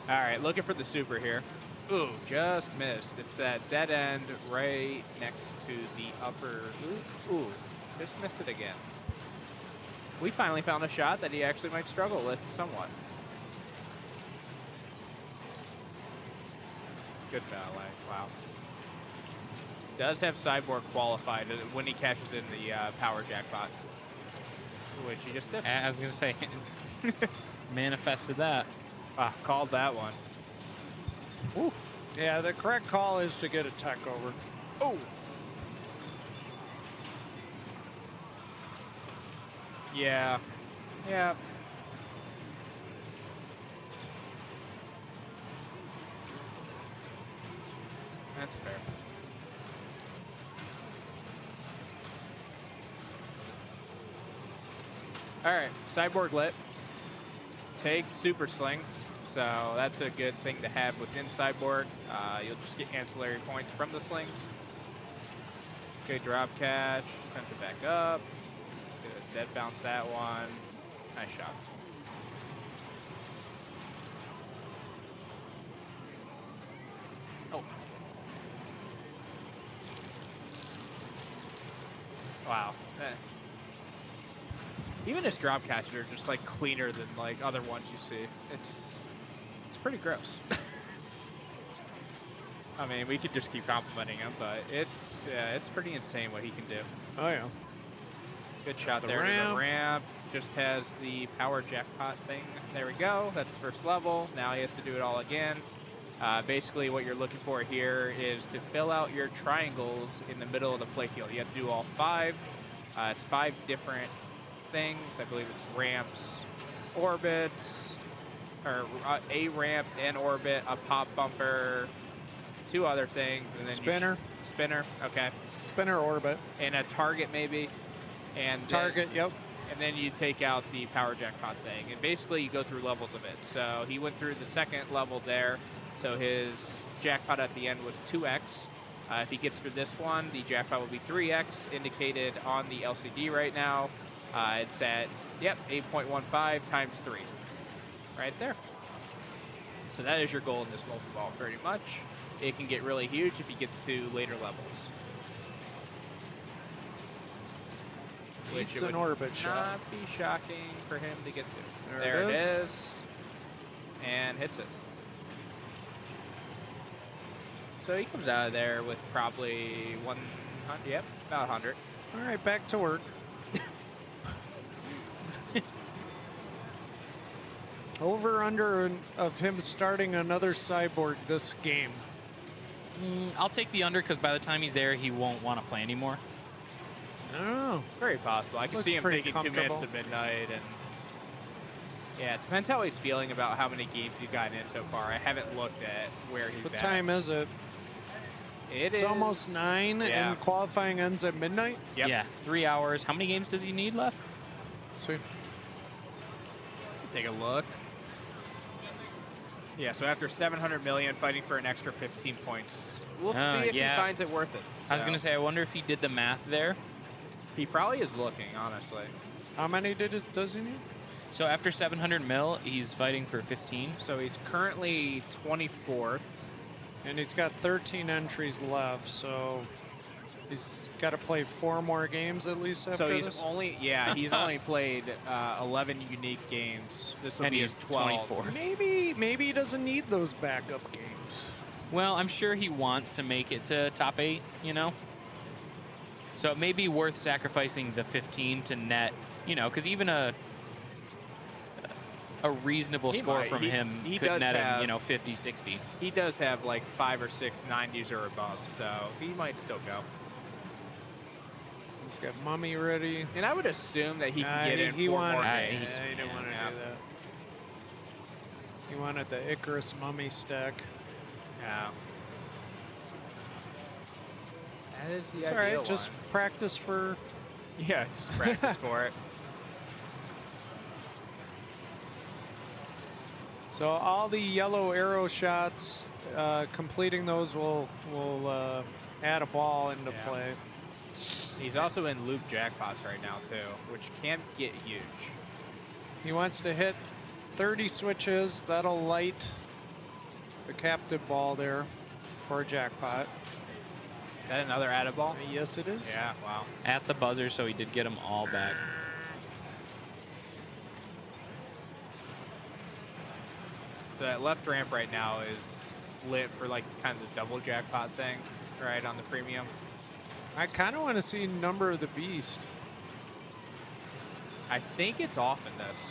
All right, looking for the super here. Ooh, just missed. It's that dead end right next to the upper. Ooh, just missed it again. We finally found a shot that he actually might struggle with somewhat. Good ballet. Wow. Does have Cyborg qualified when he cashes in the power jackpot, which he just did. I was going to say, manifested that. Ah, called that one. Ooh. Yeah, the correct call is to get a tech over. Oh. Yeah. Yeah. That's fair. All right, Cyborg lit. Takes super slings, so that's a good thing to have within Cyborg. You'll just get ancillary points from the slings. Good drop catch, sends it back up. Good dead bounce that one. Nice shot. Oh. Wow. Even his drop catches are just like cleaner than like other ones you see. It's pretty gross. I mean, we could just keep complimenting him, but it's pretty insane what he can do. Oh yeah. Good shot there. The ramp just has the power jackpot thing. There we go. That's first level. Now he has to do it all again. Basically, what you're looking for here is to fill out your triangles in the middle of the playfield. You have to do all 5. It's 5 different things. I believe it's ramps, orbits, or a ramp and orbit, a pop bumper, 2 other things, and then spinner. Spinner. Okay. Spinner, orbit, and a target maybe. And target. Yep. And then you take out the power jackpot thing, and basically you go through levels of it. So he went through the second level there. So his jackpot at the end was 2x. If he gets through this one, the jackpot will be 3x, indicated on the LCD right now. It's at, 8.15 times 3. Right there. So that is your goal in this multi-ball, pretty much. It can get really huge if you get to later levels. Which it's an orbit shot. Not be shocking for him to get to. There it is. And hits it. So he comes out of there with probably 100, about 100. All right, back to work. Over under of him starting another Cyborg this game. I'll take the under because by the time he's there, he won't want to play anymore. I don't know. Very possible. I can Looks see him pretty taking 2 minutes to comfortable. midnight, and yeah, it depends how he's feeling about how many games he's gotten in so far. I haven't looked at where he's What at. time is it? It's almost 9, Yeah. and qualifying ends at midnight. Yep. Yeah, 3 hours. How many games does he need left? Sweet. Take a look. Yeah, so after 700 million, fighting for an extra 15 points. We'll see if he finds it worth it. I was going to say, I wonder if he did the math there. He probably is looking, honestly. How many does he need? So after 700 mil, he's fighting for 15. So he's currently 24th. And he's got 13 entries left, so he's got to play 4 more games at least after So he's this? he's only played 11 unique games. This will And be he's his 12th. 24th. Maybe he doesn't need those backup games. Well, I'm sure he wants to make it to top 8, you know? So it may be worth sacrificing the 15 to net, you know, because even a reasonable score from him could net him, you know, 50, 60. He does have like 5 or 6 90s or above, so he might still go. He's got Mummy ready. And I would assume that he can get in 4 more games. He didn't want to do that. He wanted the Icarus Mummy stack. Yeah. That is the It's all ideal right. Just one. practice for Yeah, just practice for it. So all the yellow arrow shots, completing those will add a ball into play. He's also in loop jackpots right now too, which can get huge. He wants to hit 30 switches. That'll light the captive ball there for a jackpot. Is that another added ball? Yes, it is. Yeah, wow. At the buzzer, so he did get them all back. So that left ramp right now is lit for like kind of the double jackpot thing, right, on the premium. I kind of want to see Number of the Beast. I think it's off in this.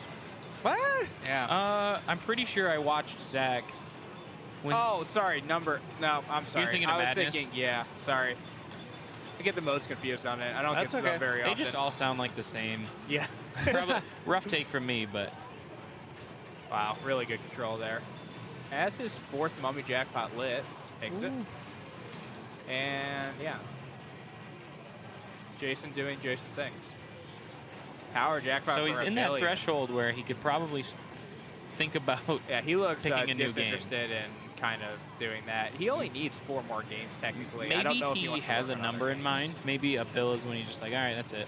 What? Yeah. I'm pretty sure I watched Zach. Oh, sorry, number. No, I'm sorry. You're thinking of I was Madness? thinking, yeah, sorry. I get the most confused on it. I don't That's get okay. them very They often. just all sound like the same. Yeah. Probably rough take from me, but Wow, really good control there. As his fourth Mummy Jackpot lit, takes it. And yeah. Jason doing Jason things. Power Jackpot so he's for a in billion. that threshold where he could probably think about Yeah, he looks picking a new game. disinterested in kind of doing that. He only needs 4 more games technically. I Maybe don't know if he wants to has a work on other number in mind. Maybe a bill is when he's just like, all right, that's it.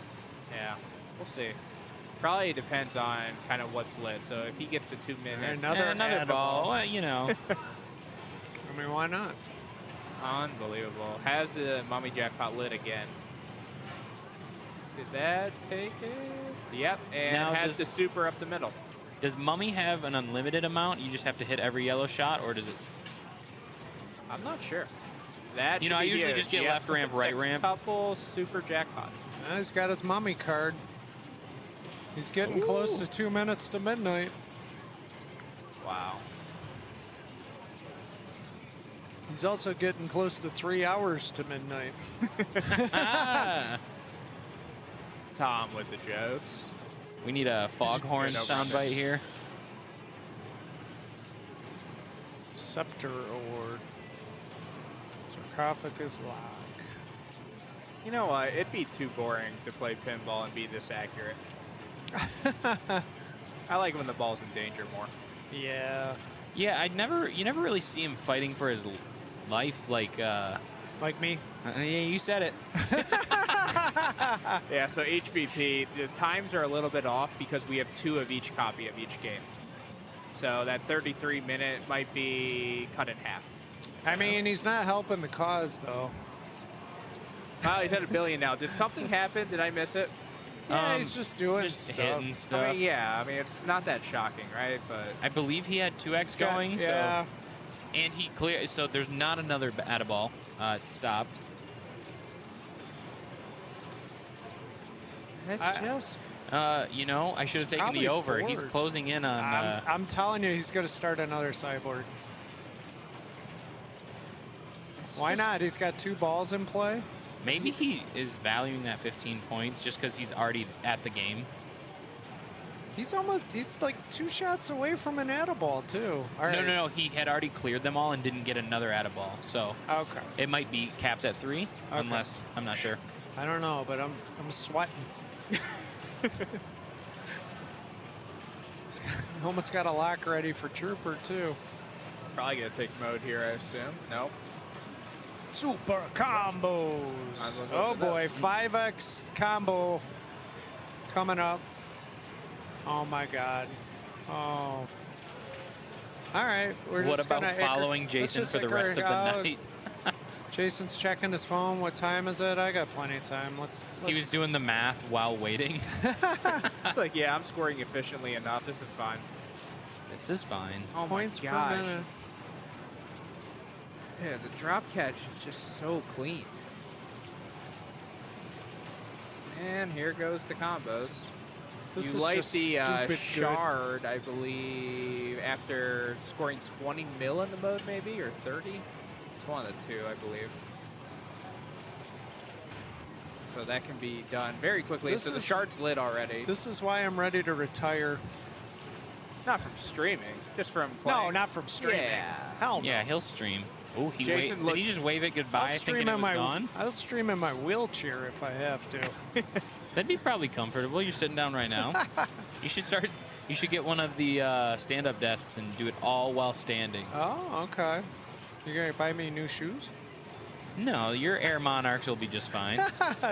Yeah, we'll see. Probably depends on kind of what's lit. So if he gets to 2 minutes, Another ball, well, you know. I mean, why not? Unbelievable. Has the Mummy Jackpot lit again. Did that take it? Yep, and Now has does- the super up the middle. Does Mummy have an unlimited amount? You just have to hit every yellow shot, or does it? I'm not sure. That You know, should I be usually huge. just get Yep. left ramp, right 6 ramp. couple super jackpot. Now he's got his Mummy card. He's getting close to 2 minutes to midnight. Wow. He's also getting close to 3 hours to midnight. Tom with the jokes. We need a foghorn soundbite here. Scepter Award. Sarcophagus Lock. You know what? It'd be too boring to play pinball and be this accurate. I like when the ball's in danger more. Yeah. Yeah, you never really see him fighting for his life like me. Yeah, you said it. Yeah, so HBP, the times are a little bit off because we have 2 of each copy of each game. So that 33-minute might be cut in half. I mean, he's not helping the cause, though. Wow, he's at $1 billion now. Did something happen? Did I miss it? Yeah, he's just doing just stuff. hitting stuff. I mean, yeah, I mean, it's not that shocking, right? But I believe he had 2x got- going, yeah. so and he clear. So there's not another atta ball. It stopped. That's just. You know, I should have He's taken the probably over. He's bored. closing in on. I'm telling you, he's going to start another cyborg. Why not? He's got 2 balls in play. Maybe he is valuing that 15 points just because he's already at the game. He's like 2 shots away from an atta ball, too. All right. No. He had already cleared them all and didn't get another atta ball. So Okay. it might be capped at 3, unless I'm not sure. I don't know, but I'm sweating. Almost got a lock ready for Trooper, too. Probably going to take mode here, I assume. Nope. Super combos. Might as well go Oh for that. boy, 5x combo coming up. Oh my God. Oh. All right. We're What just about gonna following let's Jason just for the icker rest of the out. night? Jason's checking his phone. What time is it? I got plenty of time. Let's He was doing the math while waiting. It's like, yeah, I'm scoring efficiently enough. This is fine. This is fine. Oh points my per gosh. minute. Yeah, the drop catch is just so clean. And here goes the combos. This you is light just the stupid good. shard, I believe, after scoring 20 mil in the mode, maybe, or 30. It's one of the 2, I believe. So that can be done very quickly. This So the is- shard's lit already. This is why I'm ready to retire. Not from streaming, just from playing. No, not from streaming. Yeah. Hell no. Yeah, he'll stream. Oh, he Jason did he just wave it goodbye I'll stream thinking it in was my gone? I'll stream in my wheelchair if I have to. That'd be probably comfortable. You're sitting down right now. You should get one of the stand-up desks and do it all while standing. Oh, okay. You're gonna buy me new shoes? No, your Air Monarchs will be just fine.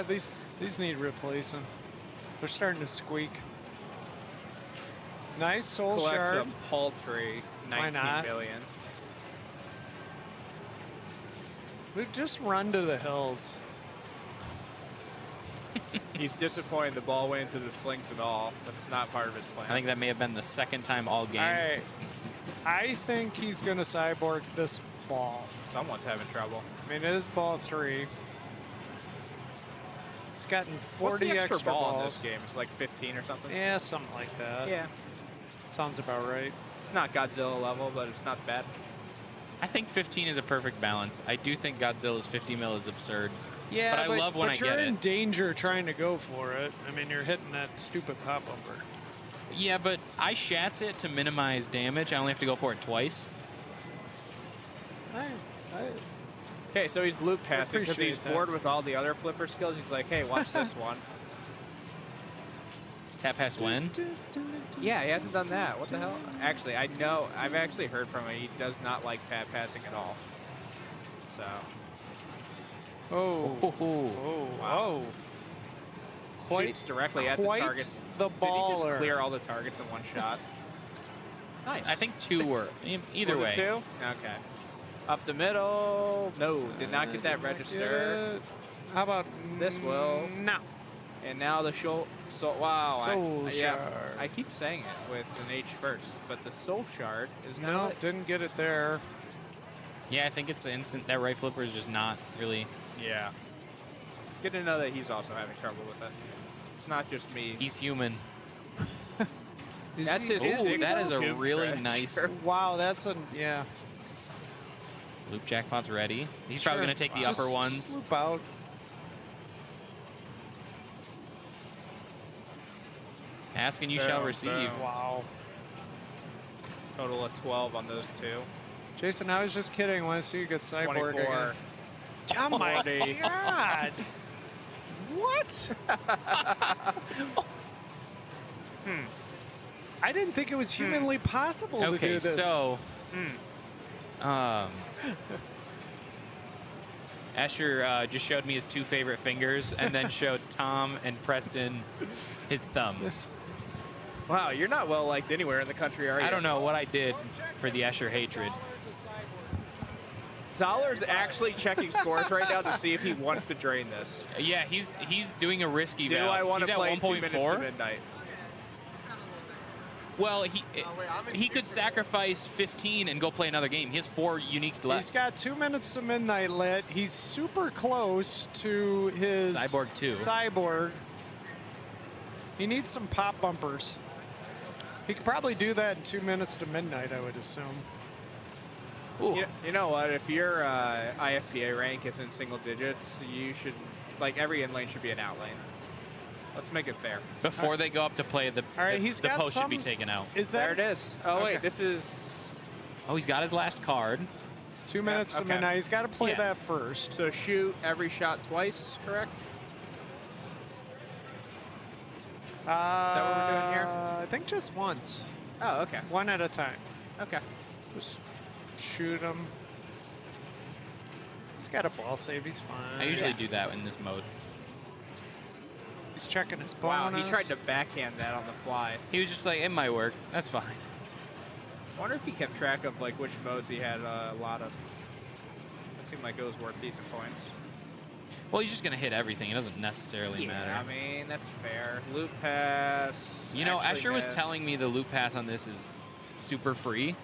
These need replacing. They're starting to squeak. Nice soul Collects shard. a paltry Why 19 not? billion. We just run to the hills. He's disappointed the ball went into the slings at all. That's not part of his plan. I think that may have been the second time all game. All right. I think he's gonna cyborg this ball. Someone's having trouble. I mean, it is ball 3. He's gotten 40 What's the extra ball balls. in this game? It's like 15 or something? Yeah, something like that. Yeah. Sounds about right. It's not Godzilla level, but it's not bad. I think 15 is a perfect balance. I do think Godzilla's 50 mil is absurd. Yeah, but I love when I you're get in it. danger trying to go for it. I mean, you're hitting that stupid pop bumper. Yeah, but I shats it to minimize damage. I only have to go for it twice. Okay, so he's loop passing because he's appreciate that. bored with all the other flipper skills. He's like, hey, watch this one. Tap pass when? Yeah, he hasn't done that. What the hell? Actually, I know. I've actually heard from him. He does not like tap passing at all. So. Oh. Wow. Shoots directly at the quite targets. the Did he just baller. clear all the targets in one shot? Nice. I think 2 were. Either Was way. it 2? Okay. Up the middle. No, did not get that register. How about this? Will no. And now the soul. Wow. Soul yeah. shard. I keep saying it with an H first, but the soul shard is No, not. didn't get it there. Yeah, I think it's the instant. That right flipper is just not really. Yeah. Good to know that he's also having trouble with it. It's not just me. He's human. That's his. Ooh, that is a sixth really treasure. nice. Wow, that's a yeah. Loop jackpot's ready. He's probably going to take the Just- upper ones. Just loop out. Ask and you shall receive. Wow. Total of 12 on those two. Jason, I was just kidding. Want to see you get cyborg 24. again? Oh my 40. god! What? I didn't think it was humanly possible to Okay, do this. so Escher just showed me his 2 favorite fingers and then showed Tom and Preston his thumbs. Wow, you're not well liked anywhere in the country, are you? I don't know what I did for the Escher hatred. Zoller's actually checking scores right now to see if he wants to drain this. Yeah, he's doing a risky Do val. I want He's to at play 2 minutes to 1.4. midnight? Well, he could sacrifice 15 and go play another game. He has 4 uniques left. He's got 2 minutes to midnight lit. He's super close to his Cyborg 2. Cyborg. He needs some pop bumpers. He could probably do that in 2 minutes to midnight, I would assume. You know what? If your IFPA rank is in single digits, you should, like, every in lane should be an out lane. Let's make it fair. Before they go up to play, the he's the got post should be some- taken out. Is that There it is. Oh, Okay. wait, this is... Oh, he's got his last card. 2 minutes to okay. midnight. He's got to play Yeah. that first. So shoot every shot twice, correct? Is that what we're doing here? I think just once. Oh, okay. One at a time. Okay. Just shoot him. He's got a ball save. He's fine. I usually do that in this mode. He's checking his Wow, bonus. he tried to backhand that on the fly. He was just like, it might work. That's fine. I wonder if he kept track of like which modes he had a lot of. It seemed like it was worth decent points. Well, he's just going to hit everything. It doesn't necessarily matter. I mean, that's fair. Loop pass. You know, actually Escher was miss. telling me the loop pass on this is super free.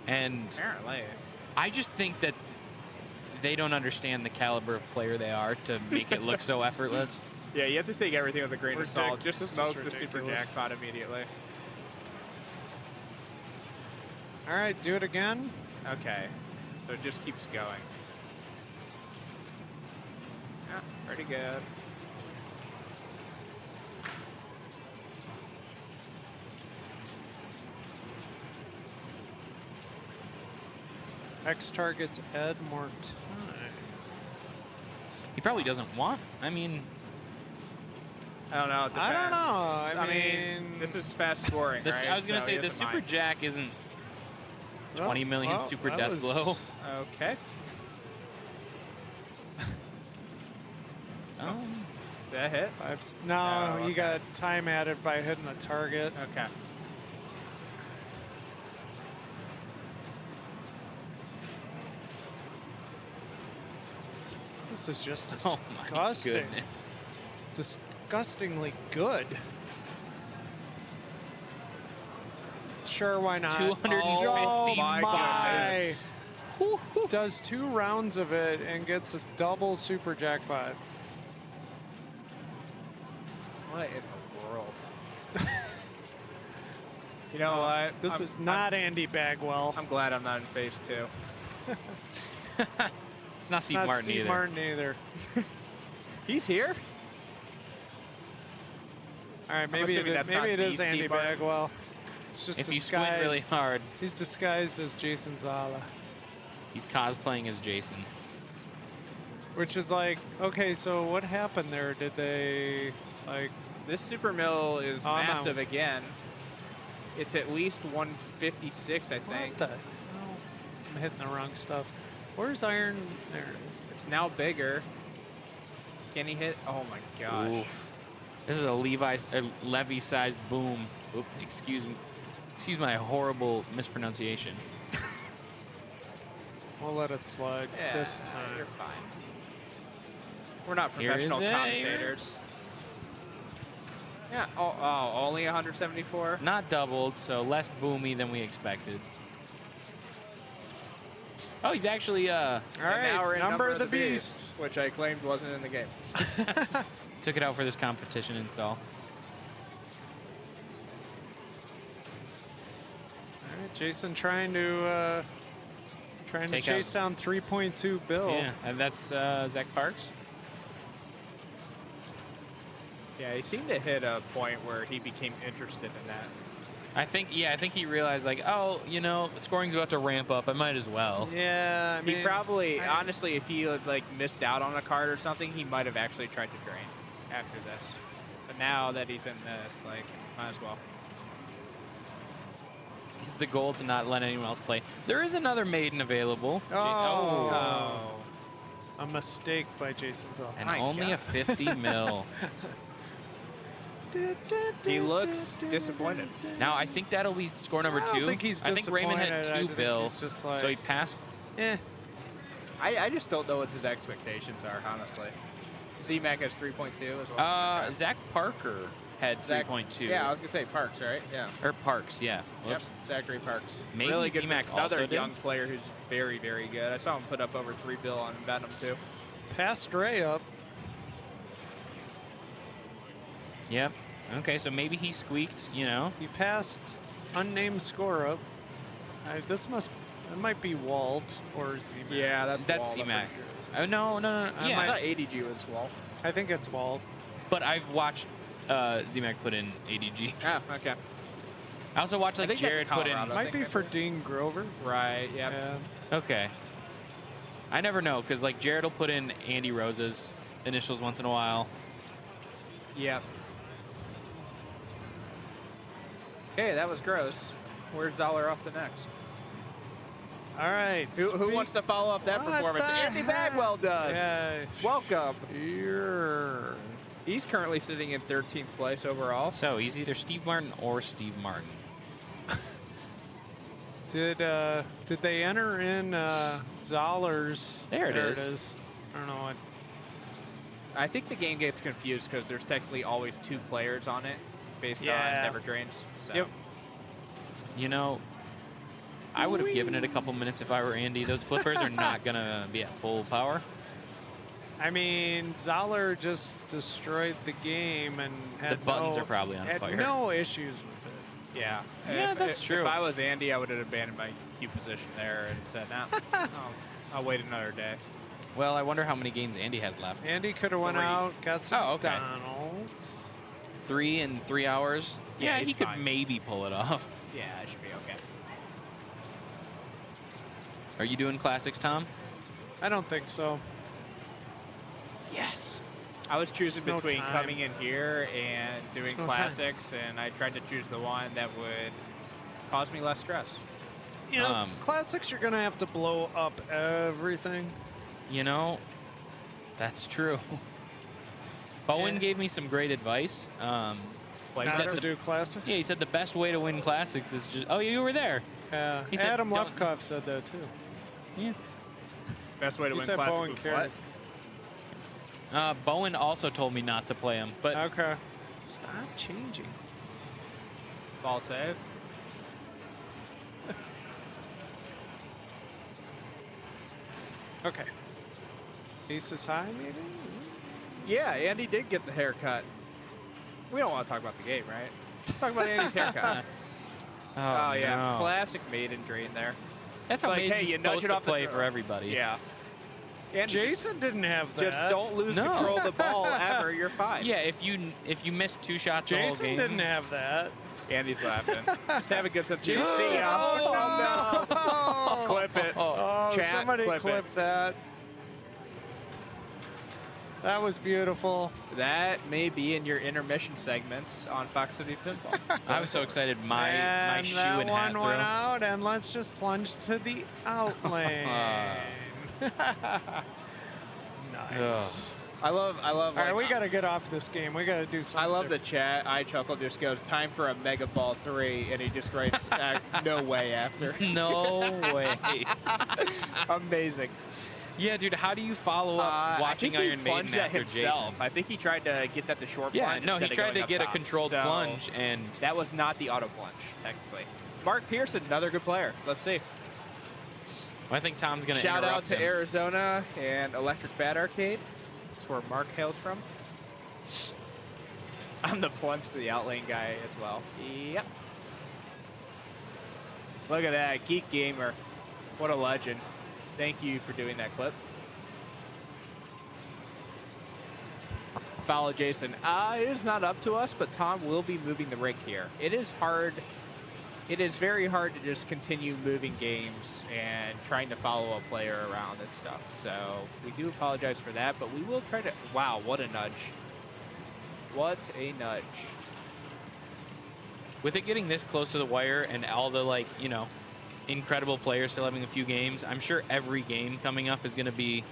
And Apparently. I just think that they don't understand the caliber of player they are to make it look so effortless. Yeah, you have to take everything with a grain of salt. Just This is smoke the super ridiculous. jackpot immediately. All right, do it again. Okay. So it just keeps going. Yeah, pretty good. X targets add more time. He probably doesn't want. I mean, I don't know. It I don't know. depends. I mean, this is fast scoring. This, right? I was gonna So say he the doesn't Super mind. Jack isn't 20 million well, Super that Death was- Blow. Okay. That hit? No, Oh, you okay. got time added by hitting the target. Okay. This is just Oh my disgusting. goodness. Disgustingly good. Sure, why not? 255. Oh my my! goodness. Does 2 rounds of it and gets a double super jackpot. What in the world? You know what? This is not Andy Bagwell. I'm glad I'm not in phase 2. It's not Steve Not Martin Steve either. Martin either. He's here? All right, maybe assuming it, that's maybe not it is the Andy Steve Martin. Bagwell. It's just If you disguised. squint really hard, He's disguised as Jason Zala. he's cosplaying as Jason. Which is like, okay, so what happened there? Did they, like... This super mill is Oh, no. massive again. It's at least 156, I think. What the hell? I'm hitting the wrong stuff. Where's iron? There it is. It's now bigger. Can he hit? Oh my gosh. Oof. This is a Levy-sized boom. Oop, excuse my horrible mispronunciation. We'll let it slide Yeah, this time. You're fine. We're not Here is professional it. commentators. Yeah. Oh, only 174? Not doubled, so less boomy than we expected. Oh, he's actually All now we're right, in number of the beast, beast. which I claimed wasn't in the game. took it out for this competition install. All right, Jason trying to Take chase out- down 3.2 Bill. Yeah, and that's Zach Parks. Yeah, he seemed to hit a point where he became interested in that. I think he realized like, oh, you know, scoring's about to ramp up. I might as well. Yeah, I mean, He probably, honestly, if he had, like missed out on a card or something, he might have actually tried to drain after this. But now that he's in this, like, might as well. It's the goal to not let anyone else play. There is another maiden available. Oh. A mistake by Jason Zell. And only a 50 mil. He looks disappointed. Now, I think that'll be score number 2. I don't think he's I think Raymond had disappointed. I 2 think Bill, he's just like- so he passed. Eh. I just don't know what his expectations are, honestly. Z-Mac has 3.2 as well. Zach Parker had 3.2. Yeah, I was going to say Parks, right? Yeah. Or Parks, yeah. Whoops. Yep, Zachary Parks. Maybe really good. Z-Mac Another also did. young player who's very, very good. I saw him put up over 3 Bill on Venom, too. Passed Ray up. Yep. Okay, so maybe he squeaked, you know. He passed unnamed score up. It might be Walt or Z-Mac. Yeah, that's That's Walt, I'm C-Mac. pretty Oh, no. Yeah, I thought ADG was Walt. I think it's Walt. but I've watched Z-Mac put in ADG. Ah, okay. I also watched like think that's Jared put in. Colorado. Might be for Dean Grover. Right, yeah. Okay. I never know, because like Jared will put in Andy Rose's initials once in a while. Yep. Okay, that was gross. Where's Zoller off to next? All right. Who wants to follow up that What performance? the Andy Bagwell does. Yeah. Welcome. Here. He's currently sitting in 13th place overall. So he's either Steve Martin or Steve Martin. Did they enter in Zoller's? There it is. I don't know what. I think the game gets confused because there's technically always 2 players on it based on never drains. So. Yep. You know, I would have given it a couple minutes if I were Andy. Those flippers are not going to be at full power. I mean, Zoller just destroyed the game and had The buttons are probably on had fire. no issues with it. Yeah. Yeah, that's true. If I was Andy, I would have abandoned my Q position there and said, nah, I'll wait another day. Well, I wonder how many games Andy has left. Andy could have went 3. out, got some Oh, okay. McDonald's. 3 in 3 hours. Yeah, he he's could fine. maybe pull it off. Yeah, it should be okay. Are you doing classics, Tom? I don't think so. Yes. I was choosing There's no between time. coming in here and doing There's no classics, and I tried to choose the one that would cause me less stress. You know, classics, you're going to have to blow up everything. You know, that's true. Bowen gave me some great advice. Not to do classics? Yeah, he said the best way to win classics is just, oh, you were there. He said, Adam "Don't-" Lefkoff said that too. Yeah. Best way to He win said classics Bowen was cared. what? Bowen also told me not to play him, but Okay. Stop changing. Ball save. Okay. Aces high, maybe? Yeah, Andy did get the haircut. We don't want to talk about the game, right? Let's talk about Andy's haircut. Oh, yeah, no. classic maiden drain there. That's It's how like, Maiden's hey, you nudge supposed it to off play the for everybody. Yeah. And Jason didn't have that. just don't lose No. control of the ball ever. You're fine. Yeah, if you miss 2 shots the whole Jason game. didn't have that. Andy's laughing. Just have a good sense of humor. Jason- See ya. Oh, no. Clip it. Oh, Chat, somebody clip clip it. that. That was beautiful. That may be in your intermission segments on Fox City Pinball. I was so excited. My And shoe that and hat one throw. went out, and let's just plunge to the out lane. Nice. I love. All right, we got to get off this game. We got to do something. I love the chat. I chuckle just goes, time for a Mega Ball 3, and he just writes, no way after. No way. Amazing. Yeah, dude, how do you follow up watching I think Iron he Maiden plunged that after himself. Jason? I think he tried to get that to short Yeah, plunge. no, he instead of tried going to up get a top. controlled So, plunge, and that was not the auto plunge, technically. Mark Pearson, another good player. Let's see. I think Tom's going to Shout out to him. Arizona and Electric Bat Arcade. That's where Mark hails from. I'm the plunge to the outlane guy as well. Yep. Look at that, Geek Gamer. What a legend. Thank you for doing that clip. Follow Jason. It is not up to us, but Tom will be moving the rig here. It is hard. It is very hard to just continue moving games and trying to follow a player around and stuff. So we do apologize for that, but we will try to. Wow, what a nudge. What a nudge. With it getting this close to the wire and all the, like, you know, incredible players still having a few games, I'm sure every game coming up is going to be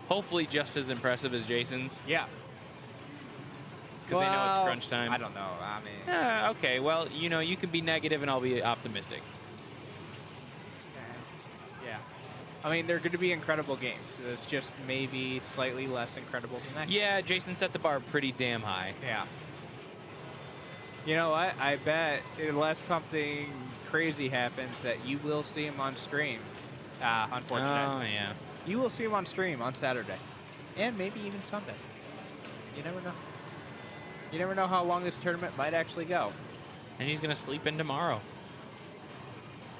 hopefully just as impressive as Jason's. Yeah. Because they know it's crunch time. I don't know. I mean, okay, well, you know, you can be negative and I'll be optimistic. yeah. I mean, they're going to be incredible games. It's just maybe slightly less incredible than that. Yeah, Jason set the bar pretty damn high. Yeah. You know what? I bet unless something crazy happens that you will see him on stream. Unfortunately. Oh, yeah. You will see him on stream on Saturday. And maybe even Sunday. You never know. You never know how long this tournament might actually go. And he's going to sleep in tomorrow.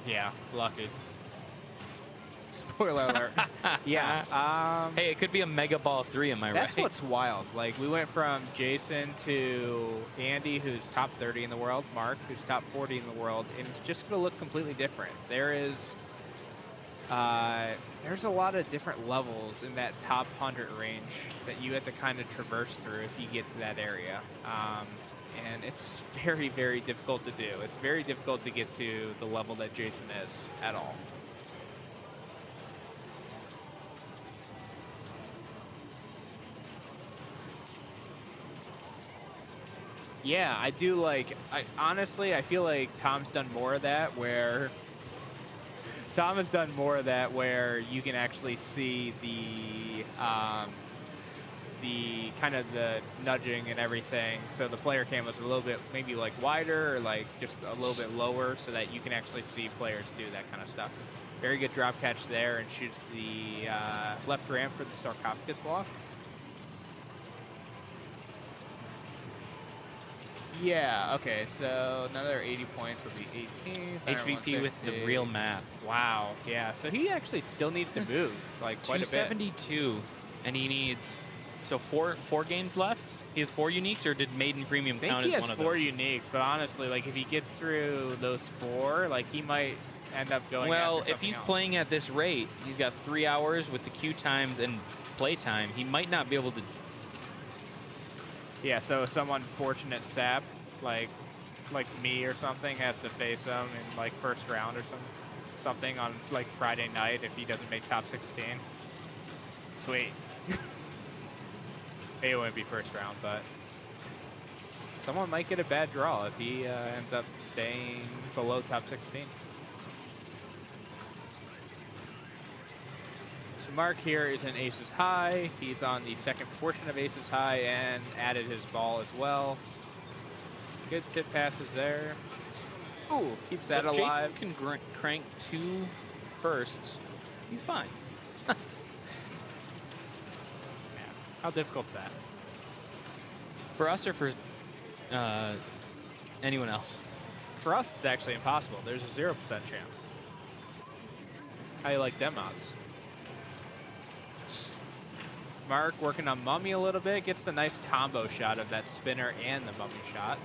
Yeah, lucky. Spoiler alert. Yeah. Hey, it could be a Mega Ball 3, am I right? That's what's wild. Like, we went from Jason to Andy, who's top 30 in the world, Mark, who's top 40 in the world, and it's just going to look completely different. There's a lot of different levels in that top 100 range that you have to kind of traverse through if you get to that area. And it's very, very difficult to do. It's very difficult to get to the level that Jason is at all. Yeah, I do like, honestly, I feel like Tom's done more of that where Tom has done more of that where you can actually see the kind of the nudging and everything. So the player cam was a little bit maybe like wider or like just a little bit lower so that you can actually see players do that kind of stuff. Very good drop catch there and shoots the left ramp for the sarcophagus lock. Yeah, okay, so another 80 points would be 18. HVP with the real math. Wow, yeah, so he actually still needs to move, like, quite a bit. 272, and he needs, so four games left? He has 4 uniques, or did Maiden Premium count as one of those? I think he has 4 uniques, but honestly, like, if he gets through those 4, like, he might end up going Well, after if he's something playing at this rate, he's got 3 hours with the queue times and play time. He might not be able to Yeah, so some unfortunate sap, like me or something, has to face him in like first round or something on like Friday night if he doesn't make top 16. Sweet. It wouldn't be first round, but someone might get a bad draw if he ends up staying below top 16. So Mark here is in Aces High. He's on the second portion of Aces High and added his ball as well. Good tip passes there. Ooh, keeps that alive. Jason can crank 2 firsts. He's fine. How difficult is that? For us or for anyone else? For us, it's actually impossible. There's a 0% chance. How you like them odds? Mark working on Mummy a little bit. Gets the nice combo shot of that spinner and the Mummy shot.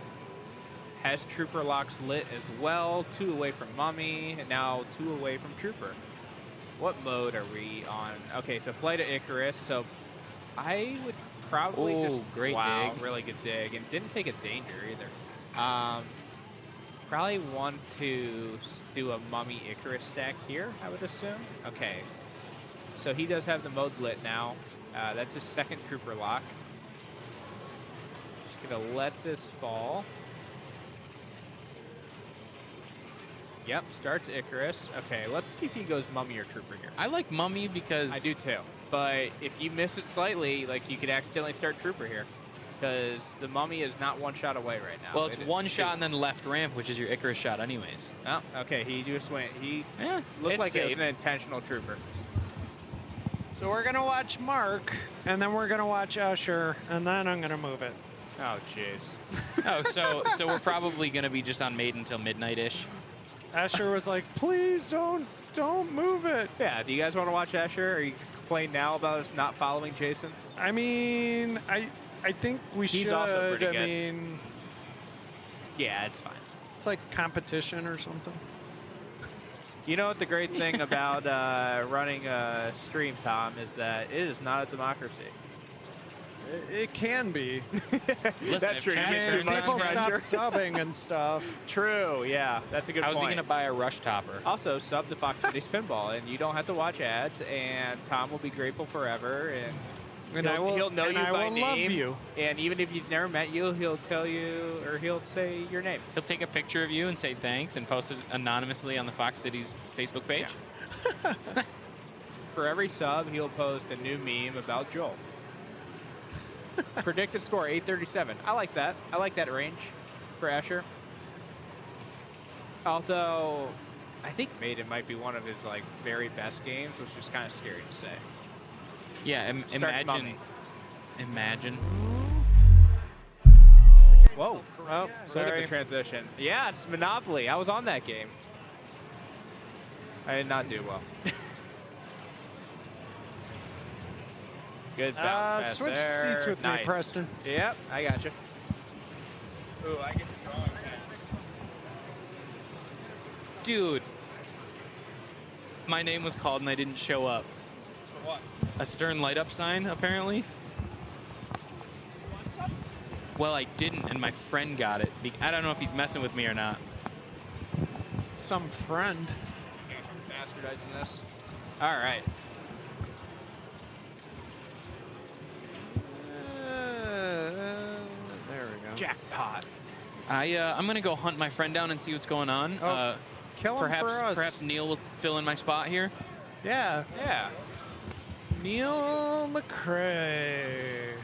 Has Trooper locks lit as well. 2 away from Mummy, and now 2 away from Trooper. What mode are we on? Okay, so Flight of Icarus. So I would probably just great dig. Really good dig, and didn't take a danger either. Probably want to do a Mummy Icarus stack here, I would assume. Okay, so he does have the mode lit now. That's his second Trooper lock. Just gonna let this fall. Yep, starts Icarus. Okay, let's see if he goes Mummy or Trooper here. I like Mummy because... I do too. But if you miss it slightly, like you could accidentally start Trooper here. Because the Mummy is not 1 shot away right now. Well, it's 1 shot and then left ramp, which is your Icarus shot anyways. Oh, okay, he just went. He looked like it was an intentional Trooper. So we're going to watch Mark, and then we're going to watch Usher, and then I'm going to move it. Oh, jeez. Oh, so we're probably going to be just on Maiden until midnight-ish. Asher was like, please don't move it. Yeah, do you guys want to watch Asher? Are you complaining now about us not following Jason? I mean, I think we should. He's also pretty good. I mean, yeah, it's fine. It's like competition or something. You know what the great thing about running a stream, Tom, is that it is not a democracy. It can be. Listen, that's true. I mean, people stop subbing and stuff. True, yeah. That's a good point. How's he going to buy a rush topper? Also, sub to Foxcitiespinball, and you don't have to watch ads, and Tom will be grateful forever, and he'll know you by name. Love you. And even if he's never met you, he'll tell you, or he'll say your name. He'll take a picture of you and say thanks and post it anonymously on the Fox Cities Facebook page. Yeah. For every sub, he'll post a new meme about Joel. Predicted score 837. I like that. I like that range for Asher. Although I think Maiden might be one of his like very best games, which is kind of scary to say. Yeah, imagine. Whoa. Oh, sorry. Look at the transition. Yeah, it's Monopoly. I was on that game. I did not do well. Good bounce pass switch there. seats with me, Preston. Yep, I got you. Ooh, I get to draw. Dude, my name was called and I didn't show up. For what? A stern light up sign, apparently. Well, I didn't, and my friend got it. I don't know if he's messing with me or not. Some friend. Bastardizing this. All right. There we go. Jackpot. I'm gonna go hunt my friend down and see what's going on. Kill him perhaps, for us. Perhaps Neil will fill in my spot here. Yeah. Yeah. Neil McCrae.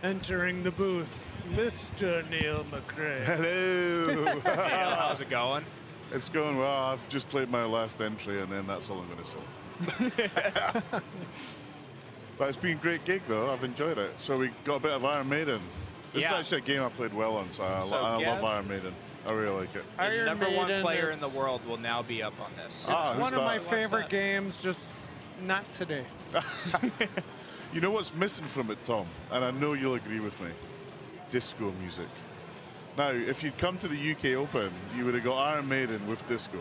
Entering the booth, Mr. Neil McCrae. Hello. Neil, how's it going? It's going well. I've just played my last entry, and then that's all I'm going to say. But it's been a great gig, though. I've enjoyed it. So we got a bit of Iron Maiden. This is actually a game I played well on, so I love Iron Maiden. I really like it. The number one player in the world will now be up on this. It's one of my favorite games, just not today. You know what's missing from it, Tom? And I know you'll agree with me. Disco music. Now, if you'd come to the UK Open, you would have got Iron Maiden with disco.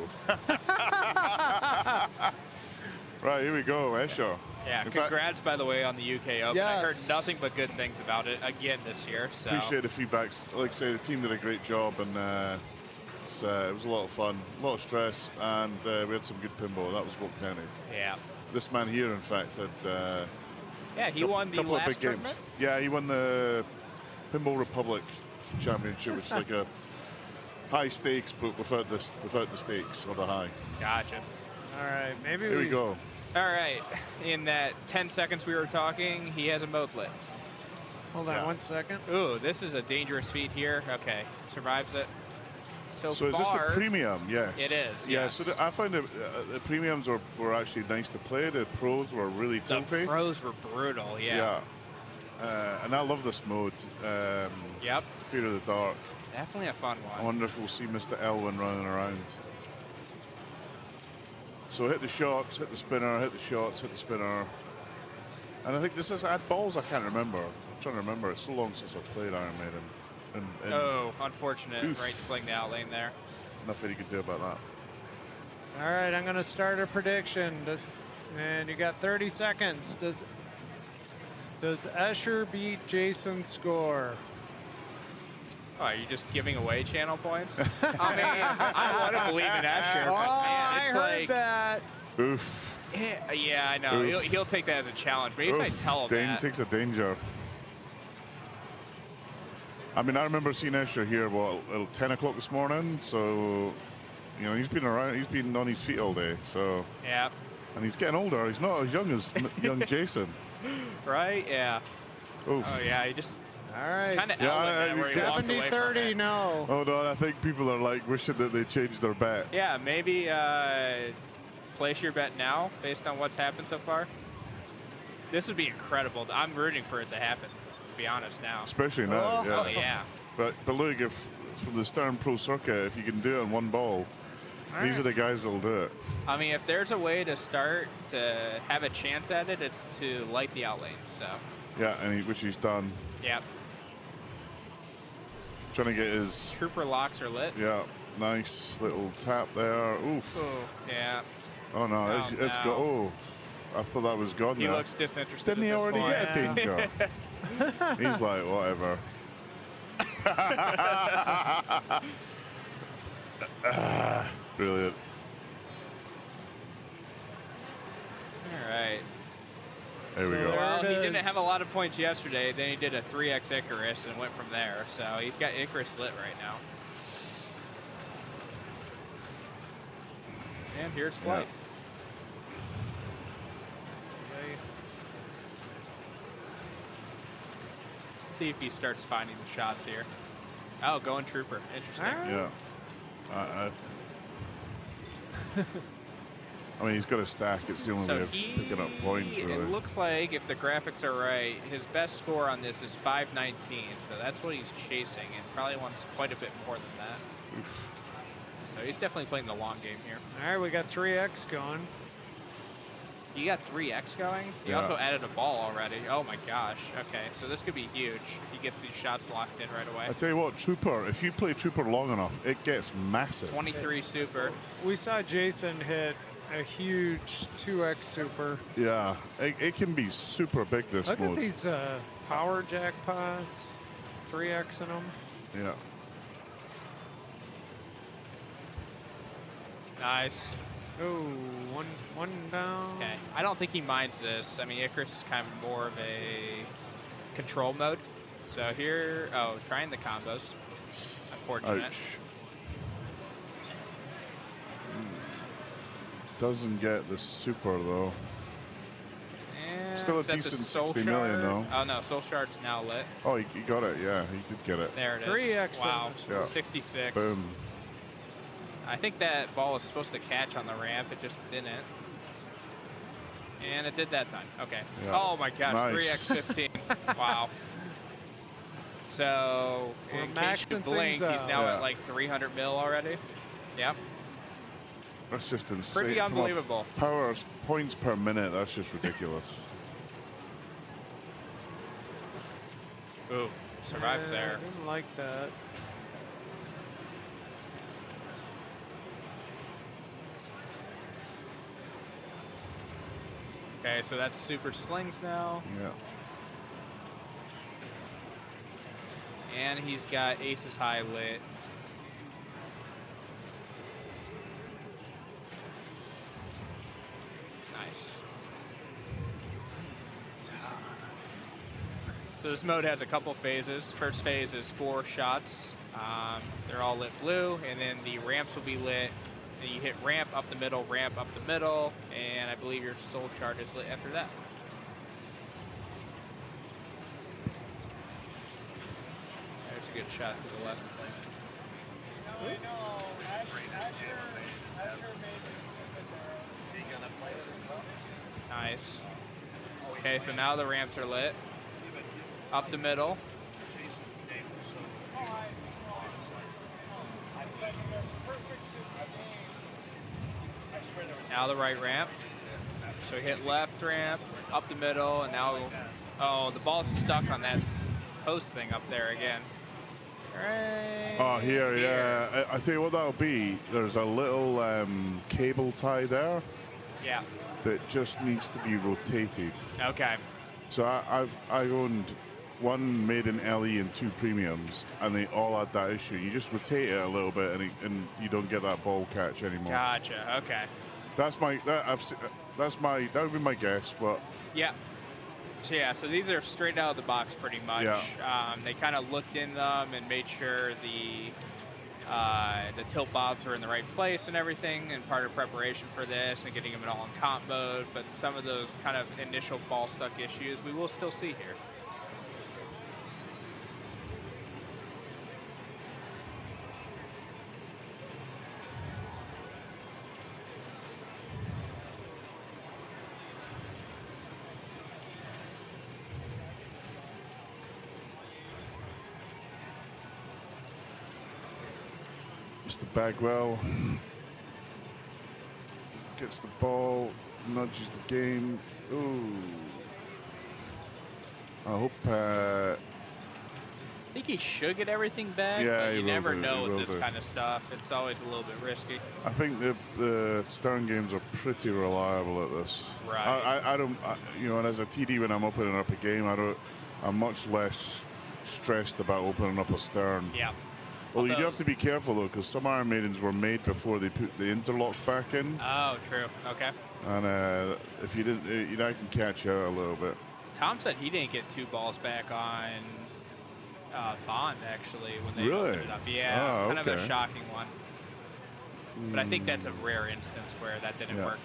Right, here we go, Escher. Yeah, In fact- congrats, by the way, on the UK Open. I heard Yes. nothing but good things about it again this year. So Appreciate the feedbacks. Like I say, the team did a great job, and it was a lot of fun, a lot of stress, and we had some good pinball. That was what counted. Yeah. This man here, in fact, had Yeah, he won the couple of last big games. tournament? Yeah, he won the Pinball Republic Championship, which is like a high stakes, but without the stakes or the high. Gotcha. All right, maybe Here we go. All right. In that 10 seconds we were talking, he has a mode lit. Hold on 1 second. Ooh, this is a dangerous feat here. Okay, survives it. So So is far, this the premium? Yes. It is, Yeah. yes. So I found the premiums were actually nice to play. The pros were really the tilty. pros were brutal. Yeah. And I love this mode. Yep. Fear of the Dark. Definitely a fun I one. wonder if we'll see Mr. Elwin running around. So hit the shots, hit the spinner, hit the shots, hit the spinner. And I think this is add balls. I can't remember. I'm trying to remember. It's so long since I played Iron Maiden. And Oh, unfortunate. Oof. Right sling the out lane there. nothing you can do about that. All right, I'm going to start a prediction. And you got 30 seconds. Does Escher beat Jason's score? Oh, are you just giving away channel points? I mean, I want to believe in Asher, Oh, but man, I it's heard like, that. Oof. yeah, I know. Oof. He'll take that as a challenge. Maybe if I Oof. tell him Dane that. takes a danger. I mean, I remember seeing Escher here, at 10 o'clock this morning. So, you know, he's been around. He's been on his feet all day. So. Yeah. And he's getting older. He's not as young as young Jason. Right? Yeah. Oof. Oh, yeah. He just All right. kind of that where he walked away from 70-30 it. no. Hold on, I think people are like wishing that they changed their bet. Yeah, maybe place your bet now based on what's happened so far. This would be incredible. I'm rooting for it to happen, to be honest now. Especially now, yeah. Oh, yeah. But look, if from the Stern Pro Circuit, if you can do it in one ball, these are the guys that'll do it. I mean, if there's a way to start to have a chance at it, it's to light the out lanes. So, Yeah, and which he's done. yep. Trying to get his. Trooper locks are lit. Yeah, nice little tap there. Oof. Oh, yeah. Oh no, Oh, it's no. go. Oh, I thought that was gone. He there. looks disinterested. Didn't he at this already point. get a danger? He's like, whatever. Brilliant. All right. There we go. Well, he There it didn't is. have a lot of points yesterday. Then he did a 3x Icarus and went from there. So he's got Icarus lit right now. And here's Flight. See if he starts finding the shots here. Oh, going Trooper. Interesting. Yeah. I mean, he's got a stack. It's the only So way of picking up points, really. It looks like, if the graphics are right, his best score on this is 519. So that's what he's chasing, and probably wants quite a bit more than that. So he's definitely playing the long game here. All right, we got 3X going. You got 3X going? He Yeah. also added a ball already. Oh my gosh. Okay, so this could be huge. He gets these shots locked in right away. I tell you what, Trooper, if you play Trooper long enough, it gets massive. 23 super. We saw Jason hit a huge 2X super. Yeah, it can be super big, this Look mode. at these power jackpots. 3X in them. Yeah. Nice. Oh, one down. Okay. I don't think he minds this. I mean, Icarus is kind of more of a control mode. So here, trying the combos. Unfortunate. Ouch. Doesn't get the super, though. And Still a is that the decent Soul 60 million, Shard? though. Oh, no. Soul Shard's now lit. Oh, he got it, yeah. He did get it. There it is. 3X. Wow. Yeah. 66. Boom. I think that ball was supposed to catch on the ramp. It just didn't. And it did that time. Okay. Yeah. Oh, my gosh. Nice. 3x15. Wow. So, We're in case you maxing blink, things he's out. now Yeah. at like 300 mil already. Yep. That's just insane. Pretty From a unbelievable. Power points per minute, that's just ridiculous. Ooh, survives there. I didn't like that. Okay, so that's super slings now. Yeah. And he's got aces high lit. Nice. So this mode has a couple phases. First phase is 4 shots. They're all lit blue, and then the ramps will be lit. Then you hit ramp up the middle, and I believe your soul chart is lit after that. There's a good shot to the left. Nice. Okay, so now the ramps are lit. Up the middle. Now the right ramp. So hit left ramp, up the middle, and now, oh, the ball's stuck on that post thing up there again. Right. Oh, here, yeah. I tell you what that'll be. There's a little cable tie there. Yeah. That just needs to be rotated. Okay. So I owned one made in LE and 2 premiums, and they all had that issue. You just rotate it a little bit, and you don't get that ball catch anymore. Gotcha. Okay. That would be my guess, but Yeah. So yeah, so these are straight out of the box pretty much. Yeah. They kind of looked in them and made sure the tilt bobs were in the right place and everything, and part of preparation for this and getting them all in comp mode. But some of those kind of initial ball stuck issues we will still see here. Mr. Bagwell gets the ball, nudges the game. Ooh. I hope. I think he should get everything back, Yeah, but he you will never do, know he with will this do. kind of stuff. It's always a little bit risky. I think the Stern games are pretty reliable at this. Right. I don't, you know, and as a TD when I'm opening up a game, I'm much less stressed about opening up a Stern. Yeah. Well, you do have to be careful though, because some Iron Maidens were made before they put the interlocks back in, Oh, true. Okay. and if you didn't, that can catch you out a little bit. Tom said he didn't get 2 balls back on Bond, actually, when they Really? opened it up. Yeah, Oh, kind of a okay. shocking one. But I think that's a rare instance where that didn't Yeah. work.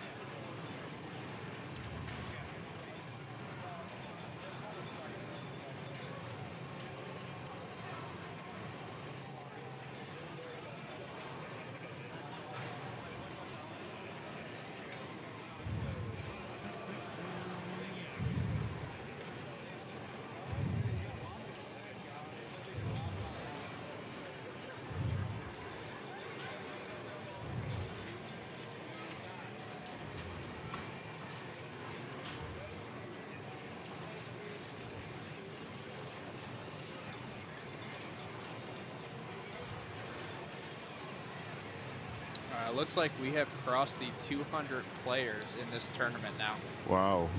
Looks like we have crossed the 200 players in this tournament now. Wow.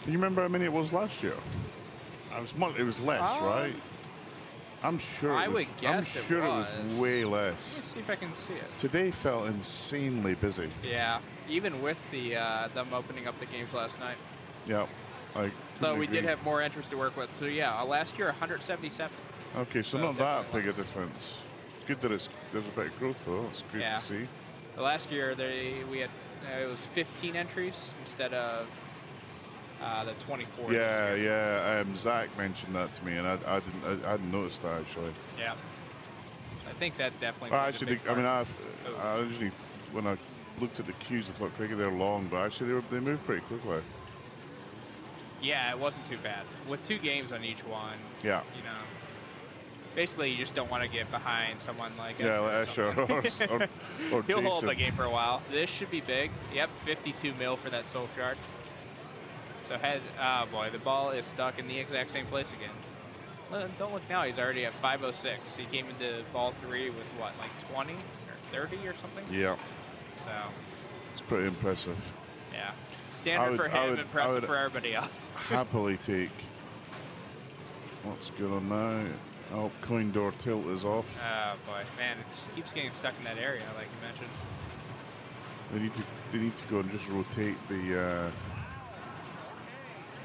Can you remember how many it was last year? It was less, right? I'm sure. I would guess I'm sure it it was. was way less. Let's see if I can see it. Today felt insanely busy. Yeah, even with the them opening up the games last night. Yeah. I So couldn't we did agree. have more interest to work with. So yeah, last year 177. Okay, so not that big a difference. It's good that there's a bit of growth though. It's great Yeah. to see. The last year we had it was 15 entries instead of the 24. this Yeah, year. yeah. Zach mentioned that to me, and I hadn't noticed that actually. Yeah. I think that definitely. Well, played a actually, big part. I usually when I looked at the queues, I thought cricket they're long, but actually they move pretty quickly. Yeah, it wasn't too bad. With 2 games on each one. Yeah. You know. Basically, you just don't want to get behind someone like Yeah, Escher like or Escher something. or He'll hold Jason. the game for a while. This should be big. Yep, 52 mil for that soul shard. So oh boy, the ball is stuck in the exact same place again. Don't look now. He's already at 506. He came into ball 3 with what, like 20 or 30 or something? Yeah. So. It's pretty impressive. Yeah. Standard for him, impressive for everybody else. Happily take. What's good on now? Oh, coin door tilt is off. Oh boy, man, it just keeps getting stuck in that area, like you mentioned. They need to go and just rotate the.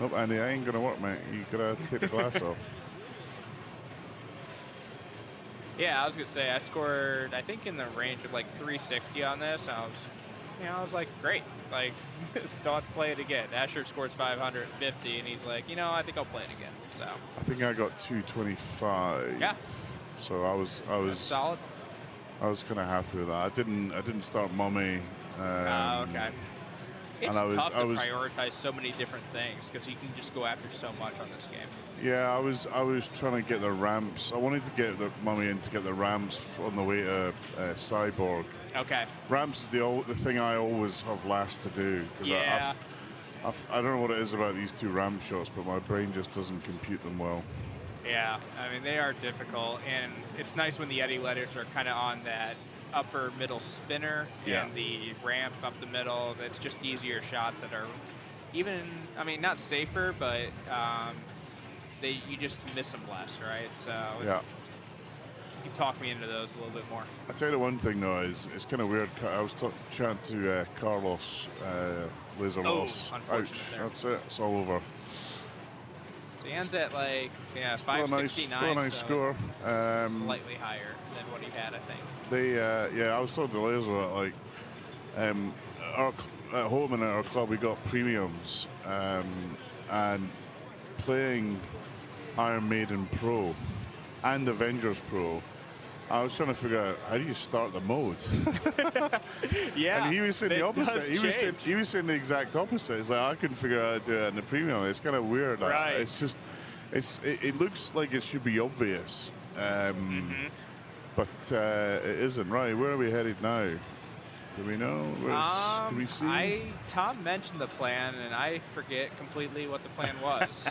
Nope, Andy, I ain't gonna work, mate. You gotta take the glass off. Yeah, I was gonna say I scored, I think in the range of like 360 on this. I was like, great. Like, don't have to play it again. Asher scores 550, and he's like, I think I'll play it again. So. I think I got 225. Yeah. So I was That's solid. I was kind of happy with that. I didn't start mummy. Okay. It's and tough to prioritize so many different things because you can just go after so much on this game. Yeah, I was trying to get the ramps. I wanted to get the mummy in to get the ramps on the way to Cyborg. Okay. Ramps is the thing I always have last to do. Yeah. I don't know what it is about these two ramp shots, but my brain just doesn't compute them well. Yeah, I mean, they are difficult, and it's nice when the Eddie letters are kind of on that upper middle spinner and the ramp up the middle. It's just easier shots that are even, I mean, not safer, but you just miss them less, right? So yeah. You can talk me into those a little bit more. I'll tell you the one thing, though, is it's kind of weird. I was chatting to Carlos Laser Loss. Ouch, that's it. It's all over. So he ends at like, 569. Still a nice score. Slightly higher than what he had, I think. I was talking to Laser like, at home in our club we got premiums, and playing Iron Maiden Pro and Avengers Pro, I was trying to figure out how do you start the mode. Yeah, and he was saying the opposite. He was saying the exact opposite. It's like I couldn't figure out how to do it in the premium. It's kind of weird. Right. It's just, it looks like it should be obvious, but it isn't. Right. Where are we headed now? Do we know? Do we see? Tom mentioned the plan, and I forget completely what the plan was.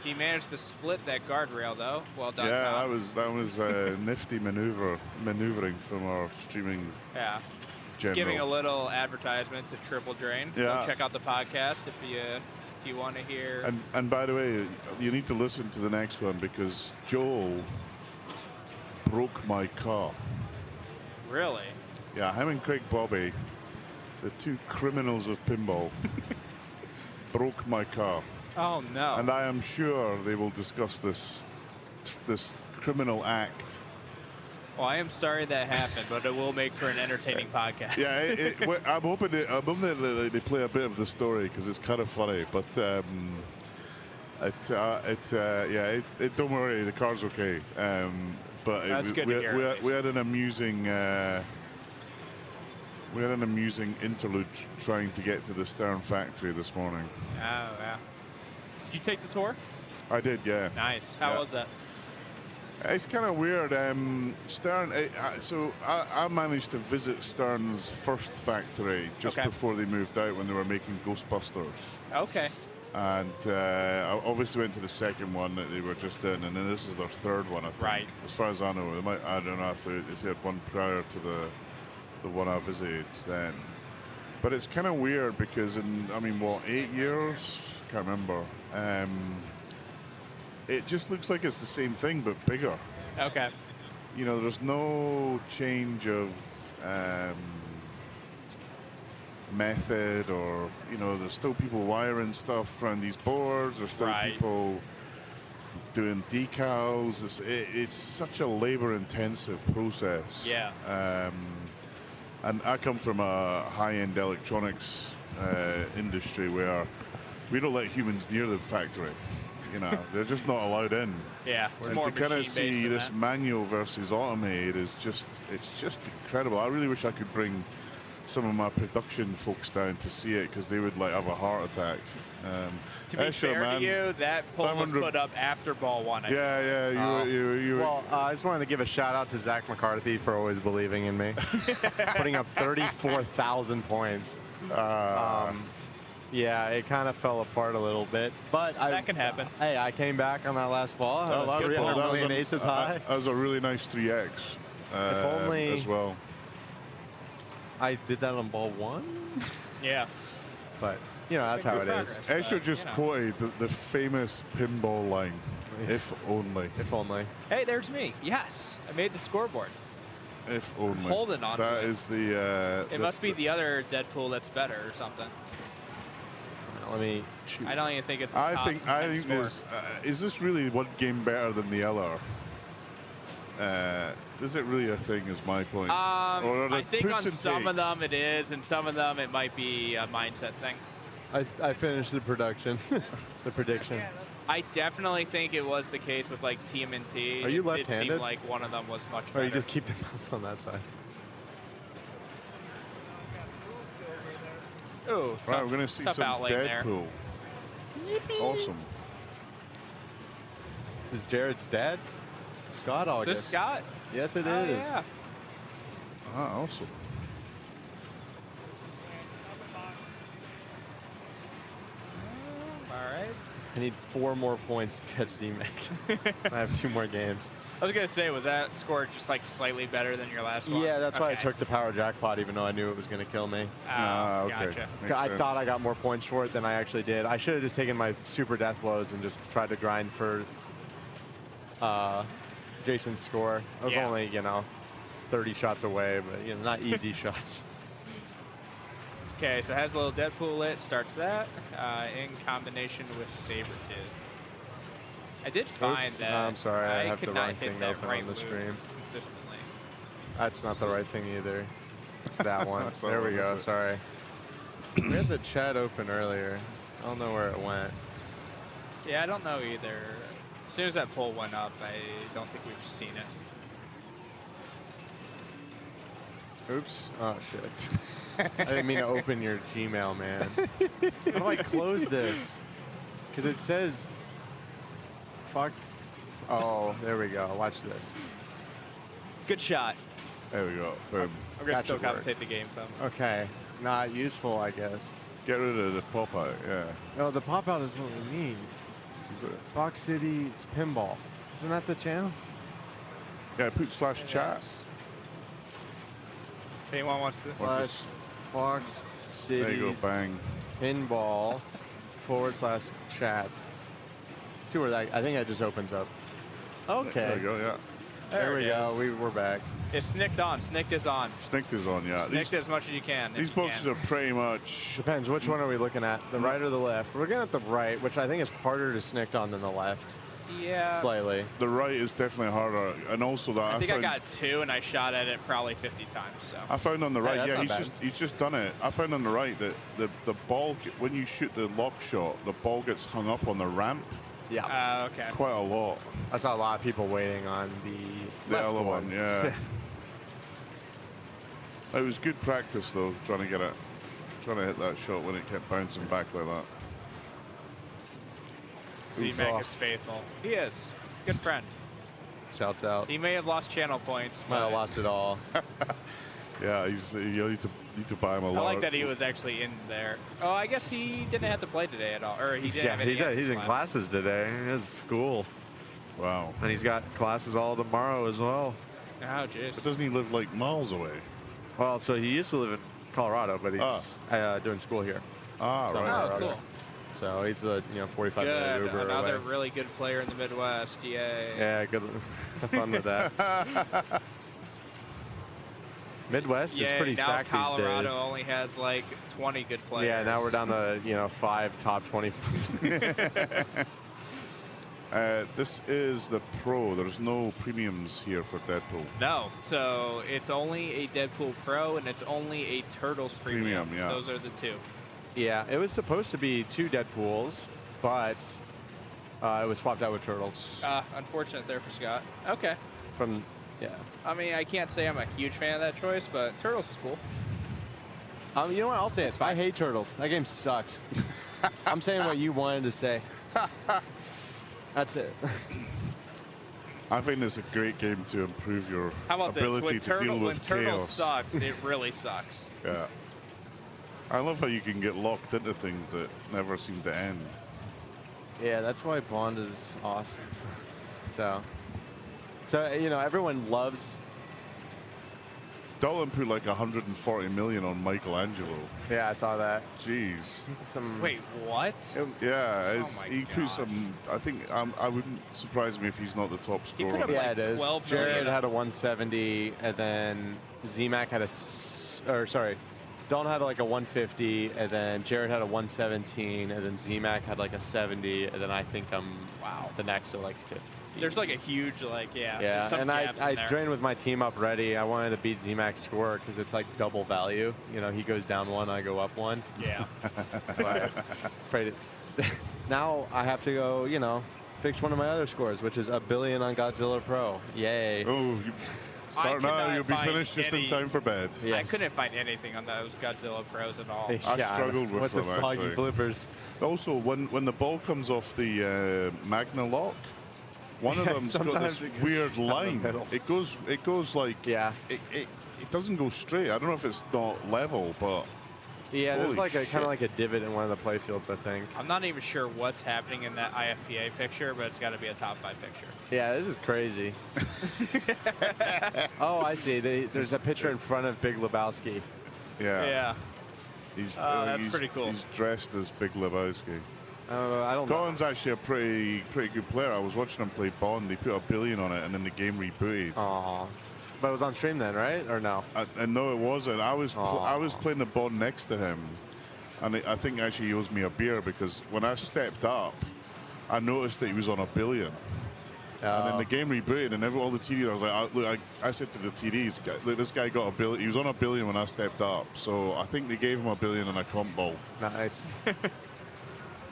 He managed to split that guardrail, though. Well done, Yeah, Tom. that was a nifty maneuvering from our streaming. Yeah. Just giving a little advertisement to Triple Drain. Yeah. Go check out the podcast if you want to hear. And by the way, you need to listen to the next one because Joel broke my car. Really? Yeah, him and Craig Bobby, the two criminals of pinball, broke my car. Oh no! And I am sure they will discuss this criminal act. Well, I am sorry that happened, but it will make for an entertaining podcast. Yeah, I'm hoping that they play a bit of the story because it's kind of funny. But don't worry, the car's okay. But That's good to hear, we had an amusing. We had an amusing interlude trying to get to the Stern factory this morning. Oh, yeah. Did you take the tour? I did, yeah. Nice. How was that? It's kind of weird. Stern. So I managed to visit Stern's first factory just before they moved out when they were making Ghostbusters. Okay. And I obviously went to the second one that they were just in, and then this is their third one, I think. Right. As far as I know, I don't know if they had one prior to the one I visited then. But it's kind of weird because in 8 years? Can't remember. It just looks like it's the same thing but bigger. Okay. There's no change of method, or there's still people wiring stuff around these boards. There's still people doing decals. It's such a labor-intensive process. Yeah. And I come from a high-end electronics industry where we don't let humans near the factory. They're just not allowed in. Yeah, it's and more to kind of machine-based see than this that. manual versus automated it's just incredible. I really wish I could bring some of my production folks down to see it because they would have a heart attack. To be fair to you, that poll was put up after ball one. You Well, I just wanted to give a shout out to Zach McCarthy for always believing in me, putting up 34,000 points. Yeah, it kind of fell apart a little bit, but that can happen. Hey, I came back on that last ball. That was good ball. Million aces high. That was a really nice 3x if only as well. I did that on ball one. Yeah. But You know, that's how it is. Escher just quoted the famous pinball line, if only. If only. Hey, there's me. Yes, I made the scoreboard. If only. Holding on to That it. is the... It must be the other Deadpool that's better or something. Let me shoot. I don't even think it's. I think this is this really one game better than the other? Is it really a thing? Is my point. Or are there I think on puts and some of takes? them it is, and some of them it might be a mindset thing. I finished the production, the prediction. I definitely think it was the case with like TMNT. Are you It left-handed? seemed like one of them was much better. Or you just keep the mouse on that side. Ooh, Right, we're going to see tough some outlane there. Deadpool. Awesome. This is Jared's dad, Scott August. Is this Scott? Yes, it Oh, is. yeah. Ah, awesome. All right. I need 4 more points to catch Z-Mac. I have 2 more games. I was gonna say, was that score just like slightly better than your last one? Yeah, that's why I Okay. took the power jackpot, even though I knew it was going to kill me. Oh, okay. I thought I got more points for it than I actually did. I should have just taken my super death blows and just tried to grind for Jason's score. I was Yeah. only, 30 shots away, but not easy shots. Okay, so it has a little Deadpool lit, starts that in combination with Saber Kid. I did find Oops, that I'm sorry, I have could the not wrong hit thing that open right on the move stream. consistently. That's not the right thing either. It's that one. That's There not we what go. is it? Sorry. We had the chat open earlier. I don't know where it went. Yeah, I don't know either. As soon as that poll went up, I don't think we've seen it. Oops. Oh, shit. I didn't mean to open your Gmail, man. How do I close this? Because it says... Fuck. Oh, there we go. Watch this. Good shot. There we go. Boom. I'm gonna That still should work. commentate the game some. Okay. Not useful, I guess. Get rid of the pop-out, yeah. No, the pop-out is what we need. Foxcitiespinball. Isn't that the channel? Yeah, put /chat. If anyone wants to. Slash Fox City There you go, bang. Pinball /chat. See where that, I think that just opens up. Okay. There you go, yeah. There we it go. is. We're back. It's snicked on. Snicked is on. Snicked is on, yeah. Snicked as much as you can. These boxes are pretty much... Depends. Which one are we looking at? The right or the left? We're looking at the right, which I think is harder to snicked on than the left. Yeah. Slightly. The right is definitely harder, and also that I think I found, got 2, and I shot at it probably 50 times. So. I found on the right, that's yeah, not bad. he's just done it. I found on the right that the ball, when you shoot the lock shot, the ball gets hung up on the ramp Yeah. Okay. quite a lot. I saw a lot of people waiting on the left other one, yeah. It was good practice though, trying to hit that shot when it kept bouncing back like that. Z-Mac is faithful. He is. Good friend. Shouts out. He may have lost channel points. Might have but lost it all. Yeah, you need to buy him a I lot. like that he was actually in there. Oh, I guess he didn't have to play today at all. Or he didn't have any he's in left. classes today. He has school. Wow. And he's got classes all tomorrow as well. Oh, jeez. But doesn't he live like miles away? Well, so he used to live in Colorado, but he's doing school here. Ah, So, right. Oh, cool. So he's a 45 minute Good. Uber Another away. really good player in the Midwest. Yay. Yeah, good. Have fun with that. Midwest Yeah, is pretty now stacked Colorado these days. only has like 20 good players. Yeah, now we're down to 5 top 20. This is the Pro. There's no premiums here for Deadpool. No, so it's only a Deadpool Pro and it's only a Turtles Premium. Premium, yeah. Those are the 2. Yeah, it was supposed to be 2 Deadpools, but it was swapped out with Turtles. Unfortunate there for Scott. Okay. Yeah. I mean, I can't say I'm a huge fan of that choice, but Turtles is cool. You know what? I'll say it. I hate Turtles. That game sucks. I'm saying what you wanted to say. That's it. I think it's a great game to improve your How about this? ability to deal When with Turtles chaos. sucks, it really sucks. Yeah. I love how you can get locked into things that never seem to end. Yeah, that's why Bond is awesome. So everyone loves Dalton put like 140 million on Michelangelo. Yeah, I saw that. Jeez. Wait, what? Yeah, Oh he put some. I think I wouldn't surprise me if he's not the top scorer. Yeah, it is. Jared had a 170, and then Z-Mac had Dalton had like a 150, and then Jared had a 117, and then Z-Mac had like a 70, and then I think I'm the next, so like 50. There's like a huge Yeah, some and gaps in I there. trained with my team up ready. I wanted to beat Z-Mac's score because it's like double value. You know, he goes down one, I go up one. Yeah. But afraid now I have to go, you know, fix one of my other scores, which is $1 billion on Godzilla Pro. Yay. Oh, start now, you'll be finished just in time for bed. I couldn't find anything on those Godzilla Pros at all. I struggled with them, the soggy actually. flippers. Also, when the ball comes off the Magna-Lock, one of them's got sometimes this it goes weird down the line. middle. It goes like it doesn't go straight. I don't know if it's not level, but Yeah, there's holy like a kind shit. of like a divot in one of the play fields, I think. I'm not even sure what's happening in that IFPA picture, but it's got to be a top 5 picture. Yeah, this is crazy. Oh, I see. There's a picture in front of Big Lebowski. Yeah. That's he's pretty cool. He's dressed as Big Lebowski. I don't know. Colin's actually a pretty good player. I was watching him play Bond. He put $1 billion on it, and then the game rebooted. Aw. But it was on stream then, right? Or no? And no, it wasn't. I was playing the Bond next to him, and I think actually he owes me a beer because when I stepped up, I noticed that he was on $1 billion. And then the game rebooted, and all the TDs, I was like, look, I said to the TDs, look, this guy got $1 billion. He was on $1 billion when I stepped up, so I think they gave him $1 billion and a comp ball. Nice.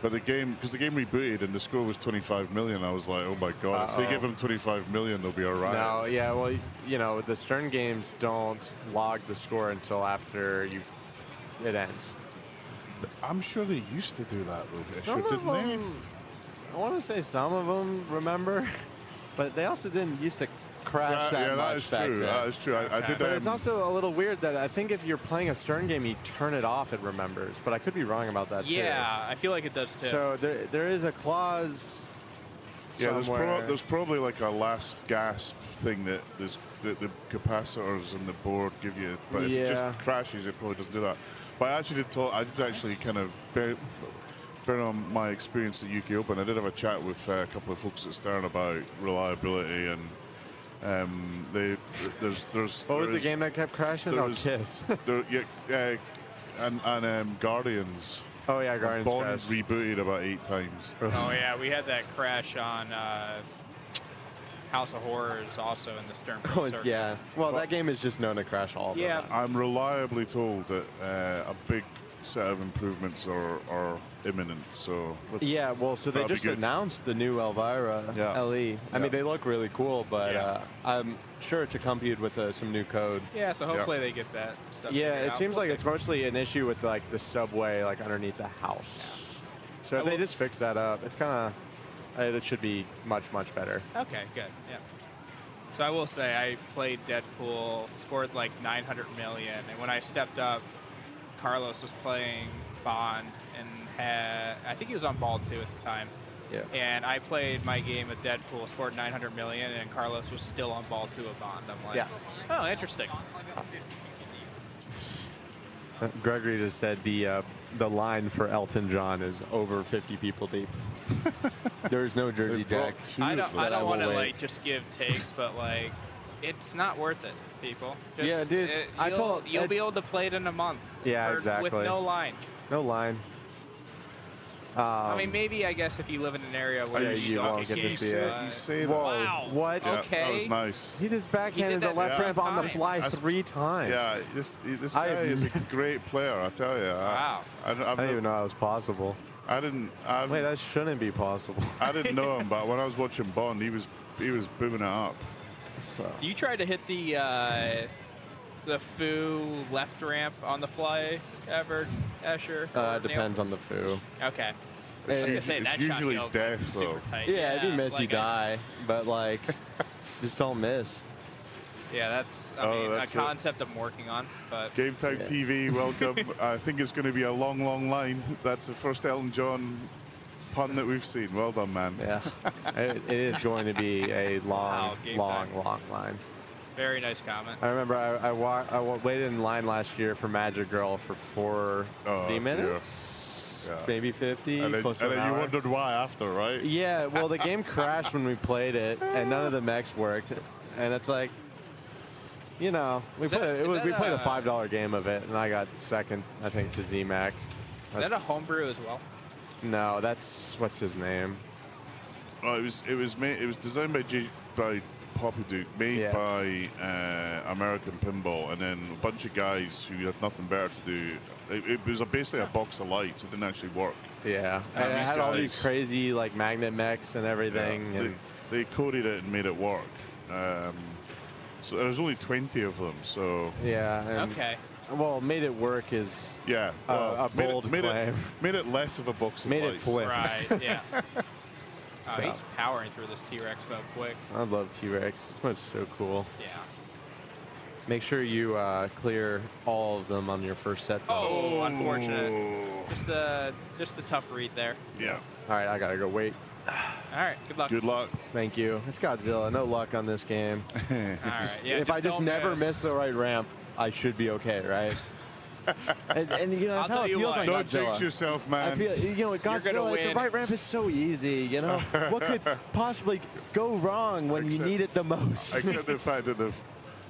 But because the game rebooted and the score was 25 million, I was like, oh my god, if they give him 25 million, they'll be all right. No, yeah, well, you know, the Stern games don't log the score until after it ends. I'm sure they used to do that, though, Some of didn't they? them, I want to say some of them remember, but they also didn't used to crash that much that is back true. then. That is true. I did. But it's also a little weird that I think if you're playing a Stern game, you turn it off, it remembers. But I could be wrong about that too. Yeah, I feel like it does too. So there is a clause. Yeah, somewhere. there's probably like a last gasp thing that the capacitors and the board give you. But if it Yeah. just crashes, it probably doesn't do that. But I did actually kind of bear on my experience at UK Open. I did have a chat with a couple of folks at Stern about reliability and. There's What was the game that kept crashing? Oh, Kiss. and Guardians. Oh yeah, Guardians Bond crashed. rebooted about 8 times. Oh yeah, we had that crash on House of Horrors also in the Stern Pro circuit. Yeah. Well, that game is just known to crash all the time. I'm reliably told that a big set of improvements are imminent. So Yeah, well, so they that'll be just good. announced the new Elvira LE. I mean, they look really cool, but I'm sure it's accompanied with some new code. Yeah, so hopefully they get that stuff. Yeah, figured it out. seems We'll like see. it's mostly an issue with like the subway, like underneath the house. So if they just fix that up, it's kind of it should be much better. Okay, good. Yeah. So I will say I played Deadpool, scored like 900 million, and when I stepped up, Carlos was playing Bond and had, I think he was on Ball 2 at the time. Yeah. And I played my game of Deadpool, scored 900 million, and Carlos was still on Ball 2 of Bond. I'm like, oh, interesting. Gregory just said the line for Elton John is over 50 people deep. There's no Jersey Jack. I don't want to like just give takes, but like, it's not worth it, people. Just, Yeah, dude, you'll be able to play it in a month. Yeah, exactly. With no line. No line. I mean, maybe I guess if you live in an area where you don't won't get to see it. You say that. Wow. What? Yeah, Okay. that was nice. He just backhanded the left ramp on the fly 3 times. Yeah, this guy is a great player, I tell you. Wow. I didn't even know that was possible. Wait, that shouldn't be possible. I didn't know him, but when I was watching Bond, he was booming it up. So. You tried to hit the foo left ramp on the fly ever, Escher? It depends on the foo. Okay. I was gonna say, It's that usually shot feels death, super though. tight. Yeah, if you miss, like you die. But like, just don't miss. Yeah, that's that's a concept I'm working on. But Game Time TV, welcome. I think it's going to be a long line. That's the first Elton John pun that we've seen. Well done, man. Yeah, it is going to be a long Game line. Very nice comment. I remember I waited in line last year for Magic Girl for 40 minutes, maybe 50. And then, close to and an then you hour. wondered why after, right? Yeah, well, the game crashed when we played it, and none of the mechs worked. And it's like, you know, we played a $5 game of it, and I got second, I think, to Z-Mac. Is that a homebrew as well? No, that's what's his name. Oh, it was designed by Poppy Duke, made by American Pinball, and then a bunch of guys who had nothing better to do. It was basically a box of lights. It didn't actually work. Yeah, and it had all these crazy like magnet mechs and everything. Yeah, and they coded it and made it work. So there's only 20 of them. So yeah. And, okay. Well, made it work is a bold made claim. Made it less of a box of Made lights. it flip. Right. Yeah. So. He's powering through this T-Rex so quick. I love T-Rex. This one's so cool. Yeah. Make sure you clear all of them on your first set. Though. Oh, unfortunate. Just a tough read there. Yeah. All right, I gotta go wait. All right. Good luck. Good luck. Thank you. It's Godzilla. No luck on this game. All right. Yeah. If I just don't never miss the right ramp, I should be okay, right? and you know, that's how it feels like Don't Godzilla. jinx yourself, man. I feel, you know, Godzilla, like, the right ramp is so easy, you know? What could possibly go wrong when you need it the most? Except the fact that the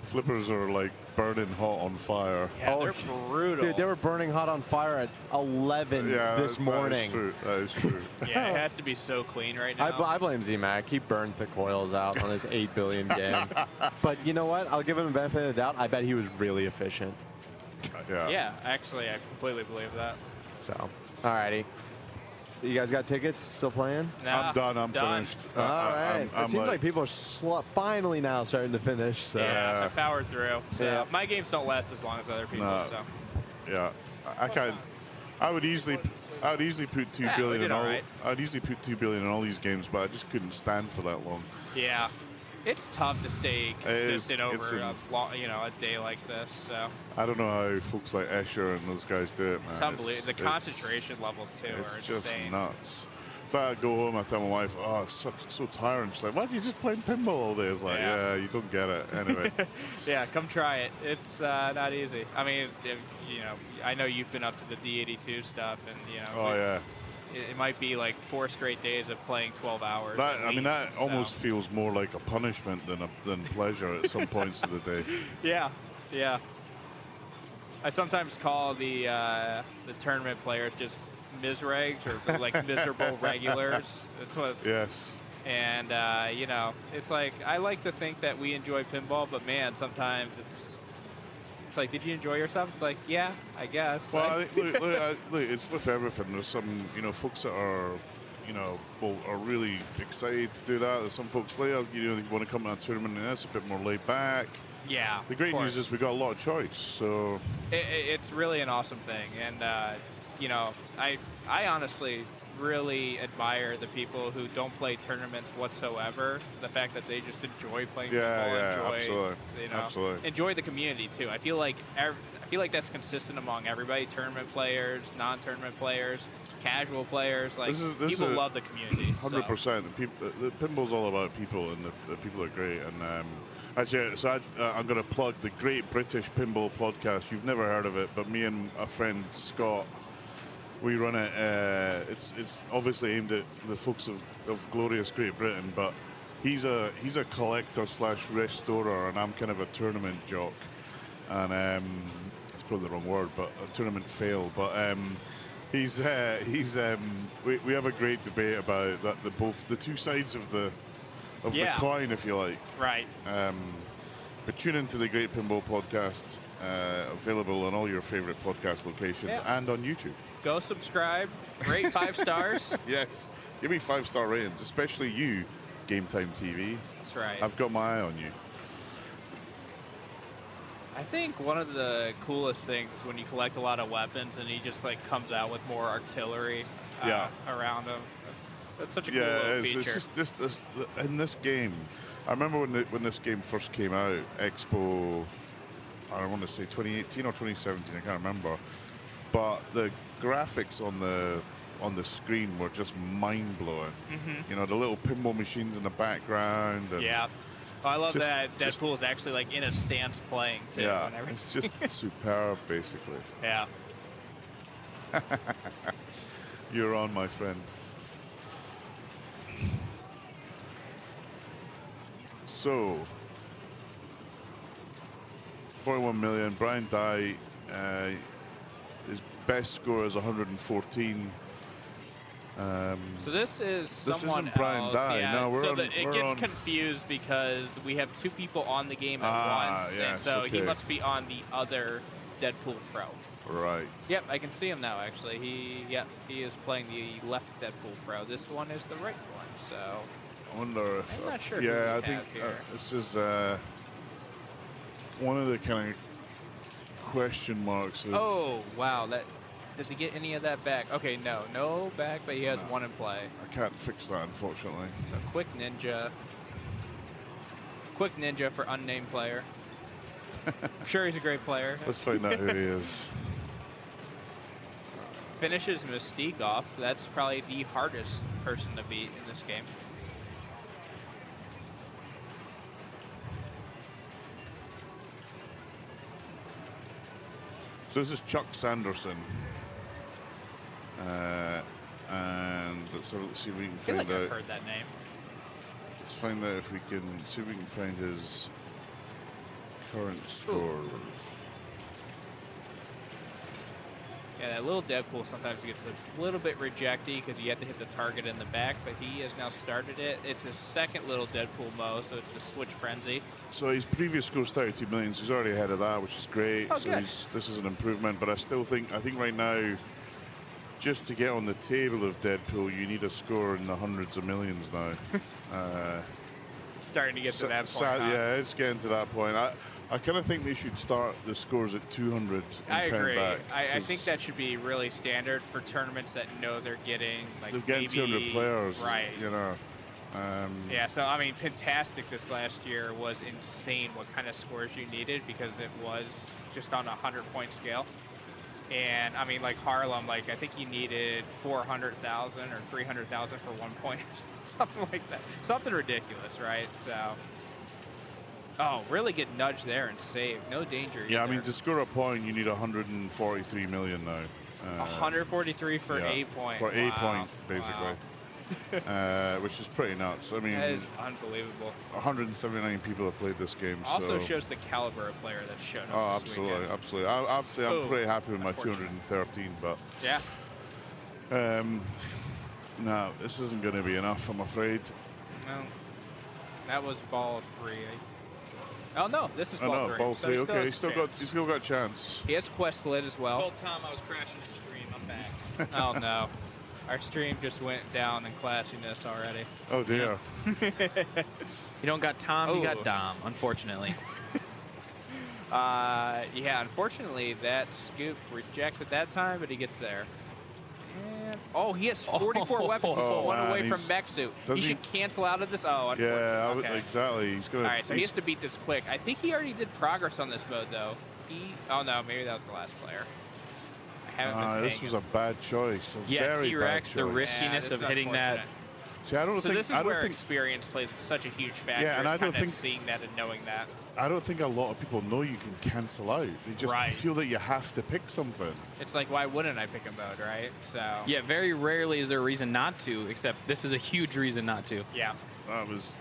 flippers are like burning hot on fire. Yeah, they're brutal. Dude, they were burning hot on fire at 11 this morning. That is true. Yeah, it has to be so clean right now. I blame Z-Mac. He burned the coils out on his 8 billion game. But you know what? I'll give him the benefit of the doubt. I bet he was really efficient. Yeah, actually, I completely believe that. So, alrighty. You guys got tickets? Still playing? Nah, I'm done. I'm done. finished. All right. I'm It seems like people are finally now starting to finish. So. Yeah, I powered through. So Yeah. my games don't last as long as other people. No. So Yeah, I can't. I would easily put 2 Yeah, we billion did in all. all right. I'd easily put 2 billion in all these games, but I just couldn't stand for that long. yeah, it's tough to stay consistent it's over a day like this. So I don't know how folks like Escher and those guys do it, man. it's unbelievable. The concentration levels too It's are just insane. nuts. So I go home, I tell my wife, "Oh, it's so tiring." She's like, "Why do you just play pinball all day?" It's like, Yeah. "Yeah, you don't get it." Anyway, Yeah, come try it. It's not easy. I mean, I know you've been up to the D82 stuff, and oh yeah. it might be like 4 straight days of playing 12 hours. That, at I mean, least, that so. almost feels more like a punishment than pleasure at some points of the day. Yeah. I sometimes call the tournament players just misregs or like miserable regulars. That's what. Yes. And it's like I like to think that we enjoy pinball, but man, sometimes it's like, did you enjoy yourself? It's like, yeah, I guess. Well, I think, look, it's with everything. There's some, folks that are, are really excited to do that. There's some folks later, they want to come to a tournament and that's a bit more laid back. Yeah. The great of news course. is we got a lot of choice. So It's really an awesome thing, and I honestly really admire the people who don't play tournaments whatsoever. The fact that they just enjoy playing pinball, absolutely. enjoy the community too. I feel like that's consistent among everybody: tournament players, non-tournament players, casual players. Like people love the community. 100%. The pinball's all about people, and the people are great. And actually, so I'm going to plug the Great British Pinball Podcast. You've never heard of it, but me and a friend Scott, we run it. It's obviously aimed at the folks of glorious Great Britain, but he's a collector / restorer, and I'm kind of a tournament jock. And it's probably the wrong word, but a tournament fail. But we have a great debate about that. The two sides of the coin, if you like. Right. But tune into the Great Pinball Podcast, available on all your favorite podcast locations and on YouTube. Go subscribe, rate 5 stars. Yes, give me 5-star ratings, especially you, Game Time TV. That's right. I've got my eye on you. I think one of the coolest things is when you collect a lot of weapons and he just like comes out with more artillery around him. That's such a cool little feature. It's just this, in this game. I remember when this game first came out, Expo, I want to say 2018 or 2017, I can't remember. But the graphics on the screen were just mind-blowing. Mm-hmm. The little pinball machines in the background. And Oh, I love Just- that Deadpool is actually like in a stance playing too. Yeah, and it's just superb, basically. Yeah. You're on, my friend. So, 41 million. Brian Dye, his best score is 114. So this is This someone isn't Brian else. Dye. Yeah. No, we're so on- it we're gets on- confused because we have 2 people on the game at once, and yes, so he okay. must be on the other Deadpool Pro. Right. Yep, I can see him now. Actually, he is playing the left Deadpool Pro. This one is the right one. So I wonder if. I'm not sure who Yeah, we I think have here. this is one of the kind of question marks. Of, Oh wow, that does he get any of that back? Okay, no back, but he has 1 in play. I can't fix that, unfortunately. So quick ninja for unnamed player. I'm sure he's a great player. Let's find out who he is. Finishes Mystique off. That's probably the hardest person to beat in this game. So this is Chuck Sanderson. And let's see if we can I feel find like out. I've heard that name. Let's find out if we can see if we can find his current scores. Yeah, that little Deadpool sometimes gets a little bit rejecty because you have to hit the target in the back, but he has now started it. It's his second little Deadpool Mo, so it's the Switch Frenzy. So his previous score is 32 million, so he's already ahead of that, which is great. Oh, so good. this is an improvement, but I think right now, just to get on the table of Deadpool, you need a score in the hundreds of millions now. Starting to get to that point. Sad, huh? yeah, it's getting to that point. I kind of think they should start the scores at 200 and I count agree. back, I 'cause think that should be really standard for tournaments that know they're getting like they're getting maybe 200 players, right? you know. Yeah, so I mean, Fantastic this last year was insane what kind of scores you needed because it was just on a 100-point scale. And I mean, like Harlem, like I think you needed 400,000 or 300,000 for 1 point, something like that. Something ridiculous, right? So, oh, really get nudged there and saved. No danger. Yeah, I either. mean, to score a point, you need 143 million now. 143 for yeah, 8 point. For 8 Wow. point, basically. Which is pretty nuts. I mean, That is unbelievable. 179 people have played this game. Also so. shows the caliber of player that's shown up. Oh, this absolutely, weekend. absolutely. Obviously, I'm Oh, pretty happy with my 213, but Yeah. no, this isn't going to be enough, I'm afraid. No. That was ball 3. Oh no, this is Oh, ball no, 3. ball So 3. he Okay, has you still got a chance. He has Quest Lit as well. Told Tom I was crashing his stream. I'm back. Oh no. Our stream just went down in classiness already. Oh dear. You don't got Tom, you got Dom, unfortunately. Yeah, unfortunately that scoop rejected that time, but he gets there. And, oh, he has 44 weapons. He's Oh, one man, away from he's- mech suit. does He he- should cancel out of this. Oh, unfortunately. Yeah, Okay. exactly. He's going All right, so he has to beat this quick. I think he already did progress on this mode, though. Oh, no, maybe that was the last player. I haven't been This paying was as- a bad choice. A Yeah, very T-Rex, bad the choice. riskiness this of is hitting that. unfortunate. See, I don't So think. this is I don't where think. experience plays such a huge factor. Yeah, and is I don't kind of think- seeing that and knowing that. I don't think a lot of people know you can cancel out. They just Right. feel that you have to pick something. It's like, why wouldn't I pick a mode, right? So Yeah, very rarely is there a reason not to, except this is a huge reason not to. yeah. That was.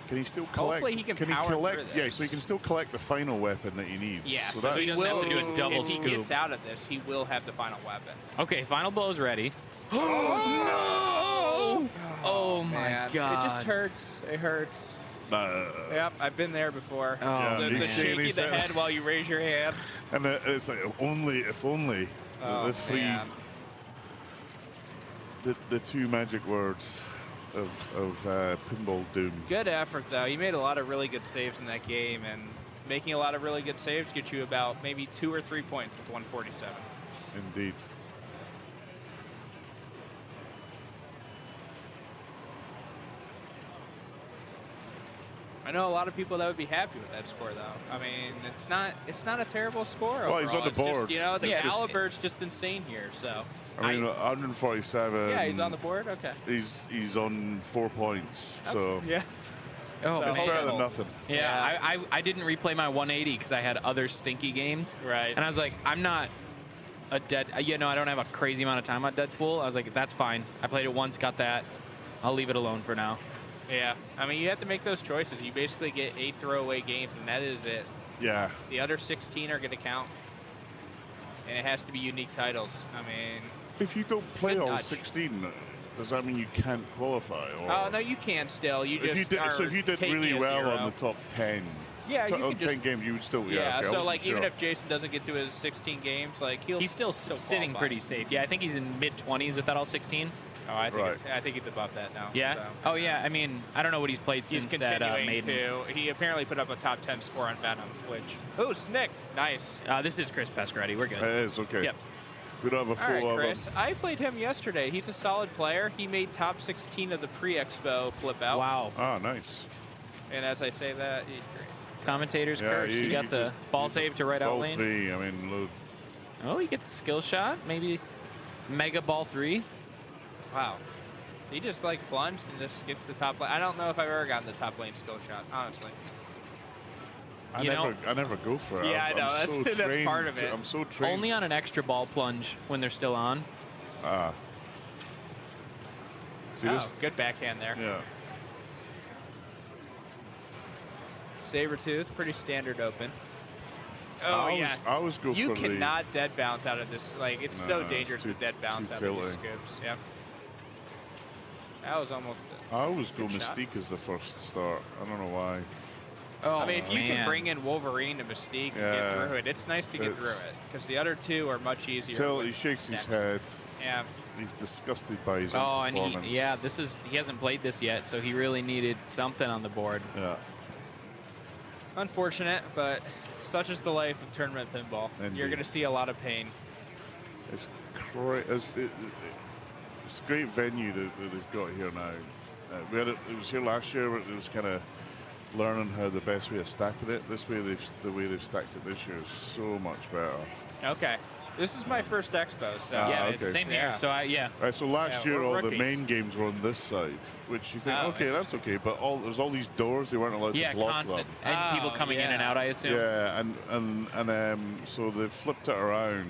Can he still collect? Hopefully he can he power collect? through Yeah, this. so he can still collect the final weapon that he needs. Yeah, so he doesn't have to do a double if he scoop. gets out of this, he will have the final weapon. Okay, final blow's ready. Oh, Oh my man. god. It just hurts. It hurts. Uh, Yep, I've been there before. Oh, the he's shaking shaking his the head. head while you raise your hand. And it's like if only Oh, the three, man. the two magic words of Pinball Doom. Good effort, though. You made a lot of really good saves in that game, and making a lot of really good saves gets you about maybe 2 or 3 points with 147. Indeed. I know a lot of people that would be happy with that score, though. I mean, it's not a terrible score. Well, he's overall. on the It's just, board. you know, the Yeah, it's just- caliber's just insane here. So. I mean, 147. Yeah, he's on the board. Okay. He's on 4 points. So Yeah. Oh, It's better than nothing. Yeah, I didn't replay my 180 because I had other stinky games. Right. And I was like, I'm not a I don't have a crazy amount of time on Deadpool. I was like, that's fine. I played it once, got that. I'll leave it alone for now. Yeah, I mean, you have to make those choices. You basically get 8 throwaway games, and that is it. Yeah. The other 16 are going to count, and it has to be unique titles. I mean, If you don't play good all nudge. 16, does that mean you can't qualify? Or Oh, no, you can still. You just if you did, are so if you did taking really a well 0. on the top 10, Yeah, you on could 10 just- games, you would still. Yeah, okay, I so wasn't like even sure. if Jason doesn't get to his 16 games, like He's still sitting qualify. pretty safe. Yeah, I think he's in mid-20s without all 16. Oh, I think Right. I think it's above that now. Yeah? So. Oh, yeah. I mean, I don't know what he's played He's since that continuing Maiden. to. He apparently put up a top 10 score on Venom, which. Ooh, snicked. Nice. This is Chris Pescaretti. We're good. It is, okay. Yep. We don't have a All full right, of Chris. them. I played him yesterday. He's a solid player. He made top 16 of the pre-expo Flipout. Wow. Ah, nice. And as I say that, he, Commentator's Yeah, curse. You got the just- ball save to right out Ball lane. 3, I mean, look. Oh, he gets the skill shot. Maybe Mega Ball 3. wow. He just like plunged and just gets the top lane. I don't know if I've ever gotten the top lane skill shot, honestly. I You never go for it. Yeah, I know. I'm That's- so that's trained part of it. I'm so trained. Only on an extra ball plunge when they're still on. Ah. See, Oh, this, good backhand there. yeah. Sabretooth, pretty standard open. I Oh, always- yeah. I always go you for the- cannot dead bounce out of this. Like, it's so No, it's dangerous too- to dead bounce too out of these tilting. scoops. Yeah. That was almost I always go good shot. Mystique as the first start. I don't know why. Oh, I mean, if you can man. bring in Wolverine and Mystique and Yeah. get through it, it's nice to get through It's- it. Because the other two are much easier. Till with he shakes his Snap. head. Yeah. He's disgusted by his Oh, own and performance. he hasn't played this yet, so he really needed something on the board. Yeah. Unfortunate, but such is the life of tournament pinball. You're Indeed. going to see a lot of pain. It's it's a great venue that they've got here now. We had it was here last year, but it was kind of learning how the best way of stacking it. The way they've stacked it this year is so much better. Okay. This is my first expo, so. Yeah, okay. Same here. So yeah. Right, so last Yeah, year we're all the rookies. main games were on this side, which you think, Oh, okay, that's okay, but there's all these doors they weren't allowed Yeah, to block constant. them. And people coming in and out, I assume. Yeah, and so they flipped it around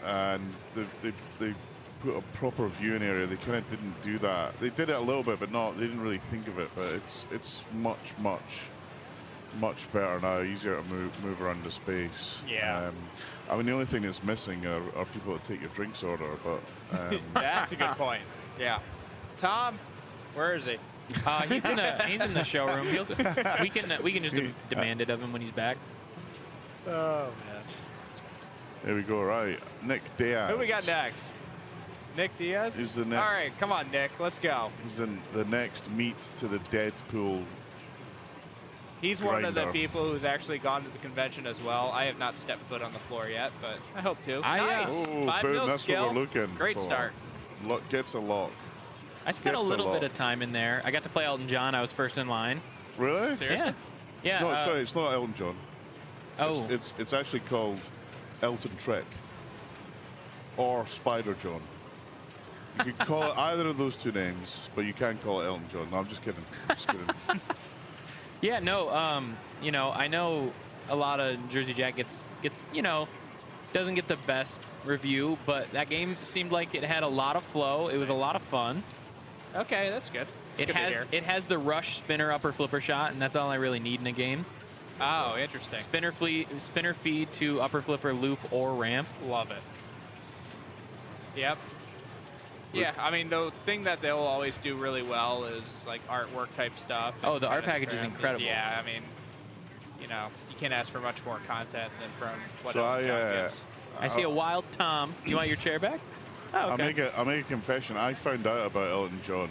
and they put a proper viewing area. They kind of didn't do that. They did it a little bit, but not. They didn't really think of it. But it's much better now. Easier to move around the space. Yeah. I mean, the only thing that's missing are people that take your drinks order. But That's a good point. Yeah. Tom, where is he? He's in the showroom. We can just demand it of him when he's back. Oh, man. There we go. Right, Nick Diaz. Who we got next? Nick Diaz? He's the All next. right, come on, Nick. Let's go. He's in the next meet to the Deadpool. He's one of the grinder. people who's actually gone to the convention as well. I have not stepped foot on the floor yet, but I hope to. I, nice. Oh, 5 boom, mil that's skill. what we're looking Great for. start. Gets a lock. I spent a Gets a little bit lot. of time in there. I got to play Elton John. I was first in line. Really? Seriously? Yeah. No, sorry, it's not Elton John. Oh. It's actually called Elton Trek or Spider John. You could call it either of those two names, but you can't call it Elton John. No, I'm just kidding. I'm just kidding. Yeah, no, I know a lot of Jersey Jack gets, doesn't get the best review, but that game seemed like it had a lot of flow. It was a lot of fun. Okay, that's good. It's It good to has hear. it has the rush spinner upper flipper shot, and that's all I really need in a game. Oh, interesting. Spinner feed to upper flipper loop or ramp. Love it. Yep. Yeah, I mean, the thing that they'll always do really well is like artwork type stuff. Oh, and the art kinda package is craft it. incredible. Yeah, I mean, you can't ask for much more content than from what So Elton John gives. I see a wild Tom. You want your chair back? Oh, okay. I'll make a confession. I found out about Elton John.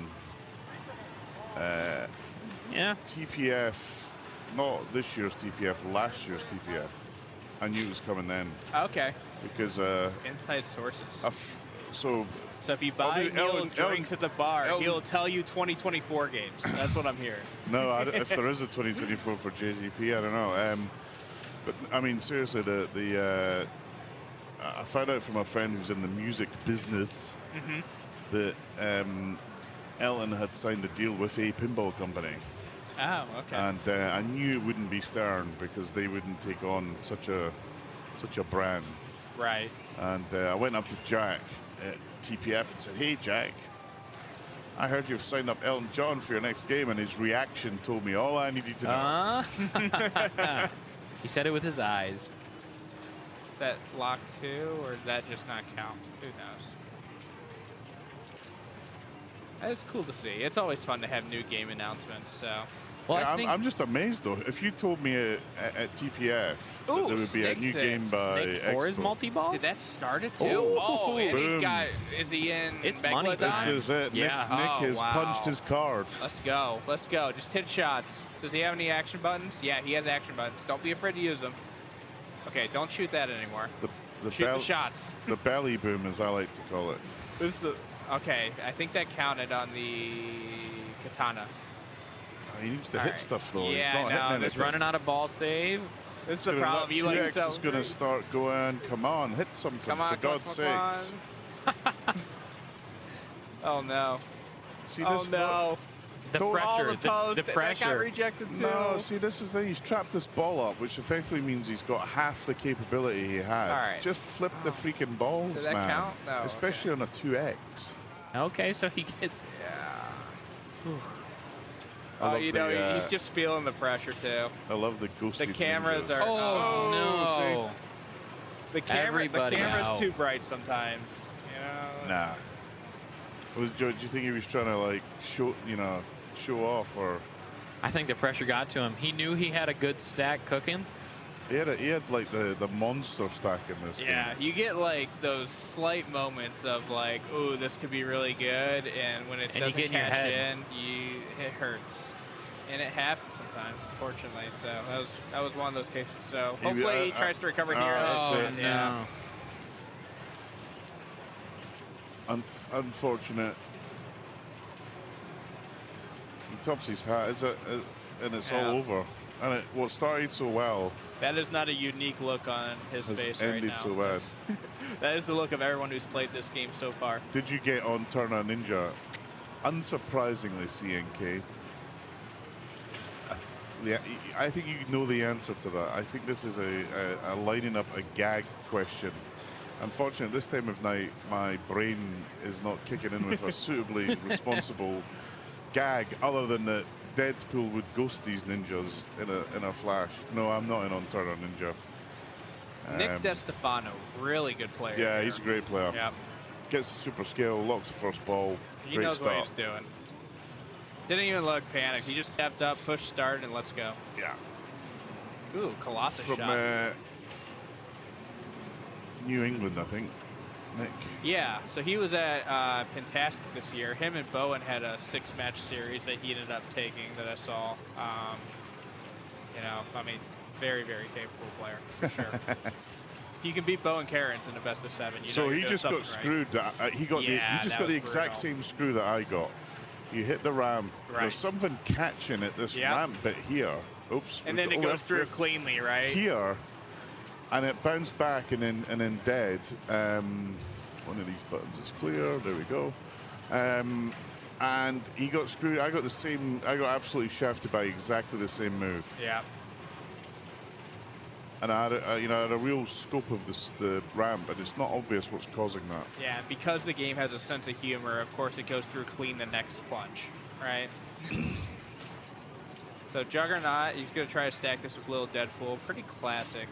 Yeah. TPF, not this year's TPF, last year's TPF. I knew it was coming then. Okay. Because Inside sources. So if you buy obviously Neil Elton- drinks at the bar, Elton- he'll tell you 2024 games. That's what I'm hearing. No, if there is a 2024 for JGP, I don't know. But I mean, seriously, I found out from a friend who's in the music business that Elton had signed a deal with a pinball company. Oh, okay. And I knew it wouldn't be Stern because they wouldn't take on such a brand. Right. And I went up to Jack at TPF and said, "Hey, Jack, I heard you've signed up Elton John for your next game," and his reaction told me all I needed to know. He said it with his eyes. Is that lock 2, or did that just not count? Who knows? That is cool to see. It's always fun to have new game announcements. So, I'm just amazed though. If you told me at TPF that there would be a new game by Snake 4 is Expo. multi-ball? Did that start it too? Ooh. Oh, and he's Boom. got. Is he in? It's Megalodon? money This time. is it. Yeah. Nick has wow. punched his card. Let's go. Let's go. Just hit shots. Does he have any action buttons? Yeah, he has action buttons. Don't be afraid to use them. Okay, don't shoot that anymore. Shoot the shots. The belly boom, as I like to call it. Who's the? Okay, I think that counted on the katana. He needs to All hit right. stuff though. Yeah, He's not hitting anything. He's running out of ball save. This is the problem. You like 2X so. is going to start going. Come on, hit something Come on, for God's come on. sakes. Oh no. See Oh this? no. The Don't- pressure. The post. The That got pressure. rejected too. No, see, this is the thing. He's trapped this ball up, which effectively means he's got half the capability he had. All right. Just flip the freaking balls, Does that man. count? No, okay. Especially on a 2X. Okay, so he gets. Yeah. I Oh, love you the, know, he's just feeling the pressure too. I love the ghosty The cameras ninjas. are. Oh, no. see? The Everybody camera's out. too bright sometimes. You know. Nah. Do you think he was trying to like show off, or I think the pressure got to him. He knew he had a good stack cooking. he had like the monster stack in this Yeah, game. you get like those slight moments of like, ooh, this could be really good, and when it And you doesn't get in your cash head. in, it hurts, and it happens sometimes, unfortunately. So that was one of those cases. So hopefully he tries to recover here. Oh, and, yeah. no. Unfortunate. He tops his hat, and it's Yeah. all over. And what started so well That is not a unique look on his has face right ended now. so bad. That is the look of everyone who's played this game so far. Did you get on Turner Ninja? Unsurprisingly, CNK. I think you know the answer to that. I think this is a lining up a gag question. Unfortunately, this time of night, my brain is not kicking in with a suitably responsible gag, other than that Deadpool would ghost these ninjas in a flash. No, I'm not in on Turner Ninja. Nick DeStefano, really good player. Yeah, here. he's a great player. Yep. Gets the super skill, locks the first ball. He Great knows start. what he's doing. Didn't even look panicked. He just stepped up, pushed start, and let's go. Yeah. Ooh, Colossus From shot. New England, I think. Nick. Yeah, so he was at Fantastic this year. Him and Bowen had a 6-match series that he ended up taking that I saw. You know, I mean, very, very capable player, for sure. You can beat Bowen Cairns in a best of 7. You know So you're he doing just got something screwed. right. He got Yeah, he just that got the was exact brutal. same screw that I got. You hit the ramp. Right. There's something catching at this Yep. ramp bit here. Oops. And then we it got- goes through cleanly, right? here, and it bounced back and then dead. One of these buttons is clear. There we go. And he got screwed. I got the same. I got absolutely shafted by exactly the same move. Yeah. And I had a real scope of the ramp, and it's not obvious what's causing that. Yeah, because the game has a sense of humor, of course it goes through clean the next plunge, right? So Juggernaut, he's going to try to stack this with Little Deadpool. Pretty classic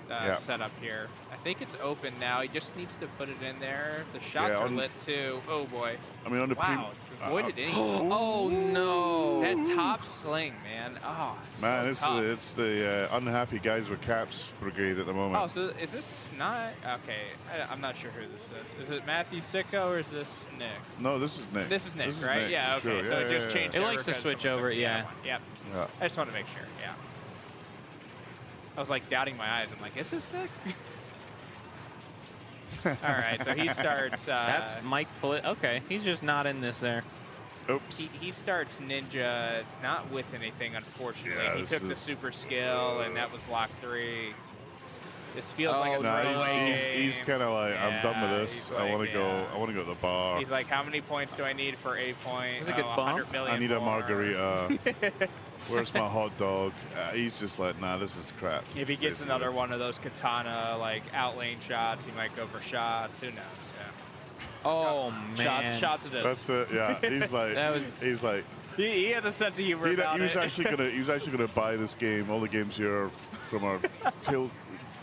Yeah. setup here. I think it's open now. He just needs to put it in there. The shots Yeah, are on- lit too. Oh boy. I mean, on the wow, avoided any. Oh no! That top sling, man. Oh, Man, so it's tough. it's the unhappy guys with caps brigade at the moment. Oh, so is this not okay? I'm not sure who this is. Is it Matthew Sicko or is this Nick? No, this is Nick. This is Nick, This is right? Nick, Yeah. for Okay. sure. So Yeah, it just yeah, changed. It over likes to because switch someone over, took the yeah. other one. Yep. Yeah. I just want to make sure. Yeah. I was like doubting my eyes. I'm like, is this Nick? All right. So he starts. That's Mike Polit. Okay, he's just not in this there. Oops. He starts Ninja not with anything, unfortunately. Yeah, He this took the is- super skill, and that was lock 3. This feels like a throwaway game. He's kind of like, I'm done with Yeah, this. he's I like, want to go. I want to go to the bar. He's like, how many points do I need for a point? It's a good bump. 100 million I need a more. margarita. Where's my hot dog? He's just like, nah, this is crap. If he gets basically. another one of those katana like outlane shots, he might go for shots. Who knows? Yeah. Oh man. Shots of this. That's it. Yeah, he's like, he's like. He has a sense of humor about He was it. actually gonna buy this game. All the games here are from our Tilt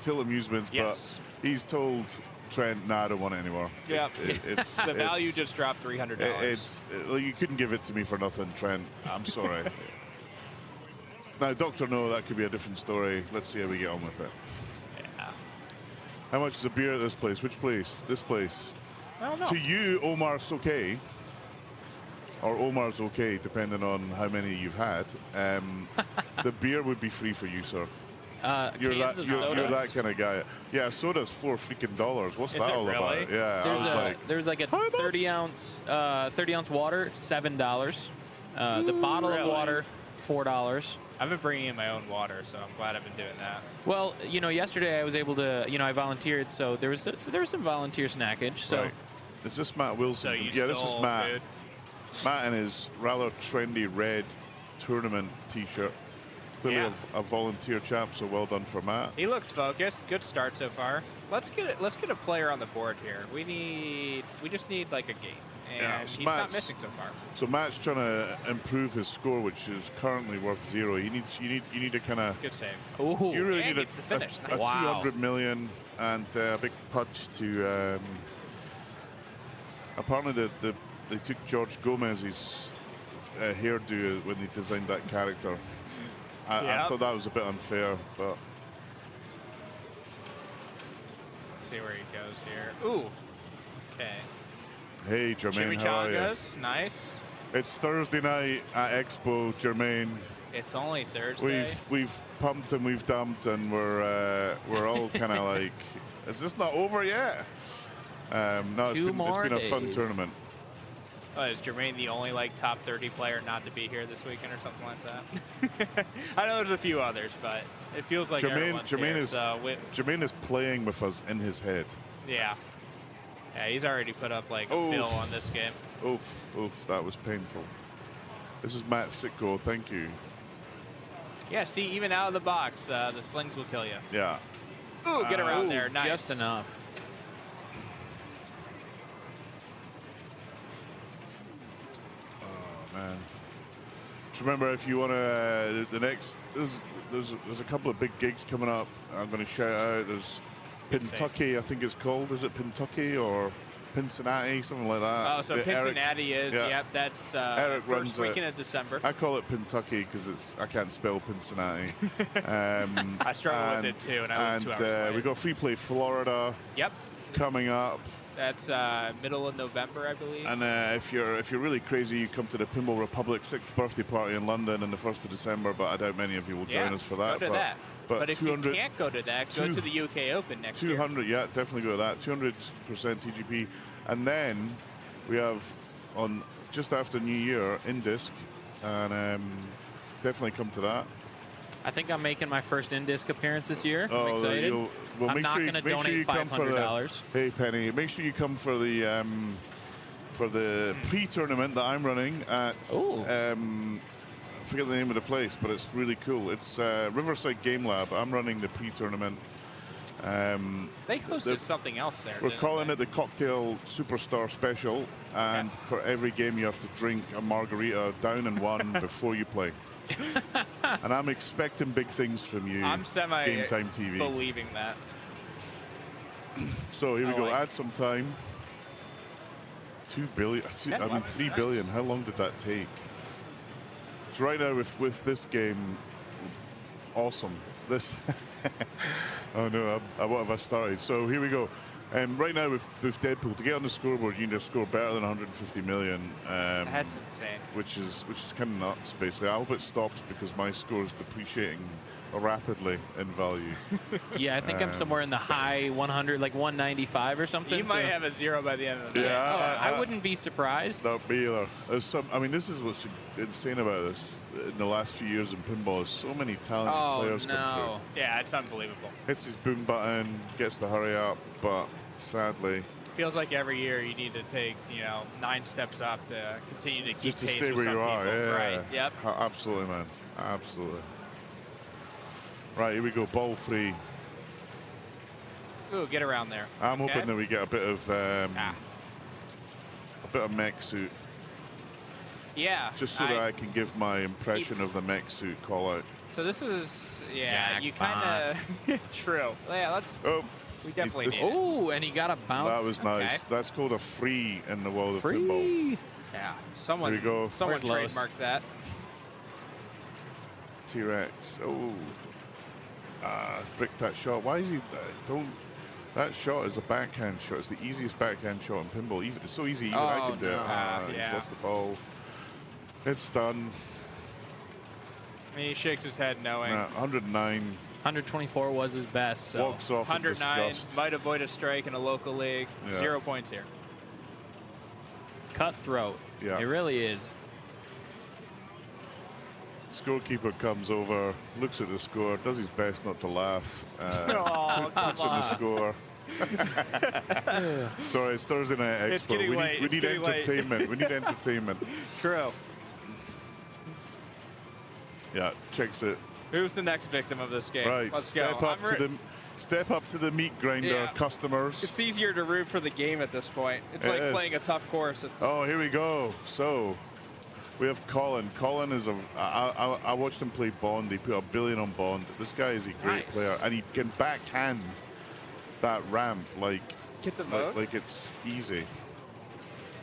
Amusements, Yes. but he's told Trent, nah, I don't want it anymore. Yeah. It's The value just dropped $300. You couldn't give it to me for nothing, Trent. I'm sorry. Now, Dr. No, that could be a different story. Let's see how we get on with it. Yeah. How much is a beer at this place? Which place? This place. I don't know. To you, Omar's okay. Or Omar's okay, depending on how many you've had. The beer would be free for you, sir. You're cans of soda? You're that kind of guy. Yeah, soda's $4 freaking. What's Is that it all really? about? Yeah, There's like a 30 ounce water, $7. The bottle of Really? water, $4. I've been bringing in my own water, so I'm glad I've been doing that. Well, yesterday I was able to, I volunteered, so there was some volunteer snackage. So Right. Is this Matt Wilson? So you Yeah, this is stole Matt. food? Matt in his rather trendy red tournament T-shirt. Clearly Yeah. a volunteer chap, so well done for Matt. He looks focused. Good start so far. Let's get a player on the board here. We just need like a game, and Yeah, so he's not Matt's- missing so far. So Matt's trying to improve his score, which is currently worth 0. You need to kind of. Good save. Ooh, You really and need gets the finish. a Nice. 200 million and a big punch to. Apparently, they took George Gomez's hairdo when they designed that character. I Yep. thought that was a bit unfair, but Let's see where he goes here. Ooh. Okay. hey, Jermaine, how are you? Chimichangas. Nice. It's Thursday night at Expo, Jermaine. It's only Thursday. We've pumped and we've dumped, and we're all kind of like, is this not over yet? No, it's been a fun tournament. Oh, is Jermaine the only top 30 player not to be here this weekend or something like that? I know there's a few others, but it feels like everyone's here, Jermaine is playing with us in his head. Yeah. Yeah, he's already put up a bill on this game. Oof, that was painful. This is Matt Sitko, thank you. Yeah, see, even out of the box, the slings will kill you. Yeah. Ooh, get around there. Nice. Just enough. Man. Just remember, if you want to, the next, there's a couple of big gigs coming up. I'm going to shout out. There's Pintucky, I think it's called. Is it Pintucky or Cincinnati, something like that? Oh, so Cincinnati is, yeah. Yep, that's Eric first runs weekend it. of December. I call it Pintucky because I can't spell Cincinnati. I struggle with it too, and I live 2 hours away. We got Free Play Florida. Yep. Coming up. That's middle of November, I believe. And if you're really crazy, you come to the Pinball Republic 6th birthday party in London on the 1st of December. But I doubt many of you will join us for that. Go to that. But if you 200 can't go to that, go to the UK Open next year. 200, yeah, definitely go to that. 200% TGP. And then we have on just after New Year in disc, and definitely come to that. I think I'm making my first in-disc appearance this year. I'm excited. Well, I'm make not sure going to make sure you donate come for $500. the. Hey, Penny, make sure you come for the pre-tournament that I'm running at. I forget the name of the place, but it's really cool. It's Riverside Game Lab. I'm running the pre-tournament. They hosted something else there. We're calling it the Cocktail Superstar Special, and for every game you have to drink a margarita down in one before you play. And I'm expecting big things from you. I'm Game Time TV. believing that. So here we go. Add some time. 2 billion. I mean, 3 billion. How long did that take? So right now with this game, awesome. This. Oh no! What have I started? So here we go. And right now with Deadpool, to get on the scoreboard, you need to score better than 150 million. That's insane. Which is kind of nuts, basically. I hope it stops because my score is depreciating rapidly in value. Yeah, I think I'm somewhere in the high 100, like 195 or something. You might have a 0 by the end of the day. Yeah, I wouldn't be surprised. No, me either. I mean, this is what's insane about this in the last few years in pinball is so many talented players come through. Yeah, it's unbelievable. Hits his boom button, gets the hurry up, but sadly, Feels like every year you need to take, 9 steps up to continue to keep just to pace stay with where some you are. people. Yeah, Right. Yep. Absolutely, man. Absolutely. Right, here we go. Ball 3. Ooh, get around there. I'm Okay. hoping that we get a bit of mech suit. Yeah. Just so that I can give my impression of the mech suit call out. So this is, you kind of, true. Yeah, let's, we definitely need it. Oh, and he got a bounce. That was nice. Okay. That's called a free in the world of pinball. Yeah, someone, Here we go. someone Where's Lois? trademarked that. T-Rex. Oh. Brick that shot. Why is he... don't... That shot is a backhand shot. It's the easiest backhand shot in pinball. It's so easy, even I can do it. He's lost the ball. It's done. I mean, he shakes his head knowing. 109. 124 was his best. So. Walks off in 109, disgust. might avoid a strike in a local league. Yeah. 0 points here. Cutthroat. Yeah. It really is. Scorekeeper comes over, looks at the score, does his best not to laugh. Oh, puts in the score. Sorry, it's Thursday Night Expo. It's getting late. We need entertainment. We need entertainment. True. Yeah, checks it. Who's the next victim of this game? Right, Let's step go. up to the meat grinder, Yeah. customers. It's easier to root for the game at this point. It's It like is. playing a tough course. Oh, here we go. So, we have Colin. Colin is I watched him play Bond. He put $1 billion on Bond. This guy is a great player, and he can backhand that ramp like it's easy.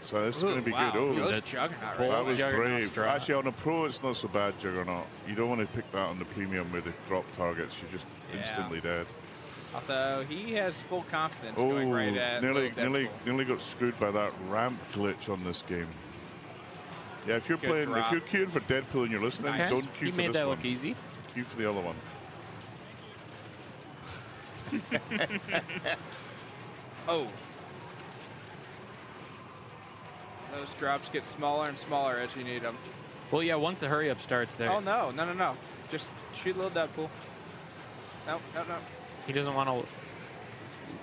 So this is going to be good. Oh, That was Juggernaut, right? that was Juggernaut's brave. drop. Actually, on a pro, it's not so bad, Juggernaut. You don't want to pick that on the premium where they drop targets. You're just instantly dead. Although he has full confidence going right at nearly got screwed by that ramp glitch on this game. Yeah, if you're Good drop. if you're queuing for Deadpool and you're listening, Okay. don't queue You for made this that one. look easy. Queue for the other one. Oh. Those drops get smaller and smaller as you need them. Well, yeah, once the hurry up starts there. Oh, no. Just shoot little Deadpool. No. He doesn't want to.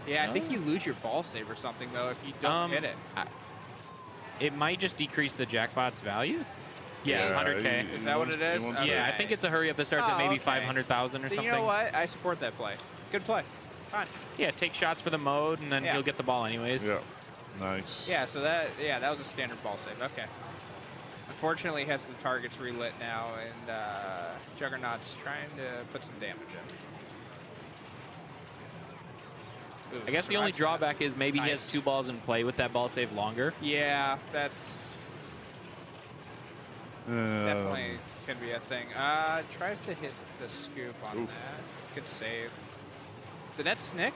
Yeah, I think you lose your ball save or something, though, if you don't hit it. It might just decrease the jackpot's value. Yeah, 100K. Is that what it is? Yeah, I think it's a hurry up that starts at maybe 500,000 or Then something. You know what? I support that play. Good play. Fine. Yeah, take shots for the mode, and then he'll get the ball anyways. Yeah, nice. Yeah, so that was a standard ball save. Okay. Unfortunately, he has the targets relit now, and Juggernaut's trying to put some damage in. Ooh, I guess the only drawback is maybe he has 2 balls in play with that ball save longer. Yeah, that's definitely can be a thing. Tries to hit the scoop on that. Good save. Did that snick?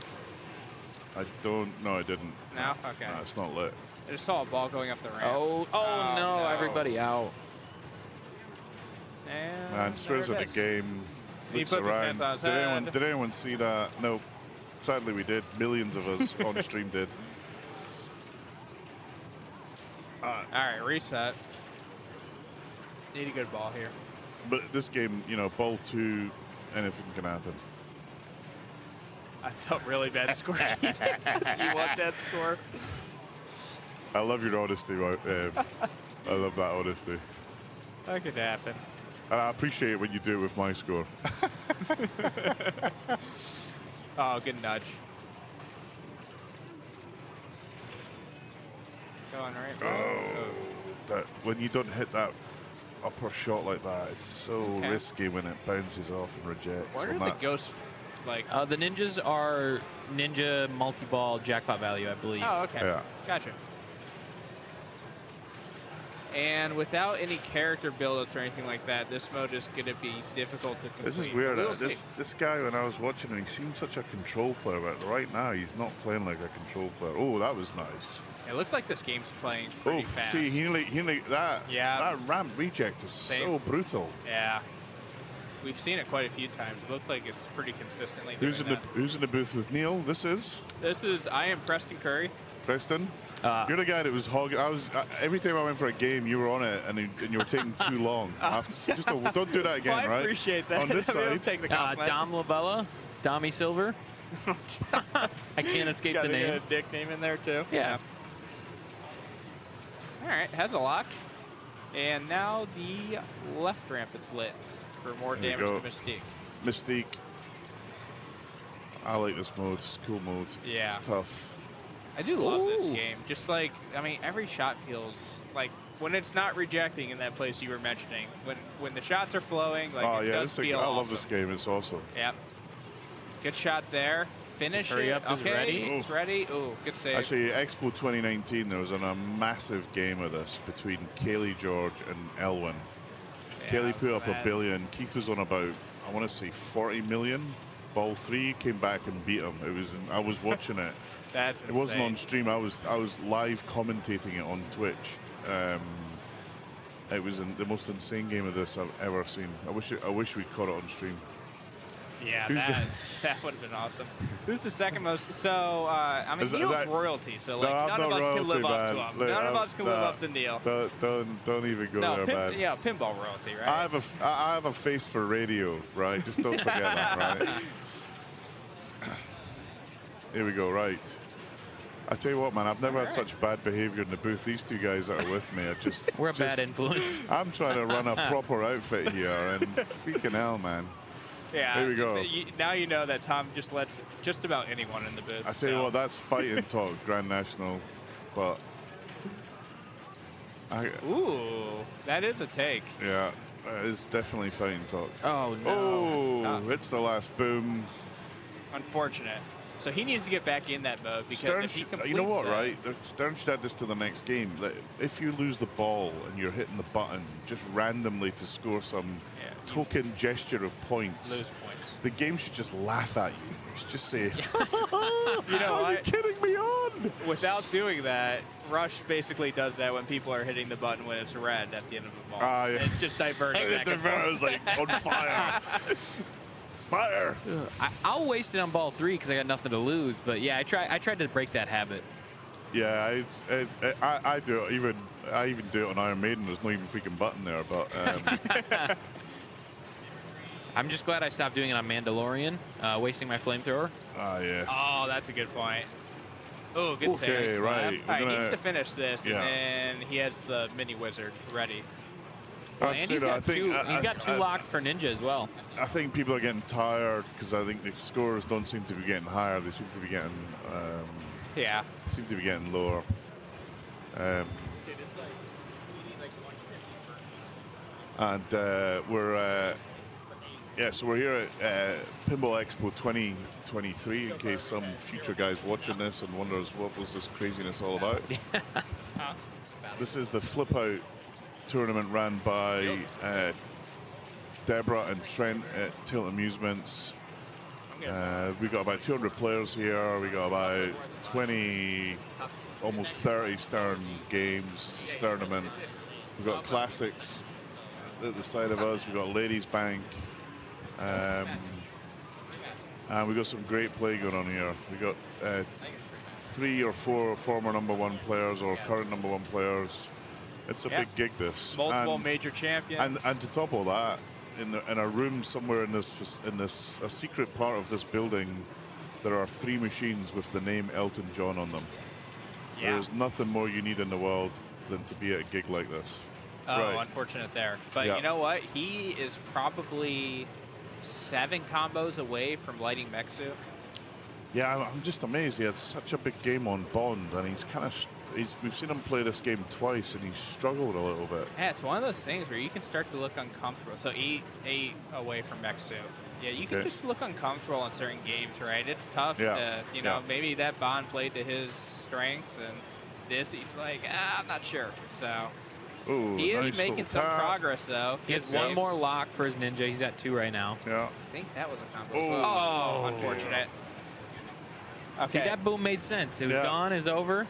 I don't. No, I didn't. No? Okay. No, it's not lit. I just saw a ball going up the ramp. Oh, no, everybody out. And Man, swears at there the it is. game. He Looks puts his around. hands on his Did anyone see that? No. Sadly, we did. Millions of us on stream did. All right, reset. Need a good ball here. But this game, ball 2, anything can happen. I felt really bad scorekeeping. Do you want that score? I love your honesty, I love that honesty. That could happen. And I appreciate it when you do it with my score. Oh, good nudge. Going right. When you don't hit that upper shot like that, it's so risky when it bounces off and rejects. What are the ghosts like? The ninjas are ninja multi-ball jackpot value, I believe. Oh, okay. Yeah. Gotcha. And without any character build-ups or anything like that, this mode is going to be difficult to complete. This is weird. We'll see. This guy, when I was watching him, he seemed such a control player, but right now he's not playing like a control player. Oh, that was nice. It looks like this game's playing pretty fast. See, he nearly that. Yeah. That ramp reject is so brutal. Yeah. We've seen it quite a few times. It looks like it's pretty consistently Who's doing in the booth with Neil? This is I am Preston Curry. Preston. You're the guy that was hogging. Every time I went for a game, you were on it, and you were taking too long. Don't do that again, well, I right? appreciate that. On this side, Dom Labella, Dommy Silver. I can't escape Got the name. a nickname in there too. Yeah. All right, has a lock, and now the left ramp is lit for more There damage you to go. Mystique. Mystique. I like this mode. It's a cool mode. Yeah. It's tough. I do love this game. Just like, I mean, every shot feels like when it's not rejecting in that place you were mentioning. When the shots are flowing, like Oh it yeah, does feel I awesome. love this game. It's awesome. Yep. Good shot there. Finish Just hurry it. up is Okay, ready. it's ready. Ooh, good save. Actually, Expo 2019, there was a massive game of this between Kaylee George and Elwin. Kaylee put up man. $1 billion. Keith was on about, I want to say, 40 million. Ball 3 came back and beat him. I was watching it. That's It wasn't insane. on stream. I was live commentating it on Twitch. It was the most insane game of this I've ever seen. I wish we caught it on stream. Yeah, Who's that would have been awesome. Who's the second most? So, I mean, Is Neil's that- royalty, so No, like I'm none not of us can live royalty, up to man. him. Look, None of us can live up to Neil. Don't even go No, there, man. yeah, pinball royalty, right? I have a face for radio, right? Just don't forget that, right? Here we go, right. I tell you what, man, I've never had such bad behavior in the booth. These two guys that are with me are just... We're a bad influence. I'm trying to run a proper outfit here, and freaking hell, man. Yeah. Here we go. Now you know that Tom just lets just about anyone in the booth. I tell you what, that's fighting talk, Grand National, but... Ooh, that is a take. Yeah, it's definitely fighting talk. Oh, no. Oh, it's the last boom. Unfortunate. So he needs to get back in that mode because Stern, if he completes you know what, that, right? Stern should add this to the next game. That if you lose the ball and you're hitting the button just randomly to score some token gesture of points, lose points. The game should just laugh at you. It's just say, You know, are you kidding me on? Without doing that, Rush basically does that when people are hitting the button when it's red at the end of the ball. Ah, yeah. It's just diverting It back and diverts, forth. like, on fire. Fire! I'll waste it on ball 3 because I got nothing to lose. But yeah, I tried to break that habit. Yeah, I do it. I even do it on Iron Maiden. There's no even freaking button there, but. I'm just glad I stopped doing it on Mandalorian, wasting my flamethrower. Ah, yes. Oh, that's a good point. Oh, good save. Okay, Slap. right. All right, he We're needs gonna- to finish this, Yeah. and then he has the mini wizard ready. Well, and he's got two locked for Ninja as well. I think people are getting tired because I think the scores don't seem to be getting higher. They seem to be getting seem to be getting lower. And so we're here at Pinball Expo 2023 in case some future guy's watching this and wonders what was this craziness all about. This is the Flipout tournament ran by Deborah and Trent at Tilt Amusements. We got about 200 players here. We got about 20, almost 30 Stern games. It's a tournament. We've got classics at the side of us. We've got Ladies Bank. And we got some great play going on here. We got 3 or 4 former #1 players or current #1 players. It's a big gig, this. Multiple And- major champions. And to top all that, in a room somewhere in a secret part of this building, there are 3 machines with the name Elton John on them. Yeah. There's nothing more you need in the world than to be at a gig like this. Oh, Right. unfortunate there. But Yeah. you know what? He is probably 7 combos away from lighting Mexu. Yeah, I'm just amazed. He had such a big game on Bond, and he's kind of. We've seen him play this game twice, and he's struggled a little bit. Yeah, it's one of those things where you can start to look uncomfortable. So 8 away from Mexu. Yeah, you can Okay. just look uncomfortable in certain games, right? It's tough Yeah. to, maybe that Bond played to his strengths, and this, he's like, I'm not sure. So Ooh, He is nice making little some tap. progress, though. He has one more lock for his ninja. He's at 2 right now. Yeah. I think that was a combo as well. Oh, unfortunate. Okay. See, that boom made sense. It was Yeah. gone, is over.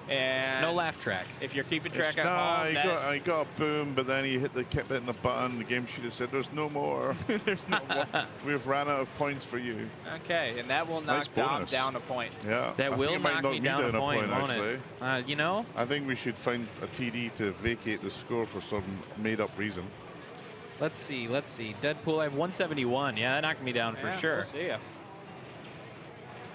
And no laugh track. If you're keeping track It's at nah, home, I got a boom, but then he kept hitting the button. The game should have said, "There's no more. There's no more. We've ran out of points for you." Okay, and that will Nice knock Dom bonus. down a point. Yeah, That I will think it might knock knock me down a point, won't it? actually. You know? I think we should find a TD to vacate the score for some made-up reason. Let's see. Deadpool, I have 171. Yeah, that knocked me down for sure. We'll see ya.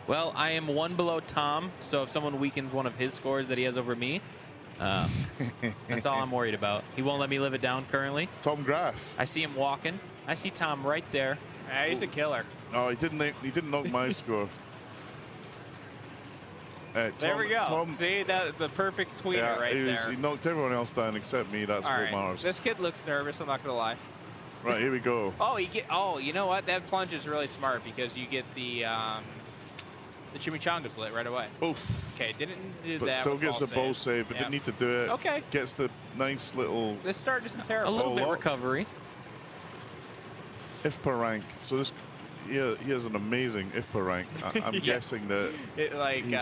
Well, I am 1 below Tom, so if someone weakens one of his scores that he has over me, that's all I'm worried about. He won't let me live it down currently. Tom Graff. I see him walking. I see Tom right there. Yeah, he's a killer. Oh, he didn't knock my score. There we go. See, that's the perfect tweener right there. He knocked everyone else down except me. That's All what right. matters. This kid looks nervous. I'm not gonna lie. Right, here we go. Oh, you know what? That plunge is really smart because you get the chimichangas lit right away. Oof. Okay, didn't do But that. still with gets ball the bow save, but Yep. didn't need to do it. Okay. Gets the nice little This start isn't terrible. A little bit lot. recovery. if per rank. So this, he has an amazing if per rank. I'm Yeah. guessing that he's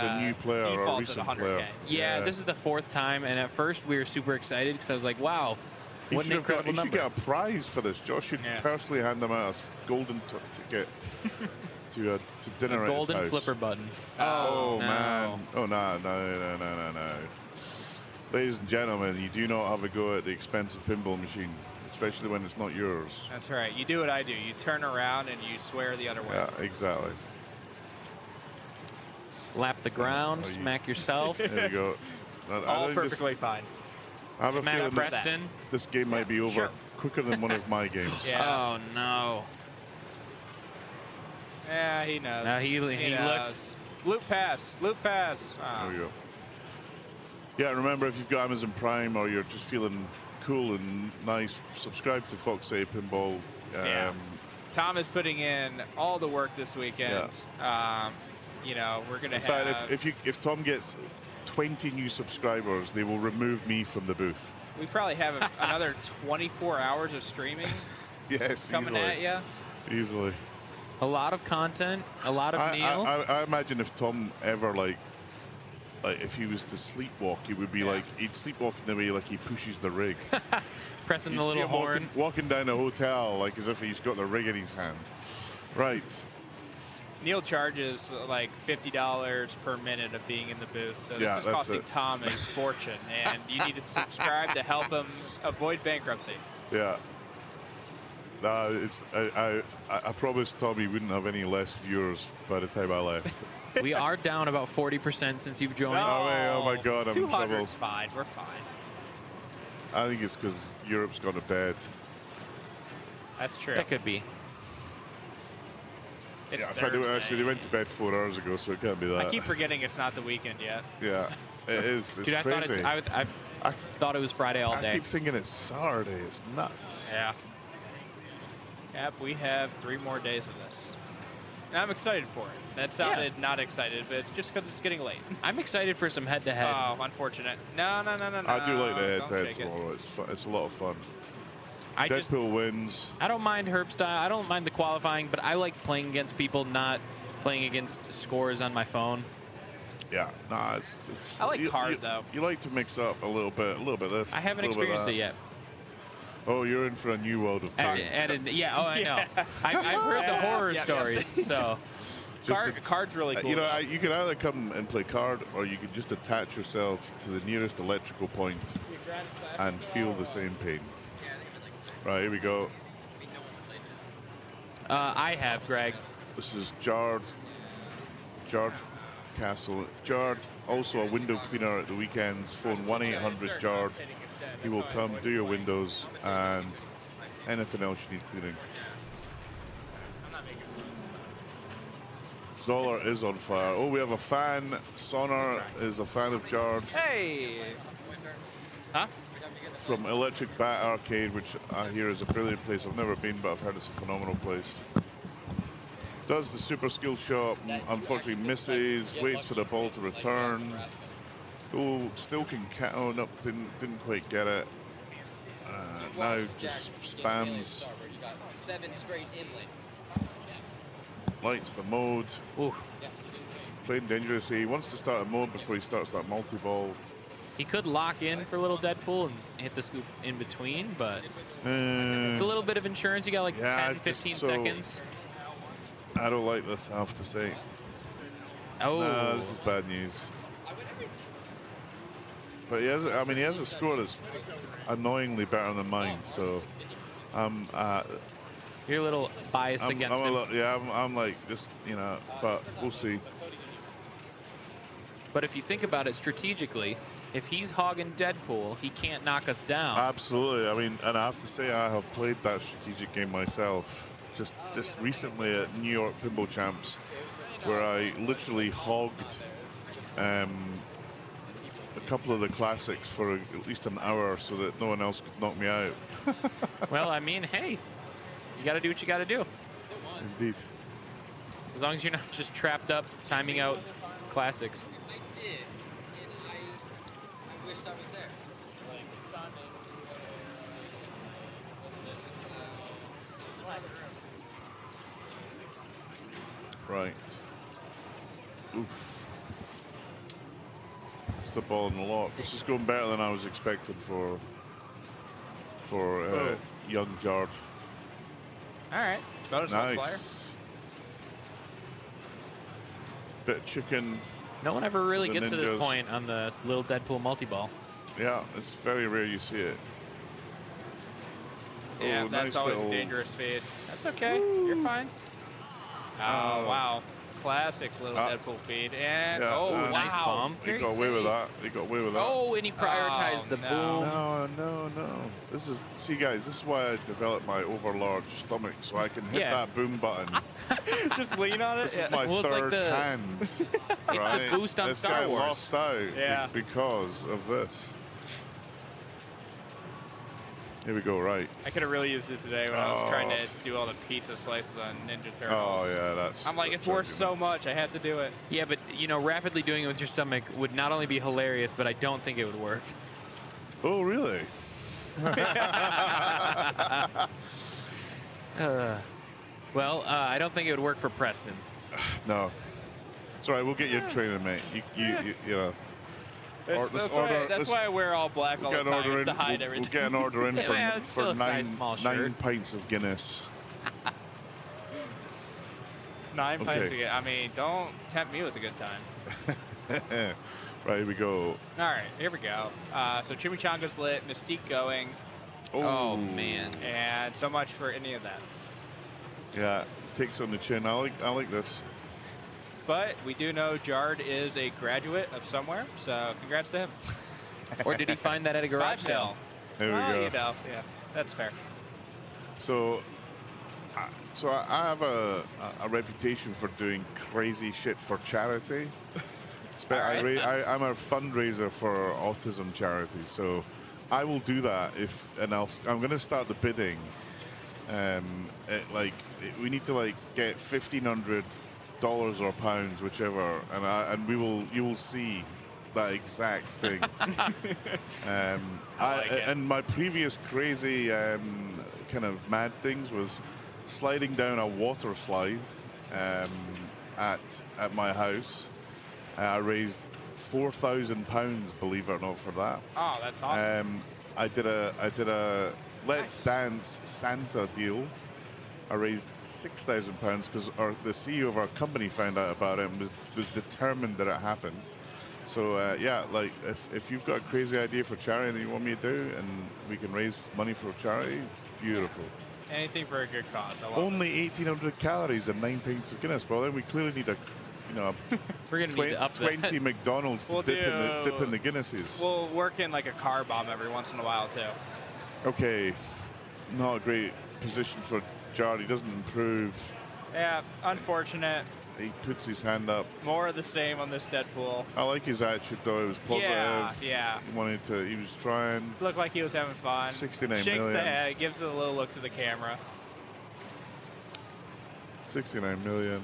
a new player or a defaults at recent 100K. player. Yeah, this is the 4th time, and at first we were super excited because I was like, wow, He what an should, have got, incredible he should number. get a prize for this. Josh should personally hand them out a golden ticket to dinner A golden at his house. flipper button. Oh, no. man. Oh, no. Ladies and gentlemen, you do not have a go at the expensive pinball machine, especially when it's not yours. That's right. You do what I do. You turn around and you swear the other way. Yeah, exactly. Slap the ground, smack yourself. There you go. I All think perfectly fine. I have a Smack feeling Preston. this game might be over Sure. quicker than one of my games. Yeah. Oh, no. Yeah, he knows. No, he knows. Loop pass. Loop pass. There we go. Yeah, remember, if you've got Amazon Prime or you're just feeling cool and nice, subscribe to Foxcitiespinball. Yeah. Tom is putting in all the work this weekend. You know, we're going to In have... fact, if Tom gets 20 new subscribers, they will remove me from the booth. we probably have another 24 hours of streaming Yes, coming easily. at you. Easily. A lot of content, a lot of Neil. I imagine if Tom ever, like if he was to sleepwalk, he would be like, he'd sleepwalk in the way like he pushes the rig. Pressing You'd the see little him horn. walking down a hotel, like as if he's got the rig in his hand. Right. Neil charges like $50 per minute of being in the booth, so Yeah, this is that's costing it. Tom a fortune, and you need to subscribe to help him avoid bankruptcy. Yeah. No, I promised Tom he wouldn't have any less viewers by the time I left. We are down about 40% since you've joined. Oh my God, I'm in trouble. 200's fine. We're fine. I think it's because Europe's gone to bed. That's true. That could be. It's Yeah, in fact, actually, they went to bed 4 hours ago, so it can't be that. I keep forgetting it's not the weekend yet. Yeah, it is. It's Dude, I crazy. thought I thought it was Friday all I day. keep thinking it's Saturday. It's nuts. Yeah. Yep, we have 3 more days of this. And I'm excited for it. That sounded not excited, but it's just because it's getting late. I'm excited for some head-to-head. Oh, unfortunate. No. I do like the Don't head-to-head shake it. tomorrow. It's fun. It's a lot of fun. I just- Deadpool wins. I don't mind herb style. I don't mind the qualifying, but I like playing against people, not playing against scores on my phone. Yeah, nah, it's. I like card, though. You like to mix up a little bit of this. I haven't a little bit experienced that. it yet. Oh, you're in for a new world of card. Yeah, oh, I know. I've heard the horror stories, so. Card's really cool. You know, you can either come and play card, or you can just attach yourself to the nearest electrical point and feel the same pain. Right, here we go. I have, Greg. This is Jard Castle. Jard, also a window cleaner at the weekends. Phone 1-800-JARD. He will come, do your windows, and anything else you need cleaning. Zoller is on fire. Oh, we have a fan. Sonar is a fan of Jard. Hey! Huh? From Electric Bat Arcade, which I hear is a brilliant place. I've never been, but I've heard it's a phenomenal place. Does the super skill shot, unfortunately misses, waits for the ball to return. Oh, still can oh no, didn't quite get it. now just spams, He got 7 straight inlet. lights the mode. Playing dangerously. He wants to start a mode before he starts that multi-ball. He could lock in for a little Deadpool and hit the scoop in between, but it's a little bit of insurance. You got like 10, 15 seconds. I don't like this, I have to say. Oh. Nah, this is bad news. But he has a score that's annoyingly better than mine, so you're a little biased against him. I'm like this, you know, but we'll see. But if you think about it strategically, if he's hogging Deadpool, he can't knock us down. Absolutely. I mean, and I have to say, I have played that strategic game myself. Just recently at New York Pinball Champs, where I literally hogged a couple of the classics for at least an hour so that no one else could knock me out. Well, I mean, hey, you got to do what you got to do. Indeed. As long as you're not just trapped up timing out classics. Right. Oof. It's the ball in the lock. This is going better than I was expecting for young Jard. All right. Bonus multiplier. Nice. Bit of chicken. No one ever really for the gets to this ninjas. point on the little Deadpool multi-ball. Yeah, it's very rare you see it. Yeah, Oh, that's nice always little- a dangerous fade. That's okay. You're fine. Oh, wow. Classic little Deadpool feed. And, wow. nice bomb. He got away with that. He got away with that. Oh, and he prioritized the boom. No. This is, see guys, this is why I developed my overlarge stomach, so I can hit that boom button. Just lean on it. This is my third hand. It's right? the boost on this Star guy Wars. lost out because of this. Here we go, right. I could have really used it today when I was trying to do all the pizza slices on Ninja Turtles. Oh, yeah, that's... I'm like, it's worth so much, I had to do it. Yeah, but, you know, rapidly doing it with your stomach would not only be hilarious, but I don't think it would work. Oh, really? I don't think it would work for Preston. No. It's all right, we'll get you training, mate. You know... That's why I wear all black all the time, is to hide everything. We'll get an order in it's still for a size small shirt. 9 pints of Guinness. 9 pints Okay. again. I mean, don't tempt me with a good time. Right, here we go. All right, here we go. So Chimichanga's lit, Mystique going. Oh, man. And so much for any of that. Yeah, takes on the chin. I like this. But we do know Jard is a graduate of somewhere, so congrats to him. Or did he find that at a garage 5-0. sale? There we go. You know, yeah, that's fair. So I have a reputation for doing crazy shit for charity. I'm a fundraiser for autism charities, so I will do that I'm going to start the bidding. We need to get $1,500 or pounds, whichever, and you will see that exact thing. And my previous crazy kind of mad things was sliding down a water slide at my house. I raised £4,000, believe it or not, for that. Oh, that's awesome. I did a Let's Dance Santa deal. I raised £6,000 because the CEO of our company found out about it and was determined that it happened. So if you've got a crazy idea for charity that you want me to do, and we can raise money for charity, beautiful. Anything for a good cause. I love Only 1,800 calories and 9 pints of Guinness. Well, then we clearly need we're gonna need to up that. 20 McDonald's to dip in the Guinnesses. We'll work in like a car bomb every once in a while too. Okay, not a great position for Jard. He doesn't improve. Yeah, unfortunate. He puts his hand up. More of the same on this Deadpool. I like his attitude though. It was positive. Yeah. He was trying. Looked like he was having fun. 69 Shakes million. the head, gives it a little look to the camera. 69 million.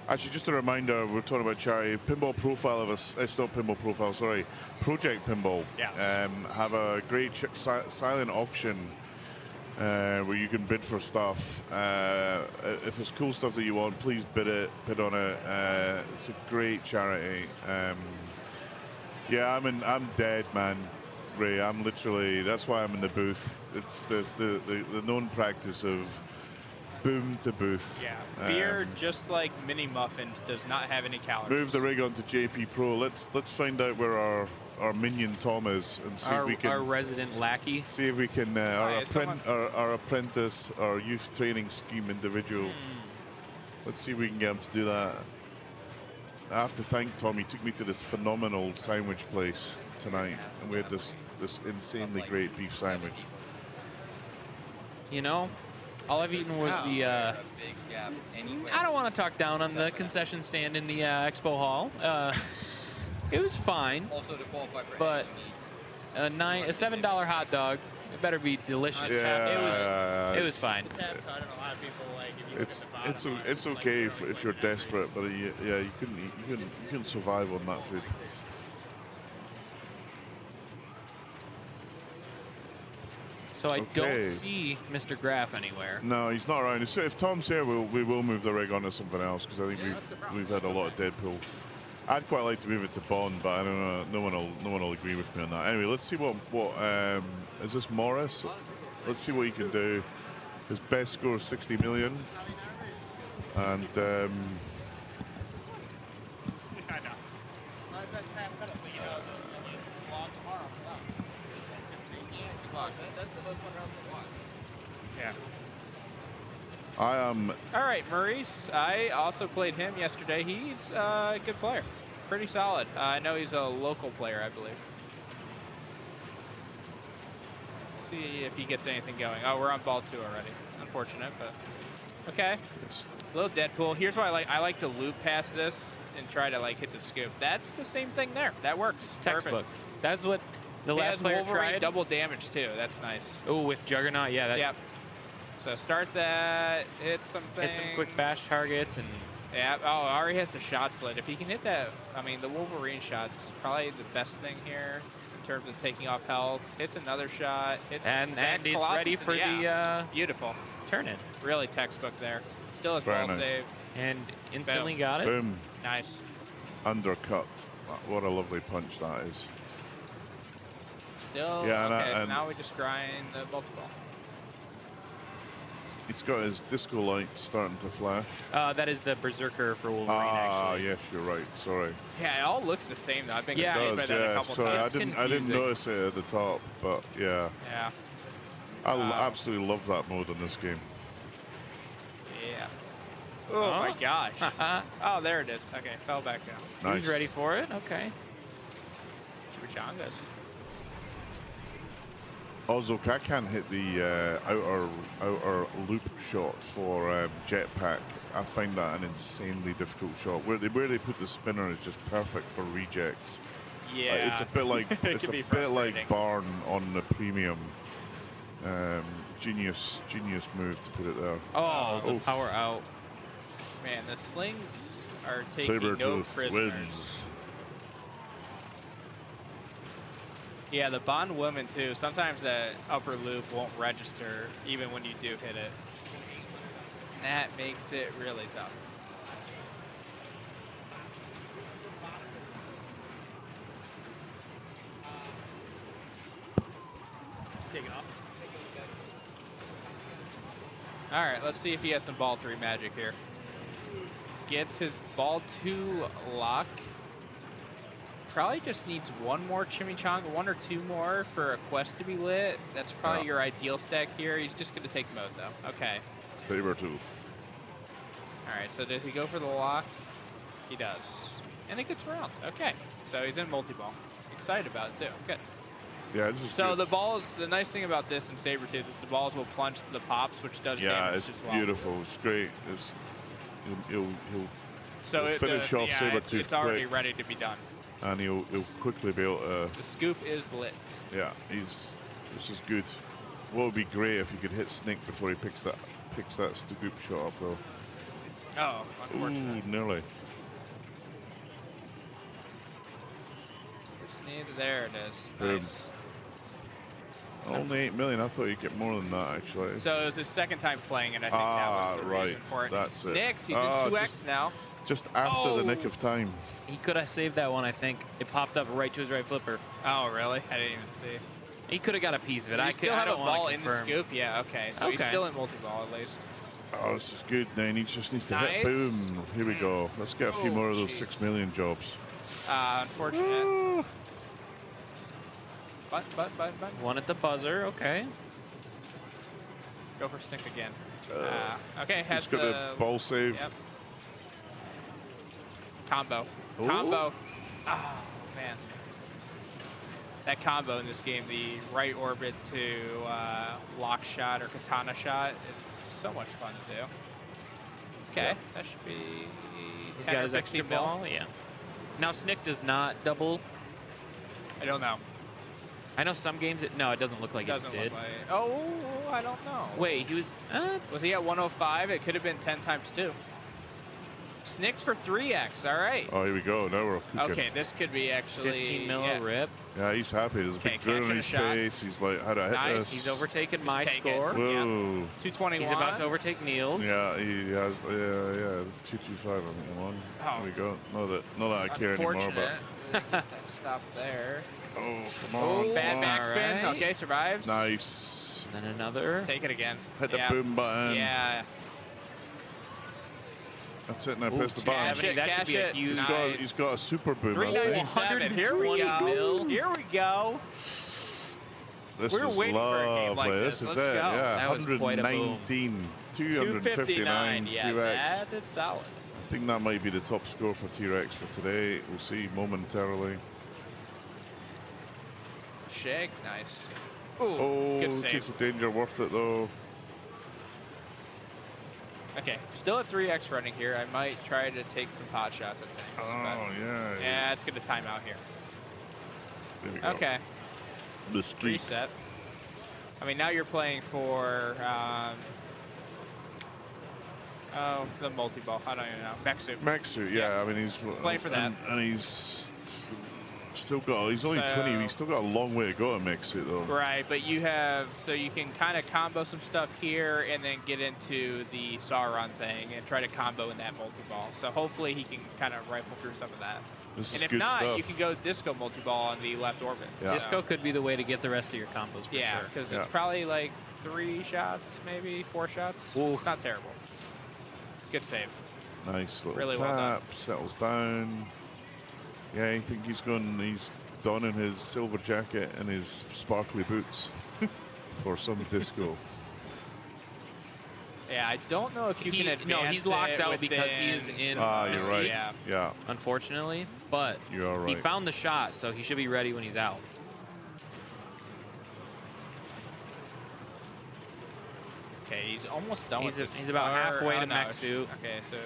Actually, just a reminder, we're talking about charity. Pinball Profile of us, it's not Pinball Profile, sorry, Project Pinball. Yeah. Have a great silent auction where you can bid for stuff. If there's cool stuff that you want, please bid on it. It's a great charity. Yeah, I'm dead, man, Ray. I'm literally, that's why I'm in the booth. It's the known practice of boom to booth. Yeah, beer, just like mini muffins, does not have any calories. Move the rig onto JP Pro. Let's find out where our minion Tom is and see if we can. Our resident lackey. See if we can. Our apprentice, our youth training scheme individual. Let's see if we can get him to do that. I have to thank Tom. He took me to this phenomenal sandwich place tonight, and we had this insanely great beef sandwich. You know, all I've eaten was the. I don't want to talk down on the concession stand in the expo hall. It was fine. Also to qualify for but a $7 hot dog. It better be delicious. Yeah, it was fine. It's okay if you're desperate, but yeah, you can survive on that food. So I don't see Mr. Graff anywhere. No, he's not around. So if Tom's here, we will move the rig onto something else because I think we've had a lot of Deadpool. I'd quite like to move it to Bond, but I don't know. No one will agree with me on that. Anyway, let's see what is this Morris? Let's see what he can do. His best score is 60 million, and yeah. I am. All right, Maurice. I also played him yesterday. He's a good player, pretty solid. I know he's a local player, I believe. See if he gets anything going. Oh, we're on ball 2 already. Unfortunate, but okay. A little Deadpool. Here's why I like to loop past this and try to like hit the scoop. That's the same thing there. That works. Textbook. Perfect. That's what the last player tried. Double damage too. That's nice. Oh, with Juggernaut, yeah. That, yep. So start that. Hit some things. Hit some quick bash targets and. Yeah. Oh, Ari has the shot slit. If he can hit that, I mean, the Wolverine shot's probably the best thing here in terms of taking off health. Hits another shot. And it's ready for the beautiful turn-in. Really textbook there. Still has ball save. And instantly Boom. got it. Boom. Nice. Undercut. What a lovely punch that is. Still. Yeah, okay, so now we just grind the multiball. He's got his disco light starting to flash. That is the Berserker for Wolverine, actually. Yes, you're right. Sorry. Yeah, it all looks the same, though. I've been confused by that a couple times. Sorry, I didn't notice it at the top, but yeah. Yeah. I absolutely love that mode in this game. Yeah. Oh, my gosh. Oh, there it is. Okay, fell back down. Nice. Who's ready for it? Okay. Chimichangas. Also, I can't hit the outer loop shot for Jetpack. I find that an insanely difficult shot. Where they put the spinner is just perfect for rejects. Yeah. It's a bit like Barn on the premium. Genius move to put it there. Oh, the power out. Man, the slings are taking no prisoners. Wins. Yeah, the Bond woman too. Sometimes that upper loop won't register even when you do hit it. That makes it really tough. Take it off. All right, let's see if he has some ball 3 magic here. Gets his ball 2 lock. Probably just needs one more chimichanga, 1 or 2 more for a quest to be lit. That's probably your ideal stack here. He's just going to take mode, though. Okay. Sabertooth. All right, so does he go for the lock? He does. And it gets around. Okay. So he's in multi-ball. Excited about it, too. Good. Yeah, this is so good. the balls, the nice thing about this in Sabertooth is the balls will plunge to the pops, which does damage it's as well. beautiful. It's great. He'll finish off Sabertooth it's already quick, ready to be done. and he'll quickly be able to. The scoop is lit. Yeah, this is good. What would be great if he could hit Snick before he picks that scoop shot up, though. Oh, unfortunate. Ooh, nearly. Just needs, there it is. Boom. Nice. Only 8 million. I thought you'd get more than that, actually. So it was his second time playing it. I think that was the reason for it. That's it. Nix, he's in 2x now. Just after the nick of time. He could have saved that one, I think. It popped up right to his right flipper. Oh, really? I didn't even see. He could have got a piece of it. I I still I have a don't wanna ball in the confirm. scoop? Yeah, okay. So he's still in multi-ball at least. Oh, this is good. Now he just needs to hit. Nice. Boom. Here we go. Let's get a few Oh, more of those jeez. 6 million jobs. Unfortunate. Button. One at the buzzer, okay. Go for Snick again. Okay, He's has got the a ball save. Yep. Combo. Ooh. Combo. Oh, man. That combo in this game, the right orbit to lock shot or katana shot, is so much fun to do. Okay, that should be He's 10 got or his 15 extra mil. ball, yeah. Now Snick does not double. I don't know. I know some games, no, it doesn't look like Doesn't it did. look like it. Oh, I don't know. Wait, he was... Was he at 105? It could have been 10 times 2. Snicks for 3x, all right. Oh, here we go. Now we're cooking. Okay, this could be actually 15 mil yeah. rip. Yeah, he's happy. There's a Okay, big grin on catching a his shot. face. He's like, how do I hit Nice. this? He's overtaken my take it. score. Whoa. Yep. 221. He's about to overtake Neil's. Yeah, he has. Yeah. 225. I think I'm on. Oh. There we go. Not that I care anymore, but. Stop there. Oh, come on. Bad backspin. All right. Okay, survives. Nice. Then another. Take it again. Hit the Yeah. boom button. Yeah. That's it. Now Ooh, press the button. 270. That should be a huge. He's got a super boom. I think. 397. Here we go. Here we go. This We're was waiting for a lovely. game like this. This is Let's it. go. Yeah, That was quite a boom. 119, 259, 259. Yeah, 2x. that is solid. I think that might be the top score for T-Rex for today. We'll see momentarily. Shake. Nice. Ooh, Oh, good save. takes a danger worth it though. Okay, still at 3x running here. I might try to take some pot shots at things. Oh, yeah. Yeah, it's going to time out here. There we go. Okay. The streak. Reset. I mean, now you're playing for, the multi-ball. I don't even know. Mexu. Mexu, yeah. I mean, he's Play for that. and he's still got. He's only 20. He's still got a long way to go to Mexu though. Right, but you have, so you can kind of combo some stuff here and then get into the Sauron thing and try to combo in that multi-ball. So hopefully he can kind of rifle through some of that. This and is if good not, stuff. you can go disco multi-ball on the left orbit. Yeah. Disco could be the way to get the rest of your combos for Yeah, sure. because it's probably like 3 shots, maybe 4 shots. Ooh. It's not terrible. Good save. Nice little Really tap. well done. Settles down. Yeah, I think he's gone. He's donning his silver jacket and his sparkly boots for some disco. Yeah, I don't know if you can advance. No, he's locked it out because within- he is in Ah, you're Mystique, right. Yeah. unfortunately. But You are he right. found the shot, so he should be ready when he's out. Okay, he's almost done He's with this. he's about halfway to no. Mexu. Okay, so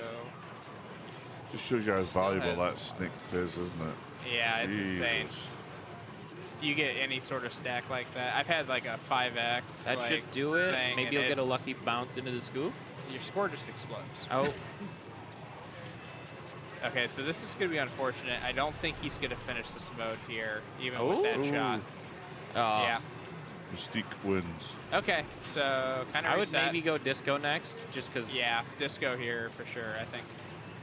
Just shows you how valuable has- that snick is, isn't it? yeah, it's insane. Jesus. You get any sort of stack like that. I've had like a 5x. That like, should do it. thing, Maybe and you'll get a it's- lucky bounce into the scoop. Your score just explodes. Oh. Okay, so this is going to be unfortunate. I don't think he's going to finish this mode here, even with that Ooh. shot. Yeah. Mystique wins. Okay, so kind of I would maybe go disco next, just because. Yeah, disco here for sure, I think.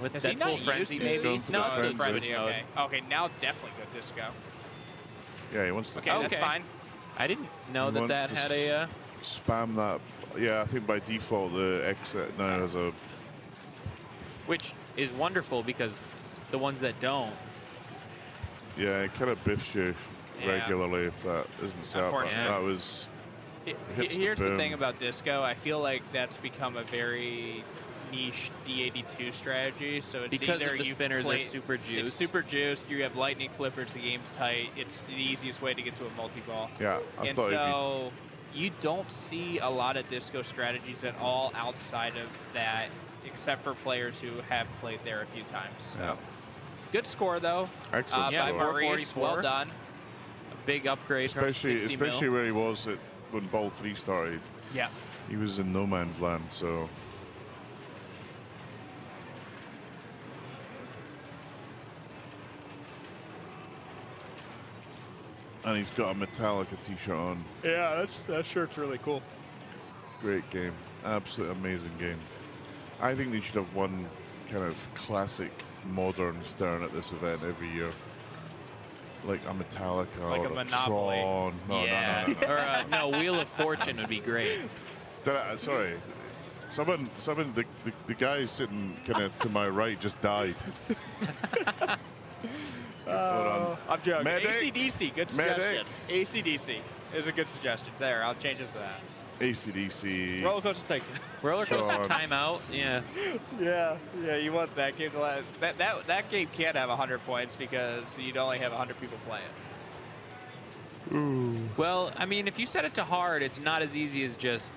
With Has he Deadpool not Frenzy, used maybe? it? No, it's it's in Frenzy, switch mode. okay. Okay, now definitely go disco. Yeah, he wants to. Okay, that's fine. I didn't know He that wants that to had a. spam that. Yeah, I think by default the exit now has a. Which is wonderful because the ones that don't. Yeah, it kind of biffs you Yeah. regularly if that isn't set up. Unfortunate. That was. hits Here's the boom. thing about disco. I feel like that's become a very niche D82 strategy. So it's Because either of the you spinners are play, super It's juiced. super juiced. You have lightning flippers. The game's tight. It's the easiest way to get to a multi-ball. Yeah, I and thought it'd be- so you don't see a lot of disco strategies at all outside of that, except for players who have played there a few times. So. Yeah. Good score though. Excellent by score. Maurice. Well done. A big upgrade Especially, from 60 mil. especially where he was when Ball 3 started. Yeah. He was in no man's land, so. And he's got a Metallica t-shirt on. Yeah, that shirt's really cool. Great game. Absolutely amazing game. I think they should have one kind of classic modern Stern at this event every year. Like a Metallica Like or a Monopoly. Tron. No, yeah. no. Or no, Wheel of Fortune would be great. Sorry. Someone, the guy sitting kind of to my right just died. Hold on. I'm joking. Medic. AC/DC, good suggestion. AC/DC is a good suggestion. There, I'll change it to that. AC/DC. Roller coaster tycoon. Roller coaster timeout. Yeah. Yeah. You want that game to last. That game can't have 100 points because you'd only have 100 people playing. Ooh. Well, I mean, if you set it to hard, it's not as easy as just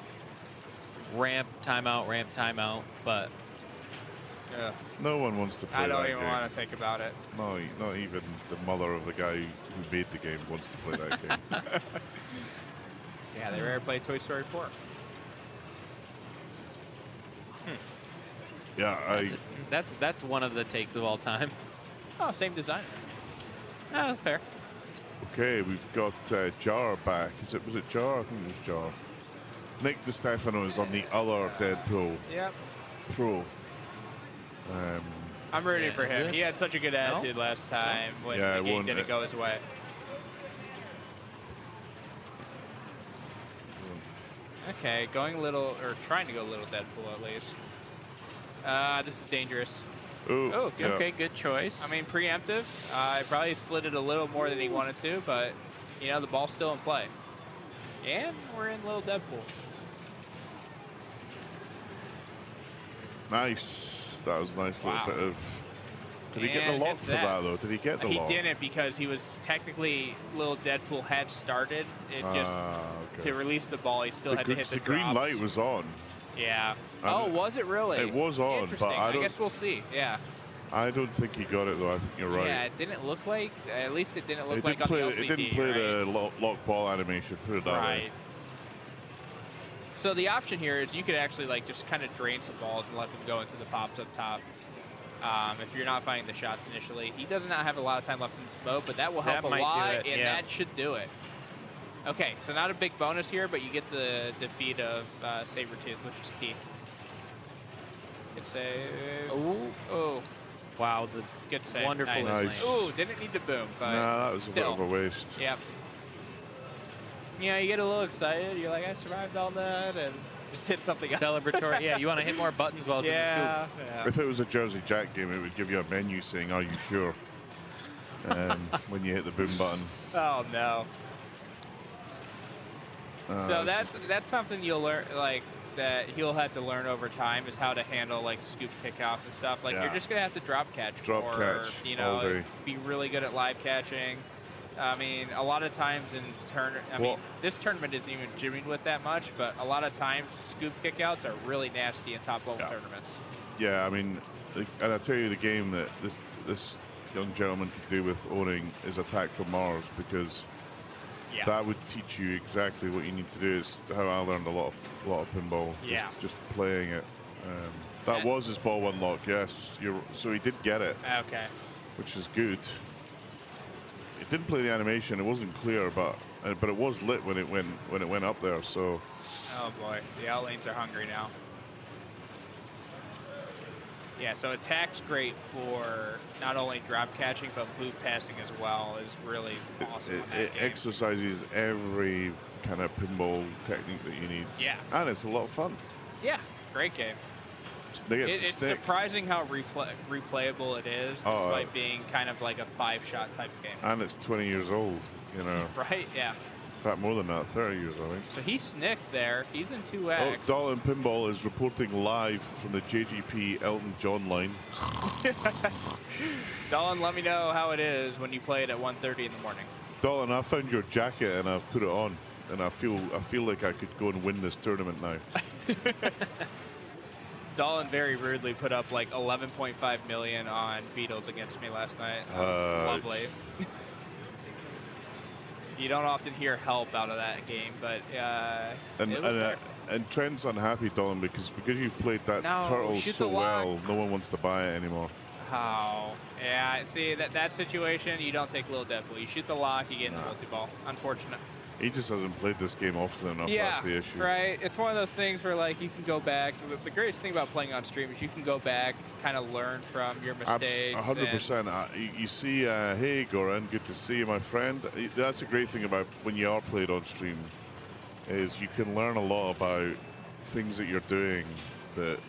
ramp timeout. But yeah. No one wants to play I don't that even game. want to think about it. No, not even the mother of the guy who made the game wants to play that game. Yeah, they rarely play Toy Story 4. Yeah, that's one of the takes of all time. Oh, same designer. Oh, fair. Okay, we've got Jar back. Was it Jar? I think it was Jar. Nick DiStefano is on the other Deadpool Yep. Pro. I'm rooting for him. He had such a good attitude last time when Yeah, the it game won't- didn't go his way. Okay, going a little, or trying to go a little Deadpool at least. This is dangerous. Ooh, Oh, yeah. okay, good choice. I mean, preemptive. I probably slid it a little more than he wanted to, but, you know, the ball's still in play. And we're in little Deadpool. Nice. That was a nice Wow. little bit of... Did he get the And lock hits for that, though? Did he get the He lock? didn't because he was technically, little Deadpool had started. It just, okay. to release the ball, he still The had gr- to hit the the green drops. light was on. Yeah. And Oh, was it really? It was on, Interesting. but I don't- guess we'll see. Yeah. I don't think he got it, though. I think you're right. Yeah, it didn't look like, at least it didn't look It like didn't on play, the LCD. it didn't play right? the lock ball animation, put it that way. Right. So the option here is you could actually like just kind of drain some balls and let them go into the pops up top. If you're not finding the shots initially. He does not have a lot of time left in the smoke, but that will help That a might do lot, it, and yeah. that should do it. Okay, so not a big bonus here, but you get the defeat of Sabretooth, which is key. Good save. Oh. Wow, the good save. wonderful Nice. Ooh, didn't need to boom, but Nah, that was still. a bit of a waste. Yep. You know, you get a little excited. You're like, I survived all that, and just hit something else. Celebratory. Yeah, you want to hit more buttons while it's in the scoop. Yeah. If it was a Jersey Jack game, it would give you a menu saying, "Are you sure?" When you hit the boom button. Oh no. So this that's something you'll learn, like that he'll have to learn over time, is how to handle like scoop kickouts and stuff. Like Yeah. you're just gonna have to drop catch Drop or catch you all know day. be really good at live catching. I mean, a lot of times in mean, this tournament isn't even jimming with that much, but a lot of times scoop kickouts are really nasty in top level tournaments. Yeah, I mean, and I tell you, the game that this young gentleman could do with owning is Attack from Mars, because that would teach you exactly what you need to do. It's how I learned a lot of pinball. Yeah. Just playing it. That was his ball one lock. Yes, so he did get it. Okay. Which is good. It didn't play the animation. It wasn't clear, but it was lit when it went up there. So. Oh boy, the outlanes are hungry now. Yeah, so attack's great for not only drop catching, but loop passing as well is really awesome on that It game. exercises every kind of pinball technique that you need. Yeah. And it's a lot of fun. Yes, great game. They get It's stick. surprising how replayable it is, Oh, despite being kind of like a 5-shot type of game. And it's 20 years old, you know. Right? Yeah. In fact, more than that, 30 years, I think. So he snicked there. He's in Oh, 2X. Dalton Pinball is reporting live from the JGP Elton John line. Dolan, let me know how it is when you play it at 1:30 in the morning. Dalton, I found your jacket and I've put it on, and I feel like I could go and win this tournament now. Dolan very rudely put up like 11.5 million on Beatles against me last night. That was lovely. You don't often hear help out of that game, but and Trent's unhappy, Dalton, because you've played that No, turtle shoot so the lock. well, no one wants to buy it anymore. Oh, yeah. See, that situation, you don't take little Deadpool. You shoot the lock, you get in the multi-ball. Unfortunate. He just hasn't played this game often enough. Yeah, That's the issue. right. It's one of those things where like you can go back. The greatest thing about playing on stream is you can go back, kind of learn from your mistakes. 100%. You see, hey, Goran, good to see you, my friend. That's a great thing about when you are played on stream, is you can learn a lot about things that you're doing that,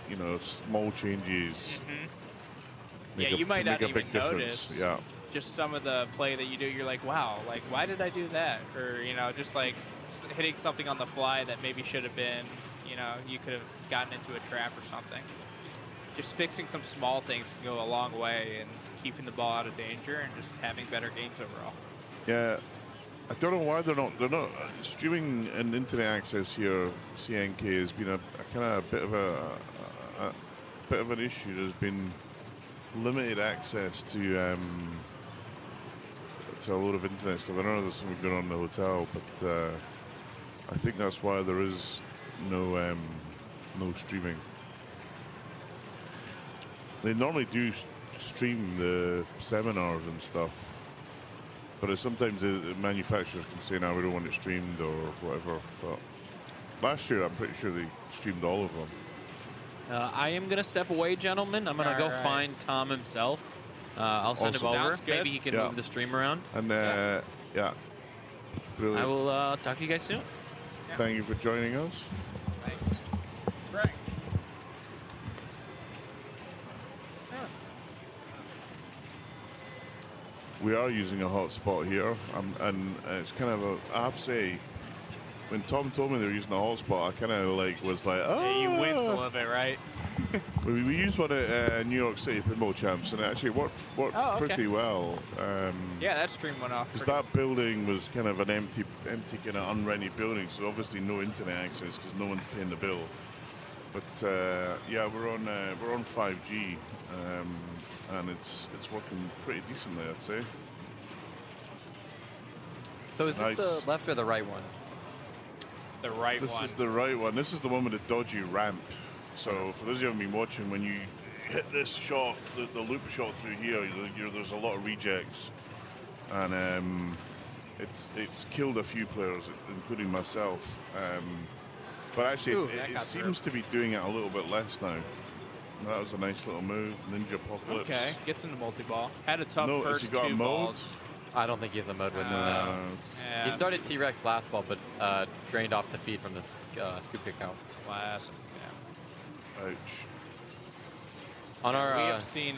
you know, small changes. Yeah, you might not make a even big difference. notice. Yeah. Just some of the play that you do, you're like, wow, like why did I do that? Or you know, just like hitting something on the fly that maybe should have been, you know, you could have gotten into a trap or something. Just fixing some small things can go a long way in keeping the ball out of danger and just having better games overall. Yeah. I don't know why they're not streaming and internet access here. CNK has been a kind of bit of an issue. There's been limited access to a lot of internet stuff. I don't know if there's something going on in the hotel, but I think that's why there is no streaming. They normally do stream the seminars and stuff, but sometimes the manufacturers can say, no, we don't want it streamed or whatever. But last year, I'm pretty sure they streamed all of them. I am going to step away, gentlemen. I'm going to go find Tom himself. I'll send him over. Maybe he can move the stream around. And yeah, brilliant. I will talk to you guys soon. Thank you for joining us. Right. We are using a hotspot here, and it's kind of I have to say, when Tom told me they were using a hotspot, I kind of was like, oh. Yeah, you wince a little bit, right? we used one at New York City Pinball Champs, and it actually worked pretty well. Yeah, that stream went off. Because that building was kind of an empty kind of unrented building, so obviously no internet access because no one's paying the bill. But yeah, we're on 5G, and it's working pretty decently, I'd say. So is this the left or the right one? The right one. This is the right one. This is the one with the dodgy ramp. So for those of you who haven't been watching, when you hit this shot, the loop shot through here, there's a lot of rejects, and it's killed a few players, including myself. But actually, it seems to be doing it a little bit less now. That was a nice little move, Ninja Apocalypse. Okay, gets into multi-ball. Had a tough Has first he got two balls. I don't think he has a mode with him now. Yeah. He started T-Rex last ball, but drained off the feed from the scoop kick out. Classic. Yeah. Ouch. On our, we have seen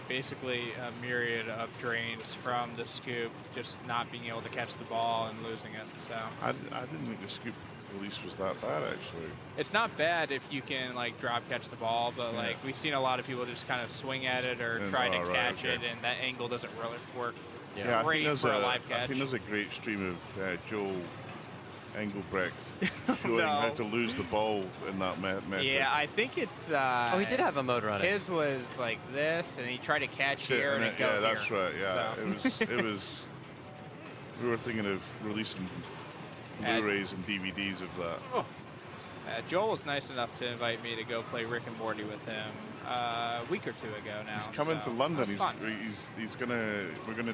basically a myriad of drains from the scoop, just not being able to catch the ball and losing it. So I didn't think the scoop release was that bad, actually. it's not bad if you can like drop catch the ball, but like we've seen a lot of people just kind of swing at it or try to catch it, and that angle doesn't really work. Yeah, great for a live catch. I think there's a great stream of Joel Engelbrecht showing how to lose the ball in that method. Yeah, I think it's. Oh, he did have a mode running. His was like this, and he tried to catch here and it go yeah, that's here. right. Yeah, So. it was. We were thinking of releasing Blu-rays and DVDs of that. Oh. Joel was nice enough to invite me to go play Rick and Morty with him a week or two ago now. He's coming to London. He's gonna. We're gonna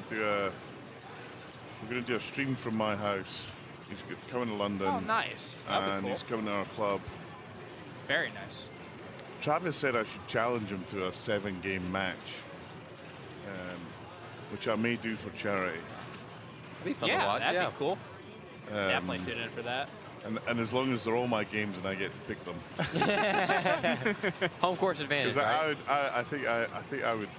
do a stream from my house. He's coming to London. Oh, nice. That'd be And cool. he's coming to our club. Very nice. Travis said I should challenge him to a 7-game match, which I may do for charity. Be fun yeah, to watch. that'd be cool. Um, Definitely tune in for that. And as long as they're all my games and I get to pick them. Home course advantage. Right? I think I would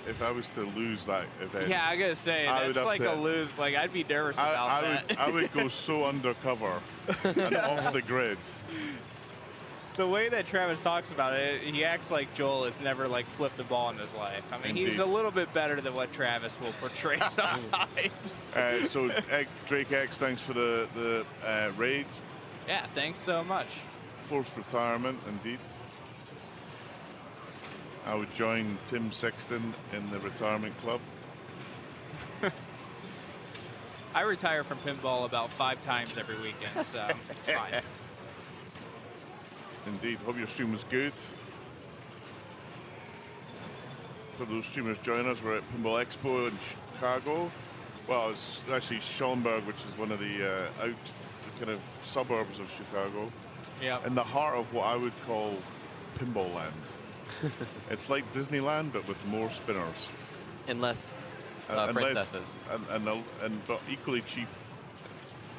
if I was to lose that event. Yeah, I gotta say that's like a lose. Like I'd be nervous about that. I would go so undercover and off the grid. The way that Travis talks about it, he acts like Joel has never like flipped a ball in his life. I mean, he's a little bit better than what Travis will portray sometimes. So Drake X, thanks for the raid. Yeah, thanks so much. Forced retirement, indeed. I would join Tim Sexton in the retirement club. I retire from pinball about 5 times every weekend, so it's fine. Indeed. Hope your stream was good. for those streamers joining us, we're at Pinball Expo in Chicago. Well, it's actually Schaumburg, which is one of the kind of suburbs of Chicago. Yeah. In the heart of what I would call Pinball Land. It's like Disneyland, but with more spinners. And less And princesses. But equally cheap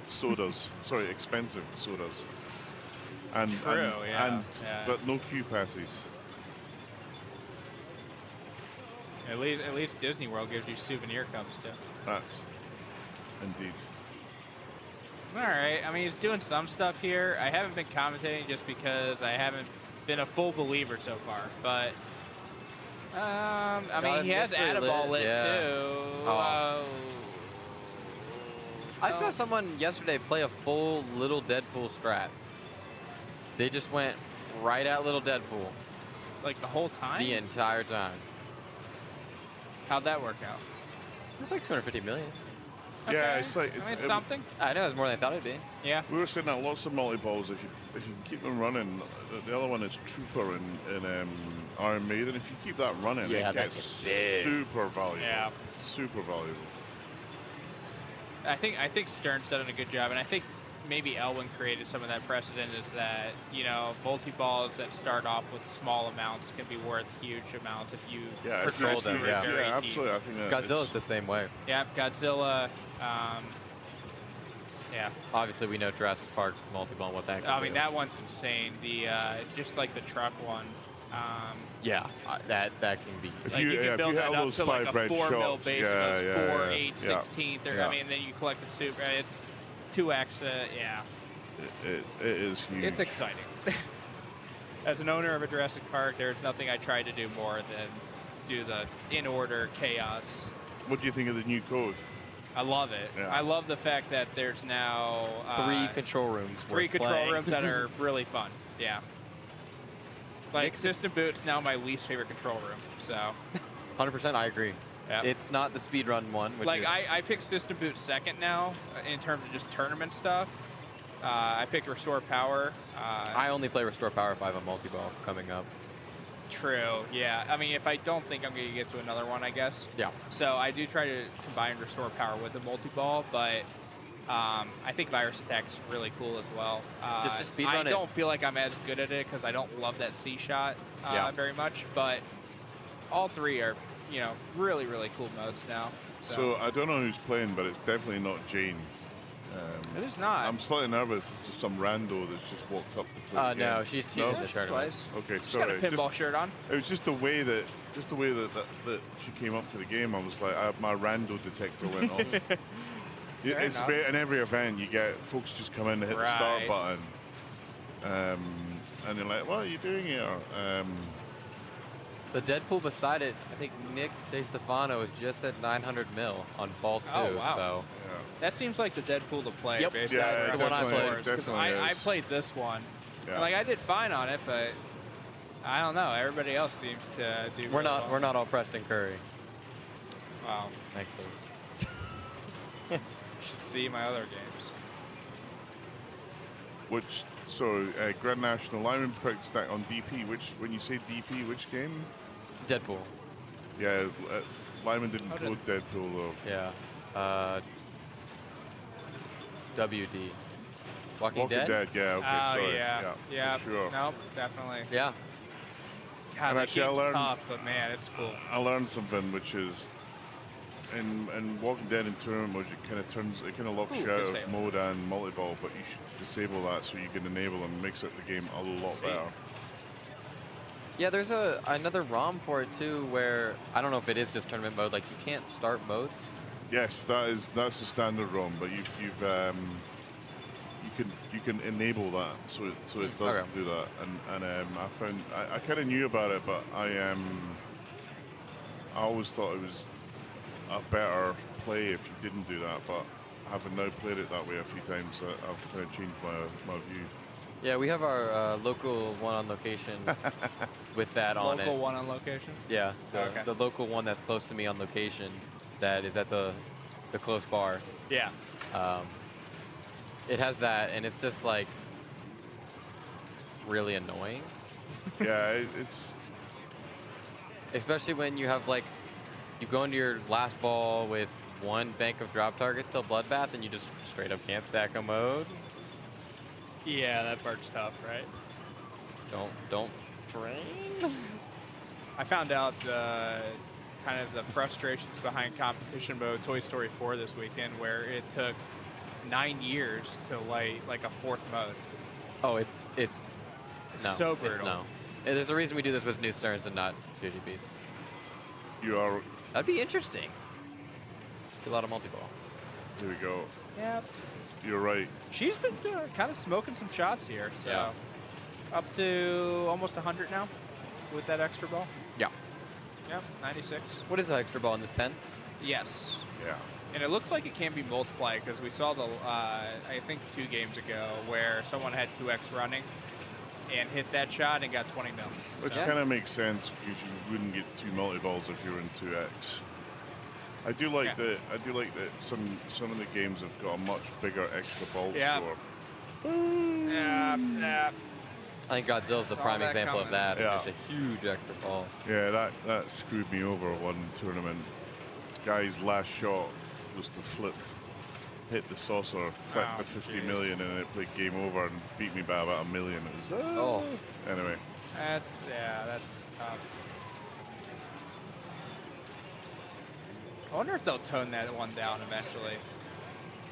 sodas. Sorry, expensive sodas. And, True, yeah. But no queue passes. At least Disney World gives you souvenir cups too. That's indeed. All right. I mean, he's doing some stuff here. I haven't been commentating just because I haven't been a full believer so far. But I mean, he has Adaball lit too. Oh. I saw someone yesterday play a full Little Deadpool strat. They just went right at Little Deadpool. Like the whole time? The entire time. How'd that work out? It's like 250 million. Yeah, it's like It's something. I know it's more than I thought it'd be. Yeah. We were sitting at lots of multi-balls. If you can keep them running, the other one is Trooper in Iron Maiden. If you keep that running, Yeah, it that gets gets big. super valuable. Yeah. Super valuable. I think Stern's done a good job, and I think maybe Elwin created some of that precedent. Is that multi-balls that start off with small amounts can be worth huge amounts if you Control them. Yeah, absolutely. I think that Godzilla's the same way. Yeah, Godzilla. Yeah. Obviously, we know Jurassic Park multi-ball and what that can I mean, do. that one's insane. The just like the truck one. Yeah, that can be. If Like you can build hit that all up those to like 5 a red 4 mil shots, base. yeah, It goes yeah, 4, yeah, 8, 16. yeah. I mean, then you collect the super. It's 2x. Yeah. It is huge. It's exciting. As an owner of a Jurassic Park, there's nothing I try to do more than do the in-order chaos. What do you think of the new code? I love it. Yeah. I love the fact that there's now 3 control rooms. 3 worth control playing. rooms that are really fun. Yeah. Like System Boot's now my least favorite control room. So. 100%, I agree. Yeah. It's not the speedrun one, which Like is I picked System Boot second now in terms of just tournament stuff. I picked Restore Power. I only play Restore Power 5 on multi-ball coming up. True, yeah. I mean, if I don't think I'm going to get to another one, I guess. Yeah. So I do try to combine Restore Power with the multi-ball, but I think Virus Attack is really cool as well. Just to speedrun I it. don't feel like I'm as good at it because I don't love that C shot Yeah. very much, but all 3 are, really, really cool modes now. So I don't know who's playing, but it's definitely not Jane. It is not. I'm slightly nervous. This is some rando that's just walked up to play. the No, game. she's in the tournament. Okay, She's got sorry. a pinball shirt on. It was just the way that she came up to the game. I was like, my rando detector went off. Yeah, Fair it's enough. great. In every event, you get folks just come in to hit the start Right. button, and they're like, "What are you doing here?" The Deadpool beside it, I think Nick DeStefano is just at 900 mil on ball 2. Oh, wow. So That seems like the Deadpool to play. Yep. Based Yeah, on it's the the one I played. scores, 'cause Definitely I is. played this one. Yeah. And, like I did fine on it, but I don't know. Everybody else seems to do. we're really not well. we're not all Preston Curry. Wow. Thankfully. You should see my other games. Grand National Lyman perfect stack on DP. When you say DP, which game? Deadpool. Yeah, Lyman didn't Oh, code Deadpool though. Yeah. WD. Walking Walking Dead. Yeah. Okay. Oh sorry. yeah. For sure. Nope. Definitely. Yeah. God, And that actually, I game's learned- tough, but man, it's cool. I learned something, which is in Walking Dead in tournament mode, it kind of locks Ooh, you out disable. of mode and multi-ball, but you should disable that so you can enable them. Makes it the game a lot See. better. Yeah, there's another ROM for it too, where I don't know if it is just tournament mode. Like you can't start modes. Yes, that's the standard ROM, but you can enable that, so it does Okay. do that. And I found I kind of knew about it, but I always thought it was a better play if you didn't do that. But having now played it that way a few times, I've kind of changed my view. Yeah, we have our local one on location with that on it. Local one on location. Yeah, Okay. the local one that's close to me on location, that is at the close bar. Yeah. It has that, and it's just like really annoying. Yeah, it's Especially when you have like, you go into your last ball with one bank of drop targets till Bloodbath, and you just straight up can't stack a mode. Yeah, that part's tough, right? Don't drain. I found out kind of the frustrations behind competition mode Toy Story 4 this weekend, where it took 9 years to light like a 4th mode. Oh, it's no, so brutal. It's no. There's a reason we do this with new Sterns and not GGBs. You are. That'd be interesting. A lot of multi-ball. Here we go. Yep. You're right. She's been kind of smoking some shots here, so Yeah. up to almost 100 now with that extra ball. Yeah. Yep, 96. What is the extra ball in this 10? Yes. Yeah. And it looks like it can be multiplied because we saw the, I think 2 games ago, where someone had 2x running and hit that shot and got 20 mil. Which So- kind of makes sense because you wouldn't get 2 multi-balls if you were in 2x. I do like that. I do like that some of the games have got a much bigger extra ball score. Yeah. I think Godzilla's the Saw prime that example of coming. that. Yeah. Just a huge extra ball. Yeah, that screwed me over one tournament. Guy's last shot was to hit the saucer, clip Oh, the 50 jeez. million, and it played game over and beat me by about $1 million. It was, Oh. Anyway. That's tough. I wonder if they'll tone that one down eventually.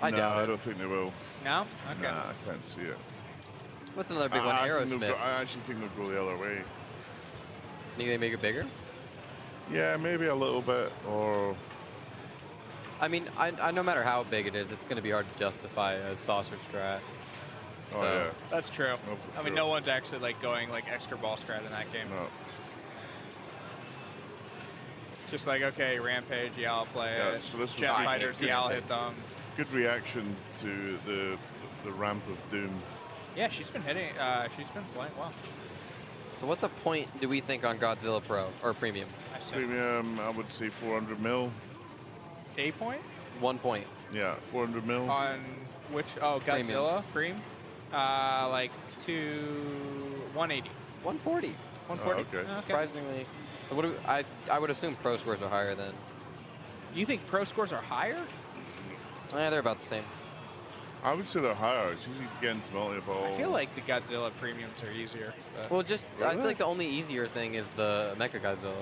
I doubt I it. don't think they will. No? Okay. Nah, I can't see it. What's another big one? I Aerosmith. actually think they'll go the other way. Think they make it bigger? Yeah, maybe a little bit, or I mean, I no matter how big it is, it's going to be hard to justify a saucer strat. Oh, yeah. That's true. Oh, for I mean, sure. no one's actually like going like extra ball strat in that game. No. It's just like, okay, Rampage, yeah, I'll play Yeah, it. so this was Jet good- Fighters, good- yeah, I'll hit them. Good reaction to the ramp of doom. Yeah, she's been hitting. She's been playing well. So what's a point do we think on Godzilla Pro or Premium? Premium, I would say 400 mil. A point 1 point. Yeah, 400 mil. on which? Oh, Premium. Godzilla Cream. Like to 180. 140. 140. Oh, okay. Surprisingly. So what do I would assume pro scores are higher than. You think pro scores are higher? Yeah, they're about the same. I would say they're higher. It's easy to get into multi-ball. I feel like the Godzilla premiums are easier. But Well, just I feel like the only easier thing is the Mecha Godzilla.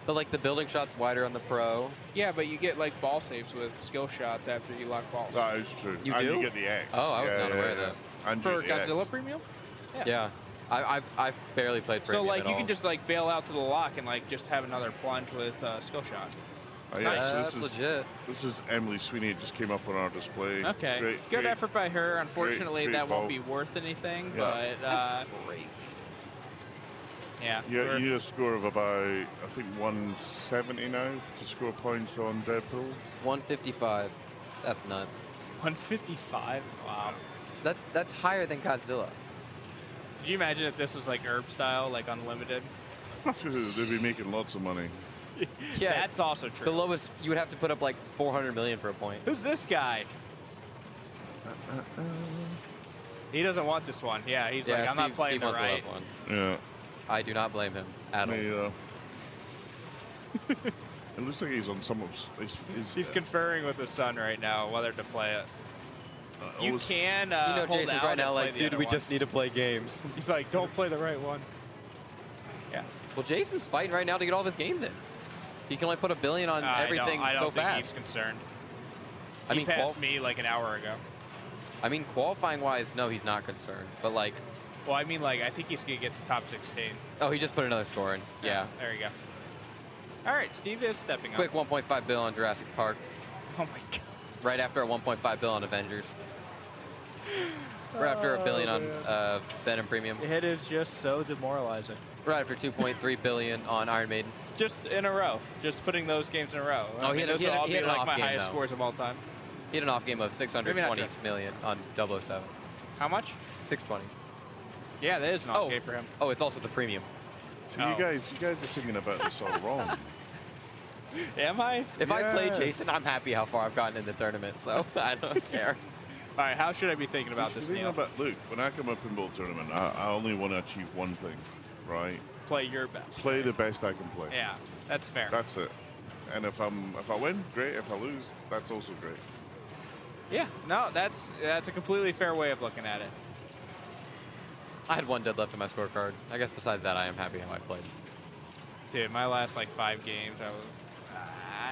But like the building shot's wider on the pro. yeah, but you get like ball saves with skill shots after you lock balls. That is true. You and do? you get the X. Oh, I was not aware of that. And For you get the Godzilla X. premium? Yeah. I've barely played So Premium like at you all. can just like bail out to the lock and like just have another plunge with skill shot. Oh, Nice. so That's this is, legit. This is Emily Sweeney. It just came up on our display. Okay, Great, good great. effort by her. Unfortunately, great that won't ball. be worth anything, Yeah. but That's great. yeah. You we're- need a score of about, I think, 170 now to score points on Deadpool. 155. That's nuts. 155. Wow. That's higher than Godzilla. Could you imagine if this was like herb style, like unlimited? They'd be making lots of money. Yeah. That's also true. The lowest you would have to put up like 400 million for a point. Who's this guy? He doesn't want this one. Yeah, he's like, I'm not playing Steve the wants the right. left one. Yeah. I do not blame him at all. Me, it looks like he's on some of. He's conferring with his son right now whether to play it. You was- can. You know, hold Jason's out right and now play like, the dude, other we one." just need to play games. He's like, don't play the right one. Yeah. Well, Jason's fighting right now to get all of his games in. He can only put $1 billion on everything I don't so think fast. he's concerned. I He mean, passed me like an hour ago. I mean, qualifying wise, no, he's not concerned. But like, Well, I mean, like, I think he's gonna get the top 16. oh, he just put another score in. Yeah. There you go. All right, Steve is stepping Quick up. 1.5 bill on Jurassic Park. Oh my god. Right after a 1.5 bill on Avengers. Right after $1 billion on Venom Premium. It is just so demoralizing. Right after 2.3 billion on Iron Maiden. Just in a row. Just putting those games in a row. Oh, I mean, those will all be an like off my game, highest though. scores of all time. He had an off game of Maybe 620 not million on 007. How much? 620. Yeah, that is an off game for him. Oh, it's also the premium. So you guys are thinking about this all wrong. Am I? If I play Jason, I'm happy how far I've gotten in the tournament, so I don't care. All right, how should I be thinking about this, Thinking Neil? about, look, when I come up Pinball Tournament, I only want to achieve one thing, right? play your best. Play the best I can play. Yeah, that's fair. That's it. And if I win, great. If I lose, that's also great. Yeah, no, that's a completely fair way of looking at it. I had one dead left in my scorecard. I guess besides that, I am happy how I played. Dude, my last like 5 games,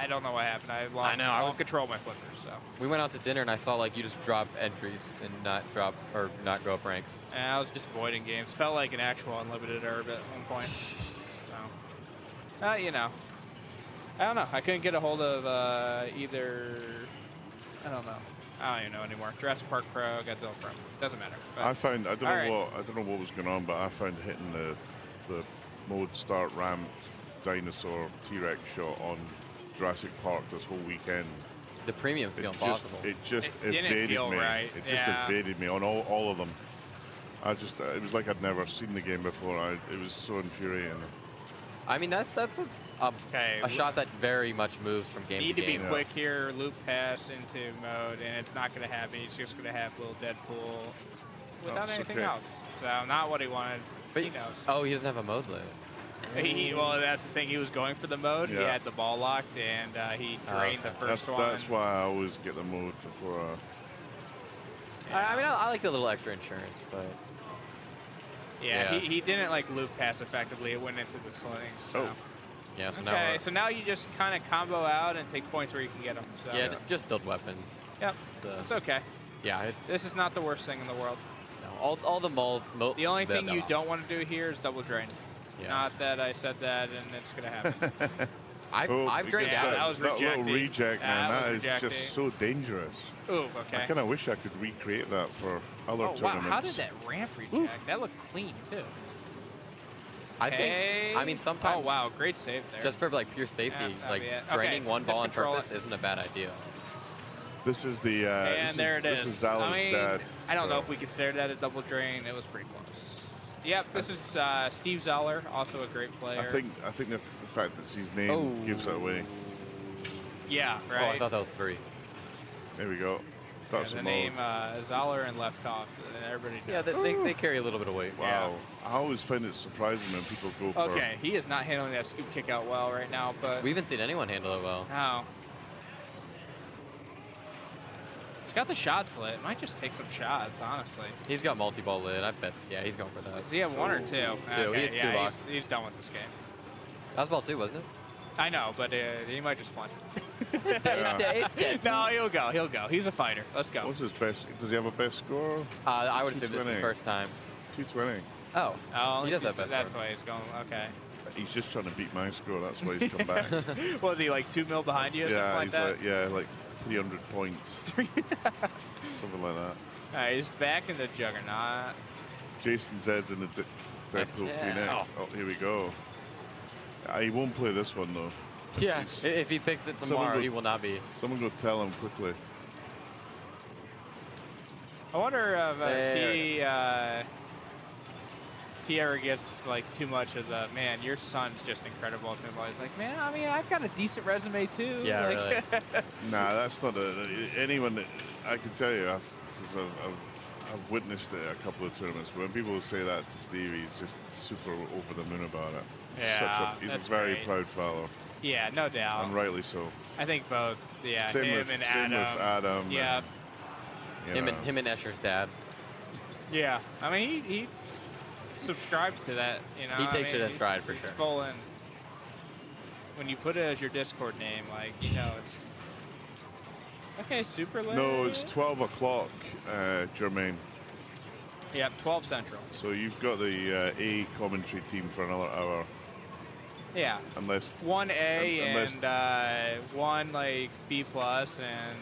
I don't know what happened. I lost all control of my flippers. So We went out to dinner and I saw like you just drop entries and not not go up ranks. and I was just voiding games. Felt like an actual unlimited herb at one point. so, you know, I don't know. I couldn't get a hold of either. I don't know. I don't even know anymore. Jurassic Park Pro, Godzilla Pro. Doesn't matter. But, I don't know right. I don't know what was going on, but I found hitting the mode start ramped dinosaur T-Rex shot on Jurassic Park this whole weekend. The premiums feel impossible. It just didn't evaded feel me. right. It just evaded me on all of them. It was like I'd never seen the game before. It was so infuriating. I mean, that's a shot that very much moves from game Need to to game. be quick here, loop pass into mode, and it's not going to happen. He's just going to have little Deadpool without That's anything okay. else. So not what he wanted. But he knows. Oh, he doesn't have a mode limit. Well, that's the thing. He was going for the mode. He Yeah. had the ball locked, and he drained the first one. That's why I always get the mode before. I mean, I like the little extra insurance, but Yeah, he didn't like loop pass effectively. It went into the slings. So. Yeah, so now okay, we're- so now you just kind of combo out and take points where you can get them. So. yeah, just build weapons. Yep, it's okay. Yeah, it's This is not the worst thing in the world. no, all the The only thing you don't want to do here is double drain. Yeah. Not that I said that and it's going to happen. I've drained Yeah, out. that was That little rejecting. reject, man, That that was is rejecting. just so dangerous. Ooh, okay. I kind of wish I could recreate that for other Oh, wow. tournaments. How did that ramp reject? That looked clean, too. I think. I mean, sometimes. Oh, wow. Great save there. Just for like pure safety, Yeah, like yeah. draining Okay, one ball on just control purpose isn't a bad idea. This is the. And there it is. This is Zala's I mean, dad. I don't know so- if we consider that a double drain. It was pretty close. Yep, this is Steve Zoller, also a great player. I think the fact that it's his name gives it away. Yeah, right. Oh, I thought that was 3. There we go. Yeah, Starts the with name mode. Zoller and Lefkoff, and everybody knows. Yeah, they carry a little bit of weight. Wow. I always find it surprising when people go for. Okay, he is not handling that scoop kick out well right now, but We haven't seen anyone handle it well. no. He's got the shots lit. Might just take some shots, honestly. He's got multi-ball lid. I bet. Yeah, he's going for that. Does he have one or two? Two. Okay, He hits yeah, two locks. he's done with this game. That was ball 2, wasn't it? I know, but he might just plunge. It's dead. No, he'll go. He'll go. He's a fighter. Let's go. What's his best? Does he have a best score? I would assume this is his 220. first time. 220. Oh, he does have best That's score. why he's going. Okay. He's just trying to beat my score. That's why he's come back. Was he like 2 mil behind you or something like he's that? like 300 points. Something like that. All right, he's back in the juggernaut. Jason Zed's in the Deadpool Yeah. next. Oh, here we go. He won't play this one though. Yeah, if he picks it tomorrow, he will not be. Someone go tell him quickly. I wonder if he ever gets like too much of the man. Your son's just incredible at pinball. He's like, man, I mean, I've got a decent resume too. Yeah, like, really. Nah, that's not anyone. That, I can tell you, because I've witnessed it a couple of tournaments. But when people say that to Steve, he's just super over the moon about it. Yeah, He's that's a very great. proud fellow, Yeah, no doubt. and rightly so. I think both. Yeah, Same him with- and same Adam. with Adam Yeah. and, Him and Escher's dad. Yeah. I mean, he subscribes to that. You know, He takes it in he's- stride for he's sure. Full in. When you put it as your Discord name, like it's. Okay, super late. No, it's 12 o'clock, Jermaine. Yeah, 12 Central. So you've got the A commentary team for another hour. Yeah. Unless 1A unless- and one like B plus and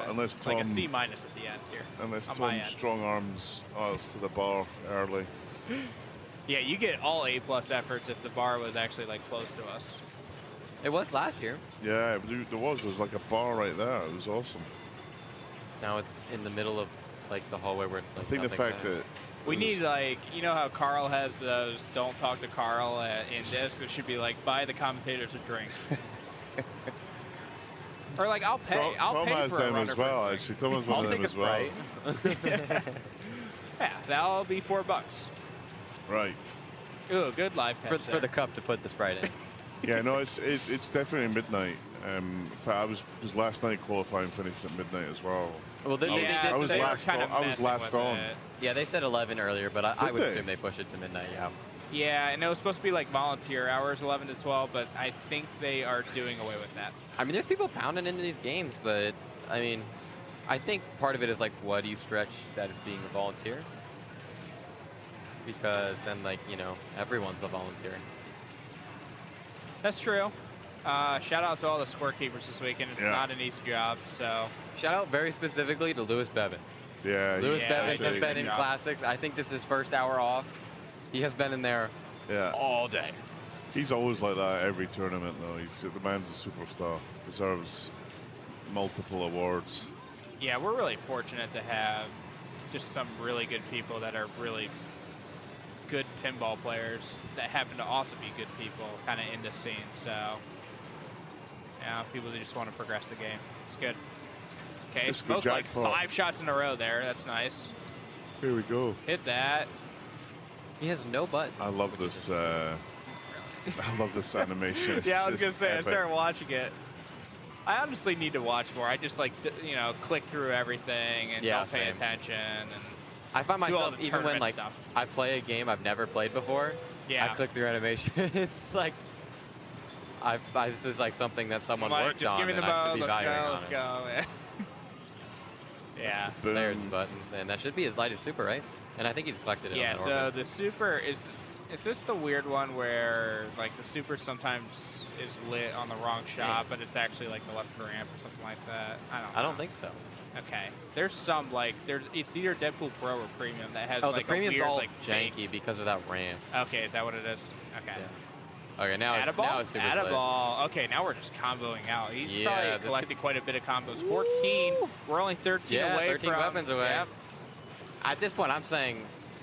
unless like a Tom- C minus at the end here. Unless on my Tom end. strong arms us to the bar early. Yeah, you get all A plus efforts if the bar was actually like close to us. It was last year. Yeah, there was like a bar right there. It was awesome. Now it's in the middle of like the hallway where. Like, I think the nothing's fact there. that We need like, you know how Carl has those don't talk to Carl in this? It should be like buy the commentators a drink. Or like I'll pay. I'll Tom pay has for a them runner as for a well. drink. Actually, Tom has one I'll of them take a as well. Sprite. Yeah, that'll be $4. Ooh, good live catch for the cup to put the Sprite in. Yeah, no, it's definitely midnight. In fact, because last night qualifying finished at midnight as well. Well, they did I was say last on. I was last on. Yeah, they said 11 earlier, but I Did would they? assume they push it to midnight. Yeah. Yeah, and it was supposed to be like volunteer hours, 11 to 12, but I think they are doing away with that. I mean, there's people pounding into these games, but I mean, I think part of it is like, what do you stretch that as being a volunteer? Because then, like, you know, everyone's a volunteer. That's true. Shout out to all the scorekeepers this weekend. It's not an easy job, so. Shout out very specifically to Lewis Bevins. Yeah. Lewis Bevins has been in Classics. I think this is his first hour off. He has been in there all day. He's always like that every tournament, though. The man's a superstar. Deserves multiple awards. Yeah, we're really fortunate to have just some really good people that are really good pinball players that happen to also be good people kind of in the scene. So, yeah, people that just want to progress the game. It's good. Okay, it's both like 5 shots in a row there. That's nice. Here we go. Hit that. He has no buttons. I love this. I love this animation. Yeah, I was gonna say, epic. I started watching it. I honestly need to watch more. I just like, you know, click through everything and don't pay attention. And I find do all myself, the even when tournament like stuff. I play a game I've never played before, I click through animation. It's like, this is like something that someone I'm like, worked just on give me the and I bow, should be let's valuing go, on let's it. go. Yeah. There's buttons, and that should be as light as Super, right? And I think he's collected it. Yeah, on so orbit. the Super is this the weird one where like the Super sometimes is lit on the wrong shot, but it's actually like the left ramp or something like that? I don't think so. Okay. There's some like it's either Deadpool Pro or Premium that has like the premium's a weird all like janky fake. because of that ramp. Okay, is that what it is? Okay. Okay, now it's super lit. Atta-ball. Okay, now we're just comboing out. He's Yeah, probably this collected quite a bit of combos. 14. We're only 13 away 13 from weapons away. Yep. At this point, I'm saying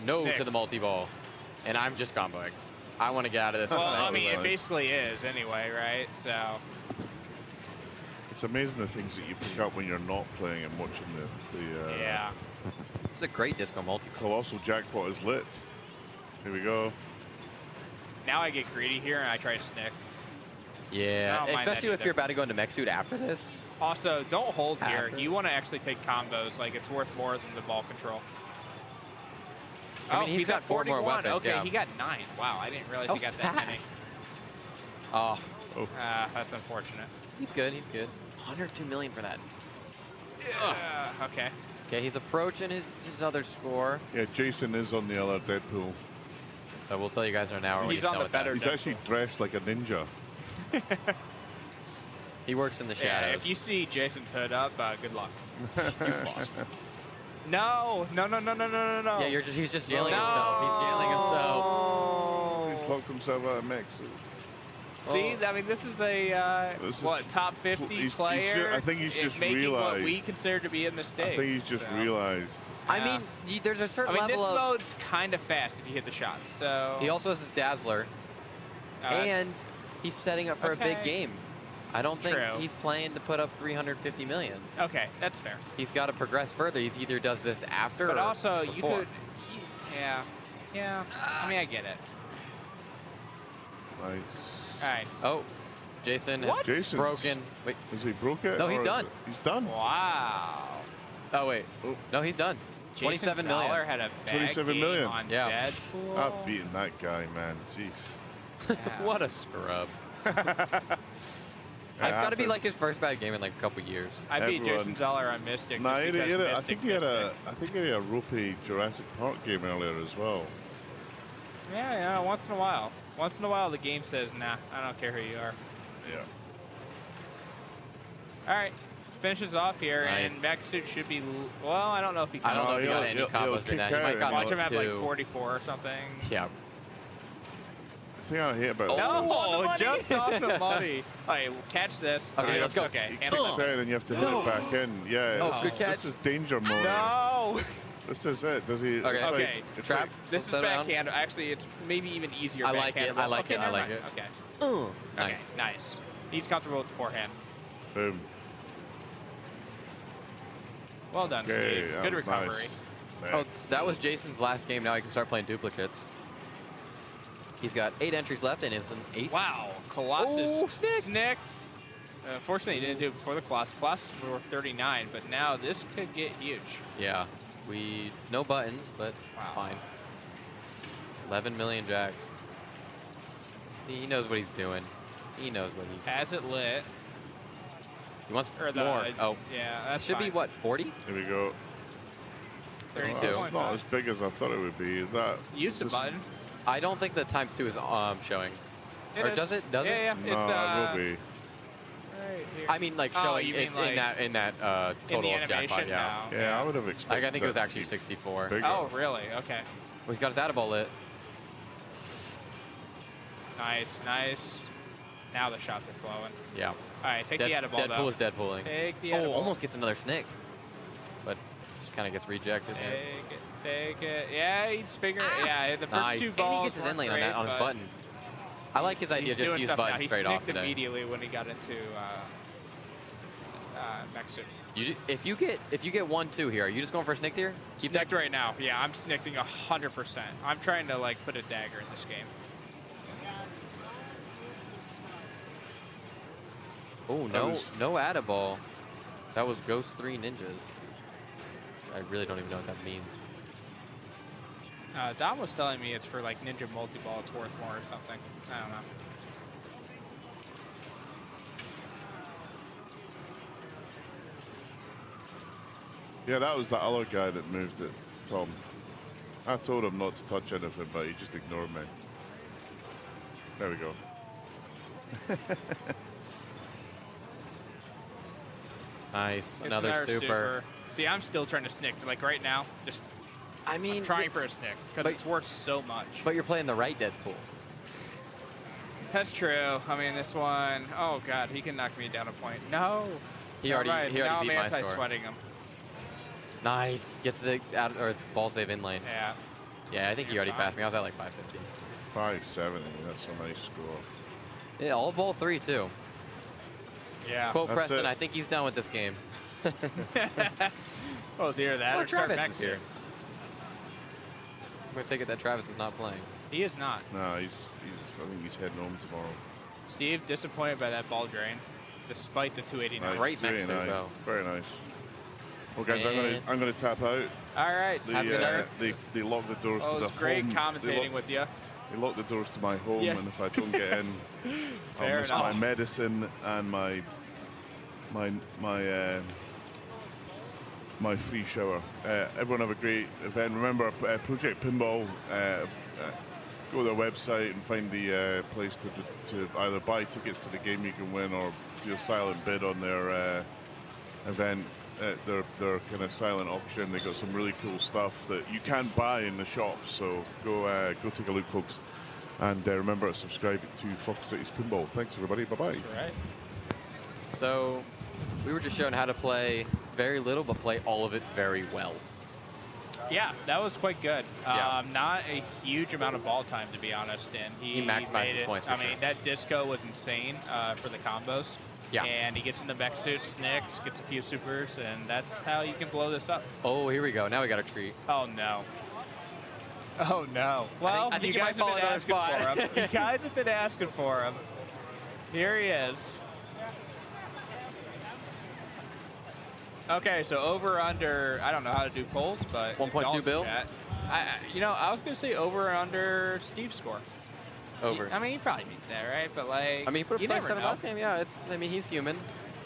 no Snicked. to the multi-ball, and I'm just comboing. I want to get out of this. Well, I mean, it basically is anyway, right? So. It's amazing the things that you pick up when you're not playing and watching the yeah. It's a great disco multi. Colossal Jackpot is lit. Here we go. Now I get greedy here and I try to snick. Yeah, I don't mind especially that if either. you're about to go into mech suit after this. Also, don't hold here. After. You want to actually take combos. Like, it's worth more than the ball control. I mean, he's got 4 more 41. weapons. Okay, yeah. he got 9. Wow, I didn't realize How he got that many. fast. Oh. That's unfortunate. He's good. He's good. 102 million for that. Okay. Okay, he's approaching his other score. Yeah, Jason is on the other Deadpool. So we'll tell you guys in an hour. He's on the better He's Deadpool. actually dressed like a ninja. He works in the Yeah, shadows. if you see Jason's hood up, good luck. You've lost. No. Yeah, he's just jailing himself. He's jailing himself. He's locked himself out of mech suit. See, I mean, this is a top 50 player. I think he's is just making realized. what we consider to be a mistake. I think he's just realized. I mean, there's a certain this level of. mode's kind of fast if you hit the shots. So He also has his Dazzler, and he's setting up for a big game. I don't think True. he's playing to put up 350 million. Okay, that's fair. He's got to progress further. He either does this after But or also, before. yeah. I mean, I get it. Nice. All right. Oh, Jason What? has Jason's- broken. Wait. Has he broke it? No, he's or done. He's done. Wow. Oh wait. No, he's done. Jason 27 million. Zoller had a bad 27 game million. on Yeah. Deadpool. I've beaten that guy, man. Jeez. What a scrub. It It's got to be like happens. his first bad game in like a couple years. I beat Everyone- Jason Zoller on Mystic. Nah, just because I Mystic think he had Mystic. I think he had a ropey Jurassic Park game earlier as well. Yeah, once in a while. Once in a while, the game says, nah, I don't care who you are. Yeah. All right. Finishes off here, Nice. and mech suit should be, well, I don't know if he can. I don't know if he got any he'll combos right now. He kick might out. got Watch him like have like 2. 44 or something. Yeah. The thing I hate about No, just off the money. All right, catch this. Okay, let's go. Okay, keep saying, and you have to hit it back in. Yeah, Oh, it's good just- catch. this is danger mode. No. This is it. Does he? Okay. It's like, Okay. it's Trap. like- This is Slow down. backhand. Actually, it's maybe even easier. I like it. backhand. I like Okay, it. I never like mind. it. Okay. Nice. Okay, nice. He's comfortable with the forehand. Boom. Well done, Okay, Steve. that Good was recovery. nice. Oh, that was Jason's last game. Now he can start playing duplicates. He's got 8 entries left and is an 8th. Wow, Colossus Oh, snicked. Unfortunately, he didn't do it before the Colossus. Colossus was worth 39, but now this could get huge. Yeah, no buttons, but it's fine. 11 million jacks. See, he knows what he's doing. He knows what he has it lit. He wants Or more. Oh, yeah, that should be what, 40? Here we go. 32. Oh, it's not as big as I thought it would be. Is that? Use the button. I don't think the ×2 is showing. It or is. does it? Does it? Yeah, No, it will be. Right here. I mean, like Oh, showing you mean in that total of jackpot. animation? Yeah. No. Yeah, I would have expected. I think it was that to actually be 64. bigger. Oh, really? Okay. Well, he's got his Adaball lit. Nice, nice. Now the shots are flowing. Yeah. All right, take the Adaball, Deadpool though. is Deadpooling. Take the Oh, Adaball. almost gets another snicked. But just kind of gets rejected. Take it. Yeah, he's figuring. Yeah, the first Nice. two balls. And he gets his weren't inlane on, great, that, on his but button. I like his idea he's just doing to use stuff now. buttons He straight off snicked today. immediately when he got into mech suit. If you get 1-2 here, are you just going for a snicked here? Keep Snicked right now. Yeah, I'm snickting 100%. I'm trying to like put a dagger in this game. Oh, no Adaball. That was Ghost 3 Ninjas. I really don't even know what that means. Dom was telling me it's for like Ninja Multiball. It's worth more or something. I don't know. Yeah, that was the other guy that moved it, Tom. I told him not to touch anything, but he just ignored me. There we go. Nice. It's Another super. See, I'm still trying to snick. Like right now, just I'm trying for a snick because it's worth so much. But you're playing the right Deadpool. That's true. I mean, this one, oh God, he can knock me down a point. No. He already now beat I'm my score. anti-sweating him. Nice. Gets the it's ball save in lane. Yeah. Yeah, I think he already passed me. I was at like 550. 570. That's a nice score. Yeah, all ball 3 too. Yeah. Quote That's Preston, it. I think he's done with this game. Oh, it's either that Or or start Travis mech is suit. here. I'm going to take it that Travis is not playing. He is not. No, I think he's heading home tomorrow. Steve, disappointed by that ball drain, despite the 289. Nice, Great mech 289. suit, though. Very nice. Well, guys, And- I'm gonna tap out. All right. They lock the doors Oh, to the it's great home. commentating with you. They lock the doors to my home, Yeah. and if I don't get in, I'll Fair miss enough. my medicine and my free shower. Everyone have a great event. Remember, Project Pinball. Go to their website and find the place to either buy tickets to the game you can win or do a silent bid on their event. Their kind of silent auction. They got some really cool stuff that you can buy in the shop. So go take a look, folks. And remember to subscribe to Foxcitiespinball. Thanks, everybody. Bye-bye. All right. So we were just shown how to play very little, but play all of it very well. Yeah, that was quite good. Yeah. Not a huge amount of ball time, to be honest. And he maximized made his it. points for I mean, sure. that disco was insane for the combos. Yeah. And he gets in the mech suit, snicks, gets a few supers, and that's how you can blow this up. Oh, here we go. Now we got a treat. Oh, no. Oh, no. Well, I think you you might guys have fall been another asking spot. for him. You guys have been asking for him. Here he is. Okay, so over under, I don't know how to do polls, but 1.2 Bill? I was going to say over or under Steve's score. Over. I mean, he probably means that, right? But like, I mean, he put up you never 27 know. last game. Yeah, I mean, he's human.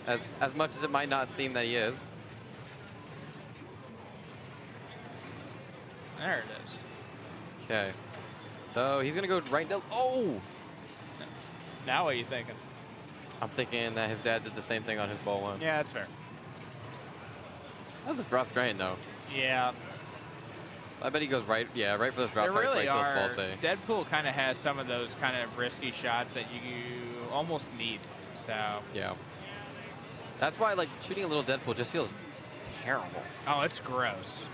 As much as it might not seem that he is. There it is. Okay. So he's going to go right now. Oh! Now what are you thinking? I'm thinking that his dad did the same thing on his ball one. Yeah, that's fair. That was a rough drain, though. Yeah. I bet he goes right. Yeah, right for this drop. There Right really place those are. balls say. Deadpool kind of has some of those kind of risky shots that you almost need. So. Yeah. That's why, like, shooting a little Deadpool just feels terrible. Oh, it's gross.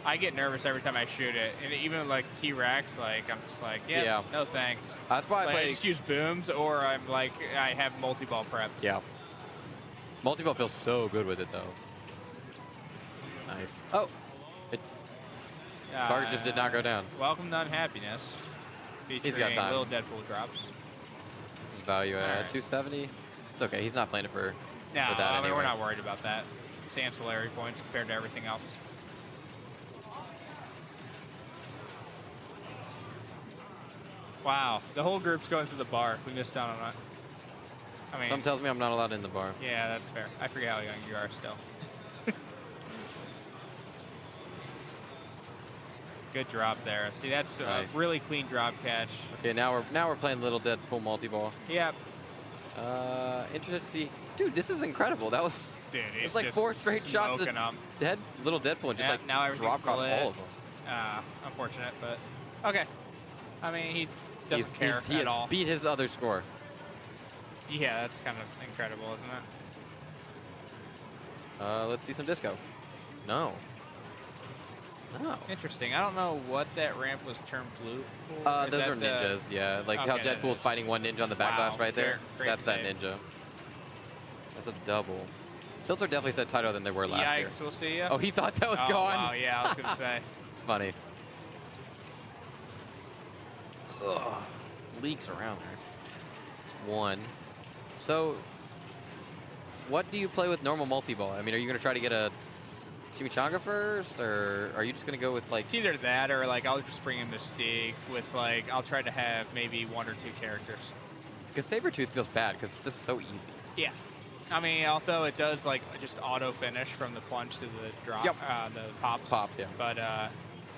I get nervous every time I shoot it, and even like T-Rex, like I'm just like, yeah, no thanks. That's why I like, play. excuse booms, or I'm like, I have multi-ball prepped. Yeah. Multiball feels so good with it, though. Nice. Oh. Target just did not go down. Welcome to unhappiness. He's got time. Little Deadpool drops. This is value at 270. It's okay. He's not playing it for No, that I mean, anyway. we're not worried about that. It's ancillary points compared to everything else. Wow, the whole group's going through the bar. We missed out on that. I mean, Something tells me I'm not allowed in the bar. yeah, that's fair. I forget how young you are still. Good drop there. See, that's Nice. a really clean drop catch. Okay, now we're playing little Deadpool multi-ball. Yep. Interested to see. Dude, this is incredible. That was Dude, it was it's like just 4 straight shots smoking to 'em. little Deadpool and just Yeah, like now everything's drop caught lit. all of them. Unfortunate, but okay. I mean, he doesn't He care has at all. beat his other score. Yeah, that's kind of incredible, isn't it? Let's see some disco. No. No. Interesting. I don't know what that ramp was termed blue for. Is Those that are the- ninjas, yeah. Like how Okay, that Deadpool's is. fighting one ninja on the back Wow, glass right there. great That's that save. ninja. That's a double. Tilts are definitely set tighter than they were last year. Yikes, we'll see ya. Oh, he thought that was Oh, gone? wow, yeah, I was going to say. It's funny. Ugh. Leaks around there. It's 1. So, what do you play with normal multi-ball? I mean, are you going to try to get a chimichanga first, or are you just going to go with, like... It's either that or, like, I'll just bring in Mystique with, like, I'll try to have maybe 1 or 2 characters. Because Sabretooth feels bad because it's just so easy. Yeah. I mean, although it does, like, just auto-finish from the plunge to the drop, Yep. the pops. Pops, yeah.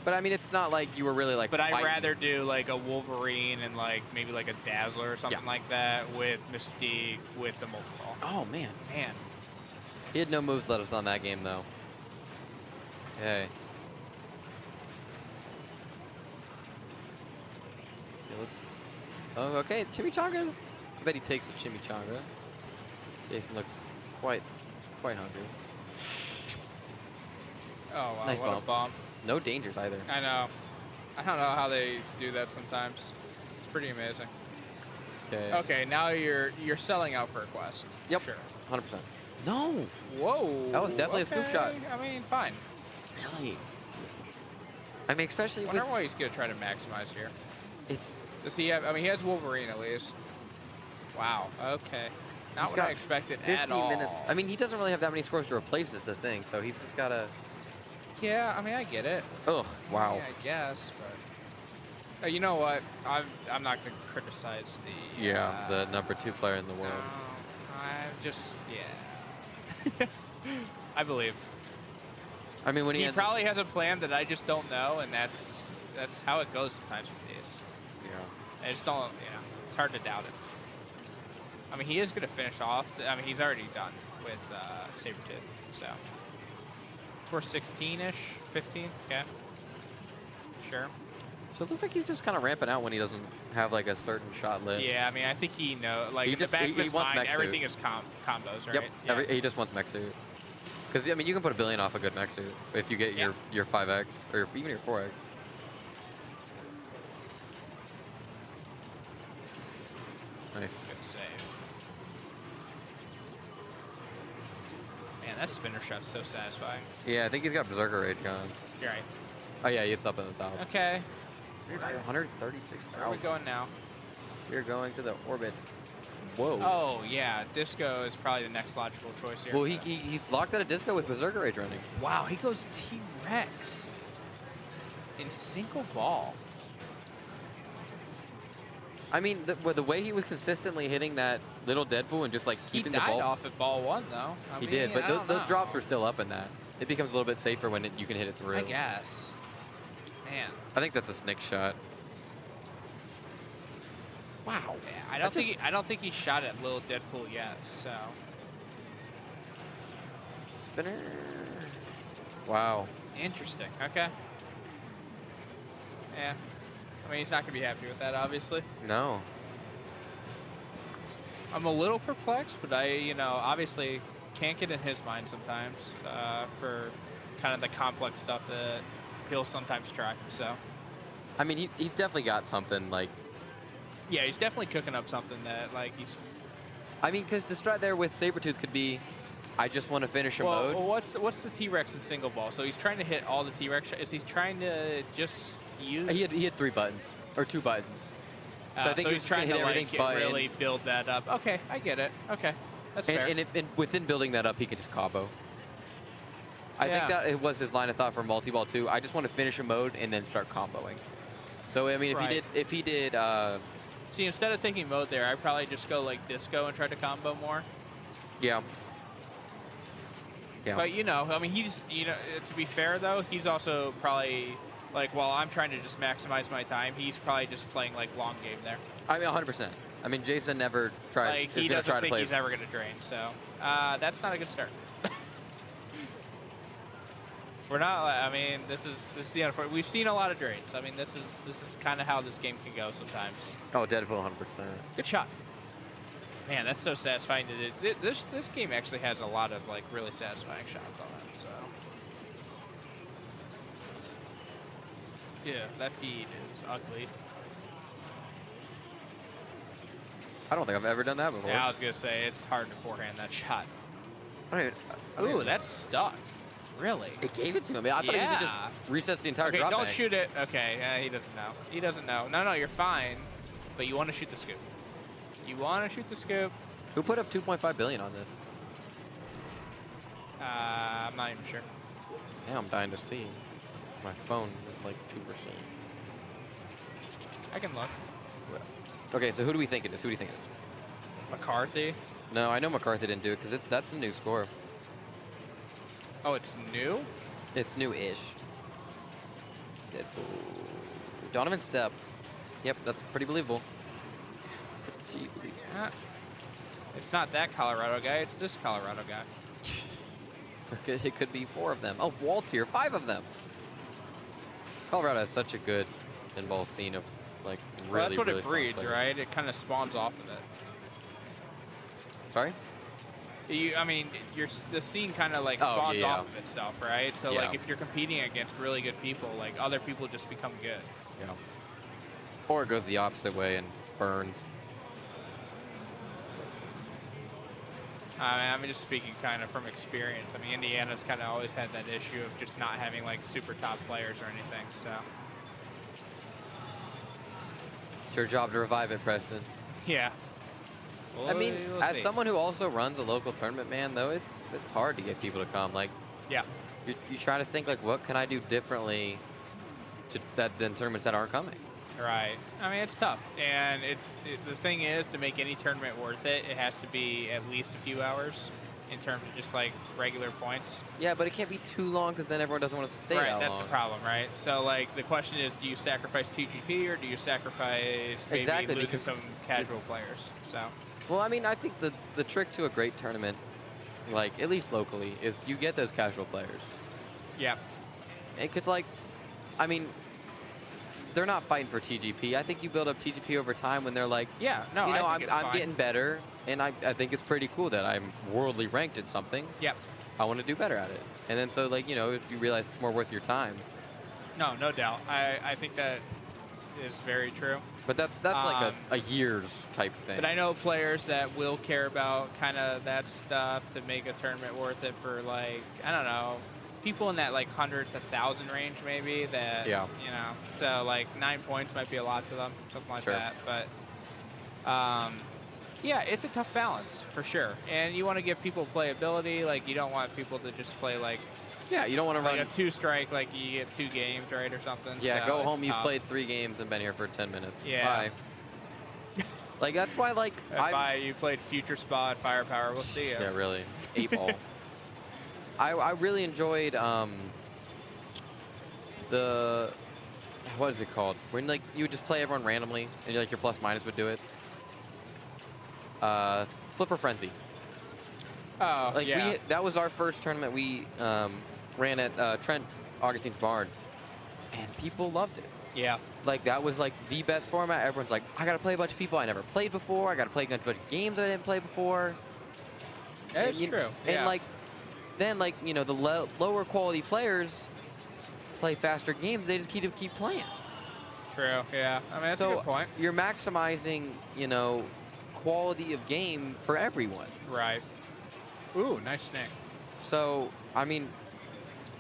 But I mean, it's not like you were really, like, But I'd fighting. rather do, like, a Wolverine and, like, maybe, like, a Dazzler or something like that with Mystique with the Multiball. Oh, man. Man. He had no moves let us on that game, though. Okay. Okay, let's... Oh, okay. Chimichangas. I bet he takes a chimichanga. Jason looks quite hungry. Oh, wow, Nice what bump. a bump. No dangers either. I know. I don't know how they do that sometimes. It's pretty amazing. Okay. Okay, now you're selling out for a quest. Yep. Sure. 100%. No. Whoa. That was definitely a scoop shot. Okay, I mean, fine. Really? I mean, especially I wonder with... why he's going to try to maximize here. It's... Does he have... I mean, he has Wolverine at least. Wow. Okay. Not He's what got I expected 50 at all. minutes. I mean, he doesn't really have that many scores to replace is the thing, so he's just got to... Yeah, I mean, I get it. Ugh, wow. Yeah, I guess, but... you know what? I'm not going to criticize the... Yeah, the number 2 player in the world. I'm just... Yeah. I believe. I mean, when he ends probably has a plan that I just don't know, and that's how it goes sometimes with these. Yeah. I just don't, it's hard to doubt it. I mean, he is going to finish off. I mean, he's already done with Sabretooth, so. For 16-ish, 15, okay. Sure. So it looks like he's just kind of ramping out when he doesn't have like a certain shot lit. Yeah, I mean, I think he knows, like, He in just- the back he of his wants mind, mech suit. everything is combos, right? Yep. Yeah. He just wants mech suit. Because I mean, you can put a billion off a good mech suit if you get your 5x or even your 4x. Nice. Good save. Man, that spinner shot's so satisfying. Yeah, I think he's got Berserker Rage going. You're right. Oh yeah, it's up in the top. Okay. 136,000. Where are we going now? You're going to the orbit. Whoa. Oh, yeah. Disco is probably the next logical choice here. Well, he's locked at a disco with Berserker Rage running. Wow, he goes T-Rex in single ball. I mean, the way he was consistently hitting that little Deadpool and just like keeping He the died ball. off at ball 1, though. He did, but the drops were still up in that. It becomes a little bit safer when you can hit it through. I guess. Man. I think that's a snick shot. Wow. Yeah, I don't think he shot at Little Deadpool yet. So. Spinner. Wow. Interesting. Okay. Yeah. I mean, he's not gonna be happy with that, obviously. No. I'm a little perplexed, but I, obviously can't get in his mind sometimes for kind of the complex stuff that he'll sometimes try. So. I mean, he's definitely got something like. Yeah, he's definitely cooking up something that like he's. I mean, because the strat there with Sabretooth could be, I just want to finish a mode. Well, what's the T-Rex in single ball? So he's trying to hit all the T-Rex. Is he trying to just use? He had 3 buttons or 2 buttons. So I think he's he's trying to hit everything like but really build that up. Okay, I get it. Okay, that's fair. And within building that up, he can just combo. I think that it was his line of thought for multi-ball too. I just want to finish a mode and then start comboing. So I mean, if he did. See, instead of thinking mode there, I'd probably just go like disco and try to combo more. Yeah. Yeah. But I mean, he's to be fair though, he's also probably like while I'm trying to just maximize my time, he's probably just playing like long game there. I mean, 100%. I mean, Jason never tried. Like he doesn't think he's ever going to drain, so that's not a good start. We're not. I mean, this is the unfortunate. We've seen a lot of drains. I mean, this is kind of how this game can go sometimes. Oh, Deadpool, 100%. Good shot. Man, that's so satisfying to do. This game actually has a lot of like really satisfying shots on it. So yeah, that feed is ugly. I don't think I've ever done that before. Yeah, I was gonna say it's hard to forehand that shot. Ooh, Ooh, that's stuck. Really? It gave it to him. I thought he just resets the entire drop don't bank. shoot it. Okay, he doesn't know. He doesn't know. No, you're fine. But you want to shoot the scoop. You want to shoot the scoop. Who put up 2.5 billion on this? I'm not even sure. Now I'm dying to see. My phone is like 2%. I can look. Okay, so who do we think it is? Who do you think it is? McCarthy? No, I know McCarthy didn't do it because that's a new score. Oh, it's new? It's new-ish. Deadpool. Donovan Step. Yep, that's pretty believable. Pretty believable. Yeah. It's not that Colorado guy. It's this Colorado guy. It could be 4 of them. Oh, Walt's here. 5 of them. Colorado has such a good pinball scene of like really. Well, that's what really it breeds, fun right? It kind of spawns off of it. Sorry? I mean, the scene kind of like spawns off of itself, right? So like if you're competing against really good people, like other people just become good. Yeah. Or it goes the opposite way and burns. I'm just speaking kind of from experience. I mean, Indiana's kind of always had that issue of just not having like super top players or anything. So It's your job to revive it, Preston. yeah. I mean, we'll as see. someone who also runs a local tournament, man, though, it's hard to get people to come. Like, yeah, you try to think like, what can I do differently than tournaments that aren't coming? Right. I mean, it's tough, and the thing is, to make any tournament worth it, it has to be at least a few hours in terms of just like regular points. Yeah, but it can't be too long because then everyone doesn't want to stay Right, that that's long. the problem, right? So like the question is, do you sacrifice TGP or do you sacrifice maybe Exactly, losing because some casual players? So Well, I mean, I think the trick to a great tournament, like at least locally, is you get those casual players. yeah. Because like, I mean, they're not fighting for TGP. I think you build up TGP over time when they're like, Yeah, no, you know, I think it's I'm fine. getting better, and I think it's pretty cool that I'm worldly ranked in something. Yep. I want to do better at it. And then so like, you know, if you realize it's more worth your time. No doubt. I think that is very true. But that's like a year's type thing. But I know players that will care about kind of that stuff to make a tournament worth it for like, I don't know, people in that like 100 to 1,000 range maybe that, Yeah. you know, so like 9 points might be a lot to them, something like Sure. that. But yeah, it's a tough balance for sure. And you want to give people playability. Like you don't want people to just play like, yeah, you don't want to like run a 2-strike, like you get 2 games, right, or something. Yeah, so go it's home. You've tough. played 3 games and been here for 10 minutes. Yeah. Bye. Like that's why like Bye. You played Future Spa at Firepower. We'll see you. Yeah, really. 8 ball. I really enjoyed the what is it called? When like you would just play everyone randomly and like your plus minus would do it. Flipper Frenzy. Oh, Like yeah. that was our first tournament we ran at Trent Augustine's barn, and people loved it. Yeah. Like that was like the best format. Everyone's like, I gotta play a bunch of people I never played before. I gotta play a bunch of games I didn't play before. That's And, true. And yeah. like, then like you know the lower quality players play faster games. They just keep playing. True. Yeah. I mean, that's so a good point. You're maximizing, you know, quality of game for everyone. Right. Ooh, nice snake. So I mean,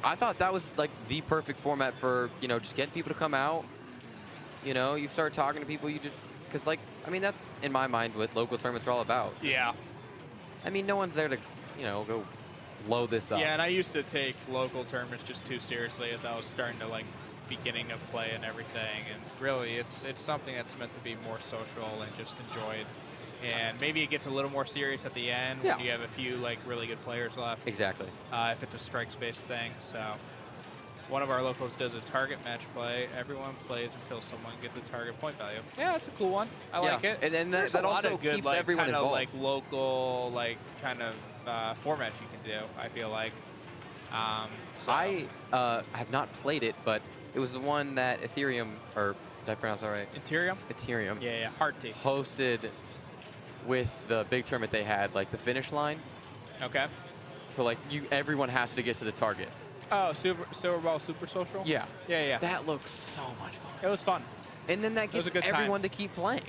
I thought that was like the perfect format for, you know, just getting people to come out. You know, you start talking to people, you just Because, like, I mean, that's, in my mind, what local tournaments are all about. Yeah. I mean, no one's there to, you know, go blow this up. Yeah, and I used to take local tournaments just too seriously as I was starting to, like, beginning of play and everything. And really, it's something that's meant to be more social and just enjoyed. And maybe it gets a little more serious at the end when you have a few, like, really good players left. Exactly. If it's a strikes-based thing. So one of our locals does a target match play. Everyone plays until someone gets a target point value. Yeah, it's a cool one. I like it. And then There's that a lot also of good, keeps like, everyone kind of, involved. like, local, like, kind of formats you can do, I feel like. So. I have not played it, but it was the one that Ethereum, or did I pronounce that right? Ethereum? Ethereum. Yeah, hard T. Hosted with the big tournament they had, like the finish line. Okay. So like everyone has to get to the target. Oh, Silver Ball Super Social? Yeah. Yeah. That looks so much fun. It was fun. And then that It was gets a good everyone time. to keep playing.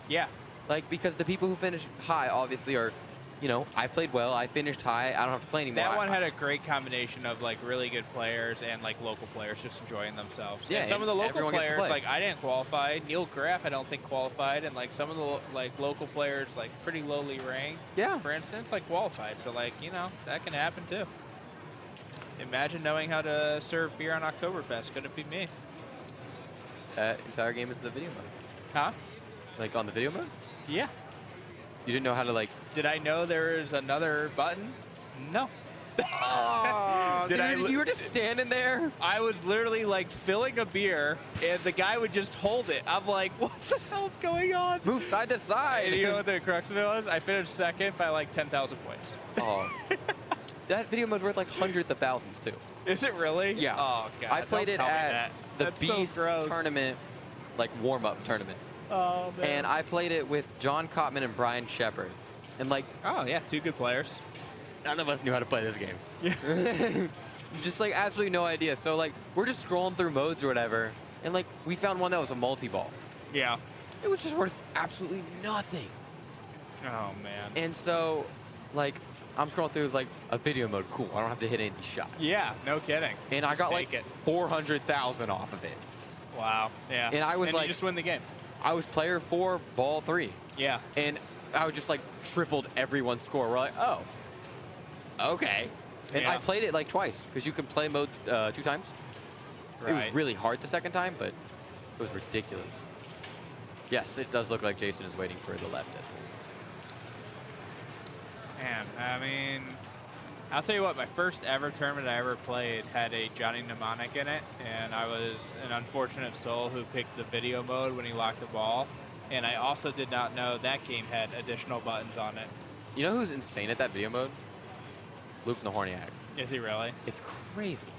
Yeah. Like, because the people who finish high obviously are, you know, I played well, I finished high, I don't have to play anymore. That one had a great combination of, like, really good players and, like, local players just enjoying themselves. Yeah, and some of the and local everyone gets to players, play. like, I didn't qualify. Neil Graff, I don't think, qualified. And, like, some of the, like, local players, like, pretty lowly ranked, for instance, like, qualified. So, like, you know, that can happen, too. Imagine knowing how to serve beer on Oktoberfest. Couldn't be me. That entire game is the video mode. Huh? Like, on the video mode? Yeah. You didn't know how to, like... Did I know there is another button? No. Oh, you were just standing there? I was literally, like, filling a beer, and the guy would just hold it. I'm like, what the hell's going on? Move side to side. And you know what the crux of it was? I finished second by, like, 10,000 points. Oh. That video mode's worth, like, hundreds of thousands, too. Is it really? Yeah. Oh, God. I played don't it tell me at that. the That's so Beast gross. tournament, like, warm-up tournament. Oh, man. And I played it with John Cotman and Brian Shepard. And, like... Oh, yeah, two good players. None of us knew how to play this game. Yeah. Just, like, absolutely no idea. So, like, we're just scrolling through modes or whatever, and, like, we found one that was a multi-ball. Yeah. It was just worth absolutely nothing. Oh, man. And so, like, I'm scrolling through, like, a video mode. Cool, I don't have to hit any shots. Yeah, no kidding. And I Just got, take like, it. 400,000 off of it. Wow. Yeah. And I was, and like... you just win the game. I was player 4, ball 3. Yeah. And I was just, like, tripled everyone's score. We're like, oh, okay. And Yeah. I played it, like, twice, because you can play modes 2 times. It was Right. really hard the second time, but it was ridiculous. Yes, it does look like Jason is waiting for the left. Man, I mean, I'll tell you what, my first ever tournament I ever played had a Johnny Mnemonic in it, and I was an unfortunate soul who picked the video mode when he locked the ball. And I also did not know that game had additional buttons on it. You know who's insane at that video mode? Luke Nahorniak. Is he really? It's crazy.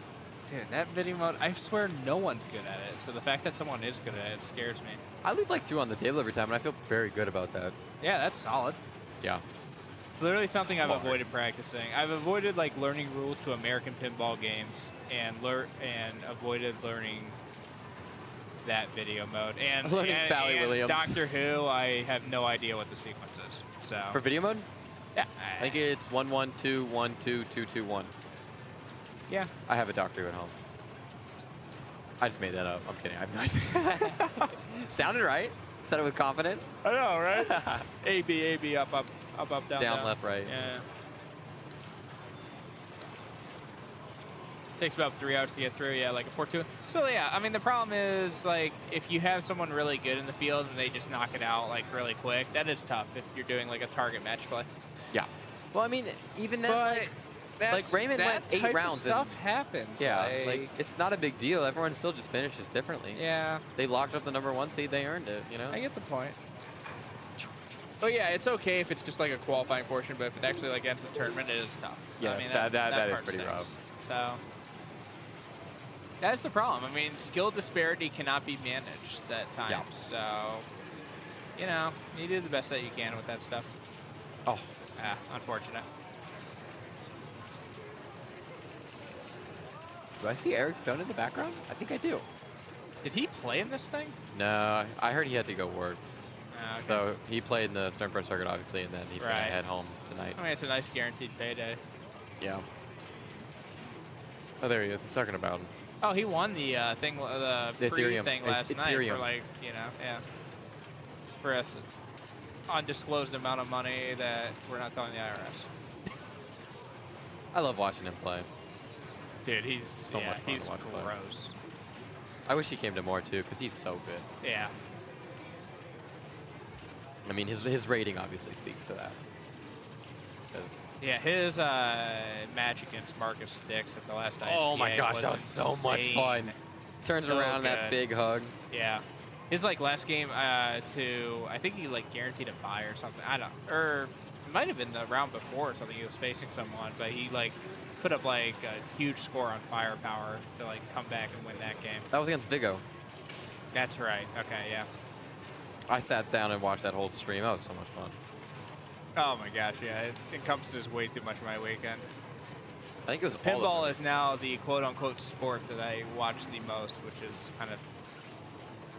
Dude, that video mode, I swear no one's good at it. So the fact that someone is good at it scares me. I leave like 2 on the table every time, and I feel very good about that. Yeah, that's solid. Yeah. It's literally something I've Smart. avoided practicing. I've avoided like learning rules to American pinball games and avoided learning that video mode. And Learning Bally and Williams. Doctor Who, I have no idea what the sequence is. So For video mode? Yeah. I think it's 1 1 2 1 2 2 2 1. Yeah. I have a Doctor Who at home. I just made that up. I'm kidding. I have no idea. Sounded right. Said it with confidence. I know, right? A, B, up, down, Down, left, right. Yeah. Takes about 3 hours to get through, yeah, like a 4-2. So, yeah, I mean, the problem is, like, if you have someone really good in the field and they just knock it out, like, really quick, that is tough if you're doing, like, a target match play. Yeah. Well, I mean, even then, like Raymond went 8 rounds. Stuff happens. Yeah, like, it's not a big deal. Everyone still just finishes differently. Yeah. They locked up the #1 seed. They earned it, you know? I get the point. Oh, yeah, it's okay if it's just, like, a qualifying portion, but if it actually, like, ends the tournament, it is tough. Yeah, I mean, that is part pretty stinks. rough. So... that's the problem. I mean, skill disparity cannot be managed at times. Yeah. So, you know, you do the best that you can with that stuff. Oh. Yeah, unfortunate. Do I see Eric Stone in the background? I think I do. Did he play in this thing? No, I heard he had to go work. Okay. So he played in the Stern Pro circuit, obviously, and then he's going to Right. head home tonight. I mean, it's a nice guaranteed payday. Yeah. Oh, there he is. He's talking about him. Oh, he won the thing, the The pre Ethereum. thing last night Ethereum. for like, you know, yeah. for us undisclosed amount of money that we're not telling the IRS. I love watching him play. Dude, he's so much fun he's to watch play. gross. I wish he came to more too, because he's so good. Yeah. I mean, his rating obviously speaks to that. 'Cause Yeah, his match against Marcus Sticks at the last IPA oh my gosh, that was so much insane. fun. Turns So around that good. big hug. Yeah. His like last game I think he like guaranteed a bye or something. I don't, or it might have been the round before or something. He was facing someone, but he like put up like a huge score on firepower to like come back and win that game. That was against Vigo. That's right. Okay, yeah. I sat down and watched that whole stream. That was so much fun. Oh my gosh, yeah. It encompasses way too much of my weekend. I think it was all Pinball is now the quote-unquote sport that I watch the most, which is kind of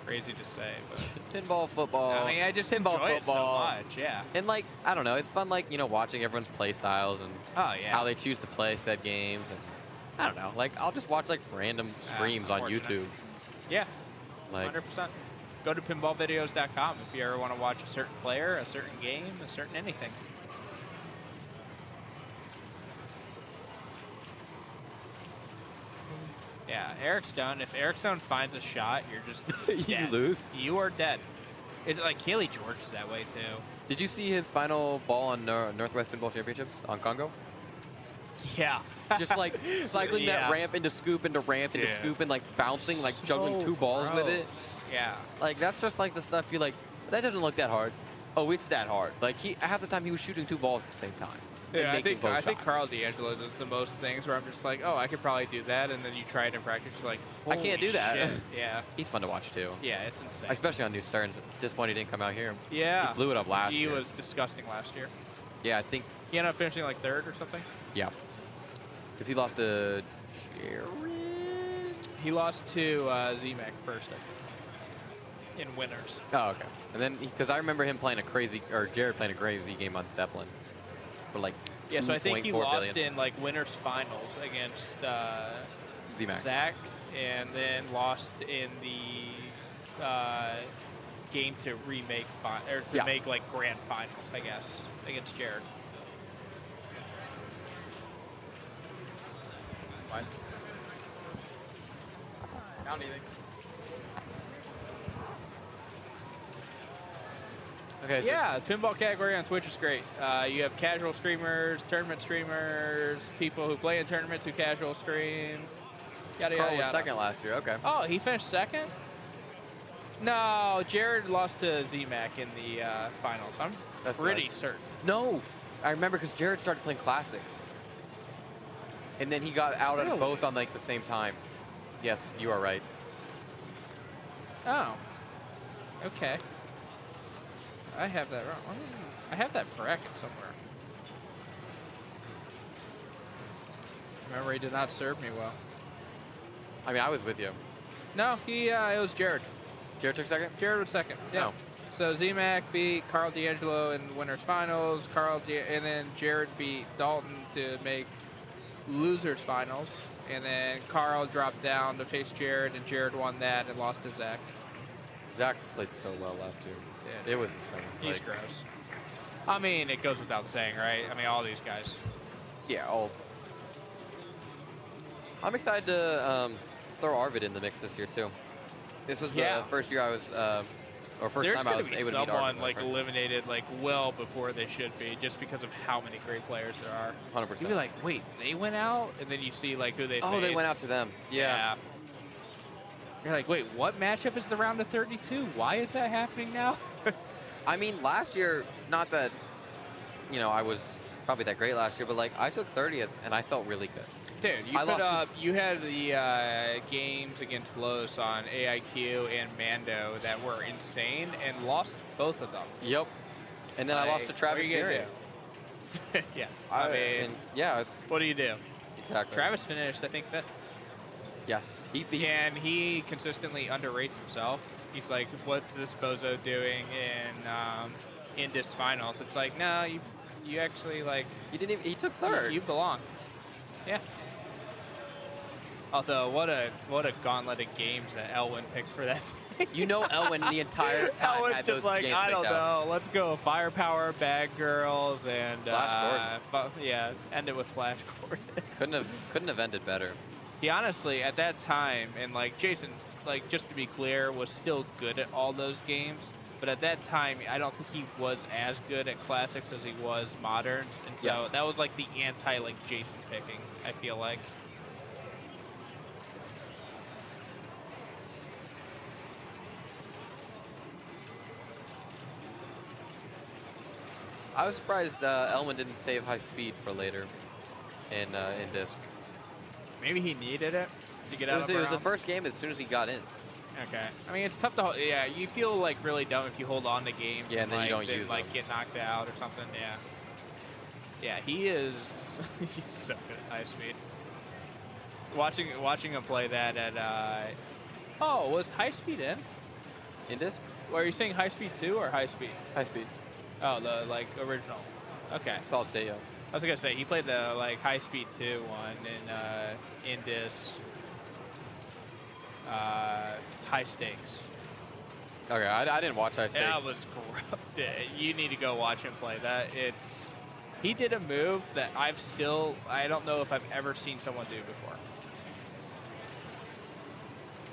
crazy to say, but pinball, football. I mean, I just pinball, enjoy football. it so much, yeah. And like, I don't know, it's fun, like, you know, watching everyone's play styles and Oh, yeah. how they choose to play said games. And I don't know, like, I'll just watch like random streams on unfortunate. YouTube. Yeah, Like, 100%. Go to pinballvideos.com if you ever want to watch a certain player, a certain game, a certain anything. Yeah, Eric Stone. If Eric Stone finds a shot, you're just You dead. lose? You are dead. It's like Kaylee George is that way too. did you see his final ball on Northwest Pinball Championships on Congo? Yeah. Just like cycling Yeah. that ramp into scoop into ramp into Yeah. scoop and like bouncing, like juggling So 2 balls with it. gross. Yeah. Like, that's just like the stuff you like, that doesn't look that hard. Oh, it's that hard. Like, half the time he was shooting 2 balls at the same time. and Yeah, I making think both I think shots. Carl D'Angelo does the most things where I'm just like, oh, I could probably do that, and then you try it in practice, you're like, I can't do that. shit. Yeah. He's fun to watch too. Yeah, it's insane. Especially on New Stearns. Disappointed he didn't come out here. Yeah. He blew it up last He year. was disgusting last year. Yeah, I think. He ended up finishing like 3rd or something. Yeah. Because he lost to Jared. He lost to Z-Mac first, I think, in winners. Oh, okay. And then, because I remember him playing a crazy, or Jared playing a crazy game on Zeppelin for like Yeah, so I think he 2.4 lost billion. in like winners finals against Z-Mac. Zach, and then lost in the game to remake or to Yeah. make like grand finals, I guess, against Jared. What? Found anything. Okay. So Yeah, the pinball category on Twitch is great. You have casual streamers, tournament streamers, people who play in tournaments who casual stream. Yada, Carl yada, was yada. second last year. Okay. Oh, he finished second? No, Jared lost to Z-Mac in the finals. I'm That's pretty right. certain. No, I remember because Jared started playing classics, and then he got out at both on like the same time. Yes, you are right. Oh. Okay. I have that wrong. I have that bracket somewhere. Memory did not serve me well. I mean, I was with you. No, it was Jared. Jared took second? Jared was second. Yeah. Oh. So Z-Mac beat Carl D'Angelo in winners finals. And then Jared beat Dalton to make losers finals. And then Carl dropped down to face Jared, and Jared won that and lost to Zach. Zach played so well last year. Yeah. It was insane. He's Like, gross. I mean, it goes without saying, right? I mean, all these guys. Yeah, all. I'm excited to throw Arvid in the mix this year too. This was the first year I was, or first There's time I gonna was be able to meet someone Arvid. like eliminated like well before they should be, just because of how many great players there are. 100%. You'd be like, wait, they went out, and then you see like who they. Oh, they faced. went out to them. Yeah. You're like, wait, what matchup is the round of 32? Why is that happening now? I mean, last year, not that, you know, I was probably that great last year, but like I took 30th and I felt really good. Dude, you I put lost up. You had the games against Los on AIQ and Mando that were insane, and lost both of them. Yep. And then I lost to Travis what are you gonna Murray. do? Yeah. I mean, and yeah. What do you do? Exactly. Travis finished, I think, 5th. Yes. And he consistently underrates himself. He's like, what's this bozo doing in this finals? It's like, no, you actually like. You didn't even. He took 3rd. You belong. Yeah. Although, what a gauntlet of games that Elwin picked for that. You know Elwin the entire time Elwin's had just those like, games I picked don't out. know. Let's go Firepower, Bad Girls, and Flash yeah, end it with Flash Gordon. Couldn't have ended better. He honestly, at that time, and like Jason, like just to be clear, was still good at all those games. But at that time, I don't think he was as good at classics as he was moderns, and so Yes. that was like the anti like Jason picking. I feel like. I was surprised Elwin didn't save high speed for later in disc. Maybe he needed it to get It out was, of it was the round. first game as soon as he got in. Okay. I mean, it's tough to hold. Yeah, you feel like really dumb if you hold on to games. Yeah, and then you like, don't use like them. get knocked out or something. Yeah. Yeah, he is. He's so good at high speed. Watching him play that at. Oh, was high speed in disc? Well, are you saying high speed 2 or high speed? High speed. Oh, the like original. Okay. Solid state, yeah. I was gonna say he played the like high speed 2 one in disc. High stakes. Okay, I didn't watch high stakes. That was corrupt. You need to go watch him play that. He did a move that I don't know if I've ever seen someone do before.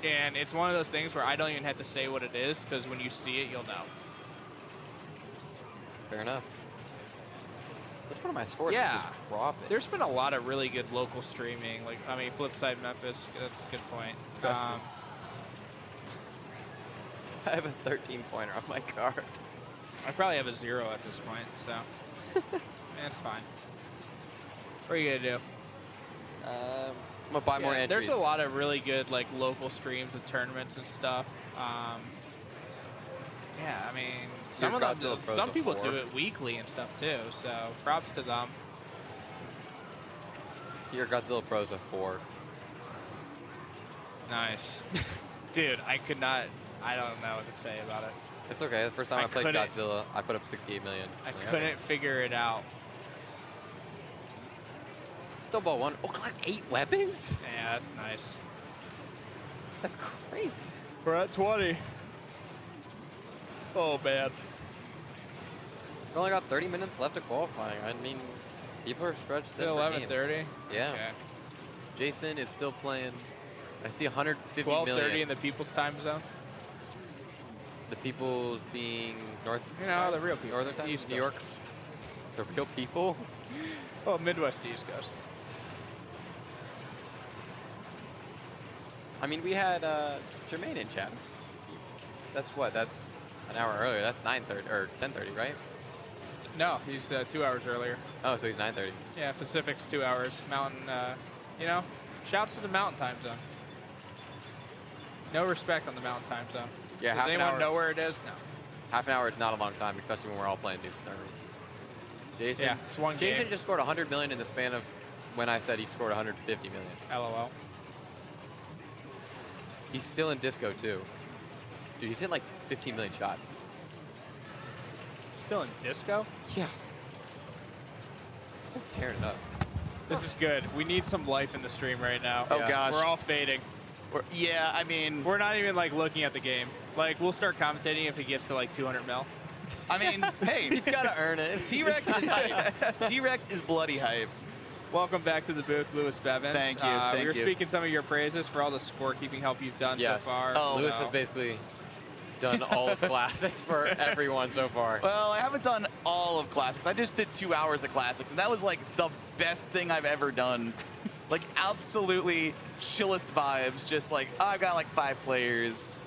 And it's one of those things where I don't even have to say what it is, because when you see it, you'll know. Fair enough. Which one of my scores Yeah. is just dropping? There's been a lot of really good local streaming. Like, I mean, Flipside Memphis, that's a good point. Dustin. I have a 13-pointer on my card. I probably have a 0 at this point, so that's fine. What are you gonna do? I'm gonna buy more entries. There's a lot of really good like local streams and tournaments and stuff. Yeah, I mean, some Your of them, Godzilla Pro's some a people 4. do it weekly and stuff too. So props to them. Your Godzilla Pro's a 4. Nice, dude. I don't know what to say about it. It's okay. The first time I played couldn't- Godzilla, I put up 68 million. I Like, couldn't okay. figure it out. Still bought one. Oh, collect 8 weapons? Yeah, that's nice. That's crazy. We're at 20. Oh man. We only got 30 minutes left of qualifying. I mean, people are stretched thin Still for games. 11:30. Yeah. Okay. Jason is still playing. I see 150 12:30 million. in the people's time zone. The people's being north. You know, the real people. Northern time? East New York. The real people. Oh, Midwest to East Coast. I mean, we had Jermaine in chat. That's what? That's an hour earlier. That's 9:30 or 10:30, right? No, he's 2 hours earlier. Oh, so he's 9:30. Yeah, Pacific's 2 hours. Mountain, you know, shouts to the Mountain time zone. No respect on the Mountain time zone. Yeah, Does half an anyone hour. know where it is? No. Half an hour is not a long time, especially when we're all playing deuce tournaments. Jason, Yeah, it's one Jason game. just scored 100 million in the span of when I said he scored 150 million. LOL. He's still in disco too. Dude, he's in like 15 million shots. Still in disco? Yeah. This is tearing it up. This is good. We need some life in the stream right now. Oh, gosh. We're all fading. Yeah, I mean, We're not even like looking at the game. Like, we'll start commentating if it gets to like 200 mil. I mean, hey, He's got to earn it. T-Rex is hype. T-Rex is bloody hype. Welcome back to the booth, Lewis Bevins. Thank you, We thank were you. speaking some of your praises for all the scorekeeping help you've done Yes. so far. Oh, Lewis so- has basically done all of classics for everyone so far. Well, I haven't done all of classics. I just did 2 hours of classics, and that was like the best thing I've ever done. Like absolutely chillest vibes. Just like, oh, I've got like 5 players.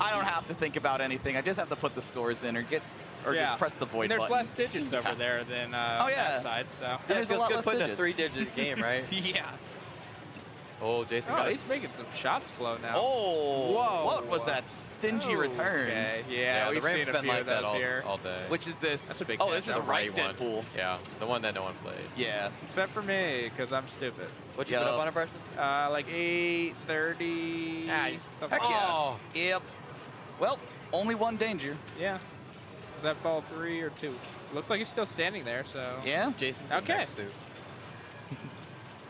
I don't have to think about anything. I just have to put the scores in or just press the void and there's button. less digits over there than Oh, yeah. that side. So And Yeah, there's it a feels lot good less putting digits. a 3-digit game, right? yeah. Oh, Jason Oh, got he's making some shots flow now. Oh, Whoa. what was that stingy return? Okay, yeah, the we've ramp's seen a been few like of that those all, here. all day. Which is this? That's a big oh, catch. this is a The right one. Deadpool. Yeah, the one that no one played. Yeah. Except for me, because I'm stupid. What'd you put up on impression? Like 830. something Heck like yeah. Oh. Yep. Well, only one danger. that. Yeah. Is that ball 3 or 2? Looks like he's still standing there, so. Yeah. Jason's in Okay. next suit.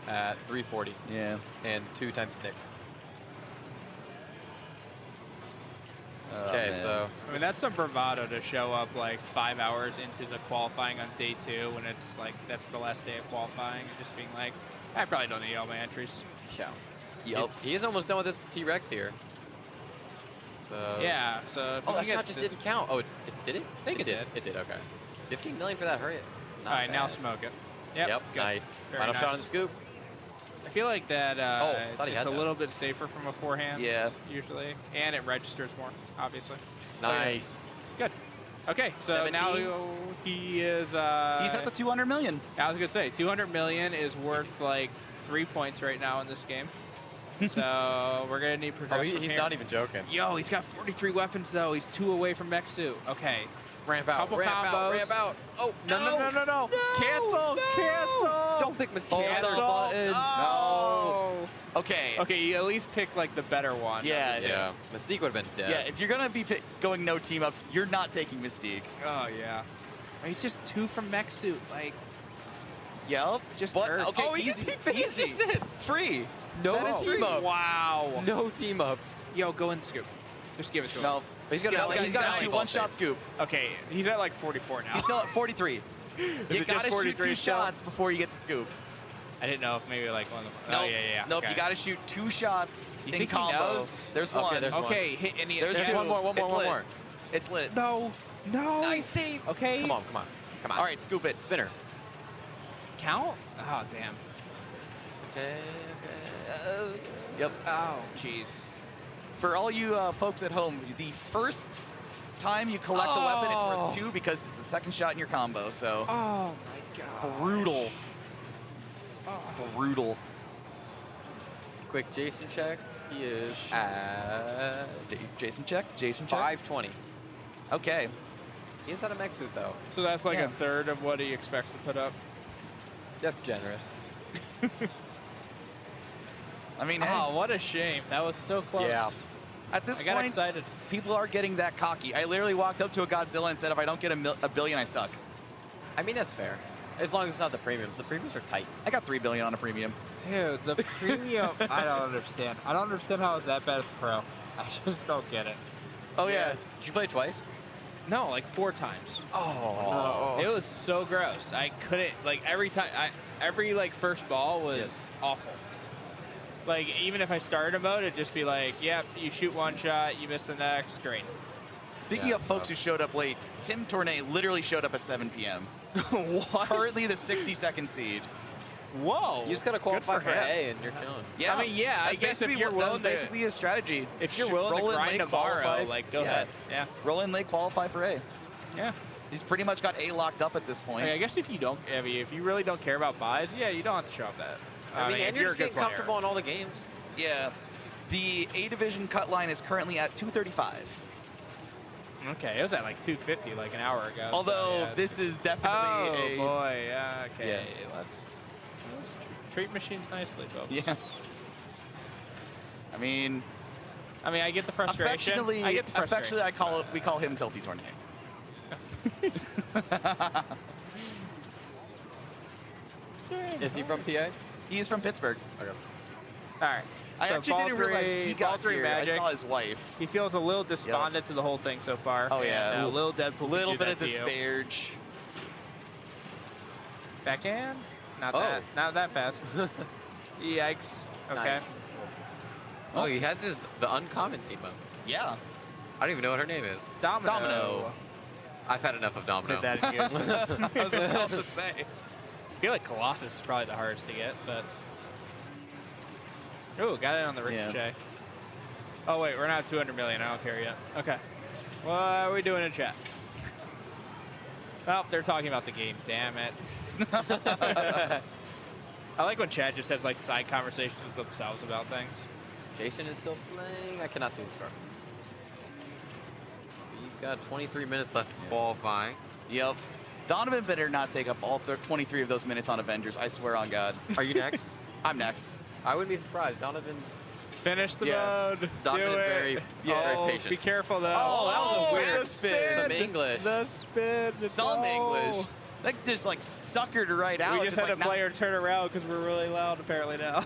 at 340. Yeah. And 2 times Nick. Okay, so I mean, that's some bravado to show up like 5 hours into the qualifying on day 2 when it's like that's the last day of qualifying and just being like, I probably don't need all my entries. Yeah. Yep. He is almost done with his T-Rex here. So Yeah, so if oh, you that can shot get just this- didn't count. Oh, it did it? I think it did. It did. Okay. 15 million for that hurry. It's not All right, now bad. smoke it. Yep. good. Nice. Very Final shot nice. on the scoop. I feel like that thought he it's had a that. little bit safer from a forehand. Yeah. Usually, and it registers more, obviously. Nice. Good. Okay, so 17. now he is. He's at the 200 million. I was gonna say 200 million is worth like 3 points right now in this game. So we're gonna need progression. he's here. not even joking. Yo, he's got 43 weapons though. He's 2 away from mech suit. Okay. Ramp out. Couple Ramp combos. out. Ramp out. Oh No. Cancel. Cancel. Don't pick Mr. Hold Cancel. the button. No. Okay. Okay, you at least pick like the better one. Yeah. Yeah. Mystique would have been dead. Yeah, if you're gonna be going no team ups, you're not taking Mystique. Oh yeah. He's just 2 from mech suit. Like, Yep. just But, hurts. okay, Oh, he easy. finishes Easy. it. Free. No That is team free. ups. Wow. No team ups. Yo, go in the scoop. Just give it to him. No. He's got No, he's got to shoot nice. one shot scoop. Okay, he's at like 44 now. He's still at 43. Is You it just gotta shoot 43 2 still? shots before you get the scoop. I didn't know if maybe like one of them. Nope. Oh, yeah. Nope, okay. you gotta shoot 2 shots You in think he combo. knows? There's Okay, one. there's one. Okay, hit any There's of two. one more. It's lit. More. It's lit. No. Nice save. Okay. Come on. All right, scoop it. Spinner. Count? Oh, damn. Okay. Yep. Oh, jeez. For all you folks at home, the first time you collect the weapon, it's worth 2 because it's the second shot in your combo. So Oh, my God. brutal. Brutal. Quick Jason check. He is at Jason check. 520. Okay. He is out of mech suit though. So that's like Yeah. a third of what he expects to put up. That's generous. I mean, Oh, what a shame. That was so close. Yeah. at this I got point, excited. people are getting that cocky. I literally walked up to a Godzilla and said, if I don't get a billion, I suck. I mean that's fair. As long as it's not the premiums. The premiums are tight. I got 3 billion on a premium. Dude, the premium, I don't understand. I don't understand how it's that bad at the pro. I just don't get it. Oh, yeah. Did you play it twice? No, like 4 times. Oh. It was so gross. I couldn't, like, every time, every, like, first ball was Yes. awful. Like, even if I started a mode, it'd just be like, yep, you shoot one shot, you miss the next, great. Speaking of folks who showed up late, Tim Tournay literally showed up at 7 p.m. What? Currently the 62nd seed. Whoa. You just gotta qualify Good for for him. A and you're chilling. Yeah, I mean, yeah, I that's guess if basically you're what- that's willing to- basically his strategy. If you're Shoot, willing roll to in grind late, tomorrow, qualify. like, go Yeah. ahead. Yeah. Roll in late, qualify for A. Yeah. He's pretty much got A locked up at this point. I guess if you don't, I mean, if you really don't care about buys, yeah, you don't have to show up that. I mean, if and you're a just good getting player. comfortable in all the games. Yeah. The A division cut line is currently at 235. Okay, it was at like 250 like an hour ago. so, Although yeah. this is definitely Oh boy, yeah, okay. Yeah. Let's treat machines nicely, folks. Yeah. I mean, I get the frustration. affectionately, I get the frustration. we call him Tilty Tournay. Is he from PA? He is from Pittsburgh. Okay. All right. I So actually ball didn't realize three- he ball got three here. Magic. I saw his wife. He feels a little despondent to the whole thing so far. Oh, yeah. And, a little Deadpool. Little could bit do of that to you. disparage. Backhand? Not Oh. that. Not that fast. Yikes. Okay. Nice. Oh, he has the uncommon team up. Yeah. I don't even know what her name is. Domino. I've had enough of Domino. Did that in use. I was about to say. I feel like Colossus is probably the hardest to get, but. Ooh, got it on the ricochet. Oh, wait, we're not at 200 million. I don't care yet. Okay. What are we doing in chat? Oh, they're talking about the game. Damn it. I like when chat just has like side conversations with themselves about things. Jason is still playing. I cannot see the score. We've got 23 minutes left of qualifying. Yep. Donovan better not take up all 23 of those minutes on Avengers. I swear on God. Are you next? I'm next. I wouldn't be surprised. Donovan. Finish the Yeah. mode. Donovan Do is it. very, very patient. Be careful though. Oh, that was a weird the spin. Some English. The spin. Some No. English. That just like suckered right out. We just had like, a player turn around because we're really loud apparently now.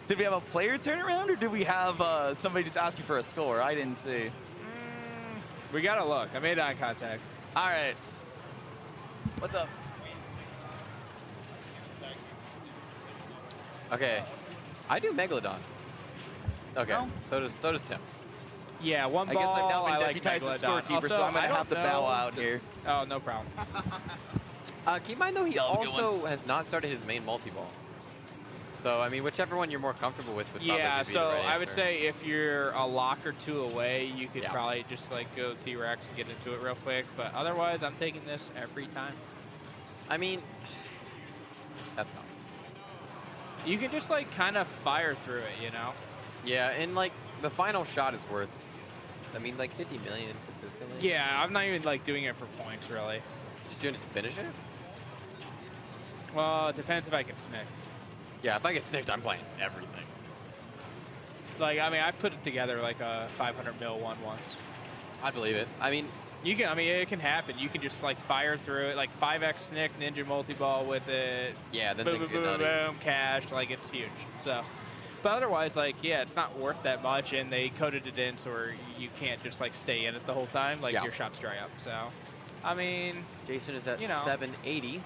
Did we have a player turn around, or did we have somebody just asking for a score? I didn't see. We gotta look. I made eye contact. All right. What's up? Okay. I do Megalodon. Okay. Oh. So does Tim. Yeah, one I ball. guess I've now been I like deputized as Megalodon. scorekeeper, so I'm going to have to bow out here. Oh, no problem. Keep in mind, though, he also has not started his main multi-ball. So, I mean, whichever one you're more comfortable with would probably Yeah, be so the right I would answer. say if you're a lock or two away, you could probably just like go T-Rex and get into it real quick. But otherwise, I'm taking this every time. I mean, that's gone. You can just like kind of fire through it, you know? Yeah, and like the final shot is worth, I mean, like 50 million consistently. Yeah, I'm not even like doing it for points really. Just doing it to finish it? Well, it depends if I get snicked. Yeah, if I get snicked, I'm playing everything. Like, I mean, I put it together like a 500 mil one once. I believe it. I mean, you can. I mean, it can happen. You can just like fire through it, like 5x snick, ninja multi-ball with it. Yeah, then boom, things boom, get boom, nutty. boom, cash. Like it's huge. So, but otherwise, like, yeah, it's not worth that much, and they coded it in so where you can't just like stay in it the whole time. Like your shots dry up. So, I mean, Jason is at you know, 780.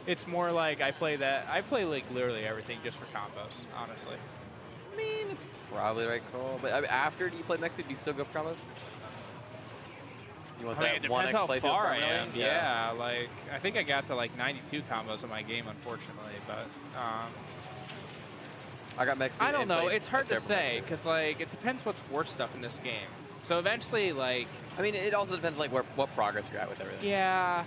It's more like I play like literally everything just for combos, honestly. I mean, it's probably the right call. But I mean, after do you play Mexico, do you still go for combos? You want I mean, that it one depends X how playfield far I primarily? am. Yeah, like I think I got to like 92 combos in my game, unfortunately. But I got Mexico. I don't and know. played It's hard a to terrible say Mexico. because like it depends what's worth stuff in this game. So eventually, like, I mean, it also depends like what progress you're at with everything. yeah.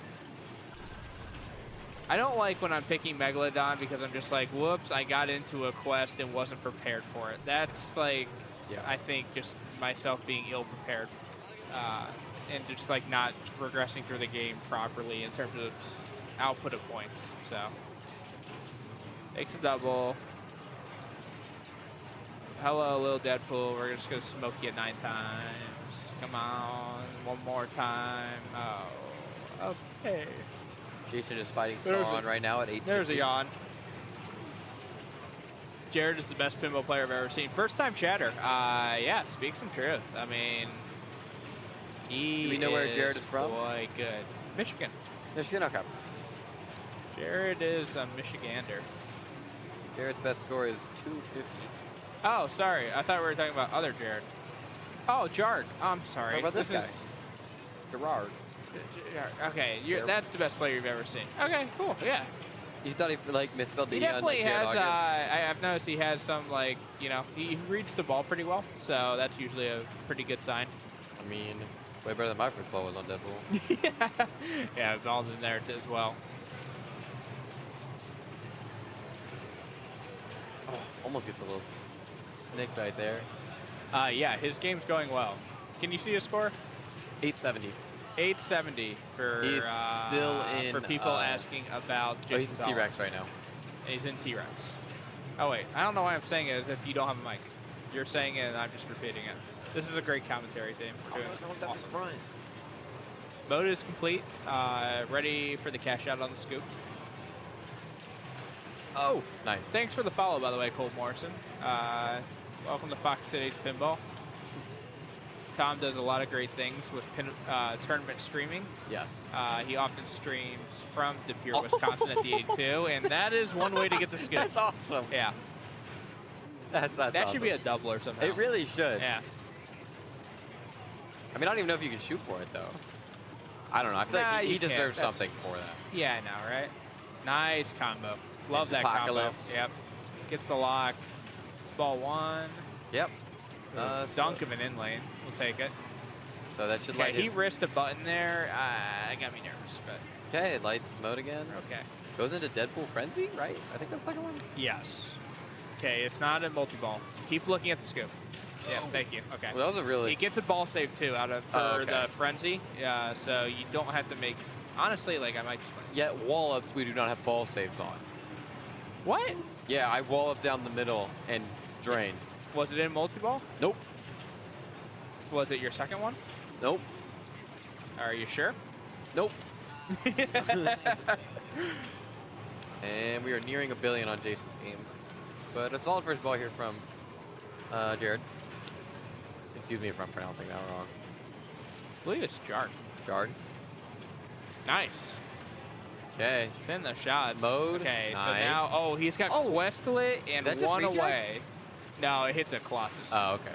I don't like when I'm picking Megalodon because I'm just like, whoops, I got into a quest and wasn't prepared for it. That's like, I think just myself being ill prepared and just like not progressing through the game properly in terms of output of points. So, takes a double. Hello, little Deadpool. We're just going to smoke you 9 times. Come on, one more time. Oh, okay. Jason is fighting There's Sauron right now at 8. There's a yawn. Jared is the best pinball player I've ever seen. First time chatter. Yeah, speak some truth. I mean, he Do we know where Jared is from? Quite good. Michigan. Michigan, okay. Jared is a Michigander. Jared's best score is 250. Oh, sorry. I thought we were talking about other Jared. Oh, Jard. I'm sorry. What about this guy? is Gerard. Okay, that's the best player you've ever seen. Okay, cool. Yeah. You thought he like misspelled the He E on definitely like Jared has. August? I've noticed he has some like he reads the ball pretty well, so that's usually a pretty good sign. I mean, way better than my first ball was on Deadpool. Yeah, it's all in there as well. Oh, almost gets a little snicked right there. Yeah, his game's going well. Can you see his score? 870. 870 for He's still in, for people asking about Jason he's in Solomon. T-Rex right now. He's in T-Rex. Oh wait, I don't know why I'm saying it as if you don't have a mic. You're saying it and I'm just repeating it. This is a great commentary theme. We're doing awesome. Mode is complete. Ready for the cash out on the scoop. Oh, nice. Thanks for the follow, by the way, Cole Morrison. Welcome to Foxcitiespinball. Tom does a lot of great things with tournament streaming. Yes. He often streams from De Pere, Wisconsin at the 82, and that is one way to get the scoop. That's awesome. Yeah. That's that awesome. should be a double or something. It really should. Yeah. I mean, I don't even know if you can shoot for it, though. I don't know. I feel like he deserves something for that. Yeah, I know, right? Nice combo. Love that combo. Apocalypse. Yep. Gets the lock. It's ball 1. Yep. Dunk of an in lane. We'll take it. So that should Okay, light he his... risked a button there. It got me nervous, but... Okay, it lights mode again. Okay. Goes into Deadpool Frenzy, right? I think that's the second one. Yes. Okay, it's not a multi-ball. Keep looking at the scoop. Yeah, thank you. Okay. Well, that was a really... He gets a ball save, too, for the Frenzy. Yeah, so you don't have to make... Honestly, like, I might just... Like, Yet wall-ups, we do not have ball saves on. What? Yeah, I wall-up down the middle and drained. Was it in multi-ball? Nope. Was it your second one? Nope. Are you sure? Nope. And we are nearing $1 billion on Jason's game. But a solid first ball here from Jared. Excuse me if I'm pronouncing that wrong. I believe it's Jard. Jard. Nice. Okay. It's in the shots. Mode. Okay, Nice. so now, oh, he's got Questlet and That just one reject? away. No, it hit the Colossus. Oh, okay.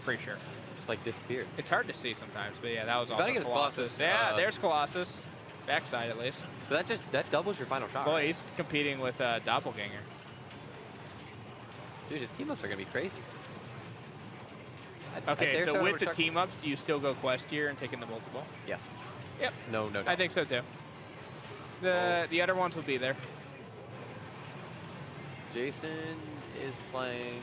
Pretty sure. Just like disappeared. It's hard to see sometimes, but yeah, that was You gotta also get his Colossus. Colossus, Yeah, there's Colossus. Backside at least. So that doubles your final shot. Boy, right? he's competing with Doppelganger. Dude, his team ups are gonna be crazy. Okay, so with the team ups, do you still go quest here and take in the multiple? Yes. Yep. No. I think so too. The other ones will be there. Jason is playing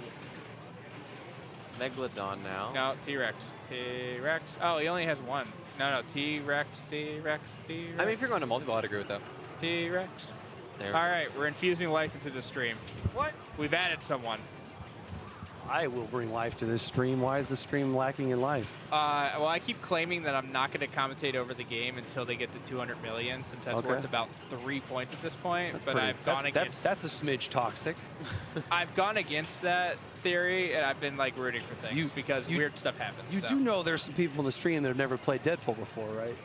Megalodon now. No, T-Rex. T-Rex. Oh, he only has one. No, T-Rex, T-Rex, T-Rex. I mean, if you're going to multi-ball, I'd agree with that. T-Rex. There. All right, we're infusing life into the stream. What? We've added someone. I will bring life to this stream. Why is the stream lacking in life? Well, I keep claiming that I'm not going to commentate over the game until they get to 200 million, since that's Okay. worth about 3 points at this point. That's but pretty- I've gone against. That's a smidge toxic. I've gone against that theory, and I've been like rooting for things because weird stuff happens. You so. do know there's some people in the stream that have never played Deadpool before, right?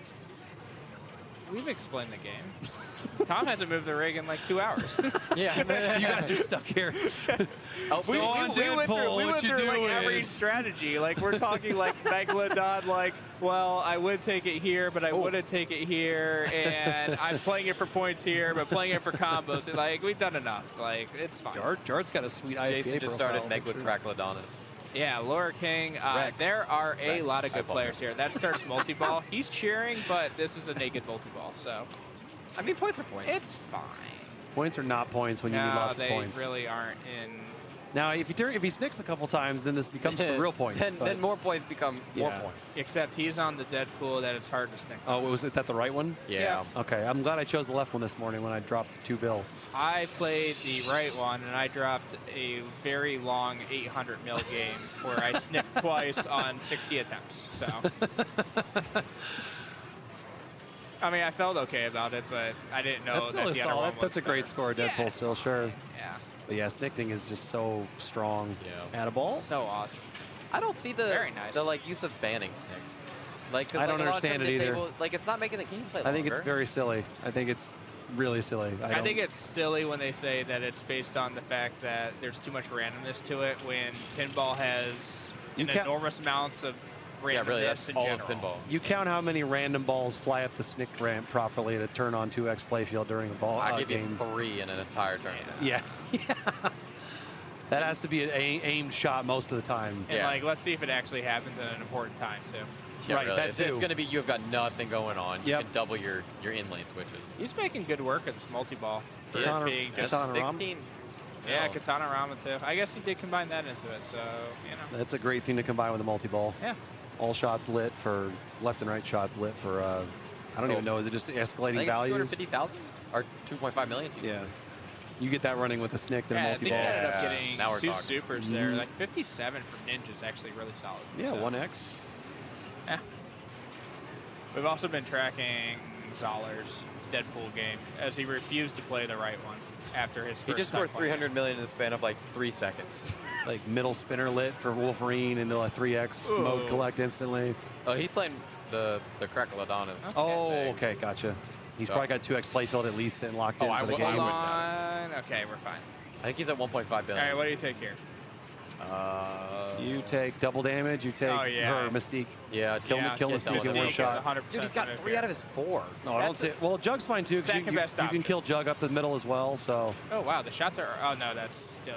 We've explained the game. Tom hasn't moved the rig in like 2 hours. Yeah. You guys are stuck here. We on went Deadpool, through what you like do every is- strategy. Like we're talking like Megalodon, like, well, I would take it here, but I wouldn't take it here, and I'm playing it for points here, but playing it for combos. And, like, we've done enough. Like, it's fine. Jard's got a sweet IPA Jason just started profile, Megalod Cracklodonus. Yeah, Laura King. Rex. There are a Rex. lot of good Eyeball. players here. That starts multi-ball. He's cheering, but this is a naked multi-ball, so. I mean, points are points. It's fine. Points are not points when you need lots of points. They really aren't in. Now, if he snicks a couple times, then this becomes the real points. Then more points become more Yeah. points. Except he's on the Deadpool that it's hard to snick. Oh, was that the right one? Yeah. Okay, I'm glad I chose the left one this morning when I dropped the 2 bill. I played the right one, and I dropped a very long 800 mil game where I snipped twice on 60 attempts. So, I mean, I felt okay about it, but I didn't know That's still that a the other solid. one was That's a great better. score, Deadpool. Still, sure. Yeah. But yeah, snicking is just so strong. Yeah. Add a ball. So awesome. I don't see the Very nice. the like use of banning snicked. Like, 'cause, I like, don't a lot of understand times it either. disable- Like, it's not making the game play I think it's longer. very silly. I think it's really silly. I think it's silly when they say that it's based on the fact that there's too much randomness to it when pinball has You an can't- enormous amounts of randomness Yeah, really, that's in all general. of pinball. You count how many random balls fly up the snick ramp properly to turn on 2x playfield during a ball I give game. you 3 in an entire tournament. Yeah. That has to be an aimed shot most of the time. And like, let's see if it actually happens at an important time too. Yeah, Right, really. that It's too. going to be you've got nothing going on. You Yep. can double your in-lane switches. He's making good work at this multi-ball. For Katana- being just Katana Rama? 16. Yeah, No. Katana Rama too. I guess he did combine that into it, so you know. That's a great thing to combine with a multi-ball. Yeah. All shots lit for left and right shots lit for, I don't even know, is it just I escalating think it's values? 250,000 or 2.5 million. Yeah. You get that running with a snick than a Yeah, I think he multi-ball. ended up getting Now we're 2 talking. supers there. Like 57 from Ninja is actually really solid. Yeah, So, 1x. Yeah. We've also been tracking Zoller's Deadpool game as he refused to play the right one after his first He just time scored playing. 300 million in the span of like 3 seconds. Like middle spinner lit for Wolverine into a 3x mode Ooh. collect instantly. Oh, he's playing the Crackalodonus. Oh, okay, gotcha. He's So- probably got 2x playfield at least then locked in Oh, for the I game. would- Hold on. Okay, we're fine. I think he's at 1.5 All billion. right, what do you take here? You take double damage, you take Oh, yeah. her Mystique. Yeah, Kill Mystique in one shot. Dude, he's got 3 out of his 4. No, I don't say. Well, Jug's fine too, because second you best can option. kill Jug up the middle as well. So Oh, wow, the shots are... Oh, no, that's still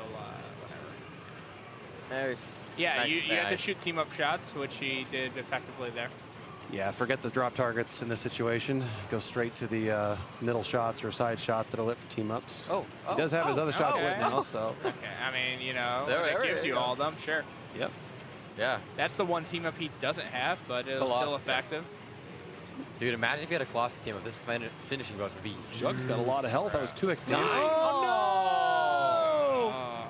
whatever. Yeah, you have to shoot team-up shots, which he did effectively there. yeah, forget the drop targets in this situation. Go straight to the middle shots or side shots that are lit for team ups. He does have his other shots lit now, so. Okay, I mean, you know, There it gives you you go. all of them, sure. Yep. Yeah. That's the one team-up he doesn't have, but it's Colossus, still yeah. effective. Dude, imagine if you had a Colossus team of this finishing buff would be. Jug's got a lot of health. That was 2x damage. Oh, Oh.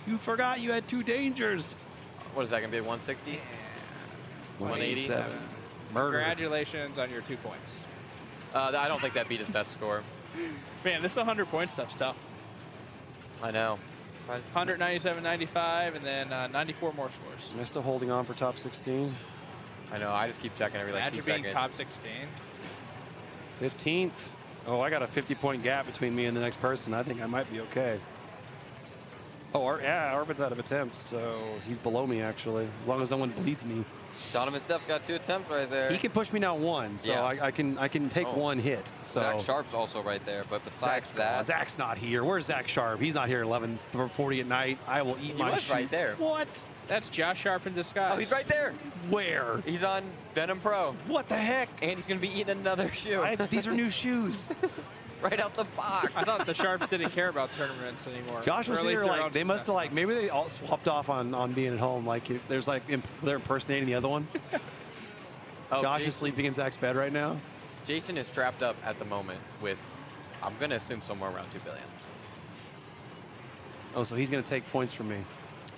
You forgot you had 2 dangers. What is that going to be, 160? 180? Murder. Congratulations on your 2 points. I don't think that beat his best score. Man, this 100-point stuff's tough. I know. 197.95, and then 94 more scores. Am I still holding on for top 16? I know. I just keep checking every like Imagine 2 being seconds. top 16. 15th. Oh, I got a 50-point gap between me and the next person. I think I might be okay. Oh, yeah, Arvid's out of attempts, so he's below me, actually, as long as no one bleeds me. Donovan Steph's got 2 attempts right there. He can push me down 1, so Yeah. I can take 1 hit. So Zach Sharp's also right there, but besides that, Zach's not here. Where's Zach Sharp? He's not here at 11:40 at night. I will eat he my was shoe. right there. What? That's Josh Sharp in disguise. Oh, he's right there. Where? He's on Venom Pro. What the heck? And he's going to be eating another shoe. These are new shoes. Right out the box. I thought the Sharps didn't care about tournaments anymore. Josh was Or at least here their own like they must have like maybe they all swapped off on being at home. Like there's like they're impersonating the other one. Oh, Josh Jason, is sleeping in Zach's bed right now. Jason is trapped up at the moment with, I'm going to assume somewhere around 2 billion. Oh, so he's going to take points from me.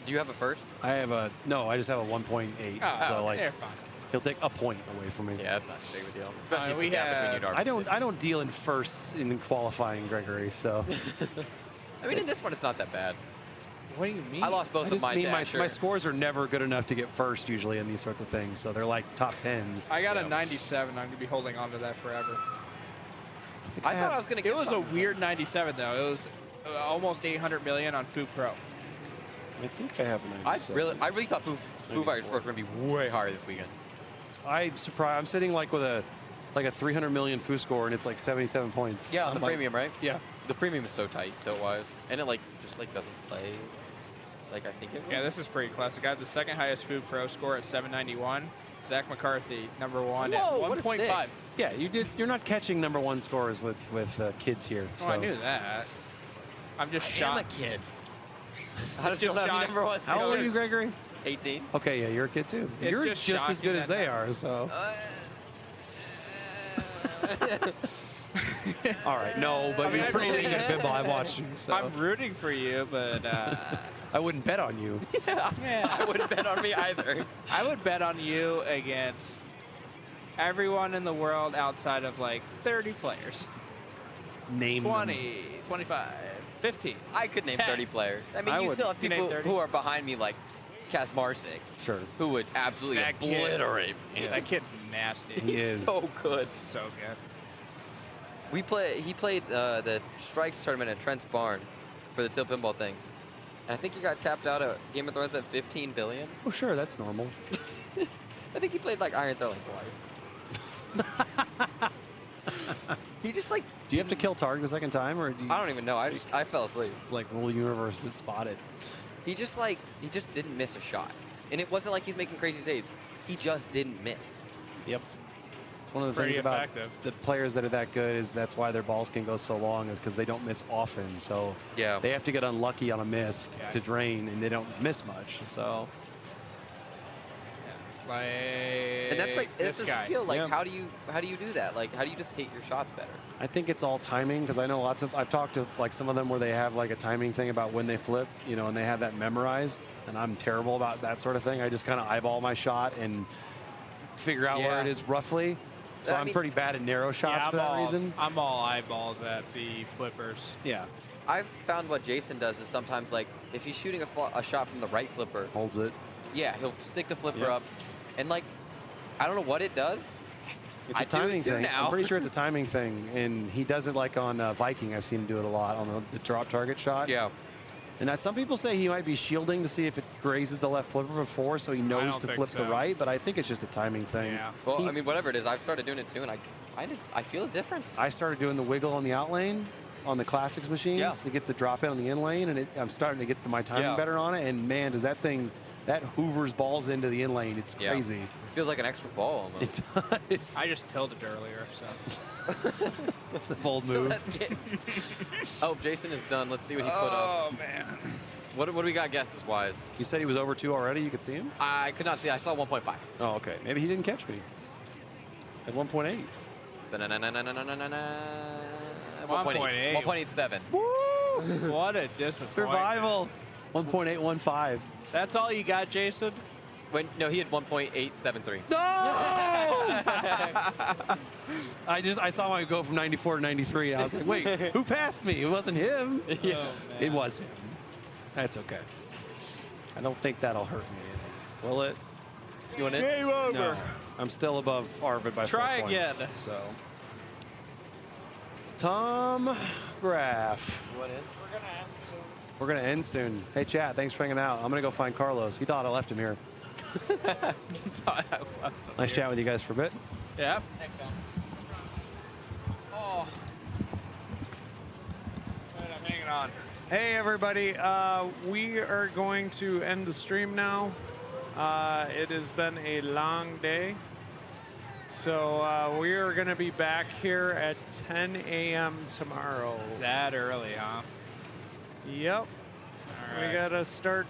Do you have a first? I have a no. I just have a 1.8. So like they're fine. he'll take a point away from me. Yeah, that's not a big of a deal. Especially if we the gap between you and Darby. I don't deal in firsts in qualifying, Gregory. So I mean, in this one, it's not that bad. What do you mean? I lost both I of just mine mean to my Asher. scores are never good enough to get first usually in these sorts of things. So they're like top 10s. I got a 97. I'm going to be holding on to that forever. I thought I was going to get It was a something. weird 97, though. It was almost 800 million on Foo Pro. I think I have a 97. I really thought Foo Fighters scores were going to be way higher this weekend. I'm surprised. I'm sitting like with a 300 million Foo score, and it's like 77 points. Yeah, on I'm the like- premium, right? Yeah. The premium is so tight, tilt-wise. And it, like, just, like, doesn't play like I think it will. Yeah, this is pretty classic. I have the second highest Foo Pro score at 791. Zach McCarthy, number 1 Whoa, at what a 1.5. stick. Yeah, you're not catching number 1 scores with kids here. Oh, So. I knew that. I'm just I shocked. am a kid. How does it have number 1 How old are you, scores? Gregory? 18. Okay, yeah, you're a kid too. It's You're just just as shocking good as that- they are. So. All right, no, but you're pretty dang good at pinball. I've watched you. So. I'm rooting for you, but I wouldn't bet on you. yeah. I wouldn't bet on me either. I would bet on you against everyone in the world outside of like 30 players. Name 20, 25, 15. I could name 10. 30 players. I mean, I you would. still have You name people 30? who are behind me, like Kaz Marsick, Sure. who would absolutely That kid- obliterate me. That kid's nasty. He is. So good. So good. He played the Strikes tournament at Trent's Barn for the Tilt Pinball thing. And I think he got tapped out at Game of Thrones at 15 billion. Oh, sure, that's normal. I think he played like Iron Throwing twice. He just like. Do you have to kill Targ the second time, or do you? I don't even know. I fell asleep. It's like Rule Universe is spotted. He just didn't miss a shot, and it wasn't like he's making crazy saves. He just didn't miss. Yep. It's one of the Pretty things about effective. the players that are that good is that's why their balls can go so long is because they don't miss often. So Yeah. they have to get unlucky on a miss to drain, and they don't miss much. So Like And that's like it's this a guy. skill. Like Yeah. how do you do that? Like how do you just hit your shots better? I think it's all timing because I know I've talked to like some of them where they have like a timing thing about when they flip, you know, and they have that memorized. And I'm terrible about that sort of thing. I just kind of eyeball my shot and figure out where Yeah. it is roughly. So I I'm mean- pretty bad at narrow shots for that reason. I'm all eyeballs at the flippers. Yeah. I've found what Jason does is sometimes like if he's shooting a shot from the right flipper, Holds it. yeah, he'll stick the flipper Yep. up, and like I don't know what it does. It's I a do it timing too thing. now. I'm pretty sure it's a timing thing, and he does it like on Viking. I've seen him do it a lot on the drop target shot. Yeah. And that some people say he might be shielding to see if it grazes the left flipper before, so he knows don't to think flip the so. right. But I think it's just a timing thing. Yeah. Well, I mean, whatever it is, I've started doing it too, and I feel a difference. I started doing the wiggle on the out lane on the classics machines Yeah. to get the drop in on the in lane, and I'm starting to get my timing Yeah. better on it. And man, does that hoovers balls into the in lane. It's Yeah. crazy. It feels like an extra ball almost. It does. I just tilted earlier, so. It's a bold So move. let's get. Oh, Jason is done. Let's see what he put up. Oh man. What do we got guesses wise? You said he was over 2 already. You could see him. I could not see. I saw 1.5. Oh, okay. Maybe he didn't catch me. At 1.8. 1.8. 1.87. What a disappointment. Survival. 1.815. That's all you got, Jason? No, he had 1.873. No! I saw him go from 94 to 93. I was like, wait, who passed me? It wasn't him. Yeah. It was him. That's okay. I don't think that'll hurt me. Will it? You want it? Game over. No, I'm still above Arvid by 4 Try points. again. So, Tom Graff. You want in? We're gonna end soon. Hey, chat. Thanks for hanging out. I'm gonna go find Carlos. He thought I left him here. Nice chat with you guys for a bit. Yeah. Next time. Oh. Good, I'm hanging on. Hey everybody, we are going to end the stream now. It has been a long day. So we are going to be back here at 10 a.m. tomorrow. That early, huh? Yep. All right. We got to start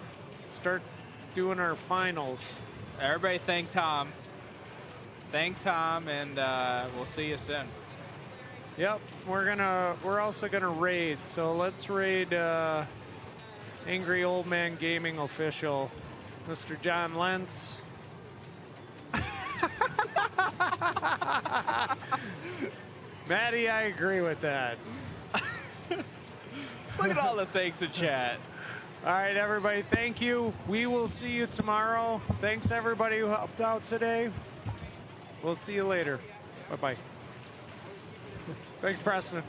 doing our finals. Everybody thank Tom. Thank Tom, and we'll see you soon. Yep, we're also gonna raid. So let's raid Angry Old Man Gaming official, Mr. John Lentz. Maddie, I agree with that. Look at all the thanks in chat. All right, everybody, thank you. We will see you tomorrow. Thanks everybody who helped out today. We'll see you later. Bye-bye. Thanks, Preston.